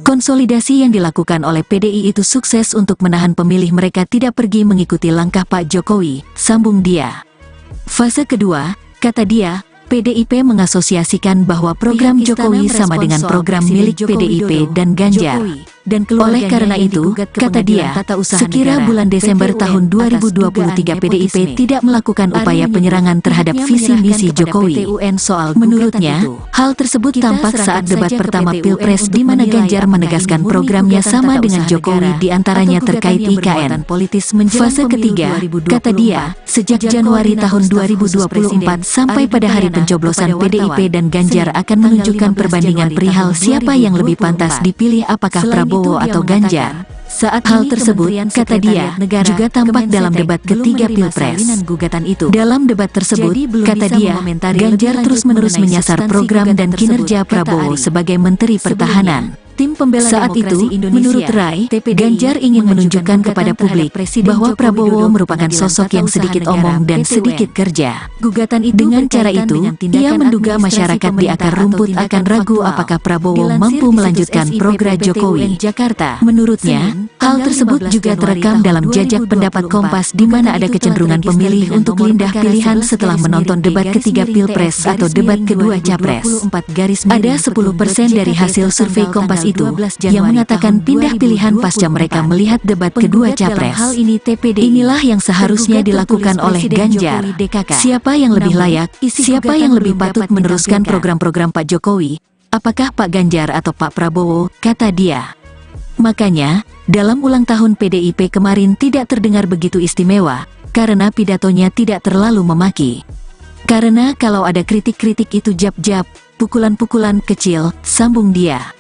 Konsolidasi yang dilakukan oleh PDI itu sukses untuk menahan pemilih mereka tidak pergi mengikuti langkah Pak Jokowi, sambung dia. Fase kedua, kata dia, PDIP mengasosiasikan bahwa program Jokowi sama dengan program milik PDIP dan Ganjar. Oleh karena itu, kata dia, sekira bulan Desember tahun 2023 PDIP tidak melakukan upaya penyerangan terhadap visi misi Jokowi. Menurutnya, hal tersebut tampak saat debat pertama Pilpres di mana Ganjar menegaskan programnya sama dengan Jokowi di antaranya terkait IKN. Fase ketiga, kata dia, sejak Januari tahun 2024 sampai pada hari pencoblosan PDIP dan Ganjar akan menunjukkan perbandingan perihal siapa yang lebih pantas dipilih apakah Prabowo atau Ganjar. Saat hal tersebut, kata dia, juga tampak dalam debat ketiga Pilpres. Dalam debat tersebut, kata dia, Ganjar terus-menerus menyasar program dan kinerja Prabowo sebagai Menteri Pertahanan. Saat itu, menurut Rai, Ganjar ingin menunjukkan kepada publik bahwa Prabowo merupakan sosok yang sedikit omong dan sedikit kerja. Dengan cara itu, ia menduga masyarakat di akar rumput akan ragu apakah Prabowo mampu melanjutkan program Jokowi. Menurutnya, hal tersebut juga terekam dalam jajak pendapat Kompas di mana ada kecenderungan pemilih untuk pindah pilihan setelah menonton debat ketiga Pilpres atau debat kedua Capres. Ada 10% dari hasil survei Kompas itu yang mengatakan pindah pilihan pasca mereka melihat debat kedua Capres. Inilah yang seharusnya dilakukan oleh Ganjar. Siapa yang lebih layak, siapa yang lebih patut meneruskan program-program Pak Jokowi, apakah Pak Ganjar atau Pak Prabowo, kata dia. Makanya, dalam ulang tahun PDIP kemarin tidak terdengar begitu istimewa, karena pidatonya tidak terlalu memaki. Karena kalau ada kritik-kritik itu jab-jab, pukulan-pukulan kecil, sambung dia.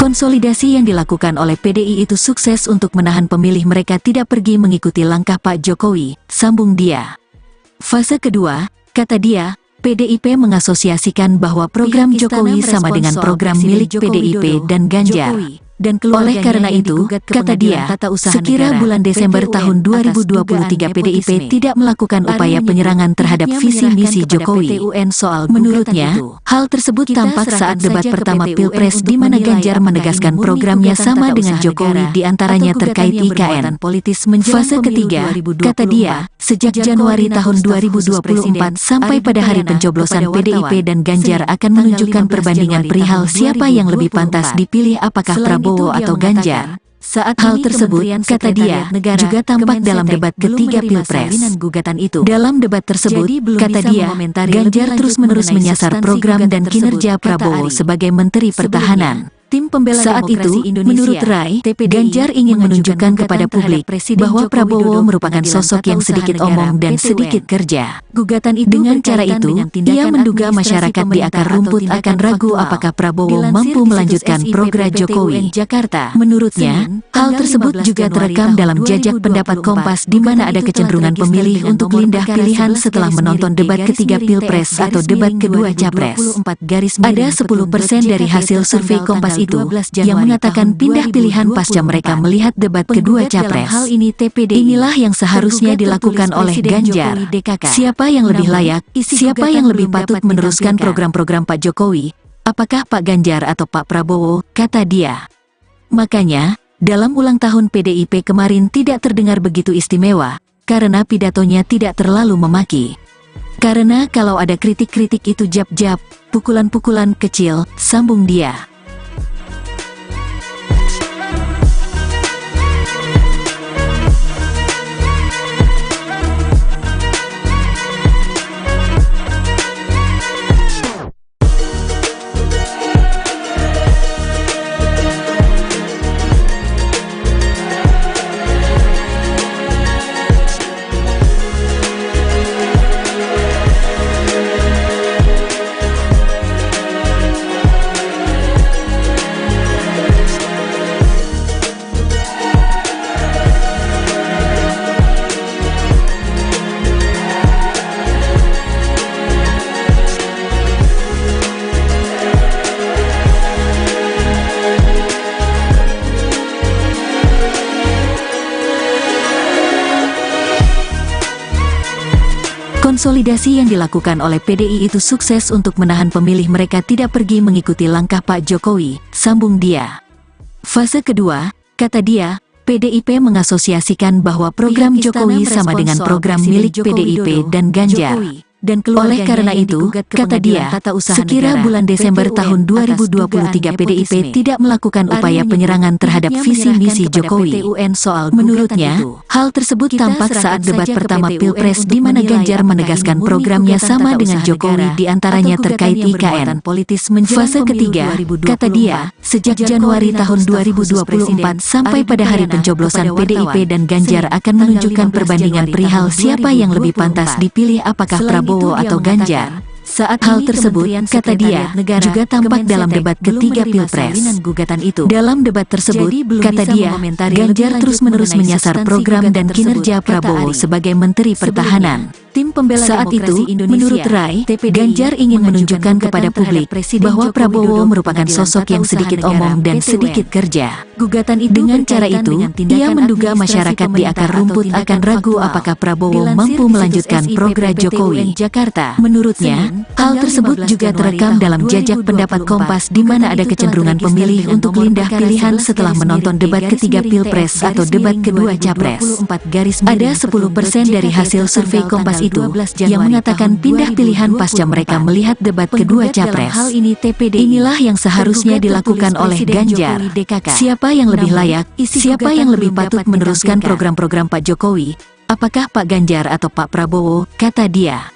Konsolidasi yang dilakukan oleh PDI itu sukses untuk menahan pemilih mereka tidak pergi mengikuti langkah Pak Jokowi, sambung dia. Fase kedua, kata dia, PDIP mengasosiasikan bahwa program Jokowi sama dengan program milik PDIP dan Ganjar. Oleh karena itu, kata dia, sekira bulan Desember tahun 2023 PDIP tidak melakukan upaya penyerangan terhadap visi misi Jokowi. Menurutnya, hal tersebut tampak saat debat pertama Pilpres di mana Ganjar menegaskan programnya sama dengan Jokowi di antaranya terkait IKN. Fase ketiga, kata dia, sejak Januari tahun 2024 sampai pada hari pencoblosan PDIP dan Ganjar akan menunjukkan perbandingan perihal siapa yang lebih pantas dipilih apakah Prabowo atau Ganjar. Saat hal tersebut, kata dia, juga tampak dalam debat ketiga Pilpres. Dalam debat tersebut, kata dia, Ganjar terus-menerus menyasar program dan kinerja Prabowo sebagai Menteri Pertahanan. Saat itu, menurut Rai, Ganjar ingin menunjukkan kepada publik bahwa Prabowo merupakan sosok yang sedikit omong dan sedikit kerja. Dengan cara itu, ia menduga masyarakat di akar rumput akan ragu apakah Prabowo mampu melanjutkan program Jokowi. Menurutnya, hal tersebut juga terekam dalam jajak pendapat Kompas di mana ada kecenderungan pemilih untuk pindah pilihan setelah menonton debat ketiga Pilpres atau debat kedua Capres. Ada 10% dari hasil survei Kompas itu yang mengatakan pindah pilihan pasca mereka melihat debat kedua Capres. Inilah yang seharusnya dilakukan oleh Ganjar. Siapa yang lebih layak, siapa yang lebih patut meneruskan program-program Pak Jokowi, apakah Pak Ganjar atau Pak Prabowo, kata dia. Makanya, dalam ulang tahun PDIP kemarin tidak terdengar begitu istimewa, karena pidatonya tidak terlalu memaki. Karena kalau ada kritik-kritik itu jab-jab, pukulan-pukulan kecil, sambung dia. Konsolidasi yang dilakukan oleh PDI itu sukses untuk menahan pemilih mereka tidak pergi mengikuti langkah Pak Jokowi, sambung dia. Fase kedua, kata dia, PDIP mengasosiasikan bahwa program Jokowi sama dengan program milik PDIP dan Ganjar. Oleh karena itu, kata dia, sekira bulan Desember tahun 2023 PDIP tidak melakukan upaya penyerangan terhadap visi misi Jokowi. Menurutnya, hal tersebut tampak saat debat pertama Pilpres di mana Ganjar menegaskan programnya sama dengan Jokowi di antaranya terkait IKN. Fase ketiga, kata dia, sejak Januari tahun 2024 sampai pada hari pencoblosan PDIP dan Ganjar akan menunjukkan perbandingan perihal siapa yang lebih pantas dipilih apakah Prabowo atau Ganjar. Saat hal tersebut, kata dia, juga tampak dalam debat ketiga Pilpres. Dalam debat tersebut, kata dia, Ganjar terus-menerus menyasar program dan kinerja Prabowo sebagai Menteri Pertahanan. Saat itu, menurut Rai, Ganjar ingin menunjukkan kepada publik bahwa Prabowo merupakan sosok yang sedikit omong dan sedikit kerja. Dengan cara itu, ia menduga masyarakat di akar rumput akan ragu apakah Prabowo mampu melanjutkan program Jokowi. Menurutnya, hal tersebut juga terekam dalam jajak pendapat Kompas di mana ada kecenderungan pemilih untuk pindah pilihan setelah menonton debat ketiga Pilpres atau debat kedua Capres. Ada 10% dari hasil survei Kompas itu yang mengatakan pindah pilihan pasca mereka melihat debat kedua Capres. Inilah yang seharusnya dilakukan oleh Ganjar. Siapa yang lebih layak, siapa yang lebih patut meneruskan program-program Pak Jokowi, apakah Pak Ganjar atau Pak Prabowo, kata dia.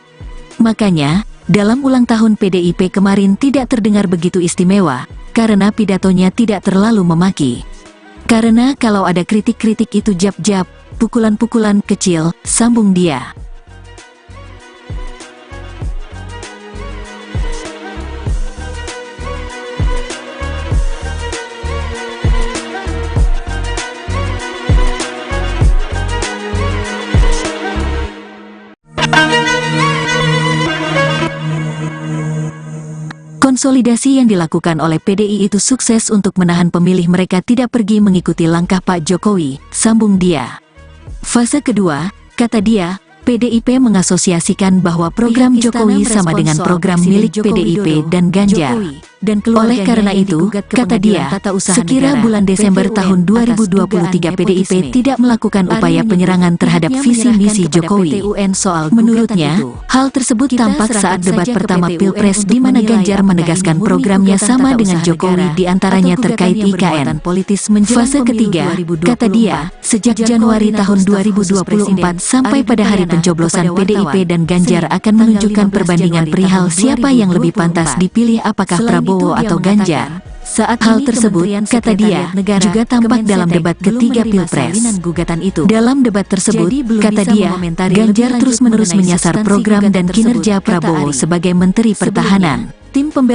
Makanya, dalam ulang tahun PDIP kemarin tidak terdengar begitu istimewa, karena pidatonya tidak terlalu memaki. Karena kalau ada kritik-kritik itu jab-jab, pukulan-pukulan kecil, sambung dia. Konsolidasi yang dilakukan oleh PDI itu sukses untuk menahan pemilih mereka tidak pergi mengikuti langkah Pak Jokowi, sambung dia. Fase kedua, kata dia, PDIP mengasosiasikan bahwa program Jokowi sama dengan program milik PDIP dan Ganjar. Oleh karena itu, kata dia, sekira bulan Desember tahun 2023 PDIP tidak melakukan upaya penyerangan terhadap visi misi Jokowi. Menurutnya, hal tersebut tampak saat debat pertama Pilpres di mana Ganjar menegaskan programnya sama dengan Jokowi di antaranya terkait IKN. Fase ketiga, kata dia, sejak Januari tahun 2024 sampai pada hari pencoblosan PDIP dan Ganjar akan menunjukkan perbandingan perihal siapa yang lebih pantas dipilih apakah Prabowo atau Ganjar. Saat hal tersebut, kata dia, juga tampak dalam debat ketiga Pilpres. Dalam debat tersebut, kata dia, Ganjar terus-menerus menyasar program dan kinerja Prabowo sebagai Menteri Pertahanan.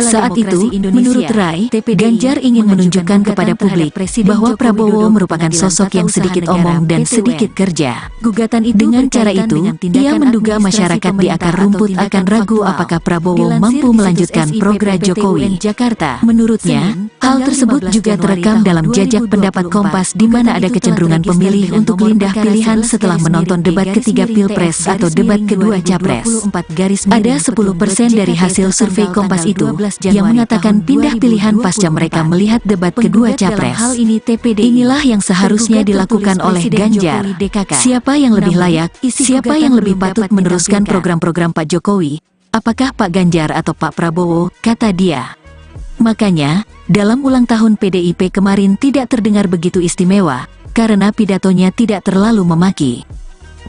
Saat itu, menurut Rai, Ganjar ingin menunjukkan kepada publik bahwa Prabowo merupakan sosok yang sedikit omong dan sedikit kerja. Dengan cara itu, ia menduga masyarakat di akar rumput akan ragu apakah Prabowo mampu melanjutkan program Jokowi. Menurutnya, hal tersebut juga terekam dalam jajak pendapat Kompas di mana ada kecenderungan pemilih untuk pindah pilihan setelah menonton debat ketiga Pilpres atau debat kedua Capres. Ada 10% dari hasil survei Kompas itu yang mengatakan pindah pilihan pasca mereka melihat debat kedua Capres. Inilah yang seharusnya dilakukan oleh Ganjar. Siapa yang lebih layak, siapa yang lebih patut meneruskan program-program Pak Jokowi, apakah Pak Ganjar atau Pak Prabowo, kata dia. Makanya, dalam ulang tahun PDIP kemarin tidak terdengar begitu istimewa, karena pidatonya tidak terlalu memaki.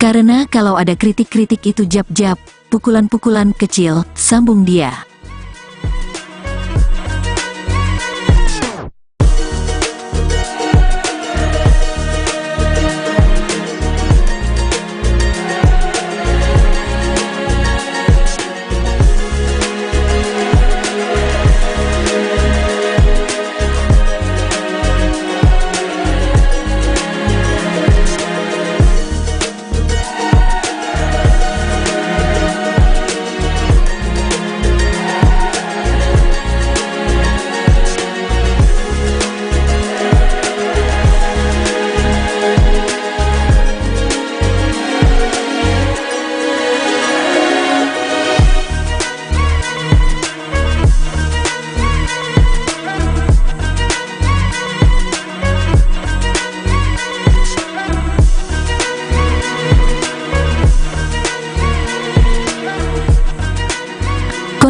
Karena kalau ada kritik-kritik itu jab-jab, pukulan-pukulan kecil, sambung dia.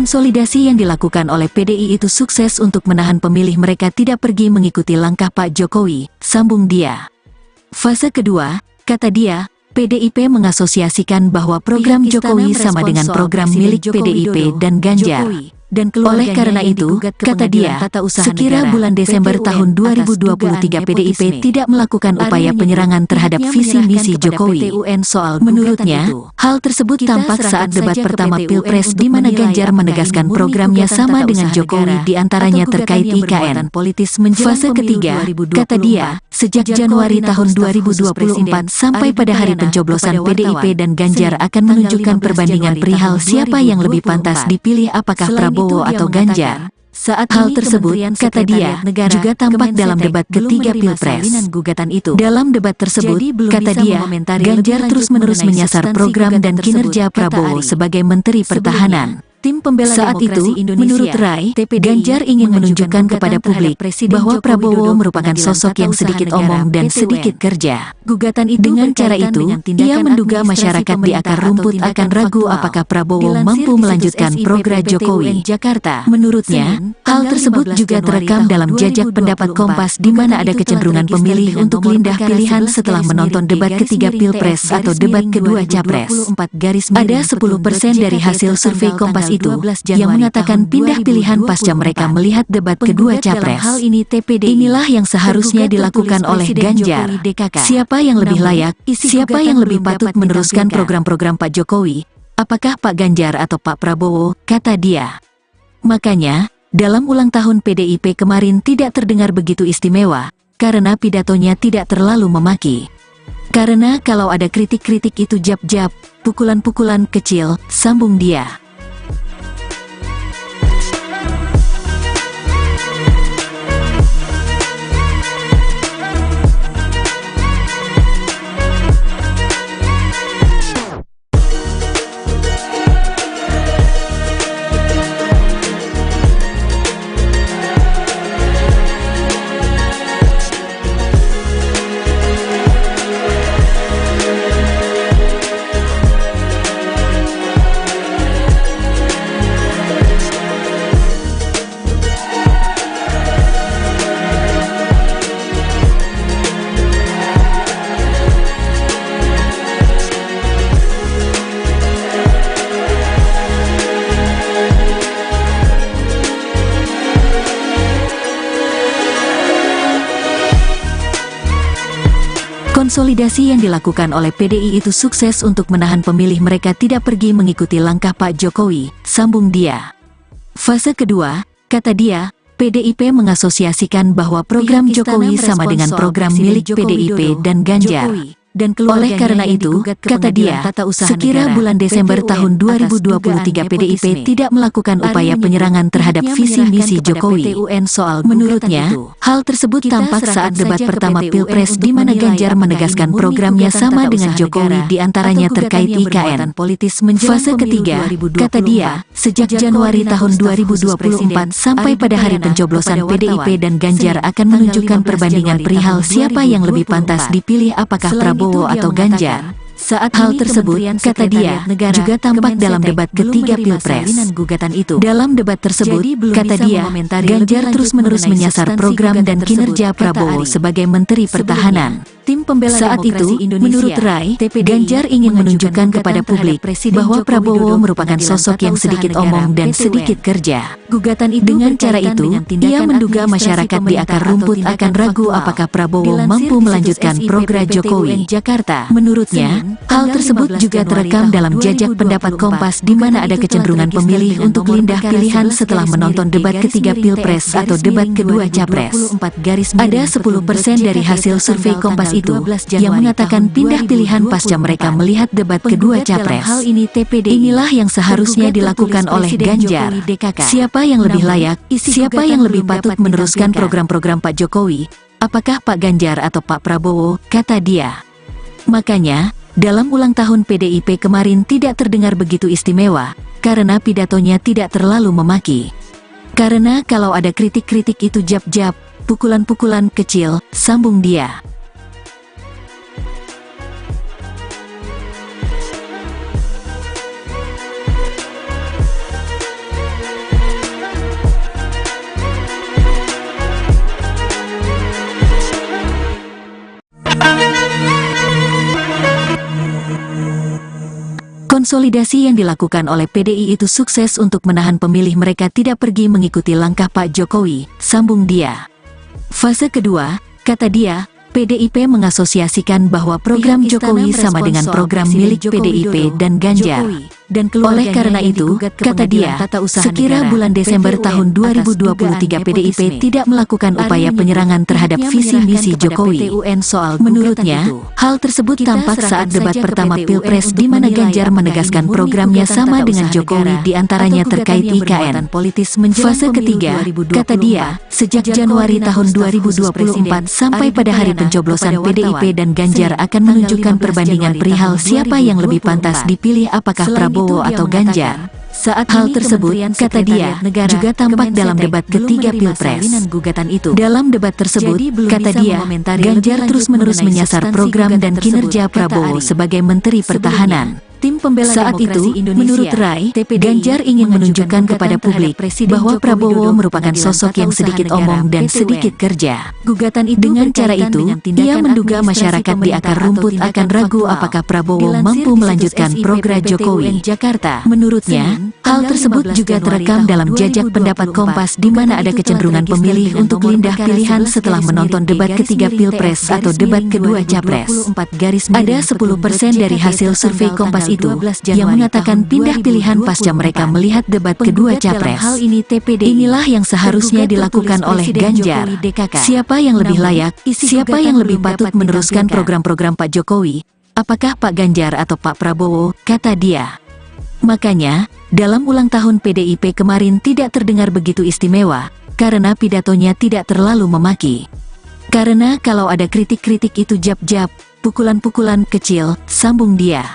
Konsolidasi yang dilakukan oleh PDI itu sukses untuk menahan pemilih mereka tidak pergi mengikuti langkah Pak Jokowi, sambung dia. Fase kedua, kata dia, PDIP mengasosiasikan bahwa program Jokowi sama dengan program milik PDIP dan Ganjar. Oleh karena itu, kata dia, sekira bulan Desember tahun 2023 PDIP tidak melakukan upaya penyerangan terhadap visi misi Jokowi. Menurutnya, hal tersebut tampak saat debat pertama Pilpres di mana Ganjar menegaskan programnya sama dengan Jokowi di antaranya terkait IKN. Fase ketiga, kata dia, sejak Januari tahun 2024 sampai pada hari pencoblosan PDIP dan Ganjar akan menunjukkan perbandingan perihal siapa yang lebih pantas dipilih apakah Prabowo atau Ganjar. Saat hal tersebut, kata dia, juga tampak dalam debat ketiga Pilpres. Dalam debat tersebut, kata dia, Ganjar terus-menerus menyasar program dan kinerja Prabowo sebagai Menteri Pertahanan. Saat itu, menurut Rai, Ganjar ingin menunjukkan kepada publik bahwa Prabowo merupakan sosok yang sedikit omong dan sedikit kerja. Dengan cara itu, ia menduga masyarakat di akar rumput akan ragu apakah Prabowo mampu melanjutkan program Jokowi. Menurutnya, hal tersebut juga terekam dalam jajak pendapat Kompas di mana ada kecenderungan pemilih untuk pindah pilihan setelah menonton debat ketiga Pilpres atau debat kedua Capres. Ada 10% dari hasil survei Kompas itu yang mengatakan pindah pilihan pasca mereka melihat debat kedua Capres. Inilah yang seharusnya dilakukan oleh Ganjar. Siapa yang lebih layak, siapa yang lebih patut meneruskan program-program Pak Jokowi, apakah Pak Ganjar atau Pak Prabowo, kata dia. Makanya, dalam ulang tahun PDIP kemarin tidak terdengar begitu istimewa, karena pidatonya tidak terlalu memaki. Karena kalau ada kritik-kritik itu jab-jab, pukulan-pukulan kecil, sambung dia. Konsolidasi yang dilakukan oleh PDI itu sukses untuk menahan pemilih mereka tidak pergi mengikuti langkah Pak Jokowi, sambung dia. Fase kedua, kata dia, PDIP mengasosiasikan bahwa program Jokowi sama dengan program milik PDIP dan Ganjar. Oleh karena itu, kata dia, sekira bulan Desember tahun 2023 PDIP tidak melakukan upaya penyerangan terhadap visi misi Jokowi. Menurutnya, hal tersebut tampak saat debat pertama Pilpres di mana Ganjar menegaskan programnya sama dengan Jokowi diantaranya terkait IKN. Fase ketiga, kata dia, sejak Januari tahun 2024 sampai pada hari pencoblosan PDIP dan Ganjar akan menunjukkan perbandingan perihal siapa yang lebih pantas dipilih apakah Prabowo atau Ganjar. Saat hal tersebut, kata dia, juga tampak dalam debat ketiga Pilpres. Dalam debat tersebut, kata dia, Ganjar terus-menerus menyasar program dan kinerja Prabowo sebagai Menteri Pertahanan. Tim pembela saat itu, menurut Rai, Ganjar ingin menunjukkan kepada publik bahwa Prabowo merupakan sosok yang sedikit omong dan sedikit kerja. Dengan cara itu, ia menduga masyarakat di akar rumput akan ragu apakah Prabowo mampu melanjutkan program Jokowi. Menurutnya, hal tersebut juga terekam dalam jajak pendapat Kompas di mana ada kecenderungan pemilih untuk pindah pilihan setelah menonton debat ketiga Pilpres atau debat kedua Capres. Ada 10% dari hasil survei Kompas itu yang mengatakan pindah pilihan pasca mereka melihat debat kedua Capres. Inilah yang seharusnya dilakukan oleh Ganjar. Siapa yang lebih layak, siapa yang lebih patut meneruskan program-program Pak Jokowi, apakah Pak Ganjar atau Pak Prabowo, kata dia. Makanya, dalam ulang tahun PDIP kemarin tidak terdengar begitu istimewa, karena pidatonya tidak terlalu memaki. Karena kalau ada kritik-kritik itu jab-jab, pukulan-pukulan kecil, sambung dia. Konsolidasi yang dilakukan oleh PDI itu sukses untuk menahan pemilih mereka tidak pergi mengikuti langkah Pak Jokowi, sambung dia. Fase kedua, kata dia, PDIP mengasosiasikan bahwa program Jokowi sama dengan program milik PDIP dan Ganjar. Oleh karena itu, kata dia, sekira bulan Desember tahun 2023 PDIP tidak melakukan upaya penyerangan terhadap visi misi Jokowi. Menurutnya, hal tersebut tampak saat debat pertama Pilpres di mana Ganjar menegaskan programnya sama dengan Jokowi diantaranya terkait IKN. Fase ketiga, kata dia, sejak Januari tahun 2024 sampai pada hari pencoblosan PDIP dan Ganjar akan menunjukkan perbandingan perihal siapa yang lebih pantas dipilih apakah Prabowo atau Ganjar. Saat hal tersebut, kata dia, juga tampak dalam debat ketiga Pilpres. Dalam debat tersebut, kata dia, Ganjar terus-menerus menyasar program dan kinerja Prabowo sebagai Menteri Pertahanan. Tim pembela saat itu, menurut Rai, Ganjar ingin menunjukkan kepada publik bahwa Prabowo merupakan sosok yang sedikit omong dan sedikit kerja. Dengan cara itu, ia menduga masyarakat di akar rumput akan ragu apakah Prabowo mampu melanjutkan program Jokowi. Menurutnya, hal tersebut juga terekam dalam jajak pendapat Kompas di mana ada kecenderungan pemilih untuk pindah pilihan setelah menonton debat ketiga Pilpres atau debat kedua Capres. Ada 10% dari hasil survei Kompas itu yang mengatakan pindah pilihan pasca mereka melihat debat kedua Capres. Inilah yang seharusnya dilakukan oleh Ganjar. Siapa yang lebih layak, siapa yang lebih patut meneruskan program-program Pak Jokowi, apakah Pak Ganjar atau Pak Prabowo, kata dia. Makanya, dalam ulang tahun PDIP kemarin tidak terdengar begitu istimewa, karena pidatonya tidak terlalu memaki. Karena kalau ada kritik-kritik itu jab-jab, pukulan-pukulan kecil, sambung dia.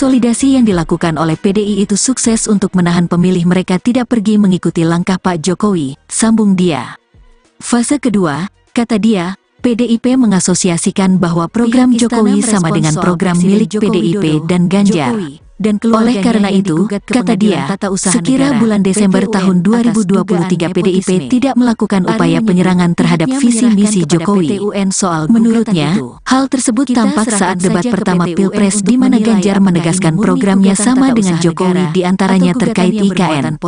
Konsolidasi yang dilakukan oleh PDI itu sukses untuk menahan pemilih mereka tidak pergi mengikuti langkah Pak Jokowi, sambung dia. Fase kedua, kata dia, PDIP mengasosiasikan bahwa program Jokowi sama dengan program milik PDIP dan Ganjar. Dan oleh karena itu, kata dia, sekira bulan Desember tahun 2023 PDIP tidak melakukan upaya penyerangan terhadap visi misi Jokowi. Menurutnya, hal tersebut tampak saat debat pertama Pilpres di mana Ganjar menegaskan programnya sama dengan Jokowi diantaranya terkait IKN.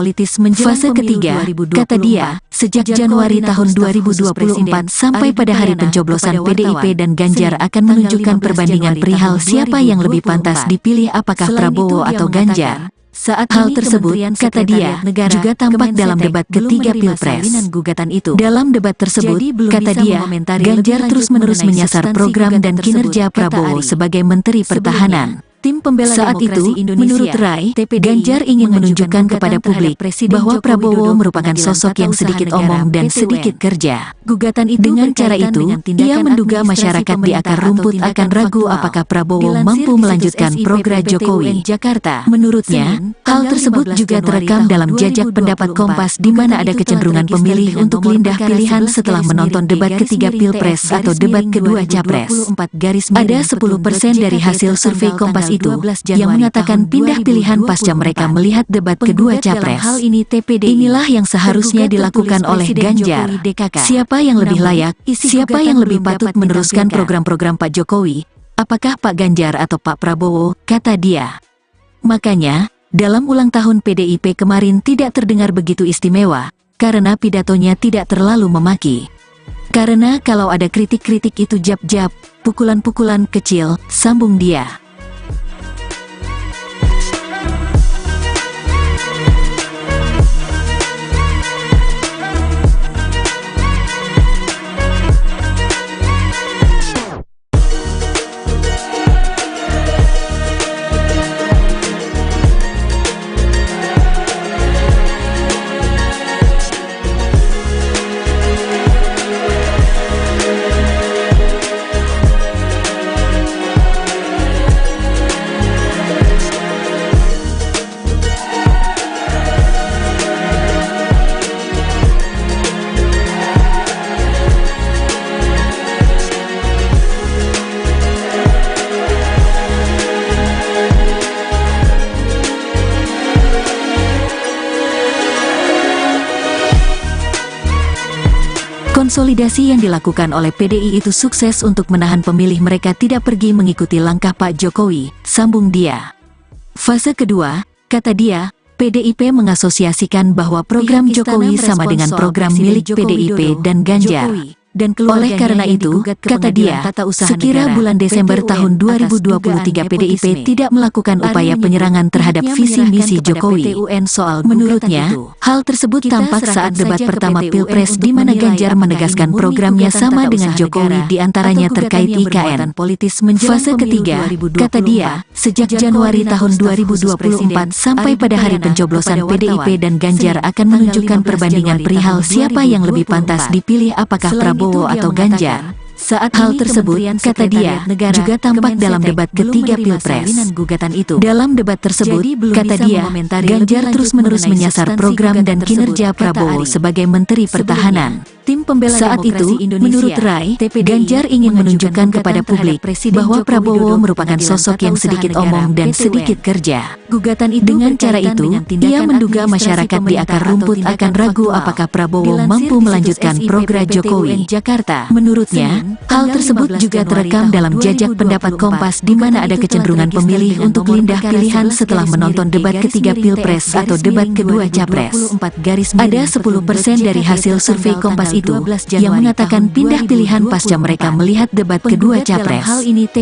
Fase ketiga, kata dia, sejak Januari tahun 2024 sampai pada hari pencoblosan PDIP dan Ganjar akan menunjukkan perbandingan perihal siapa yang lebih pantas dipilih apakah Prabowo atau Ganjar. Saat hal tersebut, kata dia, juga tampak dalam debat ketiga Pilpres. Dalam debat tersebut, kata dia, Ganjar terus-menerus menyasar program dan kinerja Prabowo sebagai Menteri Pertahanan. Tim pembela saat itu, menurut Rai, Ganjar ingin menunjukkan kepada publik bahwa Prabowo merupakan sosok yang sedikit omong dan sedikit kerja. Gugatan itu dengan cara itu, ia menduga masyarakat di akar rumput akan ragu apakah Prabowo mampu melanjutkan program Jokowi. Menurutnya, hal tersebut juga terekam dalam jajak pendapat Kompas di mana ada kecenderungan pemilih untuk pindah pilihan setelah menonton debat ketiga Pilpres atau debat kedua Capres. Ada 10% dari hasil survei Kompas itu yang mengatakan pindah pilihan pasca mereka melihat debat kedua Capres. Inilah yang seharusnya dilakukan oleh Ganjar. Siapa yang lebih layak, siapa yang lebih patut meneruskan program-program Pak Jokowi, apakah Pak Ganjar atau Pak Prabowo, kata dia. Makanya, dalam ulang tahun PDIP kemarin tidak terdengar begitu istimewa, karena pidatonya tidak terlalu memaki. Karena kalau ada kritik-kritik itu jab-jab, pukulan-pukulan kecil, sambung dia. Konsolidasi yang dilakukan oleh PDI itu sukses untuk menahan pemilih mereka tidak pergi mengikuti langkah Pak Jokowi, sambung dia. Fase kedua, kata dia, PDIP mengasosiasikan bahwa program Jokowi sama dengan program milik PDIP dan Ganjar. Dan oleh karena itu, kata dia, sekira bulan Desember tahun 2023 PDIP tidak melakukan upaya penyerangan terhadap visi misi Jokowi. Menurutnya, hal tersebut tampak saat debat pertama Pilpres di mana Ganjar menegaskan programnya sama dengan Jokowi diantaranya terkait IKN. Fase ketiga, kata dia, sejak Januari tahun 2024 sampai pada hari pencoblosan PDIP dan Ganjar akan menunjukkan perbandingan perihal siapa yang lebih pantas dipilih apakah Prabowo atau Ganjar. Saat hal tersebut, kata dia, juga tampak dalam debat ketiga Pilpres. Dalam debat tersebut, kata dia, Ganjar terus-menerus menyasar program dan kinerja Prabowo sebagai Menteri Pertahanan. Tim pembela saat itu, menurut Rai, Ganjar ingin menunjukkan kepada publik bahwa Prabowo merupakan sosok yang sedikit omong dan sedikit kerja. Gugatan itu dengan cara itu, ia menduga masyarakat di akar rumput akan ragu apakah Prabowo mampu melanjutkan program Jokowi. Menurutnya, hal tersebut juga terekam dalam jajak pendapat Kompas di mana ada kecenderungan pemilih untuk pindah pilihan setelah menonton debat ketiga Pilpres atau debat kedua Capres. Ada 10% dari hasil survei Kompas itu yang mengatakan pindah pilihan pasca mereka melihat debat kedua Capres.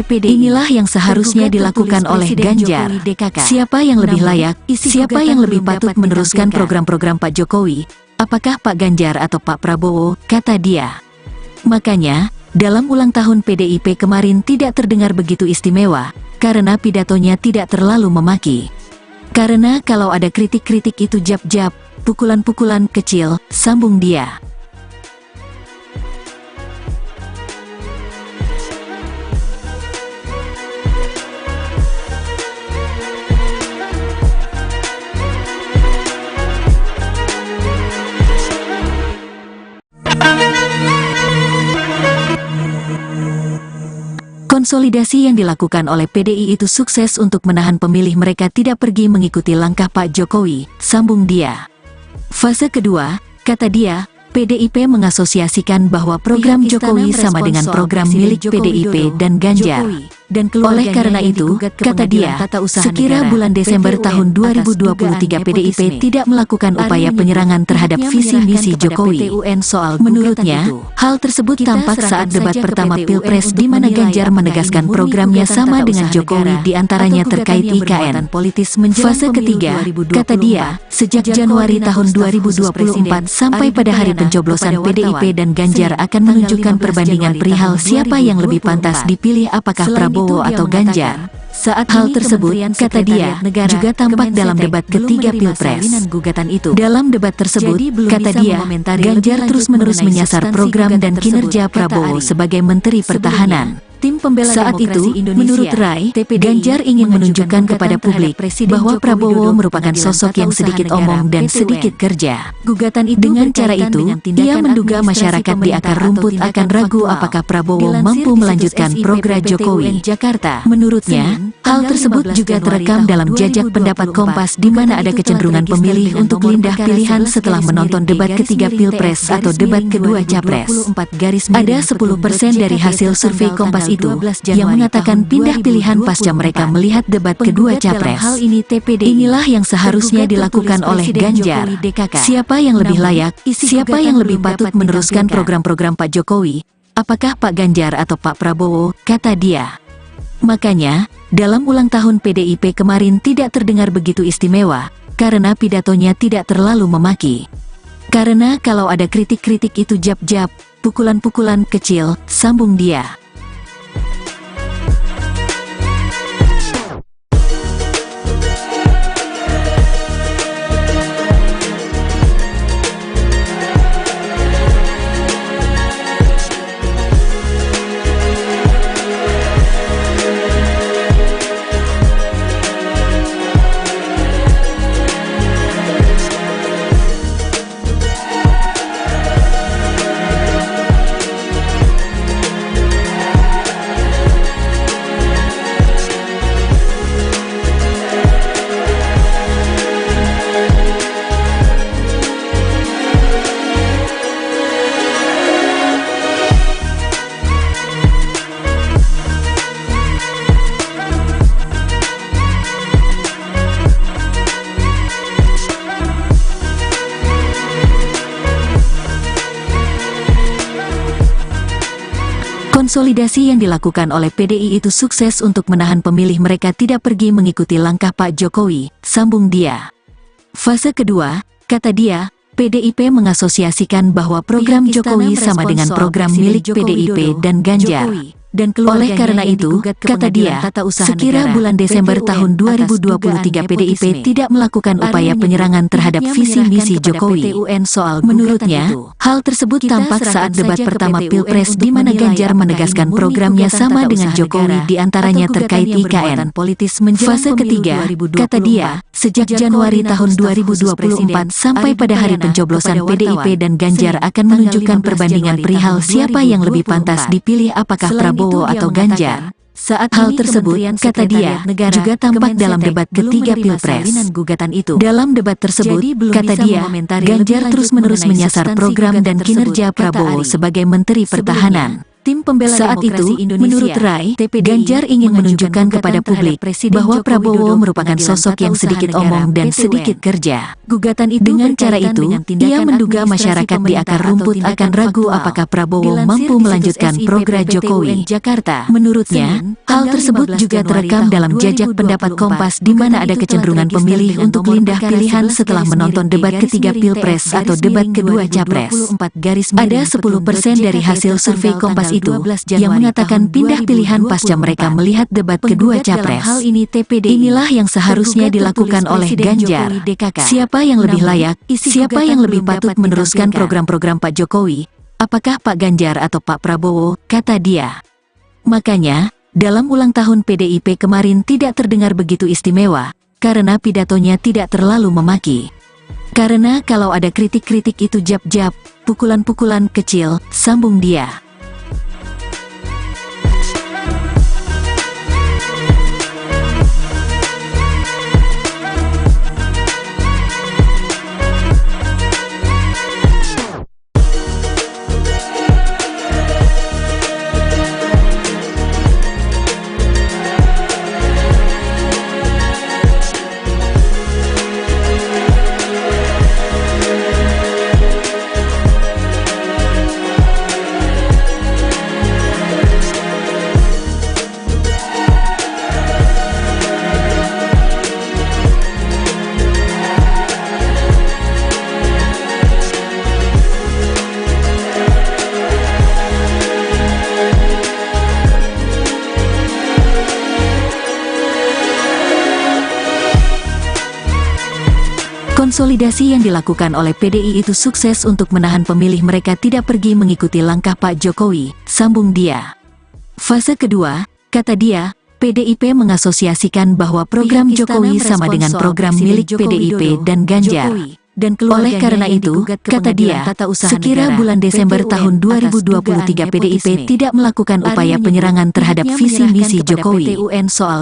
Inilah yang seharusnya dilakukan oleh Ganjar. Siapa yang lebih layak, siapa yang lebih patut meneruskan program-program Pak Jokowi, apakah Pak Ganjar atau Pak Prabowo, kata dia. Makanya, dalam ulang tahun PDIP kemarin tidak terdengar begitu istimewa, karena pidatonya tidak terlalu memaki. Karena kalau ada kritik-kritik itu jab-jab, pukulan-pukulan kecil, sambung dia. Konsolidasi yang dilakukan oleh PDI itu sukses untuk menahan pemilih mereka tidak pergi mengikuti langkah Pak Jokowi, sambung dia. Fase kedua, kata dia, PDIP mengasosiasikan bahwa program Jokowi sama dengan program milik PDIP dan Ganjar. Oleh karena itu, kata dia, sekira bulan Desember tahun 2023 PDIP tidak melakukan upaya penyerangan terhadap visi misi Jokowi. Menurutnya, hal tersebut tampak saat debat pertama Pilpres di mana Ganjar menegaskan programnya sama dengan Jokowi diantaranya terkait IKN. Fase ketiga, kata dia, sejak Januari tahun 2024 sampai pada hari pencoblosan PDIP dan Ganjar akan menunjukkan perbandingan perihal siapa yang lebih pantas dipilih apakah Prabowo atau Ganjar. Saat hal tersebut, kata dia, juga tampak dalam debat ketiga Pilpres. Dalam debat tersebut, kata dia, Ganjar terus-menerus menyasar program dan kinerja Prabowo sebagai Menteri Pertahanan. Saat itu, menurut Rai, Ganjar ingin menunjukkan kepada publik bahwa Prabowo merupakan sosok yang sedikit omong dan sedikit kerja. Dengan cara itu, ia menduga masyarakat di akar rumput akan ragu apakah Prabowo mampu melanjutkan program Jokowi. Menurutnya, hal tersebut juga terekam dalam jajak pendapat Kompas di mana ada kecenderungan pemilih untuk pindah pilihan setelah menonton debat ketiga Pilpres atau debat kedua Capres. Ada 10% dari hasil survei Kompas itu yang mengatakan pindah pilihan pasca mereka melihat debat kedua Capres. Inilah yang seharusnya dilakukan oleh Ganjar. Siapa yang lebih layak, siapa yang lebih patut meneruskan program-program Pak Jokowi? Apakah Pak Ganjar atau Pak Prabowo? Kata dia. Makanya, dalam ulang tahun PDIP kemarin tidak terdengar begitu istimewa, karena pidatonya tidak terlalu memaki. Karena kalau ada kritik-kritik itu jab-jab, pukulan-pukulan kecil, sambung dia. Konsolidasi yang dilakukan oleh PDI itu sukses untuk menahan pemilih mereka tidak pergi mengikuti langkah Pak Jokowi, sambung dia. Fase kedua, kata dia, PDIP mengasosiasikan bahwa program Jokowi sama dengan program milik PDIP dan Ganjar. Oleh karena itu, kata dia, sekira bulan Desember tahun 2023 PDIP tidak melakukan upaya penyerangan terhadap visi misi Jokowi. Menurutnya, hal tersebut tampak saat debat pertama Pilpres di mana Ganjar menegaskan programnya sama dengan Jokowi diantaranya terkait IKN. Fase ketiga, kata dia, sejak Januari tahun 2024 sampai pada hari pencoblosan PDIP dan Ganjar akan menunjukkan perbandingan perihal siapa yang lebih pantas dipilih apakah Prabowo atau Ganjar. Saat hal tersebut, kata dia, juga tampak dalam debat ketiga Pilpres. Dalam debat tersebut, kata dia, Ganjar terus-menerus menyasar program dan kinerja Prabowo sebagai Menteri Pertahanan. Saat itu, menurut Rai, Ganjar ingin menunjukkan kepada publik bahwa Prabowo merupakan sosok yang sedikit omong dan sedikit kerja. Dengan cara itu, ia menduga masyarakat di akar rumput akan ragu apakah Prabowo mampu melanjutkan program Jokowi. Menurutnya, hal tersebut juga terekam dalam jajak pendapat Kompas di mana ada kecenderungan pemilih untuk pindah pilihan setelah menonton debat ketiga Pilpres atau debat kedua Capres. Ada 10% dari hasil survei Kompas itu yang mengatakan pindah pilihan pasca mereka melihat debat kedua Capres. Inilah yang seharusnya dilakukan oleh Ganjar. Siapa yang lebih layak, siapa yang lebih patut meneruskan program-program Pak Jokowi? Apakah Pak Ganjar atau Pak Prabowo? Kata dia. Makanya, dalam ulang tahun PDIP kemarin tidak terdengar begitu istimewa, karena pidatonya tidak terlalu memaki. Karena kalau ada kritik-kritik itu jab-jab, pukulan-pukulan kecil, sambung dia. Konsolidasi yang dilakukan oleh PDI itu sukses untuk menahan pemilih mereka tidak pergi mengikuti langkah Pak Jokowi, sambung dia. Fase kedua, kata dia, PDIP mengasosiasikan bahwa program Jokowi sama dengan program milik PDIP dan Ganjar. Dan oleh karena itu, kata dia, sekira bulan Desember tahun 2023 PDIP tidak melakukan upaya penyerangan terhadap visi misi Jokowi.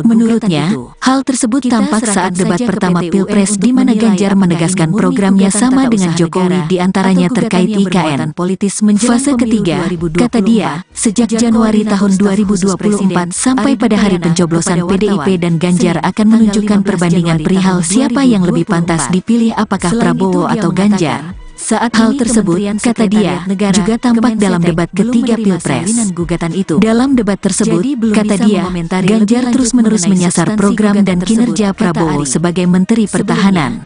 Menurutnya, hal tersebut tampak saat debat pertama Pilpres di mana Ganjar menegaskan programnya sama dengan Jokowi diantaranya terkait IKN. Fase ketiga, kata dia, sejak Januari tahun 2024 sampai pada hari pencoblosan PDIP dan Ganjar akan menunjukkan perbandingan perihal siapa yang lebih pantas dipilih apakah Prabowo atau Ganjar. Saat hal tersebut, kata dia, juga tampak dalam debat ketiga Pilpres. Dalam debat tersebut, kata dia, Ganjar terus-menerus menyasar program dan kinerja Prabowo sebagai Menteri Pertahanan.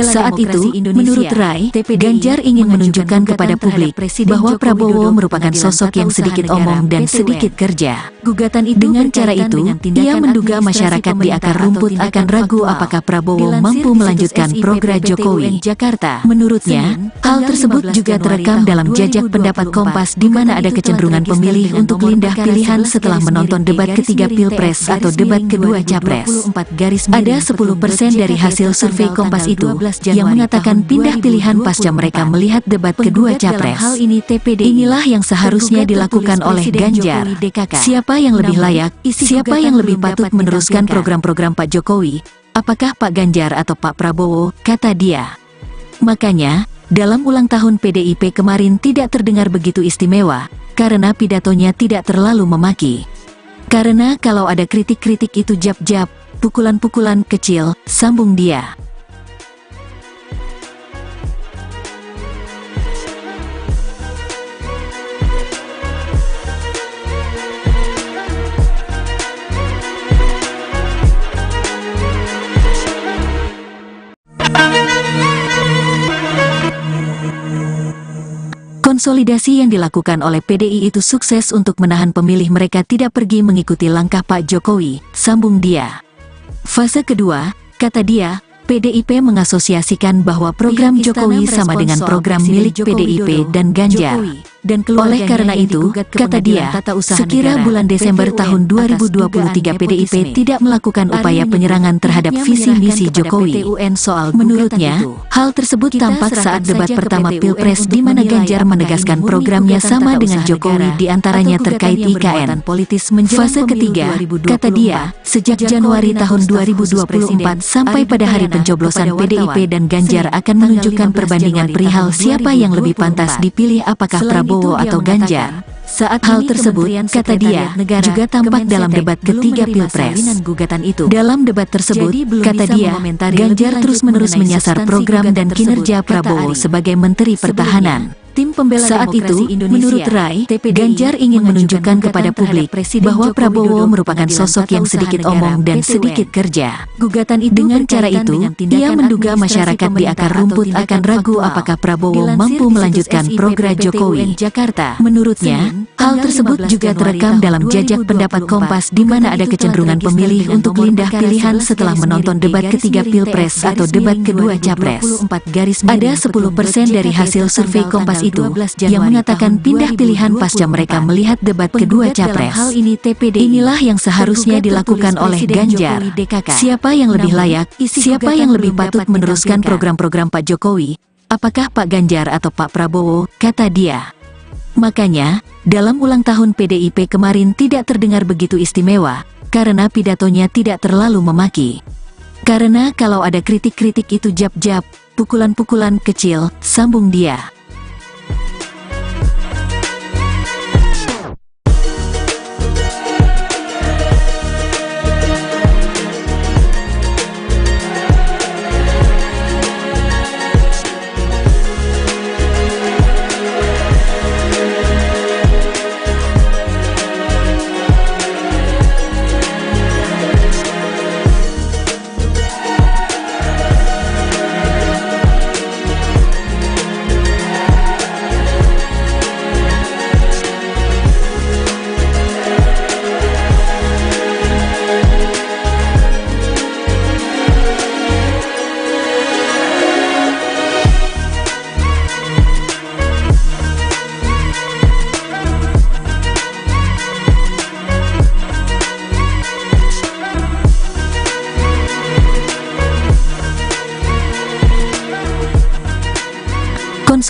Saat itu, menurut Rai, Ganjar ingin menunjukkan kepada publik bahwa Prabowo merupakan sosok yang sedikit omong dan sedikit kerja. Dengan cara itu, ia menduga masyarakat di akar rumput akan ragu apakah Prabowo mampu melanjutkan program Jokowi. Menurutnya, hal tersebut juga terekam dalam jajak pendapat Kompas di mana ada kecenderungan pemilih untuk pindah pilihan setelah menonton debat ketiga Pilpres atau debat kedua Capres. Ada 10% dari hasil survei Kompas itu yang mengatakan pindah pilihan pasca mereka melihat debat kedua Capres. Inilah yang seharusnya dilakukan oleh Ganjar. Siapa yang lebih layak, siapa yang lebih patut meneruskan program-program Pak Jokowi? Apakah Pak Ganjar atau Pak Prabowo, kata dia. Makanya, dalam ulang tahun PDIP kemarin tidak terdengar begitu istimewa, karena pidatonya tidak terlalu memaki. Karena kalau ada kritik-kritik itu jab-jab, pukulan-pukulan kecil, sambung dia. Konsolidasi yang dilakukan oleh PDI itu sukses untuk menahan pemilih mereka tidak pergi mengikuti langkah Pak Jokowi, sambung dia. Fase kedua, kata dia, PDIP mengasosiasikan bahwa program Jokowi sama dengan program milik PDIP dan Ganjar. Oleh karena itu, kata dia, sekira bulan Desember tahun 2023 PDIP tidak melakukan upaya penyerangan terhadap visi misi Jokowi. Menurutnya, hal tersebut tampak saat debat pertama Pilpres di mana Ganjar menegaskan programnya sama dengan Jokowi diantaranya terkait IKN. Fase ketiga, kata dia, sejak Januari tahun 2024 sampai pada hari pencoblosan PDIP dan Ganjar akan menunjukkan perbandingan perihal siapa yang lebih pantas dipilih apakah Prabowo atau Ganjar. Saat hal tersebut, kata dia, juga tampak dalam debat ketiga Pilpres. Dalam debat tersebut, kata dia, Ganjar terus-menerus menyasar program dan kinerja Prabowo sebagai Menteri Pertahanan. Saat itu, menurut Rai, Ganjar ingin menunjukkan kepada publik bahwa Prabowo merupakan sosok yang sedikit omong dan sedikit kerja. Dengan cara itu, ia menduga masyarakat di akar rumput akan ragu apakah Prabowo mampu melanjutkan program Jokowi. Menurutnya, hal tersebut juga terekam dalam jajak pendapat Kompas di mana ada kecenderungan pemilih untuk pindah pilihan setelah menonton debat ketiga Pilpres atau debat kedua Capres. Ada 10% dari hasil survei Kompas itu yang mengatakan pindah pilihan pasca mereka melihat debat kedua Capres. Inilah yang seharusnya dilakukan oleh Ganjar. Siapa yang lebih layak, siapa yang lebih patut meneruskan program-program Pak Jokowi? Apakah Pak Ganjar atau Pak Prabowo, kata dia. Makanya, dalam ulang tahun PDIP kemarin tidak terdengar begitu istimewa, karena pidatonya tidak terlalu memaki. Karena kalau ada kritik-kritik itu jab-jab, pukulan-pukulan kecil, sambung dia.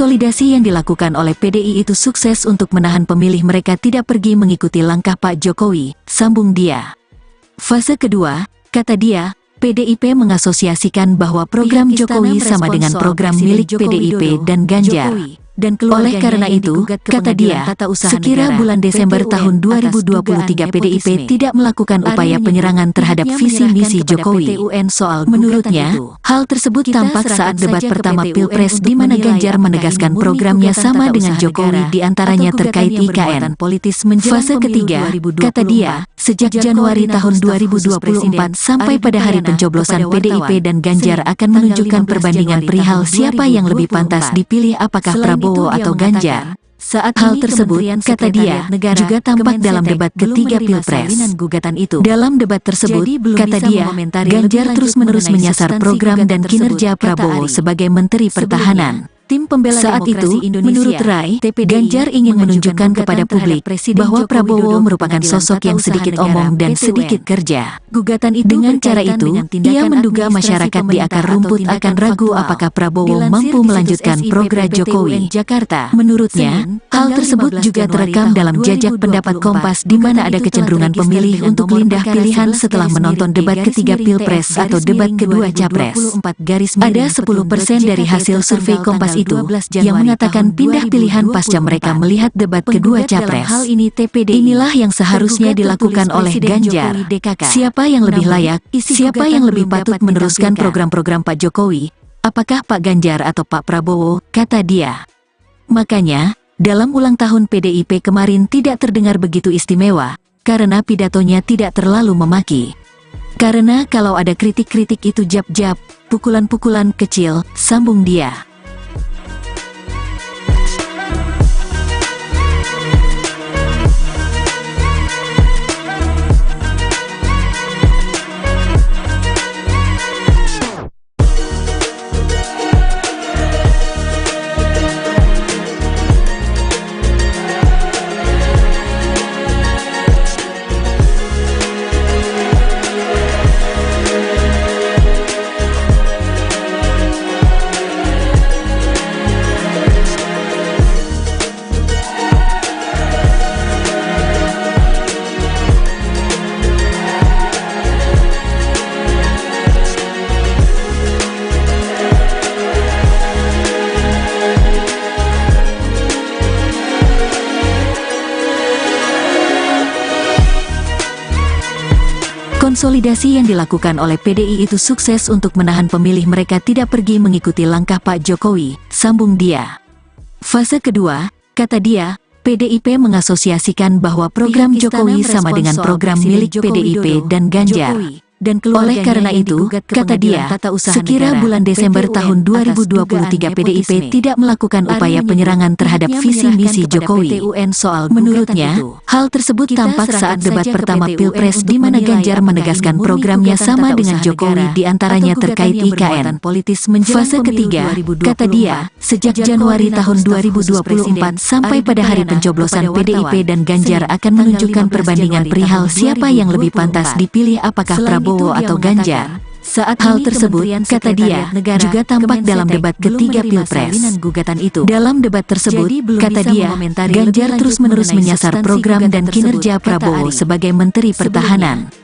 Konsolidasi yang dilakukan oleh PDI itu sukses untuk menahan pemilih mereka tidak pergi mengikuti langkah Pak Jokowi, sambung dia. Fase kedua, kata dia, PDIP mengasosiasikan bahwa program Jokowi sama dengan program milik PDIP dan Ganjar. Oleh karena itu, kata dia, sekira bulan Desember tahun 2023 PDIP tidak melakukan upaya penyerangan terhadap visi misi Jokowi. Menurutnya, hal tersebut tampak saat debat pertama Pilpres di mana Ganjar menegaskan programnya sama dengan Jokowi diantaranya terkait IKN. Fase ketiga, kata dia, sejak Januari tahun 2024 sampai pada hari pencoblosan PDIP dan Ganjar akan menunjukkan perbandingan perihal siapa yang lebih pantas dipilih apakah Prabowo atau Ganjar. Saat hal tersebut, kata dia, juga tampak dalam debat ketiga Pilpres. Dalam debat tersebut, kata dia, Ganjar terus-menerus menyasar program dan kinerja Prabowo sebagai Menteri Pertahanan. Saat itu, menurut Rai, Ganjar ingin menunjukkan kepada publik bahwa Prabowo merupakan sosok yang sedikit omong dan sedikit kerja. Dengan cara itu, ia menduga masyarakat di akar rumput akan ragu apakah Prabowo mampu melanjutkan program Jokowi. Menurutnya, hal tersebut juga terekam dalam jajak pendapat Kompas di mana ada kecenderungan pemilih untuk pindah pilihan setelah menonton debat ketiga Pilpres atau debat kedua Capres. Ada 10% dari hasil survei Kompas itu yang mengatakan pindah pilihan pasca mereka melihat debat kedua Capres. Inilah yang seharusnya dilakukan oleh Ganjar. Siapa yang lebih layak, siapa yang lebih patut meneruskan program-program Pak Jokowi, apakah Pak Ganjar atau Pak Prabowo, kata dia. Makanya, dalam ulang tahun PDIP kemarin tidak terdengar begitu istimewa, karena pidatonya tidak terlalu memaki. Karena kalau ada kritik-kritik itu jab-jab, pukulan-pukulan kecil, sambung dia. Konsolidasi yang dilakukan oleh PDI itu sukses untuk menahan pemilih mereka tidak pergi mengikuti langkah Pak Jokowi, sambung dia. Fase kedua, kata dia, PDIP mengasosiasikan bahwa program Jokowi sama dengan program milik PDIP dan Ganjar. Oleh karena itu, kata dia, sekira bulan Desember tahun 2023 PDIP tidak melakukan upaya penyerangan terhadap visi misi Jokowi. Menurutnya, hal tersebut tampak saat debat pertama Pilpres di mana Ganjar menegaskan programnya sama dengan Jokowi diantaranya terkait IKN. Fase ketiga, kata dia, sejak Januari tahun 2024 sampai pada hari pencoblosan PDIP dan Ganjar akan menunjukkan perbandingan perihal siapa yang lebih pantas dipilih apakah Prabowo atau Ganjar. Saat hal tersebut, kata dia, juga tampak dalam debat ketiga Pilpres. Dalam debat tersebut, kata dia, Ganjar terus-menerus menyasar program dan kinerja Prabowo sebagai Menteri Pertahanan.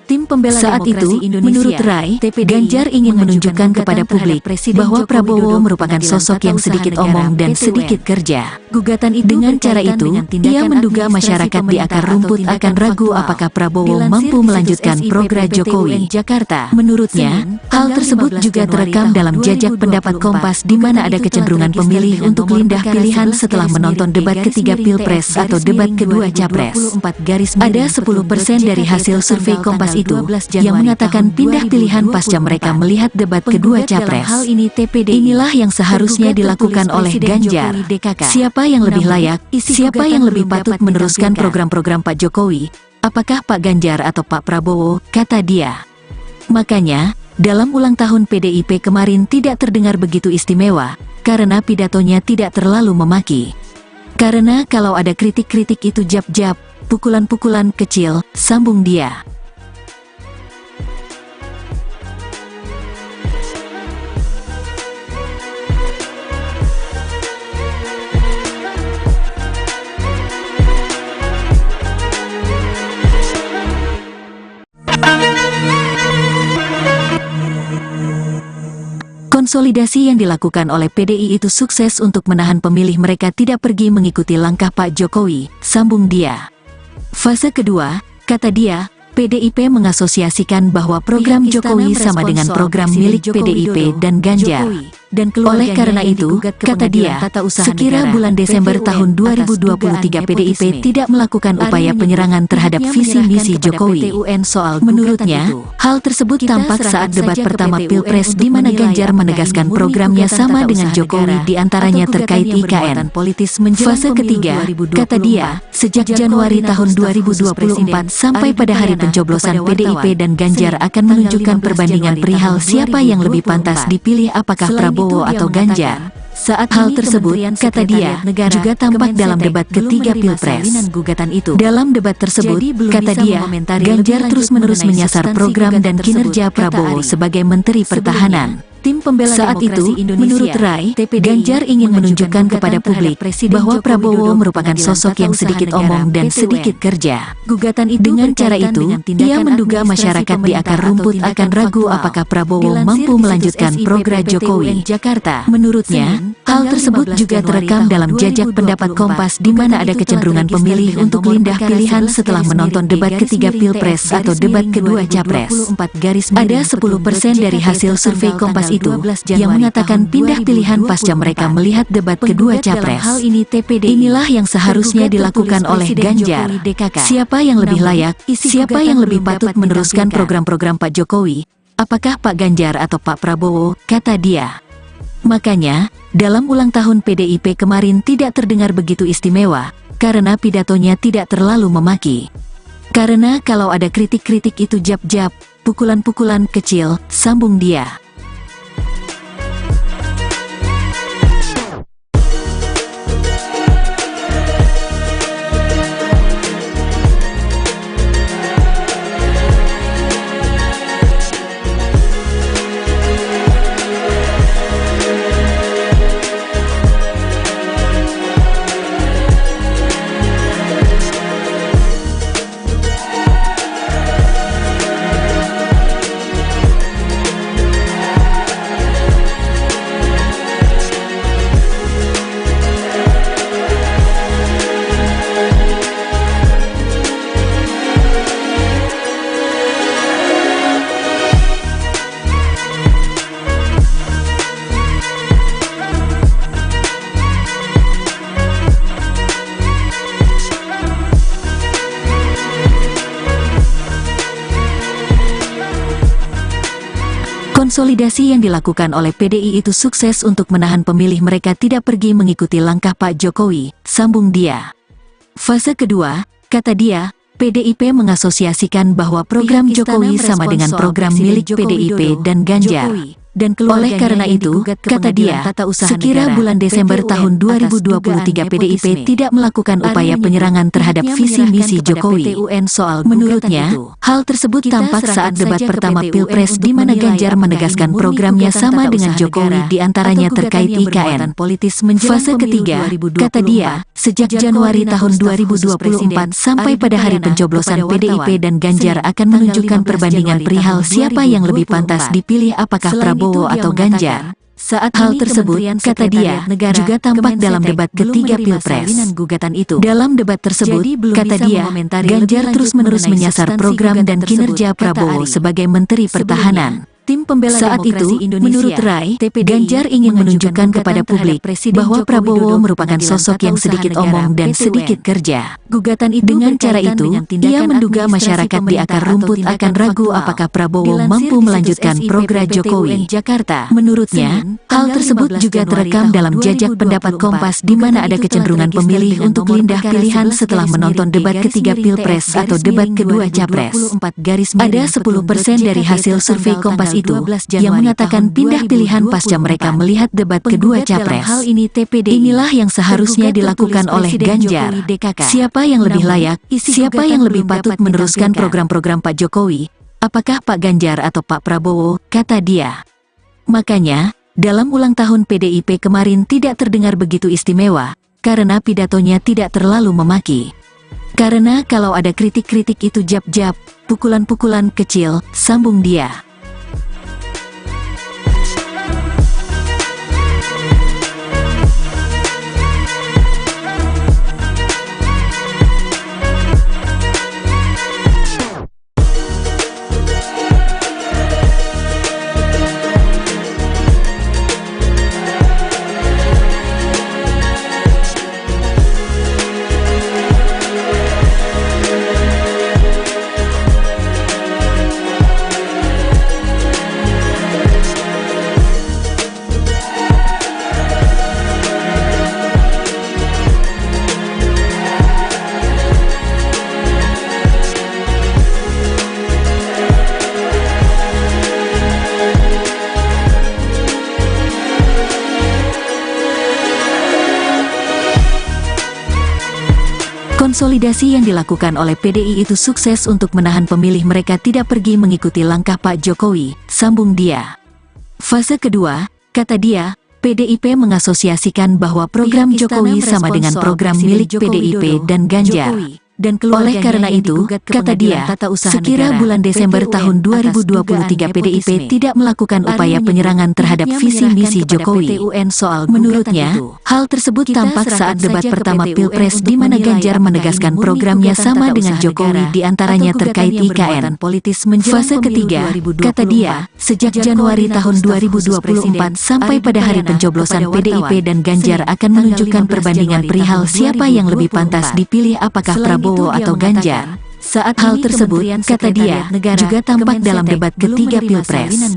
Saat itu, menurut Rai, Ganjar ingin menunjukkan kepada publik bahwa Prabowo merupakan sosok yang sedikit omong dan sedikit kerja. Dengan cara itu, ia menduga masyarakat di akar rumput akan ragu apakah Prabowo mampu melanjutkan program Jokowi. Menurutnya, hal tersebut juga terekam dalam jajak pendapat Kompas di mana ada kecenderungan pemilih untuk pindah pilihan setelah menonton debat ketiga Pilpres atau debat kedua Capres. Ada 10% dari hasil survei Kompas itu yang mengatakan pindah pilihan pasca mereka melihat debat kedua Capres. Inilah yang seharusnya dilakukan oleh Ganjar. Siapa yang lebih layak, siapa yang lebih patut meneruskan program-program Pak Jokowi, apakah Pak Ganjar atau Pak Prabowo, kata dia. Makanya, dalam ulang tahun PDIP kemarin tidak terdengar begitu istimewa, karena pidatonya tidak terlalu memaki. Karena kalau ada kritik-kritik itu jab-jab, pukulan-pukulan kecil, sambung dia. Konsolidasi yang dilakukan oleh PDI itu sukses untuk menahan pemilih mereka tidak pergi mengikuti langkah Pak Jokowi, sambung dia. Fase kedua, kata dia, PDIP mengasosiasikan bahwa program Jokowi sama dengan program milik PDIP dan Ganjar. Oleh karena itu, kata dia, sekira bulan Desember tahun 2023 PDIP tidak melakukan upaya penyerangan terhadap visi misi Jokowi. Menurutnya, hal tersebut tampak saat debat pertama Pilpres di mana Ganjar menegaskan programnya sama dengan Jokowi di antaranya terkait IKN. Fase ketiga, kata dia, sejak Januari tahun 2024 sampai pada hari pencoblosan PDIP dan Ganjar akan menunjukkan perbandingan perihal siapa yang lebih pantas dipilih apakah Prabowo atau Ganjar. Saat hal tersebut, kata dia, juga tampak dalam debat ketiga Pilpres. Dalam debat tersebut, kata dia, Ganjar terus-menerus menyasar program dan kinerja Prabowo sebagai Menteri Pertahanan. Saat itu, menurut Rai, Ganjar ingin menunjukkan kepada publik bahwa Prabowo merupakan sosok yang sedikit omong dan sedikit kerja. Dengan cara itu, ia menduga masyarakat di akar rumput akan ragu apakah Prabowo mampu melanjutkan program Jokowi. Menurutnya, hal tersebut juga terekam dalam jajak pendapat Kompas di mana ada kecenderungan pemilih untuk pindah pilihan setelah menonton debat ketiga Pilpres atau debat kedua Capres. Ada 10% dari hasil survei Kompas itu yang mengatakan pindah pilihan pasca mereka melihat debat kedua Capres. Inilah yang seharusnya dilakukan oleh Ganjar. Siapa yang lebih layak, siapa yang lebih patut meneruskan program-program Pak Jokowi, apakah Pak Ganjar atau Pak Prabowo, kata dia. Makanya, dalam ulang tahun PDIP kemarin tidak terdengar begitu istimewa, karena pidatonya tidak terlalu memaki. Karena kalau ada kritik-kritik itu jab-jab, pukulan-pukulan kecil, sambung dia. Konsolidasi yang dilakukan oleh PDI itu sukses untuk menahan pemilih mereka tidak pergi mengikuti langkah Pak Jokowi, sambung dia. Fase kedua, kata dia, PDIP mengasosiasikan bahwa program Jokowi sama dengan program milik PDIP dan Ganjar. Oleh karena itu, kata dia, sekira bulan Desember tahun 2023 PDIP tidak melakukan upaya penyerangan terhadap visi misi Jokowi. Menurutnya, hal tersebut tampak saat debat pertama Pilpres di mana Ganjar menegaskan programnya sama dengan Jokowi di antaranya terkait IKN. Fase ketiga, kata dia, sejak Januari tahun 2024 sampai pada hari pencoblosan PDIP dan Ganjar akan menunjukkan perbandingan perihal siapa yang lebih pantas dipilih apakah Prabowo atau Ganjar. Saat hal tersebut, kata dia, juga tampak dalam debat ketiga Pilpres. Dalam debat tersebut, kata dia, Ganjar terus-menerus menyasar program dan kinerja Prabowo sebagai Menteri Pertahanan. Saat itu, menurut Rai, Ganjar ingin menunjukkan kepada publik bahwa Prabowo merupakan sosok yang sedikit omong dan sedikit kerja. Dengan cara itu, ia menduga masyarakat di akar rumput akan ragu apakah Prabowo mampu melanjutkan program Jokowi. Menurutnya, hal tersebut juga terekam dalam jajak pendapat Kompas di mana ada kecenderungan pemilih untuk pindah pilihan setelah menonton debat ketiga Pilpres atau debat kedua Capres. Ada 10% dari hasil survei Kompas itu yang mengatakan pindah pilihan pasca mereka melihat debat kedua Capres. Inilah yang seharusnya dilakukan oleh Ganjar. Siapa yang lebih layak, siapa yang lebih patut meneruskan program-program Pak Jokowi, apakah Pak Ganjar atau Pak Prabowo, kata dia. Makanya, dalam ulang tahun PDIP kemarin tidak terdengar begitu istimewa, karena pidatonya tidak terlalu memaki. Karena kalau ada kritik-kritik itu jab-jab, pukulan-pukulan kecil, sambung dia. Konsolidasi yang dilakukan oleh PDI itu sukses untuk menahan pemilih mereka tidak pergi mengikuti langkah Pak Jokowi, sambung dia. Fase kedua, kata dia, PDIP mengasosiasikan bahwa program Jokowi sama dengan program milik PDIP dan Ganjar. Oleh karena itu, kata dia, sekira bulan Desember tahun 2023 PDIP tidak melakukan upaya penyerangan terhadap visi misi Jokowi. Menurutnya, hal tersebut tampak saat debat pertama Pilpres di mana Ganjar menegaskan programnya sama dengan Jokowi diantaranya terkait IKN. Fase ketiga, kata dia, sejak Januari tahun 2024 sampai pada hari pencoblosan PDIP dan Ganjar akan menunjukkan perbandingan perihal siapa yang lebih pantas dipilih apakah Prabowo atau Ganjar. Saat hal tersebut, kata dia, juga tampak dalam debat ketiga Pilpres.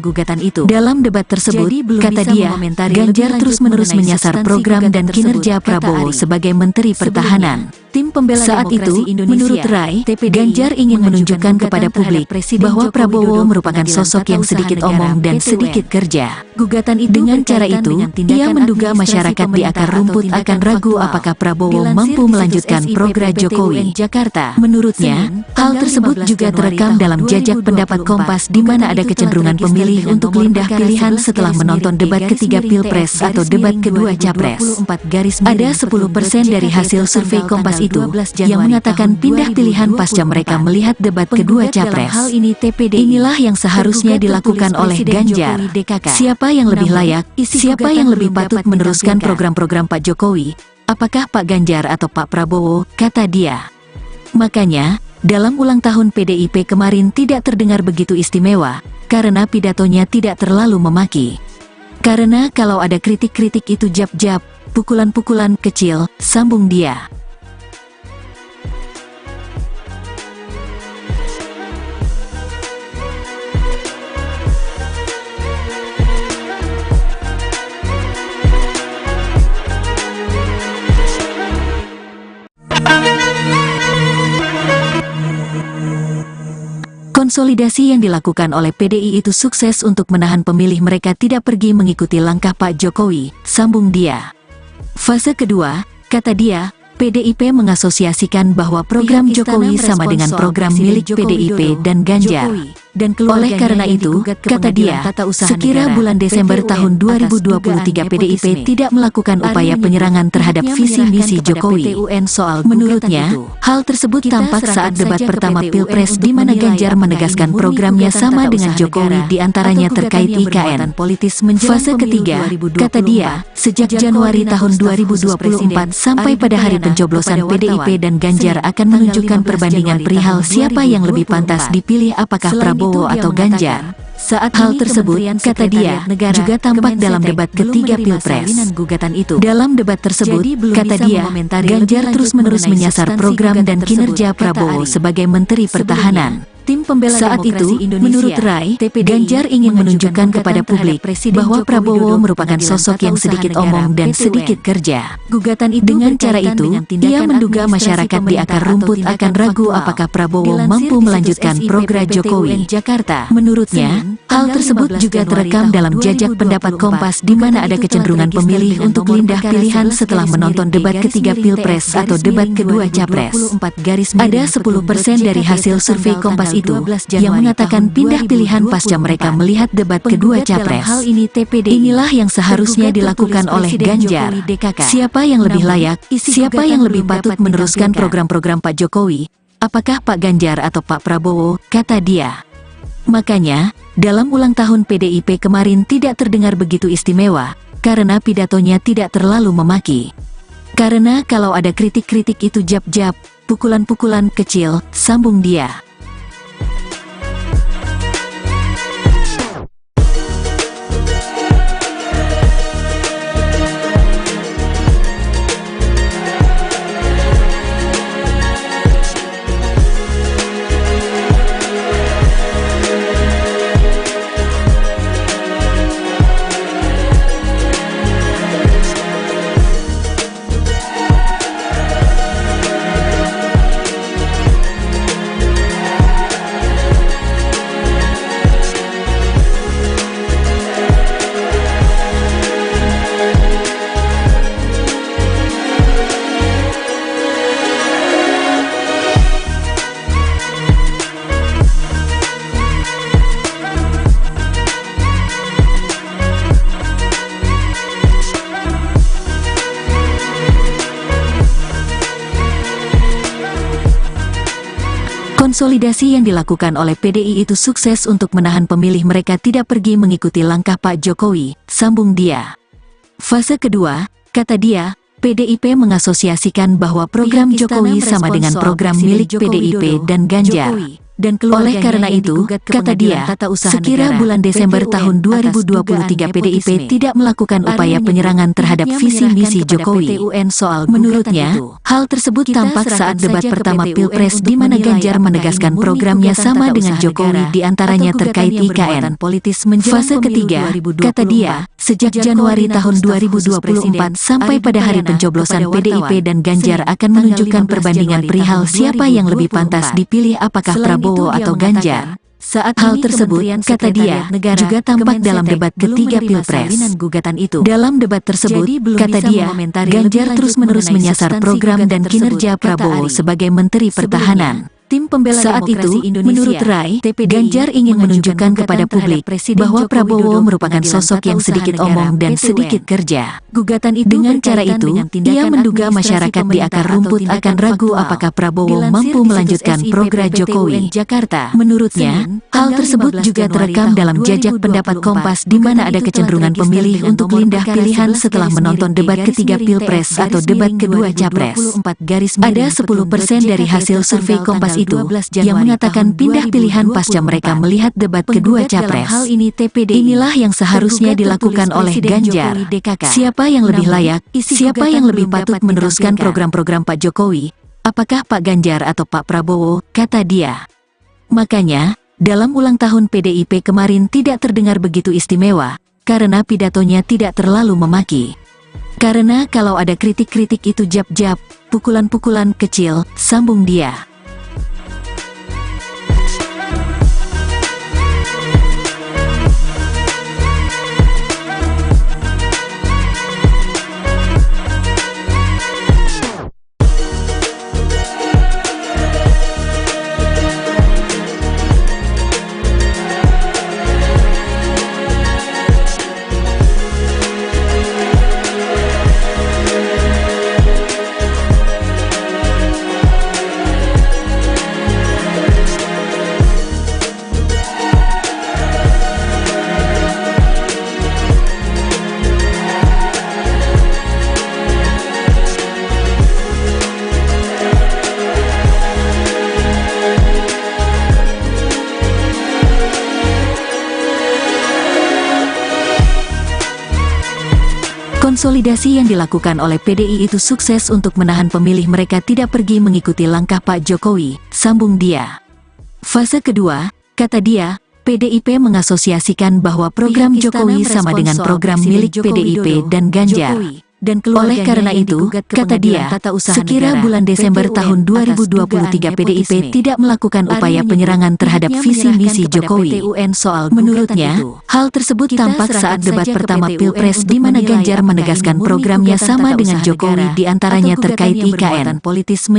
Dalam debat tersebut, kata dia, Ganjar terus-menerus menyasar program dan kinerja Prabowo sebagai Menteri Pertahanan. Tim pembela saat itu, menurut Rai, Ganjar ingin menunjukkan kepada publik bahwa Prabowo merupakan sosok yang sedikit omong dan sedikit kerja. Dengan cara itu, ia menduga masyarakat di akar rumput akan ragu apakah Prabowo mampu melanjutkan program Jokowi. Menurutnya, hal tersebut juga terekam dalam jajak pendapat Kompas di mana ada kecenderungan pemilih untuk pindah pilihan setelah menonton debat ketiga Pilpres atau debat kedua Capres. Ada 10% dari hasil survei Kompas itu yang mengatakan pindah pilihan pasca mereka melihat debat kedua Capres. Inilah yang seharusnya dilakukan oleh Ganjar. Siapa yang lebih layak, siapa yang lebih patut meneruskan program-program Pak Jokowi, apakah Pak Ganjar atau Pak Prabowo, kata dia. Makanya, dalam ulang tahun PDIP kemarin tidak terdengar begitu istimewa, karena pidatonya tidak terlalu memaki. Karena kalau ada kritik-kritik itu jab-jab, pukulan-pukulan kecil, sambung dia. Konsolidasi yang dilakukan oleh PDI itu sukses untuk menahan pemilih mereka tidak pergi mengikuti langkah Pak Jokowi, sambung dia. Fase kedua, kata dia, PDIP mengasosiasikan bahwa program Jokowi sama dengan program milik PDIP dan Ganjar. Oleh karena itu, kata dia, sekira bulan Desember tahun 2023 PDIP tidak melakukan upaya penyerangan terhadap visi misi Jokowi. Menurutnya, hal tersebut tampak saat debat pertama Pilpres di mana Ganjar menegaskan programnya sama dengan Jokowi diantaranya terkait IKN. Fase ketiga, kata dia, sejak Januari tahun 2024 sampai pada hari pencoblosan PDIP dan Ganjar akan menunjukkan perbandingan perihal siapa yang lebih pantas dipilih apakah Prabowo atau Ganjar. Saat hal tersebut, kata dia, juga tampak dalam debat ketiga Pilpres. Dalam debat tersebut, kata dia, Ganjar terus-menerus menyasar program dan kinerja Prabowo sebagai Menteri Pertahanan. Tim pembela saat itu, menurut Rai, Ganjar ingin menunjukkan kepada publik bahwa Prabowo merupakan sosok yang sedikit omong dan sedikit kerja. Dengan cara itu, ia menduga masyarakat di akar rumput akan ragu apakah Prabowo mampu melanjutkan program Jokowi. Menurutnya, hal tersebut juga terekam dalam jajak pendapat Kompas di mana ada kecenderungan pemilih untuk pindah pilihan setelah menonton debat ketiga Pilpres atau debat kedua Capres. Ada 10% dari hasil survei Kompas itu yang mengatakan pindah pilihan pasca mereka melihat debat kedua Capres. Inilah yang seharusnya dilakukan oleh Ganjar. Siapa yang lebih layak, siapa yang lebih patut meneruskan program-program Pak Jokowi, apakah Pak Ganjar atau Pak Prabowo, kata dia. Makanya, dalam ulang tahun PDIP kemarin tidak terdengar begitu istimewa, karena pidatonya tidak terlalu memaki. Karena kalau ada kritik-kritik itu jab-jab, pukulan-pukulan kecil, sambung dia. Konsolidasi yang dilakukan oleh PDI itu sukses untuk menahan pemilih mereka tidak pergi mengikuti langkah Pak Jokowi, sambung dia. Fase kedua, kata dia, PDIP mengasosiasikan bahwa program Jokowi sama dengan program milik PDIP dan Ganjar. Oleh karena itu, kata dia, sekira bulan Desember tahun 2023 PDIP tidak melakukan upaya penyerangan terhadap visi misi Jokowi. Menurutnya, hal tersebut tampak saat debat pertama Pilpres di mana Ganjar menegaskan programnya sama dengan Jokowi diantaranya terkait IKN. Fase ketiga, kata dia, sejak Januari tahun 2024 sampai pada hari pencoblosan PDIP dan Ganjar akan menunjukkan perbandingan perihal siapa yang lebih pantas dipilih apakah Prabowo atau Ganjar. Saat hal tersebut, kata dia, juga tampak dalam debat ketiga Pilpres. Dalam debat tersebut, kata dia, Ganjar terus-menerus menyasar program dan kinerja Prabowo sebagai Menteri Pertahanan. Saat itu, menurut Rai, Ganjar ingin menunjukkan kepada publik bahwa Prabowo merupakan sosok yang sedikit omong dan sedikit kerja. Dengan cara itu, ia menduga masyarakat di akar rumput akan ragu apakah Prabowo mampu melanjutkan program Jokowi. Menurutnya, hal tersebut juga terekam dalam jajak pendapat Kompas di mana ada kecenderungan pemilih untuk pindah pilihan setelah menonton debat ketiga Pilpres atau debat kedua Capres. Ada 10% dari hasil survei Kompas itu yang mengatakan pindah pilihan pasca mereka melihat debat kedua Capres. Inilah yang seharusnya dilakukan oleh Ganjar. Siapa yang lebih layak, siapa yang lebih patut meneruskan program-program Pak Jokowi, apakah Pak Ganjar atau Pak Prabowo, kata dia. Makanya, dalam ulang tahun PDIP kemarin tidak terdengar begitu istimewa, karena pidatonya tidak terlalu memaki. Karena kalau ada kritik-kritik itu jab-jab, pukulan-pukulan kecil, sambung dia. Konsolidasi yang dilakukan oleh PDI itu sukses untuk menahan pemilih mereka tidak pergi mengikuti langkah Pak Jokowi, sambung dia. Fase kedua, kata dia, PDIP mengasosiasikan bahwa program Jokowi sama dengan program milik PDIP dan Ganjar. Oleh karena itu, kata dia, sekira bulan Desember tahun 2023 PDIP tidak melakukan upaya penyerangan terhadap visi misi Jokowi. Menurutnya, hal tersebut tampak saat debat pertama Pilpres di mana Ganjar menegaskan programnya sama dengan Jokowi diantaranya terkait IKN.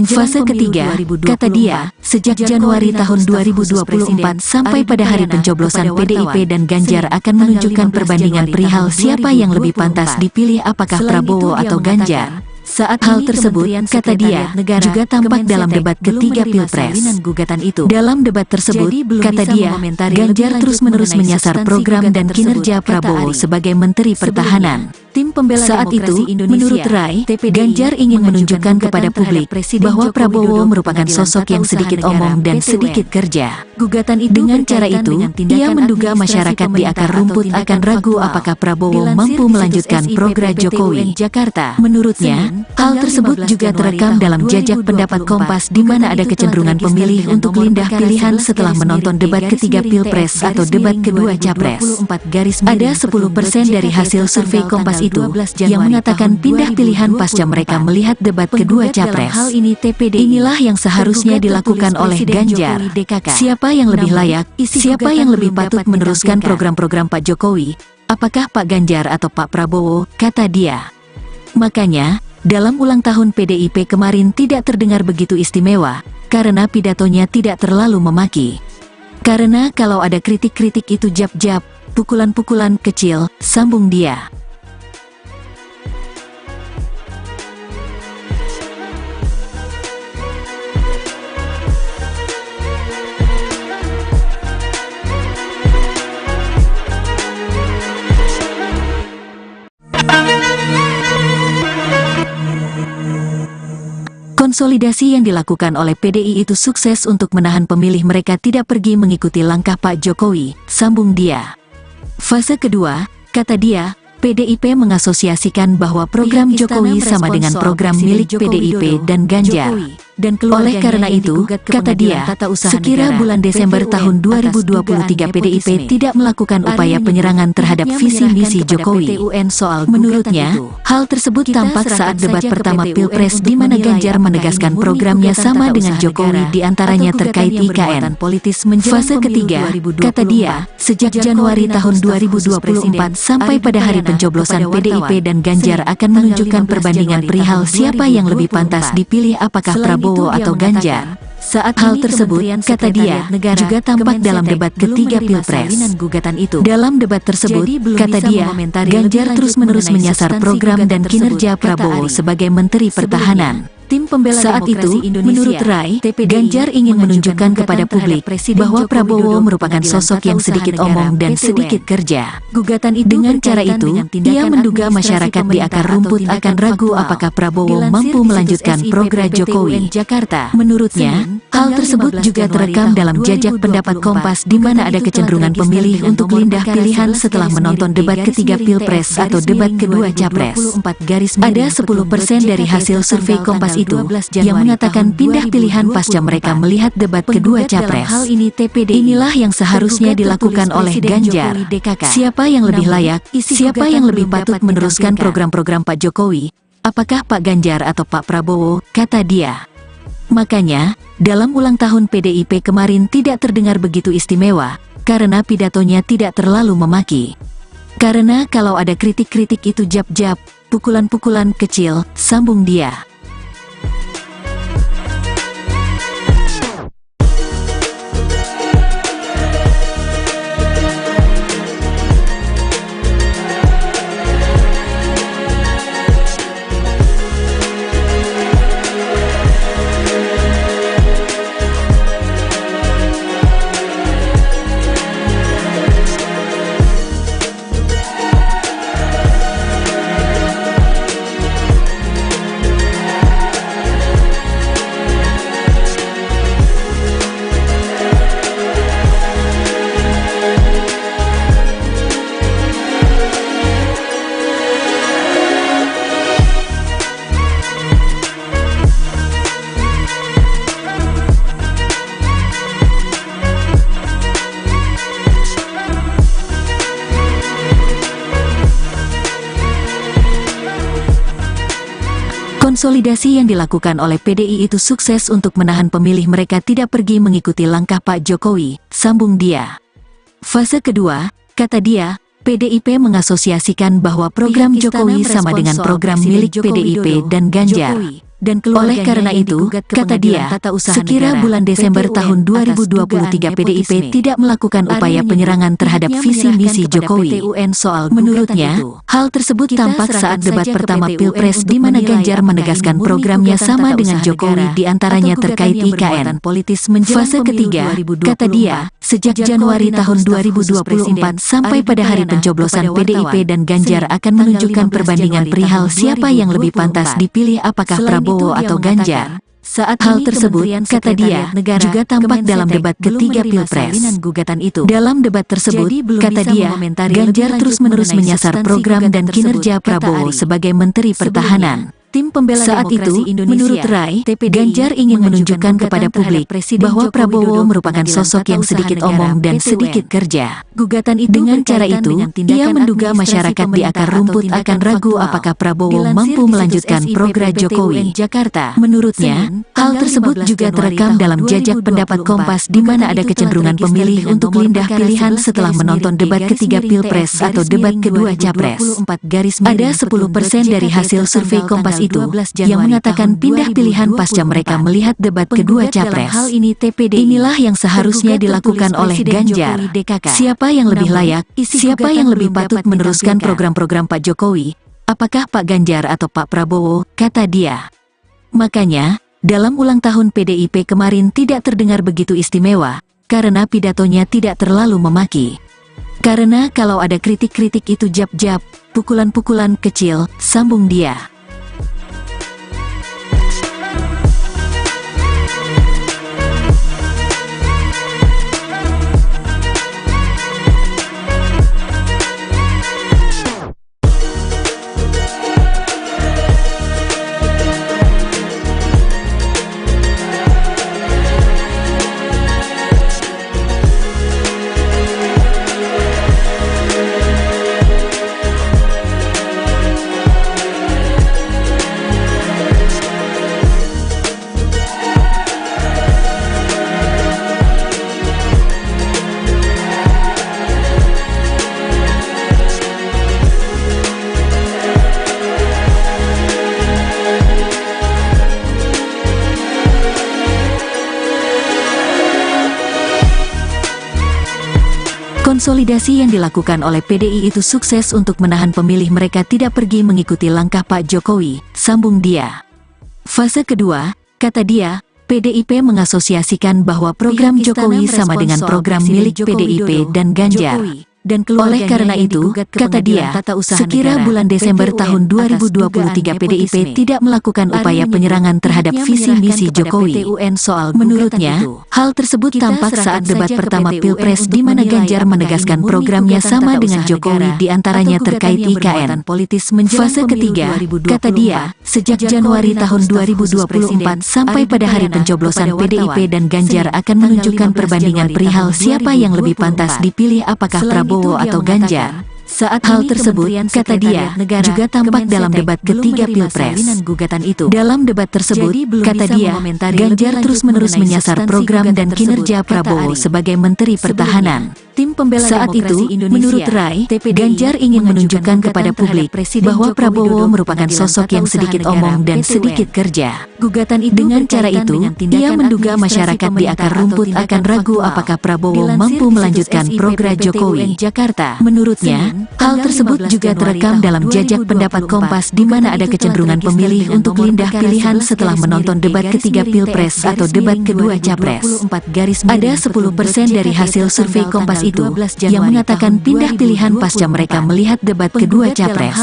Fase ketiga, kata dia, sejak Januari tahun 2024 sampai pada hari pencoblosan PDIP dan Ganjar akan menunjukkan perbandingan perihal siapa yang lebih pantas dipilih apakah Prabowo atau Ganjar. Saat hal tersebut, kata dia, juga tampak dalam debat ketiga Pilpres. Dalam debat tersebut, kata dia, Ganjar terus-menerus menyasar program dan kinerja Prabowo sebagai Menteri Pertahanan. Saat itu, menurut Rai, Ganjar ingin menunjukkan kepada publik bahwa Prabowo merupakan sosok yang sedikit omong dan sedikit kerja. Dengan cara itu, ia menduga masyarakat di akar rumput akan ragu apakah Prabowo mampu melanjutkan program Jokowi. Menurutnya, hal tersebut juga terekam dalam jajak pendapat Kompas di mana ada kecenderungan pemilih untuk pindah pilihan setelah menonton debat ketiga Pilpres atau debat kedua Capres. Ada 10% dari hasil survei Kompas itu yang mengatakan pindah pilihan pasca mereka melihat debat kedua Capres. Inilah yang seharusnya dilakukan oleh Ganjar. Siapa yang lebih layak, siapa yang lebih patut meneruskan program-program Pak Jokowi, apakah Pak Ganjar atau Pak Prabowo, kata dia. Makanya, dalam ulang tahun PDIP kemarin tidak terdengar begitu istimewa, karena pidatonya tidak terlalu memaki. Karena kalau ada kritik-kritik itu jab-jab, pukulan-pukulan kecil, sambung dia. Konsolidasi yang dilakukan oleh PDI itu sukses untuk menahan pemilih mereka tidak pergi mengikuti langkah Pak Jokowi, sambung dia. Fase kedua, kata dia, PDIP mengasosiasikan bahwa program Jokowi sama dengan program milik PDIP dan Ganjar. Oleh karena itu, kata dia, sekira bulan Desember tahun 2023 PDIP tidak melakukan upaya penyerangan terhadap visi misi Jokowi. Menurutnya, hal tersebut tampak saat debat pertama Pilpres di mana Ganjar menegaskan programnya sama dengan Jokowi diantaranya terkait IKN. Fase ketiga, kata dia, sejak Januari tahun 2024 sampai pada hari pencoblosan PDIP dan Ganjar akan menunjukkan perbandingan perihal siapa yang lebih pantas dipilih apakah Prabowo atau Ganjar. Saat hal tersebut, kata dia, juga tampak dalam debat ketiga Pilpres. Dalam debat tersebut, kata dia, Ganjar terus-menerus menyasar program dan kinerja Prabowo sebagai Menteri Pertahanan. Saat itu, menurut Rai, Ganjar ingin menunjukkan kepada publik bahwa Prabowo merupakan sosok yang sedikit omong dan sedikit kerja. Dengan cara itu, ia menduga masyarakat di akar rumput akan ragu apakah Prabowo mampu melanjutkan program Jokowi. Menurutnya, hal tersebut juga terekam dalam jajak pendapat Kompas di mana ada kecenderungan pemilih untuk pindah pilihan setelah menonton debat ketiga Pilpres atau debat kedua Capres. Ada 10% dari hasil survei Kompas itu yang mengatakan pindah pilihan pasca mereka melihat debat kedua Capres. Inilah yang seharusnya dilakukan oleh Ganjar. Siapa yang lebih layak, siapa yang lebih patut meneruskan program-program Pak Jokowi, apakah Pak Ganjar atau Pak Prabowo, kata dia. Makanya, dalam ulang tahun PDIP kemarin tidak terdengar begitu istimewa, karena pidatonya tidak terlalu memaki. Karena kalau ada kritik-kritik itu jab-jab, pukulan-pukulan kecil, sambung dia. Konsolidasi yang dilakukan oleh PDI itu sukses untuk menahan pemilih mereka tidak pergi mengikuti langkah Pak Jokowi, sambung dia. Fase kedua, kata dia, PDIP mengasosiasikan bahwa program Jokowi sama dengan program milik PDIP dan Ganjar. Oleh karena itu, kata dia, sekira bulan Desember tahun 2023 PDIP tidak melakukan upaya penyerangan terhadap visi misi Jokowi. Menurutnya, hal tersebut tampak saat debat pertama Pilpres di mana Ganjar menegaskan programnya sama dengan Jokowi diantaranya terkait IKN. Fase ketiga, kata dia, sejak Januari tahun 2024 sampai pada hari pencoblosan PDIP dan Ganjar akan menunjukkan perbandingan perihal siapa yang lebih pantas dipilih apakah Prabowo atau Ganjar. Saat hal tersebut, kata dia, juga tampak dalam debat ketiga Pilpres. Dalam debat tersebut, kata dia, Ganjar terus-menerus menyasar program dan kinerja Prabowo sebagai Menteri Pertahanan. Saat itu, menurut Rai, Ganjar ingin menunjukkan kepada publik bahwa Prabowo merupakan sosok yang sedikit omong dan sedikit kerja. Dengan cara itu, ia menduga masyarakat di akar rumput akan ragu apakah Prabowo mampu melanjutkan program Jokowi. Menurutnya, hal tersebut juga terekam dalam jajak pendapat Kompas di mana ada kecenderungan pemilih untuk pindah pilihan setelah menonton debat ketiga Pilpres atau debat kedua Capres. Ada 10% dari hasil survei Kompas itu yang mengatakan pindah pilihan pasca mereka melihat debat kedua Capres. Inilah yang seharusnya dilakukan oleh Ganjar. Siapa yang lebih layak, siapa yang lebih patut meneruskan program-program Pak Jokowi, apakah Pak Ganjar atau Pak Prabowo, kata dia. Makanya, dalam ulang tahun PDIP kemarin tidak terdengar begitu istimewa, karena pidatonya tidak terlalu memaki. Karena kalau ada kritik-kritik itu jab-jab, pukulan-pukulan kecil, sambung dia. Konsolidasi yang dilakukan oleh PDI itu sukses untuk menahan pemilih mereka tidak pergi mengikuti langkah Pak Jokowi, sambung dia. Fase kedua, kata dia, PDIP mengasosiasikan bahwa program Jokowi sama dengan program milik PDIP dan Ganjar. Oleh karena itu, kata dia, sekira bulan Desember tahun 2023 PDIP tidak melakukan upaya penyerangan terhadap visi misi Jokowi. Menurutnya, hal tersebut tampak saat debat pertama Pilpres di mana Ganjar menegaskan programnya sama dengan Jokowi di antaranya terkait IKN. Fase ketiga, kata dia, sejak Januari tahun 2024 sampai pada hari pencoblosan PDIP dan Ganjar akan menunjukkan perbandingan perihal siapa yang lebih pantas dipilih apakah Prabowo atau Ganjar. Saat hal tersebut, kata dia, juga tampak dalam debat ketiga Pilpres. Dalam debat tersebut, kata dia, Ganjar terus-menerus menyasar program dan kinerja Prabowo sebagai Menteri Pertahanan. Saat itu, menurut Rai, Ganjar ingin menunjukkan kepada publik bahwa Prabowo merupakan sosok yang sedikit omong dan sedikit kerja. Dengan cara itu, ia menduga masyarakat di akar rumput akan ragu apakah Prabowo mampu melanjutkan program Jokowi. Menurutnya, hal tersebut juga terekam dalam jajak pendapat Kompas di mana ada kecenderungan pemilih untuk pindah pilihan setelah menonton debat ketiga Pilpres atau debat kedua Capres. Ada 10% dari hasil survei Kompas itu yang mengatakan pindah pilihan pasca mereka melihat debat kedua Capres.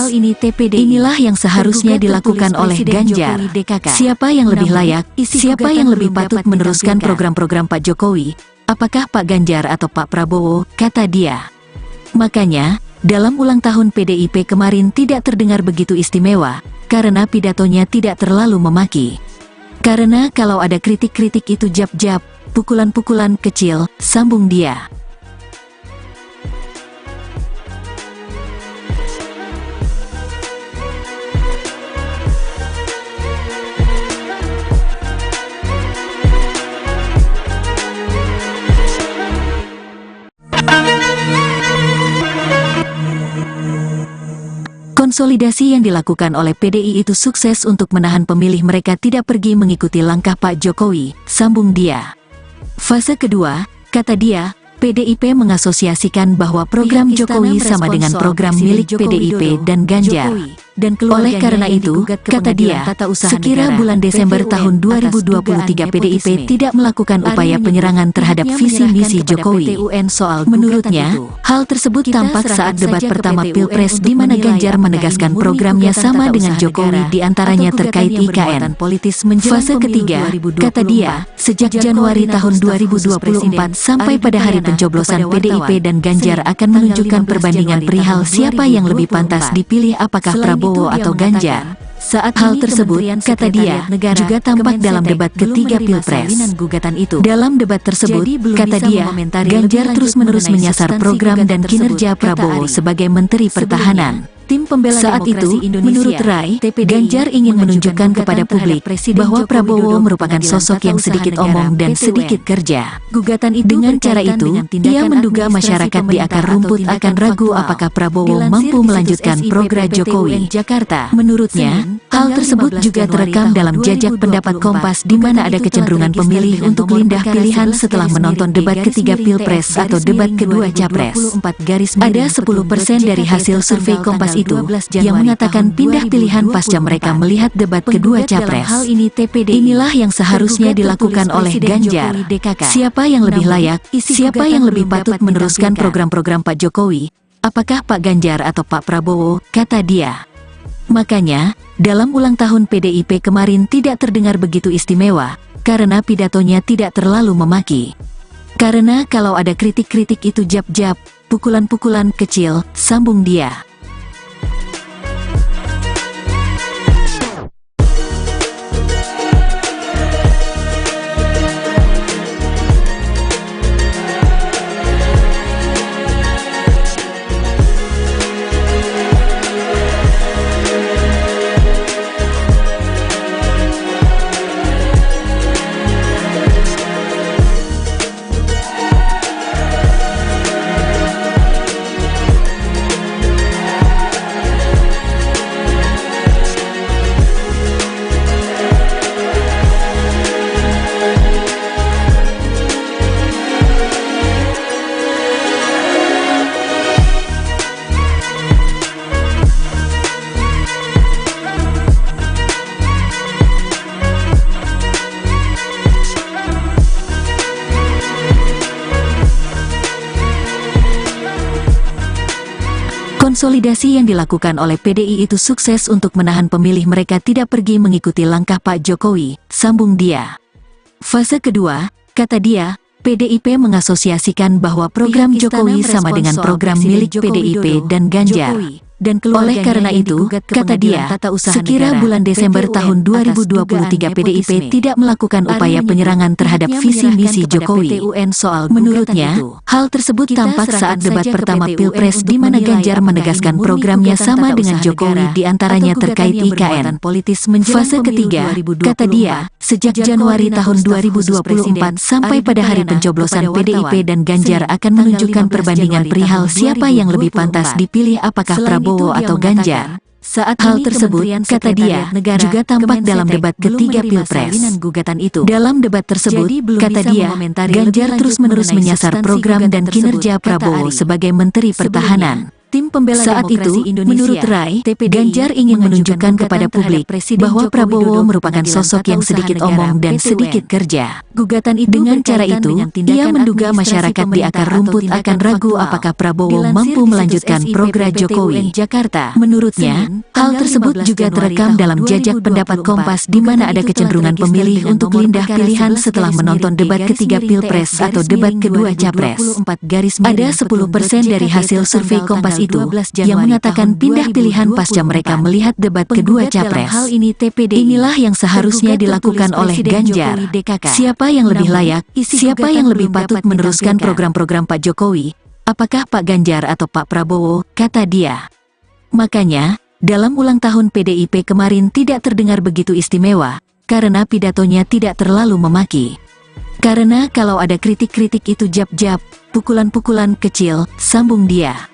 Inilah yang seharusnya dilakukan oleh Ganjar. Siapa yang lebih layak, siapa yang lebih patut meneruskan program-program Pak Jokowi? Apakah Pak Ganjar atau Pak Prabowo, kata dia. Makanya, dalam ulang tahun PDIP kemarin tidak terdengar begitu istimewa, karena pidatonya tidak terlalu memaki. Karena kalau ada kritik-kritik itu jab-jab, pukulan-pukulan kecil, sambung dia. Konsolidasi yang dilakukan oleh PDI itu sukses untuk menahan pemilih mereka tidak pergi mengikuti langkah Pak Jokowi, sambung dia. Fase kedua, kata dia, PDIP mengasosiasikan bahwa program Jokowi sama dengan program milik PDIP dan Ganjar. Oleh karena itu, kata dia, sekira bulan Desember tahun 2023 PDIP tidak melakukan upaya penyerangan terhadap visi misi Jokowi. Menurutnya, hal tersebut tampak saat debat pertama Pilpres di mana Ganjar menegaskan programnya sama dengan Jokowi di antaranya terkait IKN. Fase ketiga, kata dia, sejak Januari tahun 2024 sampai pada hari pencoblosan PDIP dan Ganjar akan menunjukkan perbandingan perihal siapa yang lebih pantas dipilih apakah Prabowo atau Ganjar. Saat hal tersebut, kata dia, juga tampak dalam debat ketiga Pilpres. Dalam debat tersebut, kata dia, Ganjar terus-menerus menyasar program dan kinerja Prabowo sebagai Menteri Pertahanan. Saat itu, menurut Rai, Ganjar ingin menunjukkan kepada publik bahwa Prabowo merupakan sosok yang sedikit omong dan sedikit kerja. Dengan cara itu, ia menduga masyarakat di akar rumput akan ragu apakah Prabowo mampu melanjutkan program Jokowi. Menurutnya, hal tersebut juga terekam dalam jajak pendapat Kompas di mana ada kecenderungan pemilih untuk pindah pilihan setelah menonton debat ketiga Pilpres atau debat kedua Capres. Ada 10% dari hasil survei Kompas itu yang mengatakan pindah pilihan pasca mereka melihat debat kedua Capres. Inilah yang seharusnya dilakukan oleh Ganjar. Siapa yang lebih layak, siapa yang lebih patut meneruskan program-program Pak Jokowi? Apakah Pak Ganjar atau Pak Prabowo, kata dia. Makanya, dalam ulang tahun PDIP kemarin tidak terdengar begitu istimewa, karena pidatonya tidak terlalu memaki. Karena kalau ada kritik-kritik itu jab-jab, pukulan-pukulan kecil, sambung dia. Konsolidasi yang dilakukan oleh PDI itu sukses untuk menahan pemilih mereka tidak pergi mengikuti langkah Pak Jokowi, sambung dia. Fase kedua, kata dia, PDIP mengasosiasikan bahwa program Jokowi sama dengan program milik PDIP dan Ganjar. Oleh karena itu, kata dia, sekira bulan Desember tahun 2023 PDIP tidak melakukan upaya penyerangan terhadap visi misi Jokowi. Menurutnya, hal tersebut tampak saat debat pertama Pilpres di mana Ganjar menegaskan programnya sama dengan Jokowi di antaranya terkait IKN. Fase ketiga, kata dia, sejak Januari tahun 2024 sampai pada hari pencoblosan PDIP dan Ganjar akan menunjukkan perbandingan perihal siapa yang lebih pantas dipilih apakah Prabowo atau Ganjar. Saat hal tersebut, kata dia, juga tampak dalam debat ketiga Pilpres. Dalam debat tersebut, kata dia, Ganjar terus-menerus menyasar program dan kinerja Prabowo sebagai Menteri Pertahanan. Tim pembela saat itu, menurut Rai, Ganjar ingin menunjukkan kepada publik bahwa Prabowo merupakan sosok yang sedikit omong dan sedikit kerja. Dengan cara itu, ia menduga masyarakat di akar rumput akan ragu apakah Prabowo mampu melanjutkan program Jokowi. Menurutnya, hal tersebut juga terekam dalam jajak pendapat Kompas di mana ada kecenderungan pemilih untuk pindah pilihan setelah menonton debat ketiga Pilpres atau debat kedua Capres. Ada 10% dari hasil survei Kompas itu yang mengatakan pindah pilihan pasca mereka melihat debat kedua Capres. Inilah yang seharusnya dilakukan oleh Ganjar. Siapa yang lebih layak, siapa yang lebih patut meneruskan program-program Pak Jokowi, apakah Pak Ganjar atau Pak Prabowo, kata dia. Makanya, dalam ulang tahun PDIP kemarin tidak terdengar begitu istimewa, karena pidatonya tidak terlalu memaki. Karena kalau ada kritik-kritik itu jab-jab, pukulan-pukulan kecil, sambung dia.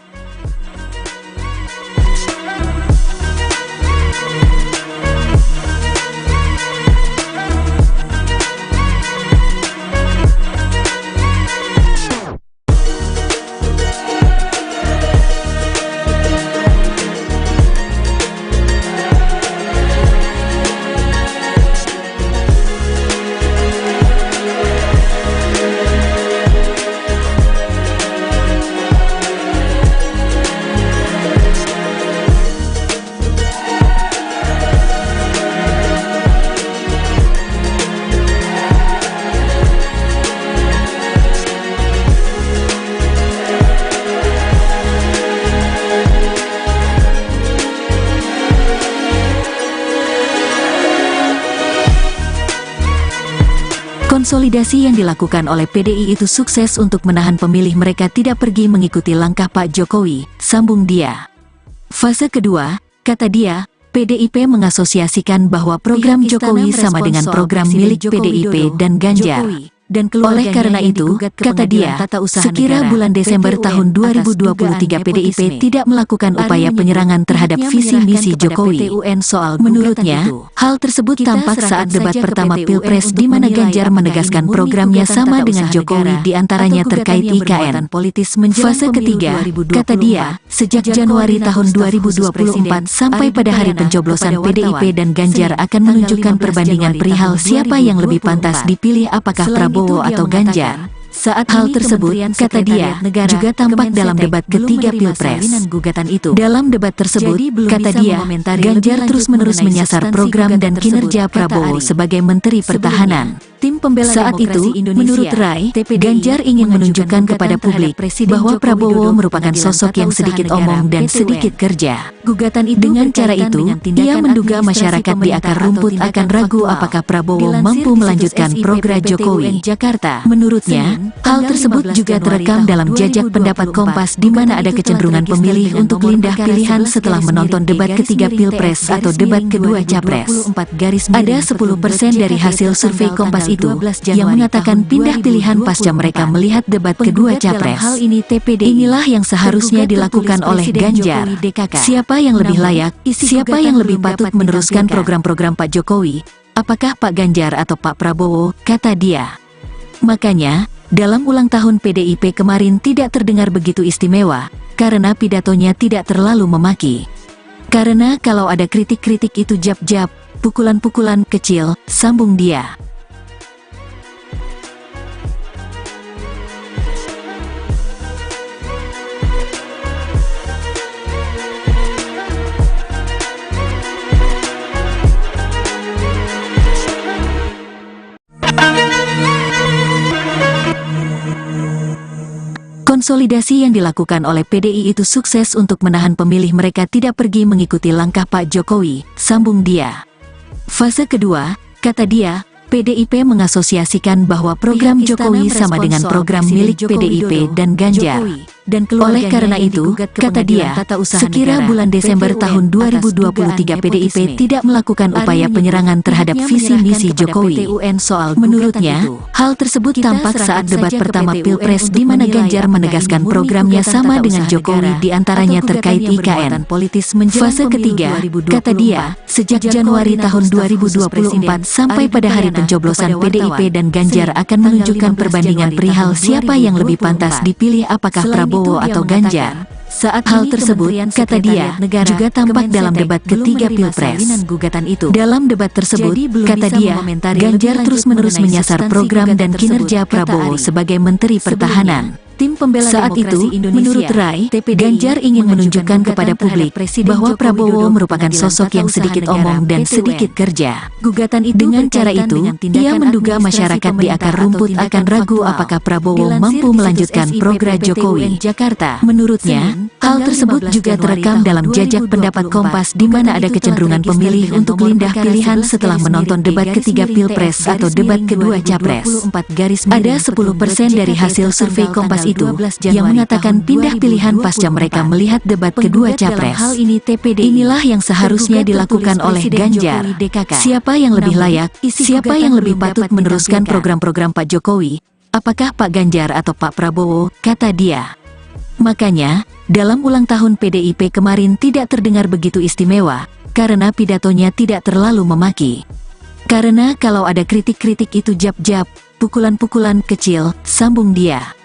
Konsolidasi yang dilakukan oleh PDI itu sukses untuk menahan pemilih mereka tidak pergi mengikuti langkah Pak Jokowi, sambung dia. Fase kedua, kata dia, PDIP mengasosiasikan bahwa program Jokowi sama dengan program milik PDIP dan Ganjar. Oleh karena itu, kata dia, sekira bulan Desember tahun 2023 PDIP tidak melakukan upaya penyerangan terhadap visi misi Jokowi. Menurutnya, hal tersebut tampak saat debat pertama Pilpres di mana Ganjar menegaskan programnya sama dengan Jokowi di antaranya terkait IKN. Fase ketiga, kata dia, sejak Januari tahun 2024 sampai pada hari pencoblosan PDIP dan Ganjar akan menunjukkan perbandingan perihal siapa yang lebih pantas dipilih apakah Prabowo atau Ganjar. Saat hal tersebut, kata dia, juga tampak dalam debat ketiga Pilpres. Dalam debat tersebut, kata dia, Ganjar terus-menerus menyasar program dan kinerja Prabowo sebagai Menteri Pertahanan. Tim pembela saat itu, menurut Rai, Ganjar ingin menunjukkan kepada publik bahwa Prabowo merupakan sosok yang sedikit omong dan sedikit kerja. Dengan cara itu, ia menduga masyarakat di akar rumput akan ragu apakah Prabowo mampu melanjutkan program Jokowi. Menurutnya, hal tersebut juga terekam dalam jajak pendapat Kompas di mana ada kecenderungan pemilih untuk pindah pilihan setelah menonton debat ketiga Pilpres atau debat kedua Capres. Ada 10% dari hasil survei Kompas itu yang mengatakan pindah pilihan pasca mereka melihat debat kedua Capres. Inilah yang seharusnya dilakukan oleh Ganjar. Siapa yang lebih layak, siapa yang lebih patut meneruskan program-program Pak Jokowi, apakah Pak Ganjar atau Pak Prabowo, kata dia. Makanya, dalam ulang tahun PDIP kemarin tidak terdengar begitu istimewa, karena pidatonya tidak terlalu memaki. Karena kalau ada kritik-kritik itu jab-jab, pukulan-pukulan kecil, sambung dia. Konsolidasi yang dilakukan oleh PDI itu sukses untuk menahan pemilih mereka tidak pergi mengikuti langkah Pak Jokowi, sambung dia. Fase kedua, kata dia, PDIP mengasosiasikan bahwa program Jokowi sama dengan program milik PDIP dan Ganjar. Oleh karena itu, kata dia, sekira bulan Desember tahun 2023 PDIP tidak melakukan upaya penyerangan terhadap visi misi Jokowi. Menurutnya, hal tersebut tampak saat debat pertama Pilpres di mana Ganjar menegaskan programnya sama dengan Jokowi diantaranya terkait IKN. Fase ketiga, kata dia, sejak Januari tahun 2024 sampai pada hari pencoblosan PDIP dan Ganjar akan menunjukkan perbandingan perihal siapa yang lebih pantas dipilih apakah Prabowo atau Ganjar. Saat hal tersebut, kata dia, juga tampak dalam debat ketiga Pilpres. Dalam debat tersebut, kata dia, Ganjar terus-menerus menyasar program dan kinerja Prabowo sebagai Menteri Pertahanan. Saat itu, menurut Rai, Ganjar ingin menunjukkan kepada publik bahwa Prabowo merupakan sosok yang sedikit omong dan sedikit kerja. Dengan cara itu, ia menduga masyarakat di akar rumput akan ragu apakah Prabowo mampu melanjutkan program Jokowi. Menurutnya, hal tersebut juga terekam dalam jajak pendapat Kompas di mana ada kecenderungan pemilih untuk pindah pilihan setelah menonton debat ketiga Pilpres atau debat kedua Capres. Ada 10% dari hasil survei Kompas itu yang mengatakan pindah pilihan pasca mereka melihat debat kedua Capres. Inilah yang seharusnya dilakukan oleh Ganjar. Siapa yang lebih layak, siapa yang lebih patut meneruskan program-program Pak Jokowi? Apakah Pak Ganjar atau Pak Prabowo, kata dia. Makanya, dalam ulang tahun PDIP kemarin tidak terdengar begitu istimewa, karena pidatonya tidak terlalu memaki. Karena kalau ada kritik-kritik itu jab-jab, pukulan-pukulan kecil, sambung dia.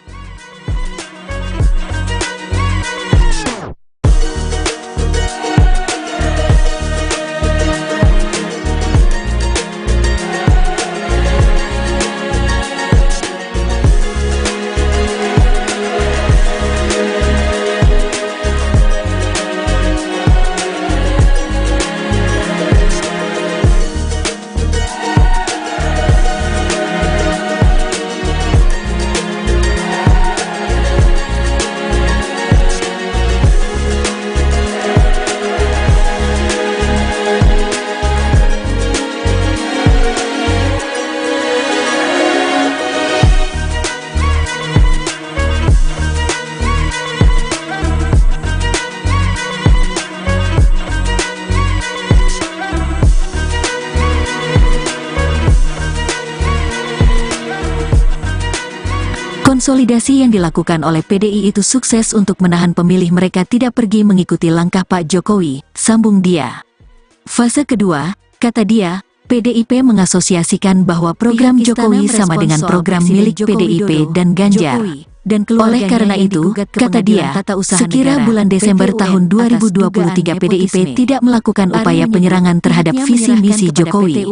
Konsolidasi yang dilakukan oleh PDI itu sukses untuk menahan pemilih mereka tidak pergi mengikuti langkah Pak Jokowi, sambung dia. Fase kedua, kata dia, PDIP mengasosiasikan bahwa program Jokowi sama dengan program milik PDIP dan Ganjar. Oleh karena itu, kata dia, sekira bulan Desember tahun 2023 PDIP tidak melakukan upaya penyerangan terhadap visi misi Jokowi.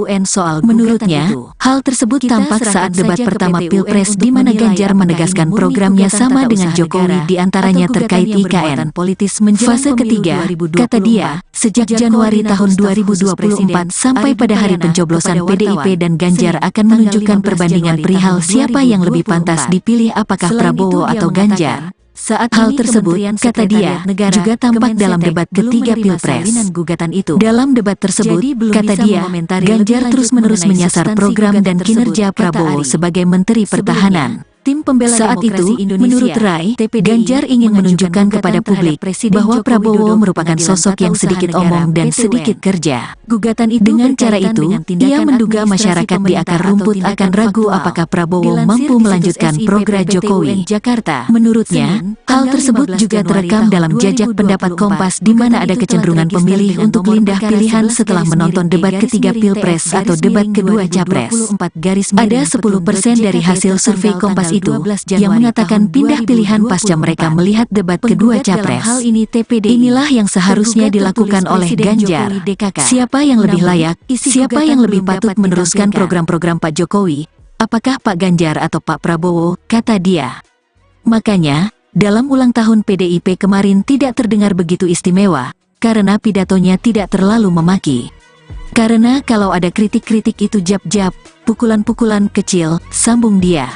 Menurutnya, hal tersebut tampak saat debat pertama Pilpres di mana Ganjar menegaskan programnya sama dengan Jokowi diantaranya terkait IKN. Fase ketiga, kata dia, sejak Januari tahun 2024 sampai pada hari pencoblosan PDIP dan Ganjar akan menunjukkan perbandingan perihal siapa yang lebih pantas dipilih apakah Prabowo atau Ganjar. Saat hal tersebut, kata dia, juga tampak dalam debat ketiga Pilpres. Dalam debat tersebut, kata dia, Ganjar terus-menerus menyasar program dan kinerja Prabowo sebagai Menteri Pertahanan. Saat itu, menurut Rai, Ganjar ingin menunjukkan kepada publik bahwa Prabowo merupakan sosok yang sedikit omong dan sedikit kerja. Dengan cara itu, ia menduga masyarakat di akar rumput akan ragu apakah Prabowo mampu melanjutkan program Jokowi. Menurutnya, hal tersebut juga terekam dalam jajak pendapat Kompas di mana ada kecenderungan pemilih untuk pindah pilihan setelah menonton debat ketiga Pilpres atau debat kedua Capres. Ada 10% dari hasil survei Kompas itu yang mengatakan pindah pilihan pasca mereka melihat debat kedua Capres. Inilah yang seharusnya dilakukan oleh Ganjar. Siapa yang lebih layak, siapa yang lebih patut meneruskan program-program Pak Jokowi? Apakah Pak Ganjar atau Pak Prabowo, kata dia. Makanya, dalam ulang tahun PDIP kemarin tidak terdengar begitu istimewa, karena pidatonya tidak terlalu memaki. Karena kalau ada kritik-kritik itu jab-jab, pukulan-pukulan kecil, sambung dia.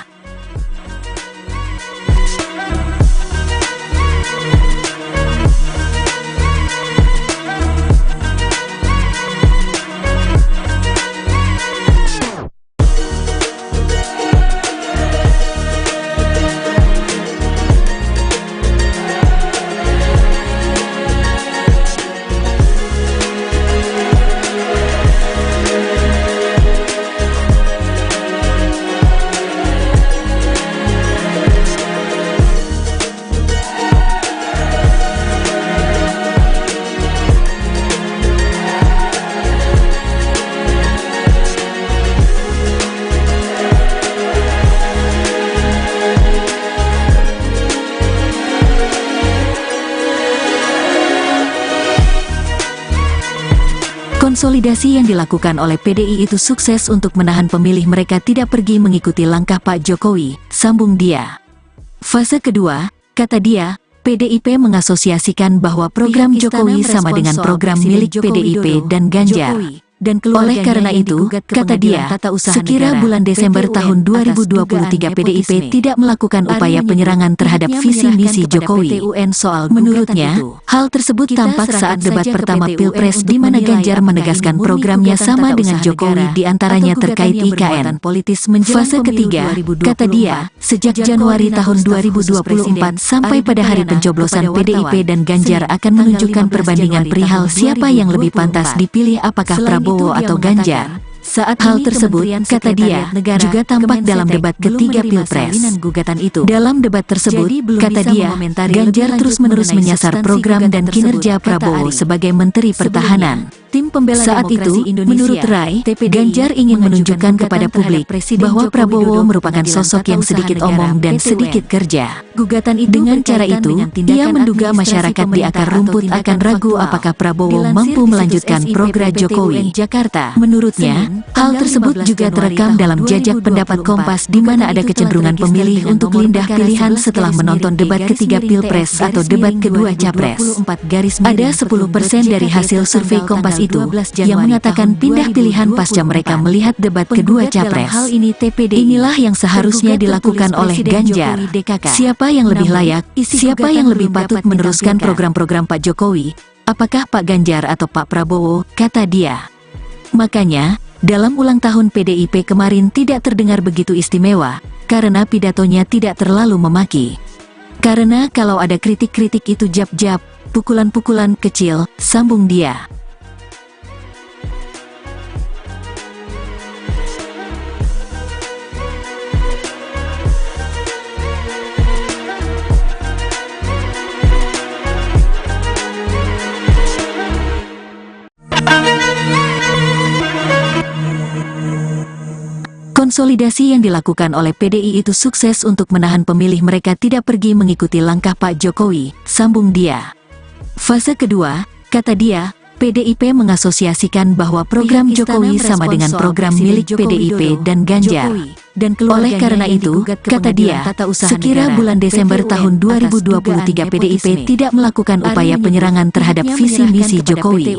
Konsolidasi yang dilakukan oleh PDI itu sukses untuk menahan pemilih mereka tidak pergi mengikuti langkah Pak Jokowi, sambung dia. Fase kedua, kata dia, PDIP mengasosiasikan bahwa program Jokowi sama dengan program milik PDIP dan Ganjar. Oleh karena itu, kata dia, sekira bulan Desember tahun 2023 PDIP tidak melakukan upaya penyerangan terhadap visi misi Jokowi. Menurutnya, hal tersebut tampak saat debat pertama Pilpres di mana Ganjar menegaskan programnya sama dengan Jokowi diantaranya terkait IKN. Fase ketiga, kata dia, sejak Januari tahun 2024 sampai pada hari pencoblosan PDIP dan Ganjar akan menunjukkan perbandingan perihal siapa yang lebih pantas dipilih apakah Prabowo atau Ganjar. Saat hal tersebut, kata dia, juga tampak dalam debat ketiga Pilpres. Dalam debat tersebut, kata dia, Ganjar terus-menerus menyasar program dan kinerja Prabowo sebagai Menteri Pertahanan. Saat itu, menurut Rai, Ganjar ingin menunjukkan kepada publik bahwa Prabowo merupakan sosok yang sedikit omong dan sedikit kerja. Dengan cara itu, ia menduga masyarakat di akar rumput akan ragu apakah Prabowo mampu melanjutkan program Jokowi. Menurutnya, hal tersebut juga terekam dalam jajak pendapat Kompas di mana ada kecenderungan pemilih untuk pindah pilihan setelah menonton debat ketiga Pilpres atau debat kedua Capres. Ada 10% dari hasil survei Kompas itu yang mengatakan pindah pilihan pasca mereka melihat debat kedua Capres. Inilah yang seharusnya dilakukan oleh Ganjar. Siapa yang lebih layak, siapa yang lebih patut meneruskan program-program Pak Jokowi? Apakah Pak Ganjar atau Pak Prabowo? Kata dia. Makanya, dalam ulang tahun PDIP kemarin tidak terdengar begitu istimewa, karena pidatonya tidak terlalu memaki. Karena kalau ada kritik-kritik itu jab-jab, pukulan-pukulan kecil, sambung dia. Konsolidasi yang dilakukan oleh PDI itu sukses untuk menahan pemilih mereka tidak pergi mengikuti langkah Pak Jokowi, sambung dia. Fase kedua, kata dia, PDIP mengasosiasikan bahwa program Jokowi sama dengan program milik PDIP dan Ganjar. Oleh karena itu, kata dia, sekira bulan Desember tahun 2023 PDIP tidak melakukan upaya penyerangan terhadap visi misi Jokowi.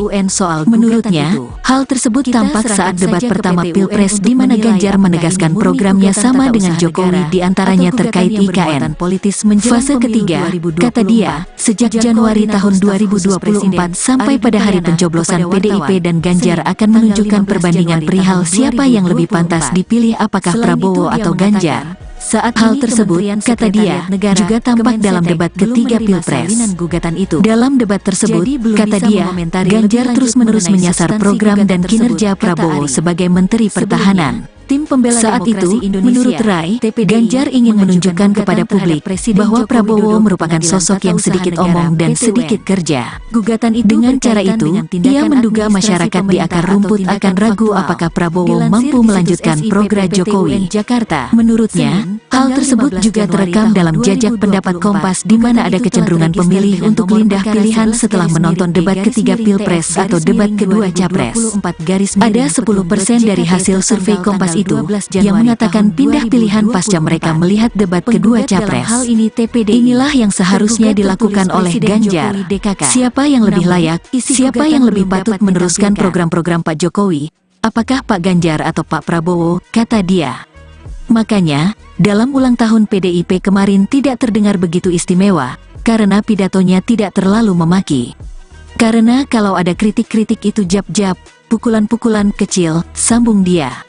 Menurutnya, hal tersebut tampak saat debat pertama Pilpres di mana Ganjar menegaskan programnya sama dengan Jokowi diantaranya terkait IKN. Fase ketiga, kata dia, sejak Januari tahun 2024 sampai pada hari pencoblosan PDIP dan Ganjar akan menunjukkan perbandingan perihal siapa yang lebih pantas dipilih apakah Prabowo atau Ganjar. Saat hal tersebut, kata dia, juga tampak dalam debat ketiga Pilpres. Dalam debat tersebut, kata dia, Ganjar terus-menerus menyasar program dan kinerja Prabowo sebagai Menteri Pertahanan. Saat itu, menurut Rai, Ganjar ingin menunjukkan kepada publik bahwa Prabowo merupakan sosok yang sedikit omong dan sedikit kerja. Dengan cara itu, ia menduga masyarakat di akar rumput akan ragu apakah Prabowo mampu melanjutkan program Jokowi. Menurutnya, hal tersebut juga terekam dalam jajak pendapat Kompas di mana ada kecenderungan pemilih untuk pindah pilihan setelah menonton debat ketiga Pilpres atau debat kedua Capres. Ada 10% dari hasil survei Kompas itu yang mengatakan pindah pilihan pasca mereka melihat debat kedua Capres. Inilah yang seharusnya dilakukan oleh Ganjar. Siapa yang lebih layak, siapa yang lebih patut meneruskan program-program Pak Jokowi? Apakah Pak Ganjar atau Pak Prabowo? Kata dia. Makanya, dalam ulang tahun PDIP kemarin tidak terdengar begitu istimewa, karena pidatonya tidak terlalu memaki. Karena kalau ada kritik-kritik itu jab-jab, pukulan-pukulan kecil, sambung dia.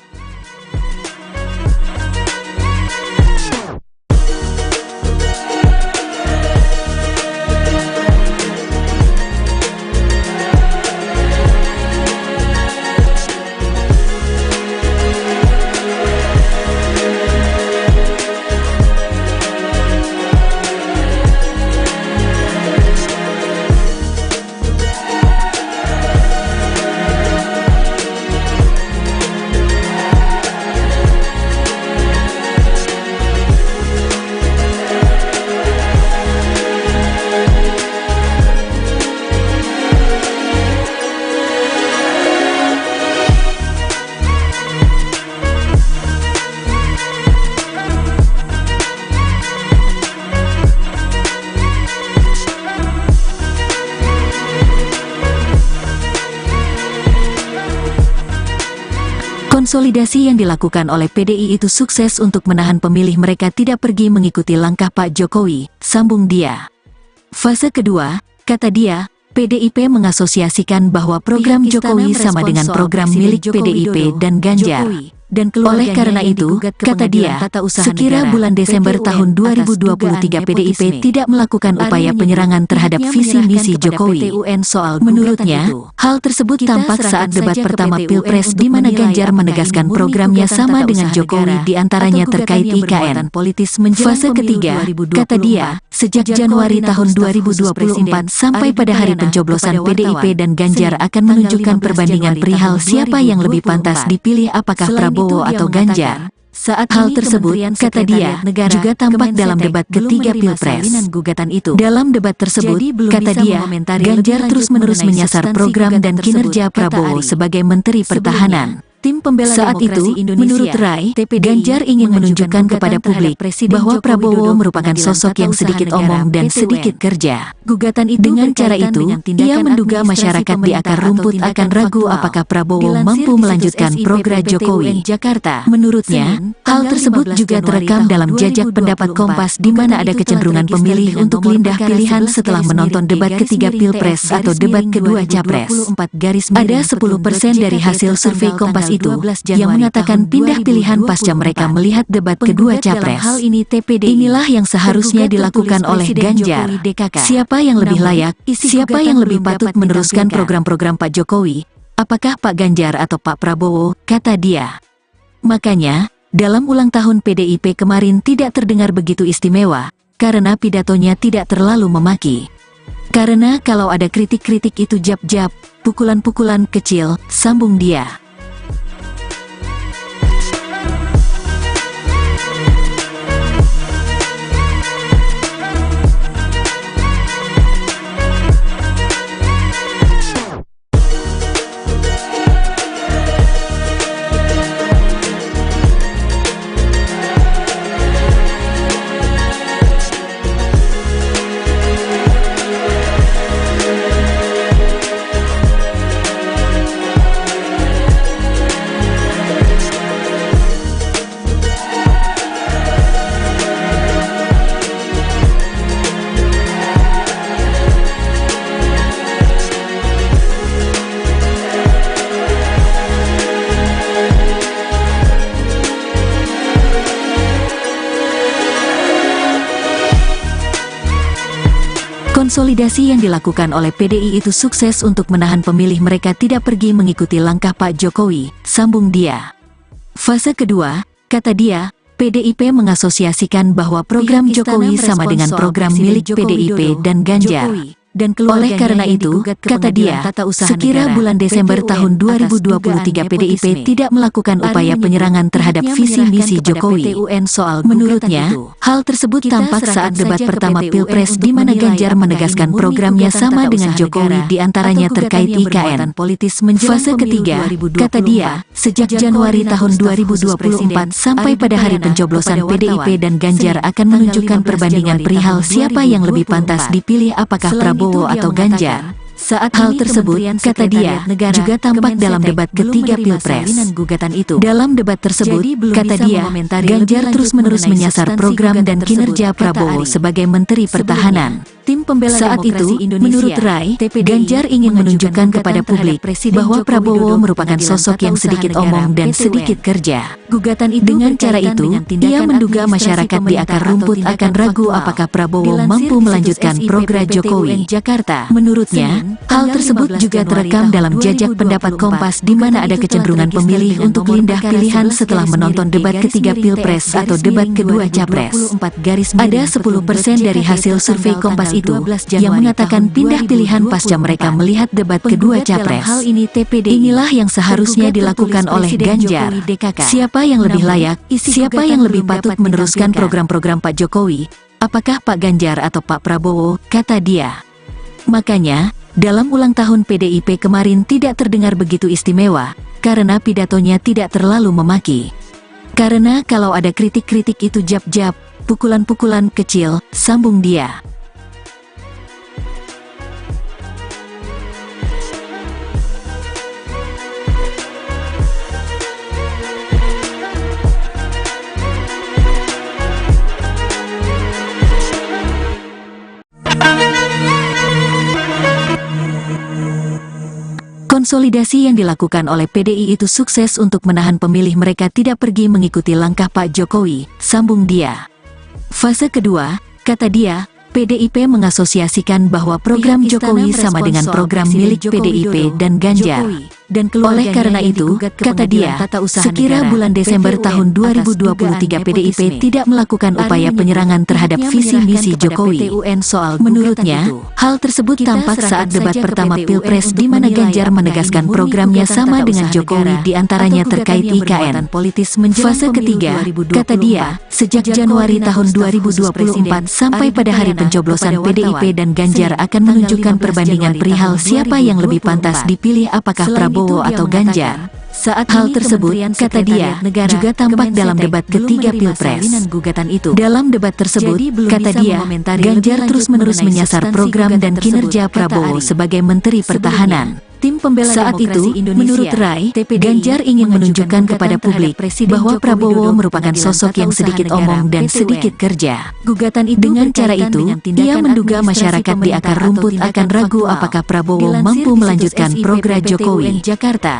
Konsolidasi yang dilakukan oleh PDI itu sukses untuk menahan pemilih mereka tidak pergi mengikuti langkah Pak Jokowi, sambung dia. Fase kedua, kata dia, PDIP mengasosiasikan bahwa program Jokowi sama dengan program milik PDIP dan Ganjar. Dan oleh karena itu, kata dia, sekira bulan Desember tahun 2023 PDIP tidak melakukan upaya penyerangan terhadap visi misi Jokowi. Menurutnya, hal tersebut tampak saat debat pertama Pilpres di mana Ganjar menegaskan programnya sama dengan Jokowi diantaranya terkait IKN. Fase ketiga, kata dia, sejak Januari tahun 2024 sampai pada hari pencoblosan PDIP dan Ganjar akan menunjukkan perbandingan perihal siapa yang lebih pantas dipilih apakah Prabowo atau Ganjar. Saat hal tersebut, kata dia, juga tampak dalam debat ketiga Pilpres. Dalam debat tersebut, kata dia, Ganjar terus-menerus menyasar program dan kinerja Prabowo sebagai Menteri Pertahanan. Tim pembela saat itu, menurut Rai, Ganjar ingin menunjukkan kepada publik bahwa Prabowo merupakan sosok yang sedikit omong dan sedikit kerja. Gugatan itu dengan cara itu, ia menduga masyarakat di akar rumput akan ragu apakah Prabowo mampu melanjutkan program Jokowi. Menurutnya, hal tersebut juga terekam dalam jajak pendapat Kompas di mana ada kecenderungan pemilih untuk pindah pilihan setelah menonton debat ketiga Pilpres atau debat kedua Capres. Ada 10% dari hasil survei Kompas itu yang mengatakan pindah pilihan pasca mereka melihat debat kedua Capres. Inilah yang seharusnya dilakukan oleh Ganjar. Siapa yang lebih layak, siapa yang lebih patut meneruskan program-program Pak Jokowi, apakah Pak Ganjar atau Pak Prabowo, kata dia. Makanya, dalam ulang tahun PDIP kemarin tidak terdengar begitu istimewa, karena pidatonya tidak terlalu memaki. Karena kalau ada kritik-kritik itu jab-jab, pukulan-pukulan kecil, sambung dia. Konsolidasi yang dilakukan oleh PDI itu sukses untuk menahan pemilih mereka tidak pergi mengikuti langkah Pak Jokowi, sambung dia. Fase kedua, kata dia, PDIP mengasosiasikan bahwa program Jokowi sama dengan program milik PDIP dan Ganjar. Dan oleh karena itu, kata dia, sekira bulan Desember tahun 2023 PDIP tidak melakukan upaya penyerangan terhadap visi misi Jokowi. Menurutnya, hal tersebut tampak saat debat pertama Pilpres di mana Ganjar menegaskan programnya sama dengan Jokowi diantaranya terkait IKN. Fase ketiga, kata dia, sejak Januari tahun 2024 sampai pada hari pencoblosan PDIP dan Ganjar akan menunjukkan perbandingan perihal siapa yang lebih pantas dipilih apakah Prabowo atau Ganjar. Saat hal tersebut, kata dia, juga tampak dalam debat ketiga Pilpres. Dalam debat tersebut, kata dia, Ganjar terus-menerus menyasar program dan kinerja Prabowo sebagai Menteri Pertahanan. Tim pembela saat itu, menurut Rai, Ganjar ingin menunjukkan kepada publik bahwa Prabowo merupakan sosok yang sedikit omong dan sedikit kerja. Gugatan itu dengan cara itu, ia menduga masyarakat di akar rumput akan ragu apakah Prabowo mampu melanjutkan program Jokowi. Menurutnya, hal tersebut juga terekam dalam jajak pendapat Kompas di mana ada kecenderungan pemilih untuk pindah pilihan setelah menonton debat ketiga Pilpres atau debat kedua Capres. Ada 10% dari hasil survei Kompas itu yang mengatakan pindah pilihan pasca mereka melihat debat kedua Capres. Inilah yang seharusnya dilakukan oleh Ganjar. Siapa yang lebih layak, siapa yang lebih patut meneruskan program-program Pak Jokowi, apakah Pak Ganjar atau Pak Prabowo, kata dia. Makanya, dalam ulang tahun PDIP kemarin tidak terdengar begitu istimewa, karena pidatonya tidak terlalu memaki. Karena kalau ada kritik-kritik itu jab-jab, pukulan-pukulan kecil, sambung dia. Konsolidasi yang dilakukan oleh PDI itu sukses untuk menahan pemilih mereka tidak pergi mengikuti langkah Pak Jokowi, sambung dia. Fase kedua, kata dia, PDIP mengasosiasikan bahwa program Jokowi sama dengan program milik PDIP dan Ganjar. Oleh karena itu, kata dia, sekira bulan Desember tahun 2023 PDIP tidak melakukan upaya penyerangan terhadap visi misi Jokowi. Menurutnya, hal tersebut tampak saat debat pertama Pilpres di mana Ganjar menegaskan programnya sama dengan Jokowi di antaranya terkait IKN. Fase ketiga, kata dia, sejak Januari tahun 2024 sampai pada hari pencoblosan PDIP dan Ganjar akan menunjukkan perbandingan perihal siapa yang lebih pantas dipilih apakah Prabowo atau Ganjar. Saat hal tersebut, kata dia, juga tampak dalam debat ketiga Pilpres. Dalam debat tersebut, kata dia, Ganjar terus-menerus menyasar program dan kinerja Prabowo sebagai Menteri Pertahanan. Tim pembela saat itu, menurut Rai, Ganjar ingin menunjukkan kepada publik bahwa Prabowo merupakan sosok yang sedikit omong dan sedikit kerja. Dengan cara itu, ia menduga masyarakat di akar rumput akan ragu apakah Prabowo mampu melanjutkan program Jokowi.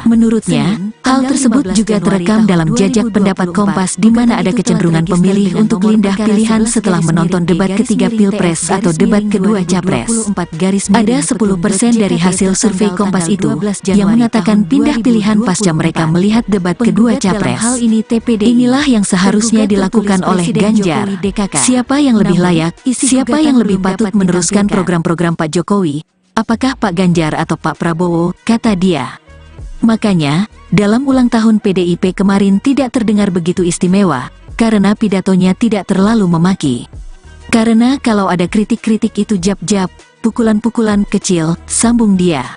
Menurutnya, hal tersebut juga terekam dalam jajak pendapat Kompas di mana ada kecenderungan pemilih untuk pindah pilihan setelah menonton debat ketiga Pilpres atau debat kedua Capres. Ada 10% dari hasil survei Kompas itu yang mengatakan pindah pilihan pasca mereka melihat debat kedua Capres. Inilah yang seharusnya dilakukan oleh Ganjar. Siapa yang lebih layak, siapa yang lebih patut meneruskan program-program Pak Jokowi, apakah Pak Ganjar atau Pak Prabowo, kata dia. Makanya, dalam ulang tahun PDIP kemarin tidak terdengar begitu istimewa, karena pidatonya tidak terlalu memaki. Karena kalau ada kritik-kritik itu jab-jab, pukulan-pukulan kecil, sambung dia.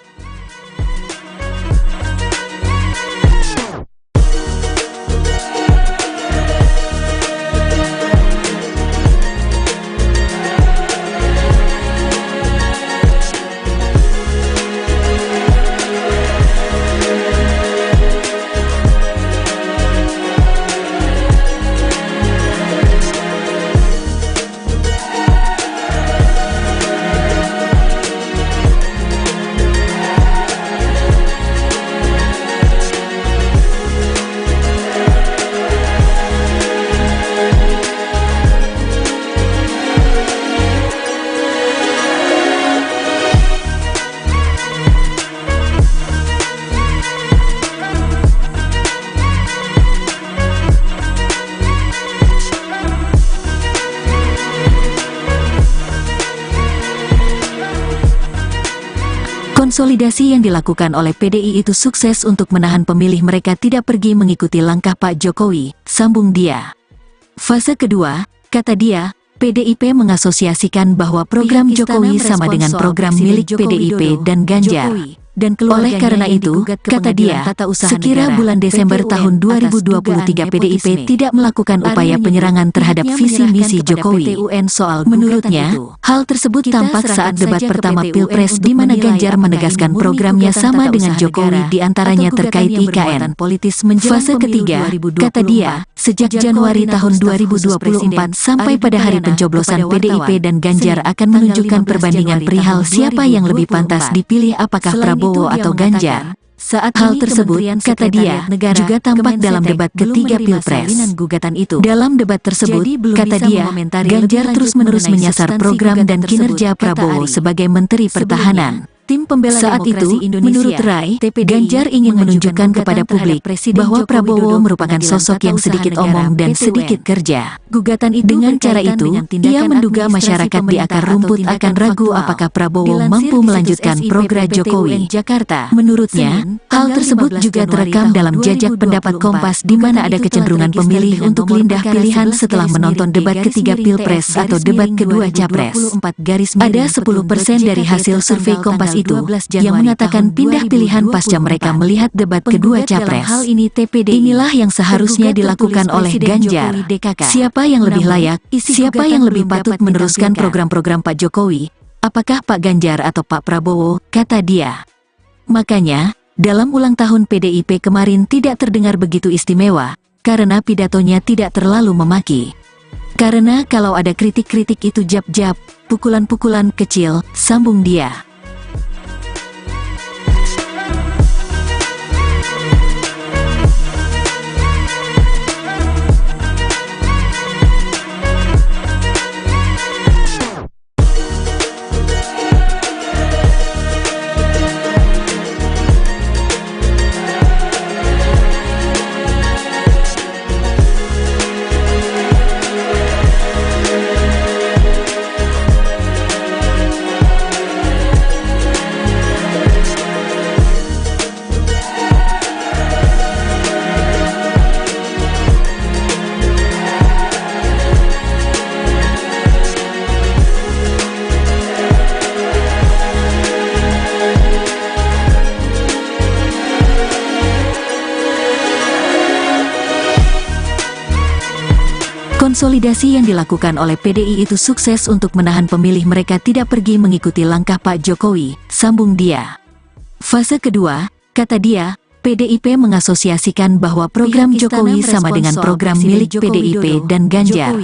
Konsolidasi yang dilakukan oleh PDI itu sukses untuk menahan pemilih mereka tidak pergi mengikuti langkah Pak Jokowi, sambung dia. Fase kedua, kata dia, PDIP mengasosiasikan bahwa program Jokowi sama dengan program milik PDIP dan Ganjar. Oleh karena itu, kata dia, sekira bulan Desember tahun 2023 PDIP tidak melakukan upaya penyerangan terhadap visi misi Jokowi. Menurutnya, hal tersebut tampak saat debat pertama Pilpres di mana Ganjar menegaskan programnya sama dengan Jokowi di antaranya terkait IKN. Fase ketiga, kata dia, sejak Januari tahun 2024 sampai pada hari pencoblosan PDIP dan Ganjar akan menunjukkan perbandingan perihal siapa yang lebih pantas dipilih apakah Prabowo atau Ganjar. Saat hal tersebut, kata dia, juga tampak dalam debat ketiga Pilpres. Dalam debat tersebut, kata dia, Ganjar terus-menerus menyasar program dan kinerja Prabowo sebagai Menteri Pertahanan. Tim pembela saat itu, menurut Rai, Ganjar ingin menunjukkan kepada publik bahwa Prabowo merupakan sosok yang sedikit omong dan sedikit kerja. Dengan cara itu, ia menduga masyarakat di akar rumput akan ragu apakah Prabowo mampu melanjutkan program Jokowi. Menurutnya, hal tersebut juga terekam dalam jajak pendapat Kompas di mana ada kecenderungan pemilih untuk pindah pilihan setelah menonton debat ketiga Pilpres atau debat kedua Capres. Ada 10% dari hasil survei Kompas itu yang mengatakan pindah pilihan pasca mereka melihat debat kedua Capres. Inilah yang seharusnya dilakukan oleh Ganjar. Siapa yang lebih layak, siapa yang lebih patut meneruskan program-program Pak Jokowi, apakah Pak Ganjar atau Pak Prabowo, kata dia. Makanya, dalam ulang tahun PDIP kemarin tidak terdengar begitu istimewa, karena pidatonya tidak terlalu memaki. Karena kalau ada kritik-kritik itu jab-jab, pukulan-pukulan kecil, sambung dia. Konsolidasi yang dilakukan oleh PDI itu sukses untuk menahan pemilih mereka tidak pergi mengikuti langkah Pak Jokowi, sambung dia. Fase kedua, kata dia, PDIP mengasosiasikan bahwa program Jokowi sama dengan program milik PDIP dan Ganjar.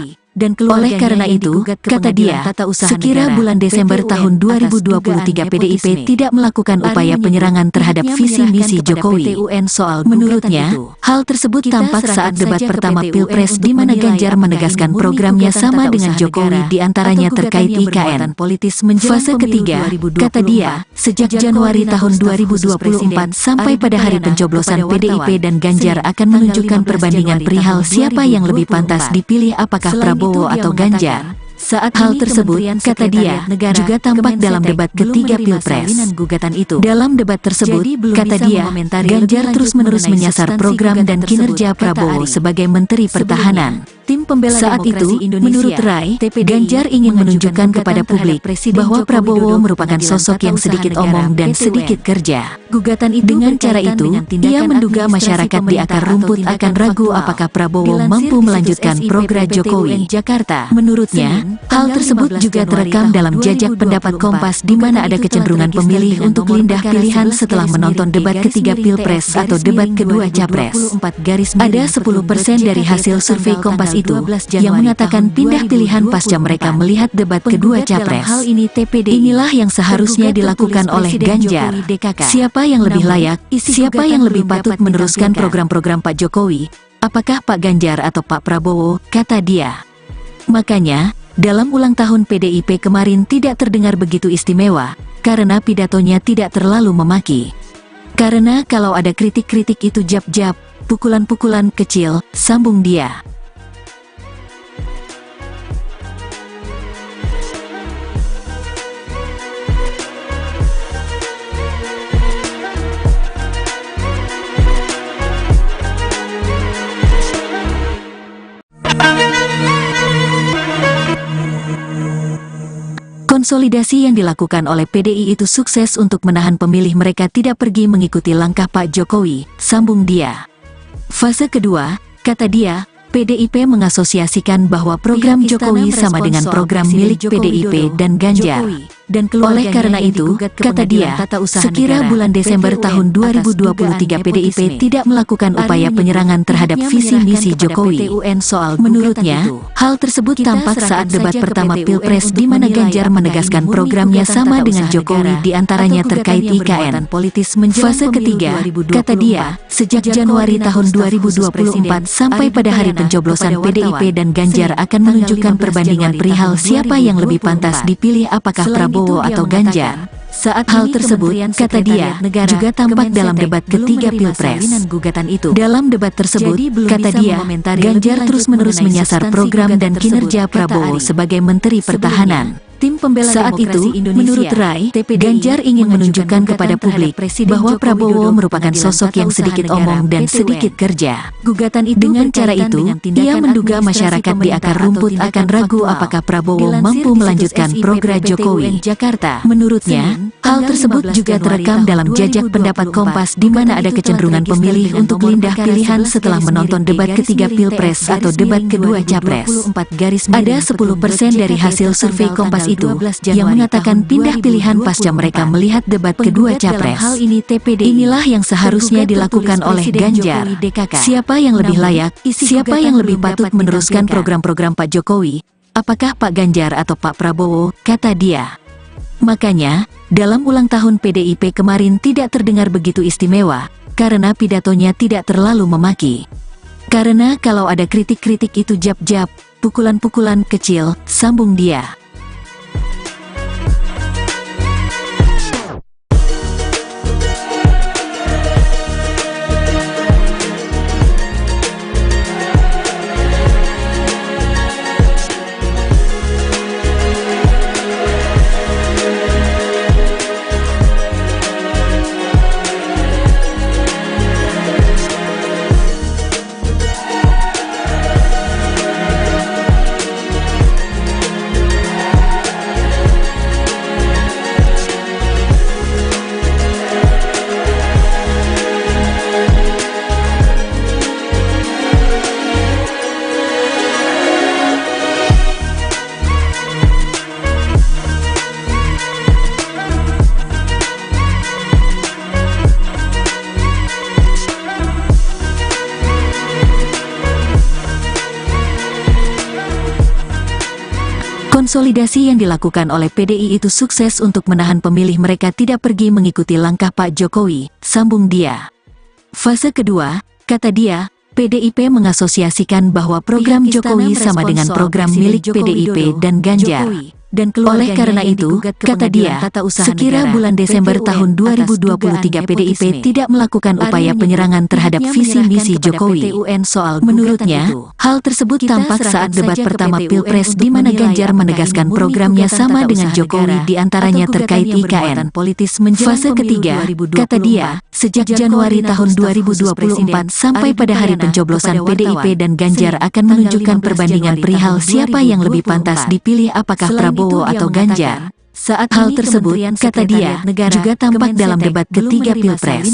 Oleh karena itu, kata dia, sekira bulan Desember tahun 2023 PDIP tidak melakukan upaya penyerangan terhadap visi misi Jokowi. Menurutnya, hal tersebut tampak saat debat pertama Pilpres di mana Ganjar menegaskan programnya sama dengan Jokowi di antaranya terkait IKN. Fase ketiga, kata dia, sejak Januari tahun 2024 sampai pada hari pencoblosan PDIP dan Ganjar akan menunjukkan perbandingan perihal siapa yang lebih pantas dipilih apakah Prabowo atau Ganjar. Saat hal tersebut, kata dia, juga tampak dalam debat ketiga Pilpres. Dalam debat tersebut, kata dia, Ganjar terus-menerus menyasar program dan kinerja Prabowo sebagai Menteri Pertahanan. Saat itu, menurut Rai, Ganjar ingin menunjukkan kepada publik bahwa Prabowo merupakan sosok yang sedikit omong dan sedikit kerja. Dengan cara itu, ia menduga masyarakat di akar rumput akan ragu apakah Prabowo mampu melanjutkan program Jokowi. Menurutnya, hal tersebut juga terekam dalam jajak pendapat Kompas di mana ada kecenderungan pemilih untuk pindah pilihan setelah menonton debat ketiga Pilpres atau debat kedua Capres. Ada 10% dari hasil survei Kompas itu yang mengatakan pindah pilihan pasca mereka melihat debat kedua Capres. Inilah yang seharusnya dilakukan oleh Ganjar. Siapa yang lebih layak, siapa yang lebih patut meneruskan program-program Pak Jokowi? Apakah Pak Ganjar atau Pak Prabowo, kata dia. Makanya, dalam ulang tahun PDIP kemarin tidak terdengar begitu istimewa, karena pidatonya tidak terlalu memaki. Karena kalau ada kritik-kritik itu jab-jab, pukulan-pukulan kecil, sambung dia. Konsolidasi yang dilakukan oleh PDI itu sukses untuk menahan pemilih mereka tidak pergi mengikuti langkah Pak Jokowi, sambung dia. Fase kedua, kata dia, PDIP mengasosiasikan bahwa program Jokowi sama dengan program milik PDIP dan Ganjar. Oleh karena itu, kata dia, sekira bulan Desember tahun 2023 PDIP tidak melakukan upaya penyerangan terhadap visi misi Jokowi. Menurutnya, hal tersebut tampak saat debat pertama Pilpres di mana Ganjar menegaskan programnya sama dengan Jokowi di antaranya terkait IKN. Fase ketiga, kata dia, sejak Januari tahun 2024 sampai pada hari pencoblosan PDIP dan Ganjar akan menunjukkan perbandingan perihal siapa yang lebih pantas dipilih apakah Prabowo atau Ganjar. Saat hal tersebut, kata dia, juga tampak dalam debat ketiga Pilpres. Dalam debat tersebut, kata dia, Ganjar terus-menerus menyasar program dan kinerja Prabowo sebagai Menteri Pertahanan. Saat itu, menurut Rai, Ganjar ingin menunjukkan kepada publik bahwa Prabowo merupakan sosok yang sedikit omong dan sedikit kerja. Dengan cara itu, ia menduga masyarakat di akar rumput akan ragu apakah Prabowo mampu melanjutkan program Jokowi. Menurutnya, hal tersebut juga terekam dalam jajak pendapat Kompas di mana ada kecenderungan pemilih untuk pindah pilihan setelah menonton debat ketiga Pilpres atau debat kedua Capres. Ada 10% dari hasil survei Kompas itu yang mengatakan pindah pilihan pasca mereka melihat debat kedua Capres. Inilah yang seharusnya dilakukan oleh Ganjar. Siapa yang lebih layak, siapa yang lebih patut meneruskan program-program Pak Jokowi? Apakah Pak Ganjar atau Pak Prabowo, kata dia. Makanya, dalam ulang tahun PDIP kemarin tidak terdengar begitu istimewa, karena pidatonya tidak terlalu memaki. Karena kalau ada kritik-kritik itu jab-jab, pukulan-pukulan kecil, sambung dia. Konsolidasi yang dilakukan oleh PDI itu sukses untuk menahan pemilih mereka tidak pergi mengikuti langkah Pak Jokowi, sambung dia. Fase kedua, kata dia, PDIP mengasosiasikan bahwa program Jokowi sama dengan program milik PDIP dan Ganjar. Dan oleh karena itu, kata dia, sekira bulan Desember tahun 2023 PDIP tidak melakukan upaya penyerangan terhadap visi misi Jokowi. Menurutnya, hal tersebut tampak saat debat pertama Pilpres di mana Ganjar menegaskan programnya sama dengan Jokowi diantaranya terkait IKN. Fase ketiga, kata dia, sejak Januari tahun 2024 sampai pada hari pencoblosan PDIP dan Ganjar akan menunjukkan perbandingan perihal siapa yang lebih pantas dipilih apakah Prabowo atau Ganjar. Saat hal tersebut, kata dia, juga tampak dalam debat ketiga Pilpres.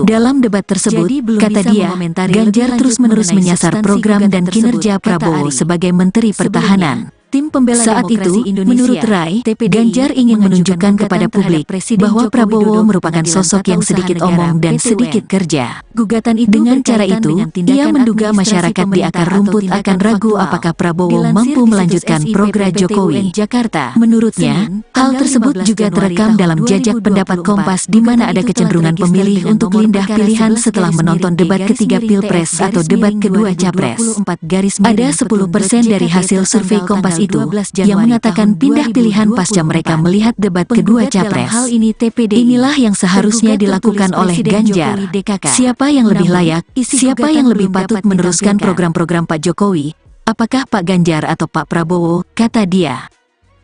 Dalam debat tersebut, kata dia, Ganjar terus-menerus menyasar program dan kinerja Prabowo sebagai Menteri Pertahanan. Saat itu, menurut Rai, Ganjar ingin menunjukkan kepada publik bahwa Prabowo merupakan sosok yang sedikit omong dan sedikit kerja. Dengan cara itu, ia menduga masyarakat di akar rumput akan ragu apakah Prabowo mampu melanjutkan program Jokowi. Menurutnya, hal tersebut juga terekam dalam jajak pendapat Kompas di mana ada kecenderungan pemilih untuk pindah pilihan setelah menonton debat ketiga Pilpres atau debat kedua Capres. Ada 10% dari hasil survei Kompas itu yang mengatakan pindah pilihan pasca mereka melihat debat kedua Capres. Inilah yang seharusnya dilakukan oleh Ganjar. Siapa yang lebih layak, siapa yang lebih patut meneruskan program-program Pak Jokowi, apakah Pak Ganjar atau Pak Prabowo, kata dia.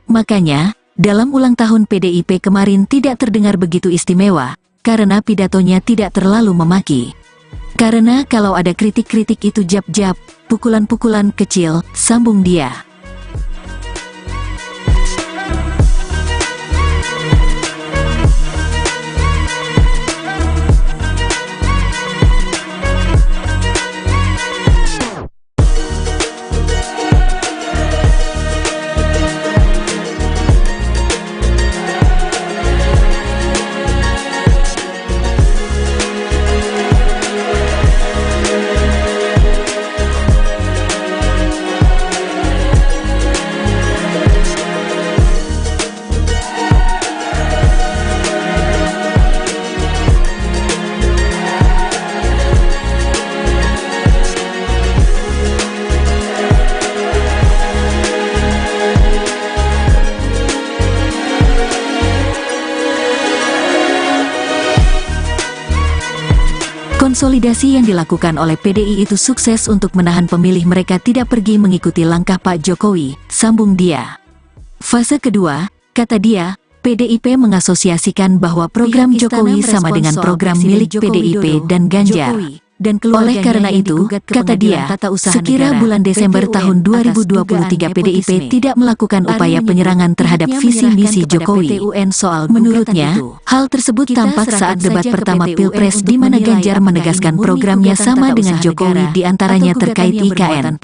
Makanya, dalam ulang tahun PDIP kemarin tidak terdengar begitu istimewa, karena pidatonya tidak terlalu memaki. Karena kalau ada kritik-kritik itu jab-jab, pukulan-pukulan kecil, sambung dia. Konsolidasi yang dilakukan oleh PDI itu sukses untuk menahan pemilih mereka tidak pergi mengikuti langkah Pak Jokowi, sambung dia. Fase kedua, kata dia, PDIP mengasosiasikan bahwa program Jokowi sama dengan program milik PDIP dan Ganjar. Dan oleh karena itu, kata dia, sekira bulan Desember tahun 2023 PDIP tidak melakukan upaya penyerangan terhadap visi misi Jokowi. Menurutnya, hal tersebut tampak saat debat pertama Pilpres di mana Ganjar menegaskan programnya sama dengan Jokowi diantaranya terkait IKN.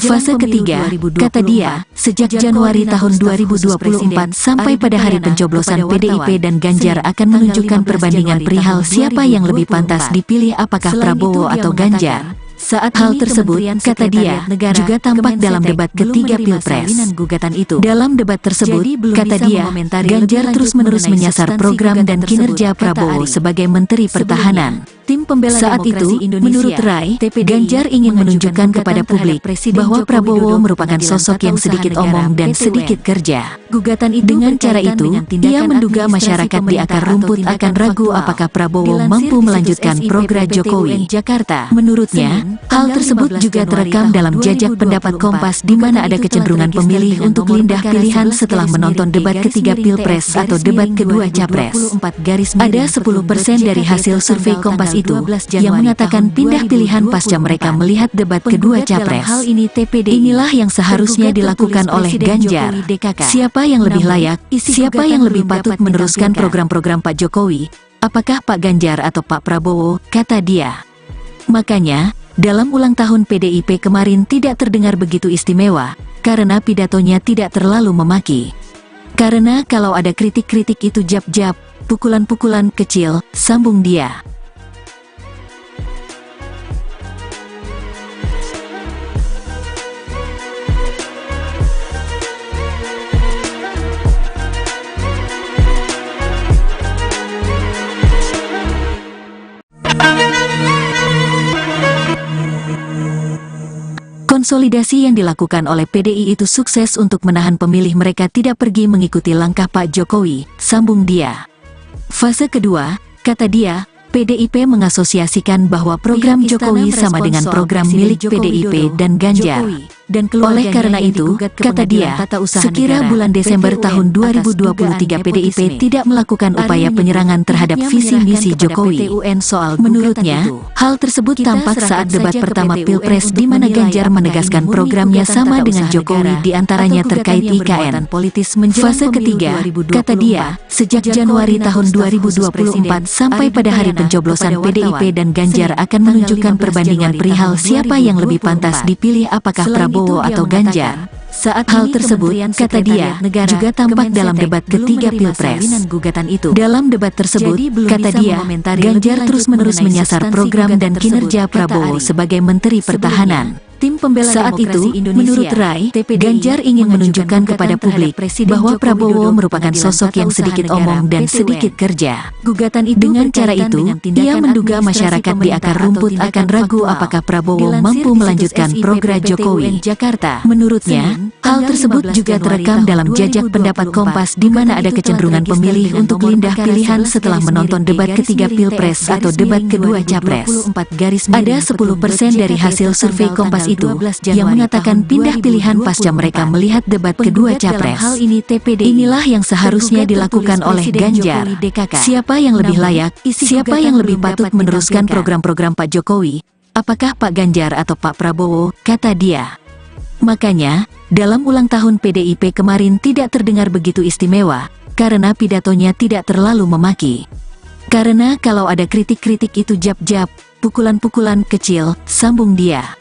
Fase ketiga, kata dia, sejak Januari tahun 2024 sampai pada hari pencoblosan PDIP dan Ganjar akan menunjukkan perbandingan perihal siapa yang lebih pantas dipilih apakah Prabowo atau Ganjar. Saat hal tersebut, kata dia, juga tampak dalam debat ketiga Pilpres. Dalam debat tersebut, kata dia, Ganjar terus-menerus menyasar program dan kinerja Prabowo sebagai Menteri Pertahanan. Saat itu, menurut Rai, Ganjar ingin menunjukkan kepada publik bahwa Prabowo merupakan sosok yang sedikit omong dan sedikit kerja. Dengan cara itu, ia menduga masyarakat di akar rumput akan ragu apakah Prabowo mampu melanjutkan program Jokowi. Menurutnya, hal tersebut juga terekam dalam jajak pendapat Kompas di mana ada kecenderungan pemilih untuk pindah pilihan setelah menonton debat ketiga Pilpres atau debat kedua Capres. Ada 10% dari hasil survei Kompas itu yang mengatakan pindah pilihan pasca mereka melihat debat kedua Capres. Inilah yang seharusnya dilakukan oleh Ganjar. Siapa yang lebih layak, siapa yang lebih patut meneruskan program-program Pak Jokowi, apakah Pak Ganjar atau Pak Prabowo, kata dia. Makanya, dalam ulang tahun PDIP kemarin tidak terdengar begitu istimewa, karena pidatonya tidak terlalu memaki. Karena kalau ada kritik-kritik itu jab-jab, pukulan-pukulan kecil, sambung dia. Konsolidasi yang dilakukan oleh PDI itu sukses untuk menahan pemilih mereka tidak pergi mengikuti langkah Pak Jokowi, sambung dia. Fase kedua, kata dia, PDIP mengasosiasikan bahwa program Jokowi sama dengan program milik PDIP dan Ganjar. Oleh karena itu, kata dia, sekira bulan Desember tahun 2023 PDIP tidak melakukan upaya penyerangan terhadap visi misi Jokowi. Menurutnya, hal tersebut tampak saat debat pertama Pilpres di mana Ganjar menegaskan programnya sama dengan Jokowi diantaranya terkait IKN. Fase ketiga, kata dia, sejak Januari tahun 2024 sampai pada hari pencoblosan PDIP dan Ganjar akan menunjukkan perbandingan perihal siapa yang lebih pantas dipilih apakah Prabowo atau Ganjar. Saat hal tersebut, kata dia, juga tampak dalam debat ketiga Pilpres. Dalam debat tersebut, kata dia, Ganjar terus-menerus menyasar program dan kinerja Prabowo sebagai Menteri Pertahanan. Saat itu, menurut Rai, Ganjar ingin menunjukkan kepada publik bahwa Prabowo merupakan sosok yang sedikit omong dan sedikit kerja. Dengan cara itu, ia menduga masyarakat di akar rumput akan ragu apakah Prabowo mampu melanjutkan program Jokowi. Menurutnya, hal tersebut juga terekam dalam jajak pendapat Kompas di mana ada kecenderungan pemilih untuk pindah pilihan setelah menonton debat ketiga Pilpres atau debat kedua Capres. Ada 10% dari hasil survei Kompas itu yang mengatakan pindah pilihan pasca mereka melihat debat kedua Capres. Inilah yang seharusnya dilakukan oleh Ganjar. Siapa yang lebih layak, siapa yang lebih patut meneruskan program-program Pak Jokowi? Apakah Pak Ganjar atau Pak Prabowo, kata dia. Makanya, dalam ulang tahun PDIP kemarin tidak terdengar begitu istimewa, karena pidatonya tidak terlalu memaki. Karena kalau ada kritik-kritik itu jab-jab, pukulan-pukulan kecil, sambung dia.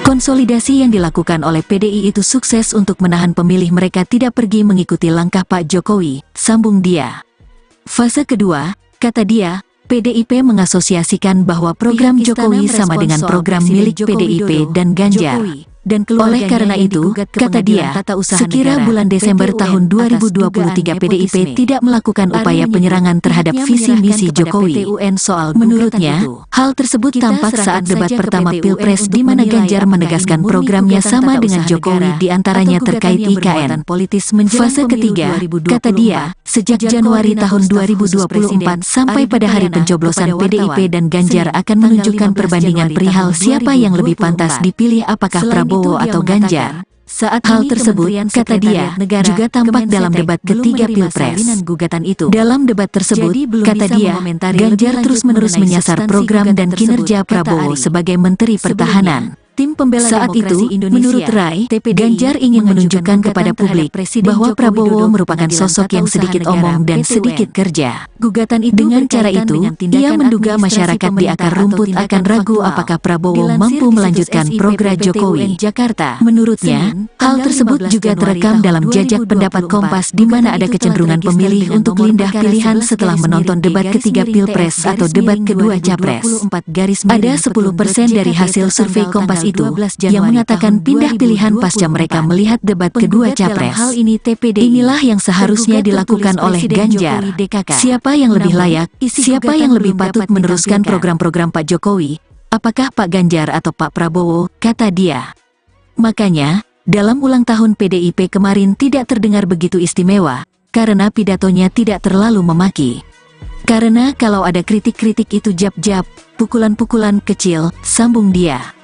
Konsolidasi yang dilakukan oleh PDI itu sukses untuk menahan pemilih mereka tidak pergi mengikuti langkah Pak Jokowi, sambung dia. Fase kedua, kata dia, PDIP mengasosiasikan bahwa program Jokowi sama dengan program milik PDIP dan Ganjar. Oleh karena itu, kata dia, sekira bulan Desember tahun 2023 PDIP tidak melakukan upaya penyerangan terhadap visi misi Jokowi. Menurutnya, hal tersebut tampak saat debat pertama Pilpres di mana Ganjar menegaskan programnya sama dengan Jokowi diantaranya terkait IKN. Fase ketiga, kata dia, sejak Januari tahun 2024 sampai pada hari pencoblosan PDIP dan Ganjar akan menunjukkan perbandingan perihal siapa yang lebih pantas dipilih apakah Prabowo atau Ganjar. Saat hal tersebut, kata dia, juga tampak dalam debat ketiga Pilpres. Dalam debat tersebut, kata dia, Ganjar terus-menerus menyasar program dan kinerja Prabowo sebagai Menteri Pertahanan. Saat itu, menurut Rai, Ganjar ingin menunjukkan kepada publik bahwa Prabowo merupakan sosok yang sedikit omong dan sedikit kerja. Dengan cara itu, ia menduga masyarakat di akar rumput akan ragu apakah Prabowo mampu melanjutkan program Jokowi. Menurutnya, hal tersebut juga terekam dalam jajak pendapat Kompas di mana ada kecenderungan pemilih untuk pindah pilihan setelah menonton debat ketiga Pilpres atau debat kedua Capres. Ada 10% dari hasil survei Kompas itu yang mengatakan pindah pilihan pasca mereka melihat debat kedua Capres. Inilah yang seharusnya dilakukan oleh Ganjar. Siapa yang lebih layak, siapa yang lebih patut meneruskan program-program Pak Jokowi? Apakah Pak Ganjar atau Pak Prabowo, kata dia. Makanya, dalam ulang tahun PDIP kemarin tidak terdengar begitu istimewa, karena pidatonya tidak terlalu memaki. Karena kalau ada kritik-kritik itu jab-jab, pukulan-pukulan kecil, sambung dia.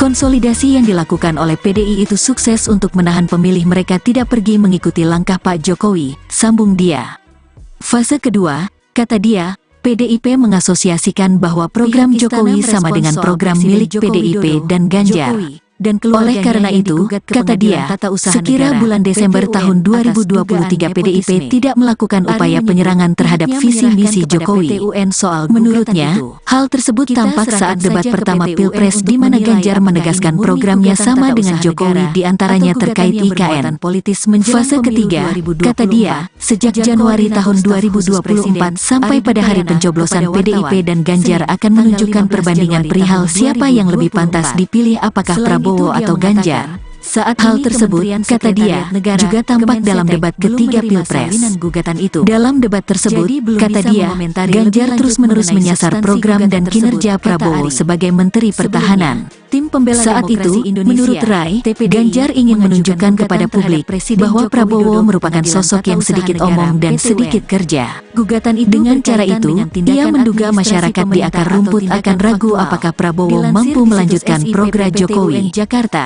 Konsolidasi yang dilakukan oleh PDI itu sukses untuk menahan pemilih mereka tidak pergi mengikuti langkah Pak Jokowi, sambung dia. Fase kedua, kata dia, PDIP mengasosiasikan bahwa program Jokowi sama dengan program milik PDIP dan Ganjar. Oleh karena itu, kata dia, sekira bulan Desember tahun 2023 PDIP tidak melakukan upaya penyerangan terhadap visi misi Jokowi. Menurutnya, hal tersebut tampak saat debat pertama Pilpres di mana Ganjar menegaskan programnya sama dengan Jokowi di antaranya terkait IKN. Fase ketiga, kata dia, sejak Januari tahun 2024 sampai pada hari pencoblosan PDIP dan Ganjar akan menunjukkan perbandingan perihal siapa yang lebih pantas dipilih apakah Prabowo atau Ganjar. Saat hal tersebut, kata dia, juga tampak dalam debat ketiga Pilpres. Dalam debat tersebut, kata dia, Ganjar terus-menerus menyasar program dan kinerja Prabowo sebagai Menteri Pertahanan. Saat itu, menurut Rai, Ganjar ingin menunjukkan kepada publik bahwa Prabowo merupakan sosok yang sedikit omong dan sedikit kerja. Dengan cara itu, ia menduga masyarakat di akar rumput akan ragu apakah Prabowo mampu melanjutkan program Jokowi.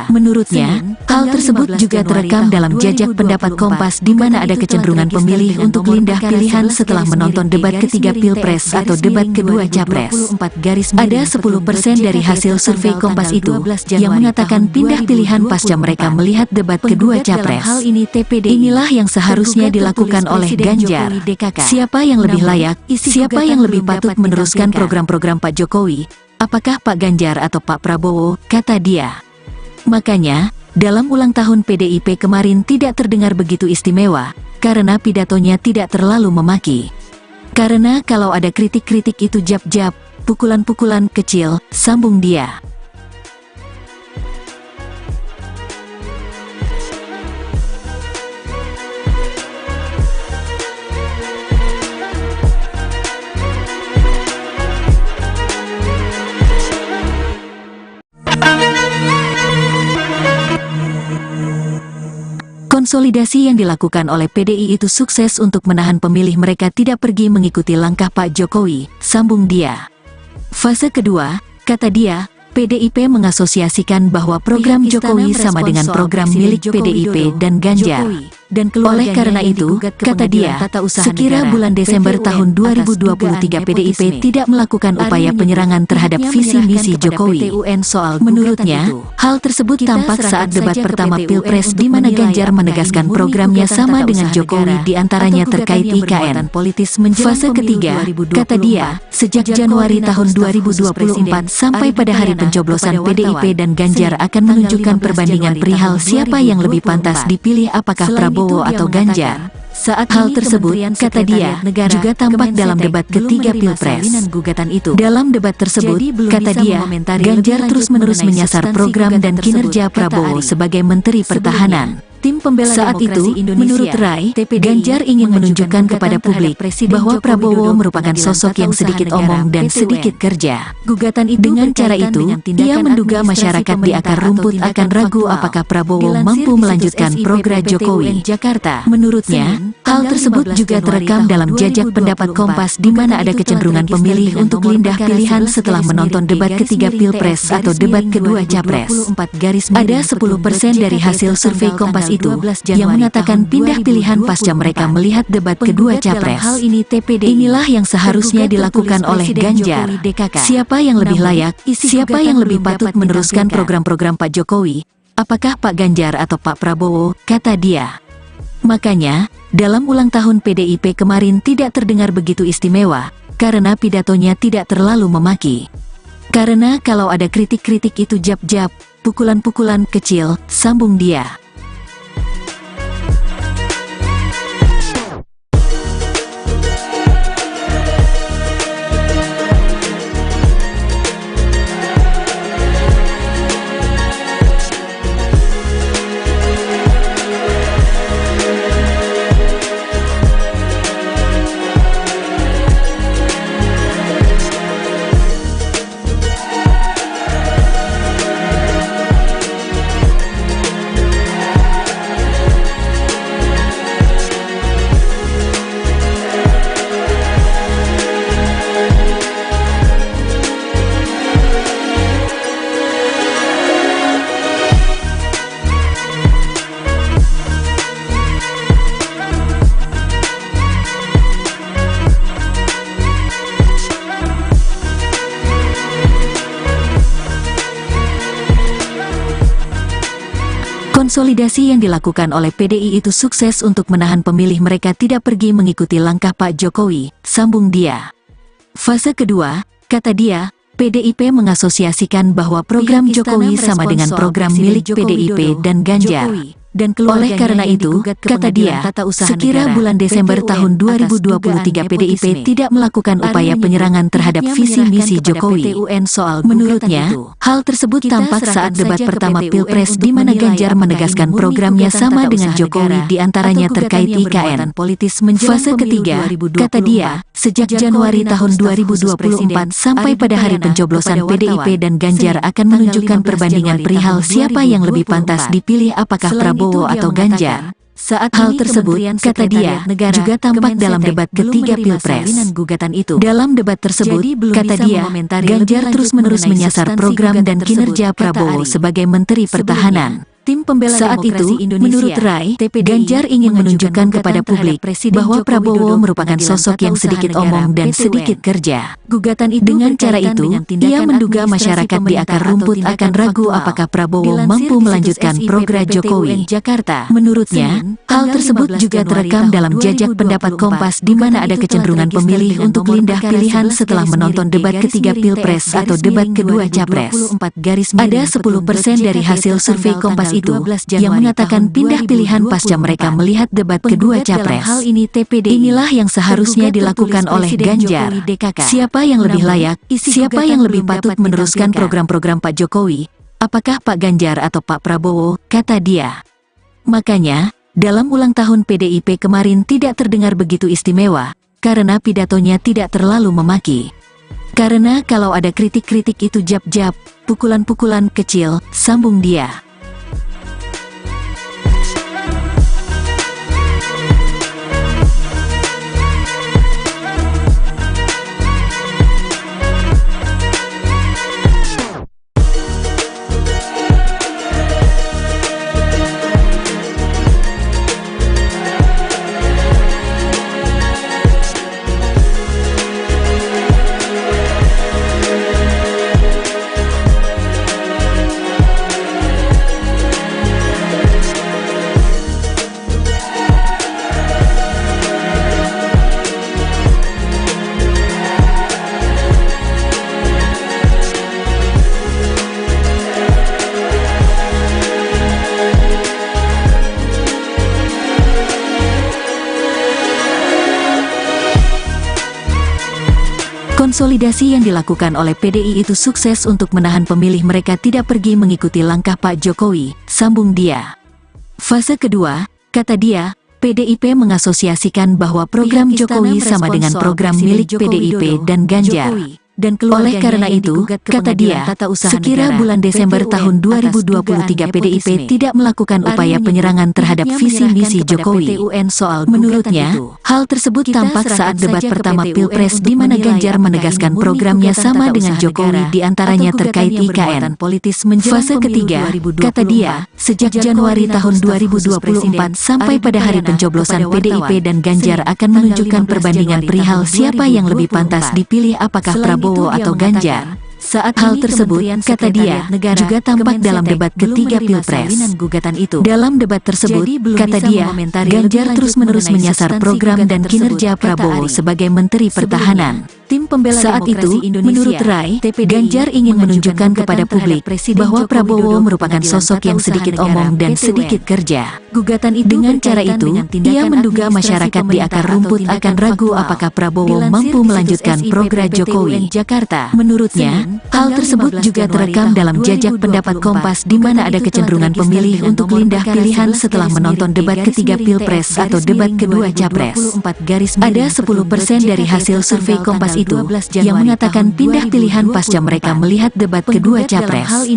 Menurutnya, hal tersebut juga terekam dalam jajak pendapat Kompas di mana ada kecenderungan pemilih untuk pindah pilihan setelah menonton debat ketiga Pilpres atau debat kedua Capres. Ada 10% dari hasil survei Kompas itu yang mengatakan pindah pilihan pasca mereka melihat debat kedua Capres. Inilah yang seharusnya dilakukan oleh Ganjar. Siapa yang lebih layak, siapa yang lebih patut meneruskan program-program Pak Jokowi? Apakah Pak Ganjar atau Pak Prabowo, kata dia. Makanya, dalam ulang tahun PDIP kemarin tidak terdengar begitu istimewa, karena pidatonya tidak terlalu memaki. Karena kalau ada kritik-kritik itu jab-jab, pukulan-pukulan kecil, sambung dia. Konsolidasi yang dilakukan oleh PDI itu sukses untuk menahan pemilih mereka tidak pergi mengikuti langkah Pak Jokowi, sambung dia. Fase kedua, kata dia, PDIP mengasosiasikan bahwa program Jokowi sama dengan program milik PDIP dan Ganjar. Oleh karena itu, kata dia, sekira bulan Desember tahun 2023 PDIP tidak melakukan upaya penyerangan terhadap visi misi Jokowi. Menurutnya, hal tersebut tampak saat debat pertama Pilpres di mana Ganjar menegaskan programnya sama dengan Jokowi di antaranya terkait IKN. Fase ketiga, kata dia, sejak Januari tahun 2024 sampai pada hari pencoblosan PDIP dan Ganjar akan menunjukkan perbandingan perihal siapa yang lebih pantas dipilih apakah Prabowo atau Ganjar. Saat hal tersebut, kata dia, juga tampak dalam debat ketiga Pilpres. Dalam debat tersebut, kata dia, Ganjar terus-menerus menyasar program dan kinerja Prabowo sebagai Menteri Pertahanan. Saat itu, menurut Rai, Ganjar ingin menunjukkan kepada publik bahwa Prabowo merupakan sosok yang sedikit omong dan sedikit kerja. Dengan cara itu, ia menduga masyarakat di akar rumput akan ragu apakah Prabowo mampu melanjutkan program Jokowi. Menurutnya, hal tersebut juga terekam dalam jajak pendapat Kompas di mana ada kecenderungan pemilih untuk pindah pilihan setelah menonton debat ketiga Pilpres atau debat kedua Capres. Ada 10% dari hasil survei Kompas itu yang mengatakan pindah pilihan pasca mereka melihat debat kedua Capres. Inilah yang seharusnya dilakukan oleh Ganjar. Siapa yang lebih layak, siapa yang lebih patut meneruskan program-program Pak Jokowi? Apakah Pak Ganjar atau Pak Prabowo, kata dia. Makanya, dalam ulang tahun PDIP kemarin tidak terdengar begitu istimewa, karena pidatonya tidak terlalu memaki. Karena kalau ada kritik-kritik itu jab-jab, pukulan-pukulan kecil, sambung dia. Konsolidasi yang dilakukan oleh PDI itu sukses untuk menahan pemilih mereka tidak pergi mengikuti langkah Pak Jokowi, sambung dia. Fase kedua, kata dia, PDIP mengasosiasikan bahwa program Jokowi sama dengan program milik PDIP dan Ganjar. Oleh karena itu, kata dia, sekira bulan Desember tahun 2023 PDIP tidak melakukan upaya penyerangan terhadap visi misi Jokowi. Menurutnya, hal tersebut tampak saat debat pertama Pilpres di mana Ganjar menegaskan programnya sama dengan Jokowi di antaranya terkait IKN. Fase ketiga, kata dia, sejak Januari tahun 2024 sampai pada hari pencoblosan PDIP dan Ganjar akan menunjukkan perbandingan perihal siapa yang lebih pantas dipilih apakah Prabowo atau Ganjar. Saat hal tersebut, kata dia, juga tampak dalam debat ketiga Pilpres. Dalam debat tersebut, kata dia, Ganjar terus-menerus menyasar program dan kinerja Prabowo sebagai Menteri Pertahanan. Tim pembela saat itu, menurut Rai, Ganjar ingin menunjukkan kepada publik bahwa Prabowo merupakan sosok yang sedikit omong dan sedikit kerja. Dengan cara itu, ia menduga masyarakat di akar rumput akan ragu apakah Prabowo mampu melanjutkan program Jokowi. Menurutnya, hal tersebut juga terekam dalam jajak pendapat Kompas di mana ada kecenderungan pemilih untuk pindah pilihan setelah menonton debat ketiga Pilpres atau debat kedua Capres. Ada 10% dari hasil survei Kompas itu yang mengatakan pindah pilihan pasca mereka melihat debat kedua Capres. Inilah yang seharusnya dilakukan oleh Ganjar. Siapa yang lebih layak, siapa yang lebih patut meneruskan program-program Pak Jokowi, apakah Pak Ganjar atau Pak Prabowo, kata dia. Makanya, dalam ulang tahun PDIP kemarin tidak terdengar begitu istimewa, karena pidatonya tidak terlalu memaki. Karena kalau ada kritik-kritik itu jab-jab, pukulan-pukulan kecil, sambung dia. Konsolidasi yang dilakukan oleh PDI itu sukses untuk menahan pemilih mereka tidak pergi mengikuti langkah Pak Jokowi, sambung dia. Fase kedua, kata dia, PDIP mengasosiasikan bahwa program Jokowi sama dengan program milik PDIP dan Ganjar. Oleh karena itu, kata dia, sekira bulan Desember tahun 2023 PDIP tidak melakukan upaya penyerangan terhadap visi misi Jokowi. Menurutnya, hal tersebut tampak saat debat pertama Pilpres di mana Ganjar menegaskan programnya sama dengan Jokowi di antaranya terkait IKN. Fase ketiga, kata dia, sejak Januari tahun 2024 sampai pada hari pencoblosan PDIP dan Ganjar akan menunjukkan perbandingan perihal siapa yang lebih pantas dipilih apakah Prabowo atau Ganjar. Saat hal tersebut, kata dia, juga tampak dalam debat ketiga Pilpres. Dalam debat tersebut, kata dia, Ganjar terus-menerus menyasar program dan kinerja Prabowo sebagai Menteri Pertahanan. Tim pembela saat itu, menurut Rai, Ganjar ingin menunjukkan kepada publik bahwa Prabowo merupakan sosok yang sedikit omong dan sedikit kerja. Dengan cara itu, ia menduga masyarakat di akar rumput akan ragu apakah Prabowo mampu melanjutkan program Jokowi. Menurutnya, hal tersebut juga terekam dalam jajak pendapat Kompas di mana ada kecenderungan pemilih untuk pindah pilihan setelah menonton debat ketiga Pilpres atau debat kedua Capres. Ada 10% dari hasil survei Kompas itu yang mengatakan pindah pilihan pasca mereka melihat debat kedua Capres.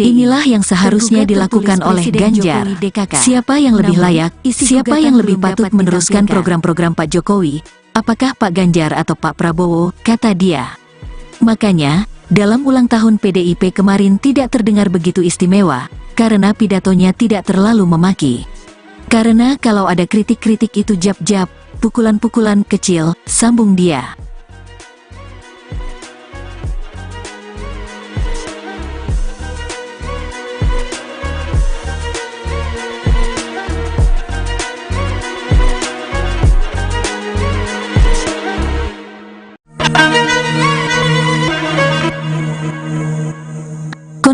Inilah yang seharusnya dilakukan oleh Ganjar. Siapa yang lebih layak, siapa yang lebih patut meneruskan program-program Pak Jokowi, apakah Pak Ganjar atau Pak Prabowo, kata dia. Makanya, dalam ulang tahun PDIP kemarin tidak terdengar begitu istimewa, karena pidatonya tidak terlalu memaki. Karena kalau ada kritik-kritik itu jab-jab, pukulan-pukulan kecil, sambung dia.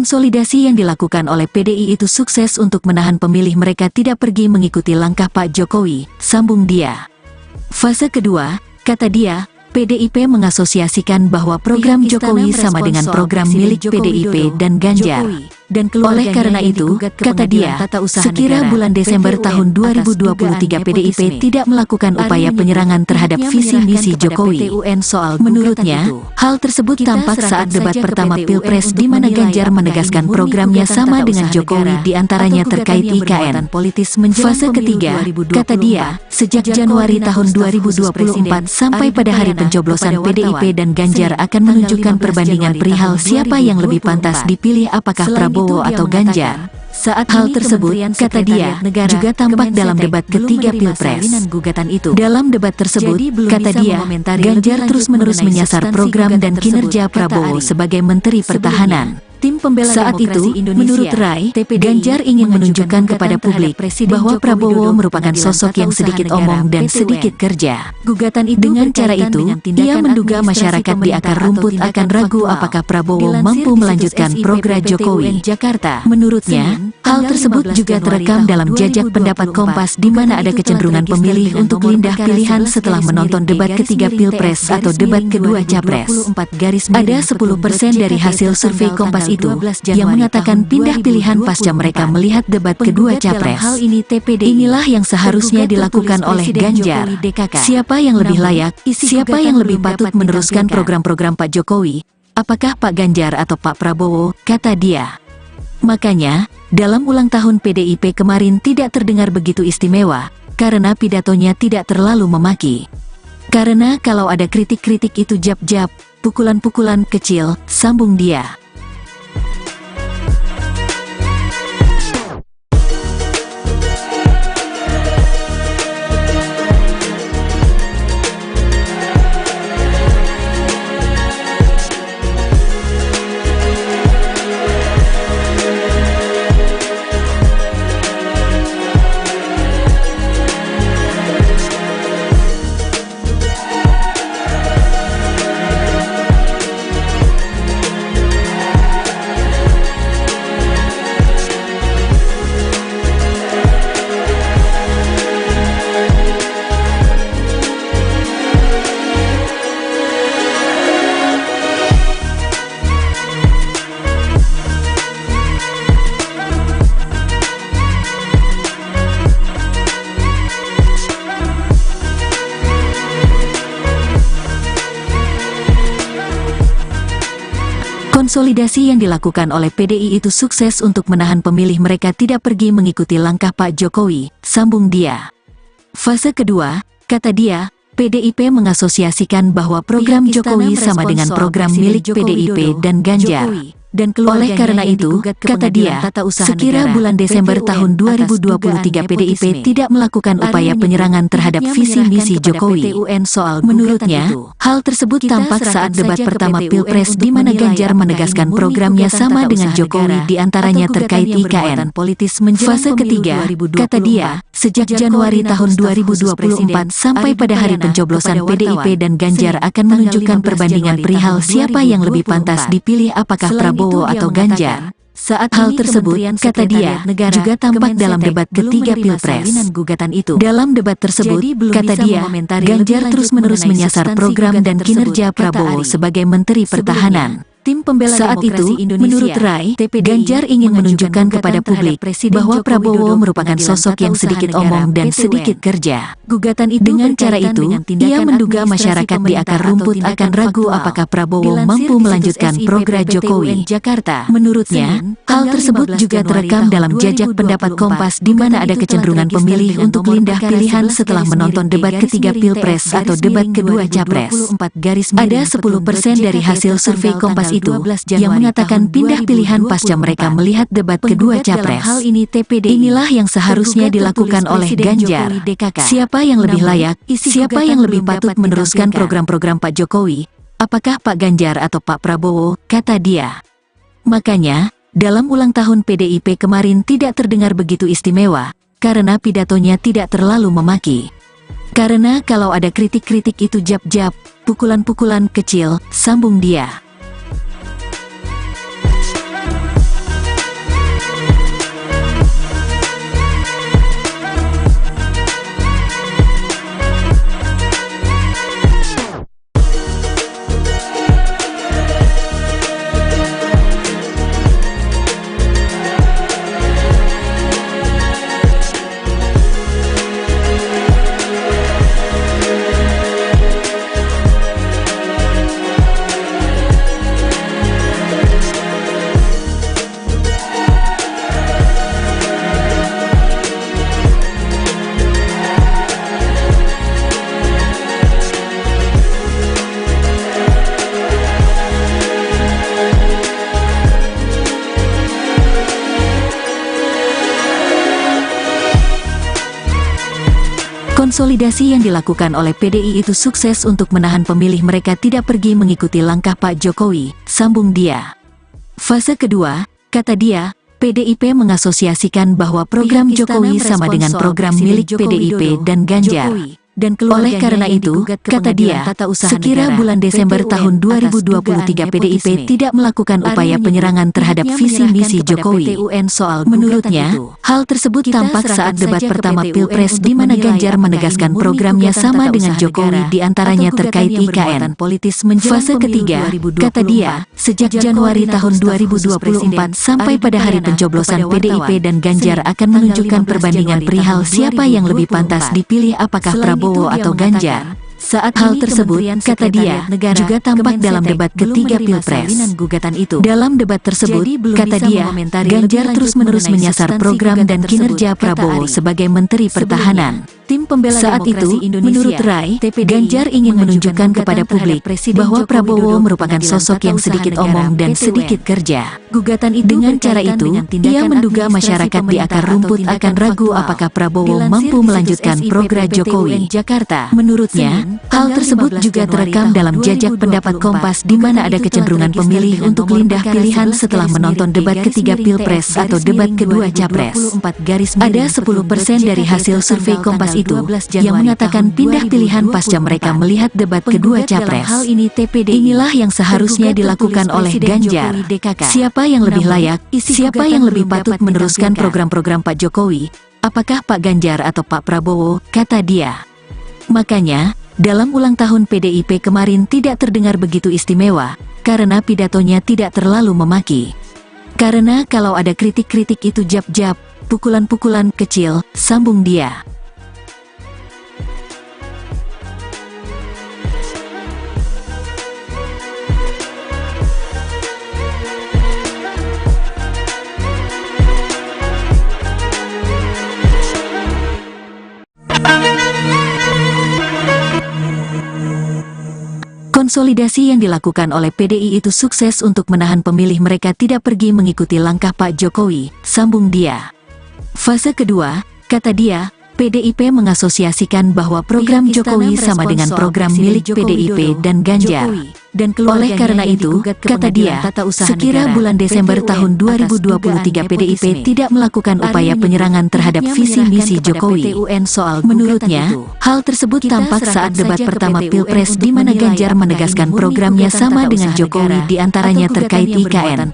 Konsolidasi yang dilakukan oleh PDI itu sukses untuk menahan pemilih mereka tidak pergi mengikuti langkah Pak Jokowi, sambung dia. Fase kedua, kata dia, PDIP mengasosiasikan bahwa program Jokowi sama dengan program milik PDIP dan Ganjar. Oleh karena itu, kata dia, sekira bulan Desember tahun 2023 PDIP tidak melakukan upaya penyerangan terhadap visi misi Jokowi. Menurutnya, hal tersebut tampak saat debat pertama Pilpres di mana Ganjar menegaskan programnya sama dengan Jokowi diantaranya terkait IKN. Fase ketiga, kata dia, sejak Januari tahun 2024 sampai pada hari pencoblosan PDIP dan Ganjar akan menunjukkan perbandingan perihal siapa yang lebih pantas dipilih apakah Prabowo atau Ganjar. Saat hal tersebut, kata dia, juga tampak dalam debat ketiga Pilpres. Dalam debat tersebut, kata dia, Ganjar terus-menerus menyasar program dan kinerja Prabowo sebagai Menteri Pertahanan. Saat itu, menurut Rai, Ganjar ingin menunjukkan kepada publik bahwa Prabowo merupakan sosok yang sedikit omong dan sedikit kerja. Dengan cara itu, ia menduga masyarakat di akar rumput akan ragu apakah Prabowo mampu melanjutkan program Jokowi. Menurutnya, hal tersebut juga terekam dalam jajak pendapat Kompas di mana ada kecenderungan pemilih untuk pindah pilihan setelah menonton debat ketiga Pilpres atau debat kedua Capres. Ada 10% dari hasil survei Kompas itu yang mengatakan pindah pilihan pasca mereka melihat debat kedua Capres. Inilah yang seharusnya dilakukan oleh Ganjar. Siapa yang lebih layak, siapa yang lebih patut meneruskan program-program Pak Jokowi? Apakah Pak Ganjar atau Pak Prabowo, kata dia. Makanya, dalam ulang tahun PDIP kemarin tidak terdengar begitu istimewa, karena pidatonya tidak terlalu memaki. Karena kalau ada kritik-kritik itu jab-jab, pukulan-pukulan kecil, sambung dia. Konsolidasi yang dilakukan oleh PDI itu sukses untuk menahan pemilih mereka tidak pergi mengikuti langkah Pak Jokowi, sambung dia. Fase kedua, kata dia, PDIP mengasosiasikan bahwa program Jokowi sama dengan program milik PDIP dan Ganjar. Oleh karena itu, kata dia, sekira bulan Desember tahun 2023 PDIP tidak melakukan upaya penyerangan terhadap visi misi Jokowi. Menurutnya, hal tersebut tampak saat debat pertama Pilpres di mana Ganjar menegaskan programnya sama dengan Jokowi diantaranya terkait IKN. Fase ketiga, kata dia, sejak Januari tahun 2024 sampai pada hari pencoblosan PDIP dan Ganjar akan menunjukkan perbandingan perihal siapa yang lebih pantas dipilih apakah Prabowo atau Ganjar. Saat hal tersebut, kata dia, juga tampak dalam debat ketiga Pilpres. Dalam debat tersebut, kata dia, Ganjar terus-menerus menyasar program dan kinerja Prabowo sebagai Menteri Pertahanan. Saat itu, menurut Rai, Ganjar ingin menunjukkan kepada publik bahwa Prabowo merupakan sosok yang sedikit omong dan sedikit kerja. Dengan cara itu, ia menduga masyarakat di akar rumput akan ragu apakah Prabowo mampu melanjutkan program Jokowi. Menurutnya, hal tersebut juga terekam dalam jajak pendapat Kompas di mana ada kecenderungan pemilih untuk pindah pilihan setelah menonton debat ketiga Pilpres atau debat kedua Capres. Ada 10% dari hasil survei Kompas itu yang mengatakan pindah pilihan pasca mereka melihat debat kedua Capres. Inilah yang seharusnya dilakukan oleh Ganjar. Siapa yang lebih layak, siapa yang lebih patut meneruskan program-program Pak Jokowi? Apakah Pak Ganjar atau Pak Prabowo, kata dia. Makanya, dalam ulang tahun PDIP kemarin tidak terdengar begitu istimewa, karena pidatonya tidak terlalu memaki. Karena kalau ada kritik-kritik itu jab-jab, pukulan-pukulan kecil, sambung dia. Konsolidasi yang dilakukan oleh PDI itu sukses untuk menahan pemilih mereka tidak pergi mengikuti langkah Pak Jokowi, sambung dia. Fase kedua, kata dia, PDIP mengasosiasikan bahwa program Jokowi sama dengan program milik PDIP dan Ganjar. Dan oleh karena itu, kata dia, sekira bulan Desember tahun 2023 PDIP tidak melakukan upaya penyerangan terhadap visi misi Jokowi. Menurutnya, hal tersebut tampak saat debat pertama Pilpres di mana Ganjar menegaskan programnya sama dengan Jokowi diantaranya terkait IKN. Fase ketiga, kata dia, sejak Januari tahun 2024 sampai pada hari pencoblosan PDIP dan Ganjar akan menunjukkan perbandingan perihal siapa yang lebih pantas dipilih apakah Prabowo atau Ganjar. Saat hal tersebut, kata dia, juga tampak dalam debat ketiga Pilpres. Dalam debat tersebut, kata dia, Ganjar terus-menerus menyasar program dan kinerja Prabowo sebagai Menteri Pertahanan. Saat itu, menurut Rai, Ganjar ingin menunjukkan kepada publik bahwa Prabowo merupakan sosok yang sedikit omong dan sedikit kerja. Dengan cara itu, ia menduga masyarakat di akar rumput akan ragu apakah Prabowo mampu melanjutkan program Jokowi. Menurutnya, hal tersebut juga terekam dalam jajak pendapat Kompas di mana ada kecenderungan pemilih untuk pindah pilihan setelah menonton debat ketiga Pilpres atau debat kedua Capres. Ada 10% dari hasil survei Kompas itu yang mengatakan pindah pilihan pasca mereka melihat debat kedua Capres. Inilah yang seharusnya dilakukan oleh Ganjar. Siapa yang lebih layak, siapa yang lebih patut meneruskan program-program Pak Jokowi, apakah Pak Ganjar atau Pak Prabowo, kata dia. Makanya, dalam ulang tahun PDIP kemarin tidak terdengar begitu istimewa, karena pidatonya tidak terlalu memaki. Karena kalau ada kritik-kritik itu jab-jab, pukulan-pukulan kecil, sambung dia. Konsolidasi yang dilakukan oleh PDI itu sukses untuk menahan pemilih mereka tidak pergi mengikuti langkah Pak Jokowi, sambung dia. Fase kedua, kata dia, PDIP mengasosiasikan bahwa program Jokowi sama dengan program milik PDIP dan Ganjar. Dan oleh karena itu, kata dia, sekira bulan Desember tahun 2023 PDIP tidak melakukan upaya penyerangan terhadap visi misi Jokowi. Menurutnya, hal tersebut tampak saat debat pertama Pilpres di mana Ganjar menegaskan programnya sama dengan Jokowi diantaranya terkait IKN.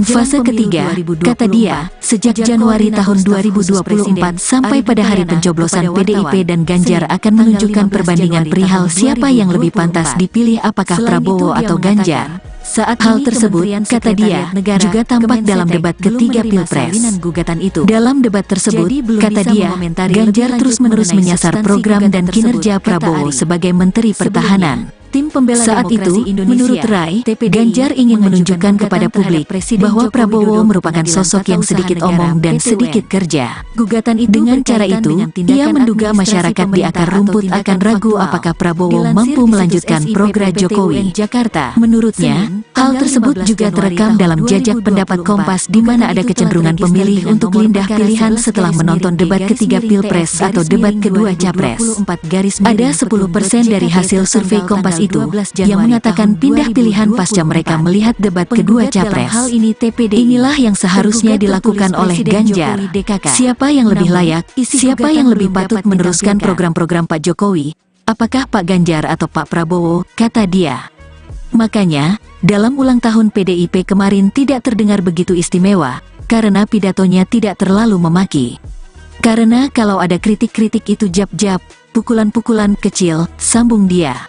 Fase ketiga, kata dia, sejak Januari tahun 2024 sampai pada hari pencoblosan PDIP dan Ganjar akan menunjukkan perbandingan perihal siapa yang lebih pantas dipilih apakah Prabowo atau Ganjar. Saat hal tersebut, kata dia, juga tampak dalam debat ketiga Pilpres. Dalam debat tersebut, kata dia, Ganjar terus-menerus menyasar program dan kinerja Prabowo sebagai Menteri Pertahanan. Saat itu, menurut Rai, Ganjar ingin menunjukkan kepada publik bahwa Prabowo merupakan sosok yang sedikit omong dan sedikit kerja. Dengan cara itu, ia menduga masyarakat di akar rumput akan ragu apakah Prabowo mampu melanjutkan program Jokowi. Menurutnya, hal tersebut juga terekam dalam jajak pendapat Kompas di mana ada kecenderungan pemilih untuk pindah pilihan setelah menonton debat ketiga Pilpres atau debat kedua Capres. Ada 10% dari hasil survei Kompas itu yang mengatakan pindah pilihan pasca mereka melihat debat kedua Capres. Inilah yang seharusnya dilakukan oleh Ganjar. Siapa yang lebih layak, siapa yang lebih patut meneruskan program-program Pak Jokowi, apakah Pak Ganjar atau Pak Prabowo, kata dia. Makanya, dalam ulang tahun PDIP kemarin tidak terdengar begitu istimewa, karena pidatonya tidak terlalu memaki. Karena kalau ada kritik-kritik itu jab-jab, pukulan-pukulan kecil, sambung dia.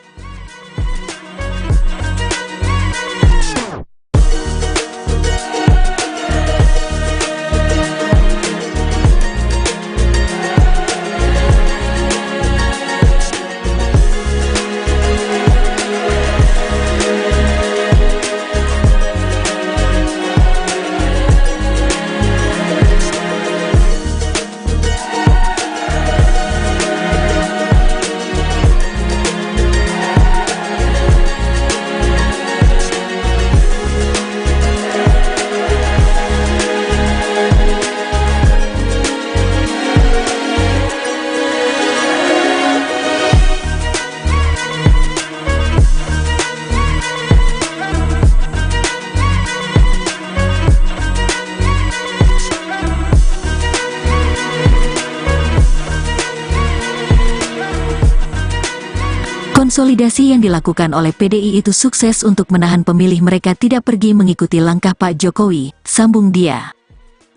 Konsolidasi yang dilakukan oleh PDI itu sukses untuk menahan pemilih mereka tidak pergi mengikuti langkah Pak Jokowi, sambung dia.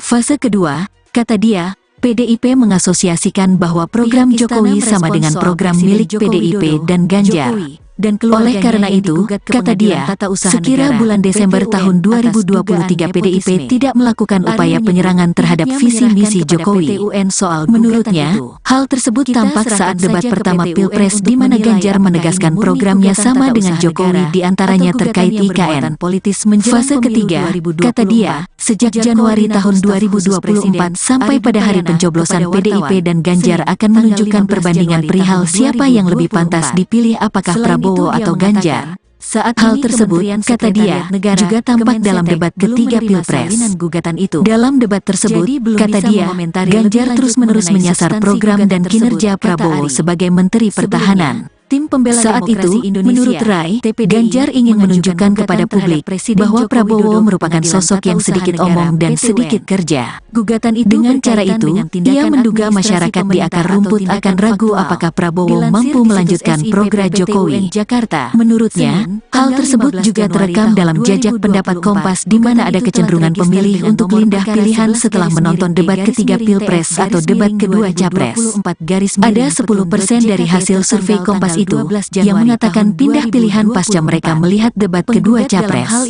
Fase kedua, kata dia, PDIP mengasosiasikan bahwa program Jokowi sama dengan program milik PDIP dan Ganjar. Oleh karena itu, kata dia, sekira bulan Desember tahun 2023 PDIP tidak melakukan upaya penyerangan terhadap visi misi Jokowi. Menurutnya, hal tersebut tampak saat debat pertama Pilpres di mana Ganjar menegaskan programnya sama dengan Jokowi diantaranya terkait IKN. Fase ketiga, kata dia, sejak Januari tahun 2024 sampai pada hari pencoblosan PDIP dan Ganjar akan menunjukkan perbandingan perihal siapa yang lebih pantas dipilih apakah Prabowo atau Ganjar. Saat hal tersebut, kata dia, juga tampak dalam debat ketiga Pilpres. Dalam debat tersebut, kata dia, Ganjar terus-menerus menyasar program dan kinerja Prabowo sebagai Menteri Pertahanan. Saat itu, menurut Rai, Ganjar ingin menunjukkan kepada publik bahwa Prabowo merupakan sosok yang sedikit omong dan sedikit kerja. Dengan cara itu, ia menduga masyarakat di akar rumput akan ragu apakah Prabowo mampu melanjutkan program Jokowi. Menurutnya, hal tersebut juga terekam dalam jajak pendapat Kompas di mana ada kecenderungan pemilih untuk pindah pilihan setelah menonton debat ketiga Pilpres atau debat kedua Capres. Ada 10% dari hasil survei Kompas itu yang mengatakan pindah pilihan pasca mereka melihat debat kedua Capres.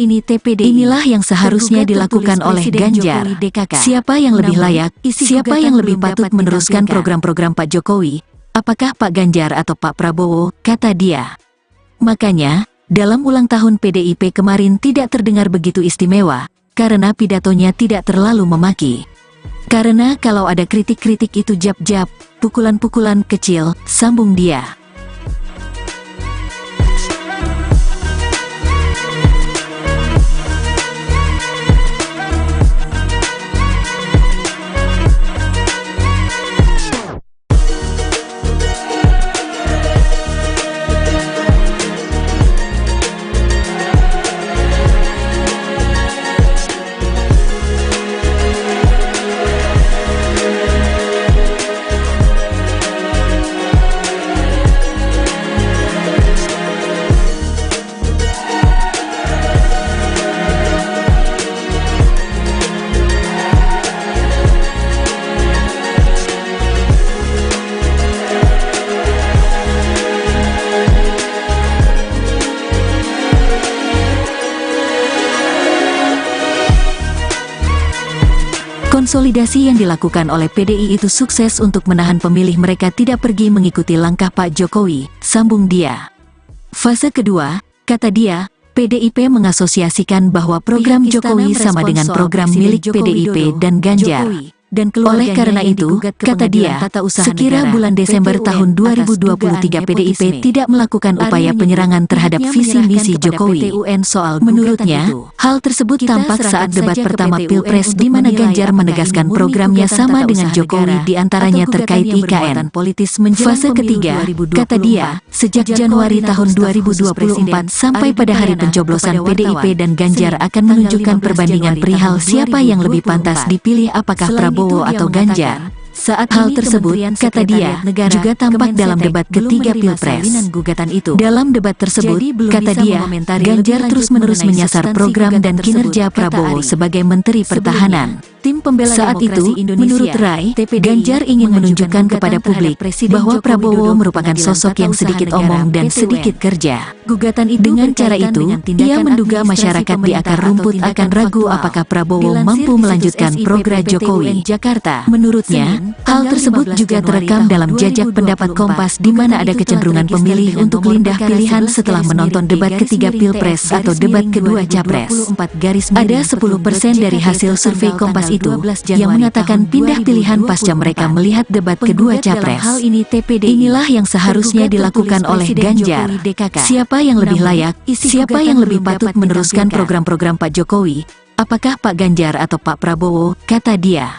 Inilah yang seharusnya dilakukan oleh Ganjar. Siapa yang lebih layak, siapa yang lebih patut meneruskan program-program Pak Jokowi? Apakah Pak Ganjar atau Pak Prabowo, kata dia. Makanya, dalam ulang tahun PDIP kemarin tidak terdengar begitu istimewa, karena pidatonya tidak terlalu memaki. Karena kalau ada kritik-kritik itu jab-jab, pukulan-pukulan kecil, sambung dia. Konsolidasi yang dilakukan oleh PDI itu sukses untuk menahan pemilih mereka tidak pergi mengikuti langkah Pak Jokowi, sambung dia. Fase kedua, kata dia, PDIP mengasosiasikan bahwa program Jokowi sama dengan program milik PDIP dan Ganjar. Oleh karena itu, kata dia, sekira bulan Desember tahun 2023 PDIP tidak melakukan upaya penyerangan terhadap visi misi Jokowi. Menurutnya, hal tersebut tampak saat debat pertama Pilpres di mana Ganjar menegaskan programnya sama dengan Jokowi diantaranya terkait IKN. Fase ketiga, kata dia, sejak Januari tahun 2024 sampai pada hari pencoblosan PDIP dan Ganjar akan menunjukkan perbandingan perihal siapa yang lebih pantas dipilih apakah Prabowo atau Ganjar. Saat hal tersebut, kata dia, juga tampak dalam debat ketiga Pilpres. Dalam debat tersebut, kata dia, Ganjar terus-menerus menyasar program dan kinerja Prabowo sebagai Menteri Pertahanan. Saat itu, menurut Rai, Ganjar ingin menunjukkan kepada publik bahwa Prabowo merupakan sosok yang sedikit omong dan sedikit kerja. Dengan cara itu, ia menduga masyarakat di akar rumput akan ragu apakah Prabowo mampu melanjutkan program Jokowi. Menurutnya, hal tersebut juga terekam dalam jajak pendapat Kompas di mana ada kecenderungan pemilih untuk pindah pilihan setelah menonton debat ketiga Pilpres atau debat kedua Capres. Ada 10% dari hasil survei Kompas itu yang mengatakan pindah pilihan pasca mereka melihat debat kedua Capres. Inilah yang seharusnya dilakukan oleh Ganjar. Siapa yang lebih layak, siapa yang lebih patut meneruskan program-program Pak Jokowi? Apakah Pak Ganjar atau Pak Prabowo, kata dia.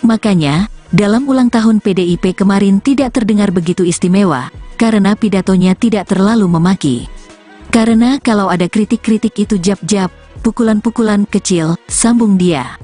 Makanya, dalam ulang tahun PDIP kemarin tidak terdengar begitu istimewa, karena pidatonya tidak terlalu memaki. Karena kalau ada kritik-kritik itu jab-jab, pukulan-pukulan kecil, sambung dia.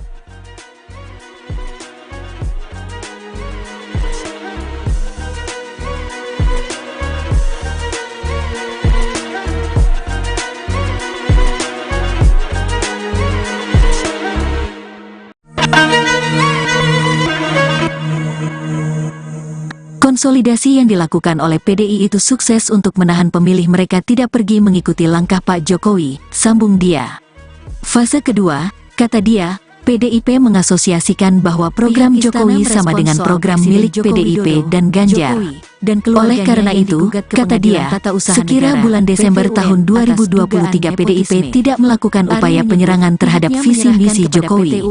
Konsolidasi yang dilakukan oleh PDI itu sukses untuk menahan pemilih mereka tidak pergi mengikuti langkah Pak Jokowi, sambung dia. Fase kedua, kata dia, PDIP mengasosiasikan bahwa program Jokowi sama dengan program milik PDIP dan Ganjar. Oleh karena itu, kata dia, sekira bulan Desember tahun 2023 PDIP tidak melakukan upaya penyerangan terhadap visi misi Jokowi.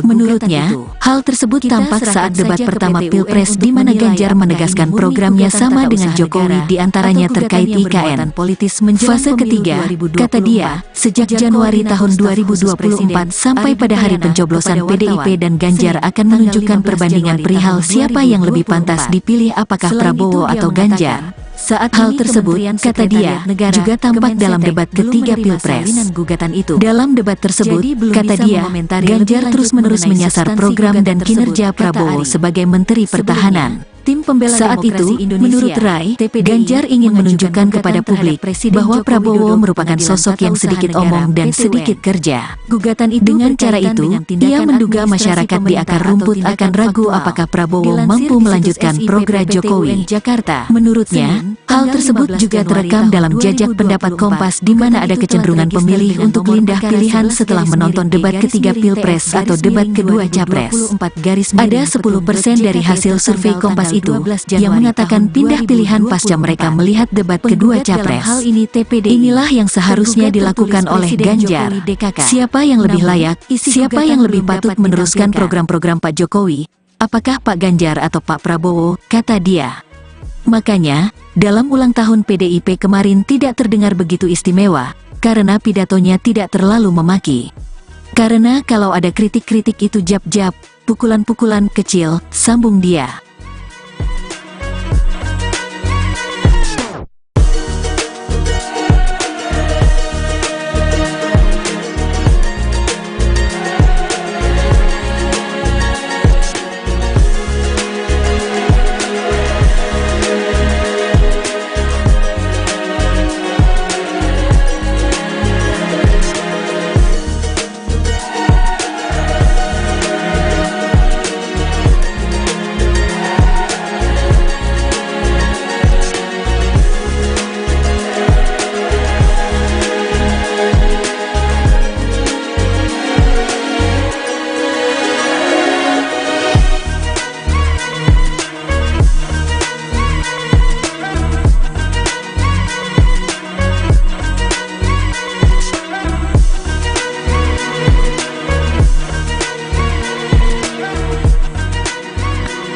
Menurutnya, hal tersebut tampak saat debat pertama Pilpres di mana Ganjar menegaskan programnya sama dengan Jokowi diantaranya terkait IKN. Fase ketiga, kata dia, sejak Januari tahun 2024 sampai pada hari pencoblosan PDIP dan Ganjar akan menunjukkan perbandingan perihal siapa yang lebih pantas dipilih apakah Prabowo atau Ganjar. Saat hal tersebut, kata dia, juga tampak dalam debat ketiga Pilpres. Dalam debat tersebut, kata dia, Ganjar terus-menerus menyasar program dan kinerja Prabowo sebagai Menteri Pertahanan. Saat itu, menurut Rai, Ganjar ingin menunjukkan kepada publik bahwa Prabowo merupakan sosok yang sedikit omong dan sedikit kerja. Dengan cara itu, ia menduga masyarakat di akar rumput akan ragu apakah Prabowo mampu melanjutkan program Jokowi. Menurutnya, hal tersebut juga terekam dalam jajak pendapat Kompas di mana ada kecenderungan pemilih untuk pindah pilihan setelah menonton debat ketiga Pilpres atau debat kedua Capres. Ada 10% dari hasil survei Kompas itu yang mengatakan pindah pilihan pasca mereka melihat debat kedua Capres. Inilah yang seharusnya dilakukan oleh Ganjar. Siapa yang lebih layak, siapa yang lebih patut meneruskan program-program Pak Jokowi? Apakah Pak Ganjar atau Pak Prabowo? Kata dia. Makanya, dalam ulang tahun PDIP kemarin tidak terdengar begitu istimewa, karena pidatonya tidak terlalu memaki. Karena kalau ada kritik-kritik itu jab-jab, pukulan-pukulan kecil, sambung dia.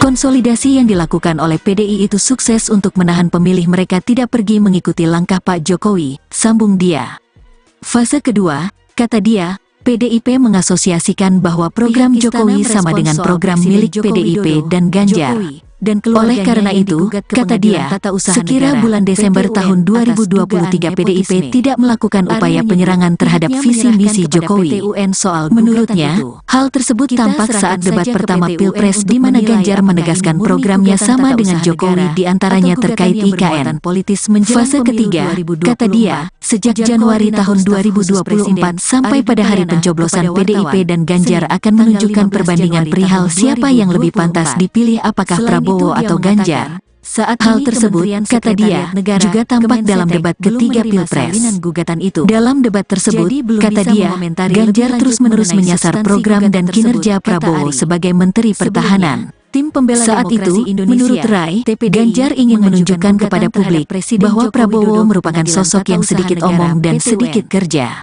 Konsolidasi yang dilakukan oleh PDI itu sukses untuk menahan pemilih mereka tidak pergi mengikuti langkah Pak Jokowi, sambung dia. Fase kedua, kata dia, PDIP mengasosiasikan bahwa program Jokowi sama dengan program milik PDIP dan Ganjar. Oleh karena itu, kata dia, sekira bulan Desember tahun 2023 PDIP tidak melakukan upaya penyerangan terhadap visi misi Jokowi. Menurutnya, hal tersebut tampak saat debat pertama Pilpres di mana Ganjar menegaskan programnya sama dengan Jokowi diantaranya terkait IKN. Fase ketiga, kata dia, sejak Januari tahun 2024 sampai pada hari pencoblosan PDIP dan Ganjar akan menunjukkan perbandingan perihal siapa yang lebih pantas dipilih apakah Prabowo atau Ganjar. Saat hal tersebut, kata dia, juga tampak dalam debat ketiga Pilpres. Dalam debat tersebut, kata dia, Ganjar terus-menerus menyasar program dan kinerja Prabowo sebagai Menteri Pertahanan. Saat itu, menurut Rai, Ganjar ingin menunjukkan kepada publik bahwa Prabowo merupakan sosok yang sedikit omong dan sedikit kerja.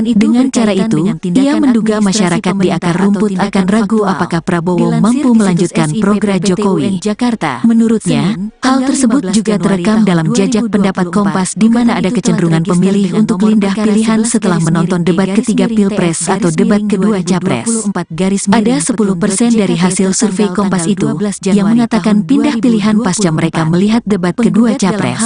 Dengan cara itu, ia menduga masyarakat di akar rumput akan ragu apakah Prabowo mampu melanjutkan program Jokowi. Menurutnya, hal tersebut juga terekam dalam jajak pendapat Kompas di mana ada kecenderungan pemilih untuk pindah pilihan setelah menonton debat ketiga Pilpres atau debat kedua Capres. Ada 10% dari hasil survei Kompas itu yang mengatakan pindah pilihan pasca mereka melihat debat kedua Capres.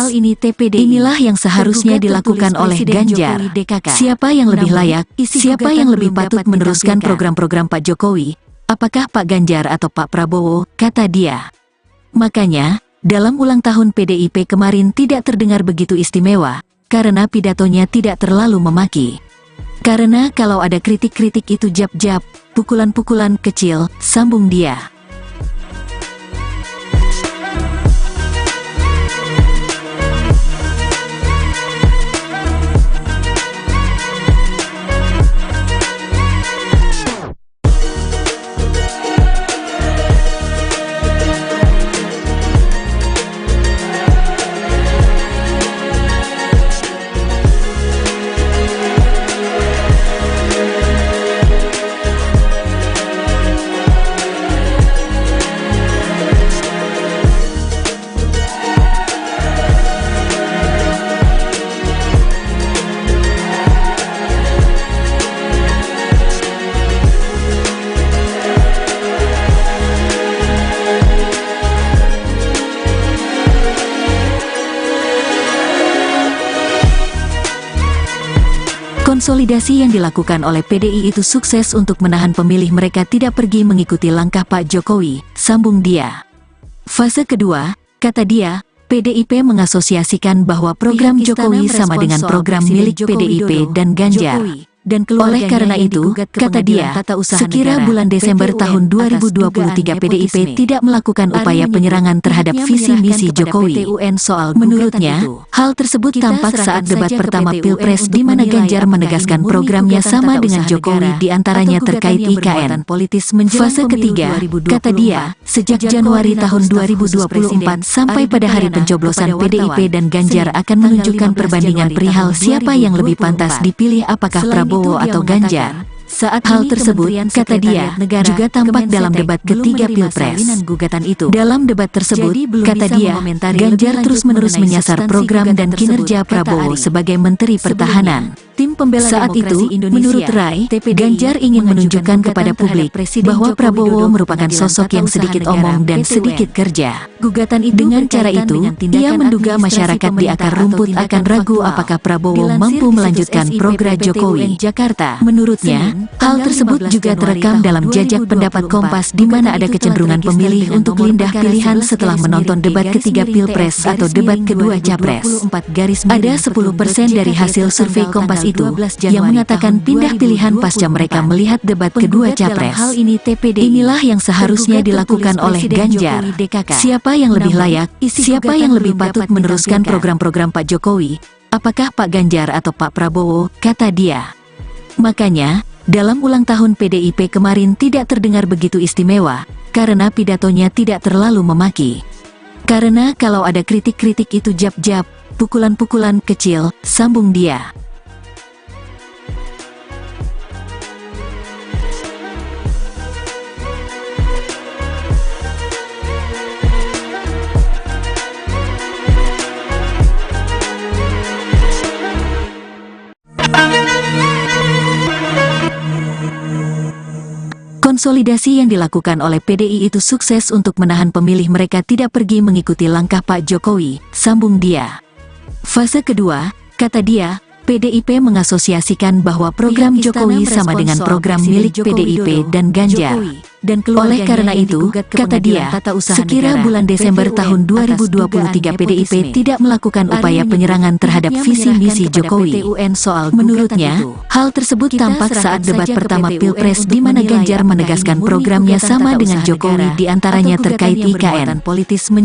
Inilah yang seharusnya dilakukan oleh Ganjar. Siapa yang lebih layak, siapa yang lebih patut meneruskan program-program Pak Jokowi? Apakah Pak Ganjar atau Pak Prabowo? Kata dia. Makanya, dalam ulang tahun PDIP kemarin tidak terdengar begitu istimewa, karena pidatonya tidak terlalu memaki. Karena kalau ada kritik-kritik itu jab-jab, pukulan-pukulan kecil, sambung dia. Konsolidasi yang dilakukan oleh PDI itu sukses untuk menahan pemilih mereka tidak pergi mengikuti langkah Pak Jokowi, sambung dia. Fase kedua, kata dia, PDIP mengasosiasikan bahwa program Jokowi sama dengan program milik PDIP dan Ganjar. Oleh karena itu, kata dia, sekira bulan Desember tahun 2023 PDIP tidak melakukan upaya penyerangan terhadap visi misi Jokowi. Menurutnya, hal tersebut tampak saat debat pertama Pilpres di mana Ganjar menegaskan programnya sama dengan Jokowi di antaranya terkait IKN. Fase ketiga, kata dia, sejak Januari tahun 2024 sampai pada hari pencoblosan PDIP dan Ganjar akan menunjukkan perbandingan perihal siapa yang lebih pantas dipilih apakah Prabowo atau Ganjar. Saat hal tersebut, kata dia, juga tampak dalam debat ketiga Pilpres. Dalam debat tersebut, kata dia, Ganjar terus-menerus menyasar program dan kinerja Prabowo sebagai Menteri Pertahanan. Saat itu, menurut Rai, Ganjar ingin menunjukkan kepada publik bahwa Prabowo merupakan sosok yang sedikit omong dan sedikit kerja. Dengan cara itu, ia menduga masyarakat di akar rumput akan ragu apakah Prabowo mampu melanjutkan program Jokowi. Menurutnya, hal tersebut juga terekam dalam jajak pendapat Kompas di mana ada kecenderungan pemilih untuk pindah pilihan setelah menonton debat ketiga Pilpres atau debat kedua Capres. Ada 10% dari hasil survei Kompas itu yang mengatakan pindah pilihan pasca mereka melihat debat kedua Capres. Inilah yang seharusnya dilakukan oleh Ganjar. Siapa yang lebih layak, siapa yang lebih patut meneruskan program-program Pak Jokowi? Apakah Pak Ganjar atau Pak Prabowo, kata dia. Makanya, dalam ulang tahun PDIP kemarin tidak terdengar begitu istimewa, karena pidatonya tidak terlalu memaki. Karena kalau ada kritik-kritik itu jab-jab, pukulan-pukulan kecil, sambung dia. Konsolidasi yang dilakukan oleh PDI itu sukses untuk menahan pemilih mereka tidak pergi mengikuti langkah Pak Jokowi, sambung dia. Fase kedua, kata dia, PDIP mengasosiasikan bahwa program Jokowi sama dengan program milik PDIP dan Ganjar. Oleh karena itu, kata dia, sekira bulan Desember tahun 2023 PDIP tidak melakukan upaya penyerangan terhadap visi misi Jokowi. Menurutnya, hal tersebut tampak saat debat pertama Pilpres di mana Ganjar menegaskan programnya sama dengan Jokowi di antaranya terkait IKN.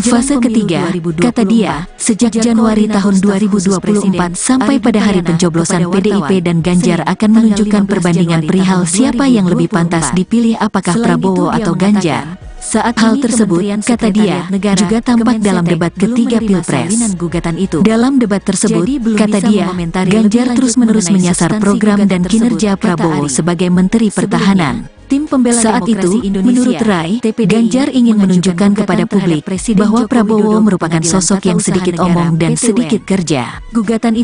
Fase ketiga, kata dia, sejak Januari tahun 2024 sampai pada hari pencoblosan PDIP dan Ganjar akan menunjukkan perbandingan perihal siapa yang lebih pantas dipilih apakah Prabowo atau Ganjar. Saat hal tersebut, kata dia, juga tampak dalam debat ketiga Pilpres. Dalam debat tersebut, kata dia, Ganjar terus-menerus menyasar program dan kinerja Prabowo sebagai Menteri Pertahanan. Saat itu, menurut Rai, Ganjar ingin menunjukkan kepada publik bahwa Prabowo merupakan sosok yang sedikit omong dan sedikit kerja.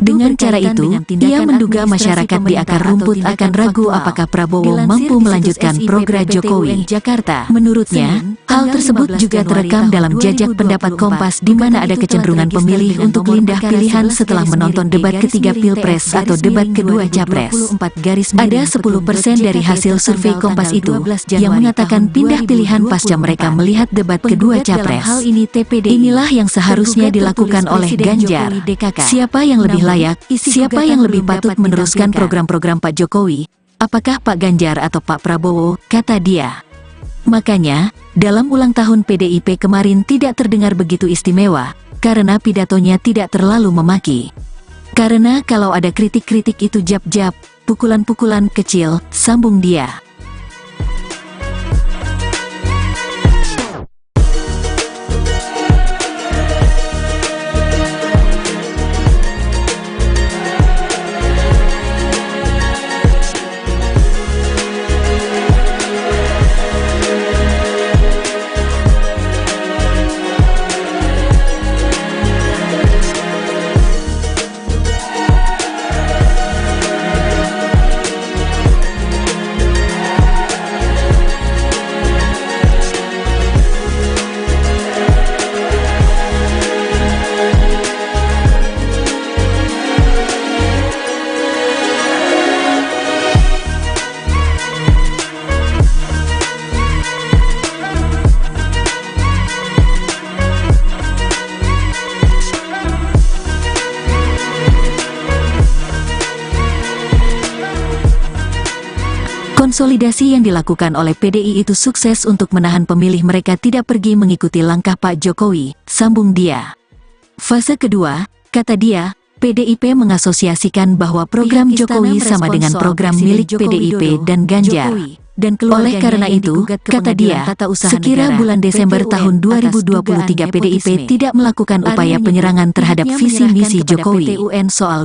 Dengan cara itu, ia menduga masyarakat di akar rumput akan ragu apakah Prabowo mampu melanjutkan program Jokowi. Menurutnya, hal tersebut juga terekam dalam jajak pendapat Kompas di mana ada kecenderungan pemilih untuk pindah pilihan setelah menonton debat ketiga Pilpres atau debat kedua Capres. Ada 10% dari hasil survei Kompas itu yang mengatakan pindah pilihan pasca mereka melihat debat kedua Capres. Inilah yang seharusnya dilakukan oleh Ganjar. Siapa yang lebih layak, siapa yang lebih patut meneruskan program-program Pak Jokowi? Apakah Pak Ganjar atau Pak Prabowo, kata dia. Makanya, dalam ulang tahun PDIP kemarin tidak terdengar begitu istimewa, karena pidatonya tidak terlalu memaki. Karena kalau ada kritik-kritik itu jab-jab, pukulan-pukulan kecil, sambung dia. Konsolidasi yang dilakukan oleh PDI itu sukses untuk menahan pemilih mereka tidak pergi mengikuti langkah Pak Jokowi, sambung dia. Fase kedua, kata dia, PDIP mengasosiasikan bahwa program Jokowi sama dengan program milik PDIP dan Ganjar. Oleh karena itu, kata dia, sekira bulan Desember tahun 2023 PDIP tidak melakukan upaya penyerangan terhadap visi misi Jokowi.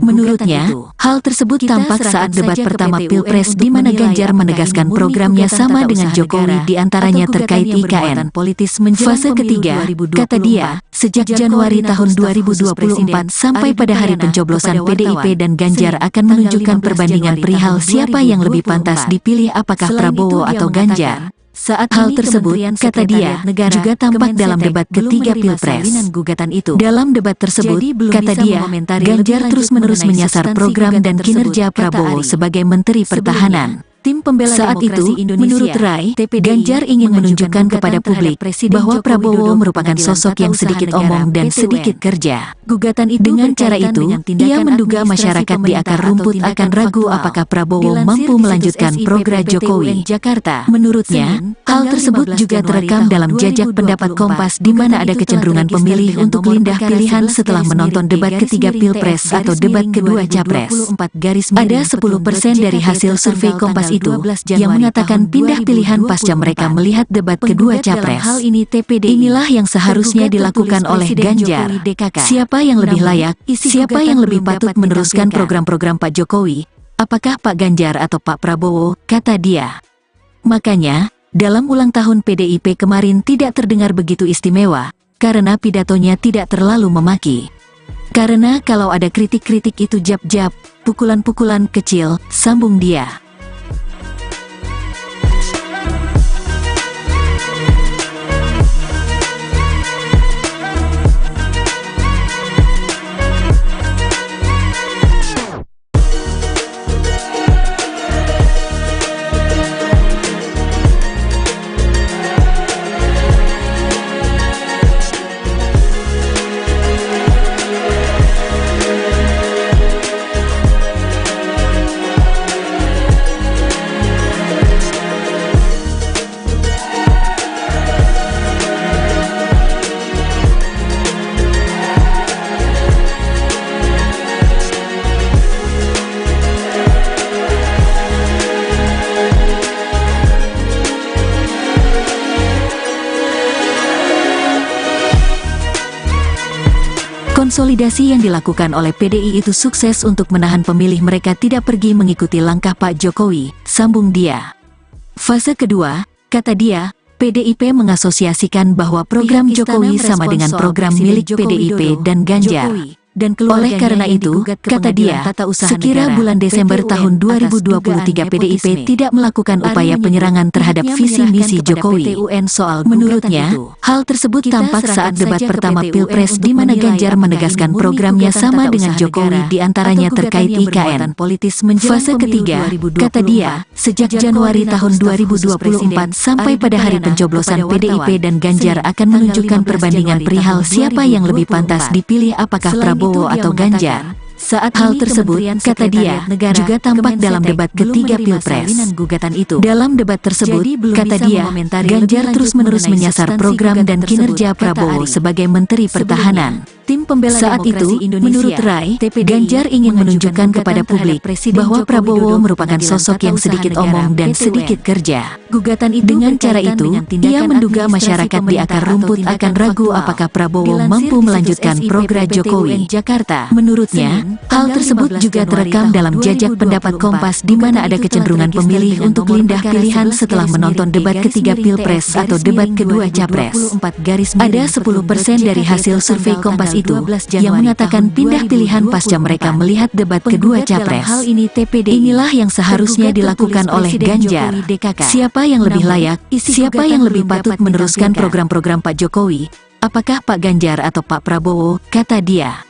Menurutnya, hal tersebut tampak saat debat pertama Pilpres di mana Ganjar menegaskan programnya sama dengan Jokowi di antaranya terkait IKN. Fase ketiga, kata dia, sejak Januari tahun 2024 sampai pada hari pencoblosan PDIP dan Ganjar akan menunjukkan perbandingan perihal siapa yang lebih pantas dipilih apakah Prabowo atau Ganjar. Saat hal tersebut, kata dia, juga tampak dalam debat ketiga Pilpres. Dalam debat tersebut, kata dia, Ganjar terus-menerus menyasar program dan kinerja Prabowo sebagai Menteri Pertahanan. Saat itu, menurut Rai, Ganjar ingin menunjukkan kepada publik bahwa Prabowo merupakan sosok yang sedikit omong dan sedikit kerja. Dengan cara itu, ia menduga masyarakat di akar rumput akan ragu apakah Prabowo mampu melanjutkan program Jokowi. Menurutnya, hal tersebut juga terekam dalam jajak pendapat Kompas di mana ada kecenderungan pemilih untuk pindah pilihan setelah menonton debat ketiga Pilpres atau debat kedua Capres. Ada 10% dari hasil survei Kompas itu yang mengatakan pindah pilihan pasca mereka melihat debat kedua Capres. Inilah yang seharusnya dilakukan oleh Ganjar. Siapa yang lebih layak, siapa yang lebih patut meneruskan program-program Pak Jokowi, apakah Pak Ganjar atau Pak Prabowo, kata dia. Makanya, dalam ulang tahun PDIP kemarin tidak terdengar begitu istimewa, karena pidatonya tidak terlalu memaki. Karena kalau ada kritik-kritik itu jab-jab, pukulan-pukulan kecil, sambung dia. Konsolidasi yang dilakukan oleh PDI itu sukses untuk menahan pemilih mereka tidak pergi mengikuti langkah Pak Jokowi, sambung dia. Fase kedua, kata dia, PDIP mengasosiasikan bahwa program Jokowi sama dengan program milik PDIP dan Ganjar. Oleh karena itu, kata dia, sekira bulan Desember tahun 2023 PDIP tidak melakukan upaya penyerangan terhadap visi misi Jokowi. Menurutnya, hal tersebut tampak saat debat pertama Pilpres di mana Ganjar menegaskan programnya sama dengan Jokowi di antaranya terkait IKN. Fase ketiga, kata dia, sejak Januari tahun 2024 sampai pada hari pencoblosan PDIP dan Ganjar akan menunjukkan perbandingan perihal siapa yang lebih pantas dipilih apakah Prabowo atau Ganjar. Saat hal tersebut, kata dia, juga tampak dalam debat ketiga Pilpres. Dalam debat tersebut, kata dia, Ganjar terus-menerus menyasar program dan kinerja Prabowo sebagai Menteri Pertahanan. Saat itu, menurut Rai, Ganjar ingin menunjukkan kepada publik bahwa Prabowo merupakan sosok yang sedikit omong dan sedikit kerja. Dengan cara itu, ia menduga masyarakat di akar rumput akan ragu apakah Prabowo mampu melanjutkan program Jokowi. Menurutnya, hal tersebut juga terekam dalam jajak pendapat Kompas di mana ada kecenderungan pemilih untuk pindah pilihan setelah menonton debat ketiga Pilpres atau debat kedua Capres. Ada 10% dari hasil survei Kompas itu yang mengatakan pindah pilihan pasca mereka melihat debat kedua Capres. Inilah yang seharusnya dilakukan oleh Ganjar. Siapa yang lebih layak, siapa yang lebih patut meneruskan program-program Pak Jokowi, apakah Pak Ganjar atau Pak Prabowo, kata dia.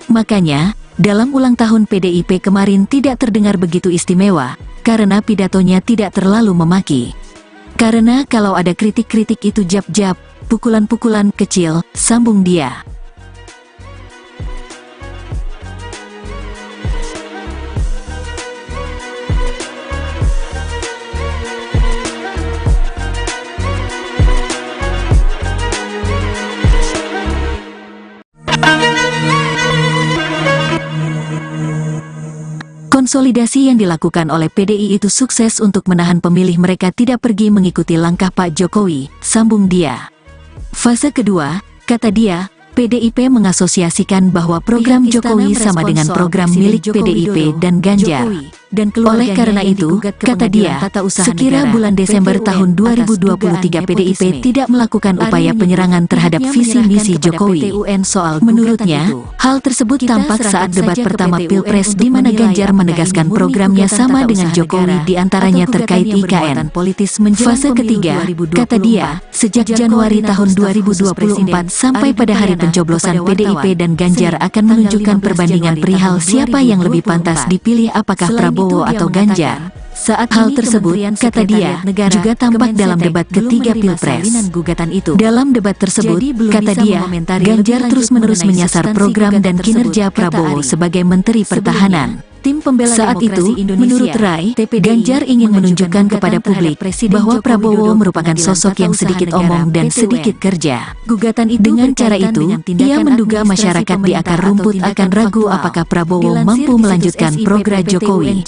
Makanya, dalam ulang tahun PDIP kemarin tidak terdengar begitu istimewa, karena pidatonya tidak terlalu memaki. Karena kalau ada kritik-kritik itu jab-jab, pukulan-pukulan kecil, sambung dia. Konsolidasi yang dilakukan oleh PDI itu sukses untuk menahan pemilih mereka tidak pergi mengikuti langkah Pak Jokowi, sambung dia. Fase kedua, kata dia, PDIP mengasosiasikan bahwa program Jokowi sama dengan program milik PDIP dan Ganjar. Oleh karena itu, kata dia, sekira bulan Desember tahun 2023 PDIP tidak melakukan upaya penyerangan terhadap visi misi Jokowi. Menurutnya, hal tersebut tampak saat debat pertama Pilpres di mana Ganjar menegaskan programnya sama dengan Jokowi diantaranya terkait IKN. Fase ketiga, kata dia, sejak Januari tahun 2024 sampai pada hari pencoblosan PDIP dan Ganjar akan menunjukkan perbandingan perihal siapa yang lebih pantas dipilih apakah Prabowo atau Ganjar. Saat hal tersebut, kata dia, juga tampak dalam debat ketiga Pilpres. Dalam debat tersebut, kata dia, Ganjar terus-menerus menyasar program dan kinerja Prabowo sebagai Menteri Pertahanan. Saat itu, menurut Rai, Ganjar ingin menunjukkan kepada publik bahwa Prabowo merupakan sosok yang sedikit omong dan sedikit kerja. Dengan cara itu, ia menduga masyarakat di akar rumput akan ragu apakah Prabowo mampu melanjutkan program Jokowi.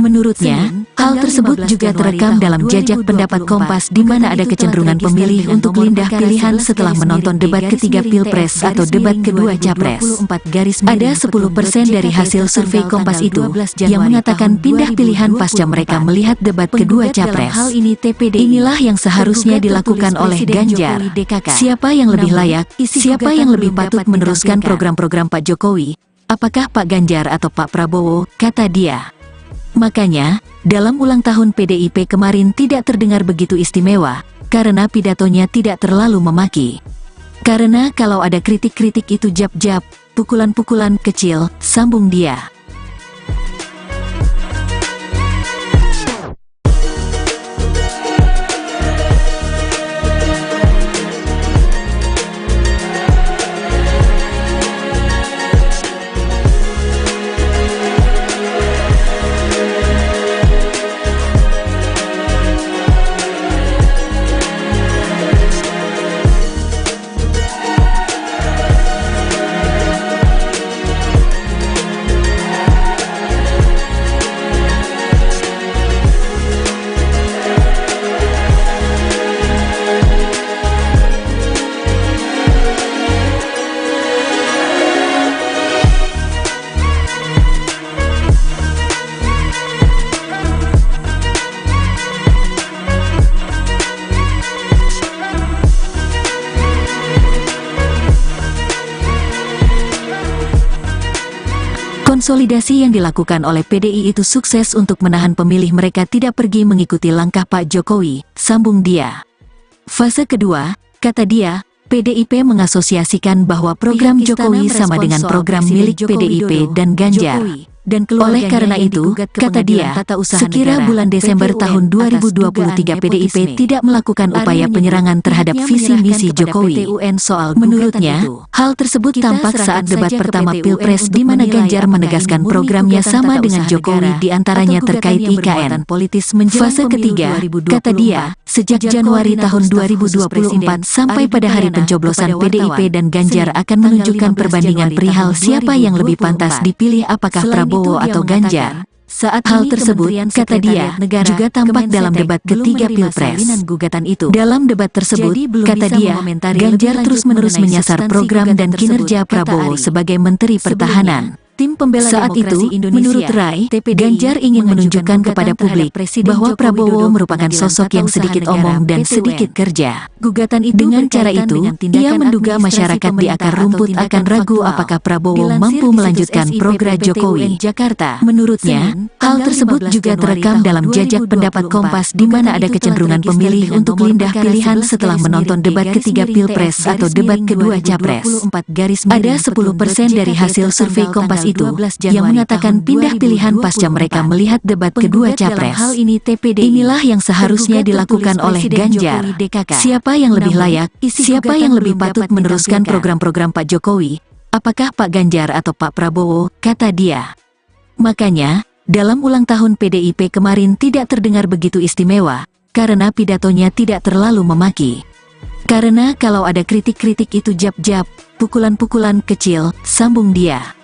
Menurutnya, hal tersebut juga terekam dalam jajak pendapat Kompas di mana ada kecenderungan pemilih untuk pindah pilihan setelah menonton debat ketiga Pilpres atau debat kedua Capres. Ada 10% dari hasil survei Kompas itu yang mengatakan pindah pilihan pasca mereka melihat debat kedua Capres. Inilah yang seharusnya dilakukan oleh Ganjar. Siapa yang lebih layak, siapa yang lebih patut meneruskan program-program Pak Jokowi, apakah Pak Ganjar atau Pak Prabowo, kata dia. Makanya, dalam ulang tahun PDIP kemarin tidak terdengar begitu istimewa, karena pidatonya tidak terlalu memaki. Karena kalau ada kritik-kritik itu jab-jab, pukulan-pukulan kecil, sambung dia. Konsolidasi yang dilakukan oleh PDI itu sukses untuk menahan pemilih mereka tidak pergi mengikuti langkah Pak Jokowi, sambung dia. Fase kedua, kata dia, PDIP mengasosiasikan bahwa program Jokowi sama dengan program milik PDIP dan Ganjar. Oleh karena itu, kata dia, sekira bulan Desember tahun 2023 PDIP tidak melakukan upaya penyerangan terhadap visi misi Jokowi. Menurutnya, hal tersebut tampak saat debat pertama Pilpres di mana Ganjar menegaskan programnya sama dengan Jokowi diantaranya terkait IKN. Fase ketiga, kata dia, sejak Januari tahun 2024 sampai pada hari pencoblosan PDIP dan Ganjar akan menunjukkan perbandingan perihal siapa yang lebih pantas dipilih apakah Prabowo atau Ganjar. Saat hal tersebut, kata dia, juga tampak dalam debat ketiga Pilpres. Dalam debat tersebut, kata dia, Ganjar terus-menerus menyasar program dan kinerja Prabowo sebagai Menteri Pertahanan. Saat itu, menurut Rai, Ganjar ingin menunjukkan kepada publik bahwa Prabowo merupakan sosok yang sedikit omong dan sedikit kerja. Dengan cara itu, ia menduga masyarakat di akar rumput akan ragu apakah Prabowo mampu melanjutkan program Jokowi. Menurutnya, hal tersebut juga terekam dalam jajak pendapat Kompas di mana ada kecenderungan pemilih untuk pindah pilihan setelah menonton debat ketiga Pilpres atau debat kedua Capres. Ada 10% dari hasil survei Kompas itu yang mengatakan pindah pilihan pasca mereka melihat debat kedua Capres. Inilah yang seharusnya dilakukan oleh Ganjar. Siapa yang lebih layak, siapa yang lebih patut meneruskan program-program Pak Jokowi, apakah Pak Ganjar atau Pak Prabowo, kata dia. Makanya, dalam ulang tahun PDIP kemarin tidak terdengar begitu istimewa, karena pidatonya tidak terlalu memaki. Karena kalau ada kritik-kritik itu jab-jab, pukulan-pukulan kecil, sambung dia.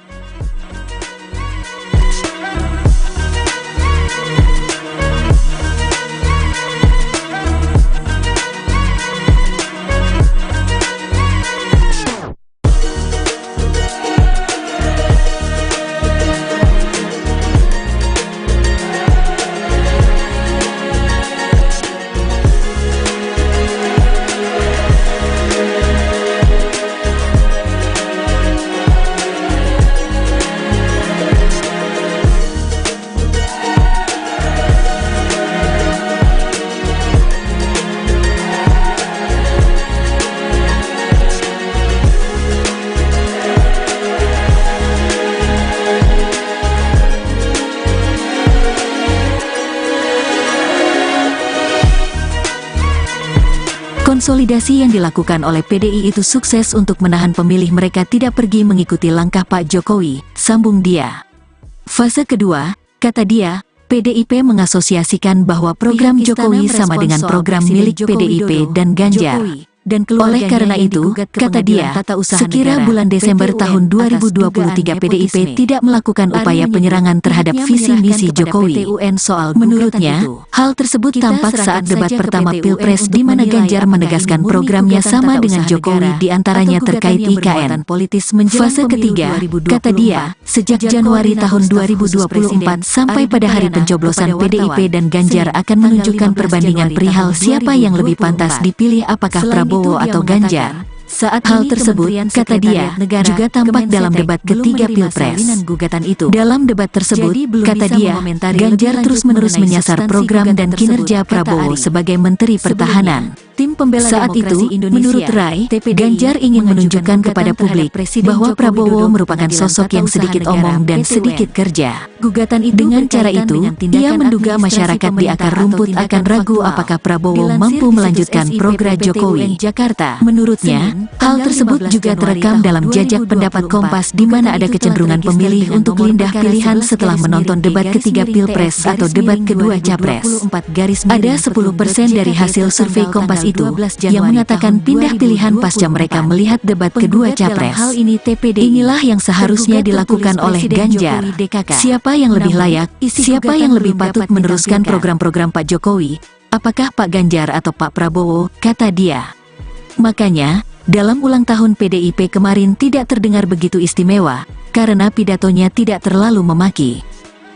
Konsolidasi yang dilakukan oleh PDI itu sukses untuk menahan pemilih mereka tidak pergi mengikuti langkah Pak Jokowi, sambung dia. Fase kedua, kata dia, PDIP mengasosiasikan bahwa program Jokowi sama dengan program milik PDIP dan Ganjar. Oleh karena itu, kata dia, sekira bulan Desember tahun 2023 PDIP tidak melakukan upaya penyerangan terhadap visi misi Jokowi. Menurutnya, hal tersebut tampak saat debat pertama Pilpres di mana Ganjar menegaskan programnya sama dengan Jokowi diantaranya terkait IKN. Fase ketiga, kata dia, sejak Januari tahun 2024 sampai pada hari pencoblosan PDIP dan Ganjar akan menunjukkan perbandingan perihal siapa yang lebih pantas dipilih apakah Prabowo atau Ganjar. Saat hal tersebut, kata dia, juga tampak dalam debat ketiga Pilpres. Dalam debat tersebut, kata dia, Ganjar terus-menerus menyasar program dan kinerja Prabowo sebagai Menteri Pertahanan. Saat itu, menurut Rai, Ganjar ingin menunjukkan kepada publik bahwa Prabowo merupakan sosok yang sedikit omong dan sedikit kerja. Dengan cara itu, ia menduga masyarakat di akar rumput akan ragu apakah Prabowo mampu melanjutkan program Jokowi. Menurutnya, hal tersebut juga terekam dalam jajak pendapat Kompas di mana ada kecenderungan pemilih untuk pindah pilihan setelah menonton debat ketiga Pilpres atau debat kedua Capres. Ada 10% dari hasil survei Kompas itu yang mengatakan pindah pilihan pasca mereka melihat debat kedua Capres. Inilah yang seharusnya dilakukan oleh Ganjar. Siapa yang lebih layak, siapa yang lebih patut meneruskan program-program Pak Jokowi, apakah Pak Ganjar atau Pak Prabowo, kata dia. Makanya, dalam ulang tahun PDIP kemarin tidak terdengar begitu istimewa, karena pidatonya tidak terlalu memaki.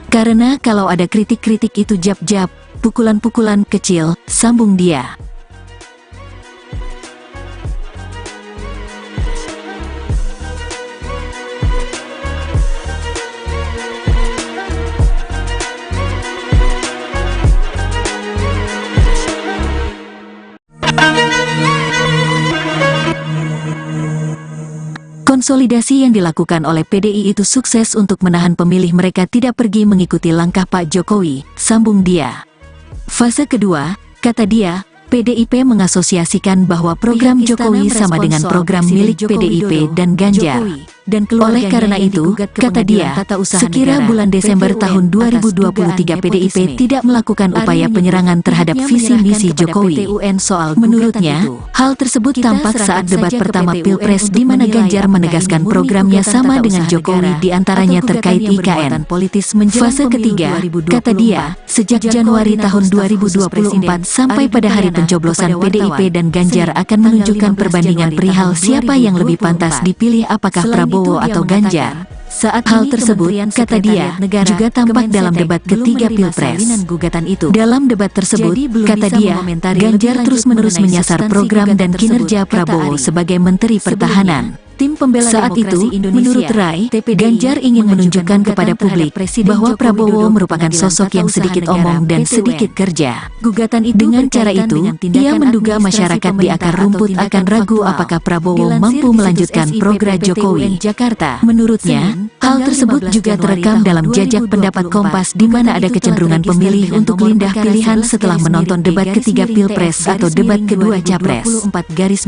Karena kalau ada kritik-kritik itu jab-jab, pukulan-pukulan kecil, sambung dia. Konsolidasi yang dilakukan oleh PDI itu sukses untuk menahan pemilih mereka tidak pergi mengikuti langkah Pak Jokowi, sambung dia. Fase kedua, kata dia, PDIP mengasosiasikan bahwa program Jokowi sama dengan program milik PDIP dan Ganjar. Oleh karena itu, kata dia, sekira bulan Desember tahun 2023 PDIP tidak melakukan upaya penyerangan terhadap visi misi Jokowi. Menurutnya, hal tersebut tampak saat debat pertama Pilpres di mana Ganjar menegaskan programnya sama dengan Jokowi diantaranya terkait IKN. Fase ketiga, kata dia, sejak Januari tahun 2024 sampai pada hari pencoblosan PDIP dan Ganjar akan menunjukkan perbandingan perihal siapa yang lebih pantas dipilih apakah Prabowo atau Ganjar. Saat hal tersebut, kata dia, juga tampak dalam debat ketiga Pilpres. Dalam debat tersebut, kata dia, Ganjar terus-menerus menyasar program dan kinerja Prabowo sebagai Menteri Pertahanan. Saat itu, menurut Rai, Ganjar ingin menunjukkan kepada publik bahwa Prabowo merupakan sosok yang sedikit omong dan sedikit kerja. Dengan cara itu, ia menduga masyarakat di akar rumput akan ragu apakah Prabowo mampu melanjutkan program Jokowi. Menurutnya, hal tersebut juga terekam dalam jajak pendapat Kompas di mana ada kecenderungan pemilih untuk pindah pilihan setelah menonton debat ketiga Pilpres atau debat kedua Capres.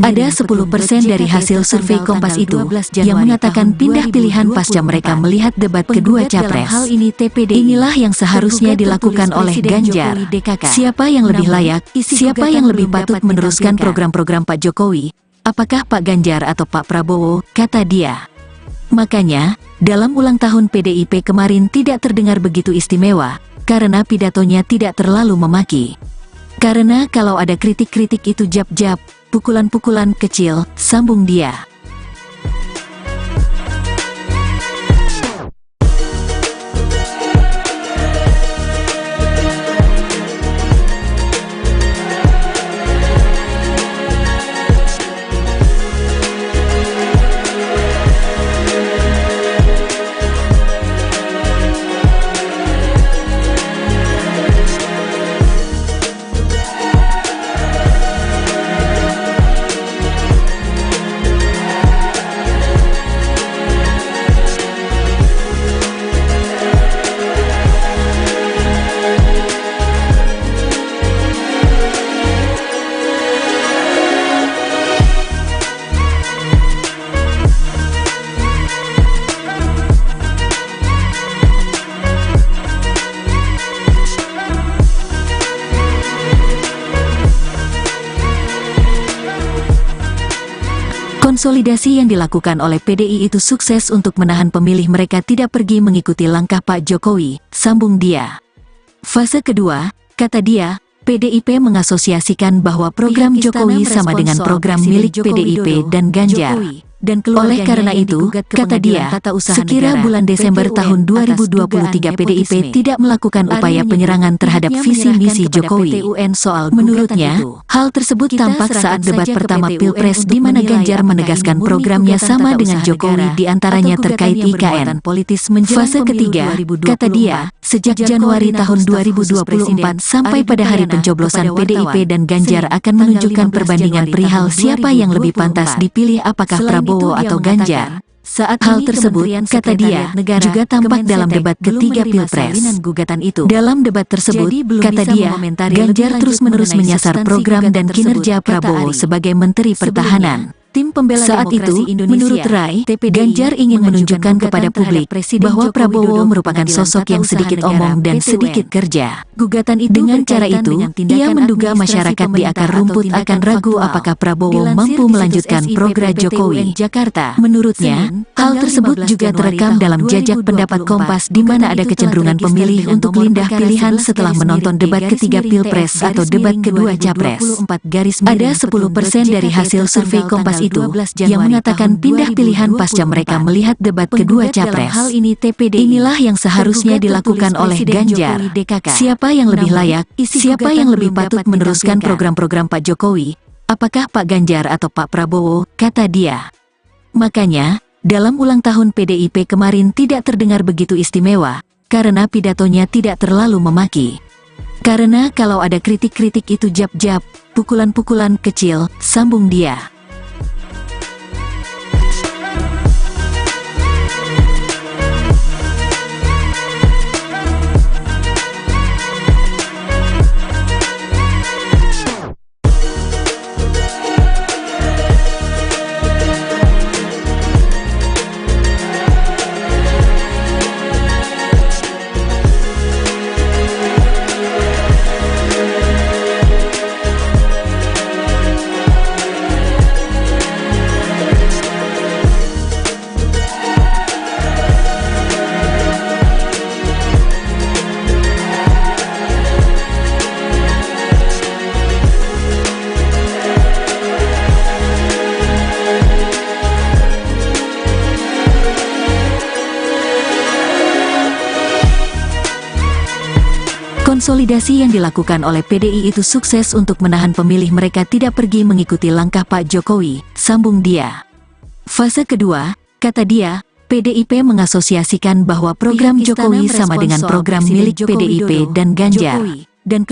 Ada 10% dari hasil survei Kompas itu yang mengatakan pindah pilihan pasca mereka melihat debat kedua Capres. Inilah yang seharusnya dilakukan oleh Ganjar. Siapa yang lebih layak, siapa yang lebih patut meneruskan program-program Pak Jokowi, apakah Pak Ganjar atau Pak Prabowo, kata dia. Makanya, dalam ulang tahun PDIP kemarin tidak terdengar begitu istimewa, karena pidatonya tidak terlalu memaki. Karena kalau ada kritik-kritik itu jab-jab, pukulan-pukulan kecil, sambung dia. Konsolidasi yang dilakukan oleh PDI itu sukses untuk menahan pemilih mereka tidak pergi mengikuti langkah Pak Jokowi, sambung dia. Fase kedua, kata dia, PDIP mengasosiasikan bahwa program Jokowi sama dengan program milik PDIP dan Ganjar. Oleh karena itu, kata dia, sekira bulan Desember tahun 2023 PDIP tidak melakukan upaya penyerangan terhadap visi misi Jokowi. Menurutnya, hal tersebut tampak saat debat pertama Pilpres di mana Ganjar menegaskan programnya sama dengan Jokowi di antaranya terkait IKN. Fase ketiga, kata dia, sejak Januari tahun 2024 sampai pada hari pencoblosan PDIP dan Ganjar akan menunjukkan perbandingan perihal siapa yang lebih pantas dipilih apakah Prabowo atau Ganjar. Saat hal tersebut, kata dia, juga tampak dalam debat ketiga Pilpres. Dalam debat tersebut, kata dia, Ganjar terus-menerus menyasar program dan kinerja Prabowo sebagai Menteri Pertahanan. Tim pembela saat itu, menurut Rai, Ganjar ingin menunjukkan kepada publik bahwa Prabowo merupakan sosok yang sedikit omong dan sedikit kerja. Dengan cara itu, ia menduga masyarakat di akar rumput akan ragu apakah Prabowo mampu melanjutkan program Jokowi. Menurutnya, hal tersebut juga terekam dalam jajak pendapat Kompas di mana ada kecenderungan pemilih untuk pindah pilihan setelah menonton debat ketiga Pilpres atau debat kedua Capres. Ada 10% dari hasil survei Kompas itu yang mengatakan pindah pilihan pasca mereka melihat debat kedua Capres. Inilah yang seharusnya dilakukan oleh Ganjar. Siapa yang lebih layak, siapa yang lebih patut meneruskan program-program Pak Jokowi, apakah Pak Ganjar atau Pak Prabowo, kata dia. Makanya, dalam ulang tahun PDIP kemarin tidak terdengar begitu istimewa, karena pidatonya tidak terlalu memaki. Karena kalau ada kritik-kritik itu jab-jab, pukulan-pukulan kecil, sambung dia. Konsolidasi yang dilakukan oleh PDI itu sukses untuk menahan pemilih mereka tidak pergi mengikuti langkah Pak Jokowi, sambung dia. Fase kedua, kata dia, PDIP mengasosiasikan bahwa program Jokowi sama dengan program milik PDIP dan Ganjar.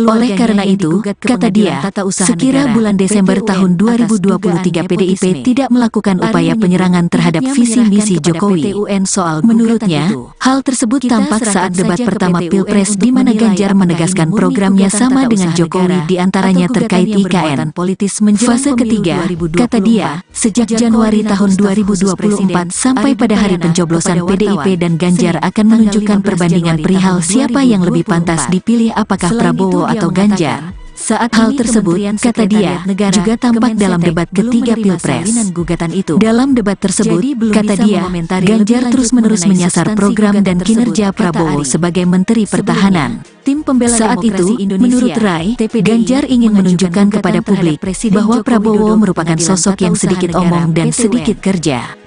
Oleh karena itu, kata dia, sekira bulan Desember tahun 2023 PDIP tidak melakukan upaya penyerangan terhadap visi misi Jokowi. Menurutnya, hal tersebut tampak saat debat pertama Pilpres di mana Ganjar menegaskan programnya sama dengan Jokowi di antaranya terkait IKN. Fase ketiga, kata dia, sejak Januari tahun 2024 sampai pada hari pencoblosan PDIP dan Ganjar akan menunjukkan perbandingan perihal siapa yang lebih pantas dipilih apakah Prabowo atau Ganjar. Saat hal tersebut, kata dia, juga tampak dalam debat ketiga Pilpres. Dalam debat tersebut, kata dia, Ganjar terus-menerus menyasar program dan kinerja Prabowo sebagai Menteri Pertahanan. Tim pembela saat itu, menurut Rai, Ganjar ingin menunjukkan kepada publik bahwa Prabowo merupakan sosok yang sedikit omong dan sedikit kerja.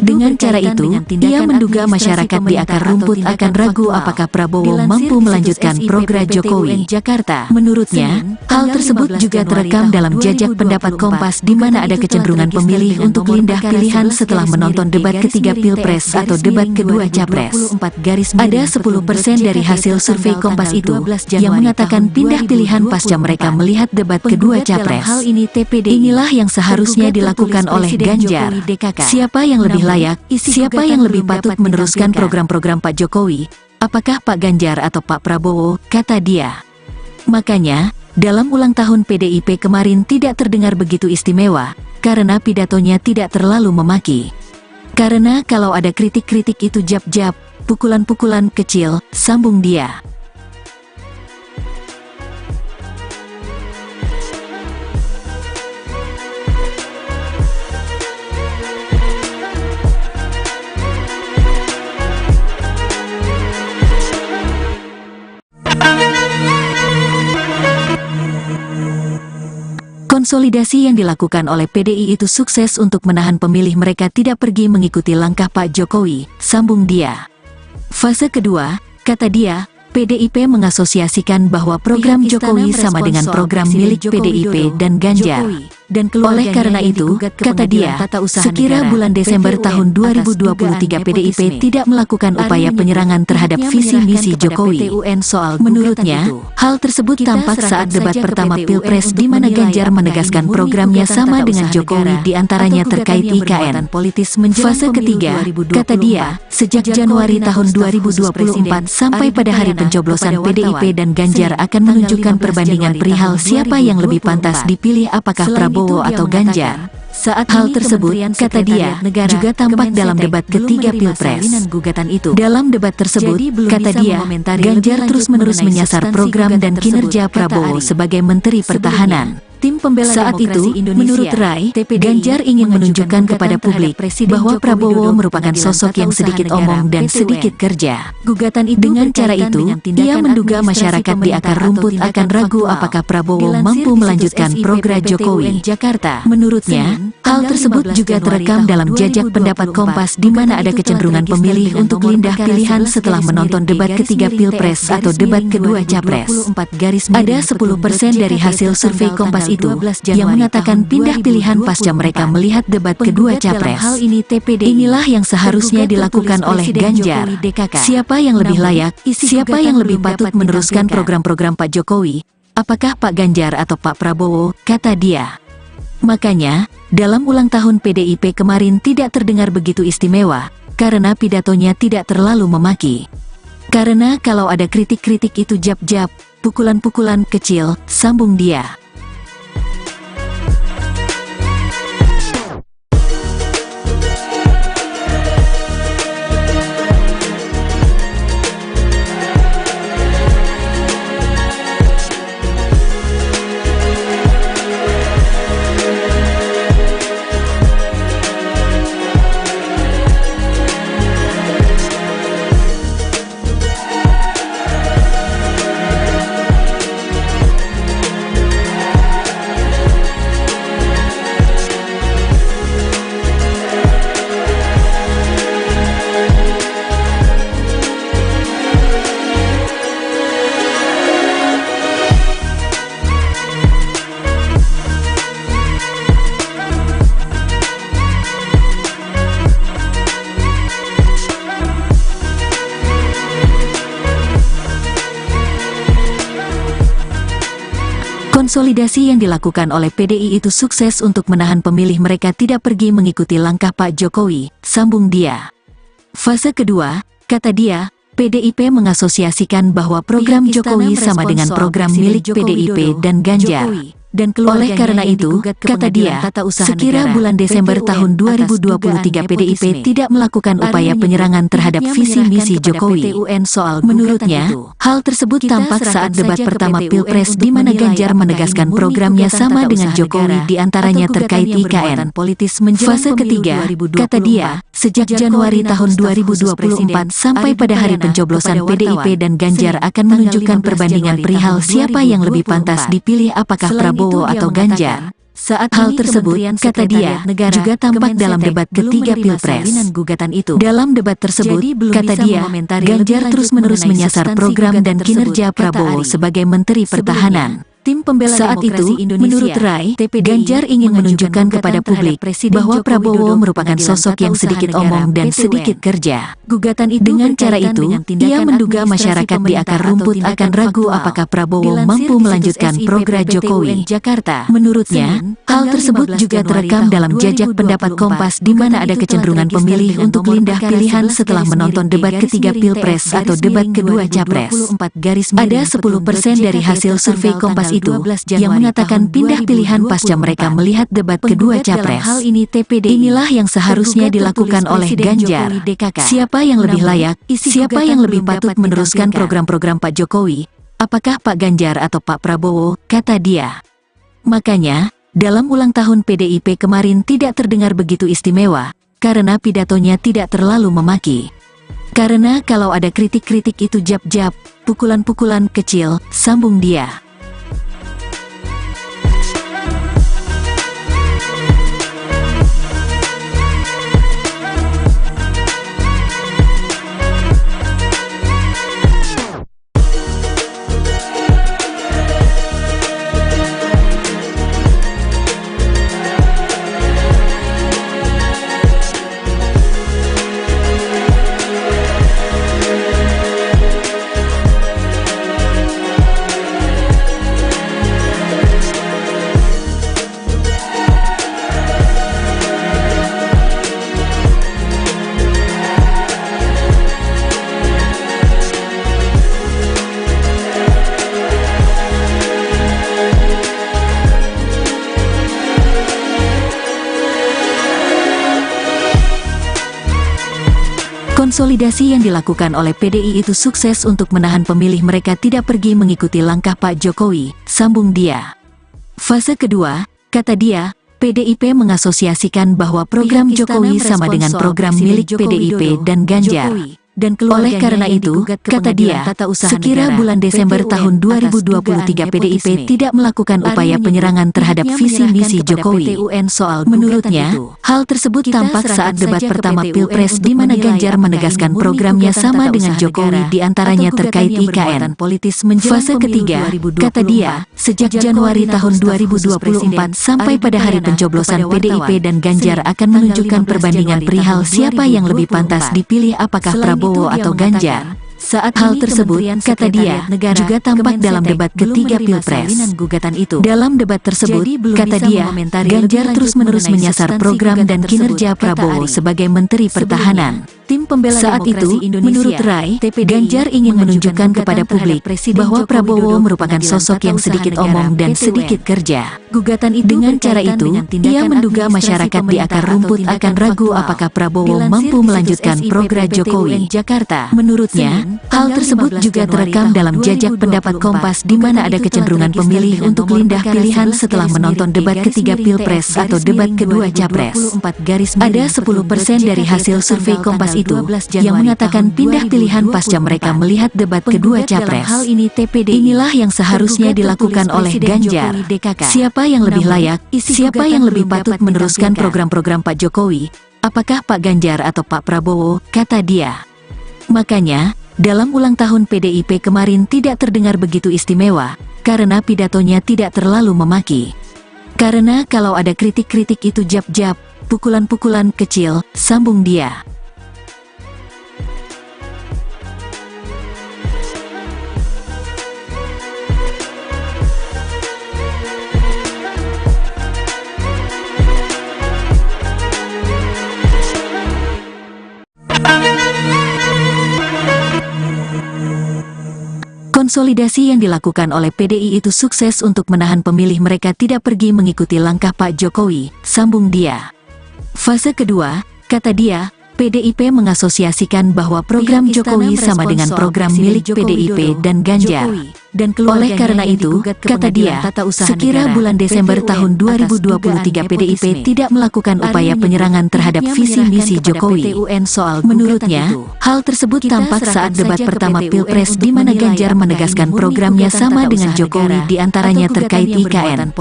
Dengan cara itu, ia menduga masyarakat di akar rumput akan ragu apakah Prabowo mampu melanjutkan program Jokowi. Menurutnya, hal tersebut juga terekam dalam jajak pendapat Kompas di mana ada kecenderungan pemilih untuk pindah pilihan setelah menonton debat ketiga Pilpres atau debat kedua Capres. Ada 10% dari hasil survei Kompas itu yang mengatakan pindah pilihan pasca mereka melihat debat kedua Capres. Inilah yang seharusnya dilakukan oleh Ganjar. Siapa yang lebih layak, siapa yang lebih patut meneruskan program-program Pak Jokowi, apakah Pak Ganjar atau Pak Prabowo, kata dia. Makanya, dalam ulang tahun PDIP kemarin tidak terdengar begitu istimewa, karena pidatonya tidak terlalu memaki. Karena kalau ada kritik-kritik itu jab-jab, pukulan-pukulan kecil, sambung dia. Konsolidasi yang dilakukan oleh PDI itu sukses untuk menahan pemilih mereka tidak pergi mengikuti langkah Pak Jokowi, sambung dia. Fase kedua, kata dia, PDIP mengasosiasikan bahwa program Jokowi sama dengan program milik PDIP dan Ganjar. Oleh karena itu, kata dia, sekira bulan Desember tahun 2023 PDIP tidak melakukan upaya penyerangan terhadap visi misi Jokowi. Menurutnya, hal tersebut tampak saat debat pertama Pilpres di mana Ganjar menegaskan programnya sama dengan Jokowi diantaranya terkait IKN. Fase ketiga, kata dia, sejak Januari tahun 2024 sampai pada hari pencoblosan PDIP dan Ganjar akan menunjukkan perbandingan perihal siapa yang lebih pantas dipilih apakah Prabowo atau Ganjar. Saat hal tersebut, kata dia, juga tampak dalam debat ketiga Pilpres. Dalam debat tersebut, kata dia, Ganjar terus-menerus menyasar program dan kinerja Prabowo sebagai Menteri Pertahanan. Tim pembela saat itu, menurut Rai, Ganjar ingin menunjukkan kepada publik bahwa Prabowo merupakan sosok yang sedikit omong dan sedikit kerja. Dengan cara itu, ia menduga masyarakat di akar rumput akan ragu apakah Prabowo mampu melanjutkan program Jokowi. Menurutnya, hal tersebut juga terekam dalam jajak pendapat Kompas di mana ada kecenderungan pemilih untuk pindah pilihan setelah menonton debat ketiga Pilpres atau debat kedua Capres. Ada 10% dari hasil survei Kompas itu yang mengatakan pindah pilihan pasca mereka melihat debat kedua Capres. Inilah yang seharusnya dilakukan oleh Ganjar. Siapa yang lebih layak, siapa yang lebih patut meneruskan program-program Pak Jokowi? Apakah Pak Ganjar atau Pak Prabowo, kata dia. Makanya, dalam ulang tahun PDIP kemarin tidak terdengar begitu istimewa, karena pidatonya tidak terlalu memaki. Karena kalau ada kritik-kritik itu jab-jab, pukulan-pukulan kecil, sambung dia. Konsolidasi yang dilakukan oleh PDI itu sukses untuk menahan pemilih mereka tidak pergi mengikuti langkah Pak Jokowi, sambung dia. Fase kedua, kata dia, PDIP mengasosiasikan bahwa program Jokowi sama dengan program milik PDIP dan Ganjar. Oleh karena itu, kata dia, sekira bulan Desember tahun 2023 PDIP tidak melakukan upaya penyerangan terhadap visi misi Jokowi. Menurutnya, hal tersebut tampak saat debat pertama Pilpres di mana Ganjar menegaskan programnya sama dengan Jokowi diantaranya terkait IKN. Fase ketiga, kata dia, sejak Januari tahun 2024 sampai pada hari pencoblosan PDIP dan Ganjar akan menunjukkan perbandingan perihal siapa yang lebih pantas dipilih apakah Prabowo atau Ganjar. Saat hal tersebut, kata dia, juga tampak dalam debat ketiga Pilpres. Dalam debat tersebut, kata dia, Ganjar terus-menerus menyasar program dan kinerja Prabowo sebagai Menteri Pertahanan. Tim pembela saat itu, menurut Rai, Ganjar ingin menunjukkan kepada publik bahwa Prabowo merupakan sosok yang sedikit omong dan sedikit kerja. Dengan cara itu, ia menduga masyarakat di akar rumput akan ragu apakah Prabowo mampu melanjutkan program Jokowi. Menurutnya, hal tersebut juga terekam dalam jajak pendapat Kompas di mana ada kecenderungan pemilih untuk pindah pilihan setelah menonton debat ketiga Pilpres atau debat kedua Capres. Ada 10% dari hasil survei Kompas itu yang mengatakan pindah pilihan pasca mereka melihat debat kedua Capres. Inilah yang seharusnya dilakukan oleh Ganjar. Siapa yang lebih layak, siapa yang lebih patut meneruskan program-program Pak Jokowi? Apakah Pak Ganjar atau Pak Prabowo, kata dia. Makanya, dalam ulang tahun PDIP kemarin tidak terdengar begitu istimewa, karena pidatonya tidak terlalu memaki. Karena kalau ada kritik-kritik itu jab-jab, pukulan-pukulan kecil, sambung dia. Konsolidasi yang dilakukan oleh PDI itu sukses untuk menahan pemilih mereka tidak pergi mengikuti langkah Pak Jokowi, sambung dia. Fase kedua, kata dia, PDIP mengasosiasikan bahwa program Jokowi sama dengan program milik PDIP dan Ganjar. Dan oleh karena itu, kata dia, sekira bulan Desember tahun 2023 PDIP tidak melakukan upaya penyerangan terhadap visi misi Jokowi. Menurutnya, hal tersebut tampak saat debat pertama Pilpres di mana Ganjar menegaskan programnya sama dengan Jokowi diantaranya terkait IKN. Fase ketiga, kata dia, sejak Januari tahun 2024 sampai pada hari pencoblosan PDIP dan Ganjar akan menunjukkan perbandingan perihal siapa yang lebih pantas dipilih apakah Prabowo atau Ganjar. Saat hal tersebut, kata dia, juga tampak dalam debat ketiga Pilpres. Dalam debat tersebut, kata dia, Ganjar terus-menerus menyasar program dan kinerja Prabowo sebagai Menteri Pertahanan. Saat itu, menurut Rai, Ganjar ingin menunjukkan kepada publik bahwa Prabowo merupakan sosok yang sedikit omong dan sedikit kerja. Dengan cara itu, ia menduga masyarakat di akar rumput akan ragu apakah Prabowo mampu melanjutkan program Jokowi. Menurutnya, hal tersebut juga terekam dalam jajak pendapat Kompas di mana ada kecenderungan pemilih untuk pindah pilihan setelah menonton debat ketiga Pilpres atau debat kedua Capres. Ada 10% dari hasil survei Kompas itu yang mengatakan pindah pilihan pasca mereka melihat debat kedua Capres. Inilah yang seharusnya dilakukan oleh Ganjar. Siapa yang lebih layak, siapa yang lebih patut meneruskan program-program Pak Jokowi? Apakah Pak Ganjar atau Pak Prabowo, kata dia. Makanya, dalam ulang tahun PDIP kemarin tidak terdengar begitu istimewa, karena pidatonya tidak terlalu memaki. Karena kalau ada kritik-kritik itu jab-jab, pukulan-pukulan kecil, sambung dia. Konsolidasi yang dilakukan oleh PDI itu sukses untuk menahan pemilih mereka tidak pergi mengikuti langkah Pak Jokowi, sambung dia. Fase kedua, kata dia, PDIP mengasosiasikan bahwa program Jokowi sama dengan program milik PDIP dan Ganjar. Oleh karena itu, kata dia, sekira bulan Desember tahun 2023 PDIP tidak melakukan upaya penyerangan terhadap visi misi Jokowi. Menurutnya, hal tersebut tampak saat debat pertama Pilpres di mana Ganjar menegaskan programnya sama dengan Jokowi diantaranya terkait IKN.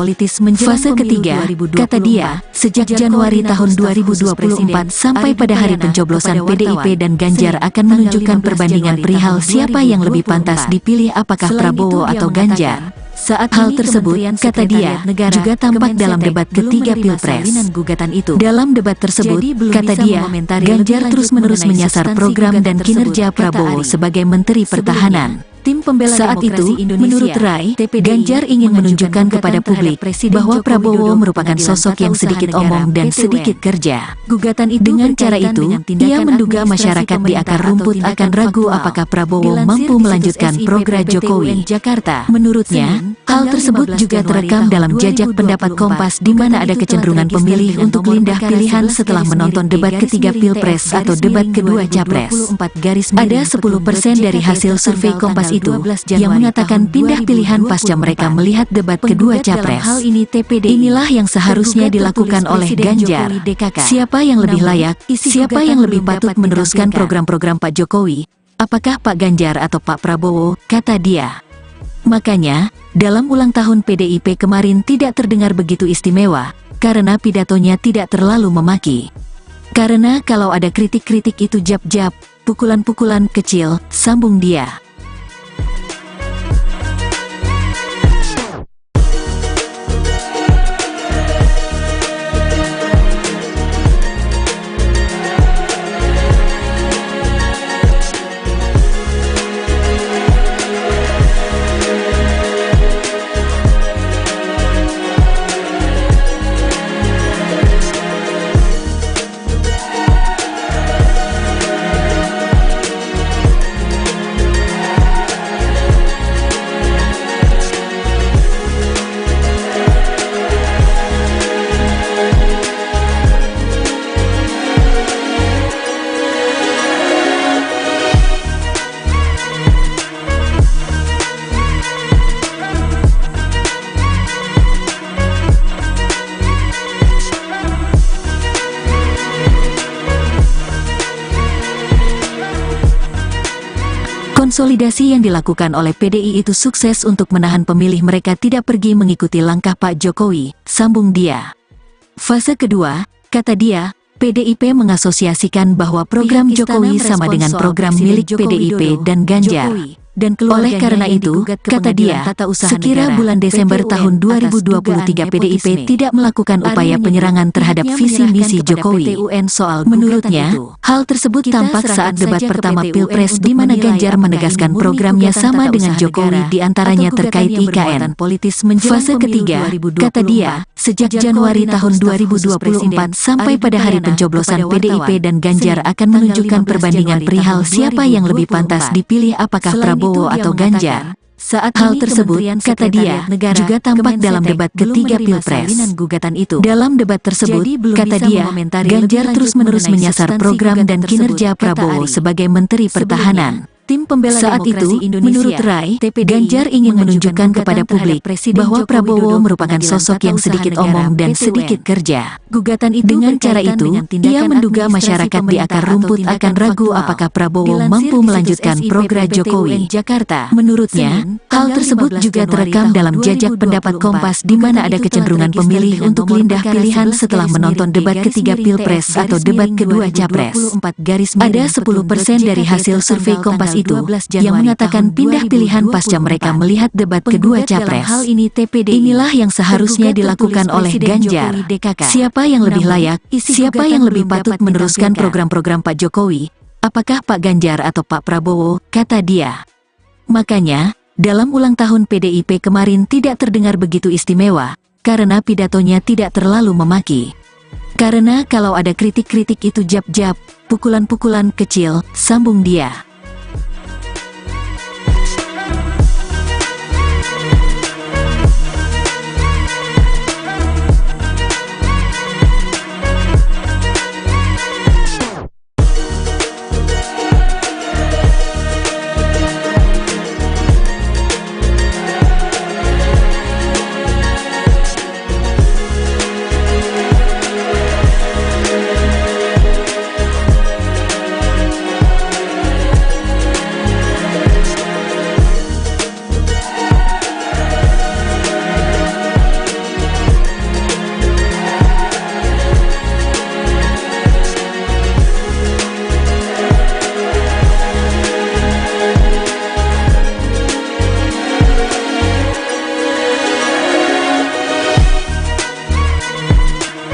Fase ketiga, kata dia, sejak Januari tahun 2024 sampai pada hari pencoblosan PDIP dan Ganjar akan menunjukkan perbandingan perihal siapa yang lebih pantas dipilih apakah Prabowo atau Ganjar. Saat hal tersebut, kata dia, juga tampak dalam debat ketiga Pilpres. Dalam debat tersebut, kata dia, Ganjar terus-menerus menyasar program dan kinerja Prabowo sebagai Menteri Pertahanan. Saat itu, menurut Rai, Ganjar ingin menunjukkan kepada publik bahwa Prabowo merupakan sosok yang sedikit omong dan sedikit kerja. Dengan cara itu, ia menduga masyarakat di akar rumput akan ragu apakah Prabowo mampu melanjutkan program Jokowi. Menurutnya, hal tersebut juga terekam dalam jajak pendapat Kompas di mana ada kecenderungan pemilih untuk pindah pilihan setelah menonton debat ketiga Pilpres atau debat kedua Capres. Ada 10% dari hasil survei Kompas itu yang mengatakan pindah pilihan pasca mereka melihat debat kedua Capres. Inilah yang seharusnya dilakukan oleh Ganjar. Siapa yang lebih layak, siapa yang lebih patut meneruskan program-program Pak Jokowi? Apakah Pak Ganjar atau Pak Prabowo, kata dia. Makanya, dalam ulang tahun PDIP kemarin tidak terdengar begitu istimewa, karena pidatonya tidak terlalu memaki. Karena kalau ada kritik-kritik itu jab-jab, pukulan-pukulan kecil, sambung dia. Konsolidasi yang dilakukan oleh PDI itu sukses untuk menahan pemilih mereka tidak pergi mengikuti langkah Pak Jokowi, sambung dia. Fase kedua, kata dia, PDIP mengasosiasikan bahwa program Jokowi sama dengan program milik PDIP dan Ganjar. Oleh karena itu, kata dia, sekira bulan Desember tahun 2023 PDIP tidak melakukan upaya penyerangan terhadap visi misi Jokowi. Menurutnya, hal tersebut tampak saat debat pertama Pilpres di mana Ganjar menegaskan programnya sama dengan Jokowi diantaranya terkait IKN. Fase ketiga, kata dia, sejak Januari tahun 2024 sampai pada hari pencoblosan PDIP dan Ganjar akan menunjukkan perbandingan perihal siapa yang lebih pantas dipilih apakah Prabowo atau Ganjar. Saat hal tersebut, kata dia, juga tampak dalam debat ketiga Pilpres. Dalam debat tersebut, kata dia, Ganjar terus-menerus menyasar program dan kinerja Prabowo sebagai Menteri Pertahanan. Saat itu, menurut Rai, Ganjar ingin menunjukkan kepada publik bahwa Prabowo merupakan sosok yang sedikit omong dan sedikit kerja. Dengan cara itu, ia menduga masyarakat di akar rumput akan ragu apakah Prabowo mampu melanjutkan program Jokowi. Menurutnya, hal tersebut juga terekam dalam jajak pendapat Kompas di mana ada kecenderungan pemilih untuk pindah pilihan setelah menonton debat ketiga Pilpres atau debat kedua Capres. Ada 10% dari hasil survei Kompas itu yang mengatakan pindah pilihan pasca mereka melihat debat kedua Capres. Inilah yang seharusnya dilakukan oleh Ganjar. Siapa yang lebih layak, siapa yang lebih patut meneruskan program-program Pak Jokowi, apakah Pak Ganjar atau Pak Prabowo, kata dia. Makanya, dalam ulang tahun PDIP kemarin tidak terdengar begitu istimewa, karena pidatonya tidak terlalu memaki. Karena kalau ada kritik-kritik itu jab-jab, pukulan-pukulan kecil, sambung dia.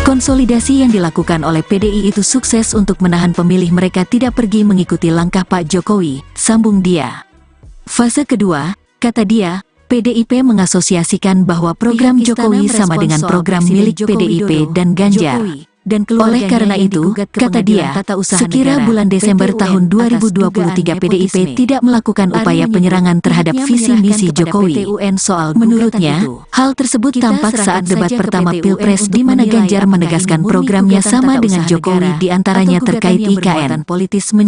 Konsolidasi yang dilakukan oleh PDI itu sukses untuk menahan pemilih mereka tidak pergi mengikuti langkah Pak Jokowi, sambung dia. Fase kedua, kata dia, PDIP mengasosiasikan bahwa program Jokowi sama dengan program milik PDIP dan Ganjar. Oleh karena itu, kata dia, sekira bulan Desember tahun 2023 PDIP tidak melakukan upaya penyerangan terhadap visi misi Jokowi. Menurutnya, hal tersebut tampak saat debat pertama Pilpres di mana Ganjar menegaskan programnya sama dengan Jokowi diantaranya terkait IKN.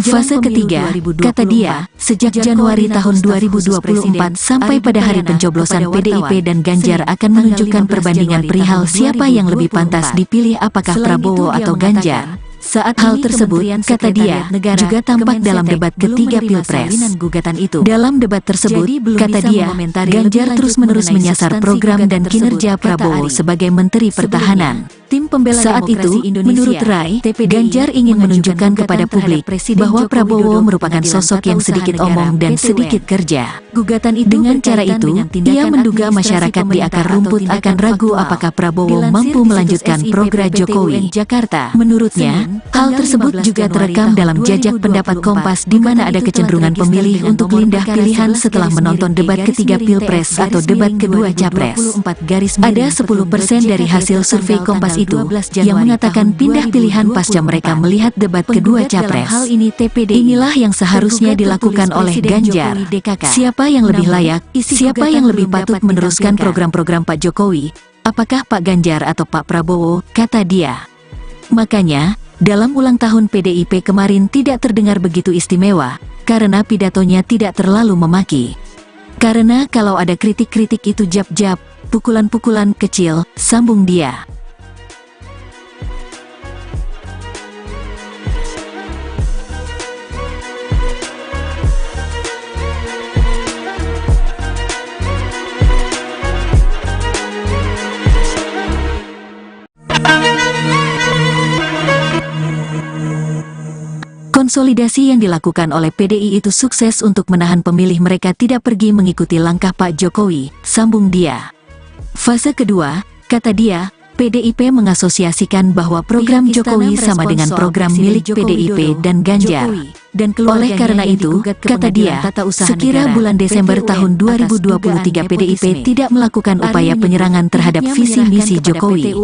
Fase ketiga, kata dia, sejak Januari tahun 2024 sampai pada hari pencoblosan PDIP dan Ganjar akan menunjukkan perbandingan perihal siapa yang lebih pantas dipilih apakah Prabowo atau Ganjar. Saat hal tersebut, kata dia, juga tampak dalam debat ketiga Pilpres. Dalam debat tersebut, kata dia, Ganjar terus-menerus menyasar program dan kinerja Prabowo sebagai Menteri Pertahanan. Saat itu, menurut Rai, Ganjar ingin menunjukkan kepada publik bahwa Prabowo merupakan sosok yang sedikit omong dan sedikit kerja. Dengan cara itu, ia menduga masyarakat di akar rumput akan ragu apakah Prabowo mampu melanjutkan program Jokowi. Menurutnya, hal tersebut juga terekam dalam jajak pendapat Kompas di mana ada kecenderungan pemilih untuk pindah pilihan setelah menonton debat ketiga Pilpres atau debat kedua Capres. Ada 10% dari hasil survei Kompas itu yang mengatakan pindah pilihan pasca mereka melihat debat kedua Capres. Inilah yang seharusnya dilakukan oleh Ganjar. Siapa yang lebih layak, siapa yang lebih patut meneruskan program-program Pak Jokowi, apakah Pak Ganjar atau Pak Prabowo, kata dia. Makanya, dalam ulang tahun PDIP kemarin tidak terdengar begitu istimewa, karena pidatonya tidak terlalu memaki. Karena kalau ada kritik-kritik itu jab-jab, pukulan-pukulan kecil, sambung dia. Konsolidasi yang dilakukan oleh PDI itu sukses untuk menahan pemilih mereka tidak pergi mengikuti langkah Pak Jokowi, sambung dia. Fase kedua, kata dia, PDIP mengasosiasikan bahwa program Jokowi sama dengan program milik PDIP dan Ganjar. Oleh karena itu, kata dia, sekira bulan Desember tahun 2023 PDIP tidak melakukan upaya penyerangan terhadap visi misi Jokowi.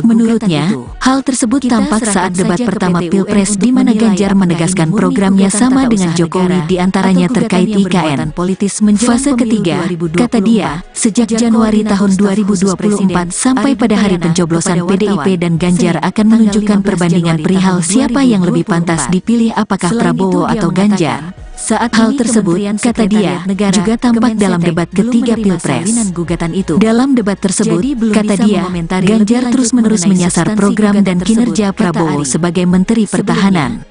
Menurutnya, hal tersebut tampak saat debat pertama Pilpres di mana Ganjar menegaskan programnya sama dengan Jokowi di antaranya terkait IKN. Fase ketiga, kata dia, sejak Januari tahun 2024 sampai pada hari pencoblosan PDIP dan Ganjar akan menunjukkan perbandingan perihal siapa yang lebih pantas dipilih apakah Prabowo atau Ganjar. Saat hal tersebut, kata dia, juga tampak dalam debat ketiga Pilpres. Dalam debat tersebut, kata dia, Ganjar terus-menerus menyasar program dan kinerja Prabowo sebagai Menteri Pertahanan.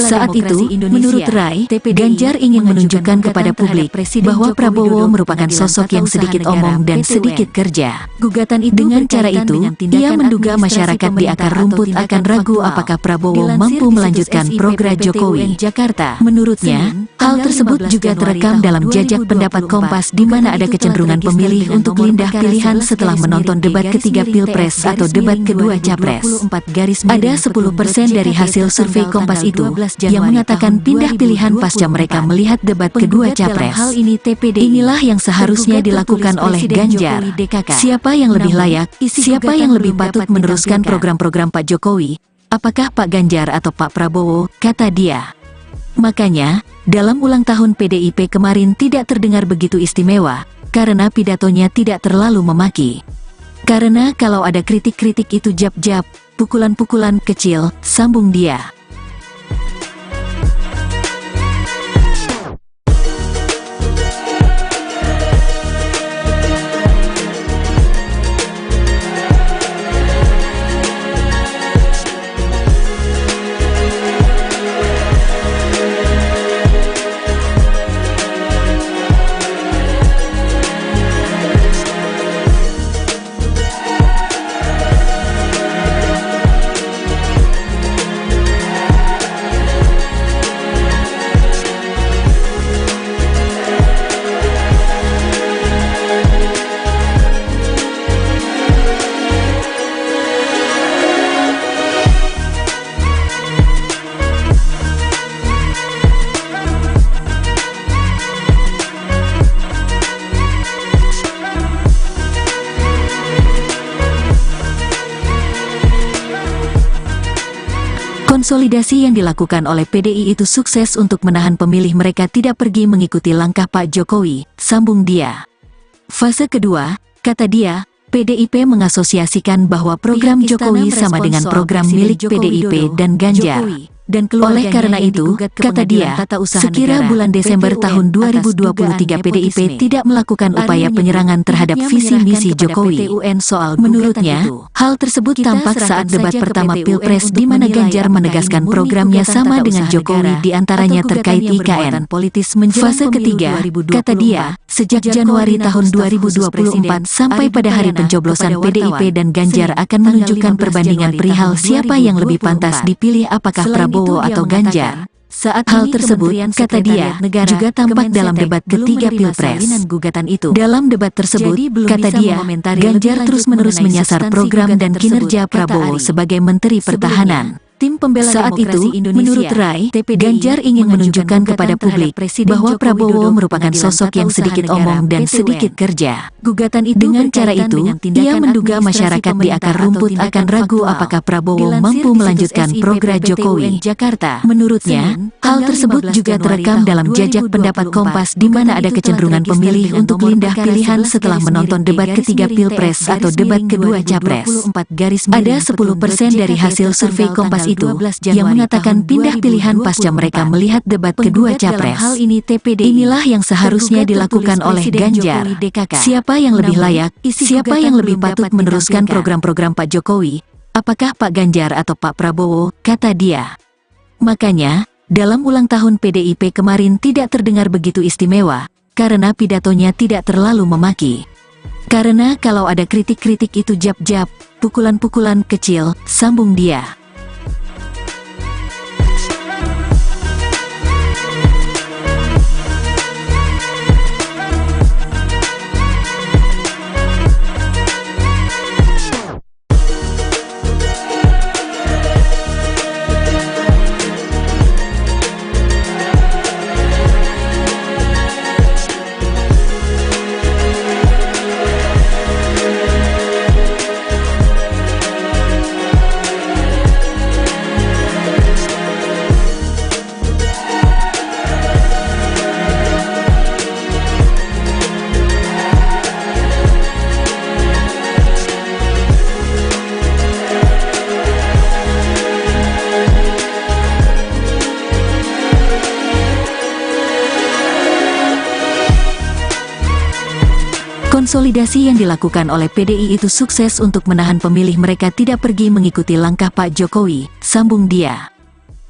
Saat itu, menurut Rai, Ganjar ingin menunjukkan kepada publik bahwa Prabowo merupakan sosok yang sedikit omong dan sedikit kerja. Dengan cara itu, ia menduga masyarakat di akar rumput akan ragu apakah Prabowo mampu melanjutkan program Jokowi. Menurutnya, hal tersebut juga terekam dalam jajak pendapat Kompas di mana ada kecenderungan pemilih untuk pindah pilihan setelah menonton debat ketiga Pilpres atau debat kedua Capres. Ada 10% dari hasil survei Kompas itu yang mengatakan pindah pilihan pasca mereka melihat debat kedua Capres. Inilah yang seharusnya dilakukan oleh Ganjar. Siapa yang lebih layak, siapa yang lebih patut meneruskan program-program Pak Jokowi, apakah Pak Ganjar atau Pak Prabowo, kata dia. Makanya, dalam ulang tahun PDIP kemarin tidak terdengar begitu istimewa, karena pidatonya tidak terlalu memaki. Karena kalau ada kritik-kritik itu jab-jab, pukulan-pukulan kecil, sambung dia. Konsolidasi yang dilakukan oleh PDI itu sukses untuk menahan pemilih mereka tidak pergi mengikuti langkah Pak Jokowi, sambung dia. Fase kedua, kata dia, PDIP mengasosiasikan bahwa program Jokowi sama dengan program milik PDIP dan Ganjar. Oleh karena itu, kata dia, sekira bulan Desember tahun 2023 PDIP tidak melakukan upaya penyerangan terhadap visi misi Jokowi. Menurutnya, hal tersebut tampak saat debat pertama Pilpres di mana Ganjar menegaskan programnya sama dengan Jokowi di antaranya terkait IKN. Fase ketiga, kata dia, sejak Januari tahun 2024 sampai pada hari pencoblosan PDIP dan Ganjar akan menunjukkan perbandingan perihal siapa yang lebih pantas dipilih apakah Prabowo atau Ganjar. Saat hal tersebut, kata dia, juga tampak dalam debat ketiga Pilpres. Dalam debat tersebut, kata dia, Ganjar terus-menerus menyasar program dan kinerja Prabowo sebagai Menteri Pertahanan. Saat itu, menurut Rai, Ganjar ingin menunjukkan kepada publik bahwa Prabowo merupakan sosok yang sedikit omong dan sedikit kerja. Dengan cara itu, ia menduga masyarakat di akar rumput akan ragu apakah Prabowo mampu melanjutkan program Jokowi. Menurutnya, hal tersebut juga terekam dalam jajak pendapat Kompas di mana ada kecenderungan pemilih untuk pindah pilihan setelah menonton debat ketiga Pilpres atau debat kedua Capres. Ada 10% dari hasil survei Kompas itu yang mengatakan pindah pilihan pasca mereka melihat debat kedua Capres. Inilah yang seharusnya dilakukan oleh Ganjar. Siapa yang lebih layak, siapa yang lebih patut meneruskan program-program Pak Jokowi, apakah Pak Ganjar atau Pak Prabowo, kata dia. Makanya, dalam ulang tahun PDIP kemarin tidak terdengar begitu istimewa, karena pidatonya tidak terlalu memaki. Karena kalau ada kritik-kritik itu jab-jab, pukulan-pukulan kecil, sambung dia. Konsolidasi yang dilakukan oleh PDI itu sukses untuk menahan pemilih mereka tidak pergi mengikuti langkah Pak Jokowi, sambung dia.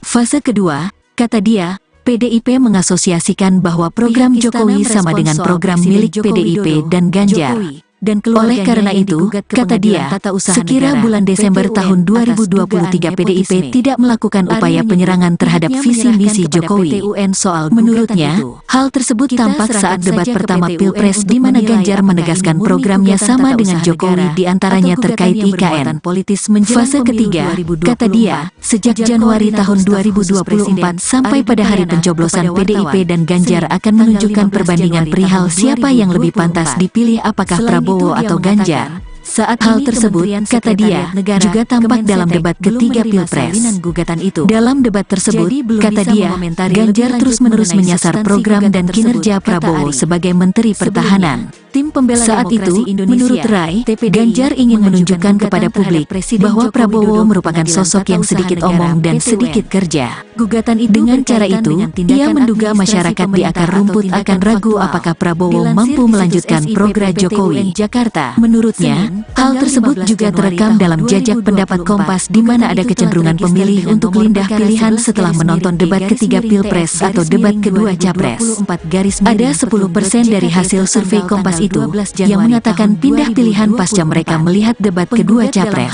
Fase kedua, kata dia, PDIP mengasosiasikan bahwa program Jokowi sama dengan program milik PDIP dan Ganjar. Oleh karena itu, kata dia, sekira bulan Desember tahun 2023 PDIP tidak melakukan upaya penyerangan terhadap visi misi Jokowi. Menurutnya, hal tersebut tampak saat debat pertama Pilpres di mana Ganjar menegaskan programnya sama dengan Jokowi di antaranya terkait IKN. Fase ketiga, kata dia, sejak Januari tahun 2024 sampai pada hari pencoblosan PDIP dan Ganjar akan menunjukkan perbandingan perihal siapa yang lebih pantas dipilih apakah Prabowo atau Ganjar. Saat hal tersebut, kata dia, juga tampak dalam debat ketiga Pilpres. Dalam debat tersebut, kata dia, Ganjar terus-menerus menyasar program dan kinerja Prabowo sebagai Menteri Pertahanan. Saat itu, menurut Rai, Ganjar ingin menunjukkan kepada publik bahwa Prabowo merupakan sosok yang sedikit omong dan sedikit kerja. Dengan cara itu, ia menduga masyarakat di akar rumput akan ragu apakah Prabowo mampu melanjutkan program Jokowi. Menurutnya, hal tersebut juga terekam dalam jajak pendapat Kompas di mana ada kecenderungan pemilih untuk pindah pilihan setelah menonton debat ketiga Pilpres atau debat kedua Capres. Ada 10% dari hasil survei Kompas itu yang mengatakan pindah pilihan pasca mereka melihat debat kedua Capres.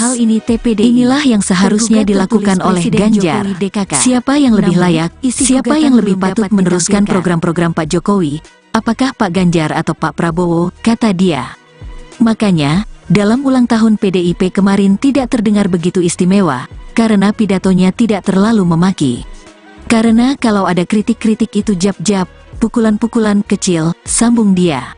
Inilah yang seharusnya dilakukan oleh Ganjar. Siapa yang lebih layak, siapa yang lebih patut meneruskan program-program Pak Jokowi, apakah Pak Ganjar atau Pak Prabowo, kata dia. Makanya, dalam ulang tahun PDIP kemarin tidak terdengar begitu istimewa, karena pidatonya tidak terlalu memaki. Karena kalau ada kritik-kritik itu jab-jab, pukulan-pukulan kecil, sambung dia.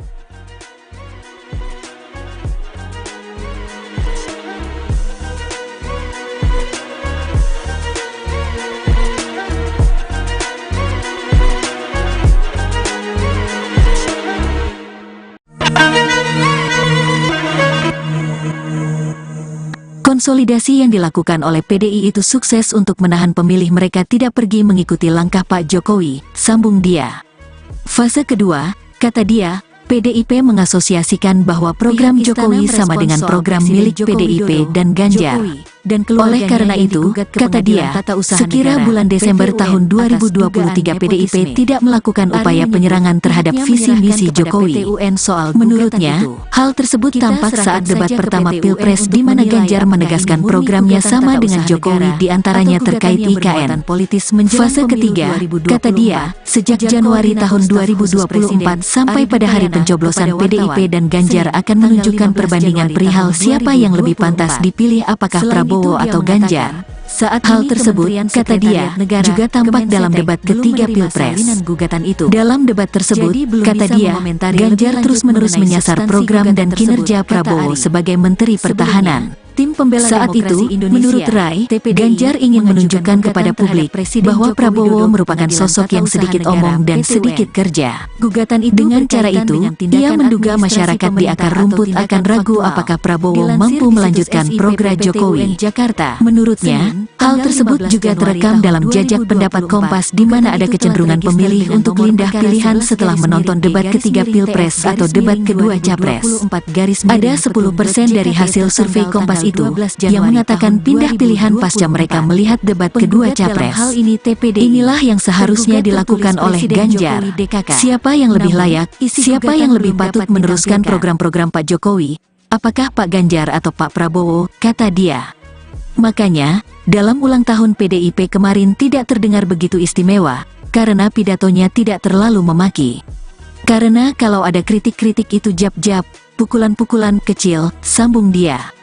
Konsolidasi yang dilakukan oleh PDI itu sukses untuk menahan pemilih mereka tidak pergi mengikuti langkah Pak Jokowi, sambung dia. Fase kedua, kata dia, PDIP mengasosiasikan bahwa program Jokowi sama dengan program milik PDIP dan Ganjar. Oleh karena itu, kata dia, sekira bulan Desember tahun 2023 PDIP tidak melakukan upaya penyerangan terhadap visi misi Jokowi. Menurutnya, hal tersebut tampak saat debat pertama Pilpres di mana Ganjar menegaskan programnya sama dengan Jokowi di antaranya terkait IKN. Fase ketiga, kata dia, sejak Januari tahun 2024 sampai pada hari pencoblosan PDIP dan Ganjar akan menunjukkan perbandingan perihal siapa yang lebih pantas dipilih apakah Prabowo atau Ganjar. Saat hal tersebut, kata dia, juga tampak dalam debat ketiga Pilpres. Dalam debat tersebut, kata dia, Ganjar terus-menerus menyasar program dan kinerja Prabowo sebagai Menteri Pertahanan. Saat itu, menurut Rai, Ganjar ingin menunjukkan kepada publik bahwa Prabowo merupakan sosok yang sedikit omong dan sedikit kerja. Dengan cara itu, ia menduga masyarakat di akar rumput akan ragu apakah Prabowo mampu melanjutkan program Jokowi. Menurutnya, hal tersebut juga terekam dalam jajak pendapat Kompas di mana ada kecenderungan pemilih untuk pindah pilihan setelah menonton debat ketiga Pilpres atau debat kedua Capres. Ada 10% dari hasil survei Kompas itu yang mengatakan pindah pilihan pasca mereka melihat debat kedua Capres. Inilah yang seharusnya dilakukan oleh Ganjar. Siapa yang lebih layak, siapa yang lebih patut meneruskan program-program Pak Jokowi, apakah Pak Ganjar atau Pak Prabowo, kata dia. Makanya, dalam ulang tahun PDIP kemarin tidak terdengar begitu istimewa, karena pidatonya tidak terlalu memaki. Karena kalau ada kritik-kritik itu jab-jab, pukulan-pukulan kecil, sambung dia.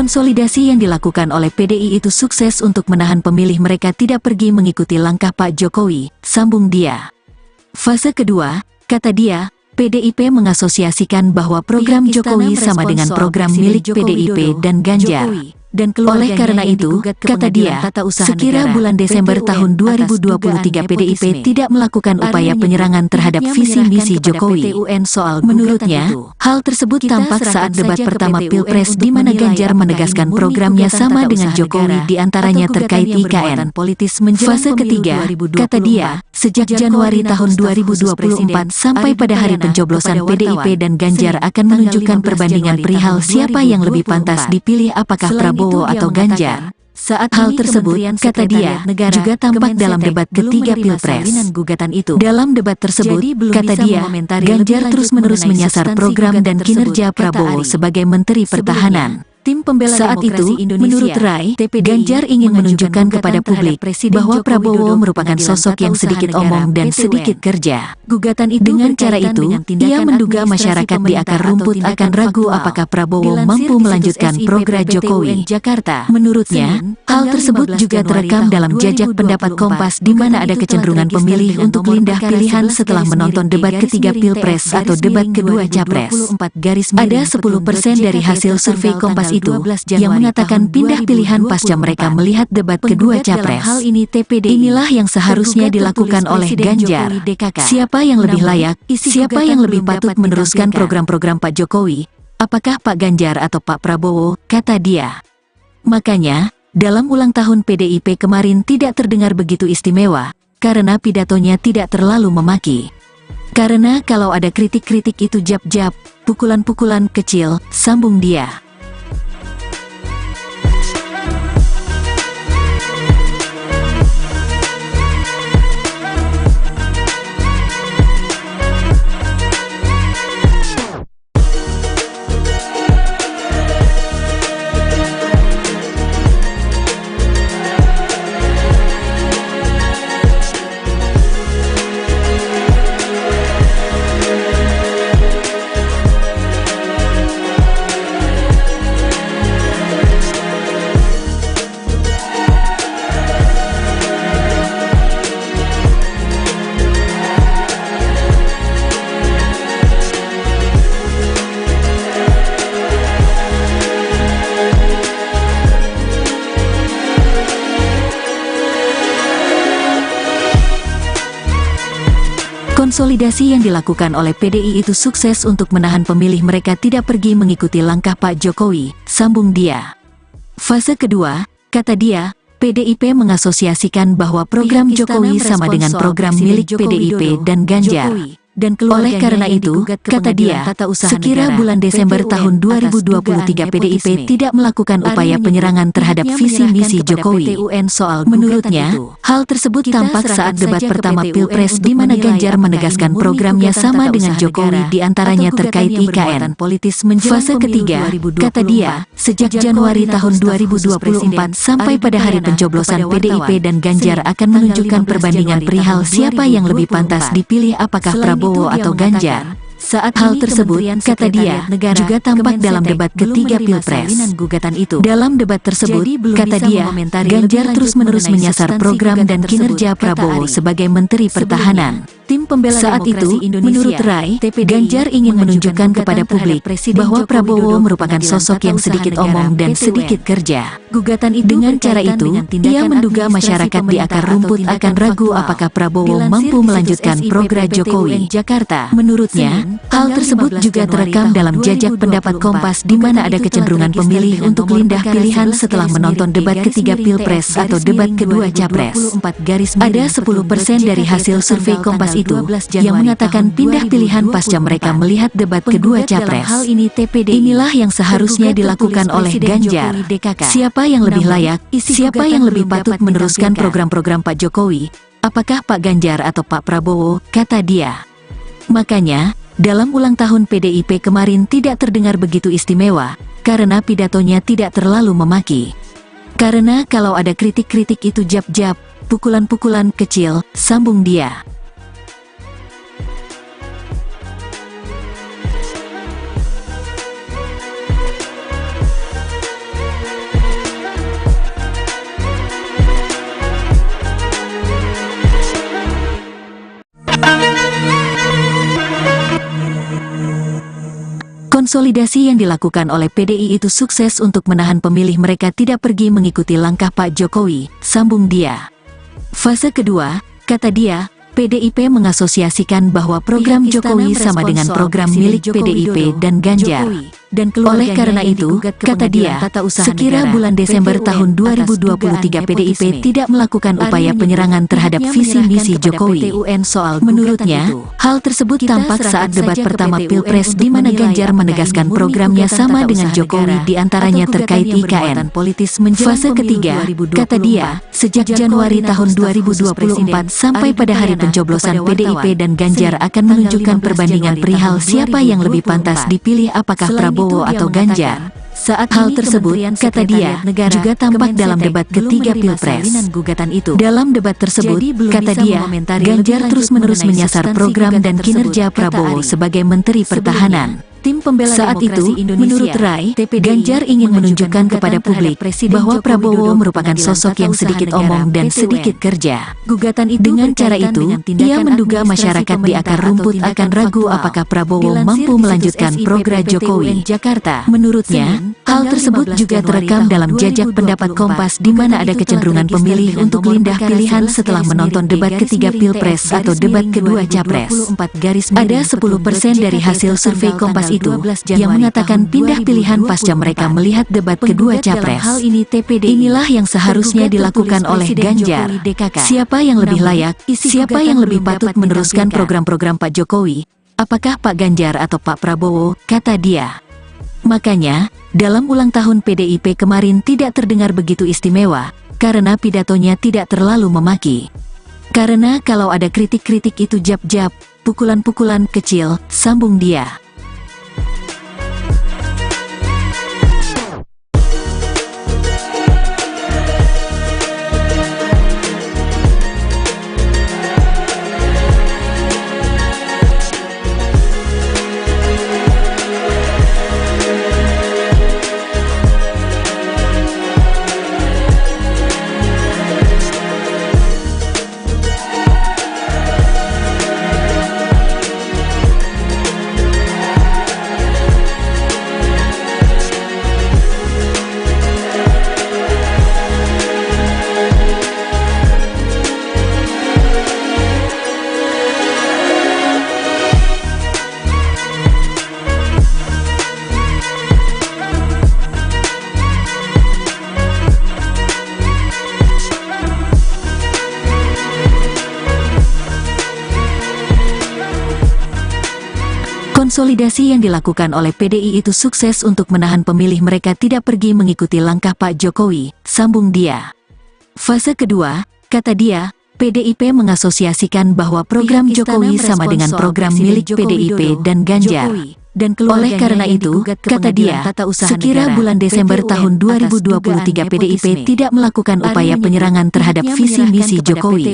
Konsolidasi yang dilakukan oleh PDI itu sukses untuk menahan pemilih mereka tidak pergi mengikuti langkah Pak Jokowi, sambung dia. Fase kedua, kata dia, PDIP mengasosiasikan bahwa program Jokowi sama dengan program milik PDIP dan Ganjar. Oleh karena itu, kata dia, sekira bulan Desember tahun 2023 PDIP tidak melakukan upaya penyerangan terhadap visi misi Jokowi. Menurutnya, hal tersebut tampak saat debat pertama Pilpres di mana Ganjar menegaskan programnya sama dengan Jokowi di antaranya terkait IKN. Fase ketiga, kata dia, sejak Januari tahun 2024 sampai pada hari pencoblosan PDIP dan Ganjar akan menunjukkan perbandingan perihal siapa yang lebih pantas dipilih apakah Prabowo atau Ganjar. Saat hal tersebut, kata dia, juga tampak dalam debat ketiga Pilpres. Dalam debat tersebut, kata dia, Ganjar terus-menerus menyasar program dan kinerja Prabowo sebagai Menteri Pertahanan. Saat itu, menurut Rai, Ganjar ingin menunjukkan kepada publik bahwa Prabowo merupakan sosok yang sedikit omong dan sedikit kerja. Dengan cara itu, ia menduga masyarakat di akar rumput akan ragu apakah Prabowo mampu melanjutkan program Jokowi. Menurutnya, hal tersebut juga terekam dalam jajak pendapat Kompas di mana ada kecenderungan pemilih untuk pindah pilihan setelah menonton debat ketiga Pilpres atau debat kedua Capres. Ada 10% dari hasil survei Kompas itu yang mengatakan pindah pilihan pasca mereka melihat debat kedua Capres. Inilah yang seharusnya dilakukan oleh Ganjar. Siapa yang lebih layak, siapa yang lebih patut meneruskan program-program Pak Jokowi, apakah Pak Ganjar atau Pak Prabowo, kata dia. Makanya, dalam ulang tahun PDIP kemarin tidak terdengar begitu istimewa, karena pidatonya tidak terlalu memaki. Karena kalau ada kritik-kritik itu jab-jab, pukulan-pukulan kecil, sambung dia. Konsolidasi yang dilakukan oleh PDI itu sukses untuk menahan pemilih mereka tidak pergi mengikuti langkah Pak Jokowi, sambung dia. Fase kedua, kata dia, PDIP mengasosiasikan bahwa program Jokowi sama dengan program milik PDIP dan Ganjar. Oleh karena itu, kata dia, sekira bulan Desember tahun 2023 PDIP tidak melakukan upaya penyerangan terhadap visi misi Jokowi. Menurutnya, hal tersebut tampak saat debat pertama Pilpres di mana Ganjar menegaskan programnya sama dengan Jokowi di antaranya terkait IKN. Fase ketiga, kata dia, sejak Januari tahun 2024 sampai pada hari pencoblosan PDIP dan Ganjar akan menunjukkan perbandingan perihal siapa yang lebih pantas dipilih apakah Prabowo atau Ganjar. Saat hal tersebut, kata dia, juga tampak dalam debat ketiga Pilpres. Dalam debat tersebut, kata dia, Ganjar terus-menerus menyasar program dan kinerja Prabowo sebagai Menteri Pertahanan. Saat itu, menurut Rai, Ganjar ingin menunjukkan kepada publik bahwa Prabowo merupakan sosok yang sedikit omong dan sedikit kerja. Dengan cara itu, ia menduga masyarakat di akar rumput akan ragu apakah Prabowo mampu melanjutkan program Jokowi. Menurutnya, hal tersebut juga terekam dalam jajak pendapat Kompas di mana ada kecenderungan pemilih untuk pindah pilihan setelah menonton debat ketiga Pilpres atau debat kedua Capres. Ada 10% dari hasil survei Kompas itu yang mengatakan pindah pilihan pasca mereka melihat debat kedua Capres. Inilah yang seharusnya dilakukan oleh Ganjar. Siapa yang lebih layak, siapa yang lebih patut meneruskan program-program Pak Jokowi, apakah Pak Ganjar atau Pak Prabowo, kata dia. Makanya, dalam ulang tahun PDIP kemarin tidak terdengar begitu istimewa, karena pidatonya tidak terlalu memaki. Karena kalau ada kritik-kritik itu jab-jab, pukulan-pukulan kecil, sambung dia. Konsolidasi yang dilakukan oleh PDI itu sukses untuk menahan pemilih mereka tidak pergi mengikuti langkah Pak Jokowi, sambung dia. Fase kedua, kata dia, PDIP mengasosiasikan bahwa program Jokowi sama dengan program milik PDIP dan Ganjar. Oleh karena itu, kata dia, sekira bulan Desember tahun 2023 PDIP tidak melakukan upaya penyerangan terhadap visi misi Jokowi. Menurutnya, hal tersebut tampak saat debat pertama Pilpres di mana Ganjar menegaskan programnya sama dengan Jokowi diantaranya terkait IKN. Fase ketiga, kata dia, sejak Januari tahun 2024 sampai pada hari pencoblosan PDIP dan Ganjar akan menunjukkan perbandingan perihal siapa yang lebih pantas dipilih apakah Prabowo atau Ganjar. Saat hal tersebut, kata dia, juga tampak dalam debat ketiga Pilpres. Dalam debat tersebut, kata dia, Ganjar terus-menerus menyasar program dan kinerja Prabowo sebagai Menteri Pertahanan. Saat itu, menurut Rai, Ganjar ingin menunjukkan kepada publik bahwa Prabowo merupakan sosok yang sedikit omong dan sedikit kerja. Dengan cara itu, ia menduga masyarakat di akar rumput akan ragu apakah Prabowo mampu melanjutkan program Jokowi. Menurutnya, hal tersebut juga terekam dalam jajak pendapat Kompas di mana ada kecenderungan pemilih untuk pindah pilihan setelah menonton debat ketiga Pilpres atau debat kedua Capres. Ada 10% dari hasil survei Kompas itu yang mengatakan pindah pilihan pasca mereka melihat debat kedua Capres. Inilah yang seharusnya dilakukan oleh Ganjar. Siapa yang lebih layak, siapa yang lebih patut meneruskan program-program Pak Jokowi? Apakah Pak Ganjar atau Pak Prabowo, kata dia. Makanya, dalam ulang tahun PDIP kemarin tidak terdengar begitu istimewa, karena pidatonya tidak terlalu memaki. Karena kalau ada kritik-kritik itu jab-jab, pukulan-pukulan kecil, sambung dia. Konsolidasi yang dilakukan oleh PDI itu sukses untuk menahan pemilih mereka tidak pergi mengikuti langkah Pak Jokowi, sambung dia. Fase kedua, kata dia, PDIP mengasosiasikan bahwa program Jokowi sama dengan program milik PDIP dan Ganjar. Oleh karena itu, kata dia, sekira bulan Desember tahun 2023 PDIP tidak melakukan upaya penyerangan terhadap visi misi Jokowi.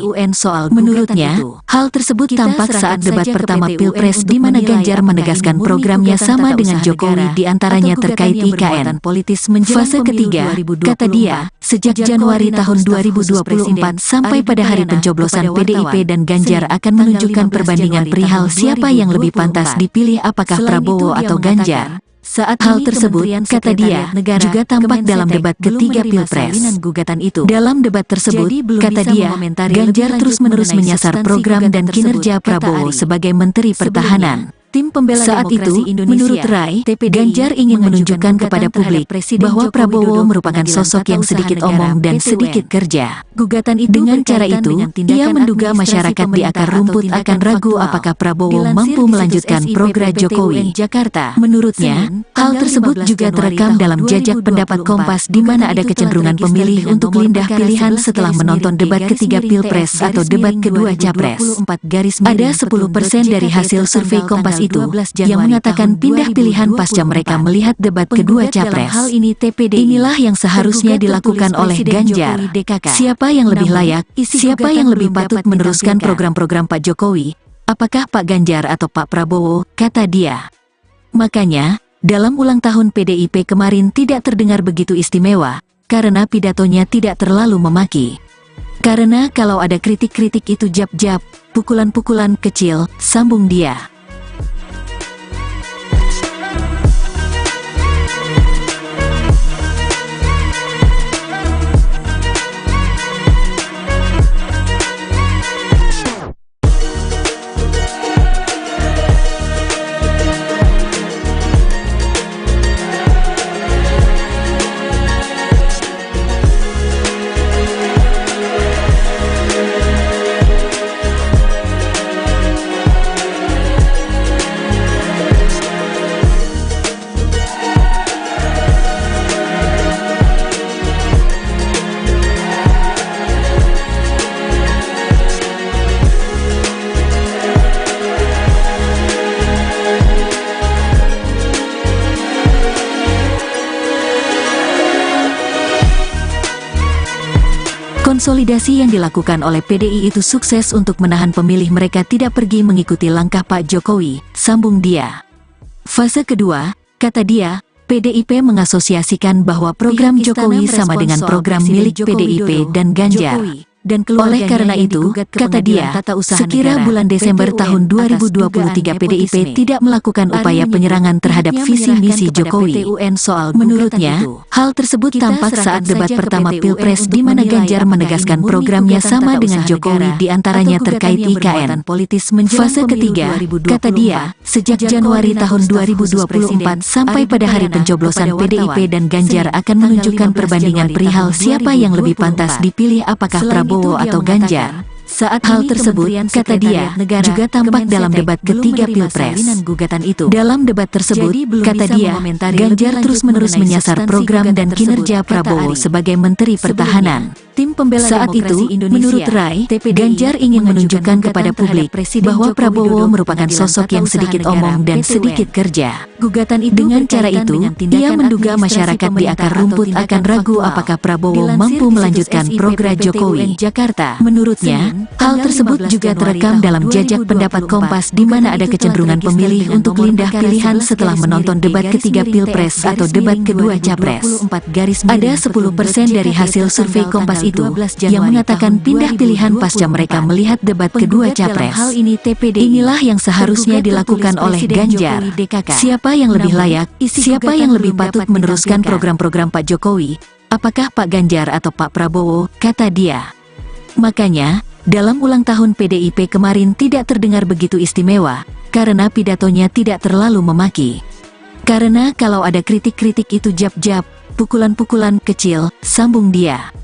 Menurutnya, hal tersebut tampak saat debat pertama Pilpres di mana Ganjar menegaskan programnya sama dengan Jokowi diantaranya terkait IKN. Fase ketiga, kata dia, sejak Januari tahun 2024 sampai pada hari pencoblosan PDIP dan Ganjar akan menunjukkan perbandingan perihal siapa yang lebih pantas dipilih apakah Prabowo atau Ganjar. Saat hal tersebut, kata dia, juga tampak dalam debat ketiga Pilpres. Dalam debat tersebut, kata dia, Ganjar terus-menerus menyasar program dan kinerja Prabowo sebagai Menteri Pertahanan. Saat itu, menurut Rai, Ganjar ingin menunjukkan kepada publik bahwa Prabowo merupakan sosok yang sedikit omong dan sedikit kerja. Dengan cara itu, ia menduga masyarakat di akar rumput akan ragu apakah Prabowo mampu melanjutkan program Jokowi. Menurutnya, hal tersebut juga terekam dalam jajak pendapat Kompas di mana ada kecenderungan pemilih untuk pindah pilihan setelah menonton debat ketiga Pilpres atau debat kedua Capres. Ada 10% dari hasil survei Kompas itu yang mengatakan pindah pilihan pasca mereka melihat debat kedua Capres. Inilah yang seharusnya dilakukan oleh Ganjar. Siapa yang lebih layak, siapa yang lebih patut meneruskan program-program Pak Jokowi? Apakah Pak Ganjar atau Pak Prabowo, kata dia. Makanya, dalam ulang tahun PDIP kemarin tidak terdengar begitu istimewa, karena pidatonya tidak terlalu memaki. Karena kalau ada kritik-kritik itu jab-jab, pukulan-pukulan kecil, sambung dia. Konsolidasi yang dilakukan oleh PDI itu sukses untuk menahan pemilih mereka tidak pergi mengikuti langkah Pak Jokowi, sambung dia. Fase kedua, kata dia, PDIP mengasosiasikan bahwa program Jokowi sama dengan program milik PDIP dan Ganjar. Oleh karena itu, kata dia, sekira bulan Desember tahun 2023 PDIP tidak melakukan upaya penyerangan terhadap visi misi Jokowi. Menurutnya, hal tersebut tampak saat debat pertama Pilpres di mana Ganjar menegaskan programnya sama dengan Jokowi diantaranya terkait IKN. Fase ketiga, kata dia, sejak Januari tahun 2024 sampai pada hari pencoblosan PDIP dan Ganjar akan menunjukkan perbandingan perihal siapa yang lebih pantas dipilih apakah Prabowo atau Ganjar. Saat hal tersebut, kata dia, juga tampak dalam debat ketiga Pilpres. Dalam debat tersebut, kata dia, Ganjar terus-menerus menyasar program dan kinerja Prabowo sebagai Menteri Pertahanan. Saat itu, menurut Rai, Ganjar ingin menunjukkan kepada publik bahwa Prabowo merupakan sosok yang sedikit omong dan sedikit kerja. Dengan cara itu, ia menduga masyarakat di akar rumput akan ragu apakah Prabowo mampu melanjutkan program Jokowi. Menurutnya, hal tersebut juga terekam dalam jajak pendapat Kompas di mana ada kecenderungan pemilih untuk pindah pilihan setelah menonton debat ketiga Pilpres atau debat kedua Capres. Ada 10% dari hasil survei Kompas itu yang mengatakan pindah pilihan pasca mereka melihat debat kedua Capres. Inilah yang seharusnya dilakukan oleh Ganjar. Siapa yang lebih layak, siapa yang lebih patut meneruskan program-program Pak Jokowi, apakah Pak Ganjar atau Pak Prabowo, kata dia. Makanya, dalam ulang tahun PDIP kemarin tidak terdengar begitu istimewa, karena pidatonya tidak terlalu memaki. Karena kalau ada kritik-kritik itu jab-jab, pukulan-pukulan kecil, sambung dia.